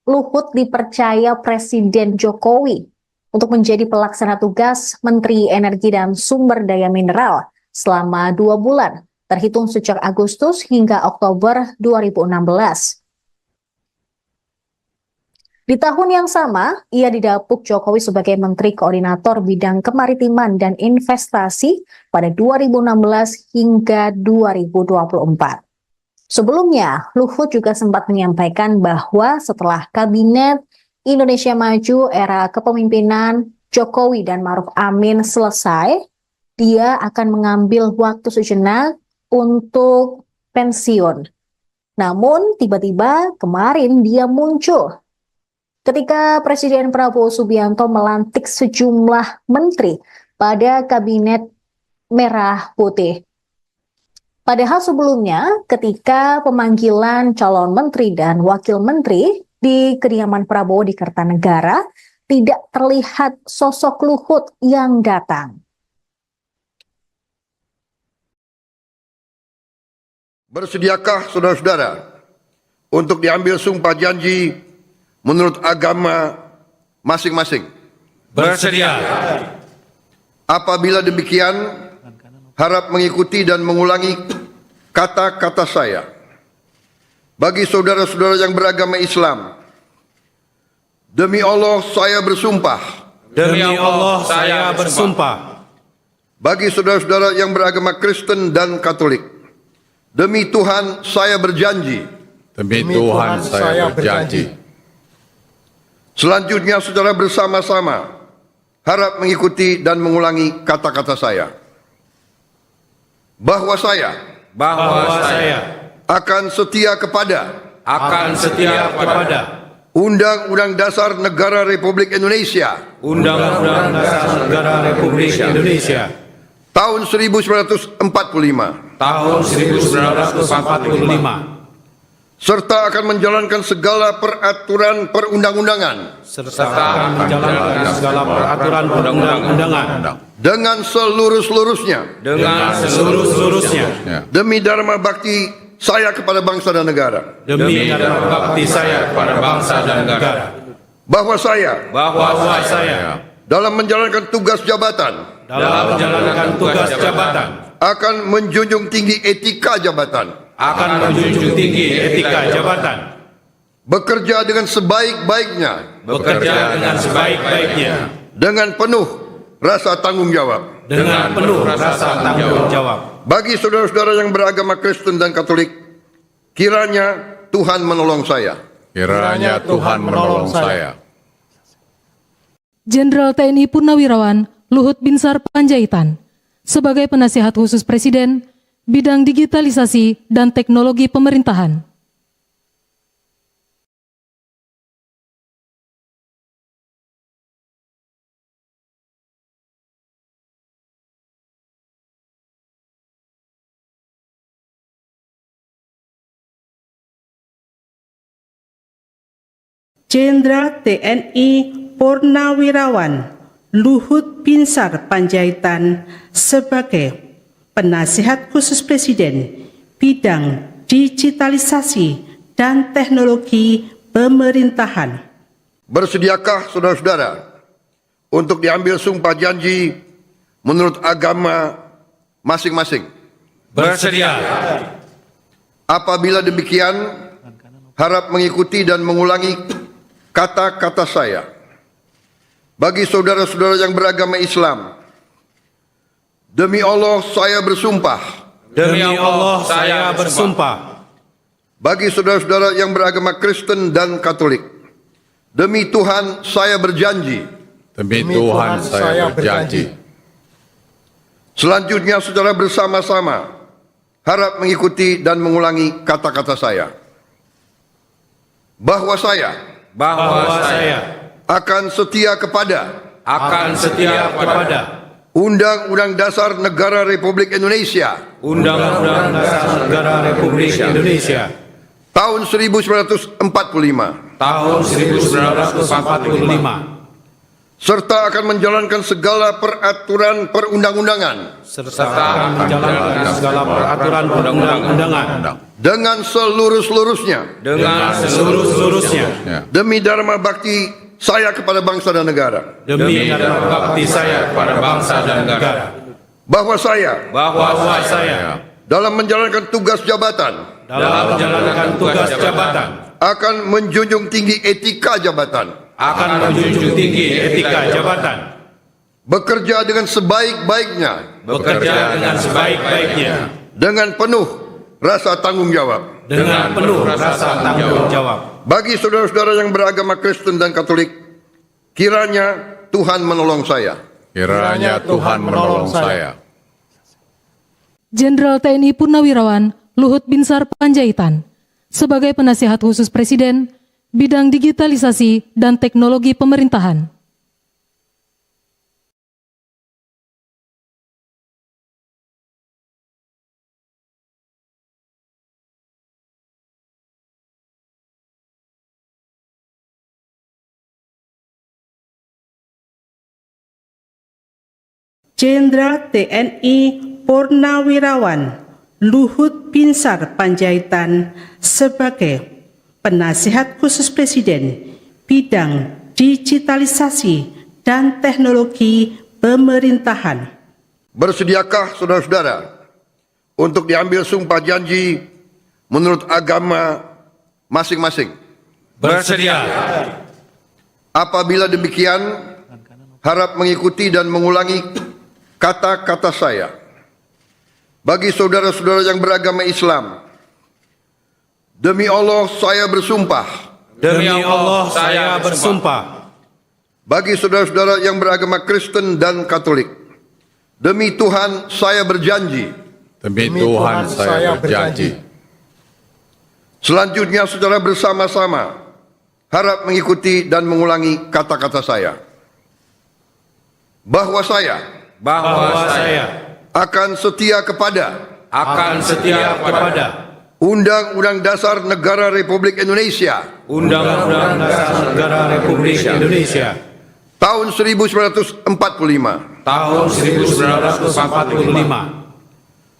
Luhut dipercaya Presiden Jokowi untuk menjadi pelaksana tugas Menteri Energi dan Sumber Daya Mineral selama 2 bulan, terhitung sejak Agustus hingga Oktober 2016. Di tahun yang sama, ia didapuk Jokowi sebagai Menteri Koordinator Bidang Kemaritiman dan Investasi pada 2016 hingga 2024. Sebelumnya, Luhut juga sempat menyampaikan bahwa setelah Kabinet Indonesia Maju era kepemimpinan Jokowi dan Ma'ruf Amin selesai, dia akan mengambil waktu sejenak untuk pensiun. Namun tiba-tiba kemarin dia muncul ketika Presiden Prabowo Subianto melantik sejumlah menteri pada Kabinet Merah Putih. Padahal sebelumnya ketika pemanggilan calon menteri dan wakil menteri di kediaman Prabowo di Kertanegara, tidak terlihat sosok Luhut yang datang.
Bersediakah saudara-saudara untuk diambil sumpah janji menurut agama masing-masing?
Bersedia.
Apabila demikian, harap mengikuti dan mengulangi kata-kata saya. Bagi saudara-saudara yang beragama Islam, demi Allah saya bersumpah.
Demi Allah saya bersumpah.
Bagi saudara-saudara yang beragama Kristen dan Katolik, demi Tuhan saya berjanji.
Demi Tuhan saya berjanji.
Selanjutnya secara bersama-sama harap mengikuti dan mengulangi kata-kata saya. Bahwa saya akan setia kepada Undang-Undang Dasar Negara Republik Indonesia
Undang-Undang Dasar Negara Republik Indonesia
tahun 1945 serta akan menjalankan segala peraturan perundang-undangan dengan seluruh-seluruhnya demi dharma bakti saya kepada bangsa dan negara. Bahwa saya dalam menjalankan tugas jabatan akan menjunjung tinggi etika jabatan. Bekerja dengan sebaik-baiknya. Dengan penuh rasa tanggung jawab. Bagi saudara-saudara yang beragama Kristen dan Katolik, kiranya Tuhan menolong saya.
Kiranya Tuhan menolong saya.
Jenderal TNI Purnawirawan Luhut Binsar Panjaitan sebagai penasihat khusus Presiden bidang digitalisasi dan teknologi pemerintahan.
Jenderal TNI Purnawirawan Luhut Binsar Panjaitan sebagai Penasihat Khusus Presiden bidang digitalisasi dan teknologi pemerintahan.
Bersediakah saudara-saudara untuk diambil sumpah janji menurut agama masing-masing?
Bersedia.
Apabila demikian, harap mengikuti dan mengulangi kata-kata saya. Bagi saudara-saudara yang beragama Islam, demi Allah saya bersumpah.
Demi Allah saya bersumpah.
Bagi saudara-saudara yang beragama Kristen dan Katolik, demi Tuhan saya berjanji.
Demi Tuhan saya berjanji.
Selanjutnya saudara bersama-sama harap mengikuti dan mengulangi kata-kata saya. Bahwa saya akan setia kepada Undang-Undang Dasar Negara Republik Indonesia
Undang-Undang Dasar Negara Republik Indonesia
tahun 1945
tahun 1945
serta akan menjalankan segala peraturan perundang-undangan
serta menjalankan segala peraturan perundang-undangan
dengan seluruh-seluruhnya demi dharma bakti saya kepada bangsa dan negara.
demi dharma bakti saya kepada bangsa dan negara.
Bahwa saya dalam menjalankan tugas jabatan akan menjunjung tinggi etika jabatan, bekerja dengan sebaik-baiknya dengan penuh rasa tanggung jawab. Bagi saudara-saudara yang beragama Kristen dan Katolik, kiranya Tuhan menolong saya.
Kiranya Tuhan menolong saya.
Jenderal TNI Purnawirawan Luhut Binsar Panjaitan sebagai Penasihat Khusus Presiden bidang digitalisasi dan teknologi pemerintahan.
Jenderal TNI Purnawirawan Luhut Binsar Panjaitan sebagai Penasihat Khusus Presiden bidang digitalisasi dan teknologi pemerintahan.
Bersediakah saudara-saudara untuk diambil sumpah janji menurut agama masing-masing?
Bersedia.
Apabila demikian, harap mengikuti dan mengulangi kata-kata saya. Bagi saudara-saudara yang beragama Islam, demi Allah saya bersumpah.
Demi Allah saya bersumpah.
Bagi saudara-saudara yang beragama Kristen dan Katolik, demi Tuhan saya berjanji.
Demi Tuhan saya berjanji.
Selanjutnya saudara bersama-sama harap mengikuti dan mengulangi kata-kata saya. Bahwa saya akan setia kepada Undang-Undang Dasar Negara Republik Indonesia
Undang-Undang Dasar Negara Republik Indonesia
tahun 1945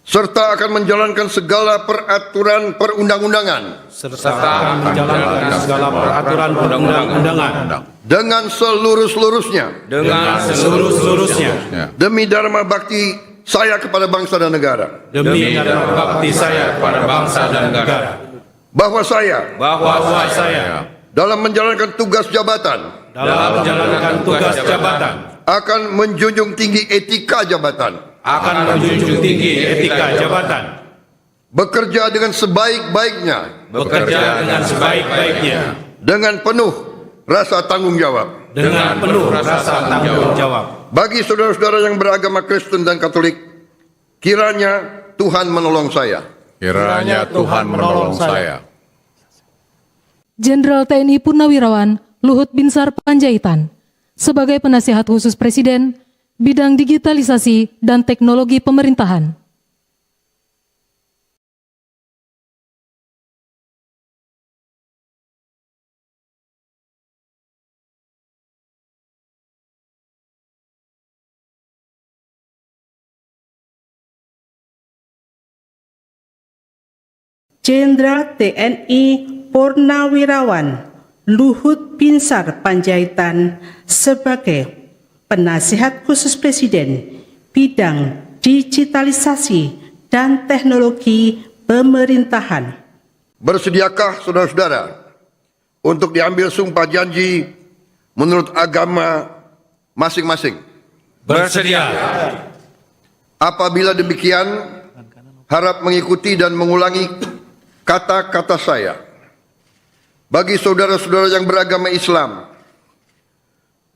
serta akan menjalankan segala peraturan perundang-undangan dengan seluruh-seluruhnya demi dharma bakti saya kepada bangsa dan negara. Bahwa saya dalam menjalankan tugas jabatan akan menjunjung tinggi etika jabatan, bekerja dengan sebaik-baiknya dengan penuh rasa tanggung jawab. Bagi saudara-saudara yang beragama Kristen dan Katolik, kiranya Tuhan menolong saya.
Kiranya Tuhan menolong saya.
Jenderal TNI Purnawirawan Luhut Binsar Panjaitan sebagai Penasihat Khusus Presiden bidang digitalisasi dan teknologi pemerintahan.
Jenderal TNI Purnawirawan Luhut Binsar Panjaitan sebagai Penasihat Khusus Presiden bidang digitalisasi dan teknologi pemerintahan.
Bersediakah saudara-saudara untuk diambil sumpah janji menurut agama masing-masing?
Bersedia.
Apabila demikian, harap mengikuti dan mengulangi kata-kata saya. Bagi saudara-saudara yang beragama Islam,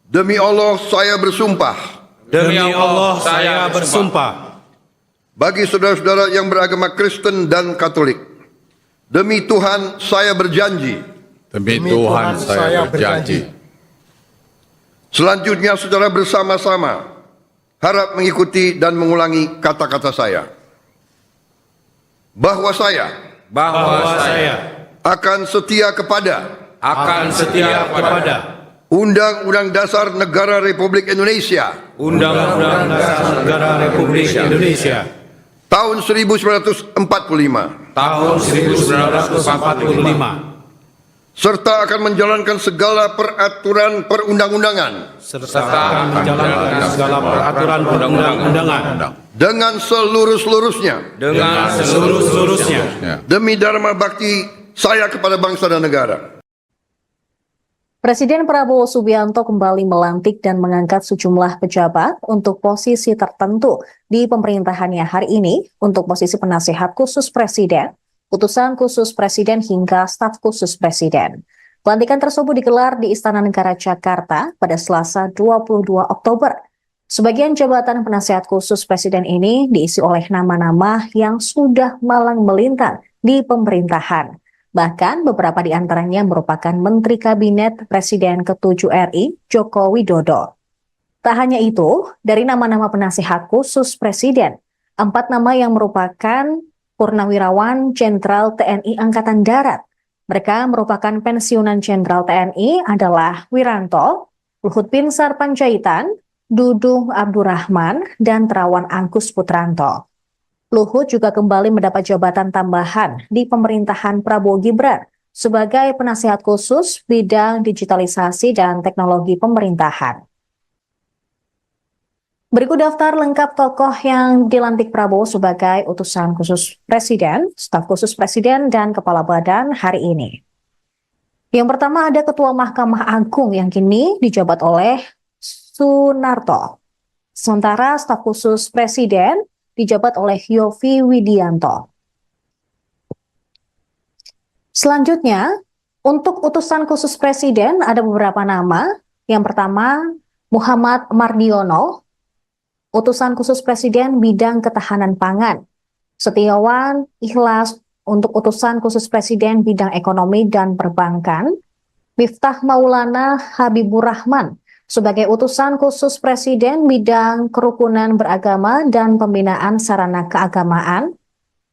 demi Allah saya bersumpah.
Demi Allah saya bersumpah.
Bagi saudara-saudara yang beragama Kristen dan Katolik, demi Tuhan saya berjanji.
Demi Tuhan saya berjanji.
Selanjutnya secara bersama-sama harap mengikuti dan mengulangi kata-kata saya. Bahwa saya akan setia kepada Undang-Undang Dasar Negara Republik Indonesia
Undang-Undang Dasar Negara Republik Indonesia
tahun 1945
tahun 1945
serta akan menjalankan segala peraturan perundang-undangan
serta menjalankan segala peraturan perundang-undangan
dengan seluruh-seluruhnya demi dharma bakti saya kepada bangsa dan negara.
Presiden Prabowo Subianto kembali melantik dan mengangkat sejumlah pejabat untuk posisi tertentu di pemerintahannya hari ini untuk posisi penasihat khusus presiden, utusan khusus presiden hingga staf khusus presiden. Pelantikan tersebut digelar di Istana Negara Jakarta pada Selasa 22 Oktober. Sebagian jabatan penasihat khusus presiden ini diisi oleh nama-nama yang sudah malang melintang di pemerintahan. Bahkan beberapa di antaranya merupakan Menteri Kabinet Presiden ke-7 RI, Joko Widodo. Tak hanya itu, dari nama-nama penasihat khusus Presiden, 4 nama yang merupakan Purnawirawan Jenderal TNI Angkatan Darat. Mereka merupakan pensiunan Jenderal TNI adalah Wiranto, Luhut Binsar Panjaitan, Dudung Abdurrahman, dan Terawan Angkus Putranto. Luhut juga kembali mendapat jabatan tambahan di pemerintahan Prabowo Gibran sebagai penasihat khusus bidang digitalisasi dan teknologi pemerintahan. Berikut daftar lengkap tokoh yang dilantik Prabowo sebagai utusan khusus presiden, staf khusus presiden, dan kepala badan hari ini. Yang pertama ada Ketua Mahkamah Agung yang kini dijabat oleh Sunarto. Sementara staf khusus presiden dijabat oleh Yovie Widianto. Selanjutnya, untuk utusan khusus presiden ada beberapa nama. Yang pertama, Muhammad Mardiono, utusan khusus presiden bidang ketahanan pangan. Setiawan Ikhlas untuk utusan khusus presiden bidang ekonomi dan perbankan. Miftah Maulana Habibur Rahman sebagai utusan khusus presiden bidang kerukunan beragama dan pembinaan sarana keagamaan.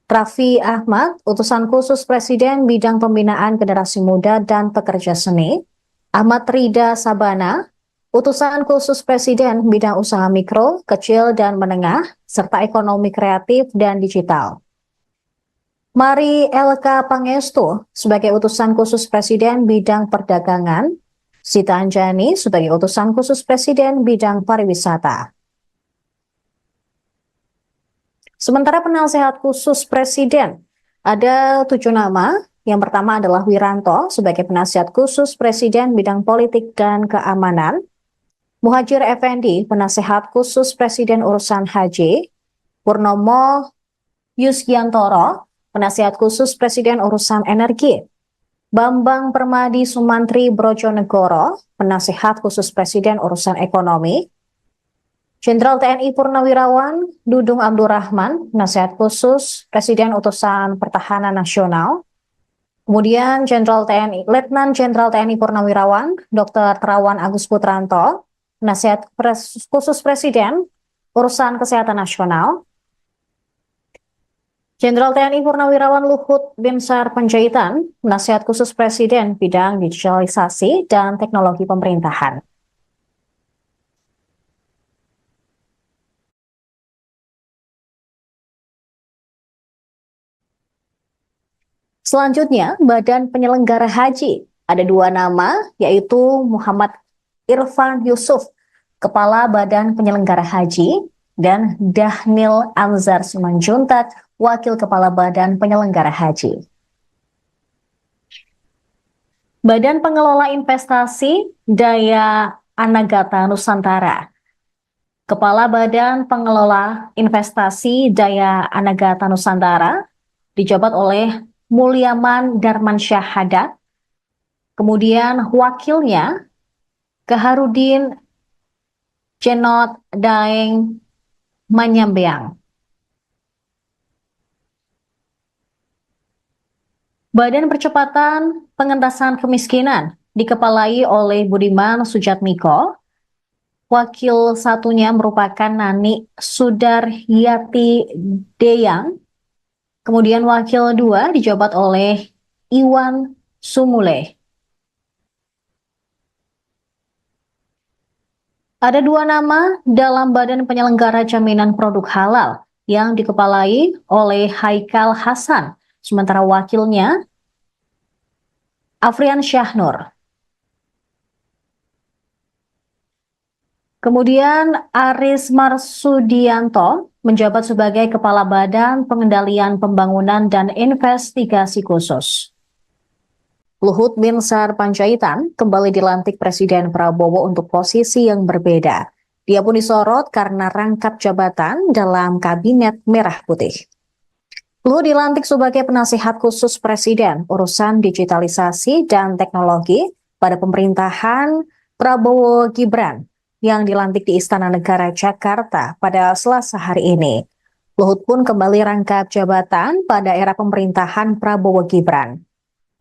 Raffi Ahmad, utusan khusus presiden bidang pembinaan generasi muda dan pekerja seni. Ahmad Rida Sabana, utusan khusus presiden bidang usaha mikro, kecil dan menengah, serta ekonomi kreatif dan digital. Mari LK Pangestu sebagai utusan khusus presiden bidang perdagangan. Sita Anjani sebagai utusan khusus presiden bidang pariwisata. Sementara penasihat khusus presiden ada 7 nama. Yang pertama adalah Wiranto sebagai penasihat khusus presiden bidang politik dan keamanan. Muhajir Effendi penasihat khusus presiden urusan haji. Purnomo Yusgiantoro penasihat khusus presiden urusan energi. Bambang Permadi Sumantri Brojonegoro, penasihat khusus presiden urusan ekonomi. Jenderal TNI Purnawirawan Dudung Abdurrahman, penasihat khusus presiden utusan pertahanan nasional. Kemudian Letnan Jenderal TNI Purnawirawan Dr. Terawan Agus Putranto, penasihat khusus presiden urusan kesehatan nasional. Jenderal TNI Purnawirawan Luhut Binsar Panjaitan, penasihat khusus presiden bidang digitalisasi dan teknologi pemerintahan. Selanjutnya, Badan Penyelenggara Haji. Ada dua nama, yaitu Muhammad Irfan Yusuf, Kepala Badan Penyelenggara Haji, dan Dhanil Anzar Simanjuntak, Wakil Kepala Badan Penyelenggara Haji. Badan Pengelola Investasi Daya Anagata Nusantara. Kepala Badan Pengelola Investasi Daya Anagata Nusantara dijabat oleh Mulyaman Darmansyah Hadat. Kemudian wakilnya Kaharudin Cenot Daeng Manyambeang. Badan Percepatan Pengentasan Kemiskinan dikepalai oleh Budiman Sujatmiko. Wakil satunya merupakan Nani Sudaryati Deyang. Kemudian wakil dua dijabat oleh Iwan Sumule. Ada dua nama dalam Badan Penyelenggara Jaminan Produk Halal yang dikepalai oleh Haikal Hasan, sementara wakilnya Afrian Syahnur. Kemudian Aris Marsudianto menjabat sebagai Kepala Badan Pengendalian Pembangunan dan Investigasi Khusus. Luhut Binsar Panjaitan kembali dilantik Presiden Prabowo untuk posisi yang berbeda. Dia pun disorot karena rangkap jabatan dalam Kabinet Merah Putih. Luhut dilantik sebagai penasihat khusus Presiden urusan digitalisasi dan teknologi pada pemerintahan Prabowo Gibran yang dilantik di Istana Negara Jakarta pada Selasa hari ini. Luhut pun kembali rangkap jabatan pada era pemerintahan Prabowo Gibran.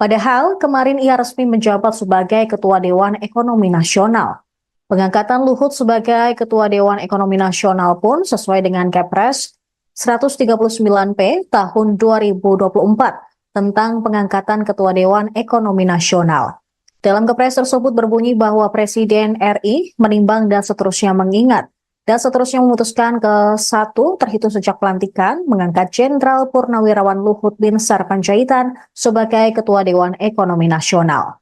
Padahal kemarin ia resmi menjabat sebagai Ketua Dewan Ekonomi Nasional. Pengangkatan Luhut sebagai Ketua Dewan Ekonomi Nasional pun sesuai dengan Kepres 139P tahun 2024 tentang pengangkatan Ketua Dewan Ekonomi Nasional. Dalam Kepres tersebut berbunyi bahwa Presiden RI menimbang dan seterusnya mengingat dan seterusnya memutuskan ke satu terhitung sejak pelantikan mengangkat Jenderal Purnawirawan Luhut Binsar Panjaitan sebagai Ketua Dewan Ekonomi Nasional.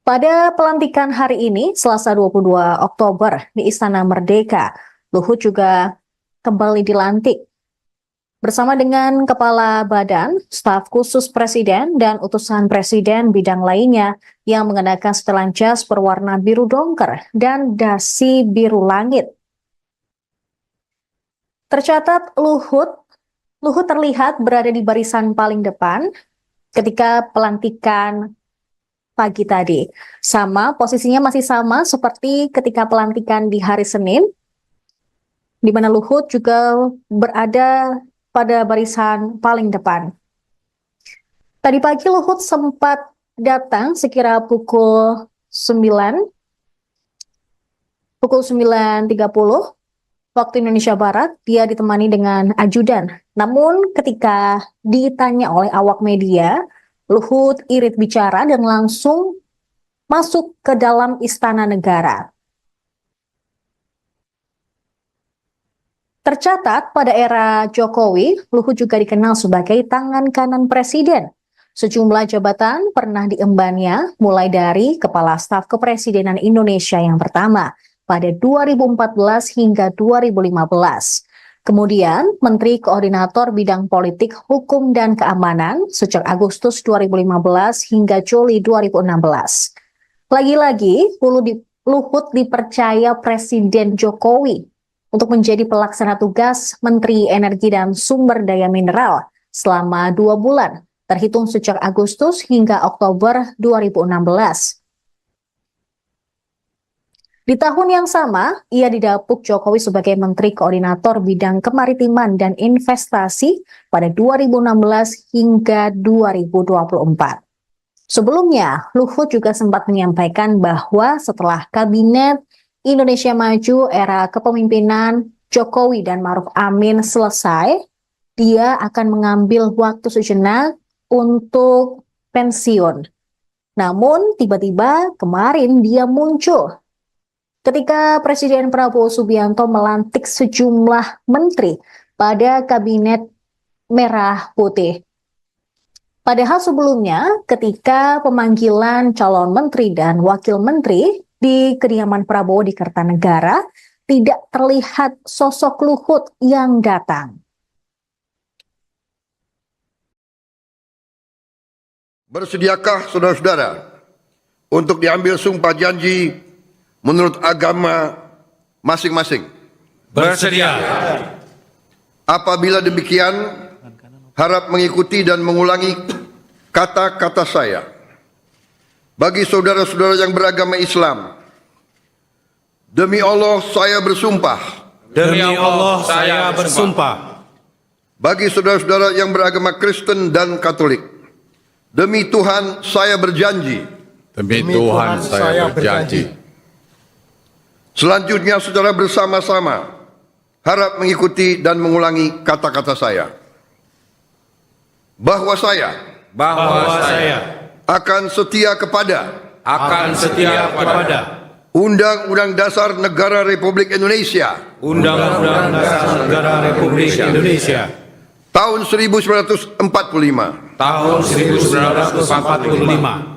Pada pelantikan hari ini, Selasa 22 Oktober di Istana Merdeka, Luhut juga kembali dilantik bersama dengan Kepala Badan, Staf Khusus Presiden, dan utusan Presiden bidang lainnya yang mengenakan setelan jas berwarna biru dongker dan dasi biru langit. Tercatat Luhut terlihat berada di barisan paling depan ketika pelantikan pagi tadi. Posisinya masih sama seperti ketika pelantikan di hari Senin, di mana Luhut juga berada pada barisan paling depan. Tadi pagi Luhut sempat datang sekira pukul 9.30 waktu Indonesia Barat. Dia ditemani dengan ajudan. Namun ketika ditanya oleh awak media, Luhut irit bicara dan langsung masuk ke dalam Istana Negara. Tercatat pada era Jokowi, Luhut juga dikenal sebagai tangan kanan Presiden. Sejumlah jabatan pernah diembannya, mulai dari Kepala Staf Kepresidenan Indonesia yang pertama pada 2014 hingga 2015. Kemudian Menteri Koordinator Bidang Politik, Hukum, dan Keamanan sejak Agustus 2015 hingga Juli 2016. Lagi-lagi, Luhut dipercaya Presiden Jokowi untuk menjadi pelaksana tugas Menteri Energi dan Sumber Daya Mineral selama 2 bulan, terhitung sejak Agustus hingga Oktober 2016. Di tahun yang sama, ia didapuk Jokowi sebagai Menteri Koordinator Bidang Kemaritiman dan Investasi pada 2016 hingga 2024. Sebelumnya, Luhut juga sempat menyampaikan bahwa setelah Kabinet Indonesia Maju era kepemimpinan Jokowi dan Ma'ruf Amin selesai, dia akan mengambil waktu sejenak untuk pensiun. Namun tiba-tiba kemarin dia muncul ketika Presiden Prabowo Subianto melantik sejumlah menteri pada Kabinet Merah Putih. Padahal sebelumnya ketika pemanggilan calon menteri dan wakil menteri di kediaman Prabowo di Kertanegara, tidak terlihat sosok Luhut yang datang.
Bersediakah saudara-saudara untuk diambil sumpah janji menurut agama masing-masing?
Bersedia.
Apabila demikian, harap mengikuti dan mengulangi kata-kata saya. Bagi saudara-saudara yang beragama Islam, demi Allah saya bersumpah.
Demi Allah saya bersumpah.
Bagi saudara-saudara yang beragama Kristen dan Katolik, demi Tuhan saya berjanji.
Demi Tuhan saya berjanji.
Selanjutnya saudara bersama-sama harap mengikuti dan mengulangi kata-kata saya. Bahwa saya akan setia kepada Undang-Undang Dasar Negara Republik Indonesia
Undang-Undang Dasar Negara Republik Indonesia
tahun 1945
tahun 1945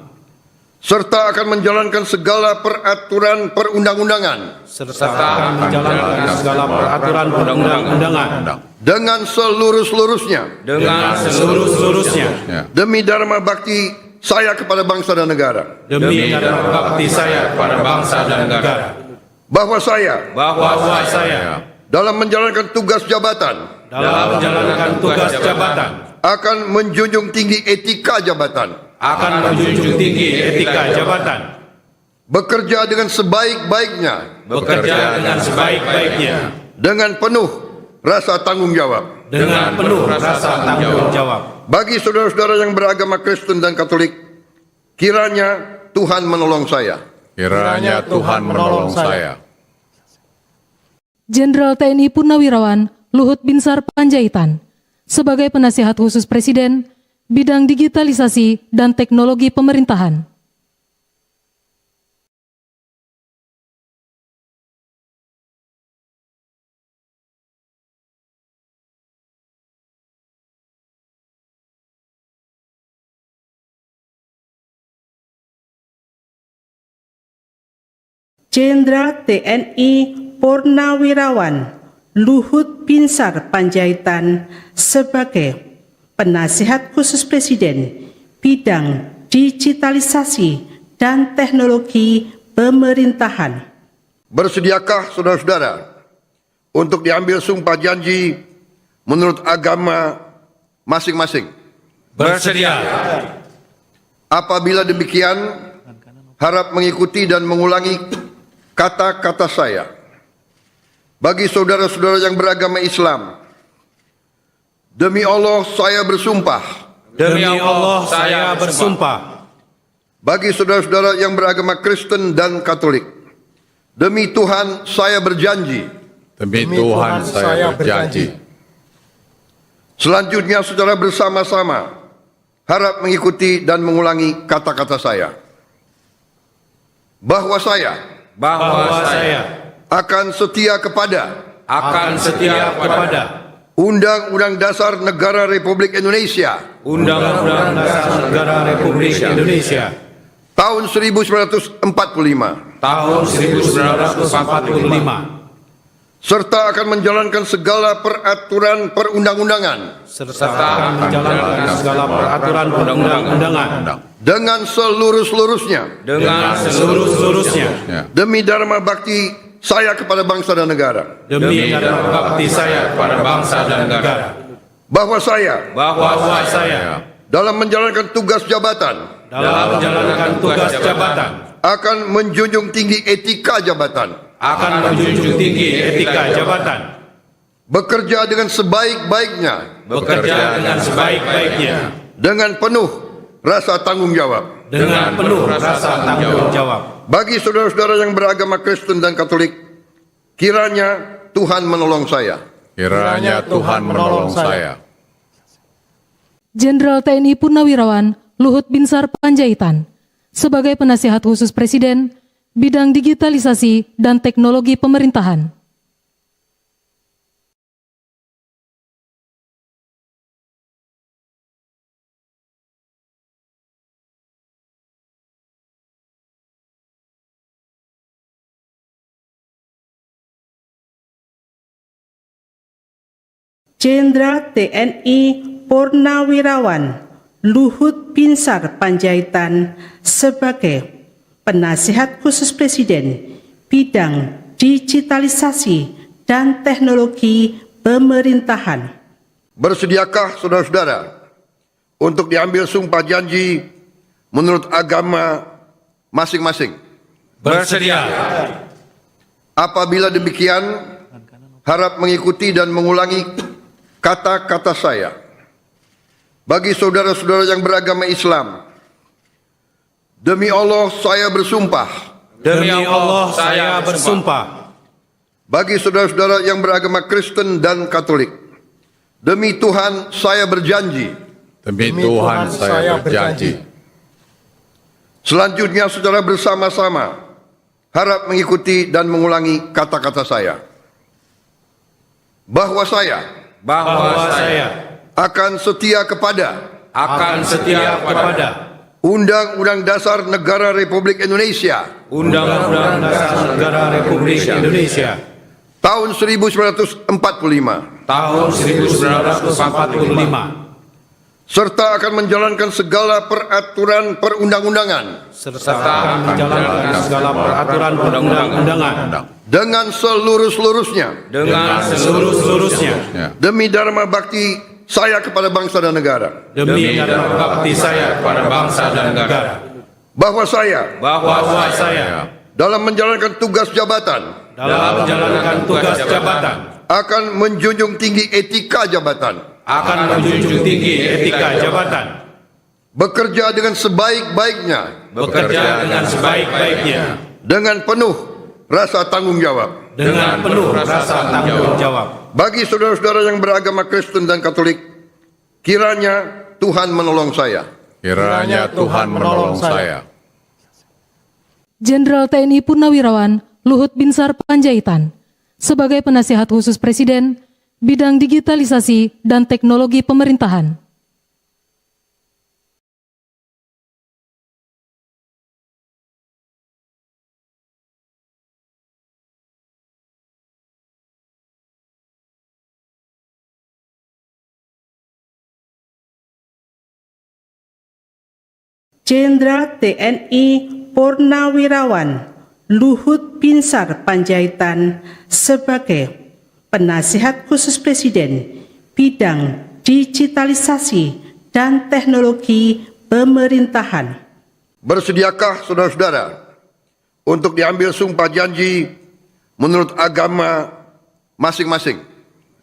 serta akan menjalankan segala peraturan perundang-undangan
serta akan menjalankan segala peraturan perundang-undangan
dengan seluruh-seluruhnya demi dharma bakti saya kepada bangsa dan negara.
demi dharma bakti saya kepada bangsa dan negara.
Bahwa saya dalam menjalankan tugas jabatan akan menjunjung tinggi etika jabatan, bekerja dengan sebaik-baiknya dengan penuh rasa tanggung jawab. Bagi saudara-saudara yang beragama Kristen dan Katolik, kiranya Tuhan menolong saya.
Kiranya Tuhan menolong saya.
Jenderal TNI Purnawirawan Luhut Binsar Panjaitan sebagai penasihat khusus Presiden bidang digitalisasi dan teknologi pemerintahan.
Jenderal TNI Purnawirawan Luhut Binsar Panjaitan sebagai penasihat khusus Presiden bidang digitalisasi dan teknologi pemerintahan.
Bersediakah saudara-saudara untuk diambil sumpah janji menurut agama masing-masing?
Bersedia.
Apabila demikian, harap mengikuti dan mengulangi kata-kata saya. Bagi saudara-saudara yang beragama Islam, demi Allah saya bersumpah.
Demi Allah saya bersumpah.
Bagi saudara-saudara yang beragama Kristen dan Katolik, demi Tuhan saya berjanji.
Demi Tuhan saya berjanji.
Selanjutnya saudara bersama-sama harap mengikuti dan mengulangi kata-kata saya. Bahwa saya akan setia kepada Undang-Undang Dasar Negara Republik Indonesia
Undang-Undang Dasar Negara Republik Indonesia
tahun 1945 serta akan menjalankan segala peraturan perundang-undangan dengan seluruh-seluruhnya demi dharma bakti saya kepada bangsa dan negara. Bahwa saya dalam menjalankan tugas jabatan akan menjunjung tinggi etika jabatan, bekerja dengan sebaik-baiknya dengan penuh rasa tanggung jawab. Bagi saudara-saudara yang beragama Kristen dan Katolik, kiranya Tuhan menolong saya.
Kiranya Tuhan menolong saya.
Jenderal TNI Purnawirawan Luhut Binsar Panjaitan sebagai penasihat khusus Presiden bidang digitalisasi dan teknologi pemerintahan.
Jenderal TNI Purnawirawan Luhut Binsar Panjaitan sebagai Penasihat Khusus Presiden bidang digitalisasi dan teknologi pemerintahan.
Bersediakah saudara-saudara untuk diambil sumpah janji menurut agama masing-masing?
Bersedia.
Apabila demikian, harap mengikuti dan mengulangi kata-kata saya. Bagi saudara-saudara yang beragama Islam, demi Allah saya bersumpah.
Demi Allah saya bersumpah.
Bagi saudara-saudara yang beragama Kristen dan Katolik, demi Tuhan saya berjanji.
Demi Tuhan saya berjanji.
Selanjutnya secara bersama-sama harap mengikuti dan mengulangi kata-kata saya. Bahwa saya akan setia kepada Undang-Undang Dasar Negara Republik Indonesia
Undang-Undang Dasar Negara Republik Indonesia
tahun 1945
tahun 1945
serta akan menjalankan segala peraturan perundang-undangan dengan seluruh-seluruhnya demi dharma bakti saya kepada bangsa dan negara. Bahwa saya dalam menjalankan tugas jabatan akan menjunjung tinggi etika jabatan, bekerja dengan sebaik-baiknya, dengan penuh rasa tanggung jawab. Bagi saudara-saudara yang beragama Kristen dan Katolik, kiranya Tuhan menolong saya.
Kiranya Tuhan menolong saya.
Jenderal TNI Purnawirawan Luhut Binsar Panjaitan sebagai Penasihat Khusus Presiden bidang digitalisasi dan teknologi pemerintahan.
Jenderal TNI Purnawirawan Luhut Binsar Panjaitan sebagai Penasihat Khusus Presiden bidang digitalisasi dan teknologi pemerintahan.
Bersediakah saudara-saudara untuk diambil sumpah janji menurut agama masing-masing?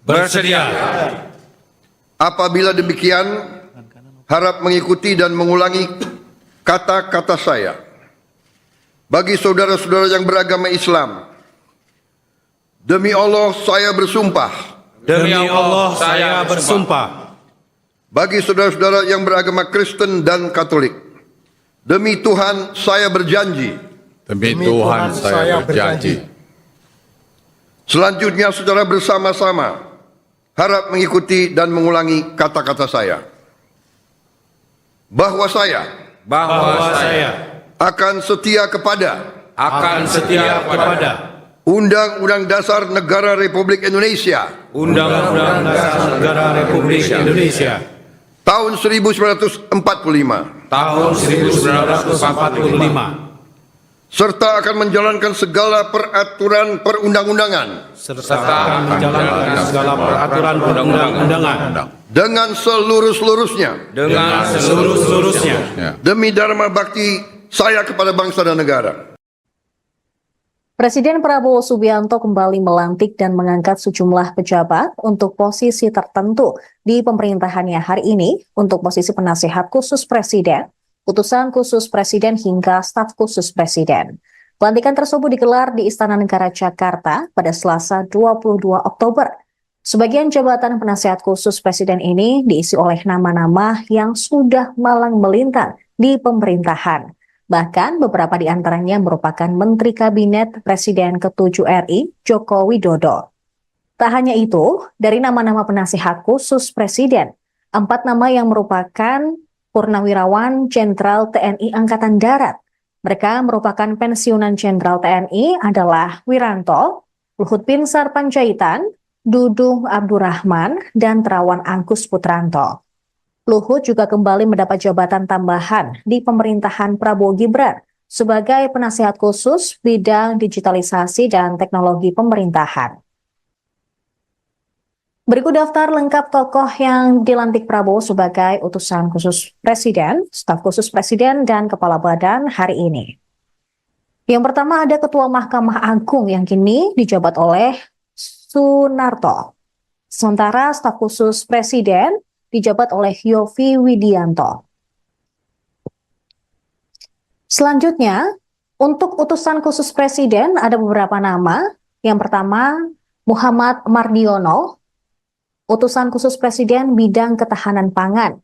Bersedia.
Apabila demikian, harap mengikuti dan mengulangi kata-kata saya. Bagi saudara-saudara yang beragama Islam, demi Allah saya bersumpah.
Demi Allah saya bersumpah.
Bagi saudara-saudara yang beragama Kristen dan Katolik, demi Tuhan saya berjanji.
Demi Tuhan saya berjanji.
Selanjutnya secara bersama-sama harap mengikuti dan mengulangi kata-kata saya. Bahwa saya akan setia kepada Undang-Undang Dasar Negara Republik Indonesia
Undang-Undang Dasar Negara Republik Indonesia
tahun 1945 serta akan menjalankan segala peraturan perundang-undangan dengan seluruh-seluruhnya demi dharma bakti saya kepada bangsa dan negara.
Presiden Prabowo Subianto kembali melantik dan mengangkat sejumlah pejabat untuk posisi tertentu di pemerintahannya hari ini untuk posisi penasihat khusus presiden, utusan khusus presiden hingga staf khusus presiden. Pelantikan tersebut digelar di Istana Negara Jakarta pada Selasa 22 Oktober. Sebagian jabatan penasihat khusus presiden ini diisi oleh nama-nama yang sudah malang melintang di pemerintahan. Bahkan beberapa di antaranya merupakan Menteri Kabinet Presiden ke-7 RI, Joko Widodo. Tak hanya itu, dari nama-nama penasihat khusus Presiden, 4 nama yang merupakan Purnawirawan Jenderal TNI Angkatan Darat. Mereka merupakan pensiunan Jenderal TNI adalah Wiranto, Luhut Binsar Panjaitan, Dudung Abdurrahman, dan Terawan Angkus Putranto. Luhut juga kembali mendapat jabatan tambahan di pemerintahan Prabowo Gibran sebagai penasihat khusus bidang digitalisasi dan teknologi pemerintahan. Berikut daftar lengkap tokoh yang dilantik Prabowo sebagai utusan khusus Presiden, staf khusus Presiden, dan Kepala Badan hari ini. Yang pertama ada Ketua Mahkamah Agung yang kini dijabat oleh Sunarto. Sementara staf khusus Presiden dijabat oleh Yofi Widianto. Selanjutnya, untuk utusan khusus Presiden ada beberapa nama. Yang pertama, Muhammad Mardiono, utusan khusus Presiden bidang ketahanan pangan.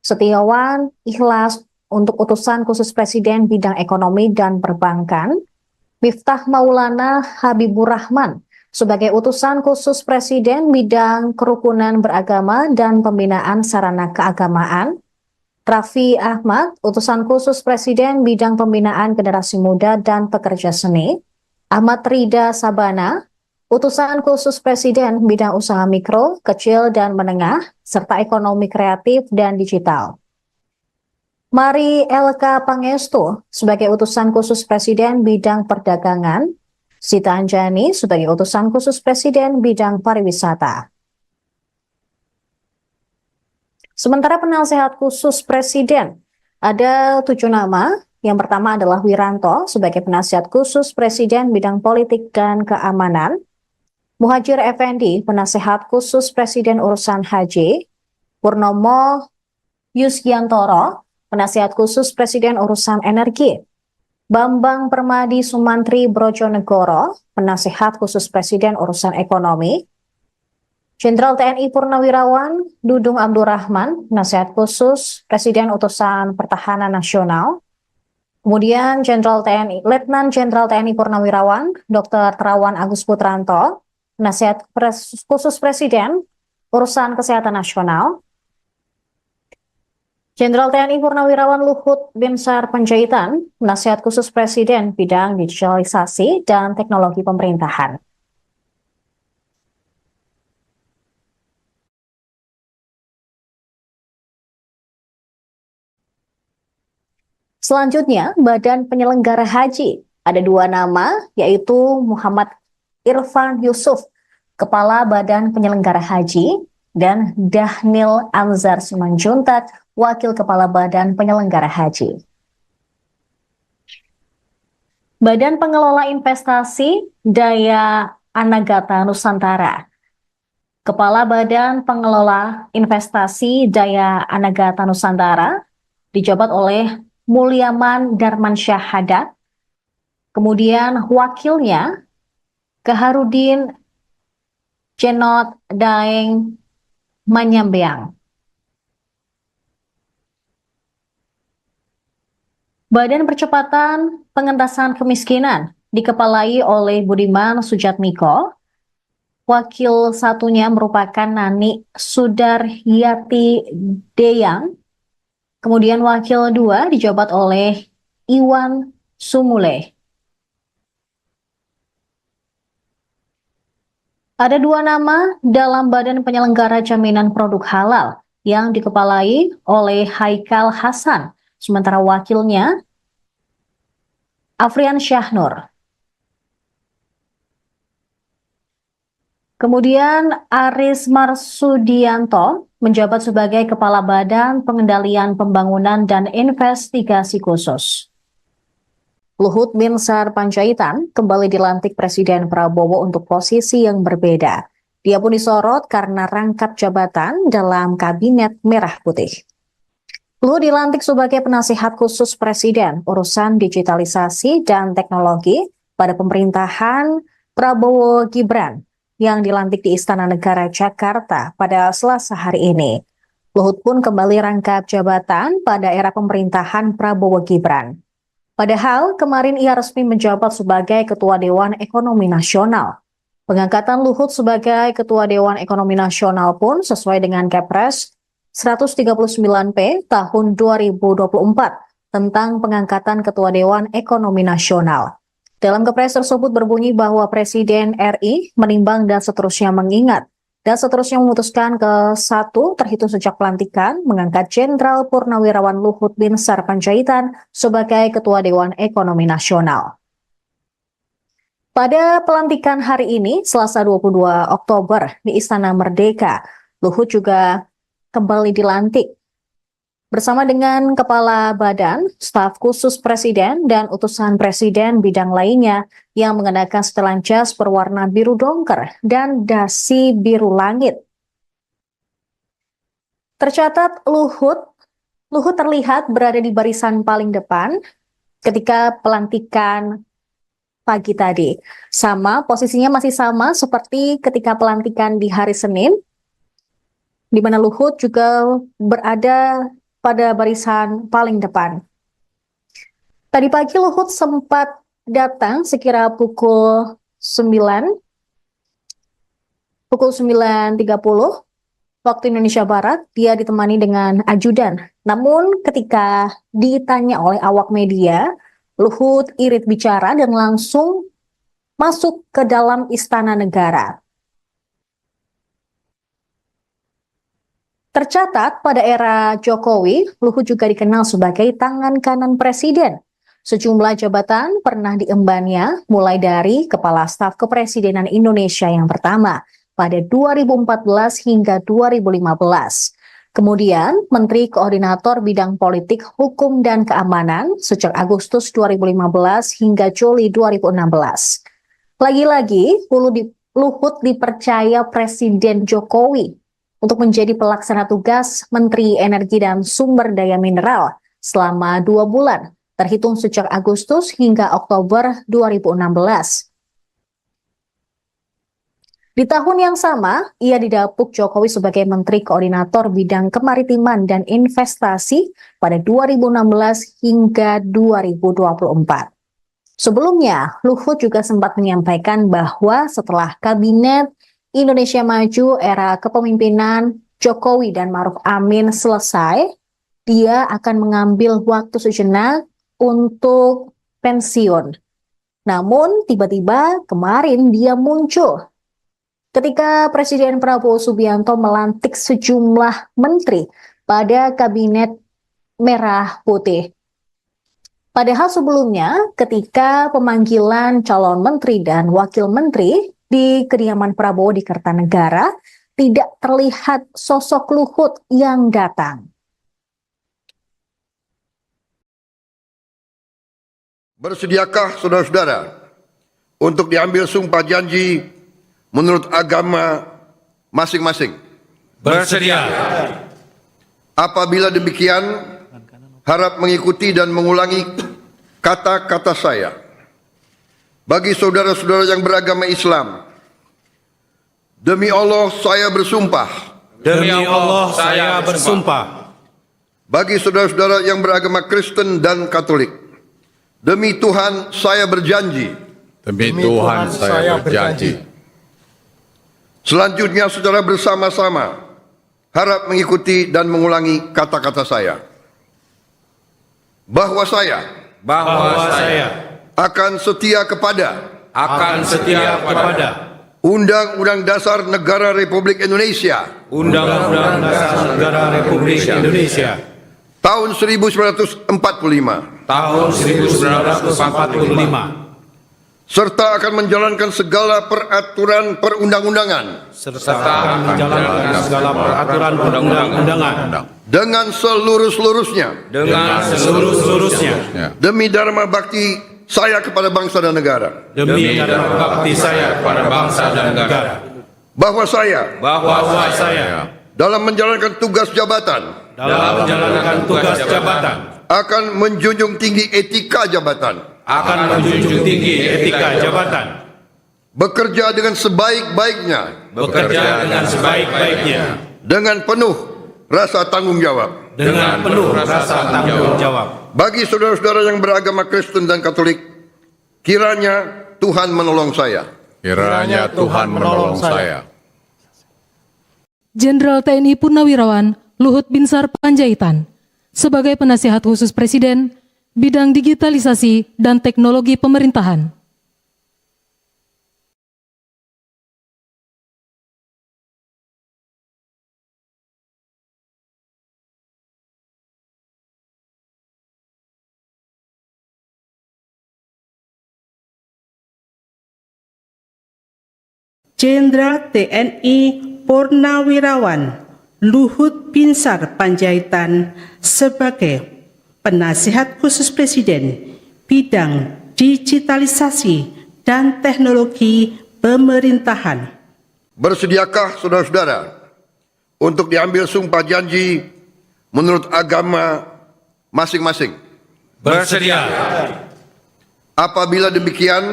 Setiawan Ikhlas untuk utusan khusus Presiden bidang ekonomi dan perbankan. Miftah Maulana Habibur Rahman sebagai utusan khusus Presiden bidang kerukunan beragama dan pembinaan sarana keagamaan. Raffi Ahmad, utusan khusus Presiden bidang pembinaan generasi muda dan pekerja seni. Ahmad Rida Sabana, utusan khusus Presiden bidang usaha mikro, kecil, dan menengah, serta ekonomi kreatif dan digital. Mari LK Pangestu sebagai utusan khusus Presiden bidang perdagangan. Sita Anjani sebagai utusan khusus Presiden bidang pariwisata. Sementara penasehat khusus Presiden, ada 7 nama. Yang pertama adalah Wiranto sebagai penasihat khusus Presiden bidang politik dan keamanan. Muhajir Effendi, penasehat khusus Presiden urusan haji. Purnomo Yusgiantoro, penasehat khusus Presiden urusan energi. Bambang Permadi Sumantri Brojonegoro, penasehat khusus Presiden urusan ekonomi. Jenderal TNI Purnawirawan Dudung Abdurrahman, penasehat khusus Presiden utusan Pertahanan Nasional. Kemudian Letnan Jenderal TNI Purnawirawan Dr. Terawan Agus Putranto, penasihat khusus Presiden urusan kesehatan nasional. Jenderal TNI Purnawirawan Luhut Binsar Panjaitan, penasihat khusus Presiden bidang digitalisasi dan teknologi pemerintahan. Selanjutnya, Badan Penyelenggara Haji. Ada 2 nama, yaitu Muhammad Irfan Yusuf, Kepala Badan Penyelenggara Haji, dan Dahnil Anzar Simanjuntak, Wakil Kepala Badan Penyelenggara Haji. Badan Pengelola Investasi Daya Anagata Nusantara. Kepala Badan Pengelola Investasi Daya Anagata Nusantara dijabat oleh Mulyaman Darmansyah Haddad. Kemudian wakilnya Keharudin Jenot Daeng Manyambeang. Badan Percepatan Pengentasan Kemiskinan dikepalai oleh Budiman Sujatmiko. Wakil satunya merupakan Nani Sudaryati Deyang. Kemudian wakil 2 dijabat oleh Iwan Sumule. Ada 2 nama dalam Badan Penyelenggara Jaminan Produk Halal yang dikepalai oleh Haikal Hasan, sementara wakilnya Afrian Syahnur. Kemudian Aris Marsudianto menjabat sebagai Kepala Badan Pengendalian Pembangunan dan Investigasi Khusus. Luhut Binsar Panjaitan kembali dilantik Presiden Prabowo untuk posisi yang berbeda. Dia pun disorot karena rangkap jabatan dalam Kabinet Merah Putih. Luhut dilantik sebagai penasihat khusus Presiden urusan digitalisasi dan teknologi pada pemerintahan Prabowo Gibran yang dilantik di Istana Negara Jakarta pada Selasa hari ini. Luhut pun kembali rangkap jabatan pada era pemerintahan Prabowo Gibran. Padahal kemarin ia resmi menjabat sebagai Ketua Dewan Ekonomi Nasional. Pengangkatan Luhut sebagai Ketua Dewan Ekonomi Nasional pun sesuai dengan Kepres 139P tahun 2024 tentang pengangkatan Ketua Dewan Ekonomi Nasional. Dalam kepres tersebut berbunyi bahwa Presiden RI menimbang dan seterusnya mengingat dan seterusnya memutuskan ke 1 terhitung sejak pelantikan mengangkat Jenderal Purnawirawan Luhut Binsar Panjaitan sebagai Ketua Dewan Ekonomi Nasional. Pada pelantikan hari ini, Selasa 22 Oktober di Istana Merdeka, Luhut juga kembali dilantik bersama dengan Kepala Badan, Staf Khusus Presiden, dan utusan Presiden bidang lainnya yang mengenakan setelan jas berwarna biru dongker dan dasi biru langit. Tercatat Luhut terlihat berada di barisan paling depan ketika pelantikan pagi tadi. Posisinya masih sama seperti ketika pelantikan di hari Senin, di mana Luhut juga berada pada barisan paling depan. Tadi pagi Luhut sempat datang sekira pukul 9.30 waktu Indonesia Barat. Dia ditemani dengan ajudan. Namun ketika ditanya oleh awak media, Luhut irit bicara dan langsung masuk ke dalam Istana Negara. Tercatat pada era Jokowi, Luhut juga dikenal sebagai tangan kanan Presiden. Sejumlah jabatan pernah diembannya, mulai dari Kepala Staf Kepresidenan Indonesia yang pertama pada 2014 hingga 2015. Kemudian Menteri Koordinator Bidang Politik, Hukum, dan Keamanan sejak Agustus 2015 hingga Juli 2016. Lagi-lagi, Luhut dipercaya Presiden Jokowi untuk menjadi pelaksana tugas Menteri Energi dan Sumber Daya Mineral selama 2 bulan, terhitung sejak Agustus hingga Oktober 2016. Di tahun yang sama, ia didapuk Jokowi sebagai Menteri Koordinator Bidang Kemaritiman dan Investasi pada 2016 hingga 2024. Sebelumnya, Luhut juga sempat menyampaikan bahwa setelah Kabinet Indonesia Maju era kepemimpinan Jokowi dan Ma'ruf Amin selesai, dia akan mengambil waktu sejenak untuk pensiun. Namun tiba-tiba kemarin dia muncul ketika Presiden Prabowo Subianto melantik sejumlah menteri pada Kabinet Merah Putih. Padahal sebelumnya ketika pemanggilan calon menteri dan wakil menteri di kediaman Prabowo di Kertanegara, tidak terlihat sosok Luhut yang datang.
Bersediakah saudara-saudara untuk diambil sumpah janji menurut agama masing-masing?
Bersedia.
Apabila demikian, harap mengikuti dan mengulangi kata-kata saya. Bagi saudara-saudara yang beragama Islam, demi Allah saya bersumpah.
Demi Allah saya bersumpah.
Bagi saudara-saudara yang beragama Kristen dan Katolik, demi Tuhan saya berjanji.
Demi Tuhan saya berjanji.
Selanjutnya secara bersama-sama harap mengikuti dan mengulangi kata-kata saya. Bahwa saya akan setia kepada Undang-Undang Dasar Negara Republik Indonesia
Undang-Undang Dasar Negara Republik Indonesia
tahun 1945 serta akan menjalankan segala peraturan perundang-undangan dengan seluruh-seluruhnya demi dharma bakti saya kepada bangsa dan negara. Bahwa saya dalam menjalankan tugas jabatan akan menjunjung tinggi etika jabatan. Bekerja dengan sebaik-baiknya. Dengan penuh rasa tanggung jawab. Bagi saudara-saudara yang beragama Kristen dan Katolik, kiranya Tuhan menolong saya.
Kiranya Tuhan menolong saya.
Jenderal TNI Purnawirawan Luhut Binsar Panjaitan sebagai penasihat khusus Presiden bidang digitalisasi dan teknologi pemerintahan.
Jenderal TNI Purnawirawan Luhut Binsar Panjaitan sebagai Penasihat Khusus Presiden bidang digitalisasi dan teknologi pemerintahan.
Bersediakah saudara-saudara untuk diambil sumpah janji menurut agama masing-masing?
Bersedia.
Apabila demikian,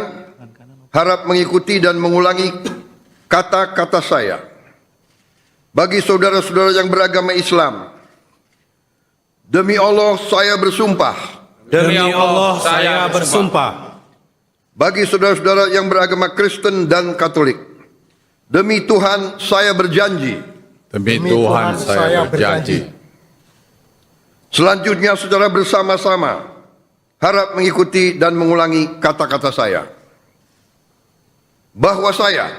harap mengikuti dan mengulangi kata-kata saya. Bagi saudara-saudara yang beragama Islam, demi Allah saya bersumpah.
Demi Allah saya bersumpah.
Bagi saudara-saudara yang beragama Kristen dan Katolik, demi Tuhan saya berjanji.
Demi Tuhan saya berjanji.
Selanjutnya secara bersama-sama harap mengikuti dan mengulangi kata-kata saya. Bahwa saya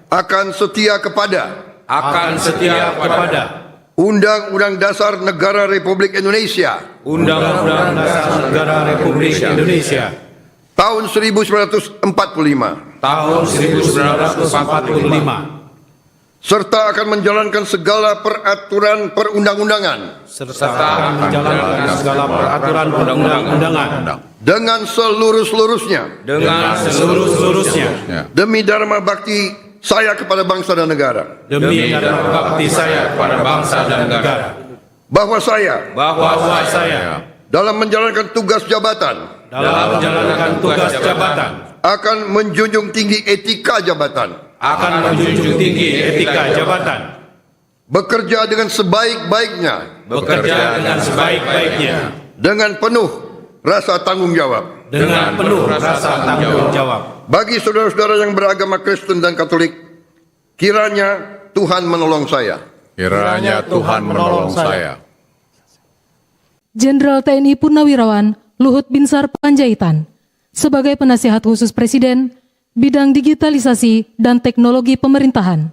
akan setia kepada Undang-Undang Dasar Negara Republik Indonesia
Undang-Undang Dasar Negara Republik Indonesia
tahun 1945
tahun 1945
serta akan menjalankan segala peraturan perundang-undangan
serta menjalankan segala peraturan perundang-undangan
dengan seluruh-seluruhnya demi dharma bakti saya kepada bangsa dan negara.
demi dharma bakti saya kepada bangsa dan negara.
Bahwa saya dalam menjalankan tugas jabatan akan menjunjung tinggi etika jabatan, bekerja dengan sebaik-baiknya dengan penuh rasa tanggung jawab. Bagi saudara-saudara yang beragama Kristen dan Katolik, kiranya Tuhan menolong saya.
Kiranya Tuhan menolong saya.
Jenderal TNI Purnawirawan Luhut Binsar Panjaitan sebagai Penasihat Khusus Presiden bidang digitalisasi dan teknologi pemerintahan.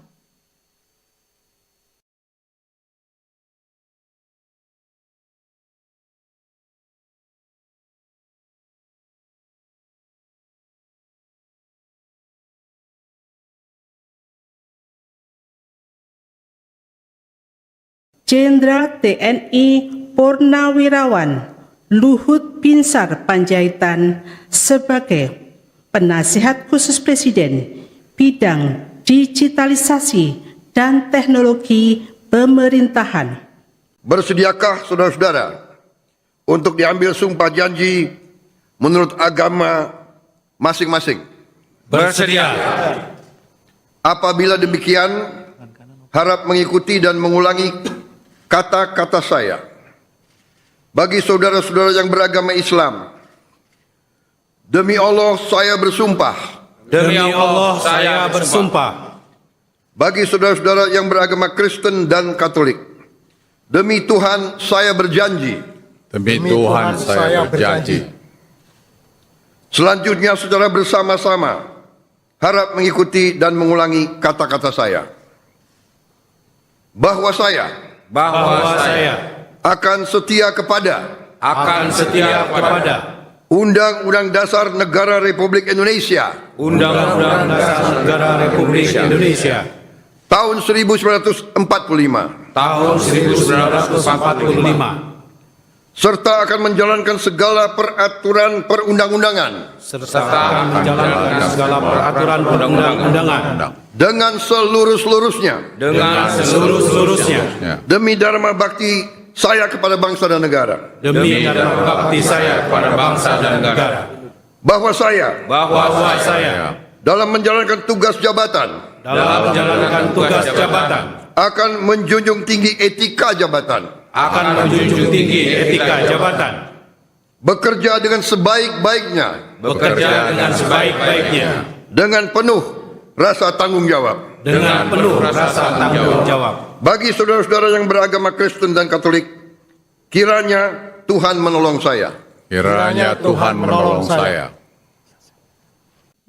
Jenderal TNI Purnawirawan Luhut Binsar Panjaitan sebagai Penasihat Khusus Presiden bidang digitalisasi dan teknologi pemerintahan.
Bersediakah saudara-saudara untuk diambil sumpah janji menurut agama masing-masing?
Bersedia.
Apabila demikian, harap mengikuti dan mengulangi kata-kata saya. Bagi saudara-saudara yang beragama Islam, demi Allah saya bersumpah.
Demi Allah saya bersumpah.
Bagi saudara-saudara yang beragama Kristen dan Katolik, demi Tuhan saya berjanji.
Demi Tuhan saya berjanji.
Selanjutnya secara bersama-sama harap mengikuti dan mengulangi kata-kata saya. Bahwa saya akan setia kepada Undang-Undang Dasar Negara Republik Indonesia
Undang-Undang Dasar Negara Republik Indonesia
tahun 1945 serta akan menjalankan segala peraturan perundang-undangan dengan seluruh-seluruhnya demi dharma bakti saya kepada bangsa dan negara. Bahwa saya dalam menjalankan tugas jabatan akan menjunjung tinggi etika jabatan, bekerja dengan sebaik-baiknya dengan penuh rasa tanggung jawab. Bagi saudara-saudara yang beragama Kristen dan Katolik, kiranya Tuhan menolong saya.
Kiranya Tuhan menolong saya.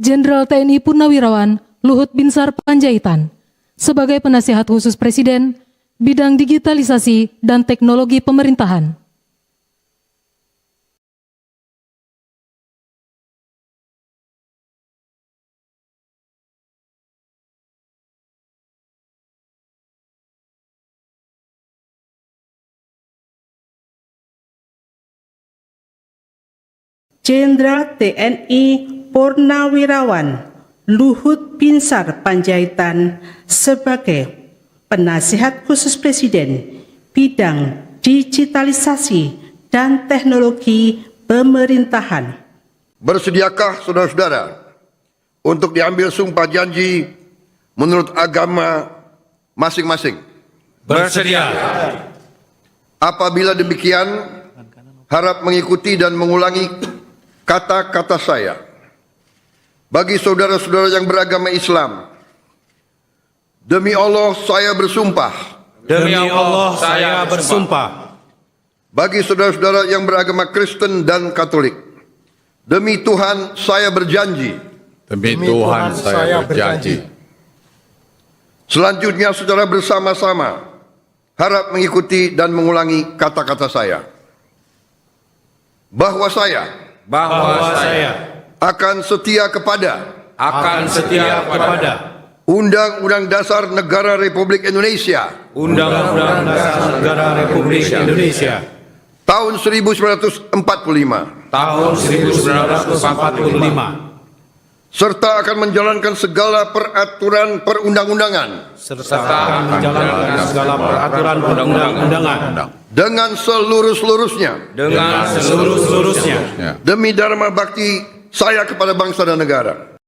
Jenderal TNI Purnawirawan Luhut Binsar Panjaitan sebagai Penasihat Khusus Presiden bidang digitalisasi dan teknologi pemerintahan.
Jenderal TNI Purnawirawan Luhut Binsar Panjaitan sebagai Penasihat Khusus Presiden bidang digitalisasi dan teknologi pemerintahan.
Bersediakah saudara-saudara untuk diambil sumpah janji menurut agama masing-masing?
Bersedia.
Apabila demikian, harap mengikuti dan mengulangi kata-kata saya. Bagi saudara-saudara yang beragama Islam, demi Allah saya bersumpah.
Demi Allah saya bersumpah.
Bagi saudara-saudara yang beragama Kristen dan Katolik, demi Tuhan saya berjanji.
Demi Tuhan saya berjanji.
Selanjutnya secara bersama-sama harap mengikuti dan mengulangi kata-kata saya. Bahwa saya akan setia kepada Undang-Undang Dasar Negara Republik Indonesia
Undang-Undang Dasar Negara Republik Indonesia
tahun 1945
tahun 1945
serta akan menjalankan segala peraturan perundang-undangan
serta menjalankan segala peraturan perundang-undangan
dengan seluruh-seluruhnya demi dharma bakti saya kepada bangsa dan negara.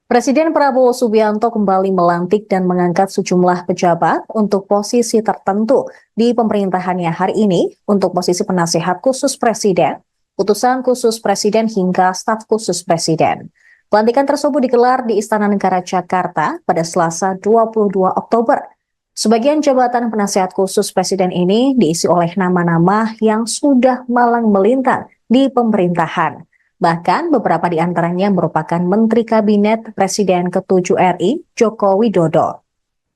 Presiden Prabowo Subianto kembali melantik dan mengangkat sejumlah pejabat untuk posisi tertentu di pemerintahannya hari ini untuk posisi penasihat khusus presiden, utusan khusus presiden hingga staf khusus presiden. Pelantikan tersebut digelar di Istana Negara Jakarta pada Selasa 22 Oktober. Sebagian jabatan penasihat khusus presiden ini diisi oleh nama-nama yang sudah malang melintang di pemerintahan. Bahkan beberapa di antaranya merupakan Menteri Kabinet Presiden ke-7 RI, Joko Widodo.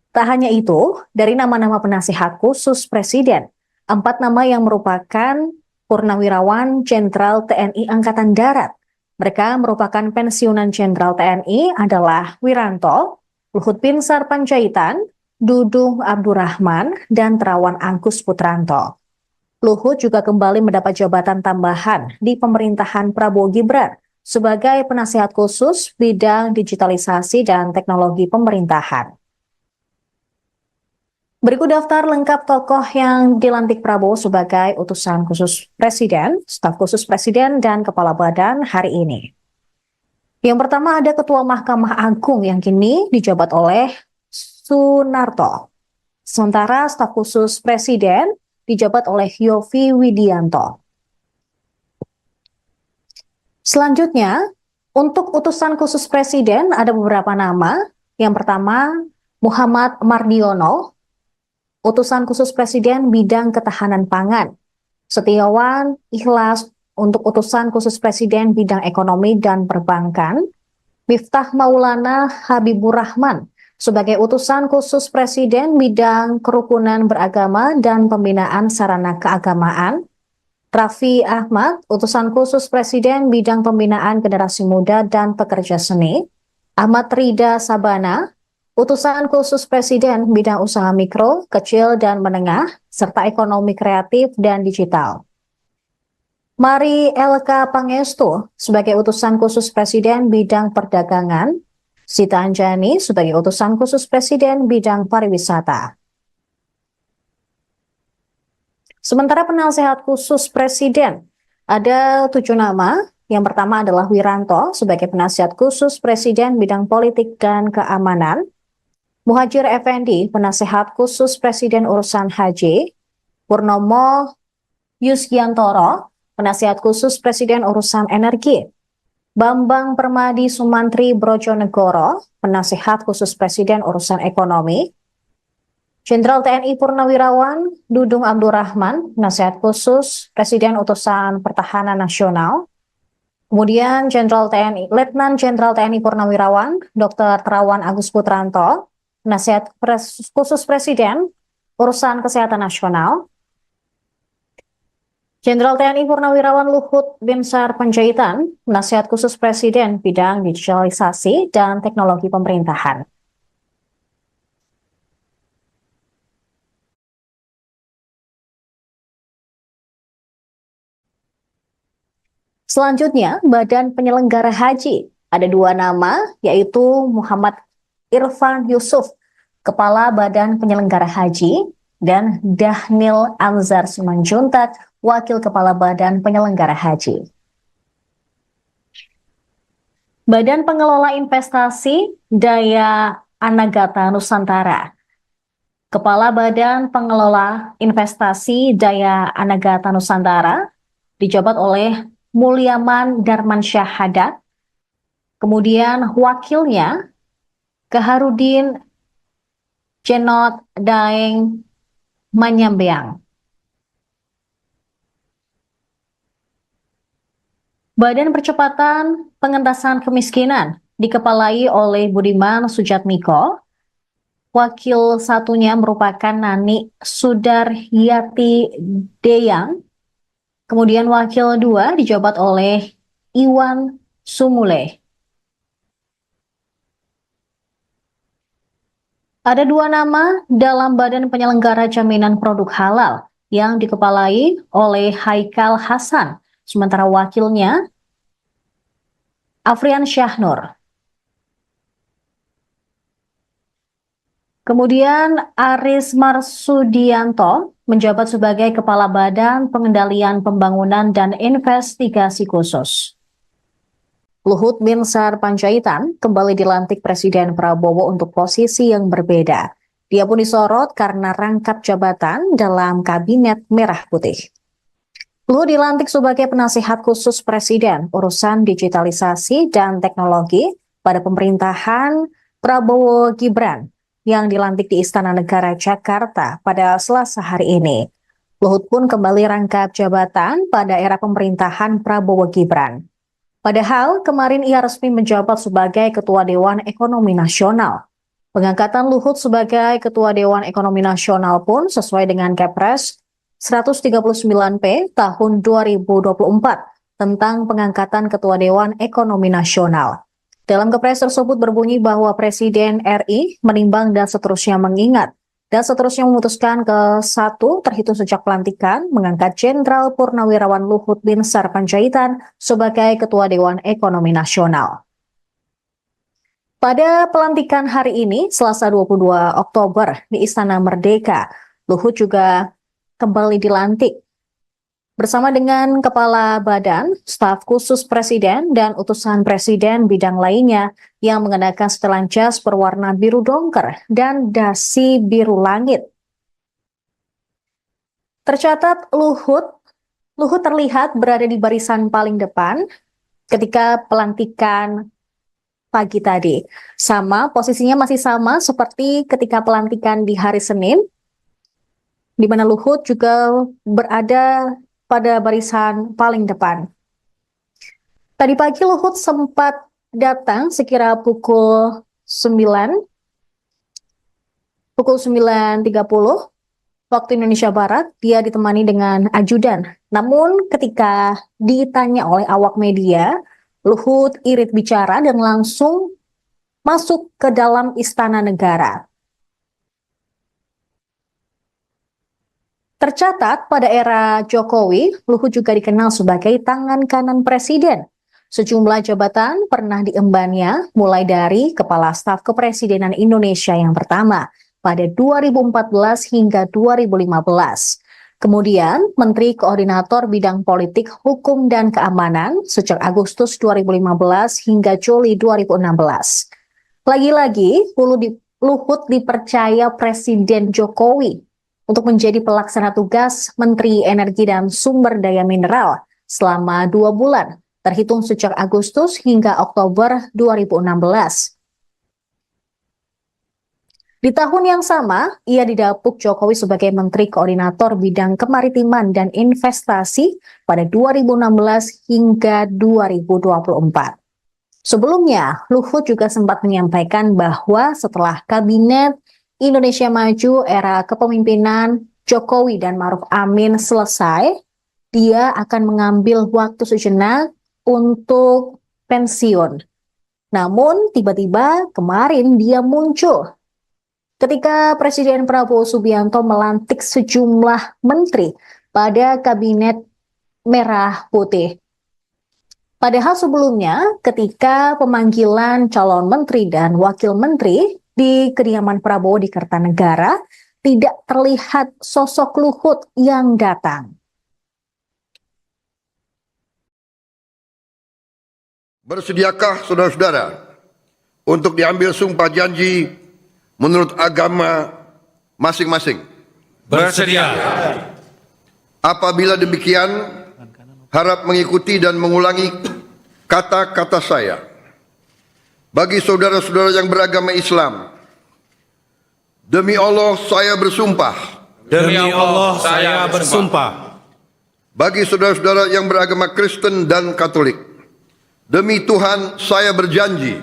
Tak hanya itu, dari nama-nama penasihat khusus Presiden, 4 nama yang merupakan Purnawirawan Jenderal TNI Angkatan Darat. Mereka merupakan pensiunan Jenderal TNI adalah Wiranto, Luhut Binsar Panjaitan, Dudung Abdurrahman, dan Terawan Angkus Putranto. Luhut juga kembali mendapat jabatan tambahan di pemerintahan Prabowo Gibran sebagai penasihat khusus bidang digitalisasi dan teknologi pemerintahan. Berikut daftar lengkap tokoh yang dilantik Prabowo sebagai utusan khusus presiden, staf khusus presiden, dan kepala badan hari ini. Yang pertama ada Ketua Mahkamah Agung yang kini dijabat oleh Sunarto. Sementara staf khusus presiden dijabat oleh Yovie Widianto. Selanjutnya, untuk utusan khusus presiden ada beberapa nama. Yang pertama, Muhammad Mardiono, utusan khusus presiden bidang ketahanan pangan. Setiawan Ikhlas untuk utusan khusus presiden bidang ekonomi dan perbankan. Miftah Maulana Habibur Rahman sebagai utusan khusus presiden bidang kerukunan beragama dan pembinaan sarana keagamaan. Raffi Ahmad, utusan khusus presiden bidang pembinaan generasi muda dan pekerja seni. Ahmad Rida Sabana, utusan khusus presiden bidang usaha mikro, kecil dan menengah, serta ekonomi kreatif dan digital. Mari LK Pangestu sebagai utusan khusus presiden bidang perdagangan. Sita Anjani sebagai utusan khusus presiden bidang pariwisata. Sementara penasehat khusus presiden ada 7 nama. Yang pertama adalah Wiranto sebagai penasihat khusus presiden bidang politik dan keamanan. Muhajir Effendi, penasehat khusus presiden urusan haji. Purnomo Yusgiantoro, penasihat khusus presiden urusan energi. Bambang Permadi Sumantri Brojonegoro, penasihat khusus presiden urusan ekonomi. Jenderal TNI Purnawirawan Dudung Abdurrahman, penasihat khusus presiden utusan pertahanan nasional. Kemudian Letnan Jenderal TNI Purnawirawan Dr. Terawan Agus Putranto, penasihat khusus presiden urusan kesehatan nasional. Jenderal TNI Purnawirawan Luhut Binsar Panjaitan, penasihat khusus presiden bidang digitalisasi dan teknologi pemerintahan. Selanjutnya, Badan Penyelenggara Haji. Ada dua nama, yaitu Muhammad Irfan Yusuf, Kepala Badan Penyelenggara Haji, dan Dhanil Anzar Simanjuntak, Wakil Kepala Badan Penyelenggara Haji. Badan Pengelola Investasi Daya Anagata Nusantara. Kepala Badan Pengelola Investasi Daya Anagata Nusantara dijabat oleh Mulyaman Darmansyah Haddad. Kemudian wakilnya Kaharudin Cenot Daeng Manyambeang. Badan Percepatan Pengentasan Kemiskinan dikepalai oleh Budiman Sujatmiko. Wakil satunya merupakan Nani Sudaryati Deyang. Kemudian wakil dua dijabat oleh Iwan Sumule. Ada dua nama dalam Badan Penyelenggara Jaminan Produk Halal yang dikepalai oleh Haikal Hasan, sementara wakilnya Afrian Syahnur. Kemudian Aris Marsudianto menjabat sebagai Kepala Badan Pengendalian Pembangunan dan Investigasi Khusus. Luhut Binsar Panjaitan kembali dilantik Presiden Prabowo untuk posisi yang berbeda. Dia pun disorot karena rangkap jabatan dalam Kabinet Merah Putih. Luhut dilantik sebagai penasihat khusus Presiden urusan digitalisasi dan teknologi pada pemerintahan Prabowo Gibran yang dilantik di Istana Negara Jakarta pada Selasa hari ini. Luhut pun kembali rangkap jabatan pada era pemerintahan Prabowo Gibran. Padahal kemarin ia resmi menjabat sebagai Ketua Dewan Ekonomi Nasional. Pengangkatan Luhut sebagai Ketua Dewan Ekonomi Nasional pun sesuai dengan Kepres 139P tahun 2024 tentang pengangkatan Ketua Dewan Ekonomi Nasional. Dalam Kepres tersebut berbunyi bahwa Presiden RI menimbang dan seterusnya mengingat dan seterusnya memutuskan ke satu terhitung sejak pelantikan mengangkat Jenderal Purnawirawan Luhut Binsar Panjaitan sebagai Ketua Dewan Ekonomi Nasional. Pada pelantikan hari ini, Selasa 22 Oktober di Istana Merdeka, Luhut juga kembali dilantik bersama dengan Kepala Badan, Staf Khusus Presiden, dan utusan Presiden bidang lainnya yang mengenakan setelan jas berwarna biru dongker dan dasi biru langit. Tercatat Luhut terlihat berada di barisan paling depan ketika pelantikan pagi tadi. Posisinya masih sama seperti ketika pelantikan di hari Senin, di mana Luhut juga berada pada barisan paling depan. Tadi pagi Luhut sempat datang sekira pukul 9.30 waktu Indonesia Barat. Dia ditemani dengan ajudan. Namun ketika ditanya oleh awak media, Luhut irit bicara dan langsung masuk ke dalam Istana Negara. Tercatat pada era Jokowi, Luhut juga dikenal sebagai tangan kanan Presiden. Sejumlah jabatan pernah diembannya, mulai dari Kepala Staf Kepresidenan Indonesia yang pertama pada 2014 hingga 2015. Kemudian Menteri Koordinator Bidang Politik, Hukum, dan Keamanan sejak Agustus 2015 hingga Juli 2016. Lagi-lagi, Luhut dipercaya Presiden Jokowi untuk menjadi pelaksana tugas Menteri Energi dan Sumber Daya Mineral selama 2 bulan, terhitung sejak Agustus hingga Oktober 2016. Di tahun yang sama, ia didapuk Jokowi sebagai Menteri Koordinator Bidang Kemaritiman dan Investasi pada 2016 hingga 2024. Sebelumnya, Luhut juga sempat menyampaikan bahwa setelah Kabinet Indonesia Maju era kepemimpinan Jokowi dan Ma'ruf Amin selesai, dia akan mengambil waktu sejenak untuk pensiun. Namun tiba-tiba kemarin dia muncul ketika Presiden Prabowo Subianto melantik sejumlah menteri pada Kabinet Merah Putih. Padahal sebelumnya ketika pemanggilan calon menteri dan wakil menteri di kediaman Prabowo di Kertanegara, tidak terlihat sosok Luhut yang datang.
Bersediakah saudara-saudara untuk diambil sumpah janji menurut agama masing-masing?
Bersedia.
Apabila demikian, harap mengikuti dan mengulangi kata-kata saya. Bagi saudara-saudara yang beragama Islam, demi Allah saya bersumpah.
Demi Allah saya bersumpah.
Bagi saudara-saudara yang beragama Kristen dan Katolik, demi Tuhan saya berjanji.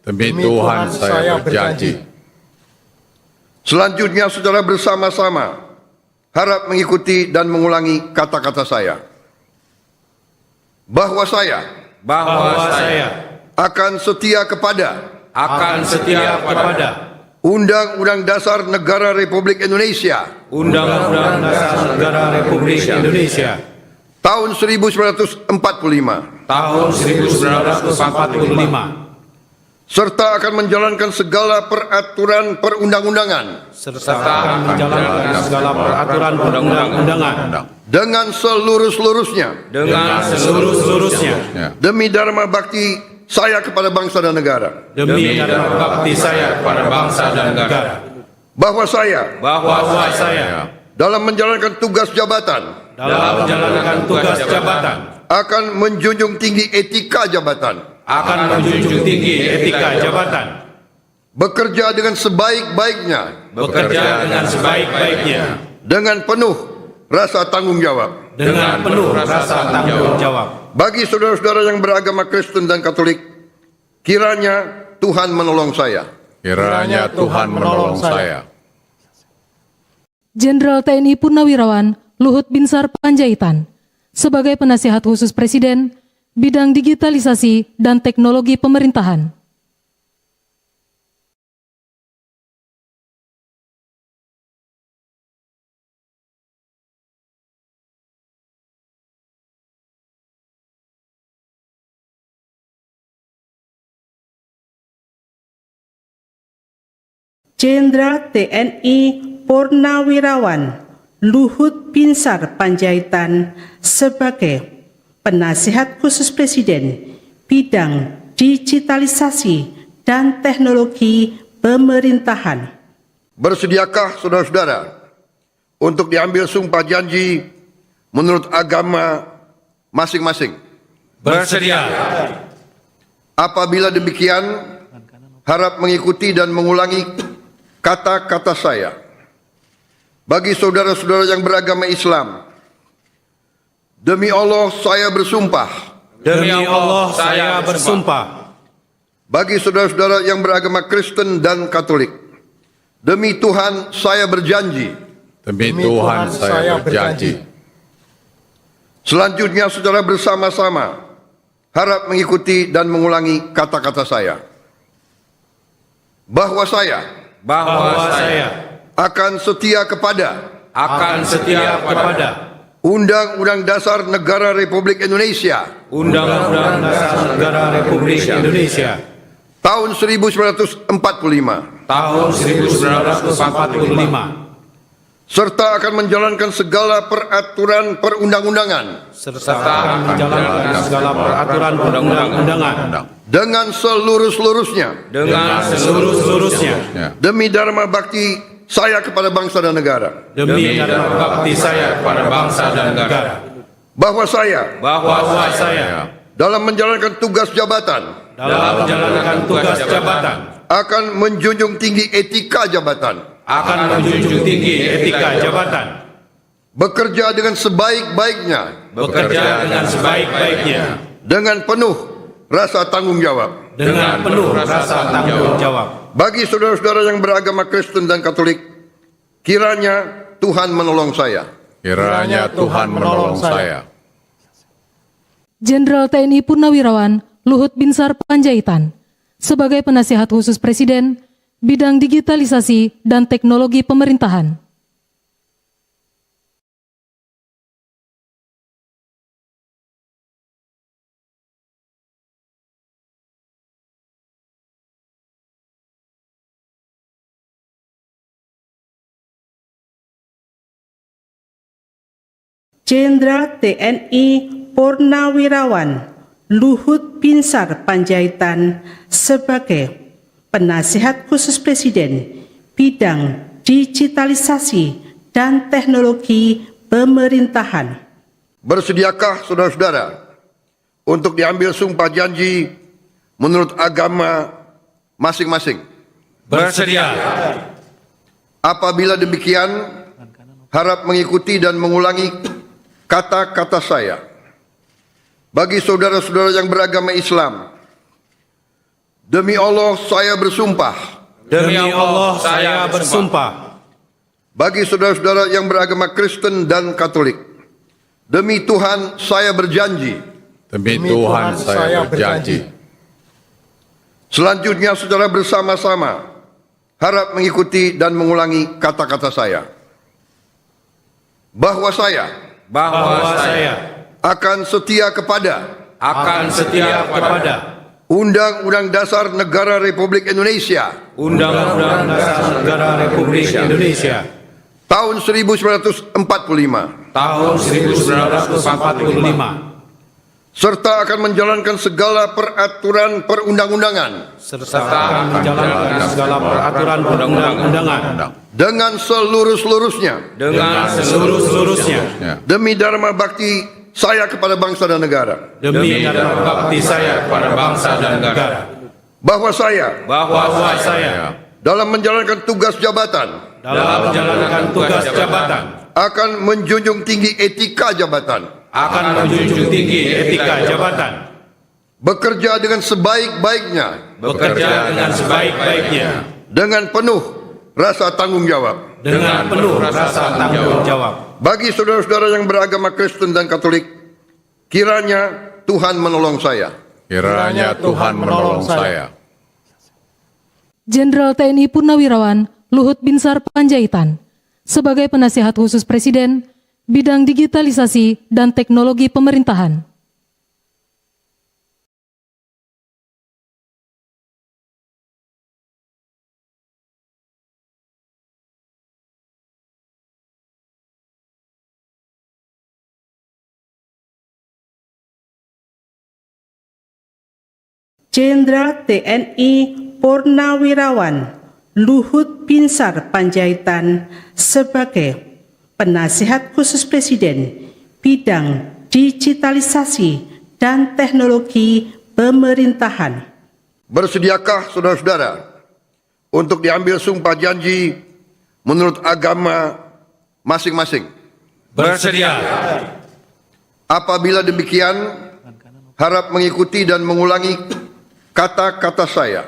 Demi Tuhan saya berjanji.
Selanjutnya saudara bersama-sama harap mengikuti dan mengulangi kata-kata saya. Bahwa saya akan setia kepada Undang-Undang Dasar Negara Republik Indonesia
Undang-Undang Dasar Negara Republik Indonesia
tahun 1945
tahun 1945
serta akan menjalankan segala peraturan perundang-undangan
serta akan menjalankan segala peraturan perundang-undangan
dengan seluruh-seluruhnya demi dharma bakti saya kepada bangsa dan negara.
demi dharma bakti saya kepada bangsa dan negara.
Bahwa saya dalam menjalankan tugas jabatan akan menjunjung tinggi etika jabatan, bekerja dengan sebaik-baiknya dengan penuh rasa tanggung jawab. Bagi saudara-saudara yang beragama Kristen dan Katolik, kiranya Tuhan menolong saya.
Kiranya Tuhan menolong saya.
Jenderal TNI Purnawirawan Luhut Binsar Panjaitan sebagai penasihat khusus Presiden bidang digitalisasi dan teknologi pemerintahan.
Jenderal TNI Purnawirawan Luhut Binsar Panjaitan sebagai penasihat khusus Presiden bidang digitalisasi dan teknologi pemerintahan.
Bersediakah saudara-saudara untuk diambil sumpah janji menurut agama masing-masing?
Bersedia.
Apabila demikian, harap mengikuti dan mengulangi kata-kata saya. Bagi saudara-saudara yang beragama Islam, demi Allah saya bersumpah.
Demi Allah saya bersumpah.
Bagi saudara-saudara yang beragama Kristen dan Katolik, demi Tuhan saya berjanji.
Demi Tuhan saya berjanji.
Selanjutnya saudara bersama-sama harap mengikuti dan mengulangi kata-kata saya. Bahwa saya akan setia kepada Undang-Undang Dasar Negara Republik Indonesia
Undang-Undang Dasar Negara Republik Indonesia
tahun 1945 serta akan menjalankan segala peraturan perundang-undangan dengan seluruh-seluruhnya demi dharma bakti saya kepada bangsa dan negara. Bahwa saya dalam menjalankan tugas jabatan akan menjunjung tinggi etika jabatan, bekerja dengan sebaik-baiknya dengan penuh rasa tanggung jawab. Bagi saudara-saudara yang beragama Kristen dan Katolik, kiranya Tuhan menolong saya.
Kiranya Tuhan menolong saya.
Jenderal TNI Purnawirawan Luhut Binsar Panjaitan sebagai penasihat khusus Presiden bidang digitalisasi dan teknologi pemerintahan.
Jenderal TNI Purnawirawan Luhut Binsar Panjaitan sebagai Penasihat Khusus Presiden bidang digitalisasi dan teknologi pemerintahan.
Bersediakah saudara-saudara untuk diambil sumpah janji menurut agama masing-masing?
Bersedia.
Apabila demikian, harap mengikuti dan mengulangi kata-kata saya. Bagi saudara-saudara yang beragama Islam, demi Allah saya bersumpah.
Demi Allah saya bersumpah.
Bagi saudara-saudara yang beragama Kristen dan Katolik, demi Tuhan saya berjanji.
Demi Tuhan saya berjanji.
Selanjutnya secara bersama-sama harap mengikuti dan mengulangi kata-kata saya. Bahwa saya akan setia kepada Undang-Undang Dasar Negara Republik Indonesia
Undang-Undang Dasar Negara Republik Indonesia
tahun 1945
tahun 1945
serta akan menjalankan segala peraturan perundang-undangan
serta menjalankan segala peraturan perundang-undangan
dengan seluruh-seluruhnya demi dharma bakti saya kepada bangsa dan negara.
demi dharma bakti saya kepada bangsa dan negara.
Bahwa saya dalam menjalankan tugas jabatan akan menjunjung tinggi etika jabatan, bekerja dengan sebaik-baiknya dengan penuh rasa tanggung jawab. Bagi saudara-saudara yang beragama Kristen dan Katolik, kiranya Tuhan menolong saya.
Kiranya Tuhan menolong saya.
Jenderal TNI Purnawirawan Luhut Binsar Panjaitan sebagai Penasihat Khusus Presiden bidang digitalisasi dan teknologi pemerintahan.
Jenderal TNI Purnawirawan Luhut Binsar Panjaitan sebagai Penasihat Khusus Presiden bidang digitalisasi dan teknologi pemerintahan.
Bersediakah saudara-saudara untuk diambil sumpah janji menurut agama masing-masing?
Bersedia.
Apabila demikian, harap mengikuti dan mengulangi kata-kata saya.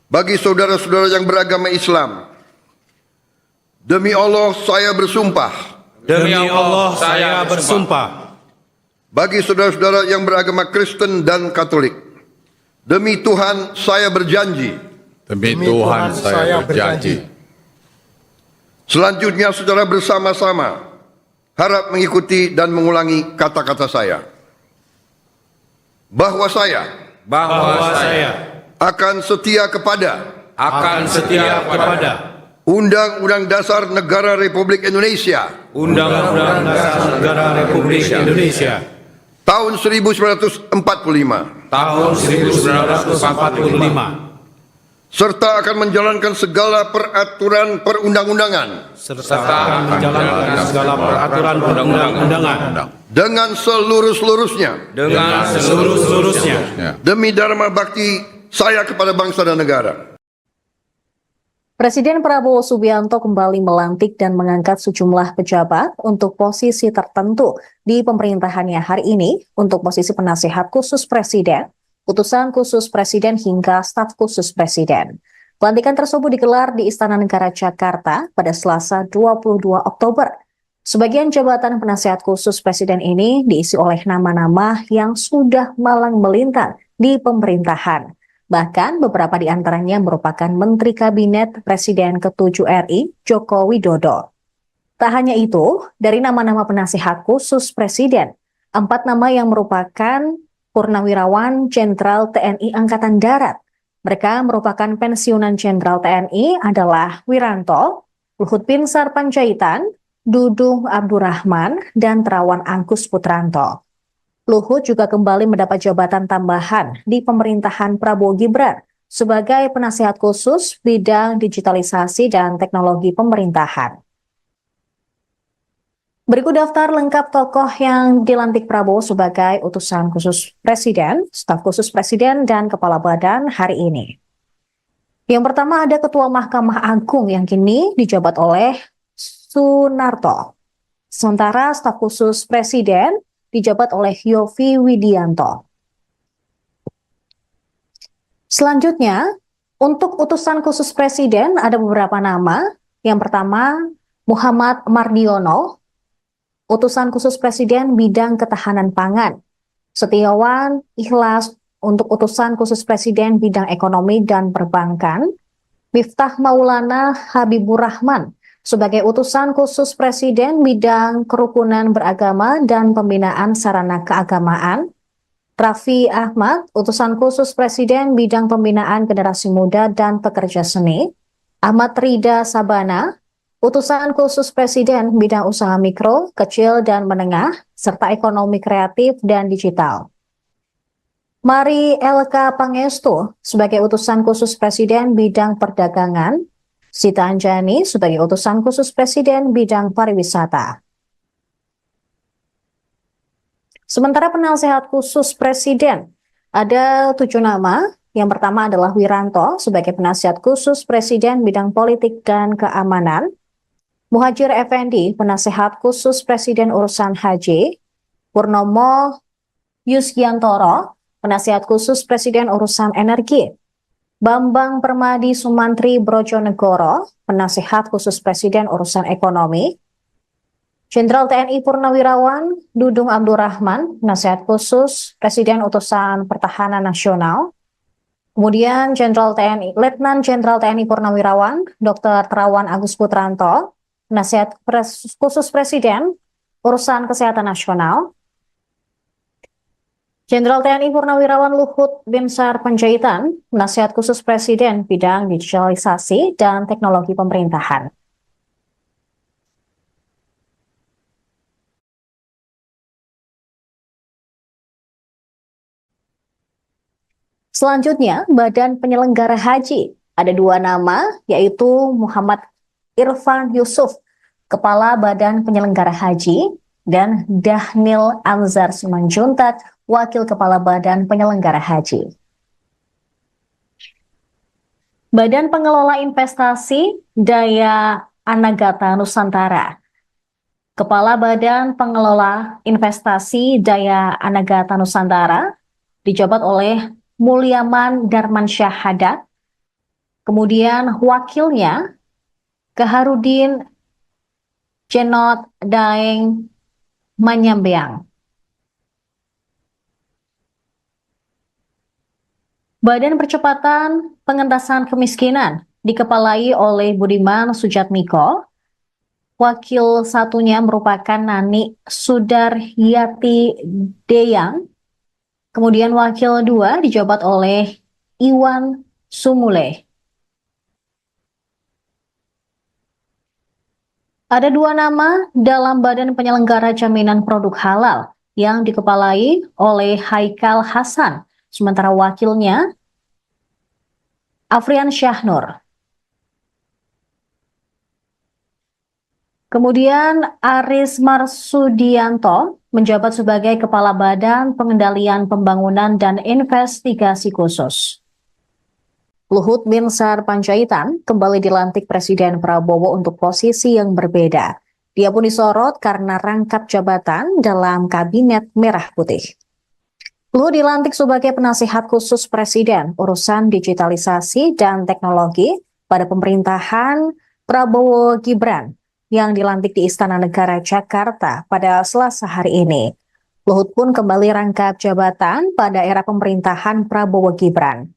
Bagi saudara-saudara yang beragama Islam, demi Allah saya bersumpah.
Demi Allah saya bersumpah.
Bagi saudara-saudara yang beragama Kristen dan Katolik, demi Tuhan saya berjanji.
Demi Tuhan saya berjanji.
Selanjutnya secara bersama-sama harap mengikuti dan mengulangi kata-kata saya. Bahwa saya akan setia kepada Undang-Undang Dasar Negara Republik Indonesia
Undang-Undang Dasar Negara Republik Indonesia
tahun 1945 serta akan menjalankan segala peraturan perundang-undangan dengan seluruh-seluruhnya demi dharma bakti saya kepada bangsa dan negara.
Presiden Prabowo Subianto kembali melantik dan mengangkat sejumlah pejabat untuk posisi tertentu di pemerintahannya hari ini untuk posisi penasihat khusus presiden, utusan khusus presiden hingga staf khusus presiden. Pelantikan tersebut digelar di Istana Negara Jakarta pada Selasa 22 Oktober. Sebagian jabatan penasihat khusus presiden ini diisi oleh nama-nama yang sudah malang melintang di pemerintahan. Bahkan beberapa di antaranya merupakan Menteri Kabinet Presiden ke-7 RI, Joko Widodo. Tak hanya itu, dari nama-nama penasihat khusus Presiden, 4 nama yang merupakan Purnawirawan Jenderal TNI Angkatan Darat. Mereka merupakan pensiunan Jenderal TNI adalah Wiranto, Luhut Binsar Panjaitan, Dudung Abdurrahman, dan Terawan Angkus Putranto. Luhut juga kembali mendapat jabatan tambahan di pemerintahan Prabowo Gibran sebagai penasihat khusus bidang digitalisasi dan teknologi pemerintahan. Berikut daftar lengkap tokoh yang dilantik Prabowo sebagai utusan khusus Presiden, staf khusus Presiden, dan Kepala Badan hari ini. Yang pertama ada Ketua Mahkamah Agung yang kini dijabat oleh Sunarto. Sementara staf khusus Presiden dijabat oleh Yovie Widianto. Selanjutnya, untuk utusan khusus Presiden ada beberapa nama. Yang pertama, Muhammad Mardiono, utusan khusus Presiden bidang ketahanan pangan. Setiawan Ikhlas untuk utusan khusus Presiden bidang ekonomi dan perbankan. Miftah Maulana Habibur Rahman sebagai utusan khusus Presiden bidang kerukunan beragama dan pembinaan sarana keagamaan. Raffi Ahmad, utusan khusus Presiden bidang pembinaan generasi muda dan pekerja seni. Ahmad Rida Sabana, utusan khusus Presiden bidang usaha mikro, kecil, dan menengah, serta ekonomi kreatif dan digital. Mari LK Pangestu sebagai utusan khusus Presiden bidang perdagangan. Sita Anjani sebagai utusan khusus Presiden bidang pariwisata. Sementara penasehat khusus Presiden, ada 7 nama. Yang pertama adalah Wiranto sebagai penasihat khusus Presiden bidang politik dan keamanan. Muhajir Effendi, penasehat khusus Presiden urusan haji. Purnomo Yusgiantoro, penasehat khusus Presiden urusan energi. Bambang Permadi Sumantri Brojonegoro, penasehat khusus Presiden urusan ekonomi. Jenderal TNI Purnawirawan Dudung Abdurrahman, penasehat khusus Presiden utusan Pertahanan Nasional. Kemudian Letnan Jenderal TNI Purnawirawan Dr. Terawan Agus Putranto, penasihat khusus Presiden urusan kesehatan nasional. Jenderal TNI Purnawirawan Luhut Binsar Panjaitan, penasihat khusus Presiden bidang digitalisasi dan teknologi pemerintahan. Selanjutnya, Badan Penyelenggara Haji. Ada 2 nama, yaitu Muhammad Irfan Yusuf, Kepala Badan Penyelenggara Haji, dan Dahnil Anzar Simanjuntak, Wakil Kepala Badan Penyelenggara Haji. Badan Pengelola Investasi Daya Anagata Nusantara. Kepala Badan Pengelola Investasi Daya Anagata Nusantara dijabat oleh Mulyaman Darmansyah Haddad. Kemudian wakilnya Keharudin Jenot Daeng Manyambeang. Badan Percepatan Pengentasan Kemiskinan dikepalai oleh Budiman Sujatmiko. Wakil satunya merupakan Nani Sudaryati Deyang. Kemudian wakil 2 dijabat oleh Iwan Sumule. Ada 2 nama dalam Badan Penyelenggara Jaminan Produk Halal yang dikepalai oleh Haikal Hasan, sementara wakilnya Afrian Syahnur. Kemudian Aris Marsudianto menjabat sebagai Kepala Badan Pengendalian Pembangunan dan Investigasi Khusus. Luhut Binsar Panjaitan kembali dilantik Presiden Prabowo untuk posisi yang berbeda. Dia pun disorot karena rangkap jabatan dalam Kabinet Merah Putih. Luhut dilantik sebagai penasihat khusus Presiden urusan digitalisasi dan teknologi pada pemerintahan Prabowo Gibran yang dilantik di Istana Negara Jakarta pada Selasa hari ini. Luhut pun kembali rangkap jabatan pada era pemerintahan Prabowo Gibran.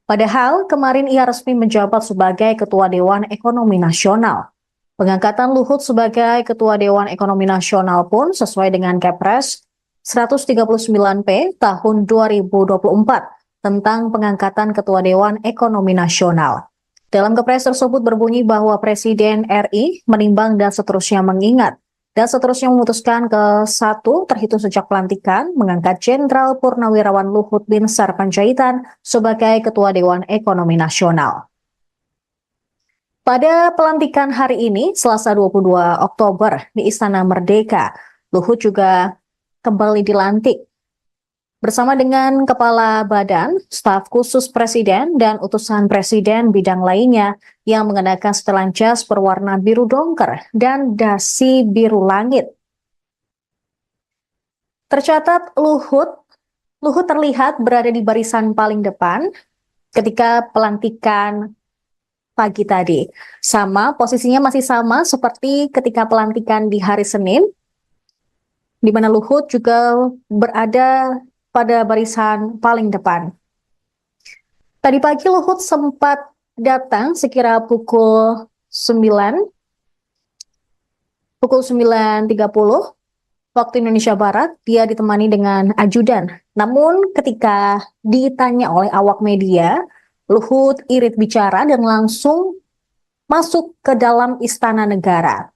Padahal kemarin ia resmi menjabat sebagai Ketua Dewan Ekonomi Nasional. Pengangkatan Luhut sebagai Ketua Dewan Ekonomi Nasional pun sesuai dengan Kepres 139P tahun 2024 tentang pengangkatan Ketua Dewan Ekonomi Nasional. Dalam kepres tersebut berbunyi bahwa Presiden RI menimbang dan seterusnya mengingat dan seterusnya memutuskan ke-1 terhitung sejak pelantikan mengangkat Jenderal Purnawirawan Luhut Binsar Panjaitan sebagai Ketua Dewan Ekonomi Nasional. Pada pelantikan hari ini, Selasa 22 Oktober di Istana Merdeka, Luhut juga kembali dilantik bersama dengan Kepala Badan, Staf Khusus Presiden, dan utusan Presiden bidang lainnya yang mengenakan setelan jas berwarna biru dongker dan dasi biru langit. Tercatat Luhut terlihat berada di barisan paling depan ketika pelantikan pagi tadi. Posisinya masih sama seperti ketika pelantikan di hari Senin, di mana Luhut juga berada pada barisan paling depan. Tadi pagi Luhut sempat datang sekira pukul 9.30 waktu Indonesia Barat. Dia ditemani dengan ajudan. Namun ketika ditanya oleh awak media, Luhut irit bicara dan langsung masuk ke dalam Istana Negara.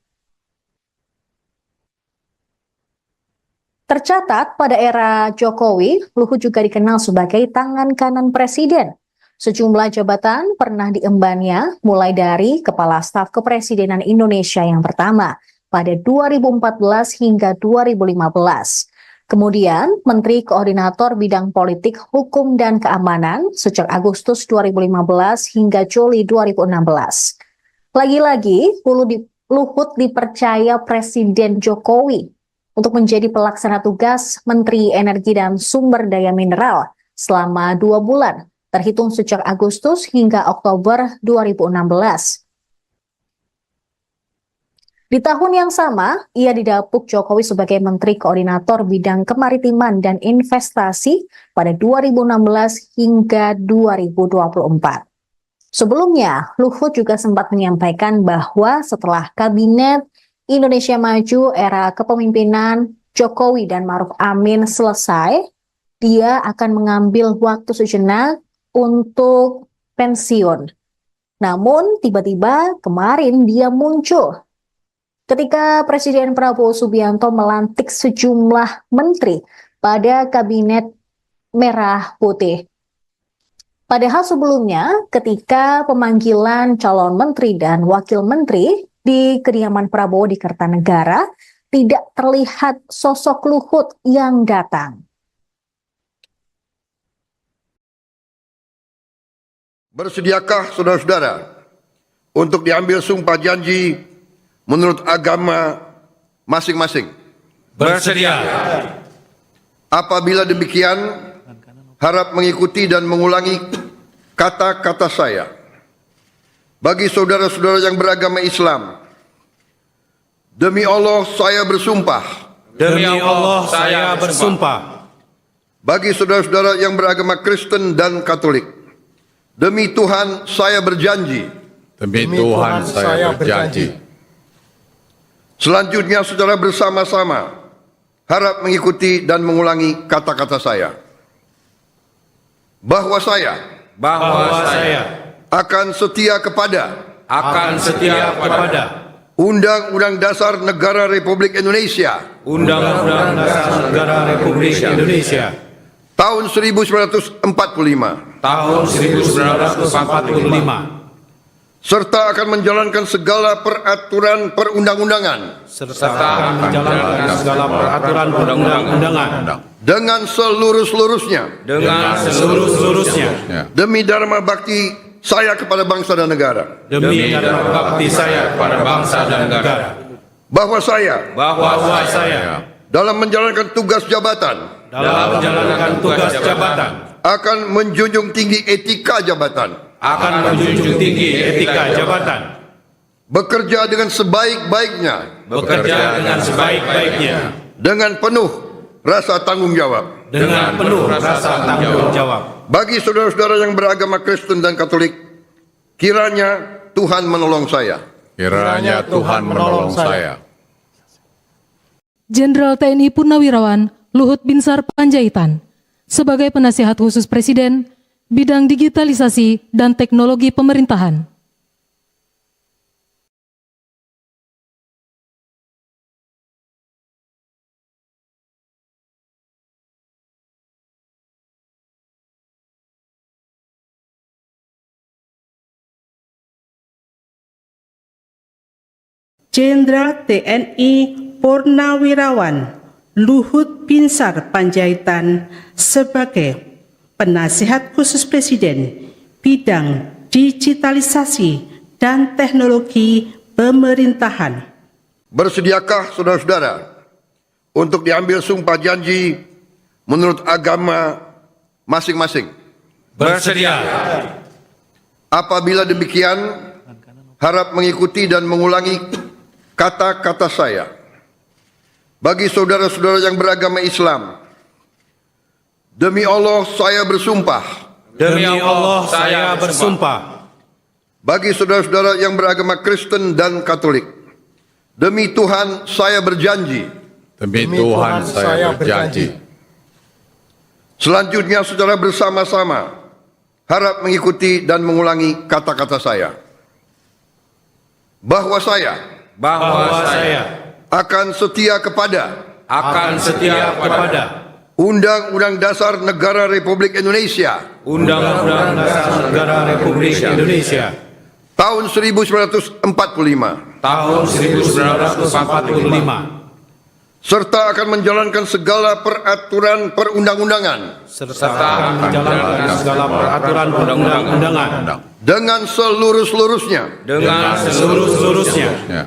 Tercatat pada era Jokowi, Luhut juga dikenal sebagai tangan kanan presiden. Sejumlah jabatan pernah diembannya, mulai dari Kepala Staf Kepresidenan Indonesia yang pertama pada 2014 hingga 2015. Kemudian Menteri Koordinator Bidang Politik, Hukum, dan Keamanan sejak Agustus 2015 hingga Juli 2016. Lagi-lagi, Luhut dipercaya Presiden Jokowi untuk menjadi pelaksana tugas Menteri Energi dan Sumber Daya Mineral selama 2 bulan, terhitung sejak Agustus hingga Oktober 2016. Di tahun yang sama, ia didapuk Jokowi sebagai Menteri Koordinator Bidang Kemaritiman dan Investasi pada 2016 hingga 2024. Sebelumnya, Luhut juga sempat menyampaikan bahwa setelah Kabinet Indonesia Maju era kepemimpinan Jokowi dan Ma'ruf Amin selesai, dia akan mengambil waktu sejenak untuk pensiun. Namun tiba-tiba kemarin dia muncul ketika Presiden Prabowo Subianto melantik sejumlah menteri pada Kabinet Merah Putih. Padahal sebelumnya ketika pemanggilan calon menteri dan wakil menteri di kediaman Prabowo di Kertanegara, tidak terlihat sosok Luhut yang datang.
Bersediakah saudara-saudara untuk diambil sumpah janji menurut agama masing-masing?
Bersedia.
Apabila demikian, harap mengikuti dan mengulangi kata-kata saya. Bagi saudara-saudara yang beragama Islam, demi Allah saya bersumpah.
Demi Allah saya bersumpah.
Bagi saudara-saudara yang beragama Kristen dan Katolik, demi Tuhan saya berjanji.
Demi Tuhan saya berjanji.
Selanjutnya saudara bersama-sama harap mengikuti dan mengulangi kata-kata saya. Bahwa saya akan setia kepada Undang-Undang Dasar Negara Republik Indonesia
Undang-Undang Dasar Negara Republik Indonesia
tahun 1945 serta akan menjalankan segala peraturan perundang-undangan dengan seluruh-seluruhnya demi dharma bakti saya kepada bangsa dan negara. Bahwa saya dalam menjalankan tugas jabatan akan menjunjung tinggi etika jabatan. Bekerja dengan sebaik-baiknya. Dengan penuh rasa tanggung jawab. Bagi saudara-saudara yang beragama Kristen dan Katolik, kiranya Tuhan menolong saya.
Kiranya Tuhan menolong saya.
Jenderal TNI Purnawirawan Luhut Binsar Panjaitan sebagai penasihat khusus Presiden bidang digitalisasi dan teknologi pemerintahan.
Jenderal TNI Purnawirawan Luhut Binsar Panjaitan sebagai Penasihat Khusus Presiden bidang digitalisasi dan teknologi pemerintahan.
Bersediakah saudara-saudara untuk diambil sumpah janji menurut agama masing-masing?
Bersedia.
Apabila demikian, harap mengikuti dan mengulangi kata-kata saya. Bagi saudara-saudara yang beragama Islam, demi Allah saya bersumpah.
Demi Allah saya bersumpah.
Bagi saudara-saudara yang beragama Kristen dan Katolik, demi Tuhan saya berjanji.
Demi Tuhan saya berjanji.
Selanjutnya saudara bersama-sama harap mengikuti dan mengulangi kata-kata saya. Bahwa saya akan setia kepada Undang-Undang Dasar Negara Republik Indonesia
Undang-Undang Dasar Negara Republik Indonesia
tahun 1945
tahun 1945
serta akan menjalankan segala peraturan perundang-undangan
serta menjalankan segala peraturan perundang-undangan
dengan seluruh-seluruhnya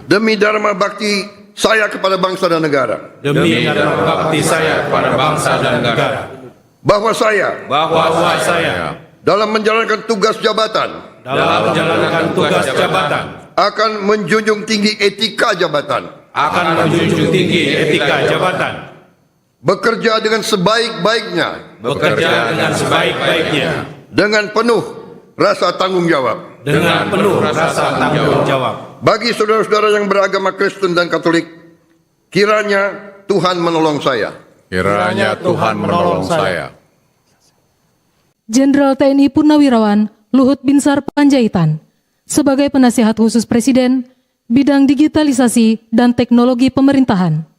demi dharma bakti saya kepada bangsa dan negara.
demi dharma bakti saya kepada bangsa dan negara.
Bahwa saya dalam menjalankan tugas jabatan akan menjunjung tinggi etika jabatan, bekerja dengan sebaik-baiknya dengan penuh rasa tanggung jawab. Bagi saudara-saudara yang beragama Kristen dan Katolik, kiranya Tuhan menolong saya.
Kiranya Tuhan menolong saya.
Jenderal TNI Purnawirawan Luhut Binsar Panjaitan sebagai Penasihat Khusus Presiden bidang digitalisasi dan teknologi pemerintahan.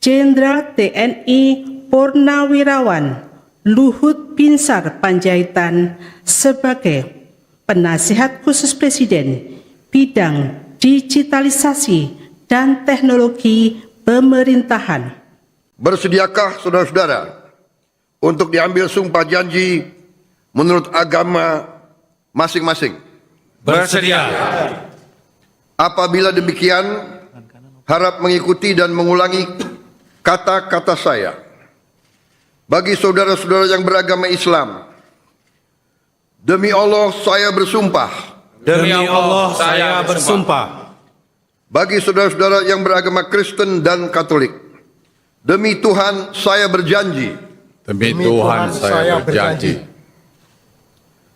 Jenderal TNI Purnawirawan Luhut Binsar Panjaitan sebagai Penasihat Khusus Presiden bidang digitalisasi dan teknologi pemerintahan.
Bersediakah saudara-saudara untuk diambil sumpah janji menurut agama masing-masing?
Bersedia.
Apabila demikian, harap mengikuti dan mengulangi kata-kata saya. Bagi saudara-saudara yang beragama Islam, demi Allah saya bersumpah.
Demi Allah saya bersumpah.
Bagi saudara-saudara yang beragama Kristen dan Katolik, demi Tuhan saya berjanji.
Demi Tuhan saya berjanji.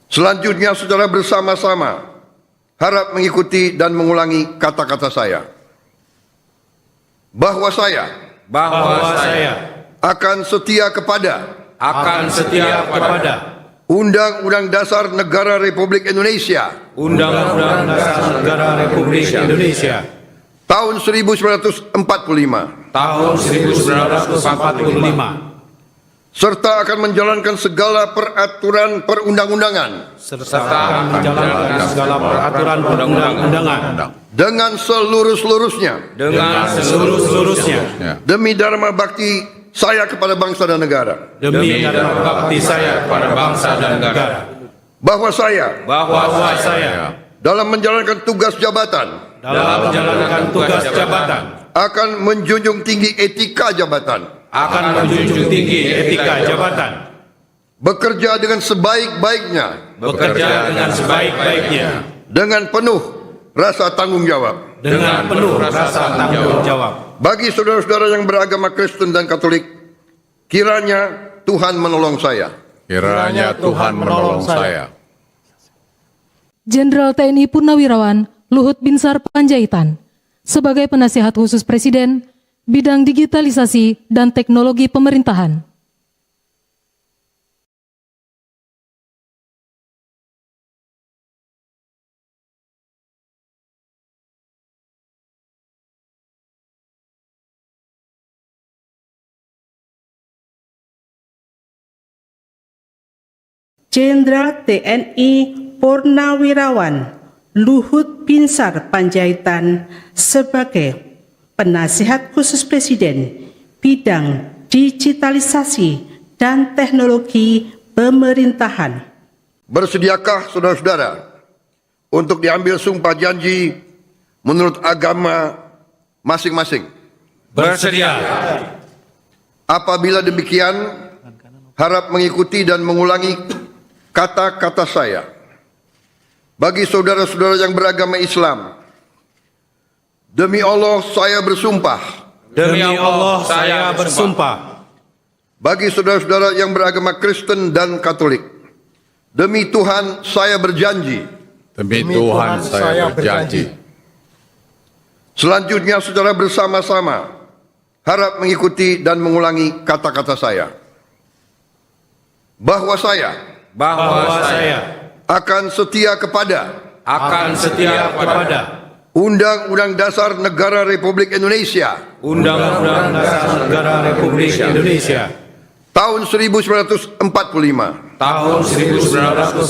Selanjutnya saudara bersama-sama harap mengikuti dan mengulangi kata-kata saya. Bahwa saya akan setia kepada Undang-Undang Dasar Negara Republik Indonesia
Undang-Undang Dasar Negara Republik Indonesia
tahun 1945
tahun 1945
serta akan menjalankan segala peraturan perundang-undangan
serta menjalankan segala peraturan perundang-undangan
dengan seluruh-seluruhnya demi dharma bakti saya kepada bangsa dan negara.
demi dharma bakti saya kepada bangsa dan negara.
Bahwa saya dalam menjalankan tugas jabatan akan menjunjung tinggi etika jabatan, bekerja dengan sebaik-baiknya dengan penuh rasa tanggung jawab. Bagi saudara-saudara yang beragama Kristen dan Katolik, kiranya Tuhan menolong saya.
Kiranya Tuhan menolong saya.
Jenderal TNI Purnawirawan Luhut Binsar Panjaitan sebagai Penasihat Khusus Presiden bidang digitalisasi dan teknologi pemerintahan.
Jenderal TNI Purnawirawan Luhut Binsar Panjaitan sebagai Penasihat Khusus Presiden bidang digitalisasi dan teknologi pemerintahan.
Bersediakah saudara-saudara untuk diambil sumpah janji menurut agama masing-masing?
Bersedia.
Apabila demikian, harap mengikuti dan mengulangi kata-kata saya. Bagi saudara-saudara yang beragama Islam, demi Allah saya bersumpah.
Demi Allah saya bersumpah.
Bagi saudara-saudara yang beragama Kristen dan Katolik, demi Tuhan saya berjanji.
Demi Tuhan saya berjanji.
Selanjutnya saudara bersama-sama harap mengikuti dan mengulangi kata-kata saya. Bahwa saya akan setia kepada Undang-Undang Dasar Negara Republik Indonesia
Undang-Undang Dasar Negara Republik Indonesia
tahun 1945
tahun 1945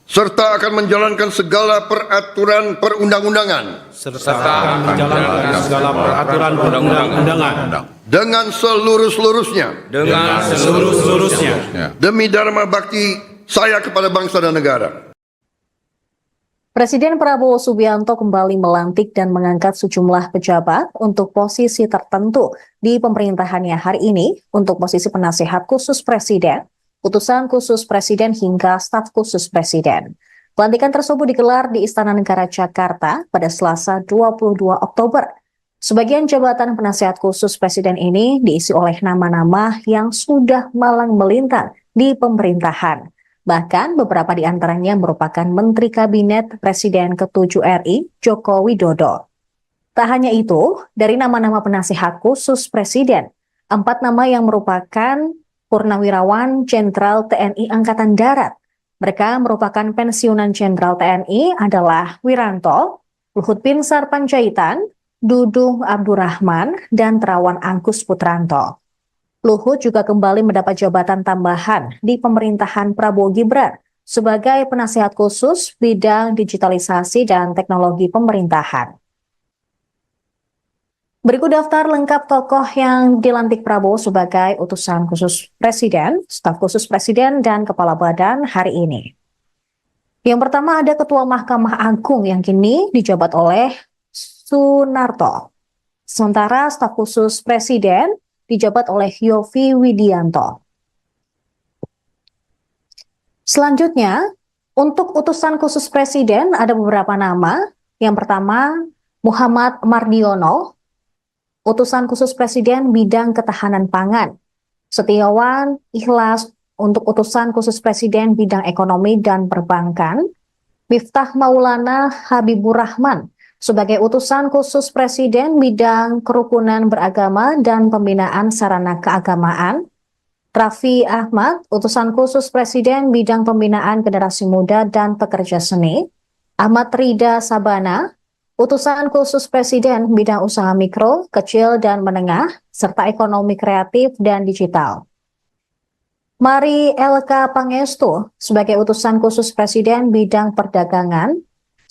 serta akan menjalankan segala peraturan perundang-undangan
serta menjalankan segala peraturan perundang-undangan
dengan seluruh-seluruhnya demi dharma bakti saya kepada bangsa dan negara.
Presiden Prabowo Subianto kembali melantik dan mengangkat sejumlah pejabat untuk posisi tertentu di pemerintahannya hari ini untuk posisi penasihat khusus presiden, utusan khusus presiden hingga staf khusus presiden. Pelantikan tersebut digelar di Istana Negara Jakarta pada Selasa 22 Oktober. Sebagian jabatan penasihat khusus presiden ini diisi oleh nama-nama yang sudah malang melintang di pemerintahan. Bahkan beberapa di antaranya merupakan Menteri Kabinet Presiden ke-7 RI, Joko Widodo. Tak hanya itu, dari nama-nama penasihat khusus Presiden, 4 nama yang merupakan Purnawirawan Jenderal TNI Angkatan Darat. Mereka merupakan pensiunan Jenderal TNI adalah Wiranto, Luhut Binsar Panjaitan, Dudung Abdurrahman, dan Terawan Angkus Putranto. Luhut juga kembali mendapat jabatan tambahan di pemerintahan Prabowo Gibran sebagai penasihat khusus bidang digitalisasi dan teknologi pemerintahan. Berikut daftar lengkap tokoh yang dilantik Prabowo sebagai utusan khusus presiden, staf khusus presiden, dan kepala badan hari ini. Yang pertama ada Ketua Mahkamah Agung yang kini dijabat oleh Sunarto. Sementara staf khusus presiden dijabat oleh Yovie Widianto. Selanjutnya, untuk utusan khusus presiden ada beberapa nama. Yang pertama, Muhammad Mardiono, utusan khusus presiden bidang ketahanan pangan. Setiawan Ikhlas untuk utusan khusus presiden bidang ekonomi dan perbankan. Miftah Maulana Habibur Rahman sebagai utusan khusus presiden bidang kerukunan beragama dan pembinaan sarana keagamaan. Raffi Ahmad, utusan khusus presiden bidang pembinaan generasi muda dan pekerja seni. Ahmad Rida Sabana, utusan khusus presiden bidang usaha mikro, kecil dan menengah, serta ekonomi kreatif dan digital. Mari LK Pangestu sebagai utusan khusus presiden bidang perdagangan.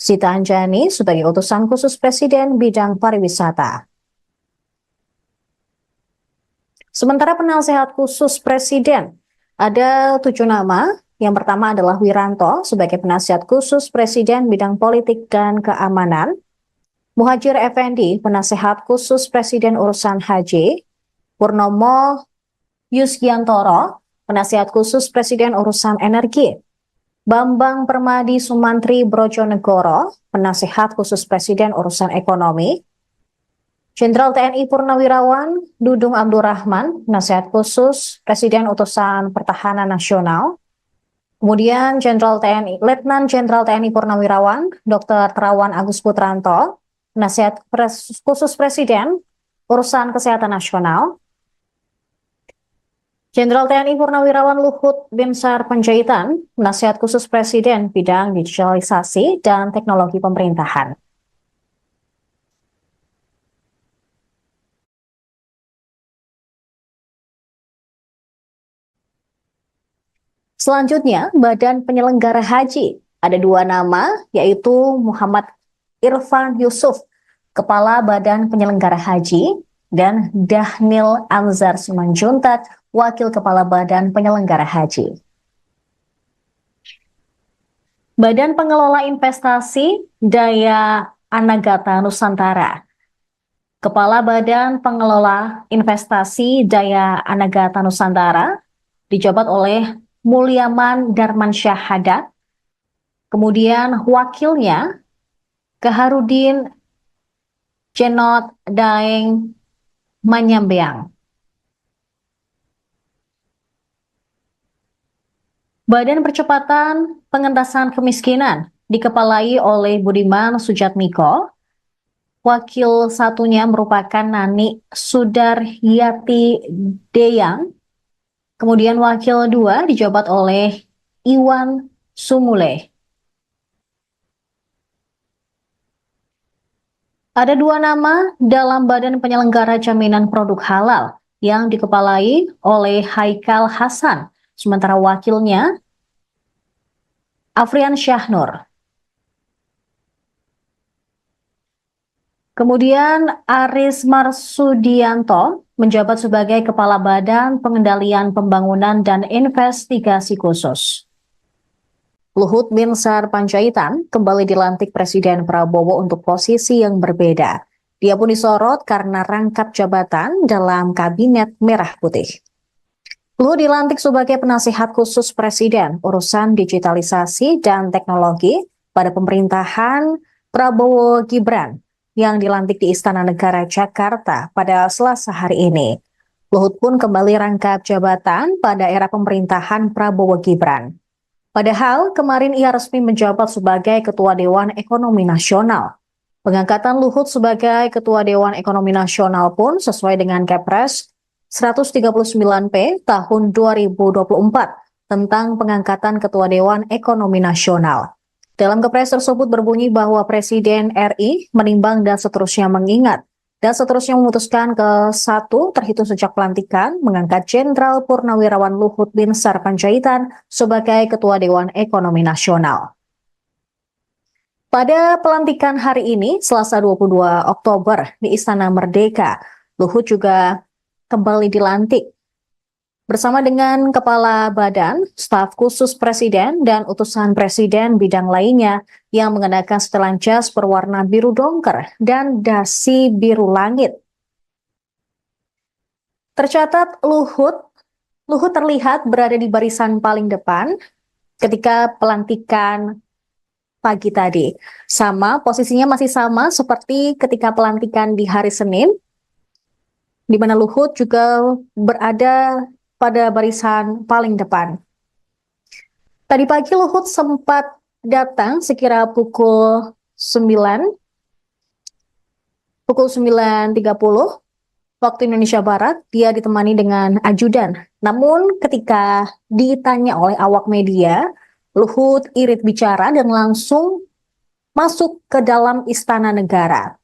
Sita Anjani sebagai utusan khusus presiden bidang pariwisata. Sementara penasehat khusus presiden ada 7 nama. Yang pertama adalah Wiranto sebagai penasihat khusus presiden bidang politik dan keamanan. Muhajir Effendi penasehat khusus presiden urusan haji. Purnomo Yusgiantoro penasihat khusus presiden urusan energi. Bambang Permadi Sumantri Brojonegoro, penasihat khusus presiden urusan ekonomi. Jenderal TNI Purnawirawan Dudung Abdurrahman, penasihat khusus presiden utusan pertahanan nasional. Kemudian Letnan Jenderal TNI Purnawirawan Dr. Terawan Agus Putranto, penasihat khusus presiden urusan kesehatan nasional. Jenderal TNI Purnawirawan Luhut Binsar Panjaitan, penasihat khusus presiden bidang digitalisasi dan teknologi pemerintahan. Selanjutnya, Badan Penyelenggara Haji. Ada dua nama, yaitu Muhammad Irfan Yusuf, Kepala Badan Penyelenggara Haji, dan Dhanil Anzar Simanjuntak, Wakil Kepala Badan Penyelenggara Haji. Badan Pengelola Investasi Daya Anagata Nusantara. Kepala Badan Pengelola Investasi Daya Anagata Nusantara dijabat oleh Mulyaman Darmansyah Hadat. Kemudian wakilnya Kaharudin Cenot Daeng Manyambeang. Badan Percepatan Pengentasan Kemiskinan dikepalai oleh Budiman Sujatmiko. Wakil satunya merupakan Nani Sudaryati Deyang. Kemudian wakil dua dijabat oleh Iwan Sumule. Ada dua nama dalam Badan Penyelenggara Jaminan Produk Halal yang dikepalai oleh Haikal Hasan, sementara wakilnya Afrian Syahnur. Kemudian Aris Marsudianto menjabat sebagai Kepala Badan Pengendalian Pembangunan dan Investigasi Khusus. Luhut Binsar Panjaitan kembali dilantik Presiden Prabowo untuk posisi yang berbeda. Dia pun disorot karena rangkap jabatan dalam Kabinet Merah Putih. Luhut dilantik sebagai penasihat khusus Presiden urusan digitalisasi dan teknologi pada pemerintahan Prabowo Gibran yang dilantik di Istana Negara Jakarta pada Selasa hari ini. Luhut pun kembali rangkap jabatan pada era pemerintahan Prabowo Gibran. Padahal kemarin ia resmi menjabat sebagai Ketua Dewan Ekonomi Nasional. Pengangkatan Luhut sebagai Ketua Dewan Ekonomi Nasional pun sesuai dengan Kepres 139P tahun 2024 tentang pengangkatan Ketua Dewan Ekonomi Nasional. Dalam Kepres tersebut berbunyi bahwa Presiden RI menimbang dan seterusnya mengingat dan seterusnya memutuskan ke-1 terhitung sejak pelantikan mengangkat Jenderal Purnawirawan Luhut Binsar Panjaitan sebagai Ketua Dewan Ekonomi Nasional. Pada pelantikan hari ini, Selasa 22 Oktober di Istana Merdeka, Luhut juga kembali dilantik bersama dengan Kepala Badan, Staf Khusus Presiden, dan utusan Presiden bidang lainnya yang mengenakan setelan jas berwarna biru dongker dan dasi biru langit. Tercatat Luhut terlihat berada di barisan paling depan ketika pelantikan pagi tadi. Posisinya masih sama seperti ketika pelantikan di hari Senin, di mana Luhut juga berada pada barisan paling depan. Tadi pagi Luhut sempat datang sekira pukul 9.30 waktu Indonesia Barat. Dia ditemani dengan ajudan. Namun ketika ditanya oleh awak media, Luhut irit bicara dan langsung masuk ke dalam Istana Negara.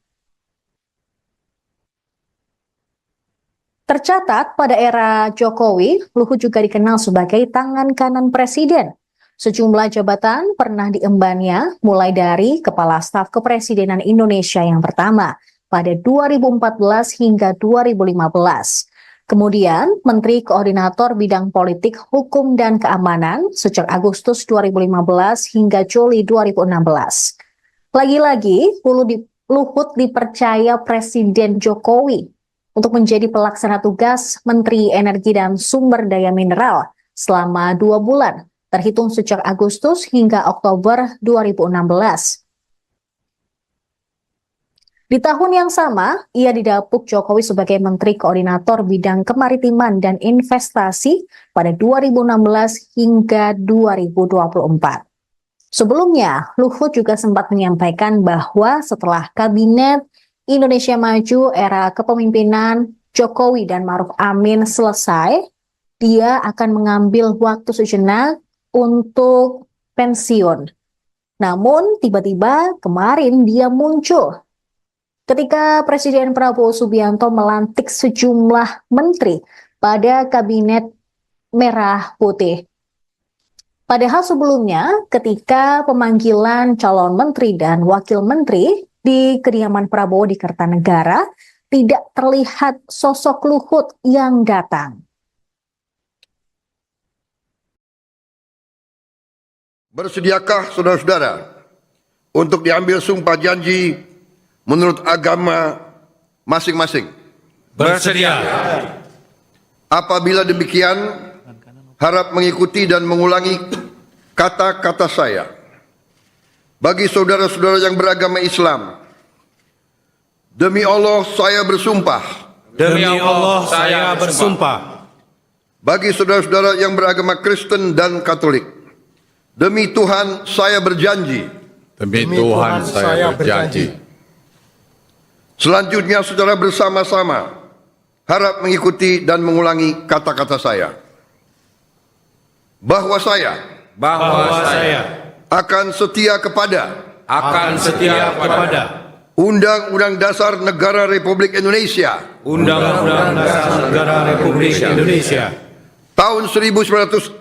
Tercatat pada era Jokowi, Luhut juga dikenal sebagai tangan kanan Presiden. Sejumlah jabatan pernah diembannya, mulai dari Kepala Staf Kepresidenan Indonesia yang pertama pada 2014 hingga 2015. Kemudian Menteri Koordinator Bidang Politik, Hukum, dan Keamanan sejak Agustus 2015 hingga Juli 2016. Lagi-lagi, Luhut dipercaya Presiden Jokowi untuk menjadi pelaksana tugas Menteri Energi dan Sumber Daya Mineral selama 2 bulan, terhitung sejak Agustus hingga Oktober 2016. Di tahun yang sama, ia didapuk Jokowi sebagai Menteri Koordinator Bidang Kemaritiman dan Investasi pada 2016 hingga 2024. Sebelumnya, Luhut juga sempat menyampaikan bahwa setelah Kabinet Indonesia Maju era kepemimpinan Jokowi dan Ma'ruf Amin selesai, dia akan mengambil waktu sejenak untuk pensiun. Namun tiba-tiba kemarin dia muncul ketika Presiden Prabowo Subianto melantik sejumlah menteri pada Kabinet Merah Putih. Padahal sebelumnya ketika pemanggilan calon menteri dan wakil menteri di kediaman Prabowo di Kertanegara, tidak terlihat sosok Luhut yang datang.
Bersediakah saudara-saudara untuk diambil sumpah janji menurut agama masing-masing?
Bersedia.
Apabila demikian, harap mengikuti dan mengulangi kata-kata saya. Bagi saudara-saudara yang beragama Islam, demi Allah saya bersumpah.
Demi Allah saya bersumpah.
Bagi saudara-saudara yang beragama Kristen dan Katolik, demi Tuhan saya berjanji.
Demi Tuhan saya berjanji.
Selanjutnya saudara bersama-sama harap mengikuti dan mengulangi kata-kata saya. Bahwa saya akan setia kepada Undang-Undang Dasar Negara Republik Indonesia
Undang-Undang Dasar Negara Republik Indonesia
tahun 1945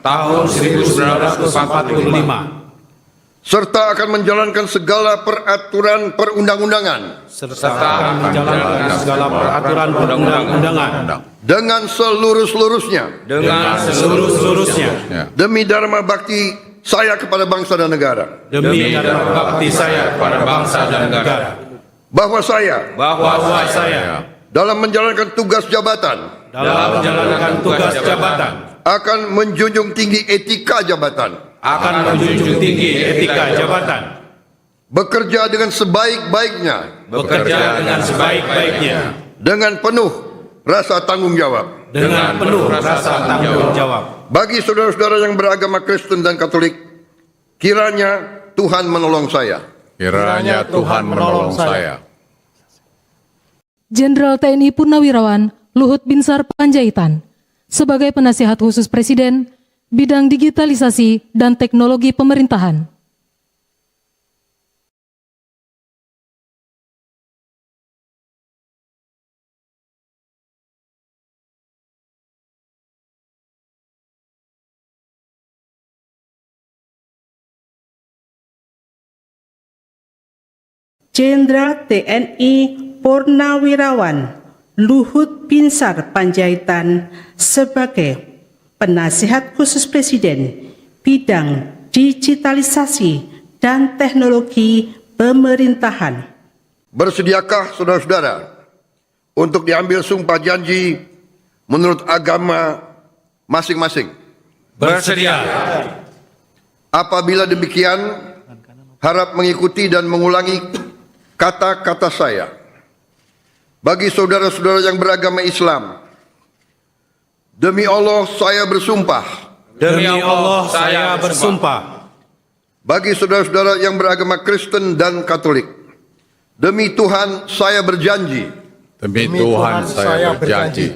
tahun 1945
serta akan menjalankan segala peraturan perundang-undangan
serta menjalankan segala peraturan perundang-undangan
dengan seluruh-seluruhnya demi dharma bakti saya kepada bangsa dan negara.
demi dharma bakti saya kepada bangsa dan negara.
Bahwa saya dalam menjalankan tugas jabatan akan menjunjung tinggi etika jabatan, bekerja dengan sebaik-baiknya dengan penuh rasa tanggung jawab. Bagi saudara-saudara yang beragama Kristen dan Katolik, kiranya Tuhan menolong saya.
Kiranya Tuhan menolong saya.
Jenderal TNI Purnawirawan Luhut Binsar Panjaitan sebagai penasihat khusus Presiden bidang digitalisasi dan teknologi pemerintahan.
Jenderal TNI Purnawirawan Luhut Binsar Panjaitan sebagai penasihat khusus Presiden bidang digitalisasi dan teknologi pemerintahan.
Bersediakah saudara-saudara untuk diambil sumpah janji menurut agama masing-masing?
Bersedia.
Apabila demikian, harap mengikuti dan mengulangi kata-kata saya. Bagi saudara-saudara yang beragama Islam, demi Allah saya bersumpah.
Demi Allah saya bersumpah.
Bagi saudara-saudara yang beragama Kristen dan Katolik, demi Tuhan saya berjanji.
Demi Tuhan saya berjanji.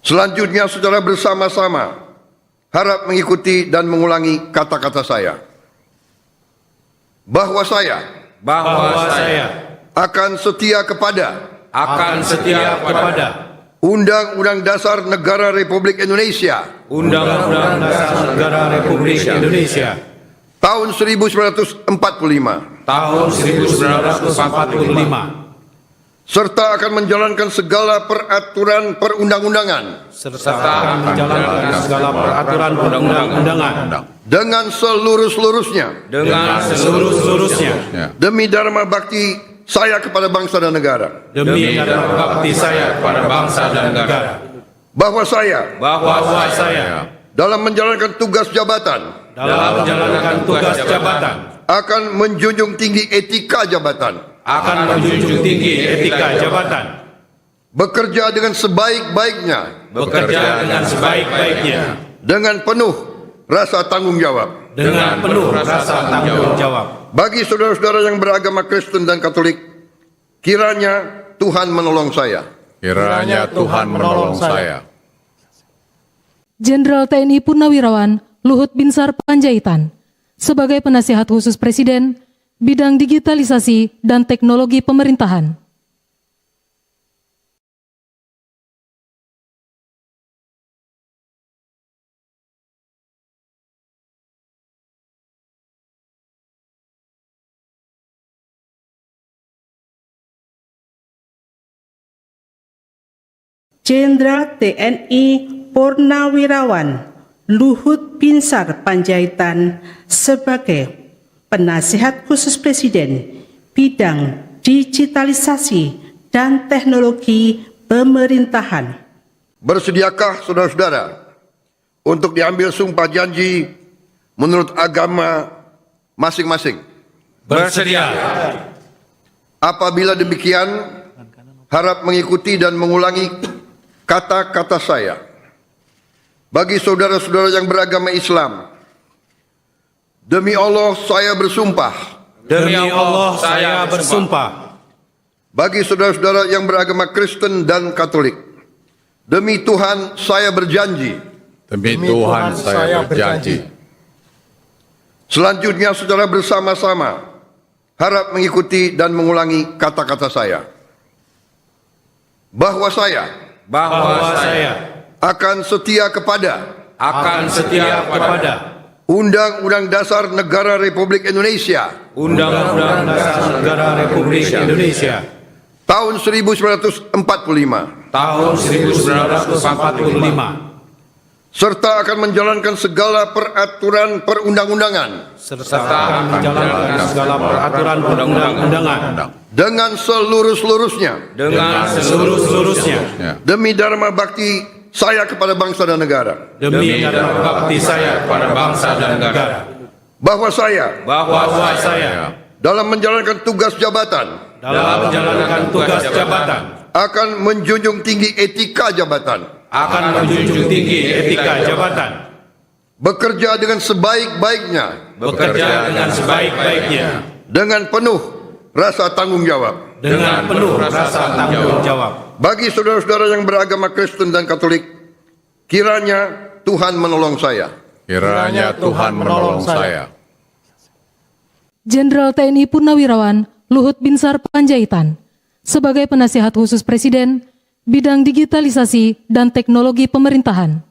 Selanjutnya saudara bersama-sama harap mengikuti dan mengulangi kata-kata saya. Bahwa saya akan setia kepada Undang-Undang Dasar Negara Republik Indonesia
Undang-Undang Dasar Negara Republik Indonesia
tahun 1945 serta akan menjalankan segala peraturan perundang-undangan dengan seluruh-seluruhnya demi dharma bakti saya kepada bangsa dan negara. Bahwa saya dalam menjalankan tugas jabatan akan menjunjung tinggi etika jabatan, bekerja dengan sebaik-baiknya dengan penuh rasa tanggung jawab. Bagi saudara-saudara yang beragama Kristen dan Katolik, kiranya Tuhan menolong saya.
Kiranya Tuhan menolong saya.
Jenderal TNI Purnawirawan Luhut Binsar Panjaitan sebagai penasihat khusus Presiden bidang digitalisasi dan teknologi pemerintahan.
Jenderal TNI Purnawirawan Luhut Binsar Panjaitan sebagai Penasihat Khusus Presiden bidang digitalisasi dan teknologi pemerintahan.
Bersediakah saudara-saudara untuk diambil sumpah janji menurut agama masing-masing?
Bersedia.
Apabila demikian, harap mengikuti dan mengulangi kata-kata saya. Bagi saudara-saudara yang beragama Islam, demi Allah saya bersumpah.
Demi Allah saya bersumpah.
Bagi saudara-saudara yang beragama Kristen dan Katolik, demi Tuhan saya berjanji.
Demi Tuhan saya berjanji.
Selanjutnya secara bersama-sama harap mengikuti dan mengulangi kata-kata saya. Bahwa saya akan setia kepada Undang-Undang Dasar Negara Republik Indonesia
Undang-Undang Dasar Negara Republik Indonesia
tahun 1945
tahun 1945
serta akan menjalankan segala peraturan perundang-undangan
serta menjalankan segala peraturan perundang-undangan
dengan seluruh-seluruhnya demi dharma bakti saya kepada bangsa dan negara.
demi dharma bakti saya kepada bangsa dan negara.
Bahwa saya dalam menjalankan tugas jabatan akan menjunjung tinggi etika jabatan, bekerja dengan sebaik-baiknya dengan penuh rasa tanggung jawab. Bagi saudara-saudara yang beragama Kristen dan Katolik, kiranya Tuhan menolong saya.
Kiranya Tuhan menolong saya.
Jenderal TNI Purnawirawan Luhut Binsar Panjaitan sebagai Penasihat Khusus Presiden bidang digitalisasi dan teknologi pemerintahan.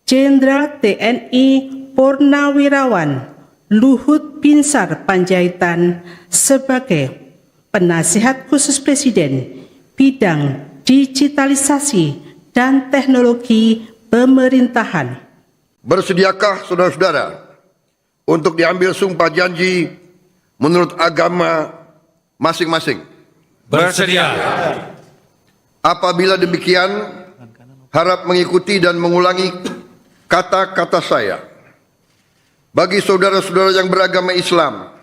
Jenderal TNI Purnawirawan Luhut Binsar Panjaitan sebagai Penasihat Khusus Presiden bidang digitalisasi dan teknologi pemerintahan.
Bersediakah saudara-saudara untuk diambil sumpah janji menurut agama masing-masing?
Bersedia.
Apabila demikian, harap mengikuti dan mengulangi kata-kata saya. Bagi saudara-saudara yang beragama Islam,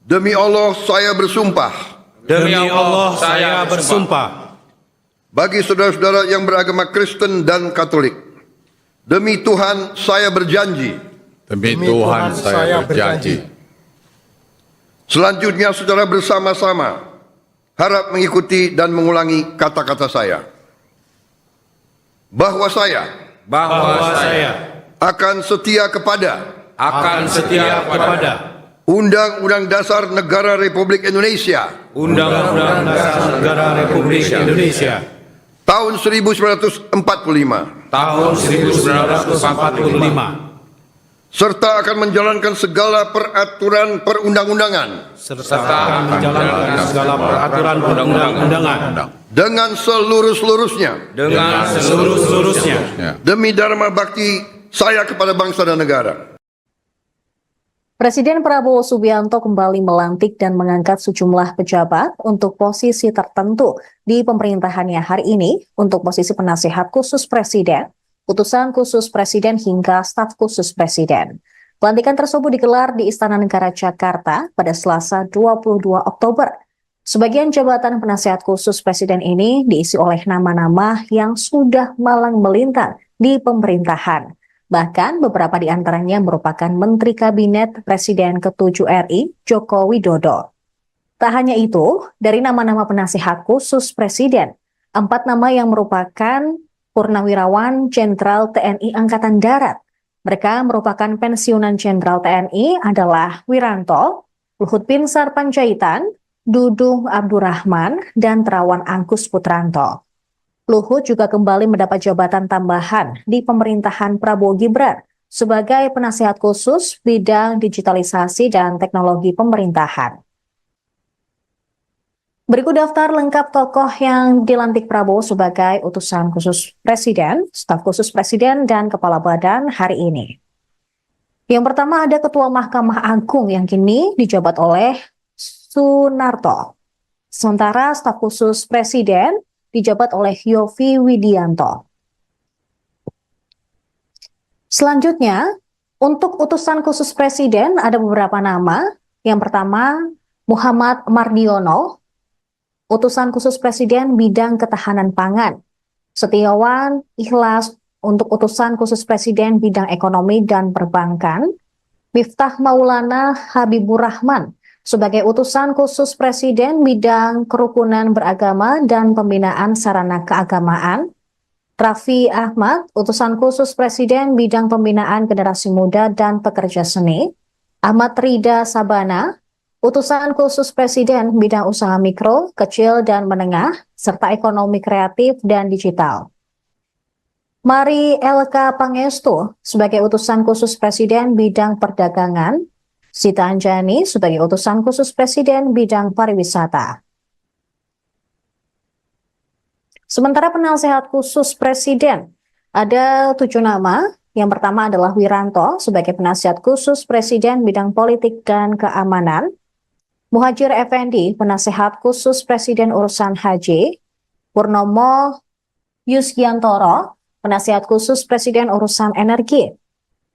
demi Allah saya bersumpah.
Demi Allah saya bersumpah.
Bagi saudara-saudara yang beragama Kristen dan Katolik, demi Tuhan saya berjanji.
Demi Tuhan saya berjanji.
Selanjutnya secara bersama-sama harap mengikuti dan mengulangi kata-kata saya. Bahwa saya akan setia kepada Undang-Undang Dasar Negara Republik Indonesia
Undang-Undang Dasar Negara Republik Indonesia
tahun 1945
tahun 1945
serta akan menjalankan segala peraturan perundang-undangan
serta menjalankan segala peraturan perundang-undangan
dengan seluruh-seluruhnya demi dharma bakti saya kepada bangsa dan negara.
Presiden Prabowo Subianto kembali melantik dan mengangkat sejumlah pejabat untuk posisi tertentu di pemerintahannya hari ini untuk posisi penasihat khusus presiden, utusan khusus presiden hingga staf khusus presiden. Pelantikan tersebut digelar di Istana Negara Jakarta pada Selasa 22 Oktober. Sebagian jabatan penasihat khusus presiden ini diisi oleh nama-nama yang sudah malang melintang di pemerintahan. Bahkan beberapa di antaranya merupakan Menteri Kabinet Presiden ke-7 RI, Joko Widodo. Tak hanya itu, dari nama-nama penasihat khusus Presiden, 4 nama yang merupakan Purnawirawan Jenderal TNI Angkatan Darat. Mereka merupakan pensiunan Jenderal TNI adalah Wiranto, Luhut Binsar Panjaitan, Dudung Abdurrahman, dan Terawan Angkus Putranto. Luhut juga kembali mendapat jabatan tambahan di pemerintahan Prabowo Gibran sebagai penasihat khusus bidang digitalisasi dan teknologi pemerintahan. Berikut daftar lengkap tokoh yang dilantik Prabowo sebagai utusan khusus Presiden, staf khusus Presiden, dan kepala badan hari ini. Yang pertama ada Ketua Mahkamah Agung yang kini dijabat oleh Sunarto. Sementara staf khusus Presiden dijabat oleh Yovie Widianto. Selanjutnya, untuk utusan khusus Presiden ada beberapa nama. Yang pertama, Muhammad Mardiono, utusan khusus Presiden bidang ketahanan pangan. Setiawan Ikhlas untuk utusan khusus Presiden bidang ekonomi dan perbankan. Miftah Maulana Habibur Rahman sebagai utusan khusus Presiden bidang kerukunan beragama dan pembinaan sarana keagamaan. Raffi Ahmad, utusan khusus Presiden bidang pembinaan generasi muda dan pekerja seni. Ahmad Rida Sabana, utusan khusus Presiden bidang usaha mikro, kecil dan menengah, serta ekonomi kreatif dan digital. Mari LK Pangestu sebagai utusan khusus Presiden bidang perdagangan. Sita Anjani sebagai utusan khusus Presiden bidang pariwisata. Sementara penasehat khusus Presiden, ada 7 nama. Yang pertama adalah Wiranto sebagai penasihat khusus Presiden bidang politik dan keamanan. Muhajir Effendi, penasehat khusus Presiden urusan haji. Purnomo Yusgiantoro, penasihat khusus Presiden urusan energi.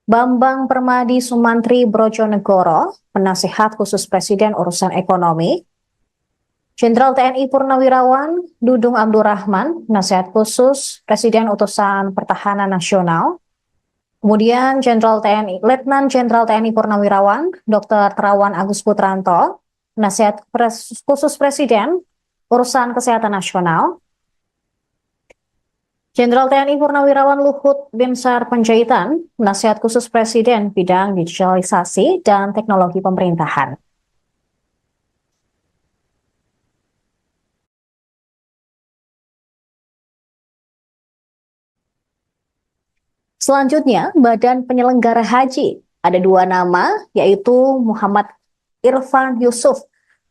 Bambang Permadi Sumantri Brojonegoro, penasihat khusus Presiden urusan ekonomi. Jenderal TNI Purnawirawan Dudung Abdurrahman, penasihat khusus Presiden utusan Pertahanan Nasional. Kemudian Letnan Jenderal TNI Purnawirawan Dr. Terawan Agus Putranto, penasihat khusus Presiden urusan kesehatan nasional. Jenderal TNI Purnawirawan Luhut Binsar Panjaitan, penasihat khusus Presiden bidang digitalisasi dan teknologi pemerintahan. Selanjutnya, Badan Penyelenggara Haji. Ada 2 nama, yaitu Muhammad Irfan Yusuf,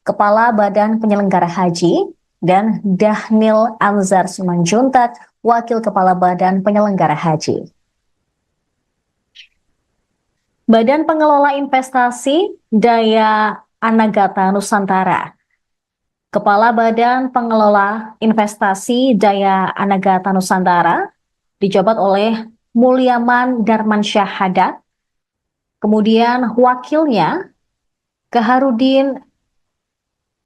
Kepala Badan Penyelenggara Haji, dan Dhanil Anzar Simanjuntak, Wakil Kepala Badan Penyelenggara Haji. Badan Pengelola Investasi Daya Anagata Nusantara. Kepala Badan Pengelola Investasi Daya Anagata Nusantara dijabat oleh Mulyaman Darmansyah Haddad. Kemudian wakilnya Kaharudin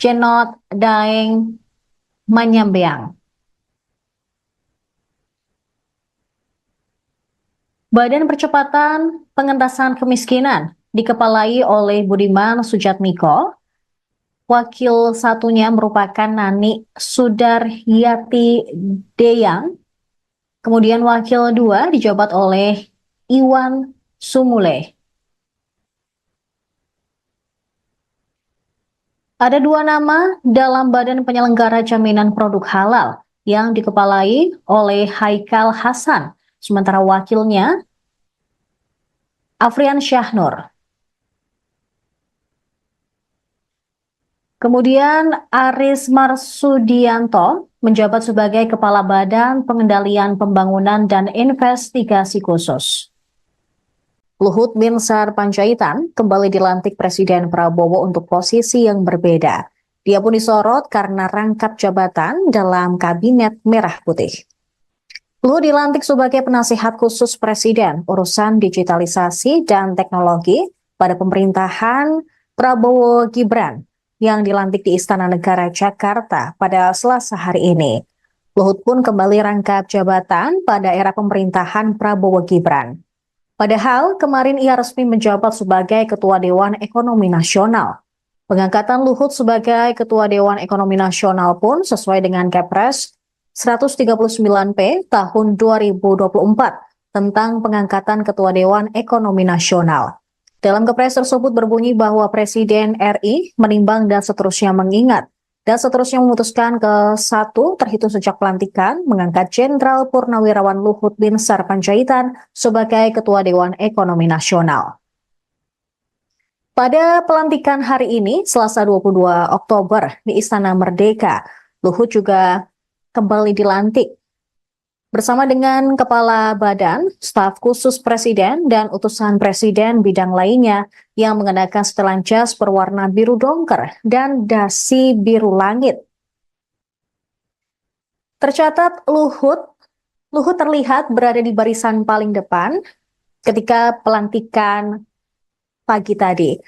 Jenot Daeng Manyambeang. Badan Percepatan Pengentasan Kemiskinan dikepalai oleh Budiman Sujatmiko. Wakil satunya merupakan Nani Sudaryati Deyang. Kemudian wakil 2 dijabat oleh Iwan Sumule. Ada 2 nama dalam Badan Penyelenggara Jaminan Produk Halal yang dikepalai oleh Haikal Hasan. Sementara wakilnya Afrian Syahnur. Kemudian Aris Marsudianto menjabat sebagai Kepala Badan Pengendalian Pembangunan dan Investigasi Khusus. Luhut Binsar Panjaitan kembali dilantik Presiden Prabowo untuk posisi yang berbeda. Dia pun disorot karena rangkap jabatan dalam Kabinet Merah Putih. Luhut dilantik sebagai penasihat khusus Presiden urusan digitalisasi dan teknologi pada pemerintahan Prabowo Gibran yang dilantik di Istana Negara Jakarta pada Selasa hari ini. Luhut pun kembali rangkap jabatan pada era pemerintahan Prabowo Gibran. Padahal kemarin ia resmi menjabat sebagai Ketua Dewan Ekonomi Nasional. Pengangkatan Luhut sebagai Ketua Dewan Ekonomi Nasional pun sesuai dengan Kepres 139P tahun 2024 tentang pengangkatan Ketua Dewan Ekonomi Nasional. Dalam kepres tersebut berbunyi bahwa Presiden RI menimbang dan seterusnya mengingat dan seterusnya memutuskan ke 1 terhitung sejak pelantikan mengangkat Jenderal Purnawirawan Luhut Binsar Panjaitan sebagai Ketua Dewan Ekonomi Nasional. Pada pelantikan hari ini, Selasa 22 Oktober di Istana Merdeka, Luhut juga kembali dilantik bersama dengan Kepala Badan, Staf Khusus Presiden, dan utusan Presiden bidang lainnya yang mengenakan setelan jas berwarna biru dongker dan dasi biru langit. Tercatat Luhut terlihat berada di barisan paling depan ketika pelantikan pagi tadi.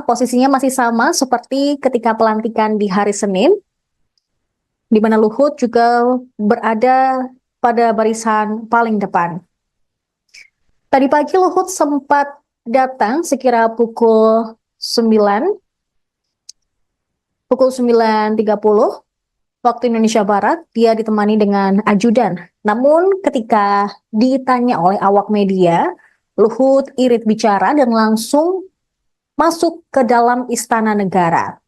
Posisinya masih sama seperti ketika pelantikan di hari Senin, di mana Luhut juga berada pada barisan paling depan. Tadi pagi Luhut sempat datang sekira pukul 9.30 waktu Indonesia Barat. Dia ditemani dengan ajudan. Namun ketika ditanya oleh awak media, Luhut irit bicara dan langsung masuk ke dalam Istana Negara.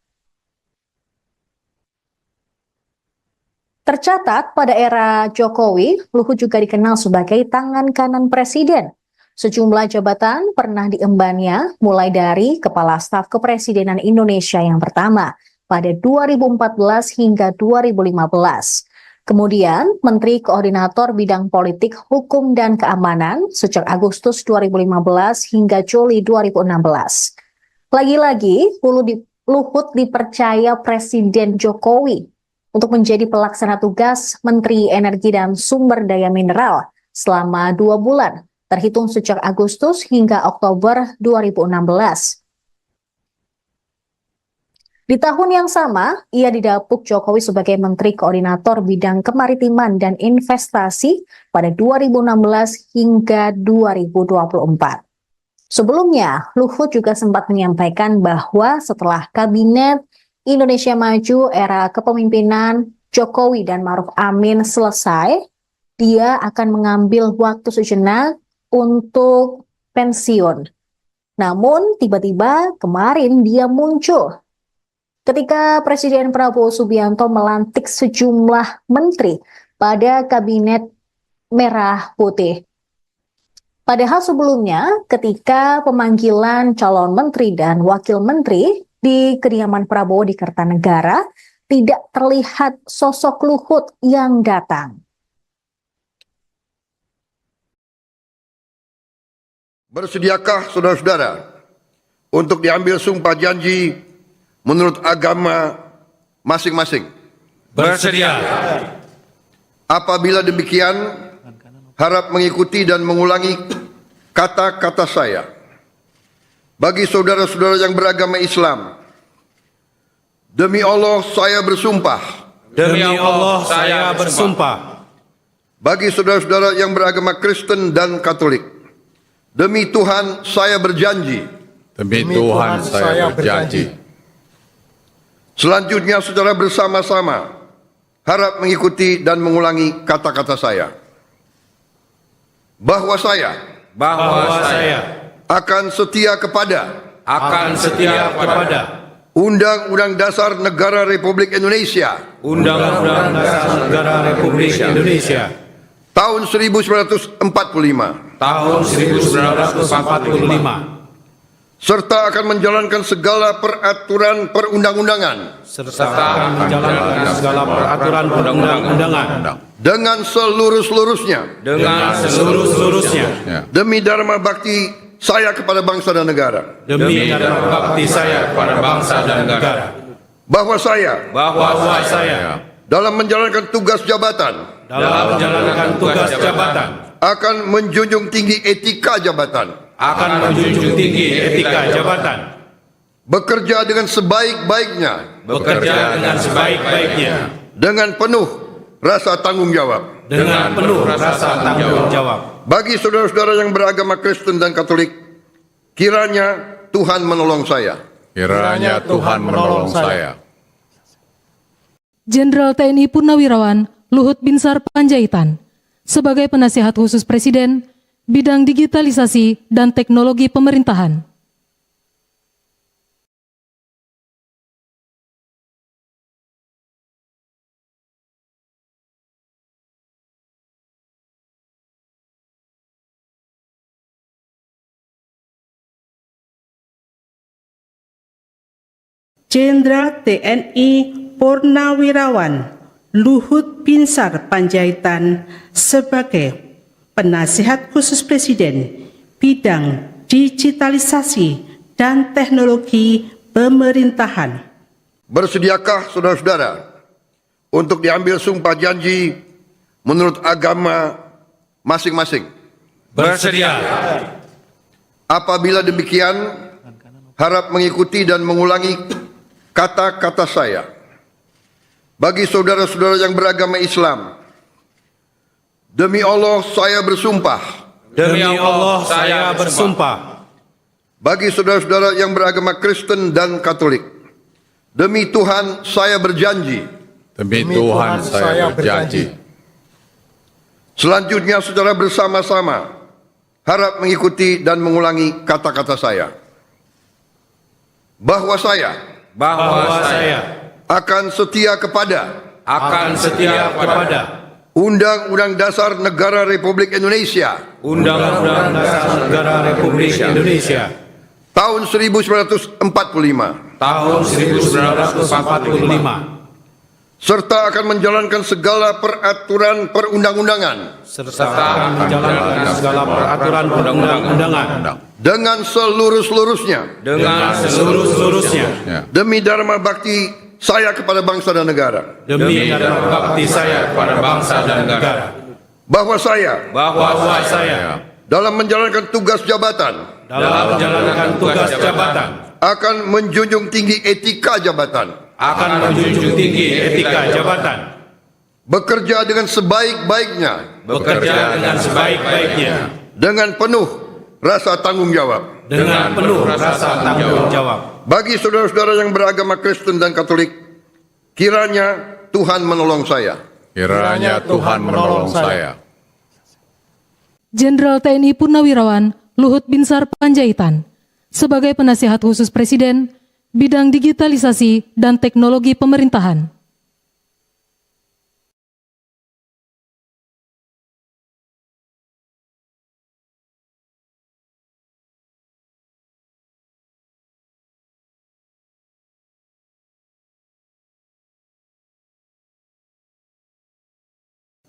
Tercatat pada era Jokowi, Luhut juga dikenal sebagai tangan kanan Presiden. Sejumlah jabatan pernah diembannya, mulai dari Kepala Staf Kepresidenan Indonesia yang pertama pada 2014 hingga 2015. Kemudian Menteri Koordinator Bidang Politik, Hukum, dan Keamanan sejak Agustus 2015 hingga Juli 2016. Lagi-lagi, Luhut dipercaya Presiden Jokowi untuk menjadi pelaksana tugas Menteri Energi dan Sumber Daya Mineral selama 2 bulan, terhitung sejak Agustus hingga Oktober 2016. Di tahun yang sama, ia didapuk Jokowi sebagai Menteri Koordinator Bidang Kemaritiman dan Investasi pada 2016 hingga 2024. Sebelumnya, Luhut juga sempat menyampaikan bahwa setelah Kabinet Indonesia Maju era kepemimpinan Jokowi dan Ma'ruf Amin selesai, dia akan mengambil waktu sejenak untuk pensiun. Namun tiba-tiba kemarin dia muncul ketika Presiden Prabowo Subianto melantik sejumlah menteri pada Kabinet Merah Putih. Padahal sebelumnya ketika pemanggilan calon menteri dan wakil menteri di kediaman Prabowo di Kertanegara, tidak terlihat sosok Luhut yang datang.
Bersediakah saudara-saudara untuk diambil sumpah janji menurut agama masing-masing?
Bersedia.
Apabila demikian, harap mengikuti dan mengulangi kata-kata saya. Bagi saudara-saudara yang beragama Islam, demi Allah saya bersumpah.
Demi Allah saya bersumpah.
Bagi saudara-saudara yang beragama Kristen dan Katolik, demi Tuhan saya berjanji.
Demi Tuhan saya berjanji.
Selanjutnya saudara bersama-sama harap mengikuti dan mengulangi kata-kata saya. Bahwa saya akan setia kepada Undang-Undang Dasar Negara Republik Indonesia
Undang-Undang Dasar Negara Republik Indonesia
tahun 1945 serta akan menjalankan segala peraturan perundang-undangan dengan seluruh-seluruhnya demi dharma bakti saya kepada bangsa dan negara. Bahwa saya dalam menjalankan tugas jabatan akan menjunjung tinggi etika jabatan. Bekerja dengan sebaik-baiknya. Dengan penuh rasa tanggung jawab. Bagi saudara-saudara yang beragama Kristen dan Katolik, kiranya Tuhan menolong saya.
Jenderal TNI Purnawirawan Luhut Binsar Panjaitan sebagai penasihat khusus Presiden bidang digitalisasi dan teknologi pemerintahan.
Jenderal TNI Purnawirawan Luhut Binsar Panjaitan sebagai Penasihat Khusus Presiden bidang digitalisasi dan teknologi pemerintahan.
Bersediakah saudara-saudara untuk diambil sumpah janji menurut agama masing-masing?
Bersedia.
Apabila demikian, harap mengikuti dan mengulangi kata-kata saya. Bagi saudara-saudara yang beragama Islam, demi Allah saya bersumpah.
Demi Allah saya bersumpah.
Bagi saudara-saudara yang beragama Kristen dan Katolik, demi Tuhan saya berjanji.
Demi Tuhan saya berjanji.
Selanjutnya secara bersama-sama harap mengikuti dan mengulangi kata-kata saya. Bahwa saya akan setia kepada Undang-Undang Dasar Negara Republik Indonesia
Undang-Undang Dasar Negara Republik Indonesia
tahun 1945
tahun 1945
serta akan menjalankan segala peraturan perundang-undangan
serta menjalankan segala peraturan perundang-undangan
dengan seluruh-seluruhnya demi dharma bakti saya kepada bangsa dan negara.
demi dharma bakti saya kepada bangsa dan negara.
Bahwa saya dalam menjalankan tugas jabatan akan menjunjung tinggi etika jabatan, bekerja dengan sebaik-baiknya dengan penuh rasa tanggung jawab. Bagi saudara-saudara yang beragama Kristen dan Katolik, kiranya Tuhan menolong saya.
Kiranya Tuhan menolong saya.
Jenderal TNI Purnawirawan Luhut Binsar Panjaitan sebagai Penasihat Khusus Presiden bidang digitalisasi dan teknologi pemerintahan.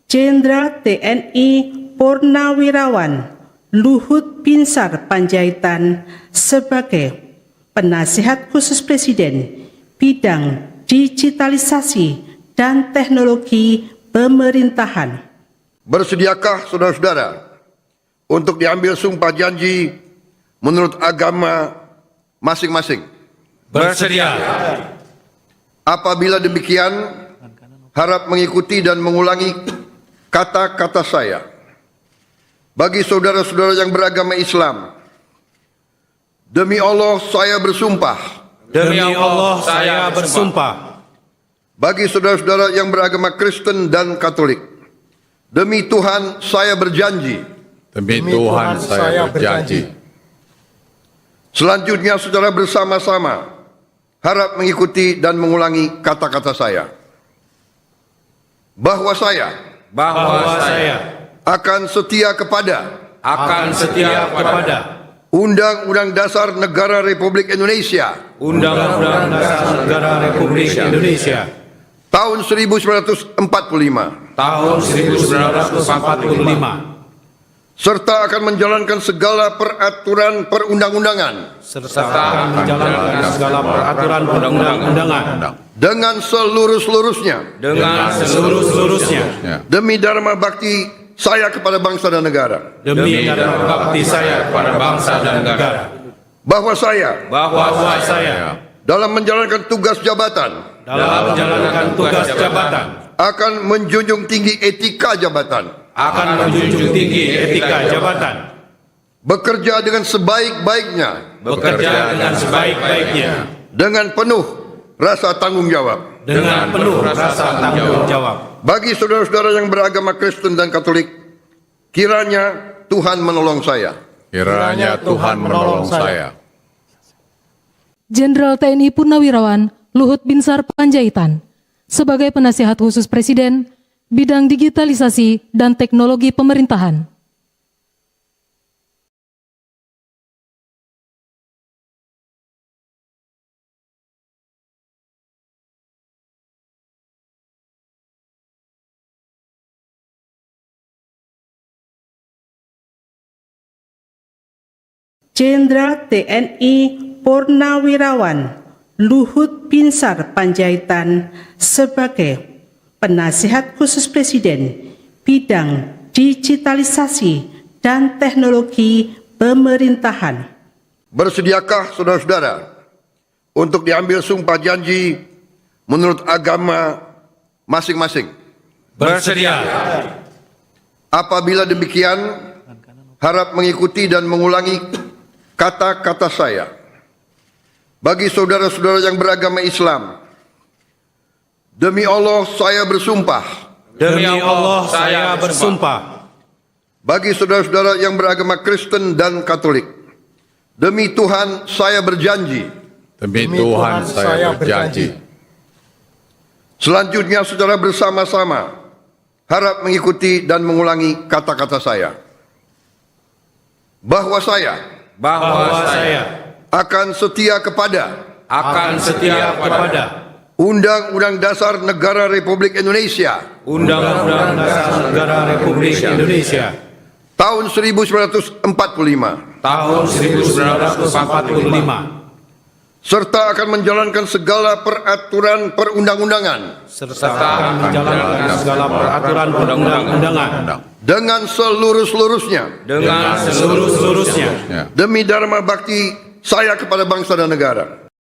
Jenderal TNI Purnawirawan Luhut Binsar Panjaitan sebagai Penasihat Khusus Presiden bidang digitalisasi dan teknologi pemerintahan.
Bersediakah saudara-saudara untuk diambil sumpah janji menurut agama masing-masing?
Bersedia.
Apabila demikian, harap mengikuti dan mengulangi kata-kata saya. Bagi saudara-saudara yang beragama Islam, demi Allah saya bersumpah.
Demi Allah saya bersumpah.
Bagi saudara-saudara yang beragama Kristen dan Katolik, demi Tuhan saya berjanji.
Demi Tuhan saya berjanji.
Selanjutnya secara bersama-sama harap mengikuti dan mengulangi kata-kata saya. Bahwa saya akan setia kepada Undang-Undang Dasar Negara Republik Indonesia
Undang-Undang Dasar Negara Republik Indonesia
tahun 1945
tahun 1945
serta akan menjalankan segala peraturan perundang-undangan
serta menjalankan segala peraturan perundang-undangan
dengan seluruh-seluruhnya demi dharma bakti saya kepada bangsa dan negara.
demi dharma bakti saya kepada bangsa dan negara.
Bahwa saya dalam menjalankan tugas jabatan akan menjunjung tinggi etika jabatan, bekerja dengan sebaik-baiknya dengan penuh rasa tanggung jawab. Bagi saudara-saudara yang beragama Kristen dan Katolik, kiranya Tuhan menolong saya.
Kiranya Tuhan menolong saya.
Jenderal TNI Purnawirawan Luhut Binsar Panjaitan sebagai Penasihat Khusus Presiden bidang digitalisasi dan teknologi pemerintahan.
Jenderal TNI Purnawirawan Luhut Binsar Panjaitan sebagai Penasihat Khusus Presiden bidang digitalisasi dan teknologi pemerintahan.
Bersediakah saudara-saudara untuk diambil sumpah janji menurut agama masing-masing?
Bersedia.
Apabila demikian, harap mengikuti dan mengulangi kata-kata saya. Bagi saudara-saudara yang beragama Islam, demi Allah saya bersumpah.
Demi Allah saya bersumpah.
Bagi saudara-saudara yang beragama Kristen dan Katolik, demi Tuhan saya berjanji.
Demi Tuhan saya berjanji.
Selanjutnya secara bersama-sama harap mengikuti dan mengulangi kata-kata saya. Bahwa saya akan setia kepada Undang-Undang Dasar Negara Republik Indonesia
Undang-Undang Dasar Negara Republik Indonesia
tahun 1945
tahun 1945
serta akan menjalankan segala peraturan perundang-undangan
serta menjalankan segala peraturan perundang-undangan
dengan seluruh-seluruhnya demi dharma bakti saya kepada bangsa dan negara.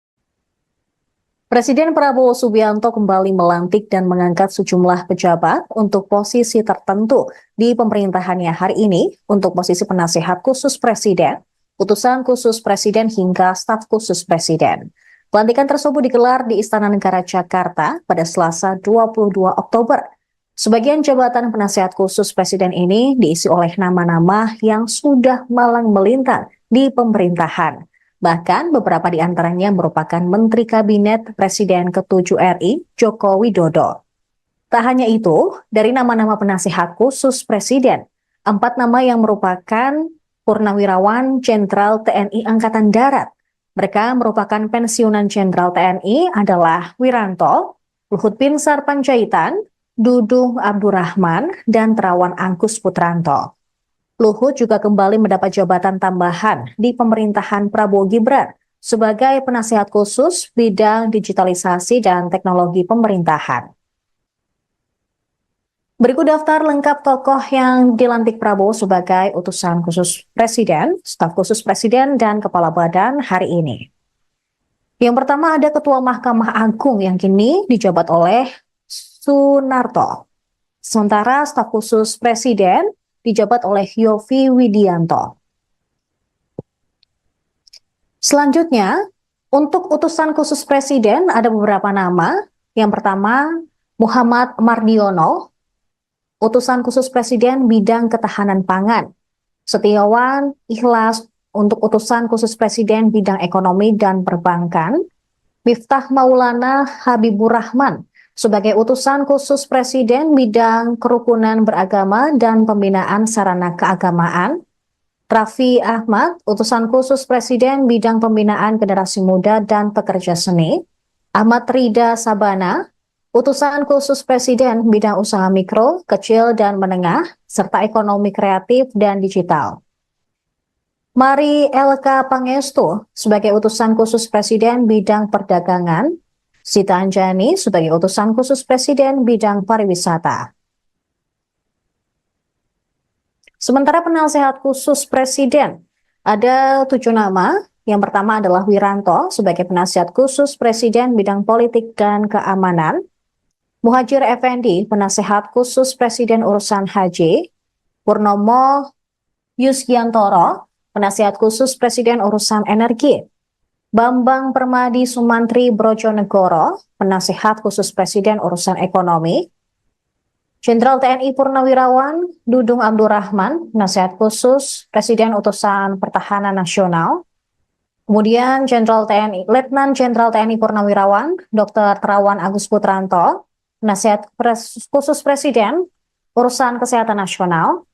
Presiden Prabowo Subianto kembali melantik dan mengangkat sejumlah pejabat untuk posisi tertentu di pemerintahannya hari ini untuk posisi penasihat khusus presiden, utusan khusus presiden hingga staf khusus presiden. Pelantikan tersebut digelar di Istana Negara Jakarta pada Selasa 22 Oktober. Sebagian jabatan penasihat khusus presiden ini diisi oleh nama-nama yang sudah malang melintang di pemerintahan. Bahkan beberapa di antaranya merupakan Menteri Kabinet Presiden ke-7 RI, Joko Widodo. Tak hanya itu, dari nama-nama penasihat khusus presiden, 4 nama yang merupakan Purnawirawan Jenderal TNI Angkatan Darat. Mereka merupakan pensiunan Jenderal TNI adalah Wiranto, Luhut Binsar Panjaitan, Dudung Abdurrahman, dan Terawan Angkus Putranto. Luhut juga kembali mendapat jabatan tambahan di pemerintahan Prabowo Gibran sebagai penasihat khusus bidang digitalisasi dan teknologi pemerintahan. Berikut daftar lengkap tokoh yang dilantik Prabowo sebagai utusan khusus presiden, staf khusus presiden, dan kepala badan hari ini. Yang pertama ada Ketua Mahkamah Agung yang kini dijabat oleh Sunarto. Sementara staf khusus presiden dijabat oleh Yovie Widianto. Selanjutnya, untuk utusan khusus presiden ada beberapa nama. Yang pertama, Muhammad Mardiono, utusan khusus presiden bidang ketahanan pangan. Setiawan Ikhlas untuk utusan khusus presiden bidang ekonomi dan perbankan. Miftah Maulana Habibur Rahman sebagai utusan khusus presiden bidang kerukunan beragama dan pembinaan sarana keagamaan. Raffi Ahmad, utusan khusus presiden bidang pembinaan generasi muda dan pekerja seni. Ahmad Rida Sabana, utusan khusus presiden bidang usaha mikro, kecil dan menengah, serta ekonomi kreatif dan digital. Mari LK Pangestu sebagai utusan khusus presiden bidang perdagangan. Sita Anjani sebagai utusan khusus presiden bidang pariwisata. Sementara penasehat khusus presiden ada 7 nama. Yang pertama adalah Wiranto sebagai penasihat khusus presiden bidang politik dan keamanan. Muhajir Effendi penasehat khusus presiden urusan haji. Purnomo Yusgiantoro penasihat khusus presiden urusan energi. Bambang Permadi Sumantri Brojonegoro, penasihat khusus presiden urusan ekonomi. Jenderal TNI Purnawirawan Dudung Abdurrahman, penasihat khusus presiden utusan pertahanan nasional. Kemudian Letnan Jenderal TNI Purnawirawan Dr. Terawan Agus Putranto, penasihat khusus presiden urusan kesehatan nasional.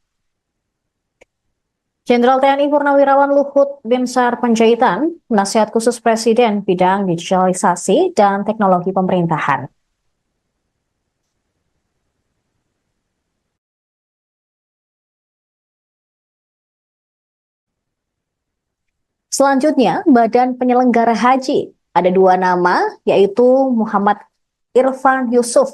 Jenderal TNI Purnawirawan Luhut Binsar Panjaitan, penasihat khusus presiden bidang digitalisasi dan teknologi pemerintahan. Selanjutnya, Badan Penyelenggara Haji. Ada 2 nama, yaitu Muhammad Irfan Yusuf,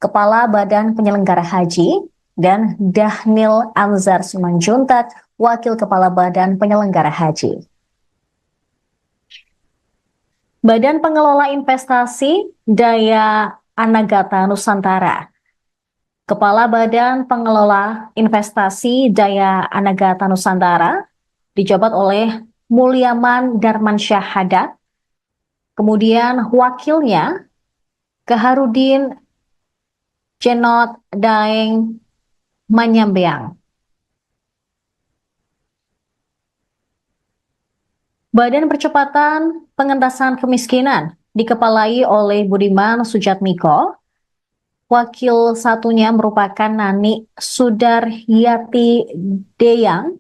Kepala Badan Penyelenggara Haji, dan Dhanil Anzar Simanjuntak, Wakil Kepala Badan Penyelenggara Haji. Badan Pengelola Investasi Daya Anagata Nusantara. Kepala Badan Pengelola Investasi Daya Anagata Nusantara dijabat oleh Mulyaman Darmansyah Haddad. Kemudian wakilnya Kaharudin Cenot Daeng Manyambeang. Badan Percepatan Pengentasan Kemiskinan dikepalai oleh Budiman Sujatmiko. Wakil satunya merupakan Nani Sudaryati Deyang.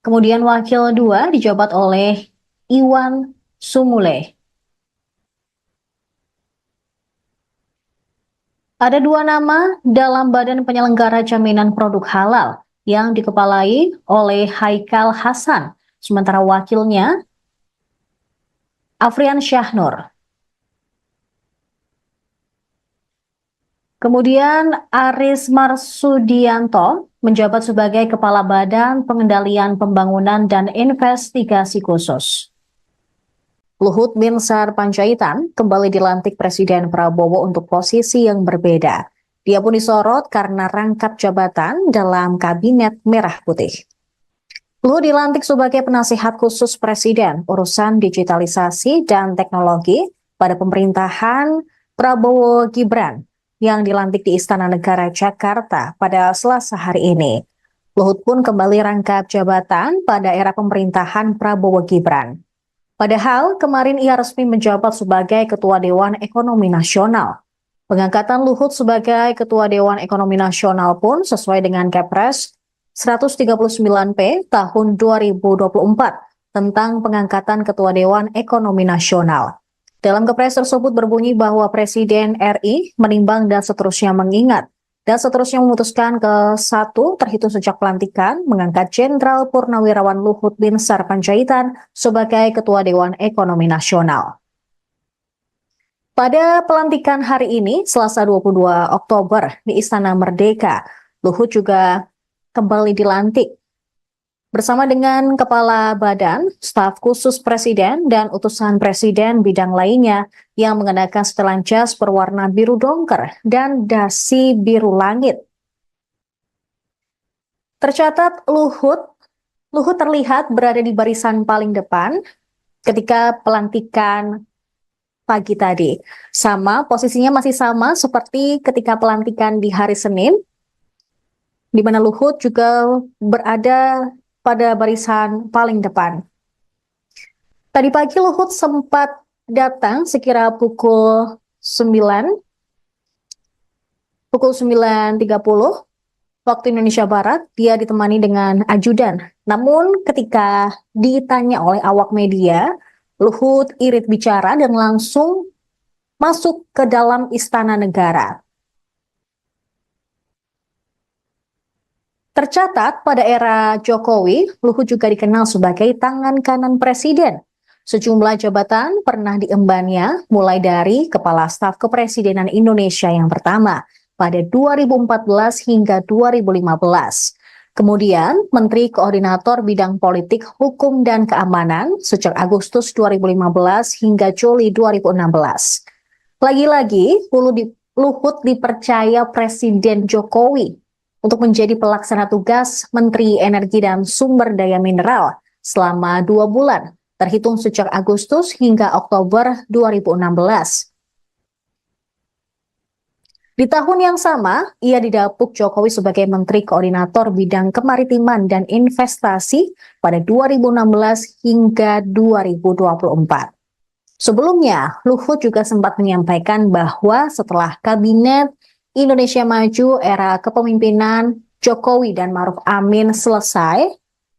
Kemudian wakil 2 dijabat oleh Iwan Sumule. Ada 2 nama dalam Badan Penyelenggara Jaminan Produk Halal yang dikepalai oleh Haikal Hasan, sementara wakilnya Afrian Syahnur. Kemudian Aris Marsudianto menjabat sebagai Kepala Badan Pengendalian Pembangunan dan Investigasi Khusus. Luhut Binsar Panjaitan kembali dilantik Presiden Prabowo untuk posisi yang berbeda. Dia pun disorot karena rangkap jabatan dalam Kabinet Merah Putih. Luhut dilantik sebagai penasihat khusus Presiden urusan digitalisasi dan teknologi pada pemerintahan Prabowo Gibran yang dilantik di Istana Negara Jakarta pada Selasa hari ini. Luhut pun kembali rangkap jabatan pada era pemerintahan Prabowo Gibran. Padahal kemarin ia resmi menjabat sebagai Ketua Dewan Ekonomi Nasional. Pengangkatan Luhut sebagai Ketua Dewan Ekonomi Nasional pun sesuai dengan Kepres 139P tahun 2024 tentang pengangkatan Ketua Dewan Ekonomi Nasional. Dalam Kepres tersebut berbunyi bahwa Presiden RI menimbang dan seterusnya mengingat dan seterusnya memutuskan ke-1 terhitung sejak pelantikan mengangkat Jenderal Purnawirawan Luhut Binsar Panjaitan sebagai Ketua Dewan Ekonomi Nasional. Pada pelantikan hari ini, Selasa 22 Oktober di Istana Merdeka, Luhut juga kembali dilantik bersama dengan Kepala Badan, Staf Khusus Presiden, dan utusan Presiden bidang lainnya yang mengenakan setelan jas berwarna biru dongker dan dasi biru langit. Tercatat Luhut terlihat berada di barisan paling depan ketika pelantikan pagi tadi. Posisinya masih sama seperti ketika pelantikan di hari Senin, di mana Luhut juga berada pada barisan paling depan. Tadi pagi Luhut sempat datang sekira pukul 9.30 waktu Indonesia Barat. Dia ditemani dengan ajudan. Namun ketika ditanya oleh awak media, Luhut irit bicara dan langsung masuk ke dalam Istana Negara. Tercatat pada era Jokowi, Luhut juga dikenal sebagai tangan kanan Presiden. Sejumlah jabatan pernah diembannya, mulai dari Kepala Staf Kepresidenan Indonesia yang pertama pada 2014 hingga 2015. Kemudian Menteri Koordinator Bidang Politik, Hukum, dan Keamanan sejak Agustus 2015 hingga Juli 2016. Lagi-lagi, Luhut dipercaya Presiden Jokowi untuk menjadi pelaksana tugas Menteri Energi dan Sumber Daya Mineral selama 2 bulan, terhitung sejak Agustus hingga Oktober 2016. Di tahun yang sama, ia didapuk Jokowi sebagai Menteri Koordinator Bidang Kemaritiman dan Investasi pada 2016 hingga 2024. Sebelumnya, Luhut juga sempat menyampaikan bahwa setelah Kabinet Indonesia Maju era kepemimpinan Jokowi dan Ma'ruf Amin selesai,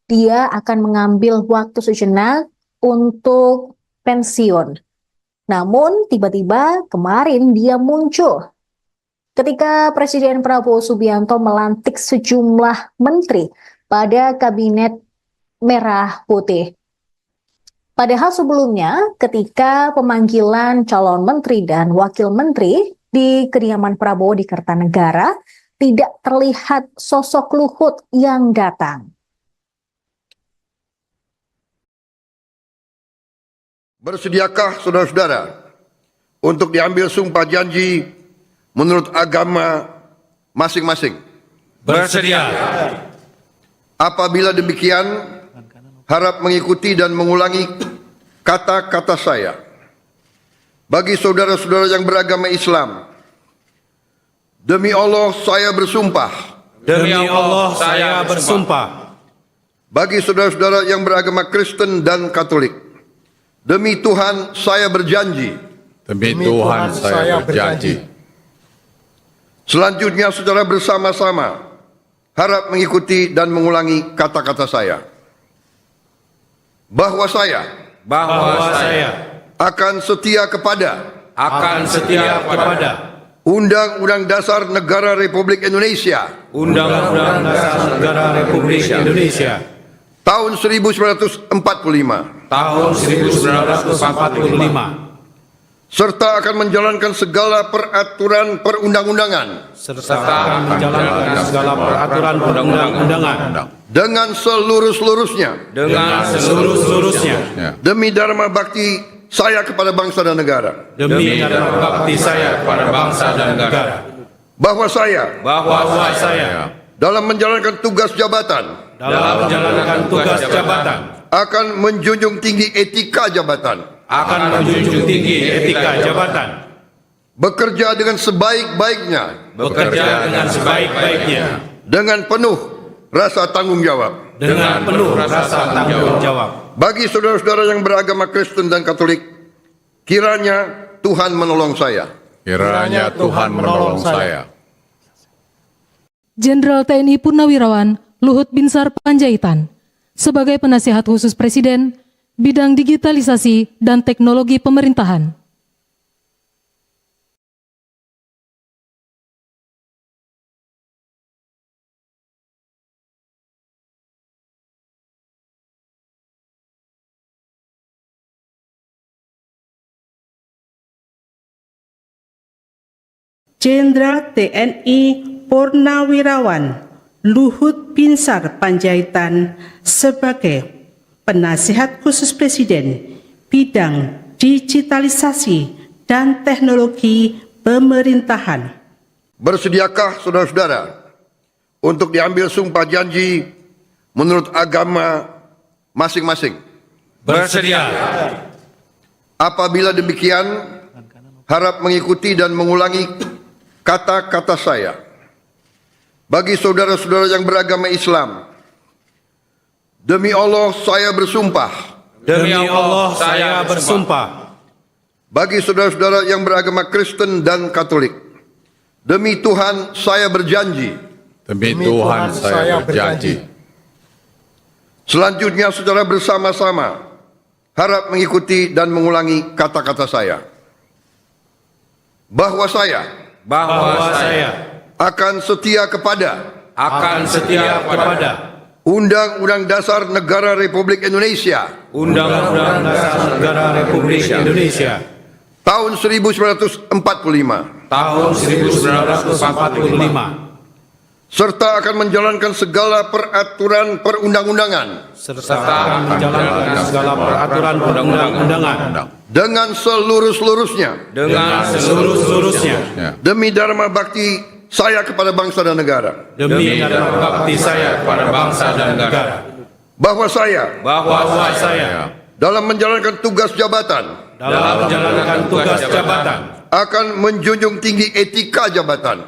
dia akan mengambil waktu sejenak untuk pensiun. Namun tiba-tiba kemarin dia muncul ketika Presiden Prabowo Subianto melantik sejumlah menteri pada Kabinet Merah Putih. Padahal sebelumnya ketika pemanggilan calon menteri dan wakil menteri di kediaman Prabowo di Kertanegara, tidak terlihat sosok Luhut yang datang.
Bersediakah saudara-saudara untuk diambil sumpah janji menurut agama masing-masing?
Bersedia.
Apabila demikian, harap mengikuti dan mengulangi kata-kata saya. Bagi saudara-saudara yang beragama Islam, demi Allah saya bersumpah.
Demi Allah saya bersumpah.
Bagi saudara-saudara yang beragama Kristen dan Katolik, demi Tuhan saya berjanji.
Demi Tuhan saya berjanji.
Selanjutnya secara bersama-sama harap mengikuti dan mengulangi kata-kata saya. Bahwa saya akan setia kepada Undang-Undang Dasar Negara Republik Indonesia
Undang-Undang Dasar Negara Republik Indonesia
tahun 1945
tahun 1945
serta akan menjalankan segala peraturan perundang-undangan
serta menjalankan segala peraturan perundang-undangan
dengan seluruh-seluruhnya demi dharma bakti saya kepada bangsa dan negara.
demi dharma bakti saya kepada bangsa dan negara.
Bahwa saya dalam menjalankan tugas jabatan akan menjunjung tinggi etika jabatan, bekerja dengan sebaik-baiknya dengan penuh rasa tanggung jawab. Bagi saudara-saudara yang beragama Kristen dan Katolik, kiranya Tuhan menolong saya.
Kiranya Tuhan menolong saya.
Jenderal TNI Purnawirawan Luhut Binsar Panjaitan sebagai penasihat khusus Presiden bidang digitalisasi dan teknologi pemerintahan.
Jenderal TNI Purnawirawan Luhut Binsar Panjaitan sebagai penasihat khusus Presiden bidang digitalisasi dan teknologi pemerintahan.
Bersediakah saudara-saudara untuk diambil sumpah janji menurut agama masing-masing?
Bersedia.
Apabila demikian, harap mengikuti dan mengulangi kata-kata saya. Bagi saudara-saudara yang beragama Islam, demi Allah saya bersumpah.
Demi Allah saya bersumpah.
Bagi saudara-saudara yang beragama Kristen dan Katolik, demi Tuhan saya berjanji.
Demi Tuhan saya berjanji.
Selanjutnya secara bersama-sama harap mengikuti dan mengulangi kata-kata saya. Bahwa saya akan setia kepada Undang-Undang Dasar Negara Republik Indonesia
Undang-Undang Dasar Negara Republik Indonesia
tahun 1945 serta akan menjalankan segala peraturan perundang-undangan dengan seluruh-seluruhnya demi dharma bakti saya kepada bangsa dan negara. Bahwa saya dalam menjalankan tugas jabatan akan menjunjung tinggi etika jabatan,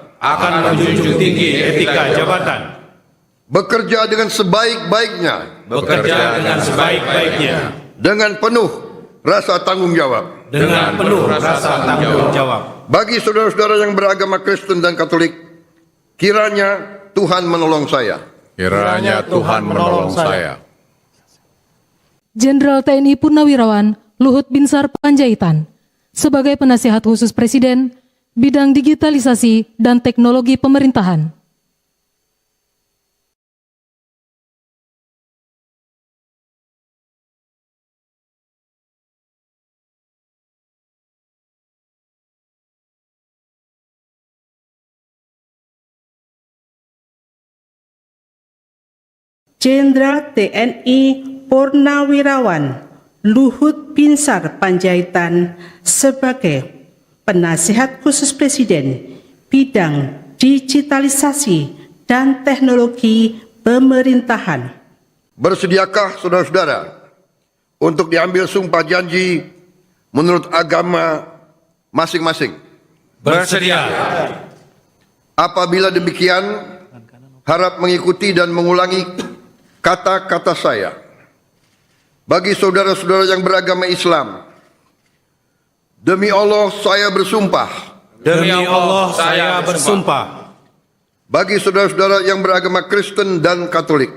bekerja dengan sebaik-baiknya dengan penuh rasa tanggung jawab. Bagi saudara-saudara yang beragama Kristen dan Katolik, kiranya Tuhan menolong saya.
Kiranya Tuhan menolong saya.
Jenderal TNI Purnawirawan Luhut Binsar Panjaitan sebagai penasihat khusus Presiden bidang digitalisasi dan teknologi pemerintahan.
Jenderal TNI Purnawirawan Luhut Binsar Panjaitan sebagai Penasihat Khusus Presiden bidang digitalisasi dan teknologi pemerintahan.
Bersediakah saudara-saudara untuk diambil sumpah janji menurut agama masing-masing?
Bersedia.
Apabila demikian, harap mengikuti dan mengulangi kata-kata saya. Bagi saudara-saudara yang beragama Islam, demi Allah saya bersumpah.
Demi Allah saya bersumpah.
Bagi saudara-saudara yang beragama Kristen dan Katolik,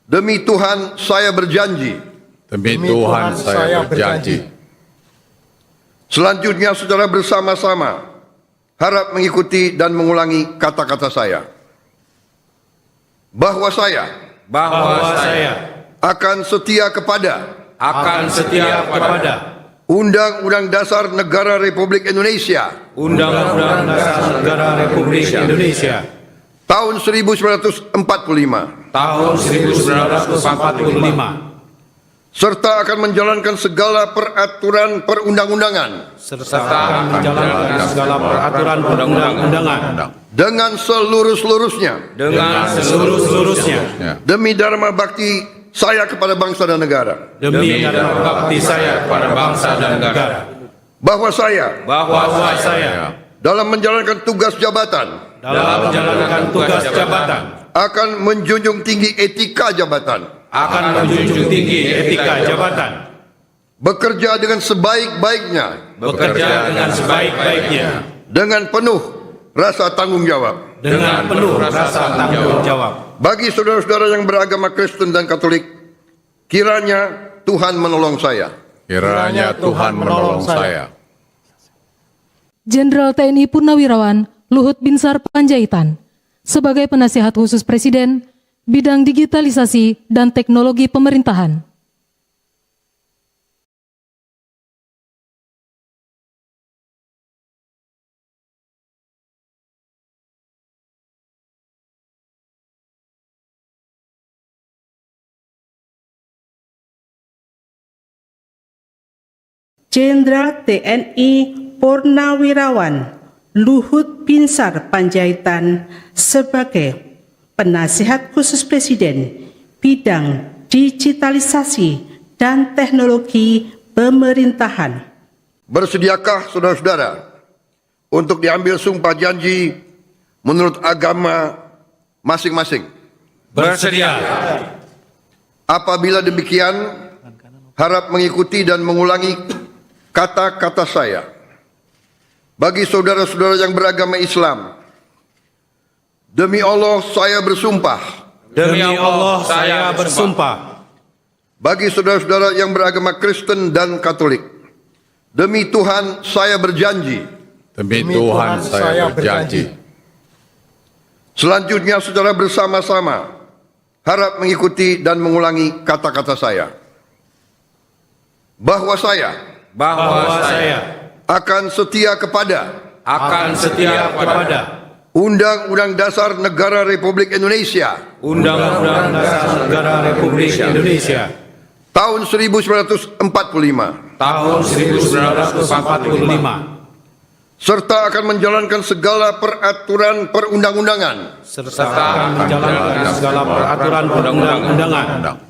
demi Tuhan saya berjanji.
Demi Tuhan saya berjanji.
Selanjutnya secara bersama-sama harap mengikuti dan mengulangi kata-kata saya. Bahwa saya akan setia kepada Undang-Undang Dasar Negara Republik Indonesia
Undang-Undang Dasar Negara Republik Indonesia
tahun 1945
tahun 1945
serta akan menjalankan segala peraturan perundang-undangan
serta menjalankan segala peraturan perundang-undangan
dengan seluruh-seluruhnya demi dharma bakti saya kepada bangsa dan negara.
demi dharma bakti saya kepada bangsa dan negara.
Bahwa saya dalam menjalankan tugas jabatan akan menjunjung tinggi etika jabatan, bekerja dengan sebaik-baiknya dengan penuh rasa tanggung jawab. Bagi saudara-saudara yang beragama Kristen dan Katolik, kiranya Tuhan menolong saya.
Kiranya Tuhan menolong saya.
Jenderal TNI Purnawirawan Luhut Binsar Panjaitan sebagai Penasihat Khusus Presiden bidang digitalisasi dan teknologi pemerintahan.
Jenderal TNI Purnawirawan Luhut Binsar Panjaitan sebagai Penasihat Khusus Presiden bidang digitalisasi dan teknologi pemerintahan.
Bersediakah saudara-saudara untuk diambil sumpah janji menurut agama masing-masing?
Bersedia.
Apabila demikian, harap mengikuti dan mengulangi kata-kata saya. Bagi saudara-saudara yang beragama Islam, demi Allah saya bersumpah.
Demi Allah saya bersumpah.
Bagi saudara-saudara yang beragama Kristen dan Katolik, demi Tuhan saya berjanji.
Demi Tuhan saya berjanji.
Selanjutnya secara bersama-sama harap mengikuti dan mengulangi kata-kata saya. Bahwa saya akan setia kepada Undang-Undang Dasar Negara Republik Indonesia
Undang-Undang Dasar Negara Republik Indonesia
tahun 1945 serta akan menjalankan segala peraturan perundang-undangan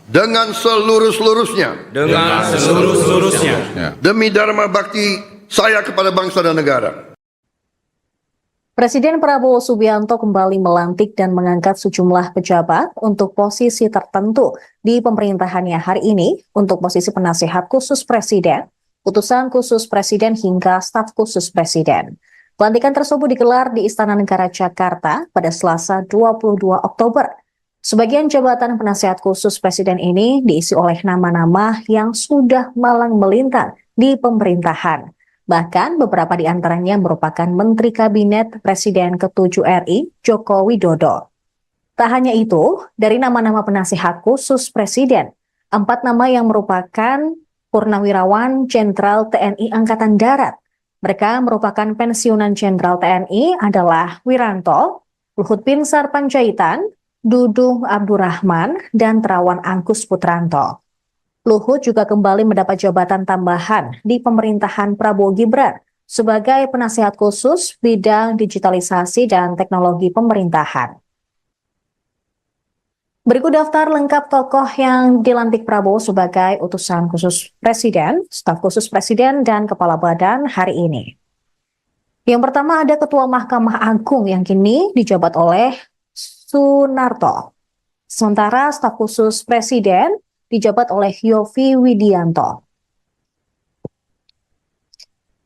dengan seluruh-seluruhnya demi dharma bakti saya kepada bangsa dan negara.
Presiden Prabowo Subianto kembali melantik dan mengangkat sejumlah pejabat untuk posisi tertentu di pemerintahannya hari ini untuk posisi penasihat khusus presiden, utusan khusus presiden hingga staf khusus presiden. Pelantikan tersebut digelar di Istana Negara Jakarta pada Selasa 22 Oktober. Sebagian jabatan penasihat khusus presiden ini diisi oleh nama-nama yang sudah malang melintang di pemerintahan. Bahkan beberapa di antaranya merupakan Menteri Kabinet Presiden ke-7 RI, Joko Widodo. Tak hanya itu, dari nama-nama penasihat khusus Presiden, 4 nama yang merupakan Purnawirawan Jenderal TNI Angkatan Darat. Mereka merupakan pensiunan Jenderal TNI adalah Wiranto, Luhut Binsar Panjaitan, Dudung Abdurrahman, dan Terawan Angkus Putranto. Luhut juga kembali mendapat jabatan tambahan di pemerintahan Prabowo Gibran sebagai penasihat khusus bidang digitalisasi dan teknologi pemerintahan. Berikut daftar lengkap tokoh yang dilantik Prabowo sebagai utusan khusus Presiden, staf khusus Presiden, dan Kepala Badan hari ini. Yang pertama ada Ketua Mahkamah Agung yang kini dijabat oleh Sunarto. Sementara staf khusus Presiden dijabat oleh Yovie Widianto.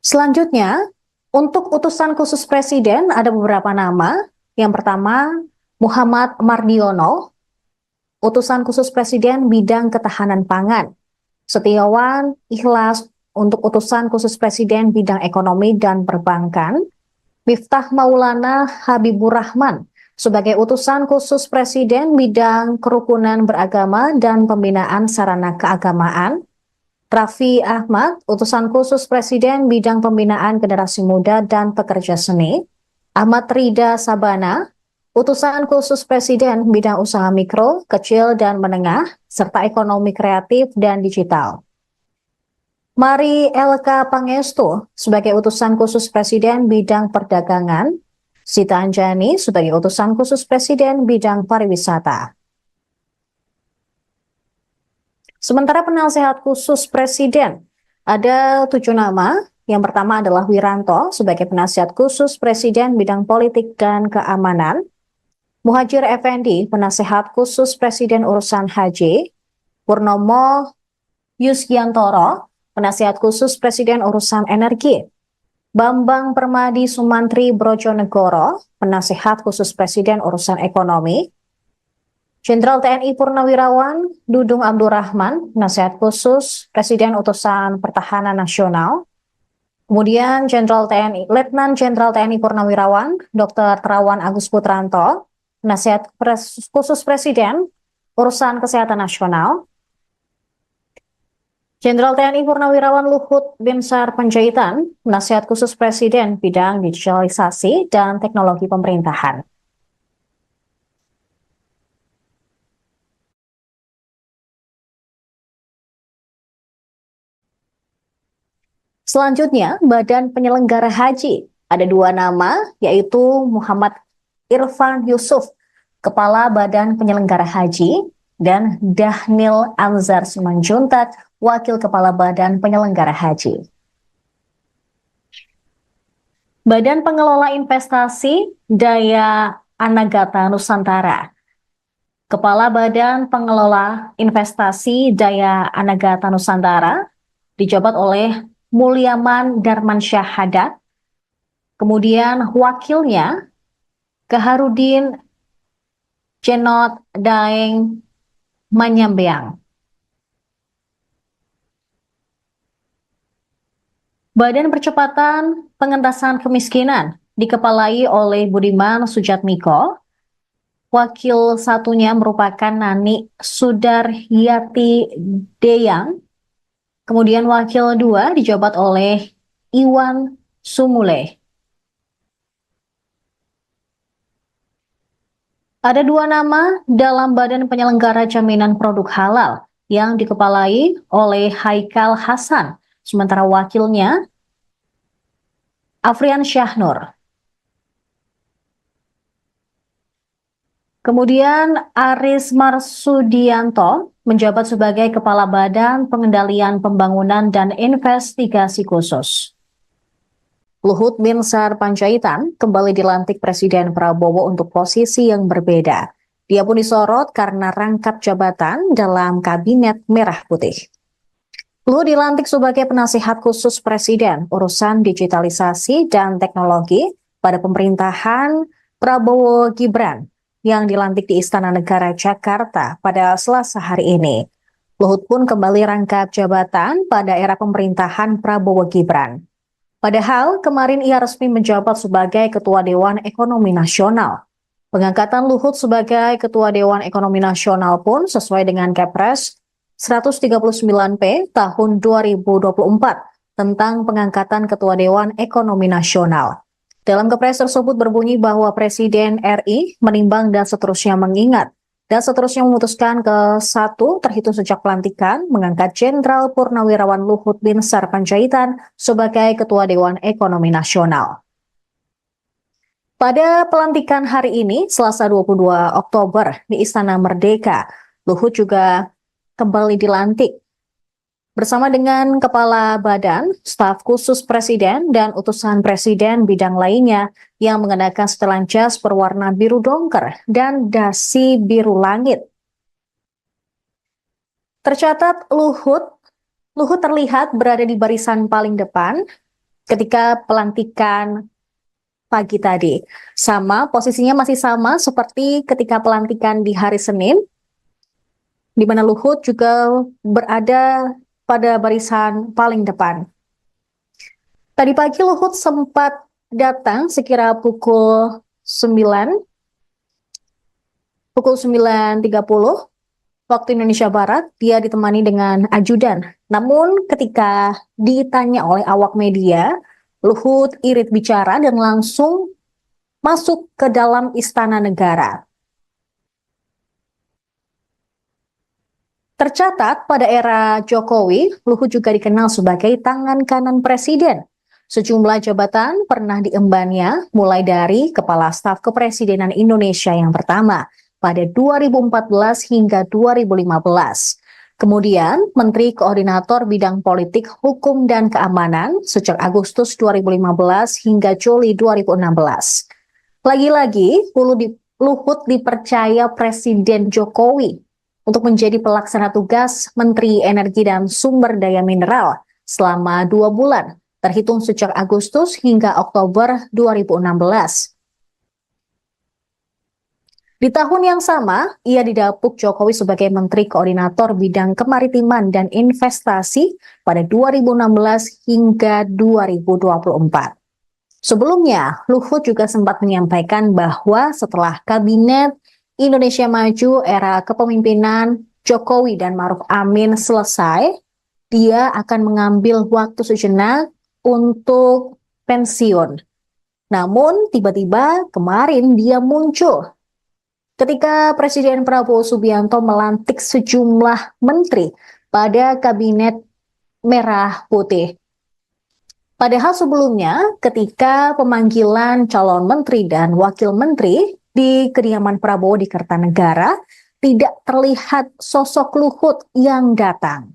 Selanjutnya, untuk utusan khusus Presiden ada beberapa nama. Yang pertama, Muhammad Mardiono, utusan khusus Presiden bidang ketahanan pangan. Setiawan Ikhlas untuk utusan khusus Presiden bidang ekonomi dan perbankan. Miftah Maulana Habibur Rahman sebagai utusan khusus Presiden bidang kerukunan beragama dan pembinaan sarana keagamaan. Raffi Ahmad, utusan khusus Presiden bidang pembinaan generasi muda dan pekerja seni. Ahmad Rida Sabana, utusan khusus Presiden bidang usaha mikro, kecil, dan menengah, serta ekonomi kreatif dan digital. Mari Elka Pangestu sebagai utusan khusus Presiden bidang perdagangan. Sita Anjani sebagai utusan khusus Presiden bidang pariwisata. Sementara penasehat khusus Presiden, ada 7 nama. Yang pertama adalah Wiranto sebagai penasihat khusus Presiden bidang politik dan keamanan. Muhajir Effendi, penasehat khusus Presiden urusan haji. Purnomo Yusgiantoro, penasehat khusus Presiden urusan energi. Bambang Permadi Sumantri Brojonegoro, penasehat khusus Presiden urusan ekonomi. Jenderal TNI Purnawirawan Dudung Abdurrahman, penasehat khusus Presiden utusan Pertahanan Nasional. Kemudian Letnan Jenderal TNI Purnawirawan Dr. Terawan Agus Putranto, penasihat khusus Presiden urusan kesehatan nasional. Jenderal TNI Purnawirawan Luhut Binsar Panjaitan, penasihat khusus Presiden bidang digitalisasi dan teknologi pemerintahan. Selanjutnya, Badan Penyelenggara Haji. Ada 2 nama, yaitu Muhammad Irfan Yusuf, Kepala Badan Penyelenggara Haji, dan Dahnil Anzar Simanjuntak, Wakil Kepala Badan Penyelenggara Haji. Badan Pengelola Investasi Daya Anagata Nusantara. Kepala Badan Pengelola Investasi Daya Anagata Nusantara dijabat oleh Mulyaman Darmansyah Haddad. Kemudian wakilnya Kaharudin Jenot Daeng Manyambeang. Badan Percepatan Pengentasan Kemiskinan dikepalai oleh Budiman Sujatmiko. Wakil satunya merupakan Nani Sudaryati Deyang. Kemudian wakil 2 dijabat oleh Iwan Sumule. Ada 2 nama dalam Badan Penyelenggara Jaminan Produk Halal yang dikepalai oleh Haikal Hasan, sementara wakilnya Afrian Syahnur. Kemudian Aris Marsudianto menjabat sebagai Kepala Badan Pengendalian Pembangunan dan Investigasi Khusus. Luhut Binsar Panjaitan kembali dilantik Presiden Prabowo untuk posisi yang berbeda. Dia pun disorot karena rangkap jabatan dalam Kabinet Merah Putih. Luhut dilantik sebagai penasihat khusus Presiden urusan digitalisasi dan teknologi pada pemerintahan Prabowo Gibran yang dilantik di Istana Negara Jakarta pada Selasa hari ini. Luhut pun kembali rangkap jabatan pada era pemerintahan Prabowo Gibran. Padahal kemarin ia resmi menjabat sebagai Ketua Dewan Ekonomi Nasional. Pengangkatan Luhut sebagai Ketua Dewan Ekonomi Nasional pun sesuai dengan Kepres 139P tahun 2024 tentang pengangkatan Ketua Dewan Ekonomi Nasional. Dalam kepres tersebut berbunyi bahwa Presiden RI menimbang dan seterusnya mengingat dan seterusnya memutuskan ke 1 terhitung sejak pelantikan mengangkat Jenderal Purnawirawan Luhut Binsar Panjaitan sebagai Ketua Dewan Ekonomi Nasional. Pada pelantikan hari ini, Selasa 22 Oktober di Istana Merdeka, Luhut juga kembali dilantik bersama dengan Kepala Badan, Staf Khusus Presiden, dan utusan Presiden bidang lainnya yang mengenakan setelan jas berwarna biru dongker dan dasi biru langit. Tercatat Luhut terlihat berada di barisan paling depan ketika pelantikan pagi tadi. Posisinya masih sama seperti ketika pelantikan di hari Senin, di mana Luhut juga berada pada barisan paling depan. Tadi pagi Luhut sempat datang sekira pukul 9.30 waktu Indonesia Barat. Dia ditemani dengan ajudan. Namun ketika ditanya oleh awak media, Luhut irit bicara dan langsung masuk ke dalam Istana Negara. Tercatat pada era Jokowi, Luhut juga dikenal sebagai tangan kanan Presiden. Sejumlah jabatan pernah diembannya, mulai dari Kepala Staf Kepresidenan Indonesia yang pertama pada 2014 hingga 2015. Kemudian Menteri Koordinator Bidang Politik, Hukum, dan Keamanan sejak Agustus 2015 hingga Juli 2016. Lagi-lagi, Luhut dipercaya Presiden Jokowi untuk menjadi pelaksana tugas Menteri Energi dan Sumber Daya Mineral selama 2 bulan, terhitung sejak Agustus hingga Oktober 2016. Di tahun yang sama, ia didapuk Jokowi sebagai Menteri Koordinator Bidang Kemaritiman dan Investasi pada 2016 hingga 2024. Sebelumnya, Luhut juga sempat menyampaikan bahwa setelah Kabinet Indonesia Maju era kepemimpinan Jokowi dan Ma'ruf Amin selesai, dia akan mengambil waktu sejenak untuk pensiun. Namun tiba-tiba kemarin dia muncul ketika Presiden Prabowo Subianto melantik sejumlah menteri pada Kabinet Merah Putih. Padahal sebelumnya ketika pemanggilan calon menteri dan wakil menteri di kediaman Prabowo di Kertanegara, tidak terlihat sosok Luhut yang datang.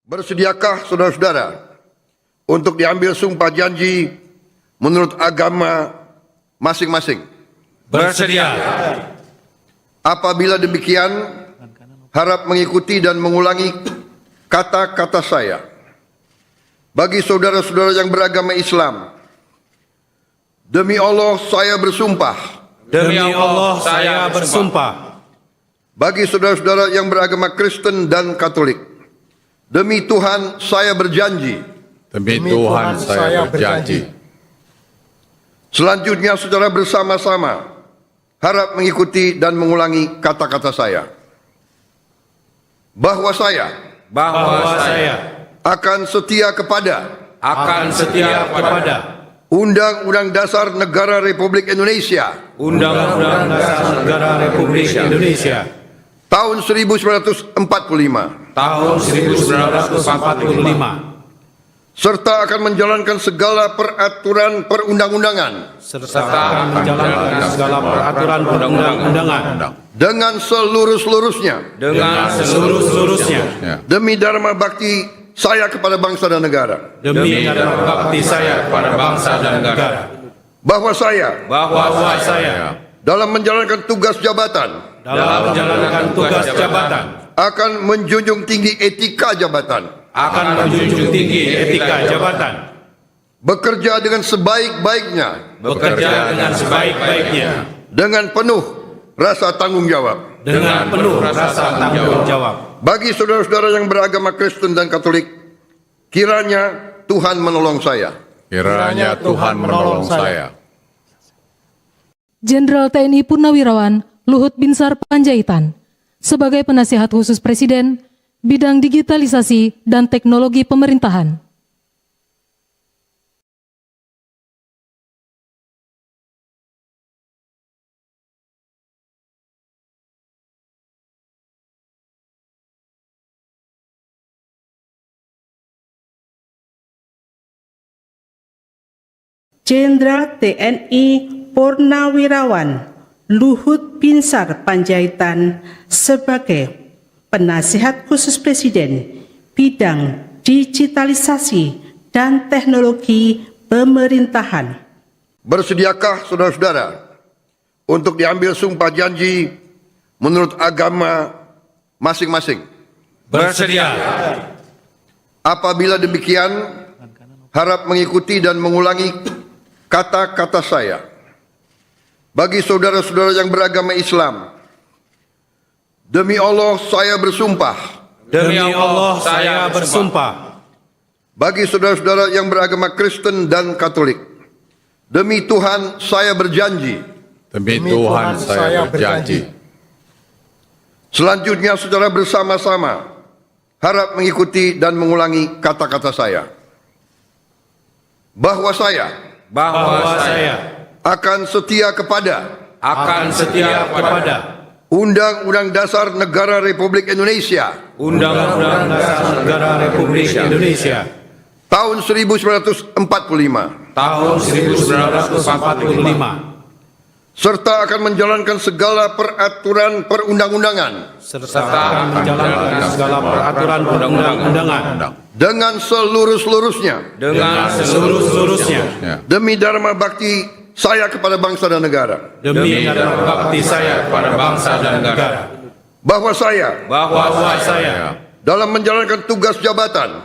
Bersediakah saudara-saudara untuk diambil sumpah janji menurut agama masing-masing?
Bersedia.
Apabila demikian, harap mengikuti dan mengulangi kata-kata saya. Bagi saudara-saudara yang beragama Islam, demi Allah saya bersumpah.
Demi Allah saya bersumpah.
Bagi saudara-saudara yang beragama Kristen dan Katolik, demi Tuhan saya berjanji.
Demi Tuhan saya berjanji.
Selanjutnya saudara bersama-sama harap mengikuti dan mengulangi kata-kata saya. Bahwa saya akan setia kepada Undang-Undang Dasar Negara Republik Indonesia
Undang-Undang Dasar Negara Republik Indonesia
tahun 1945
tahun 1945
serta akan menjalankan segala peraturan perundang-undangan dengan seluruh-seluruhnya demi dharma bakti saya kepada bangsa dan negara. Bahwa saya dalam menjalankan tugas jabatan akan menjunjung tinggi etika jabatan. Bekerja dengan sebaik-baiknya. Dengan penuh rasa tanggung jawab. Bagi saudara-saudara yang beragama Kristen dan Katolik, kiranya Tuhan menolong saya.
Kiranya Tuhan menolong saya.
Jenderal TNI Purnawirawan Luhut Binsar Panjaitan sebagai penasihat khusus Presiden bidang digitalisasi dan teknologi pemerintahan.
Jenderal TNI Purnawirawan Luhut Binsar Panjaitan sebagai Penasihat Khusus Presiden bidang digitalisasi dan teknologi pemerintahan.
Bersediakah saudara-saudara untuk diambil sumpah janji menurut agama masing-masing?
Bersedia.
Apabila demikian, harap mengikuti dan mengulangi kata-kata saya. Bagi saudara-saudara yang beragama Islam, demi Allah saya bersumpah.
Demi Allah saya bersumpah.
Bagi saudara-saudara yang beragama Kristen dan Katolik, demi Tuhan saya berjanji.
Demi Tuhan saya berjanji.
Selanjutnya saudara bersama-sama harap mengikuti dan mengulangi kata-kata saya. Bahwa saya akan setia kepada Undang-Undang Dasar Negara Republik Indonesia
Undang-Undang Dasar Negara Republik Indonesia
tahun 1945
tahun 1945
serta akan menjalankan segala peraturan perundang-undangan
serta menjalankan segala peraturan perundang-undangan
dengan seluruh-seluruhnya demi dharma bakti saya kepada bangsa dan negara.
demi dharma bakti saya kepada bangsa dan negara.
Bahwa saya dalam menjalankan tugas jabatan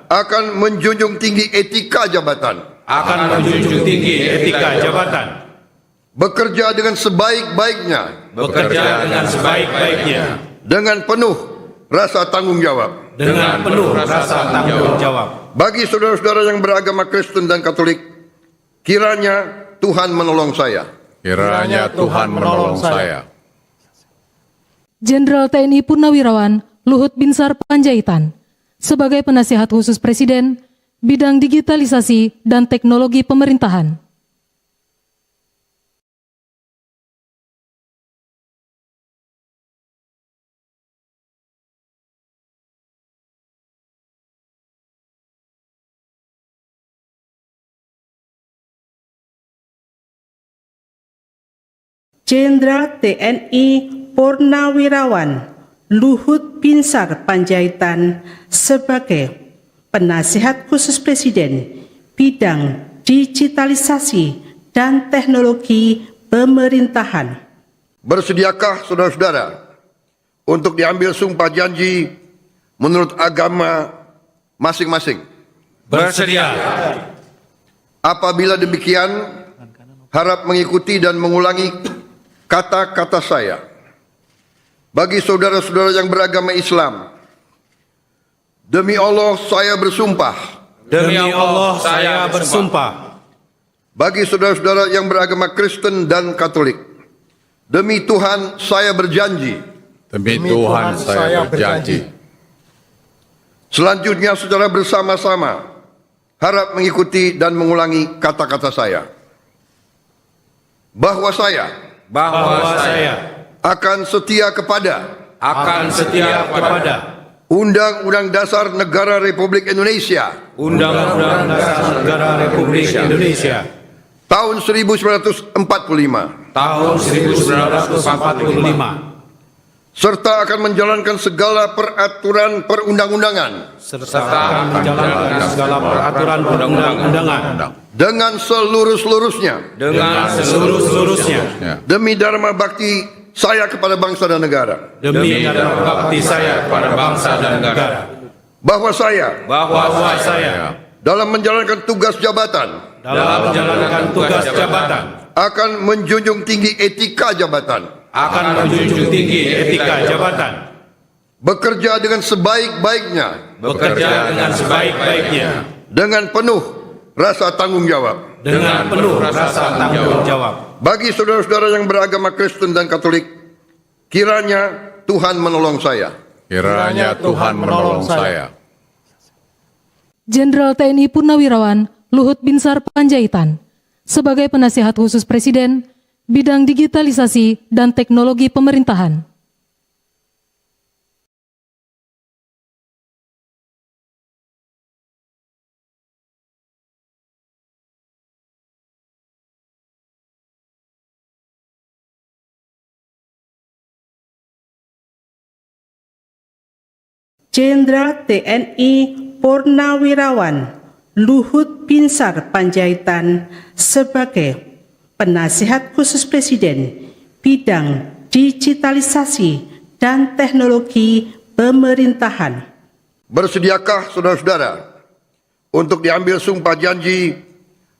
akan menjunjung tinggi etika jabatan, bekerja dengan sebaik-baiknya dengan penuh rasa tanggung jawab. Bagi saudara-saudara yang beragama Kristen dan Katolik, kiranya Tuhan menolong saya.
Kiranya Tuhan menolong saya.
Jenderal TNI Purnawirawan Luhut Binsar Panjaitan sebagai Penasihat Khusus Presiden bidang digitalisasi dan teknologi pemerintahan.
Jenderal TNI Purnawirawan Luhut Binsar Panjaitan sebagai Penasihat Khusus Presiden bidang digitalisasi dan teknologi pemerintahan.
Bersediakah saudara-saudara untuk diambil sumpah janji menurut agama masing-masing?
Bersedia.
Apabila demikian, harap mengikuti dan mengulangi kata-kata saya. Bagi saudara-saudara yang beragama Islam, demi Allah saya bersumpah.
Demi Allah saya bersumpah.
Bagi saudara-saudara yang beragama Kristen dan Katolik, demi Tuhan saya berjanji.
Demi Tuhan saya berjanji.
Selanjutnya saudara bersama-sama harap mengikuti dan mengulangi kata-kata saya. Bahwa saya akan setia kepada Undang-Undang Dasar Negara Republik Indonesia
Undang-Undang Dasar Negara Republik Indonesia
tahun 1945 serta akan menjalankan segala peraturan perundang-undangan dengan seluruh-seluruhnya demi dharma bakti saya kepada bangsa dan negara. Bahwa saya dalam menjalankan tugas jabatan akan menjunjung tinggi etika jabatan, bekerja dengan sebaik-baiknya dengan penuh rasa tanggung jawab. Bagi saudara-saudara yang beragama Kristen dan Katolik, kiranya Tuhan menolong saya.
Kiranya Tuhan menolong saya.
Jenderal TNI Purnawirawan Luhut Binsar Panjaitan sebagai Penasihat Khusus Presiden bidang digitalisasi dan teknologi pemerintahan.
Jenderal TNI Purnawirawan Luhut Binsar Panjaitan sebagai Penasihat Khusus Presiden bidang digitalisasi dan teknologi pemerintahan.
Bersediakah saudara-saudara untuk diambil sumpah janji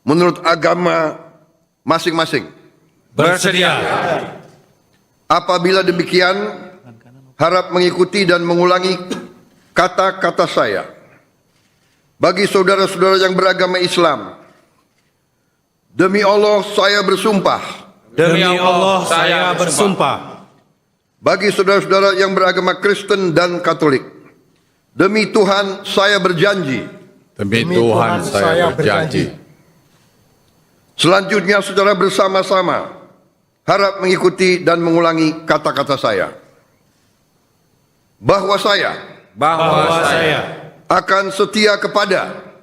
menurut agama masing-masing?
Bersedia.
Apabila demikian, harap mengikuti dan mengulangi kata-kata saya. Bagi saudara-saudara yang beragama Islam, demi Allah saya bersumpah.
Demi Allah saya bersumpah.
Bagi saudara-saudara yang beragama Kristen dan Katolik, demi Tuhan saya berjanji.
Demi Tuhan saya berjanji.
Selanjutnya secara bersama-sama harap mengikuti dan mengulangi kata-kata saya. Bahwa saya akan setia kepada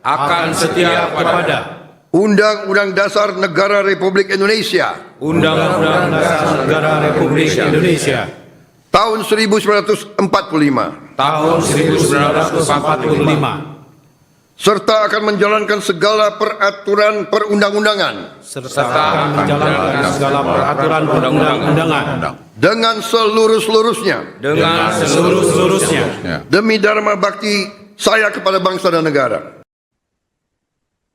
Undang-Undang Dasar Negara Republik Indonesia
Undang-Undang Dasar Negara Republik Indonesia
tahun 1945
tahun 1945
serta akan menjalankan segala peraturan perundang-undangan
serta menjalankan segala peraturan perundang-undangan
dengan seluruh-seluruhnya demi dharma bakti saya kepada bangsa dan negara.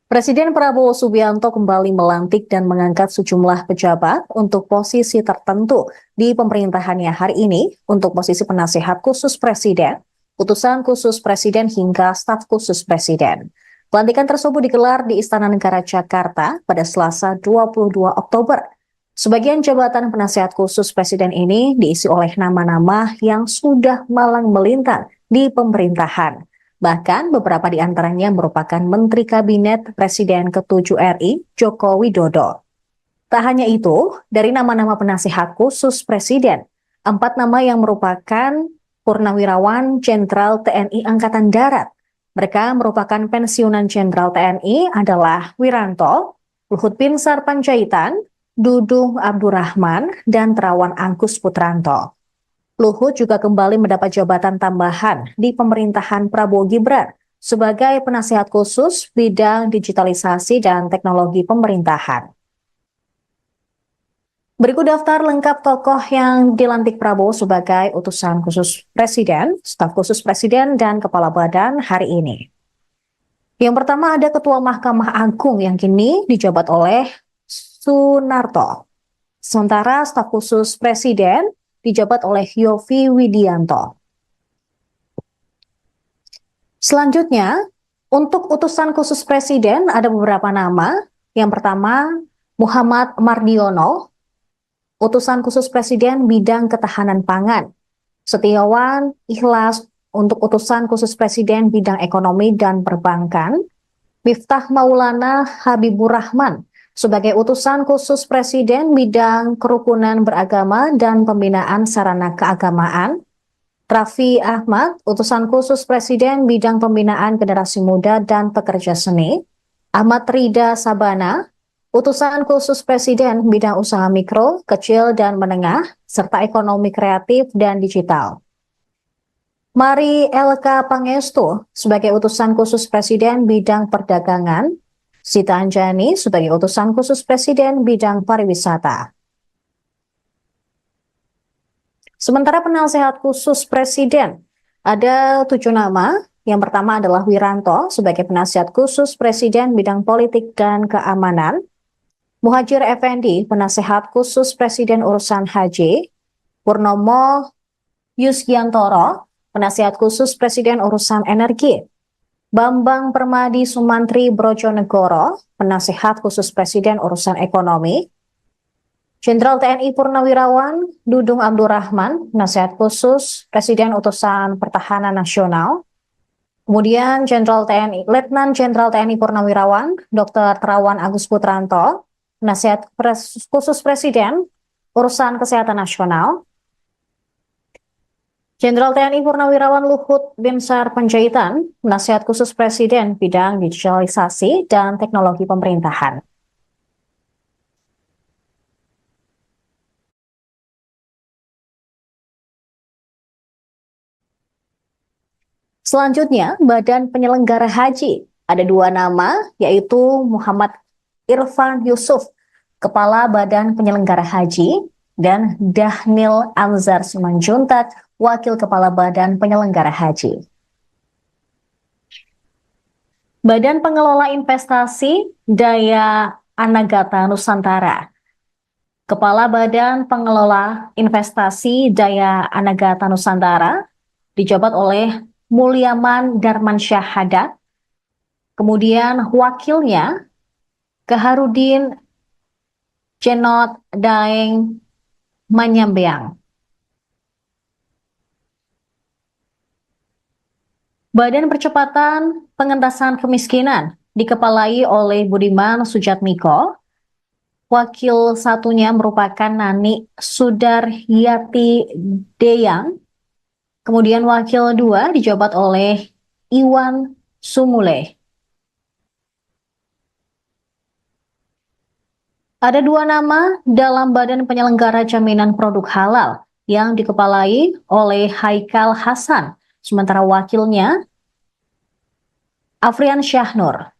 Presiden Prabowo Subianto kembali melantik dan mengangkat sejumlah pejabat untuk posisi tertentu di pemerintahannya hari ini untuk posisi penasihat khusus presiden, utusan khusus presiden hingga staf khusus presiden. Pelantikan tersebut digelar di Istana Negara Jakarta pada Selasa 22 Oktober. Sebagian jabatan penasihat khusus presiden ini diisi oleh nama-nama yang sudah malang melintang di pemerintahan. Bahkan beberapa di antaranya merupakan Menteri Kabinet Presiden ke-7 RI, Joko Widodo. Tak hanya itu, dari nama-nama penasihat khusus Presiden, 4 nama yang merupakan Purnawirawan Jenderal TNI Angkatan Darat. Mereka merupakan pensiunan Jenderal TNI adalah Wiranto, Luhut Binsar Panjaitan, Dudung Abdurrahman, dan Terawan Agus Putranto. Luhut juga kembali mendapat jabatan tambahan di pemerintahan Prabowo Gibran sebagai penasihat khusus bidang digitalisasi dan teknologi pemerintahan. Berikut daftar lengkap tokoh yang dilantik Prabowo sebagai utusan khusus presiden, staf khusus presiden, dan kepala badan hari ini. Yang pertama ada Ketua Mahkamah Agung yang kini dijabat oleh Sunarto. Sementara staf khusus presiden dijabat oleh Yovie Widianto. Selanjutnya, untuk utusan khusus presiden ada beberapa nama. Yang pertama, Muhammad Mardiono, utusan khusus presiden bidang ketahanan pangan. Setiawan Ikhlas untuk utusan khusus presiden bidang ekonomi dan perbankan. Miftah Maulana Habibur Rahman sebagai utusan khusus presiden bidang kerukunan beragama dan pembinaan sarana keagamaan. Raffi Ahmad, utusan khusus presiden bidang pembinaan generasi muda dan pekerja seni. Ahmad Rida Sabana, utusan khusus presiden bidang usaha mikro, kecil dan menengah, serta ekonomi kreatif dan digital. Mari LK Pangestu sebagai utusan khusus presiden bidang perdagangan. Sita Anjani sebagai utusan khusus presiden bidang pariwisata. Sementara penasehat khusus presiden ada 7 nama. Yang pertama adalah Wiranto sebagai penasihat khusus presiden bidang politik dan keamanan. Muhajir Effendi penasehat khusus presiden urusan haji. Purnomo Yusgiantoro penasihat khusus presiden urusan energi. Bambang Permadi Sumantri Brojonegoro, penasihat khusus presiden urusan ekonomi. Jenderal TNI Purnawirawan Dudung Abdurrahman, penasihat khusus presiden utusan pertahanan nasional. Kemudian Letnan Jenderal TNI Purnawirawan Dr. Terawan Agus Putranto, penasihat khusus presiden urusan kesehatan nasional. Jenderal TNI Purnawirawan Luhut Binsar Panjaitan, penasihat khusus presiden bidang digitalisasi dan teknologi pemerintahan. Selanjutnya, Badan Penyelenggara Haji. Ada 2 nama, yaitu Muhammad Irfan Yusuf, Kepala Badan Penyelenggara Haji, dan Dhanil Anzar Simanjuntak, Wakil Kepala Badan Penyelenggara Haji. Badan Pengelola Investasi Daya Anagata Nusantara. Kepala Badan Pengelola Investasi Daya Anagata Nusantara dijabat oleh Mulyaman Darmansyah Haddad. Kemudian wakilnya Kaharudin Cenot Daeng Manyambeang. Badan Percepatan Pengentasan Kemiskinan dikepalai oleh Budiman Sujatmiko. Wakil satunya merupakan Nani Sudaryati Deyang. Kemudian wakil 2 dijabat oleh Iwan Sumule. Ada 2 nama dalam Badan Penyelenggara Jaminan Produk Halal yang dikepalai oleh Haikal Hasan, sementara wakilnya Afrian Syahnur.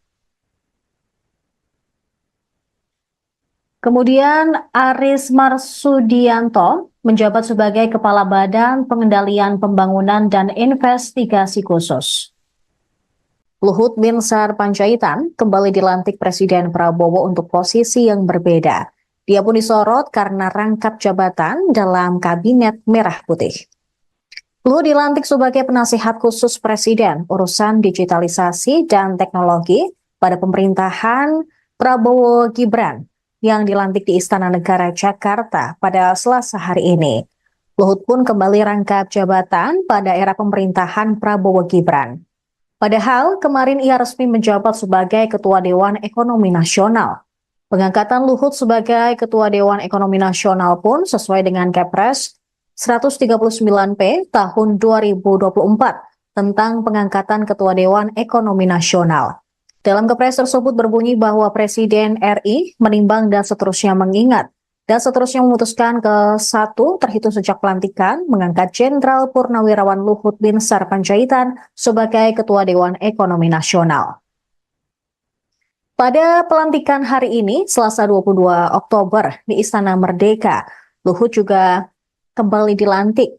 Kemudian Aris Marsudianto menjabat sebagai Kepala Badan Pengendalian Pembangunan dan Investigasi Khusus. Luhut Binsar Panjaitan kembali dilantik Presiden Prabowo untuk posisi yang berbeda. Dia pun disorot karena rangkap jabatan dalam Kabinet Merah Putih. Luhut dilantik sebagai penasihat khusus Presiden urusan digitalisasi dan teknologi pada pemerintahan Prabowo Gibran yang dilantik di Istana Negara Jakarta pada Selasa hari ini. Luhut pun kembali rangkap jabatan pada era pemerintahan Prabowo Gibran. Padahal kemarin ia resmi menjabat sebagai Ketua Dewan Ekonomi Nasional. Pengangkatan Luhut sebagai Ketua Dewan Ekonomi Nasional pun sesuai dengan Kepres 139P tahun 2024 tentang pengangkatan Ketua Dewan Ekonomi Nasional. Dalam Kepres tersebut berbunyi bahwa Presiden RI menimbang dan seterusnya mengingat dan seterusnya memutuskan ke-1 terhitung sejak pelantikan mengangkat Jenderal Purnawirawan Luhut Binsar Panjaitan sebagai Ketua Dewan Ekonomi Nasional. Pada pelantikan hari ini, Selasa 22 Oktober di Istana Merdeka, Luhut juga kembali dilantik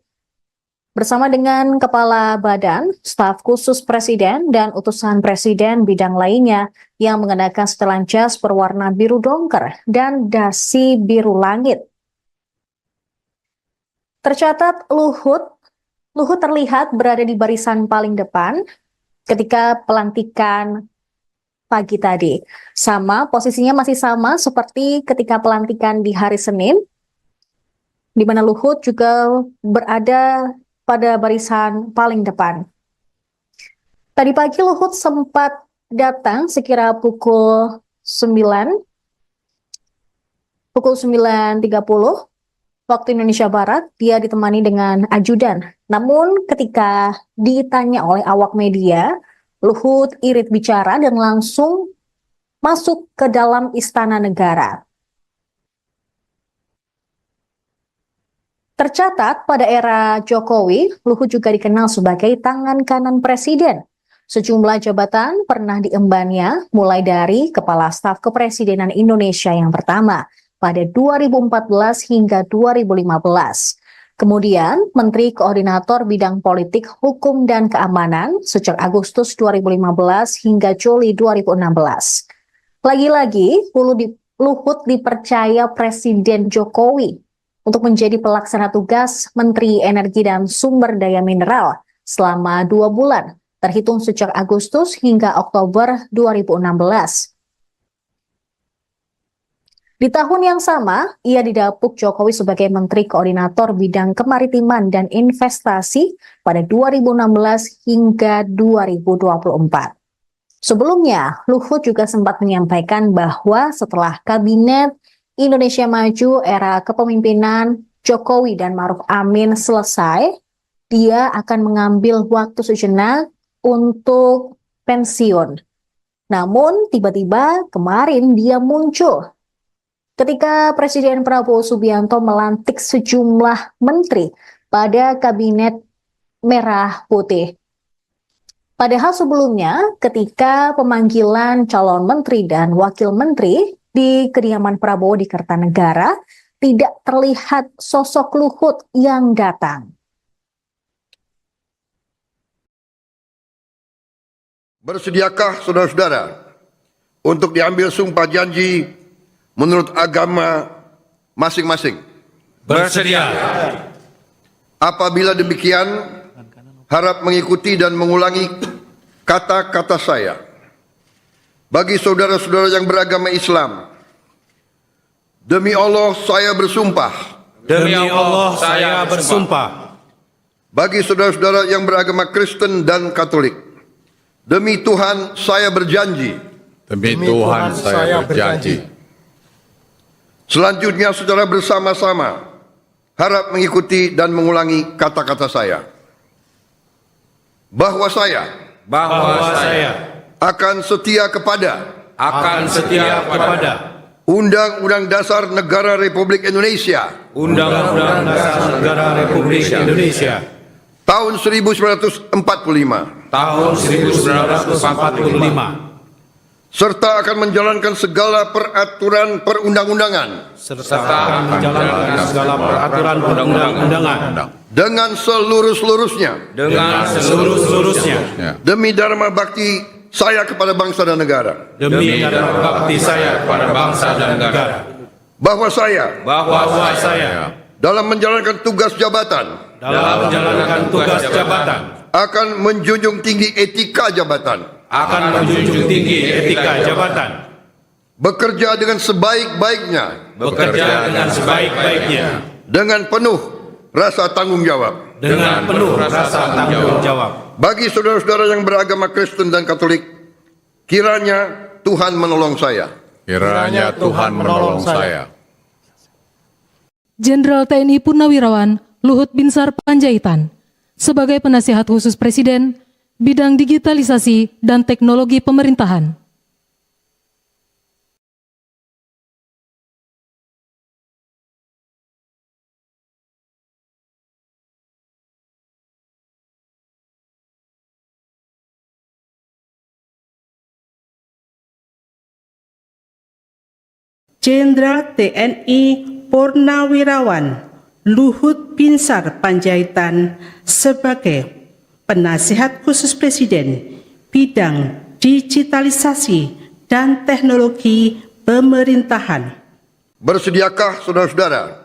bersama dengan Kepala Badan, Staf Khusus Presiden, dan utusan Presiden bidang lainnya yang mengenakan setelan jas berwarna biru dongker dan dasi biru langit. Tercatat Luhut terlihat berada di barisan paling depan ketika pelantikan pagi tadi. Posisinya masih sama seperti ketika pelantikan di hari Senin, di mana Luhut juga berada pada barisan paling depan. Tadi pagi Luhut sempat datang sekira pukul 9.30 waktu Indonesia Barat. Dia ditemani dengan ajudan. Namun ketika ditanya oleh awak media, Luhut irit bicara dan langsung masuk ke dalam Istana Negara. Tercatat pada era Jokowi, Luhut juga dikenal sebagai tangan kanan Presiden. Sejumlah jabatan pernah diembannya, mulai dari Kepala Staf Kepresidenan Indonesia yang pertama pada 2014 hingga 2015. Kemudian Menteri Koordinator Bidang Politik, Hukum, dan Keamanan sejak Agustus 2015 hingga Juli 2016. Lagi-lagi, Luhut dipercaya Presiden Jokowi untuk menjadi pelaksana tugas Menteri Energi dan Sumber Daya Mineral selama 2 bulan, terhitung sejak Agustus hingga Oktober 2016. Di tahun yang sama, ia didapuk Jokowi sebagai Menteri Koordinator Bidang Kemaritiman dan Investasi pada 2016 hingga 2024. Sebelumnya, Luhut juga sempat menyampaikan bahwa setelah Kabinet Indonesia Maju era kepemimpinan Jokowi dan Maruf Amin selesai, dia akan mengambil waktu sejenak untuk pensiun. Namun tiba-tiba kemarin dia muncul ketika Presiden Prabowo Subianto melantik sejumlah menteri pada Kabinet Merah Putih. Padahal sebelumnya ketika pemanggilan calon menteri dan wakil menteri di kediaman Prabowo di Kertanegara, tidak terlihat sosok Luhut yang datang.
Bersediakah saudara-saudara untuk diambil sumpah janji menurut agama masing-masing?
Bersedia.
Apabila demikian, harap mengikuti dan mengulangi kata-kata saya. Bagi saudara-saudara yang beragama Islam, demi Allah saya bersumpah.
Demi Allah saya bersumpah.
Bagi saudara-saudara yang beragama Kristen dan Katolik, demi Tuhan saya berjanji.
Demi Tuhan saya berjanji.
Selanjutnya saudara bersama-sama harap mengikuti dan mengulangi kata-kata saya. Bahwa saya akan setia kepada Undang-Undang Dasar Negara Republik Indonesia
Undang-Undang Dasar Negara Republik Indonesia
tahun 1945
tahun 1945
serta akan menjalankan segala peraturan perundang-undangan
serta menjalankan segala peraturan perundang-undangan
dengan seluruh-seluruhnya demi dharma bakti saya kepada bangsa dan negara.
demi dharma bakti saya kepada bangsa dan negara.
Bahwa saya dalam menjalankan tugas jabatan akan menjunjung tinggi etika jabatan, bekerja dengan sebaik-baiknya dengan penuh rasa tanggung jawab. Bagi saudara-saudara yang beragama Kristen dan Katolik, kiranya Tuhan menolong saya.
Kiranya Tuhan menolong saya.
Jenderal TNI Purnawirawan Luhut Binsar Panjaitan sebagai penasihat khusus Presiden bidang digitalisasi dan teknologi pemerintahan.
Jenderal TNI Purnawirawan Luhut Binsar Panjaitan sebagai penasihat khusus Presiden bidang digitalisasi dan teknologi pemerintahan.
Bersediakah saudara-saudara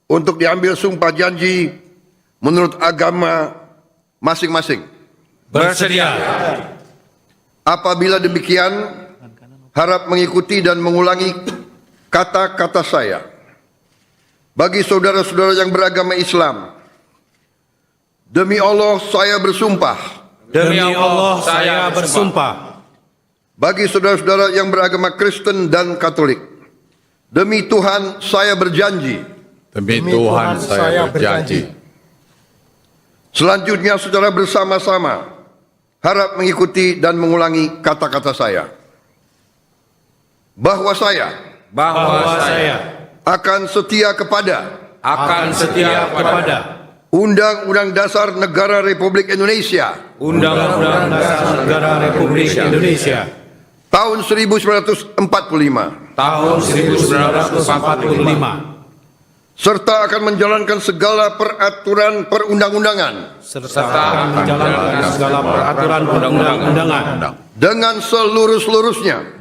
untuk diambil sumpah janji menurut agama masing-masing?
Bersedia.
Apabila demikian, harap mengikuti dan mengulangi kata-kata saya. Bagi saudara-saudara yang beragama Islam, demi Allah saya bersumpah.
Demi Allah saya bersumpah.
Bagi saudara-saudara yang beragama Kristen dan Katolik, demi Tuhan saya berjanji.
Demi Tuhan saya berjanji.
Selanjutnya saudara bersama-sama harap mengikuti dan mengulangi kata-kata saya. Bahwa saya akan setia kepada Undang-Undang Dasar Negara Republik Indonesia
Undang-Undang Dasar Negara Republik Indonesia
tahun 1945 serta akan menjalankan segala peraturan perundang-undangan dengan seluruh-seluruhnya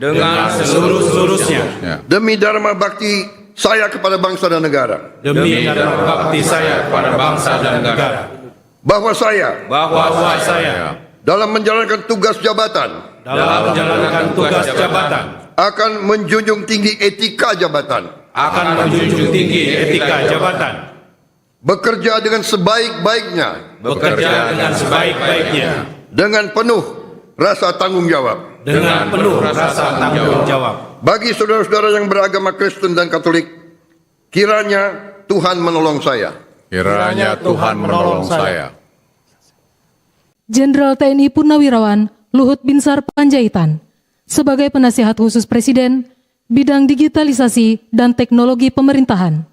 demi dharma bakti saya kepada bangsa dan negara. Bahwa saya dalam menjalankan tugas jabatan akan menjunjung tinggi etika jabatan, bekerja dengan sebaik-baiknya dengan penuh rasa tanggung jawab. Bagi saudara-saudara yang beragama Kristen dan Katolik, kiranya Tuhan menolong saya.
Kiranya Tuhan menolong saya.
Jenderal TNI Purnawirawan Luhut Binsar Panjaitan sebagai penasihat khusus Presiden bidang digitalisasi dan teknologi pemerintahan.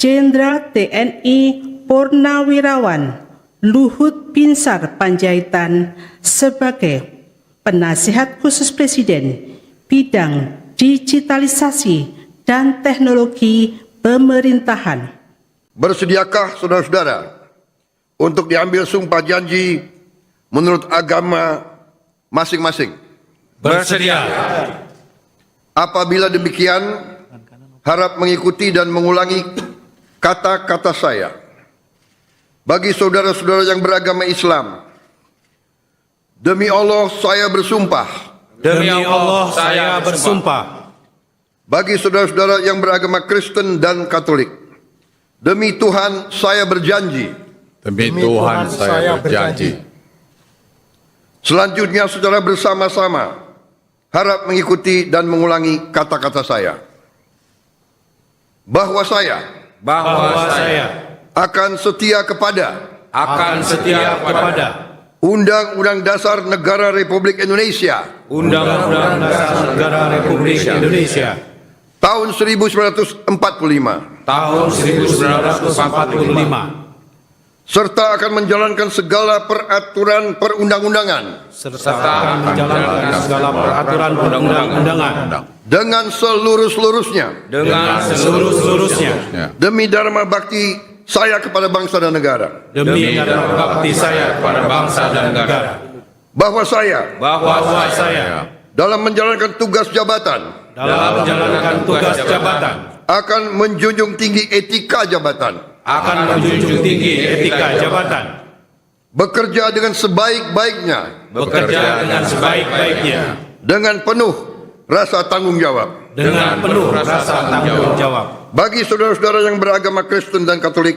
Jenderal TNI Purnawirawan Luhut Binsar Panjaitan sebagai Penasihat Khusus Presiden bidang digitalisasi dan teknologi pemerintahan.
Bersediakah saudara-saudara untuk diambil sumpah janji menurut agama masing-masing?
Bersedia.
Apabila demikian, harap mengikuti dan mengulangi kata-kata saya. Bagi saudara-saudara yang beragama Islam, demi Allah saya bersumpah.
Demi Allah saya bersumpah.
Bagi saudara-saudara yang beragama Kristen dan Katolik, demi Tuhan saya berjanji.
Demi Tuhan saya berjanji.
Selanjutnya secara bersama-sama harap mengikuti dan mengulangi kata-kata saya. Bahwa saya akan setia kepada Undang-Undang Dasar Negara Republik Indonesia
Undang-Undang Dasar Negara Republik Indonesia
tahun 1945
tahun 1945
serta akan menjalankan segala peraturan perundang-undangan
serta akan menjalankan segala peraturan perundang-undangan
dengan seluruh-seluruhnya demi dharma bakti saya kepada bangsa dan negara.
demi dharma bakti saya kepada bangsa dan negara.
Bahwa saya dalam menjalankan tugas jabatan akan menjunjung tinggi etika jabatan, bekerja dengan sebaik-baiknya dengan penuh rasa tanggung jawab. Bagi saudara-saudara yang beragama Kristen dan Katolik,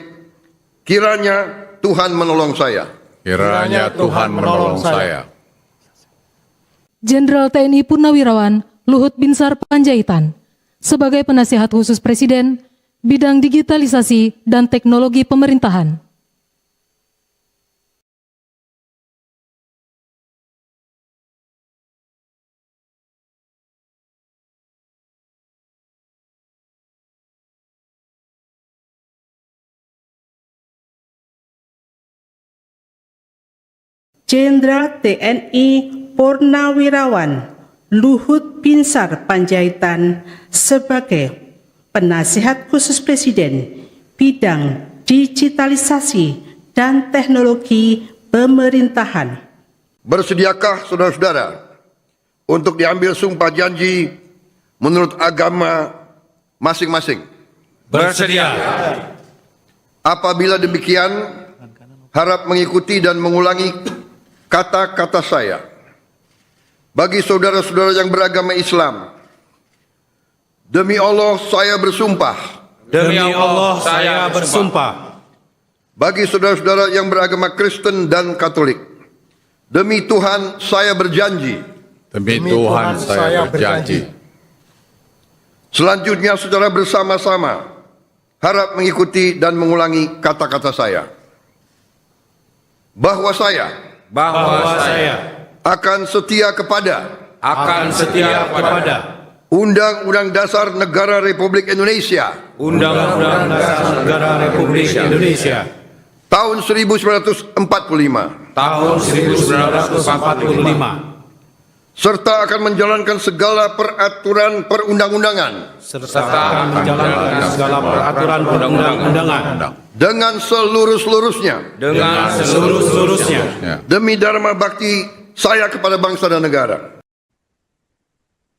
kiranya Tuhan menolong saya.
Kiranya Tuhan menolong saya.
Jenderal TNI Purnawirawan Luhut Binsar Panjaitan sebagai Penasihat Khusus Presiden bidang digitalisasi dan teknologi pemerintahan.
Jenderal TNI Purnawirawan Luhut Binsar Panjaitan sebagai Penasihat Khusus Presiden bidang digitalisasi dan teknologi pemerintahan.
Bersediakah saudara-saudara untuk diambil sumpah janji menurut agama masing-masing?
Bersedia.
Apabila demikian, harap mengikuti dan mengulangi kata-kata saya. Bagi saudara-saudara yang beragama Islam, demi Allah saya bersumpah. Bagi saudara-saudara yang beragama Kristen dan Katolik, demi Tuhan saya berjanji.
Demi Tuhan saya berjanji.
Selanjutnya secara bersama-sama harap mengikuti dan mengulangi kata-kata saya. Bahwa saya akan setia kepada Undang-Undang Dasar Negara Republik Indonesia tahun 1945 serta akan menjalankan segala peraturan perundang-undangan dengan seluruh-seluruhnya demi dharma bakti saya kepada bangsa dan negara.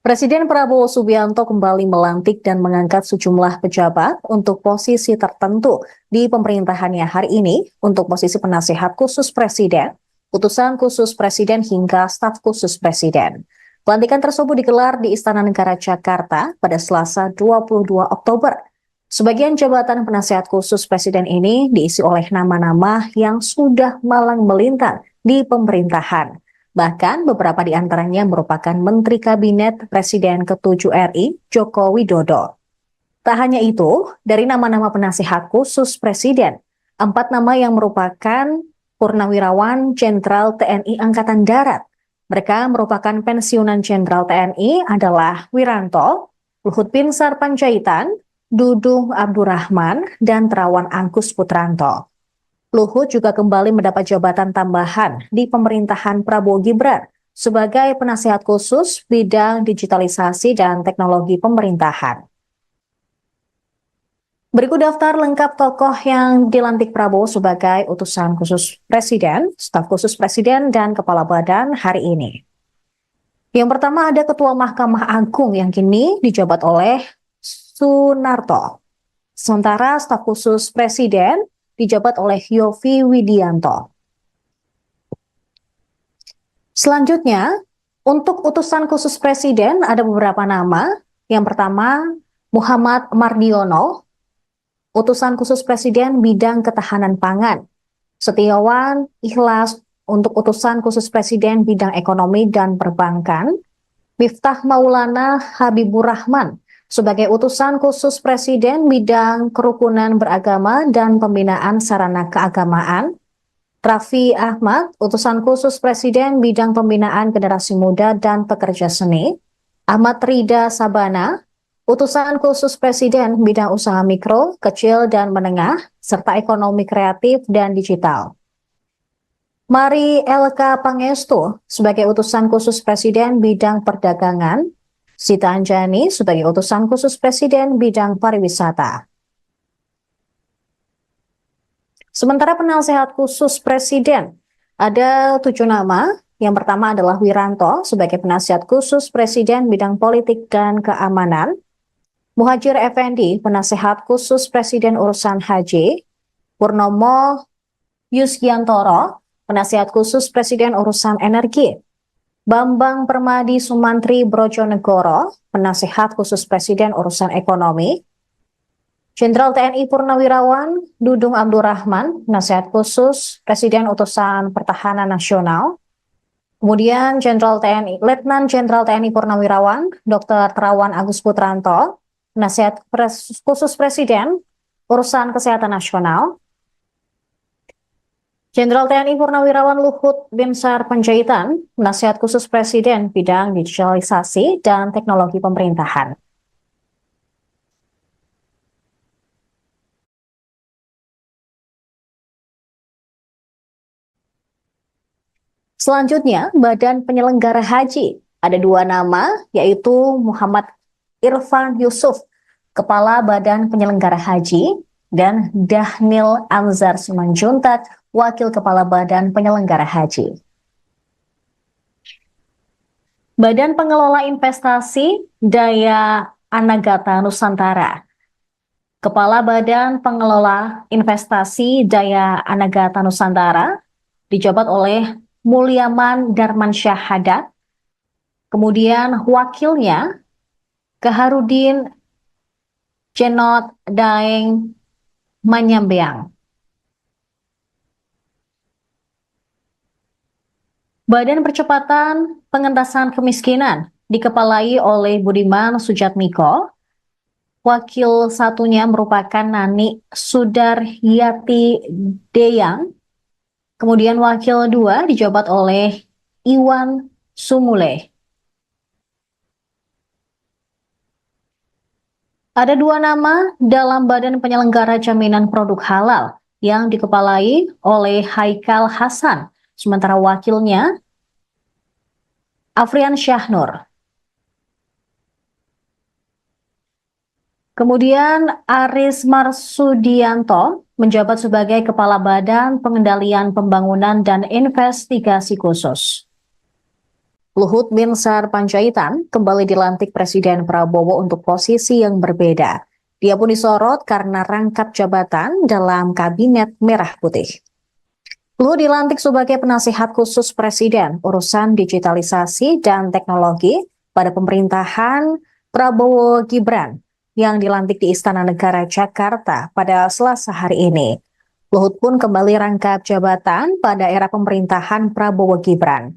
Presiden Prabowo Subianto kembali melantik dan mengangkat sejumlah pejabat untuk posisi tertentu di pemerintahannya hari ini untuk posisi penasihat khusus presiden, utusan khusus presiden hingga staf khusus presiden. Pelantikan tersebut digelar di Istana Negara Jakarta pada Selasa 22 Oktober. Sebagian jabatan penasihat khusus presiden ini diisi oleh nama-nama yang sudah malang melintang di pemerintahan. Bahkan beberapa di antaranya merupakan Menteri Kabinet Presiden ke-7 RI, Joko Widodo. Tak hanya itu, dari nama-nama penasihat khusus presiden, 4 nama yang merupakan Purnawirawan Jenderal TNI Angkatan Darat. Mereka merupakan pensiunan Jenderal TNI adalah Wiranto, Luhut Binsar Panjaitan, Dudung Abdurrahman, dan Terawan Angkus Putranto. Luhut juga kembali mendapat jabatan tambahan di pemerintahan Prabowo Gibran sebagai penasihat khusus bidang digitalisasi dan teknologi pemerintahan. Berikut daftar lengkap tokoh yang dilantik Prabowo sebagai utusan khusus Presiden, staf khusus Presiden, dan Kepala Badan hari ini. Yang pertama ada Ketua Mahkamah Agung yang kini dijabat oleh Sunarto. Sementara staf khusus Presiden dijabat oleh Yovie Widianto. Selanjutnya, untuk utusan khusus Presiden ada beberapa nama. Yang pertama, Muhammad Mardiono, utusan khusus Presiden bidang ketahanan pangan. Setiawan Ikhlas untuk utusan khusus Presiden bidang ekonomi dan perbankan. Miftah Maulana Habibur Rahman sebagai utusan khusus Presiden bidang kerukunan beragama dan pembinaan sarana keagamaan. Raffi Ahmad, utusan khusus Presiden bidang pembinaan generasi muda dan pekerja seni. Ahmad Rida Sabana, utusan khusus Presiden bidang usaha mikro, kecil, dan menengah, serta ekonomi kreatif dan digital. Mari Elka Pangestu sebagai utusan khusus Presiden bidang perdagangan. Sita Anjani sebagai utusan khusus Presiden bidang pariwisata. Sementara penasehat khusus Presiden, ada 7 nama. Yang pertama adalah Wiranto sebagai penasihat khusus Presiden bidang politik dan keamanan. Muhajir Effendi, penasehat khusus Presiden urusan haji. Purnomo Yusgiantoro, penasehat khusus Presiden urusan energi. Bambang Permadi Sumantri Brojonegoro, penasehat khusus Presiden urusan ekonomi. Jenderal TNI Purnawirawan Dudung Abdurrahman, penasehat khusus Presiden utusan Pertahanan Nasional. Kemudian Letnan Jenderal TNI Purnawirawan Dr. Terawan Agus Putranto, penasihat khusus Presiden urusan kesehatan nasional. Jenderal TNI Purnawirawan Luhut Binsar Panjaitan, penasihat khusus Presiden bidang digitalisasi dan teknologi pemerintahan. Selanjutnya, Badan Penyelenggara Haji. Ada 2 nama, yaitu Muhammad Irfan Yusuf, Kepala Badan Penyelenggara Haji, dan Dahnil Anzar Simanjuntak, Wakil Kepala Badan Penyelenggara Haji. Badan Pengelola Investasi Daya Anagata Nusantara. Kepala Badan Pengelola Investasi Daya Anagata Nusantara dijabat oleh Mulyaman Darmansyah Haddad. Kemudian wakilnya Kaharudin Jenot Daeng Manyambeang. Badan Percepatan Pengentasan Kemiskinan dikepalai oleh Budiman Sujatmiko. Wakil satunya merupakan Nani Sudaryati Deyang. Kemudian wakil 2 dijabat oleh Iwan Sumule. Ada 2 nama dalam Badan Penyelenggara Jaminan Produk Halal yang dikepalai oleh Haikal Hasan, sementara wakilnya Afrian Syahnur. Kemudian Aris Marsudianto menjabat sebagai Kepala Badan Pengendalian Pembangunan dan Investigasi Khusus. Luhut Binsar Panjaitan kembali dilantik Presiden Prabowo untuk posisi yang berbeda. Dia pun disorot karena rangkap jabatan dalam Kabinet Merah Putih. Luhut dilantik sebagai penasihat khusus Presiden urusan digitalisasi dan teknologi pada pemerintahan Prabowo Gibran yang dilantik di Istana Negara Jakarta pada Selasa hari ini. Luhut pun kembali rangkap jabatan pada era pemerintahan Prabowo Gibran.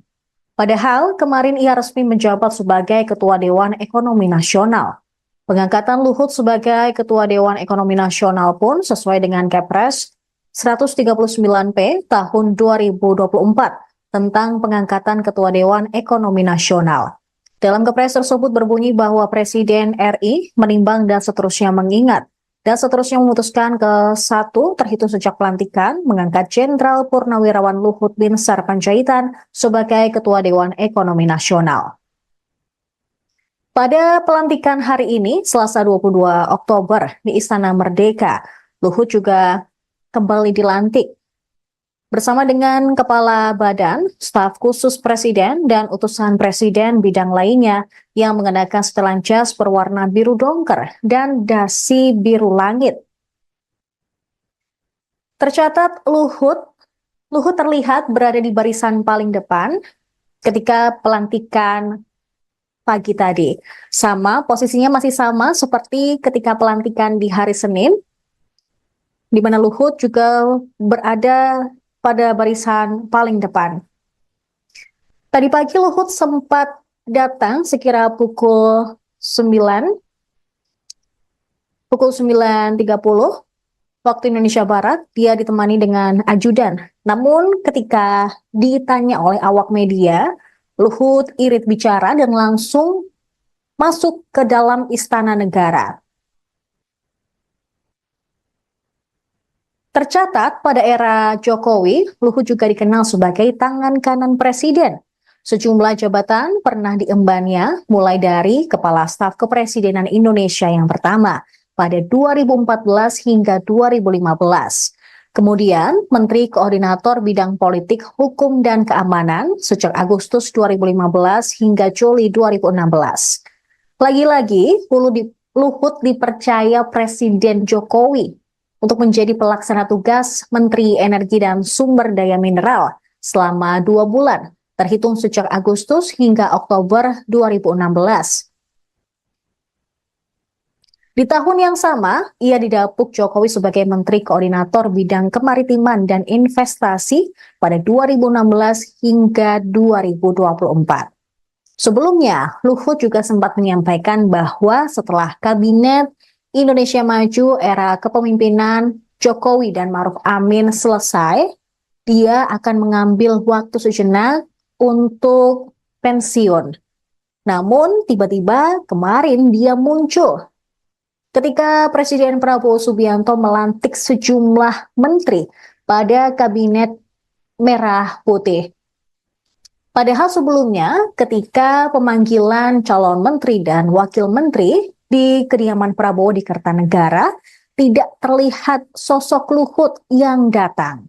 Padahal kemarin ia resmi menjabat sebagai Ketua Dewan Ekonomi Nasional. Pengangkatan Luhut sebagai Ketua Dewan Ekonomi Nasional pun sesuai dengan Kepres 139P tahun 2024 tentang pengangkatan Ketua Dewan Ekonomi Nasional. Dalam kepres tersebut berbunyi bahwa Presiden RI menimbang dan seterusnya mengingat dan seterusnya memutuskan ke 1 terhitung sejak pelantikan mengangkat Jenderal Purnawirawan Luhut Binsar Panjaitan sebagai Ketua Dewan Ekonomi Nasional. Pada pelantikan hari ini, Selasa 22 Oktober di Istana Merdeka, Luhut juga kembali dilantik bersama dengan Kepala Badan, Staf Khusus Presiden, dan utusan Presiden bidang lainnya yang mengenakan setelan jas berwarna biru dongker dan dasi biru langit. Tercatat Luhut terlihat berada di barisan paling depan ketika pelantikan pagi tadi. Posisinya masih sama seperti ketika pelantikan di hari Senin, di mana Luhut juga berada pada barisan paling depan. Tadi pagi Luhut sempat datang sekira pukul 9.30 waktu Indonesia Barat. Dia ditemani dengan ajudan. Namun ketika ditanya oleh awak media, Luhut irit bicara dan langsung masuk ke dalam Istana Negara. Tercatat pada era Jokowi, Luhut juga dikenal sebagai tangan kanan presiden. Sejumlah jabatan pernah diembannya, mulai dari Kepala Staf Kepresidenan Indonesia yang pertama pada 2014 hingga 2015. Kemudian Menteri Koordinator Bidang Politik, Hukum, dan Keamanan sejak Agustus 2015 hingga Juli 2016. Lagi-lagi, Luhut dipercaya Presiden Jokowi untuk menjadi pelaksana tugas Menteri Energi dan Sumber Daya Mineral selama 2 bulan, terhitung sejak Agustus hingga Oktober 2016. Di tahun yang sama, ia didapuk Jokowi sebagai Menteri Koordinator Bidang Kemaritiman dan Investasi pada 2016 hingga 2024. Sebelumnya, Luhut juga sempat menyampaikan bahwa setelah Kabinet Indonesia Maju era kepemimpinan Jokowi dan Ma'ruf Amin selesai, dia akan mengambil waktu sejenak untuk pensiun. Namun tiba-tiba kemarin dia muncul ketika Presiden Prabowo Subianto melantik sejumlah menteri pada Kabinet Merah Putih. Padahal sebelumnya ketika pemanggilan calon menteri dan wakil menteri di kediaman Prabowo di Kertanegara, tidak terlihat sosok Luhut yang datang.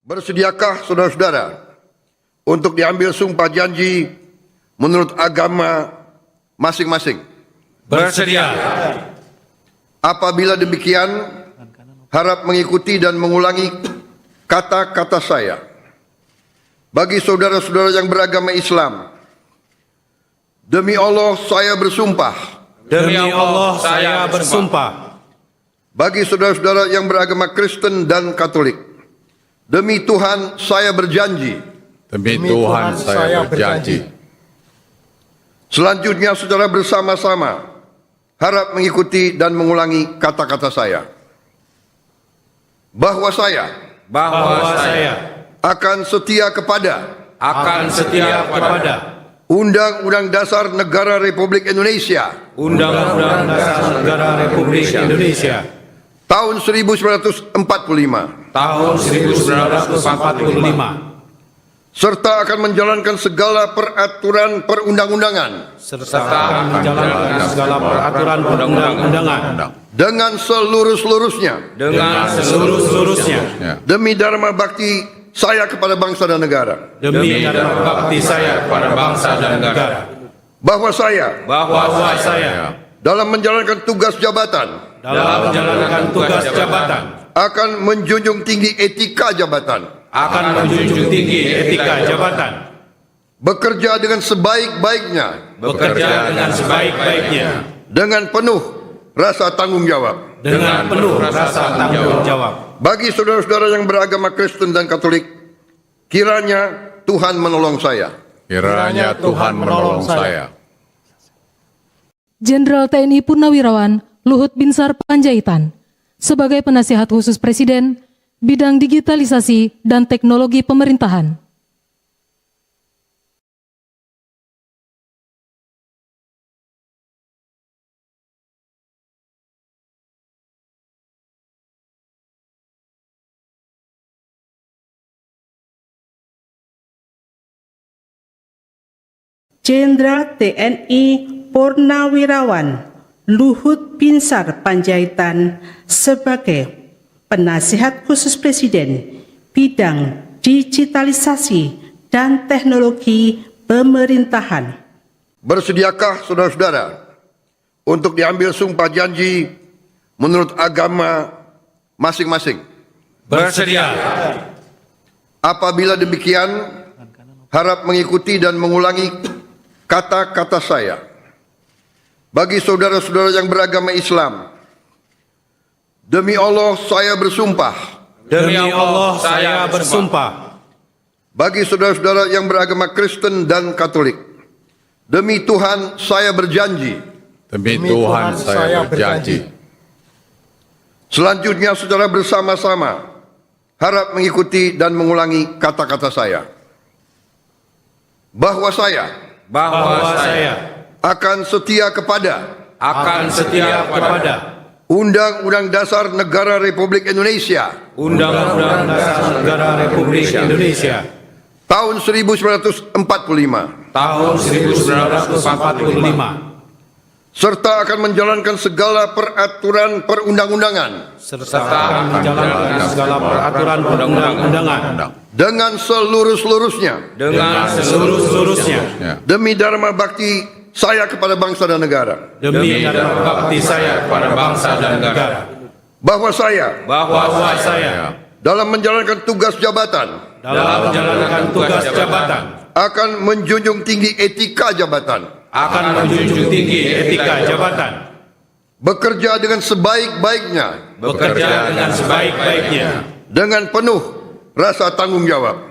Bersediakah saudara-saudara untuk diambil sumpah janji menurut agama masing-masing?
Bersedia.
Apabila demikian, harap mengikuti dan mengulangi kata-kata saya. Bagi saudara-saudara yang beragama Islam, demi Allah saya bersumpah.
Demi Allah saya bersumpah.
Bagi saudara-saudara yang beragama Kristen dan Katolik, demi Tuhan saya berjanji.
Demi Tuhan saya berjanji.
Selanjutnya saudara bersama-sama harap mengikuti dan mengulangi kata-kata saya. Bahwa saya akan setia kepada Undang-Undang Dasar Negara Republik Indonesia
Undang-Undang Dasar Negara Republik Indonesia
tahun 1945
tahun 1945
serta akan menjalankan segala peraturan perundang-undangan dengan seluruh-seluruhnya demi dharma bakti saya kepada bangsa dan negara. Bahwa saya dalam menjalankan tugas jabatan akan menjunjung tinggi etika jabatan. Bekerja dengan sebaik-baiknya. Dengan penuh rasa tanggung jawab. Bagi saudara-saudara yang beragama Kristen dan Katolik, kiranya Tuhan menolong saya.
Kiranya Tuhan menolong saya.
Jenderal TNI Purnawirawan Luhut Binsar Panjaitan sebagai penasihat khusus Presiden bidang digitalisasi dan teknologi pemerintahan.
Jenderal TNI Purnawirawan Luhut Binsar Panjaitan sebagai Penasihat Khusus Presiden bidang digitalisasi dan teknologi pemerintahan.
Bersediakah saudara-saudara untuk diambil sumpah janji menurut agama masing-masing?
Bersedia.
Apabila demikian, harap mengikuti dan mengulangi kata-kata saya. Bagi saudara-saudara yang beragama Islam, demi Allah saya bersumpah.
Demi Allah saya bersumpah.
Bagi saudara-saudara yang beragama Kristen dan Katolik, demi Tuhan saya berjanji.
Demi Tuhan saya berjanji.
Selanjutnya saudara bersama-sama harap mengikuti dan mengulangi kata-kata saya. Bahwa saya akan setia kepada Undang-Undang Dasar Negara Republik Indonesia
Undang-Undang Dasar Negara Republik Indonesia
tahun 1945
tahun 1945
serta akan menjalankan segala peraturan perundang-undangan
serta menjalankan segala peraturan perundang-undangan
dengan seluruh-seluruhnya demi dharma bakti saya kepada bangsa dan negara.
demi dharma bakti saya kepada bangsa dan negara.
Bahwa saya dalam menjalankan tugas jabatan akan menjunjung tinggi etika jabatan, bekerja dengan sebaik-baiknya dengan penuh rasa tanggung jawab.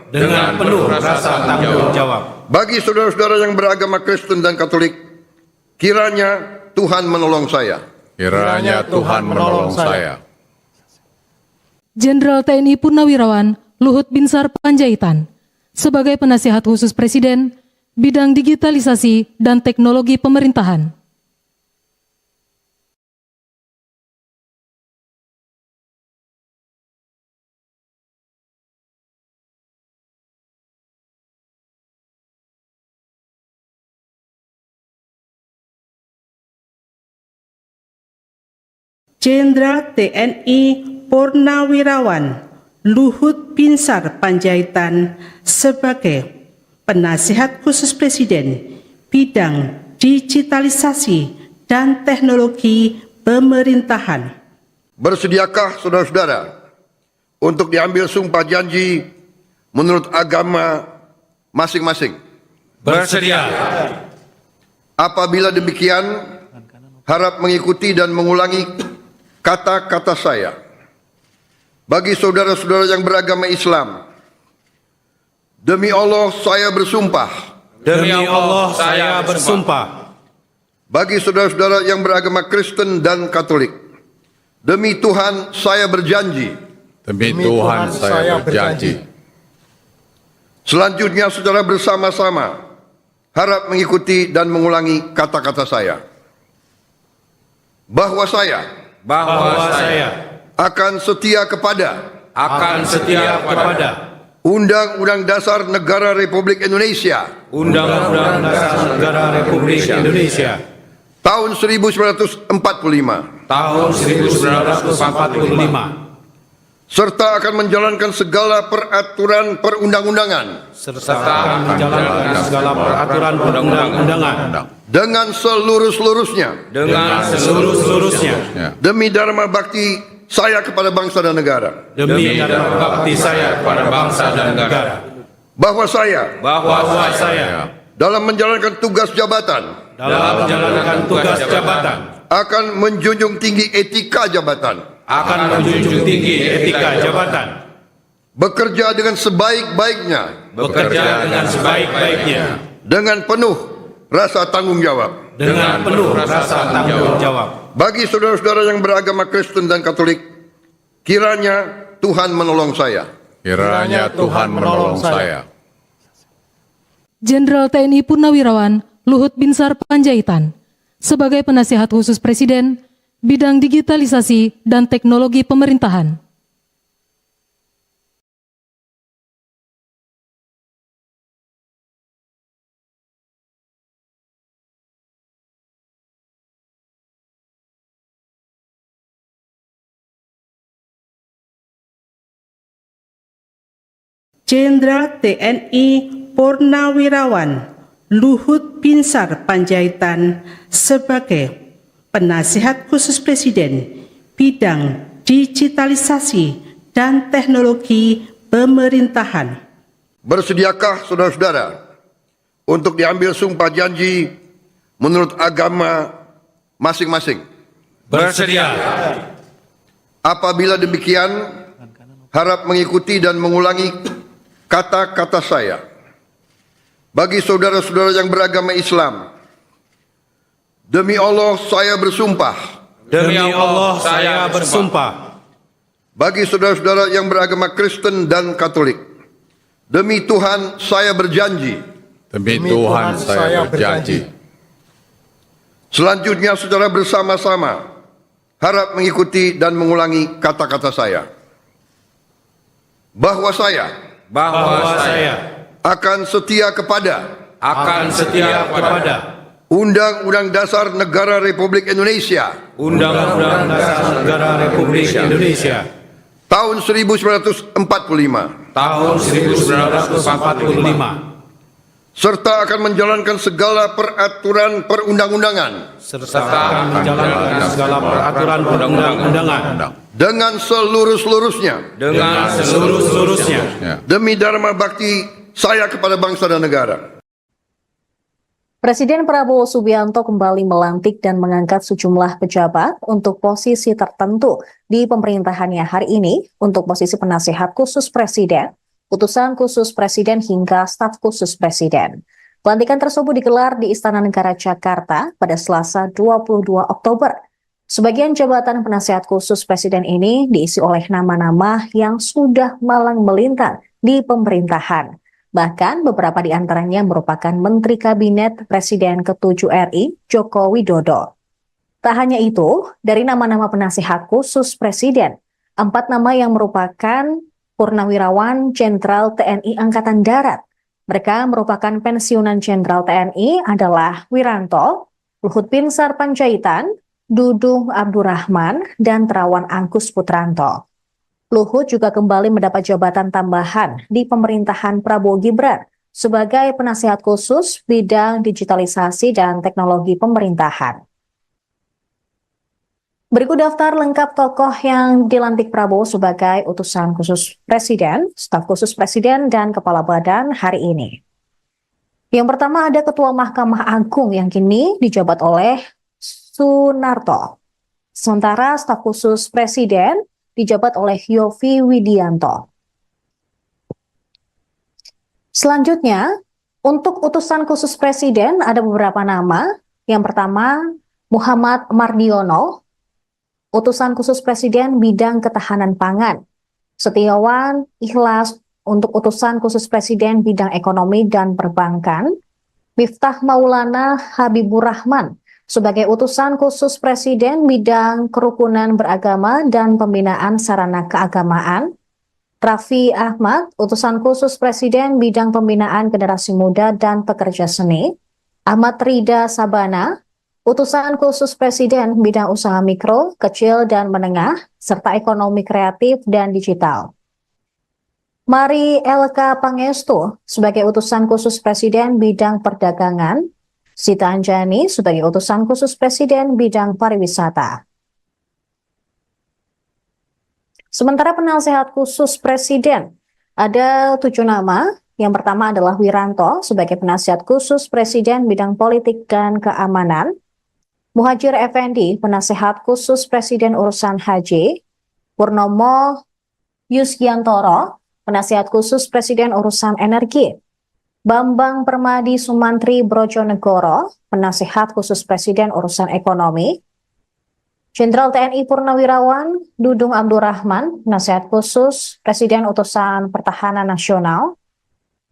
Bagi saudara-saudara yang beragama Kristen dan Katolik, kiranya Tuhan menolong saya.
Kiranya Tuhan menolong saya.
Jenderal TNI Purnawirawan Luhut Binsar Panjaitan sebagai Penasihat Khusus Presiden bidang digitalisasi dan teknologi pemerintahan.
Jenderal TNI Purnawirawan Luhut Binsar Panjaitan sebagai Penasihat Khusus Presiden bidang digitalisasi dan teknologi pemerintahan.
Bersediakah saudara-saudara untuk diambil sumpah janji menurut agama masing-masing?
Bersedia.
Apabila demikian, harap mengikuti dan mengulangi kata-kata saya. Bagi saudara-saudara yang beragama Islam, demi Allah saya bersumpah.
Demi Allah saya bersumpah.
Bagi saudara-saudara yang beragama Kristen dan Katolik, demi Tuhan saya berjanji.
Demi Tuhan saya berjanji.
Selanjutnya saudara bersama-sama harap mengikuti dan mengulangi kata-kata saya. Bahwa saya akan setia kepada Undang-Undang Dasar Negara Republik Indonesia
Undang-Undang Dasar Negara Republik Indonesia
tahun 1945
tahun 1945
serta akan menjalankan segala peraturan perundang-undangan
serta menjalankan segala peraturan perundang-undangan
dengan seluruh-seluruhnya demi dharma bakti saya kepada bangsa dan negara.
demi dharma bakti saya kepada bangsa dan negara.
Bahwa saya dalam menjalankan tugas jabatan akan menjunjung tinggi etika jabatan, bekerja dengan sebaik-baiknya dengan penuh rasa tanggung jawab. Bagi saudara-saudara yang beragama Kristen dan Katolik, kiranya Tuhan menolong saya.
Kiranya Tuhan menolong saya.
Jenderal TNI Purnawirawan Luhut Binsar Panjaitan sebagai Penasihat Khusus Presiden bidang digitalisasi dan teknologi pemerintahan.
Jenderal TNI Purnawirawan Luhut Binsar Panjaitan sebagai Penasihat Khusus Presiden bidang digitalisasi dan teknologi pemerintahan.
Bersediakah saudara-saudara untuk diambil sumpah janji menurut agama masing-masing?
Bersedia.
Apabila demikian, harap mengikuti dan mengulangi kata-kata saya. Bagi saudara-saudara yang beragama Islam, demi Allah saya bersumpah.
Demi Allah saya bersumpah.
Bagi saudara-saudara yang beragama Kristen dan Katolik, demi Tuhan saya berjanji.
Demi Tuhan saya berjanji.
Selanjutnya secara bersama-sama harap mengikuti dan mengulangi kata-kata saya. Bahwa saya akan setia kepada Undang-Undang Dasar Negara Republik Indonesia
Undang-Undang Dasar Negara Republik Indonesia
tahun 1945
tahun 1945
serta akan menjalankan segala peraturan perundang-undangan
serta menjalankan segala peraturan perundang-undangan
dengan seluruh-seluruhnya demi dharma bakti saya kepada bangsa dan negara.
Presiden Prabowo Subianto kembali melantik dan mengangkat sejumlah pejabat untuk posisi tertentu di pemerintahannya hari ini untuk posisi penasihat khusus presiden, utusan khusus presiden hingga staf khusus presiden. Pelantikan tersebut digelar di Istana Negara Jakarta pada Selasa 22 Oktober. Sebagian jabatan penasihat khusus presiden ini diisi oleh nama-nama yang sudah malang melintang di pemerintahan. Bahkan beberapa di antaranya merupakan Menteri Kabinet Presiden ke-7 RI, Joko Widodo. Tak hanya itu, dari nama-nama penasihat khusus Presiden, 4 nama yang merupakan Purnawirawan Jenderal TNI Angkatan Darat. Mereka merupakan pensiunan Jenderal TNI adalah Wiranto, Luhut Binsar Panjaitan, Dudung Abdurrahman, dan Terawan Angkus Putranto. Luhut juga kembali mendapat jabatan tambahan di pemerintahan Prabowo Gibran sebagai penasihat khusus bidang digitalisasi dan teknologi pemerintahan. Berikut daftar lengkap tokoh yang dilantik Prabowo sebagai utusan khusus presiden, staf khusus presiden, dan kepala badan hari ini. Yang pertama ada Ketua Mahkamah Agung yang kini dijabat oleh Sunarto. Sementara staf khusus presiden dijabat oleh Yovie Widianto. Selanjutnya, untuk utusan khusus presiden ada beberapa nama. Yang pertama, Muhammad Mardiono, utusan khusus presiden bidang ketahanan pangan. Setiawan Ikhlas untuk utusan khusus presiden bidang ekonomi dan perbankan. Miftah Maulana Habibur Rahman sebagai utusan khusus presiden bidang kerukunan beragama dan pembinaan sarana keagamaan. Raffi Ahmad, utusan khusus presiden bidang pembinaan generasi muda dan pekerja seni. Ahmad Rida Sabana, utusan khusus presiden bidang usaha mikro, kecil dan menengah, serta ekonomi kreatif dan digital. Mari LK Pangestu sebagai utusan khusus presiden bidang perdagangan. Sita Anjani sebagai utusan khusus presiden bidang pariwisata. Sementara penasehat khusus presiden ada 7 nama. Yang pertama adalah Wiranto sebagai penasihat khusus presiden bidang politik dan keamanan. Muhajir Effendi penasehat khusus presiden urusan haji. Purnomo Yusgiantoro penasihat khusus presiden urusan energi. Bambang Permadi Sumantri Brojonegoro, penasihat khusus presiden urusan ekonomi. Jenderal TNI Purnawirawan Dudung Abdurrahman, penasihat khusus presiden utusan pertahanan nasional.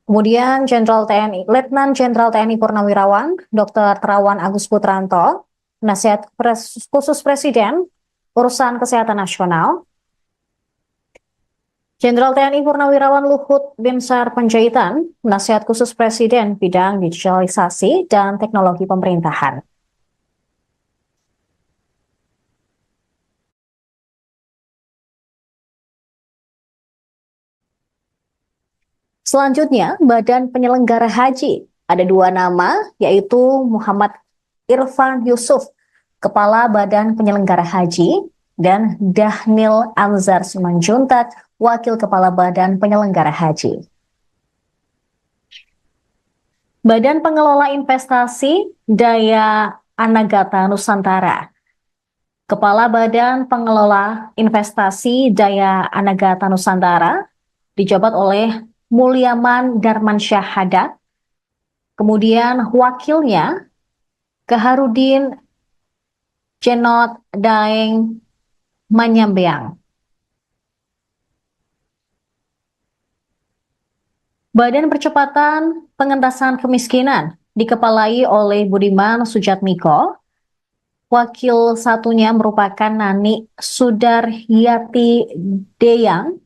Kemudian Letnan Jenderal TNI Purnawirawan Dr. Terawan Agus Putranto, penasihat khusus presiden urusan kesehatan nasional. Jenderal TNI Purnawirawan Luhut Binsar Panjaitan, penasihat khusus presiden bidang digitalisasi dan teknologi pemerintahan. Selanjutnya, Badan Penyelenggara Haji. Ada 2 nama, yaitu Muhammad Irfan Yusuf, Kepala Badan Penyelenggara Haji, dan Dhanil Anzar Simanjuntak, Wakil Kepala Badan Penyelenggara Haji. Badan Pengelola Investasi Daya Anagata Nusantara. Kepala Badan Pengelola Investasi Daya Anagata Nusantara dijabat oleh Mulyaman Darmansyah Hadat. Kemudian wakilnya Kaharudin Cenot Daeng Manyambeang. Badan Percepatan Pengentasan Kemiskinan dikepalai oleh Budiman Sujatmiko. Wakil satunya merupakan Nani Sudaryati Deyang.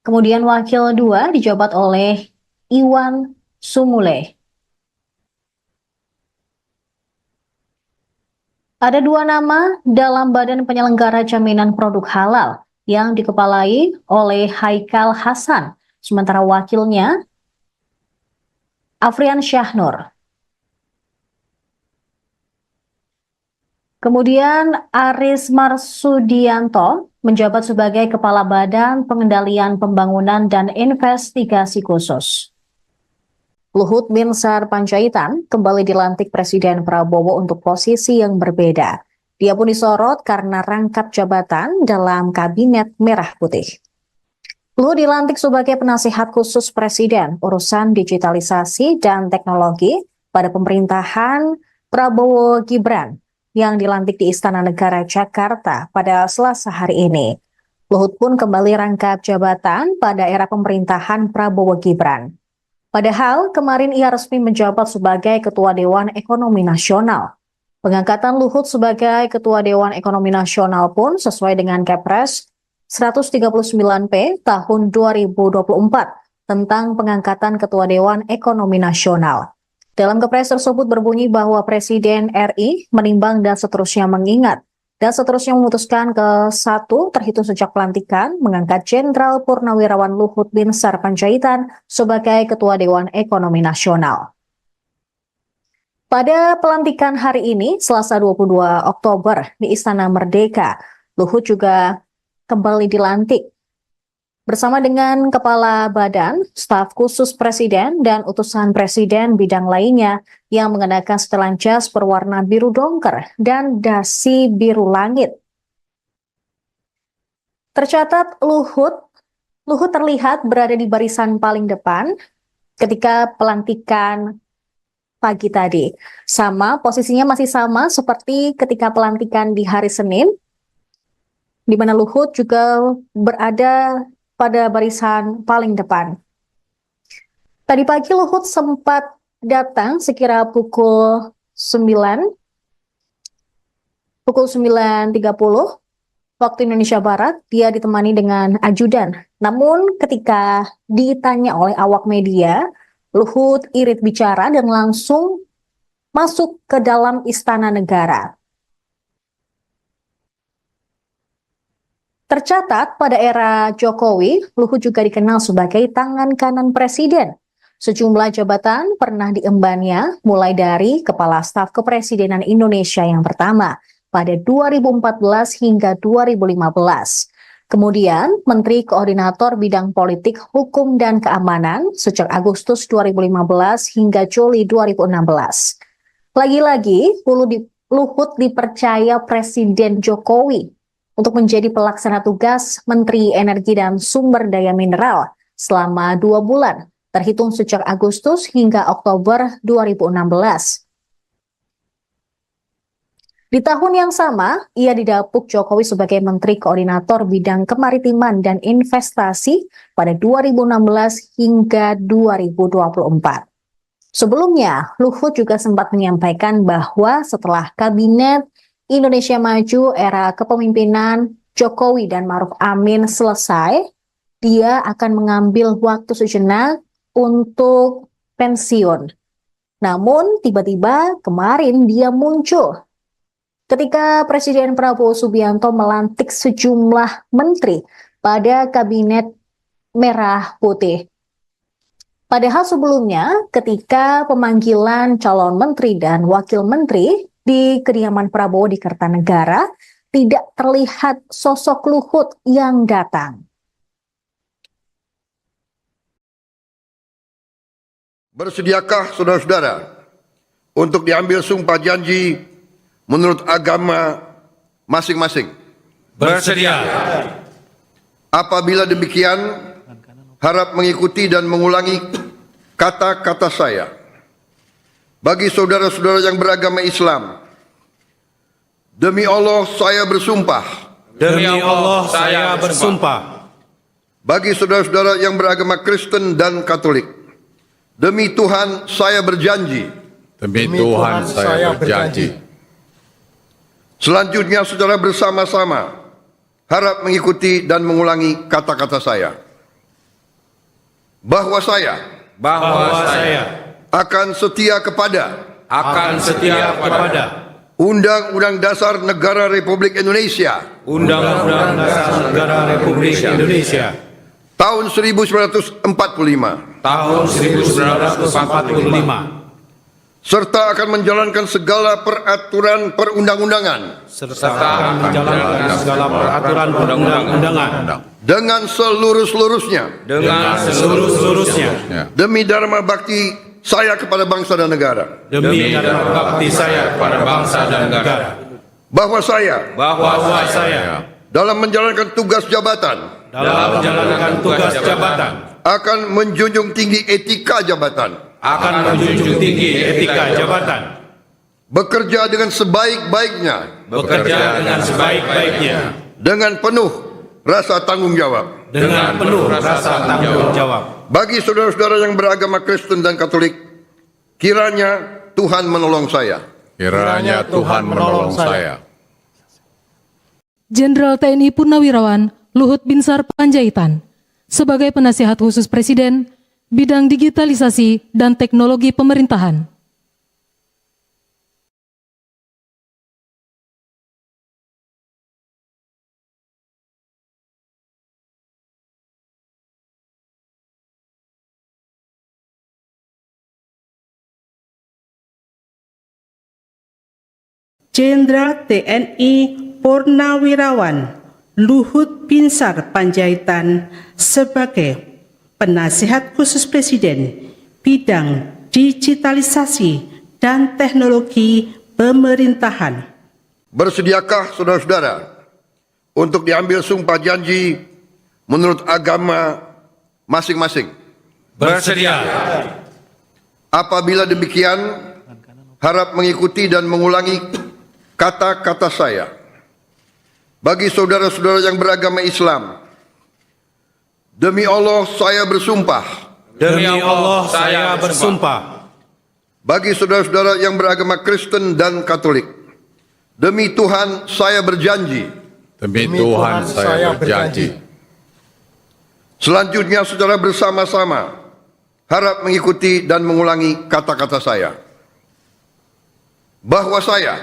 Kemudian wakil 2 dijabat oleh Iwan Sumule. Ada 2 nama dalam Badan Penyelenggara Jaminan Produk Halal yang dikepalai oleh Haikal Hasan, sementara wakilnya Afrian Syahnur. Kemudian Aris Marsudianto menjabat sebagai Kepala Badan Pengendalian Pembangunan dan Investigasi Khusus. Luhut Binsar Panjaitan kembali dilantik Presiden Prabowo untuk posisi yang berbeda. Dia pun disorot karena rangkap jabatan dalam Kabinet Merah Putih. Luhut dilantik sebagai penasihat khusus Presiden urusan digitalisasi dan teknologi pada pemerintahan Prabowo Gibran yang dilantik di Istana Negara Jakarta pada Selasa hari ini. Luhut pun kembali rangkap jabatan pada era pemerintahan Prabowo Gibran. Padahal kemarin ia resmi menjabat sebagai Ketua Dewan Ekonomi Nasional. Pengangkatan Luhut sebagai Ketua Dewan Ekonomi Nasional pun sesuai dengan Kepres 139P tahun 2024 tentang pengangkatan Ketua Dewan Ekonomi Nasional. Dalam Kepres tersebut berbunyi bahwa Presiden RI menimbang dan seterusnya mengingat dan seterusnya memutuskan ke-1 terhitung sejak pelantikan mengangkat Jenderal Purnawirawan Luhut Binsar Panjaitan sebagai Ketua Dewan Ekonomi Nasional. Pada pelantikan hari ini, Selasa 22 Oktober di Istana Merdeka, Luhut juga kembali dilantik bersama dengan Kepala Badan, Staf Khusus Presiden, dan utusan Presiden bidang lainnya yang mengenakan setelan jas berwarna biru dongker dan dasi biru langit. Tercatat Luhut terlihat berada di barisan paling depan ketika pelantikan pagi tadi. Posisinya masih sama seperti ketika pelantikan di hari Senin, di mana Luhut juga berada pada barisan paling depan. Tadi pagi Luhut sempat datang sekira pukul 9.30 waktu Indonesia Barat. Dia ditemani dengan ajudan. Namun ketika ditanya oleh awak media, Luhut irit bicara dan langsung masuk ke dalam Istana Negara. Tercatat pada era Jokowi, Luhut juga dikenal sebagai tangan kanan Presiden. Sejumlah jabatan pernah diembannya, mulai dari Kepala Staf Kepresidenan Indonesia yang pertama pada 2014 hingga 2015. Kemudian Menteri Koordinator Bidang Politik, Hukum, dan Keamanan sejak Agustus 2015 hingga Juli 2016. Lagi-lagi, Luhut dipercaya Presiden Jokowi untuk menjadi pelaksana tugas Menteri Energi dan Sumber Daya Mineral selama 2 bulan, terhitung sejak Agustus hingga Oktober 2016. Di tahun yang sama, ia didapuk Jokowi sebagai Menteri Koordinator Bidang Kemaritiman dan Investasi pada 2016 hingga 2024. Sebelumnya, Luhut juga sempat menyampaikan bahwa setelah Kabinet Indonesia Maju era kepemimpinan Jokowi dan Maruf Amin selesai, dia akan mengambil waktu sejenak untuk pensiun. Namun tiba-tiba kemarin dia muncul ketika Presiden Prabowo Subianto melantik sejumlah menteri pada Kabinet Merah Putih. Padahal sebelumnya ketika pemanggilan calon menteri dan wakil menteri di kediaman Prabowo di Kertanegara, tidak terlihat sosok Luhut yang datang.
Bersediakah saudara-saudara untuk diambil sumpah janji menurut agama masing-masing?
Bersedia.
Apabila demikian, harap mengikuti dan mengulangi kata-kata saya. Bagi saudara-saudara yang beragama Islam, demi Allah saya bersumpah.
Demi Allah saya bersumpah.
Bagi saudara-saudara yang beragama Kristen dan Katolik, demi Tuhan saya berjanji.
Demi Tuhan saya berjanji.
Selanjutnya secara bersama-sama harap mengikuti dan mengulangi kata-kata saya. Bahwa saya akan setia kepada Undang-Undang Dasar Negara Republik Indonesia
Undang-Undang Dasar Negara Republik Indonesia
tahun 1945
tahun 1945
serta akan menjalankan segala peraturan perundang-undangan dengan seluruh-seluruhnya demi dharma bakti saya kepada bangsa dan negara. Bahwa saya dalam menjalankan tugas jabatan akan menjunjung tinggi etika jabatan. Bekerja dengan sebaik-baiknya. Dengan penuh rasa tanggung jawab. Bagi saudara-saudara yang beragama Kristen dan Katolik, kiranya Tuhan menolong saya.
Kiranya Tuhan menolong saya.
Jenderal TNI Purnawirawan Luhut Binsar Panjaitan sebagai penasihat khusus Presiden bidang digitalisasi dan teknologi pemerintahan.
Jenderal TNI Purnawirawan Luhut Binsar Panjaitan sebagai penasihat khusus Presiden bidang digitalisasi dan teknologi pemerintahan.
Bersediakah saudara-saudara untuk diambil sumpah janji menurut agama masing-masing?
Bersedia.
Apabila demikian, harap mengikuti dan mengulangi kata-kata saya. Bagi saudara-saudara yang beragama Islam, demi Allah saya bersumpah.
Demi Allah saya bersumpah.
Bagi saudara-saudara yang beragama Kristen dan Katolik, demi Tuhan saya berjanji.
Demi Tuhan saya berjanji.
Selanjutnya secara bersama-sama harap mengikuti dan mengulangi kata-kata saya. Bahwa saya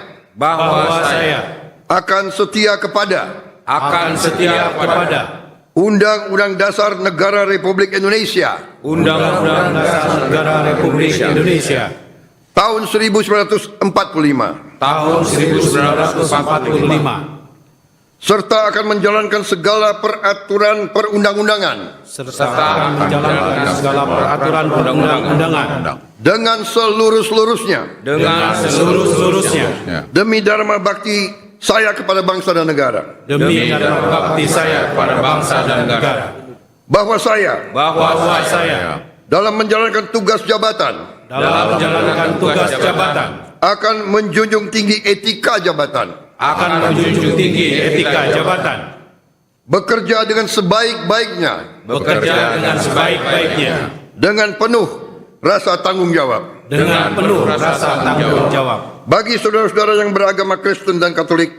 akan setia kepada Undang-Undang Dasar Negara Republik Indonesia
Undang-Undang Dasar Negara Republik Indonesia
tahun 1945 serta akan menjalankan segala peraturan perundang-undangan dengan seluruh-seluruhnya demi dharma bakti saya kepada bangsa dan negara. Bahwa saya dalam menjalankan tugas jabatan akan menjunjung tinggi etika jabatan. Bekerja dengan sebaik-baiknya. Dengan penuh rasa tanggung jawab. Bagi saudara-saudara yang beragama Kristen dan Katolik,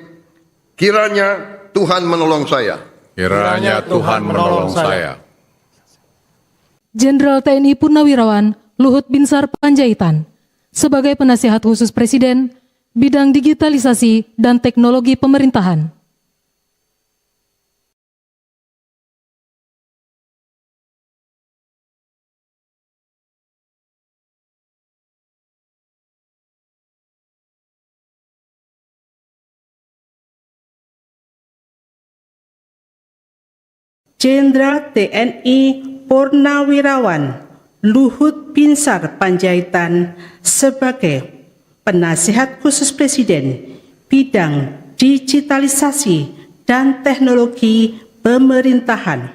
kiranya Tuhan menolong saya.
Kiranya Tuhan menolong saya.
Jenderal TNI Purnawirawan Luhut Binsar Panjaitan sebagai penasihat khusus Presiden bidang digitalisasi dan teknologi pemerintahan.
Jenderal TNI Purnawirawan Luhut Binsar Panjaitan sebagai Penasihat Khusus Presiden bidang digitalisasi dan teknologi pemerintahan.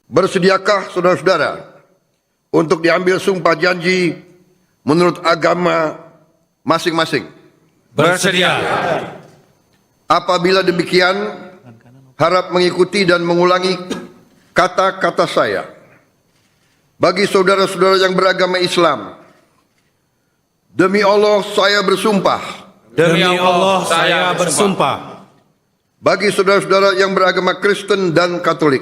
Bersediakah saudara-saudara untuk diambil sumpah janji menurut agama masing-masing?
Bersedia.
Apabila demikian, harap mengikuti dan mengulangi kata-kata saya. Bagi saudara-saudara yang beragama Islam, demi Allah saya bersumpah.
Demi Allah saya bersumpah.
Bagi saudara-saudara yang beragama Kristen dan Katolik,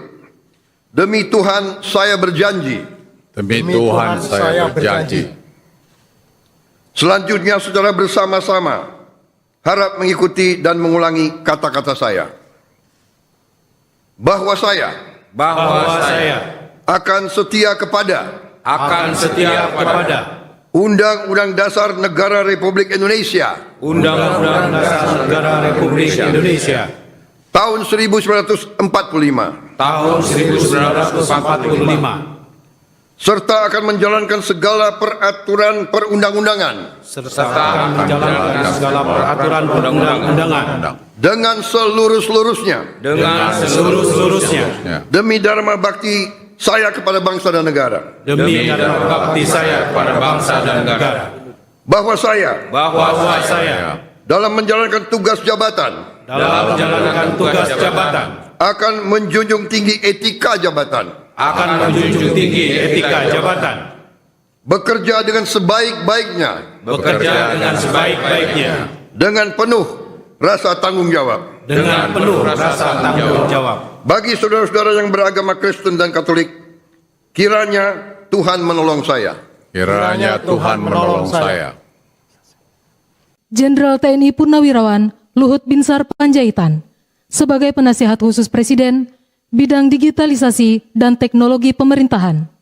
demi Tuhan saya berjanji.
Demi Tuhan saya berjanji.
Selanjutnya secara bersama-sama harap mengikuti dan mengulangi kata-kata saya. Bahwa saya akan setia kepada Undang-Undang Dasar Negara Republik Indonesia
Undang-Undang Dasar Negara Republik Indonesia
tahun 1945
tahun 1945
serta akan menjalankan segala peraturan perundang-undangan
serta menjalankan segala peraturan perundang-undangan
dengan seluruh-seluruhnya demi dharma bakti saya kepada bangsa dan negara.
demi dharma bakti saya kepada bangsa dan negara.
Bahwa saya dalam menjalankan tugas jabatan akan menjunjung tinggi etika jabatan, bekerja dengan sebaik-baiknya dengan penuh rasa tanggung jawab. Bagi saudara-saudara yang beragama Kristen dan Katolik, kiranya Tuhan menolong saya.
Kiranya Tuhan menolong saya.
Jenderal TNI Purnawirawan Luhut Binsar Panjaitan sebagai Penasihat Khusus Presiden bidang digitalisasi dan teknologi pemerintahan.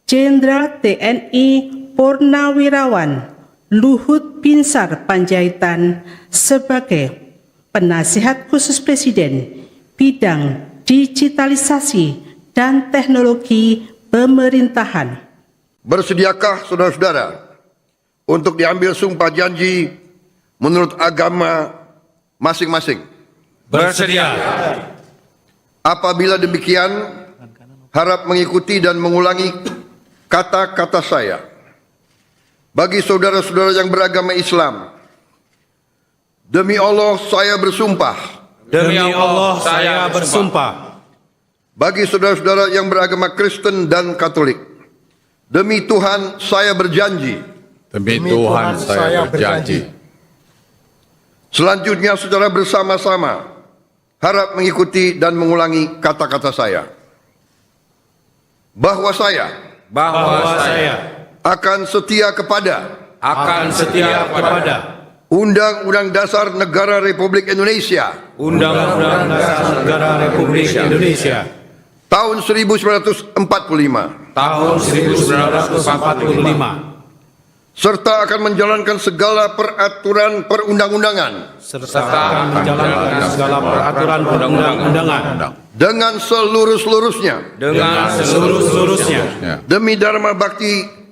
Jenderal TNI Purnawirawan Luhut Binsar Panjaitan sebagai Penasihat Khusus Presiden bidang digitalisasi dan teknologi pemerintahan.
Bersediakah saudara-saudara untuk diambil sumpah janji menurut agama masing-masing?
Bersedia.
Apabila demikian, harap mengikuti dan mengulangi kata-kata saya. Bagi saudara-saudara yang beragama Islam, demi Allah saya bersumpah.
Demi Allah saya bersumpah.
Bagi saudara-saudara yang beragama Kristen dan Katolik, demi Tuhan saya berjanji.
Demi Tuhan saya berjanji.
Selanjutnya secara bersama-sama harap mengikuti dan mengulangi kata-kata saya. Bahwa saya akan setia kepada Undang-Undang Dasar Negara Republik Indonesia
Undang-Undang Dasar Negara Republik Indonesia
tahun 1945 serta akan menjalankan segala peraturan perundang-undangan dengan seluruh-seluruhnya demi dharma bakti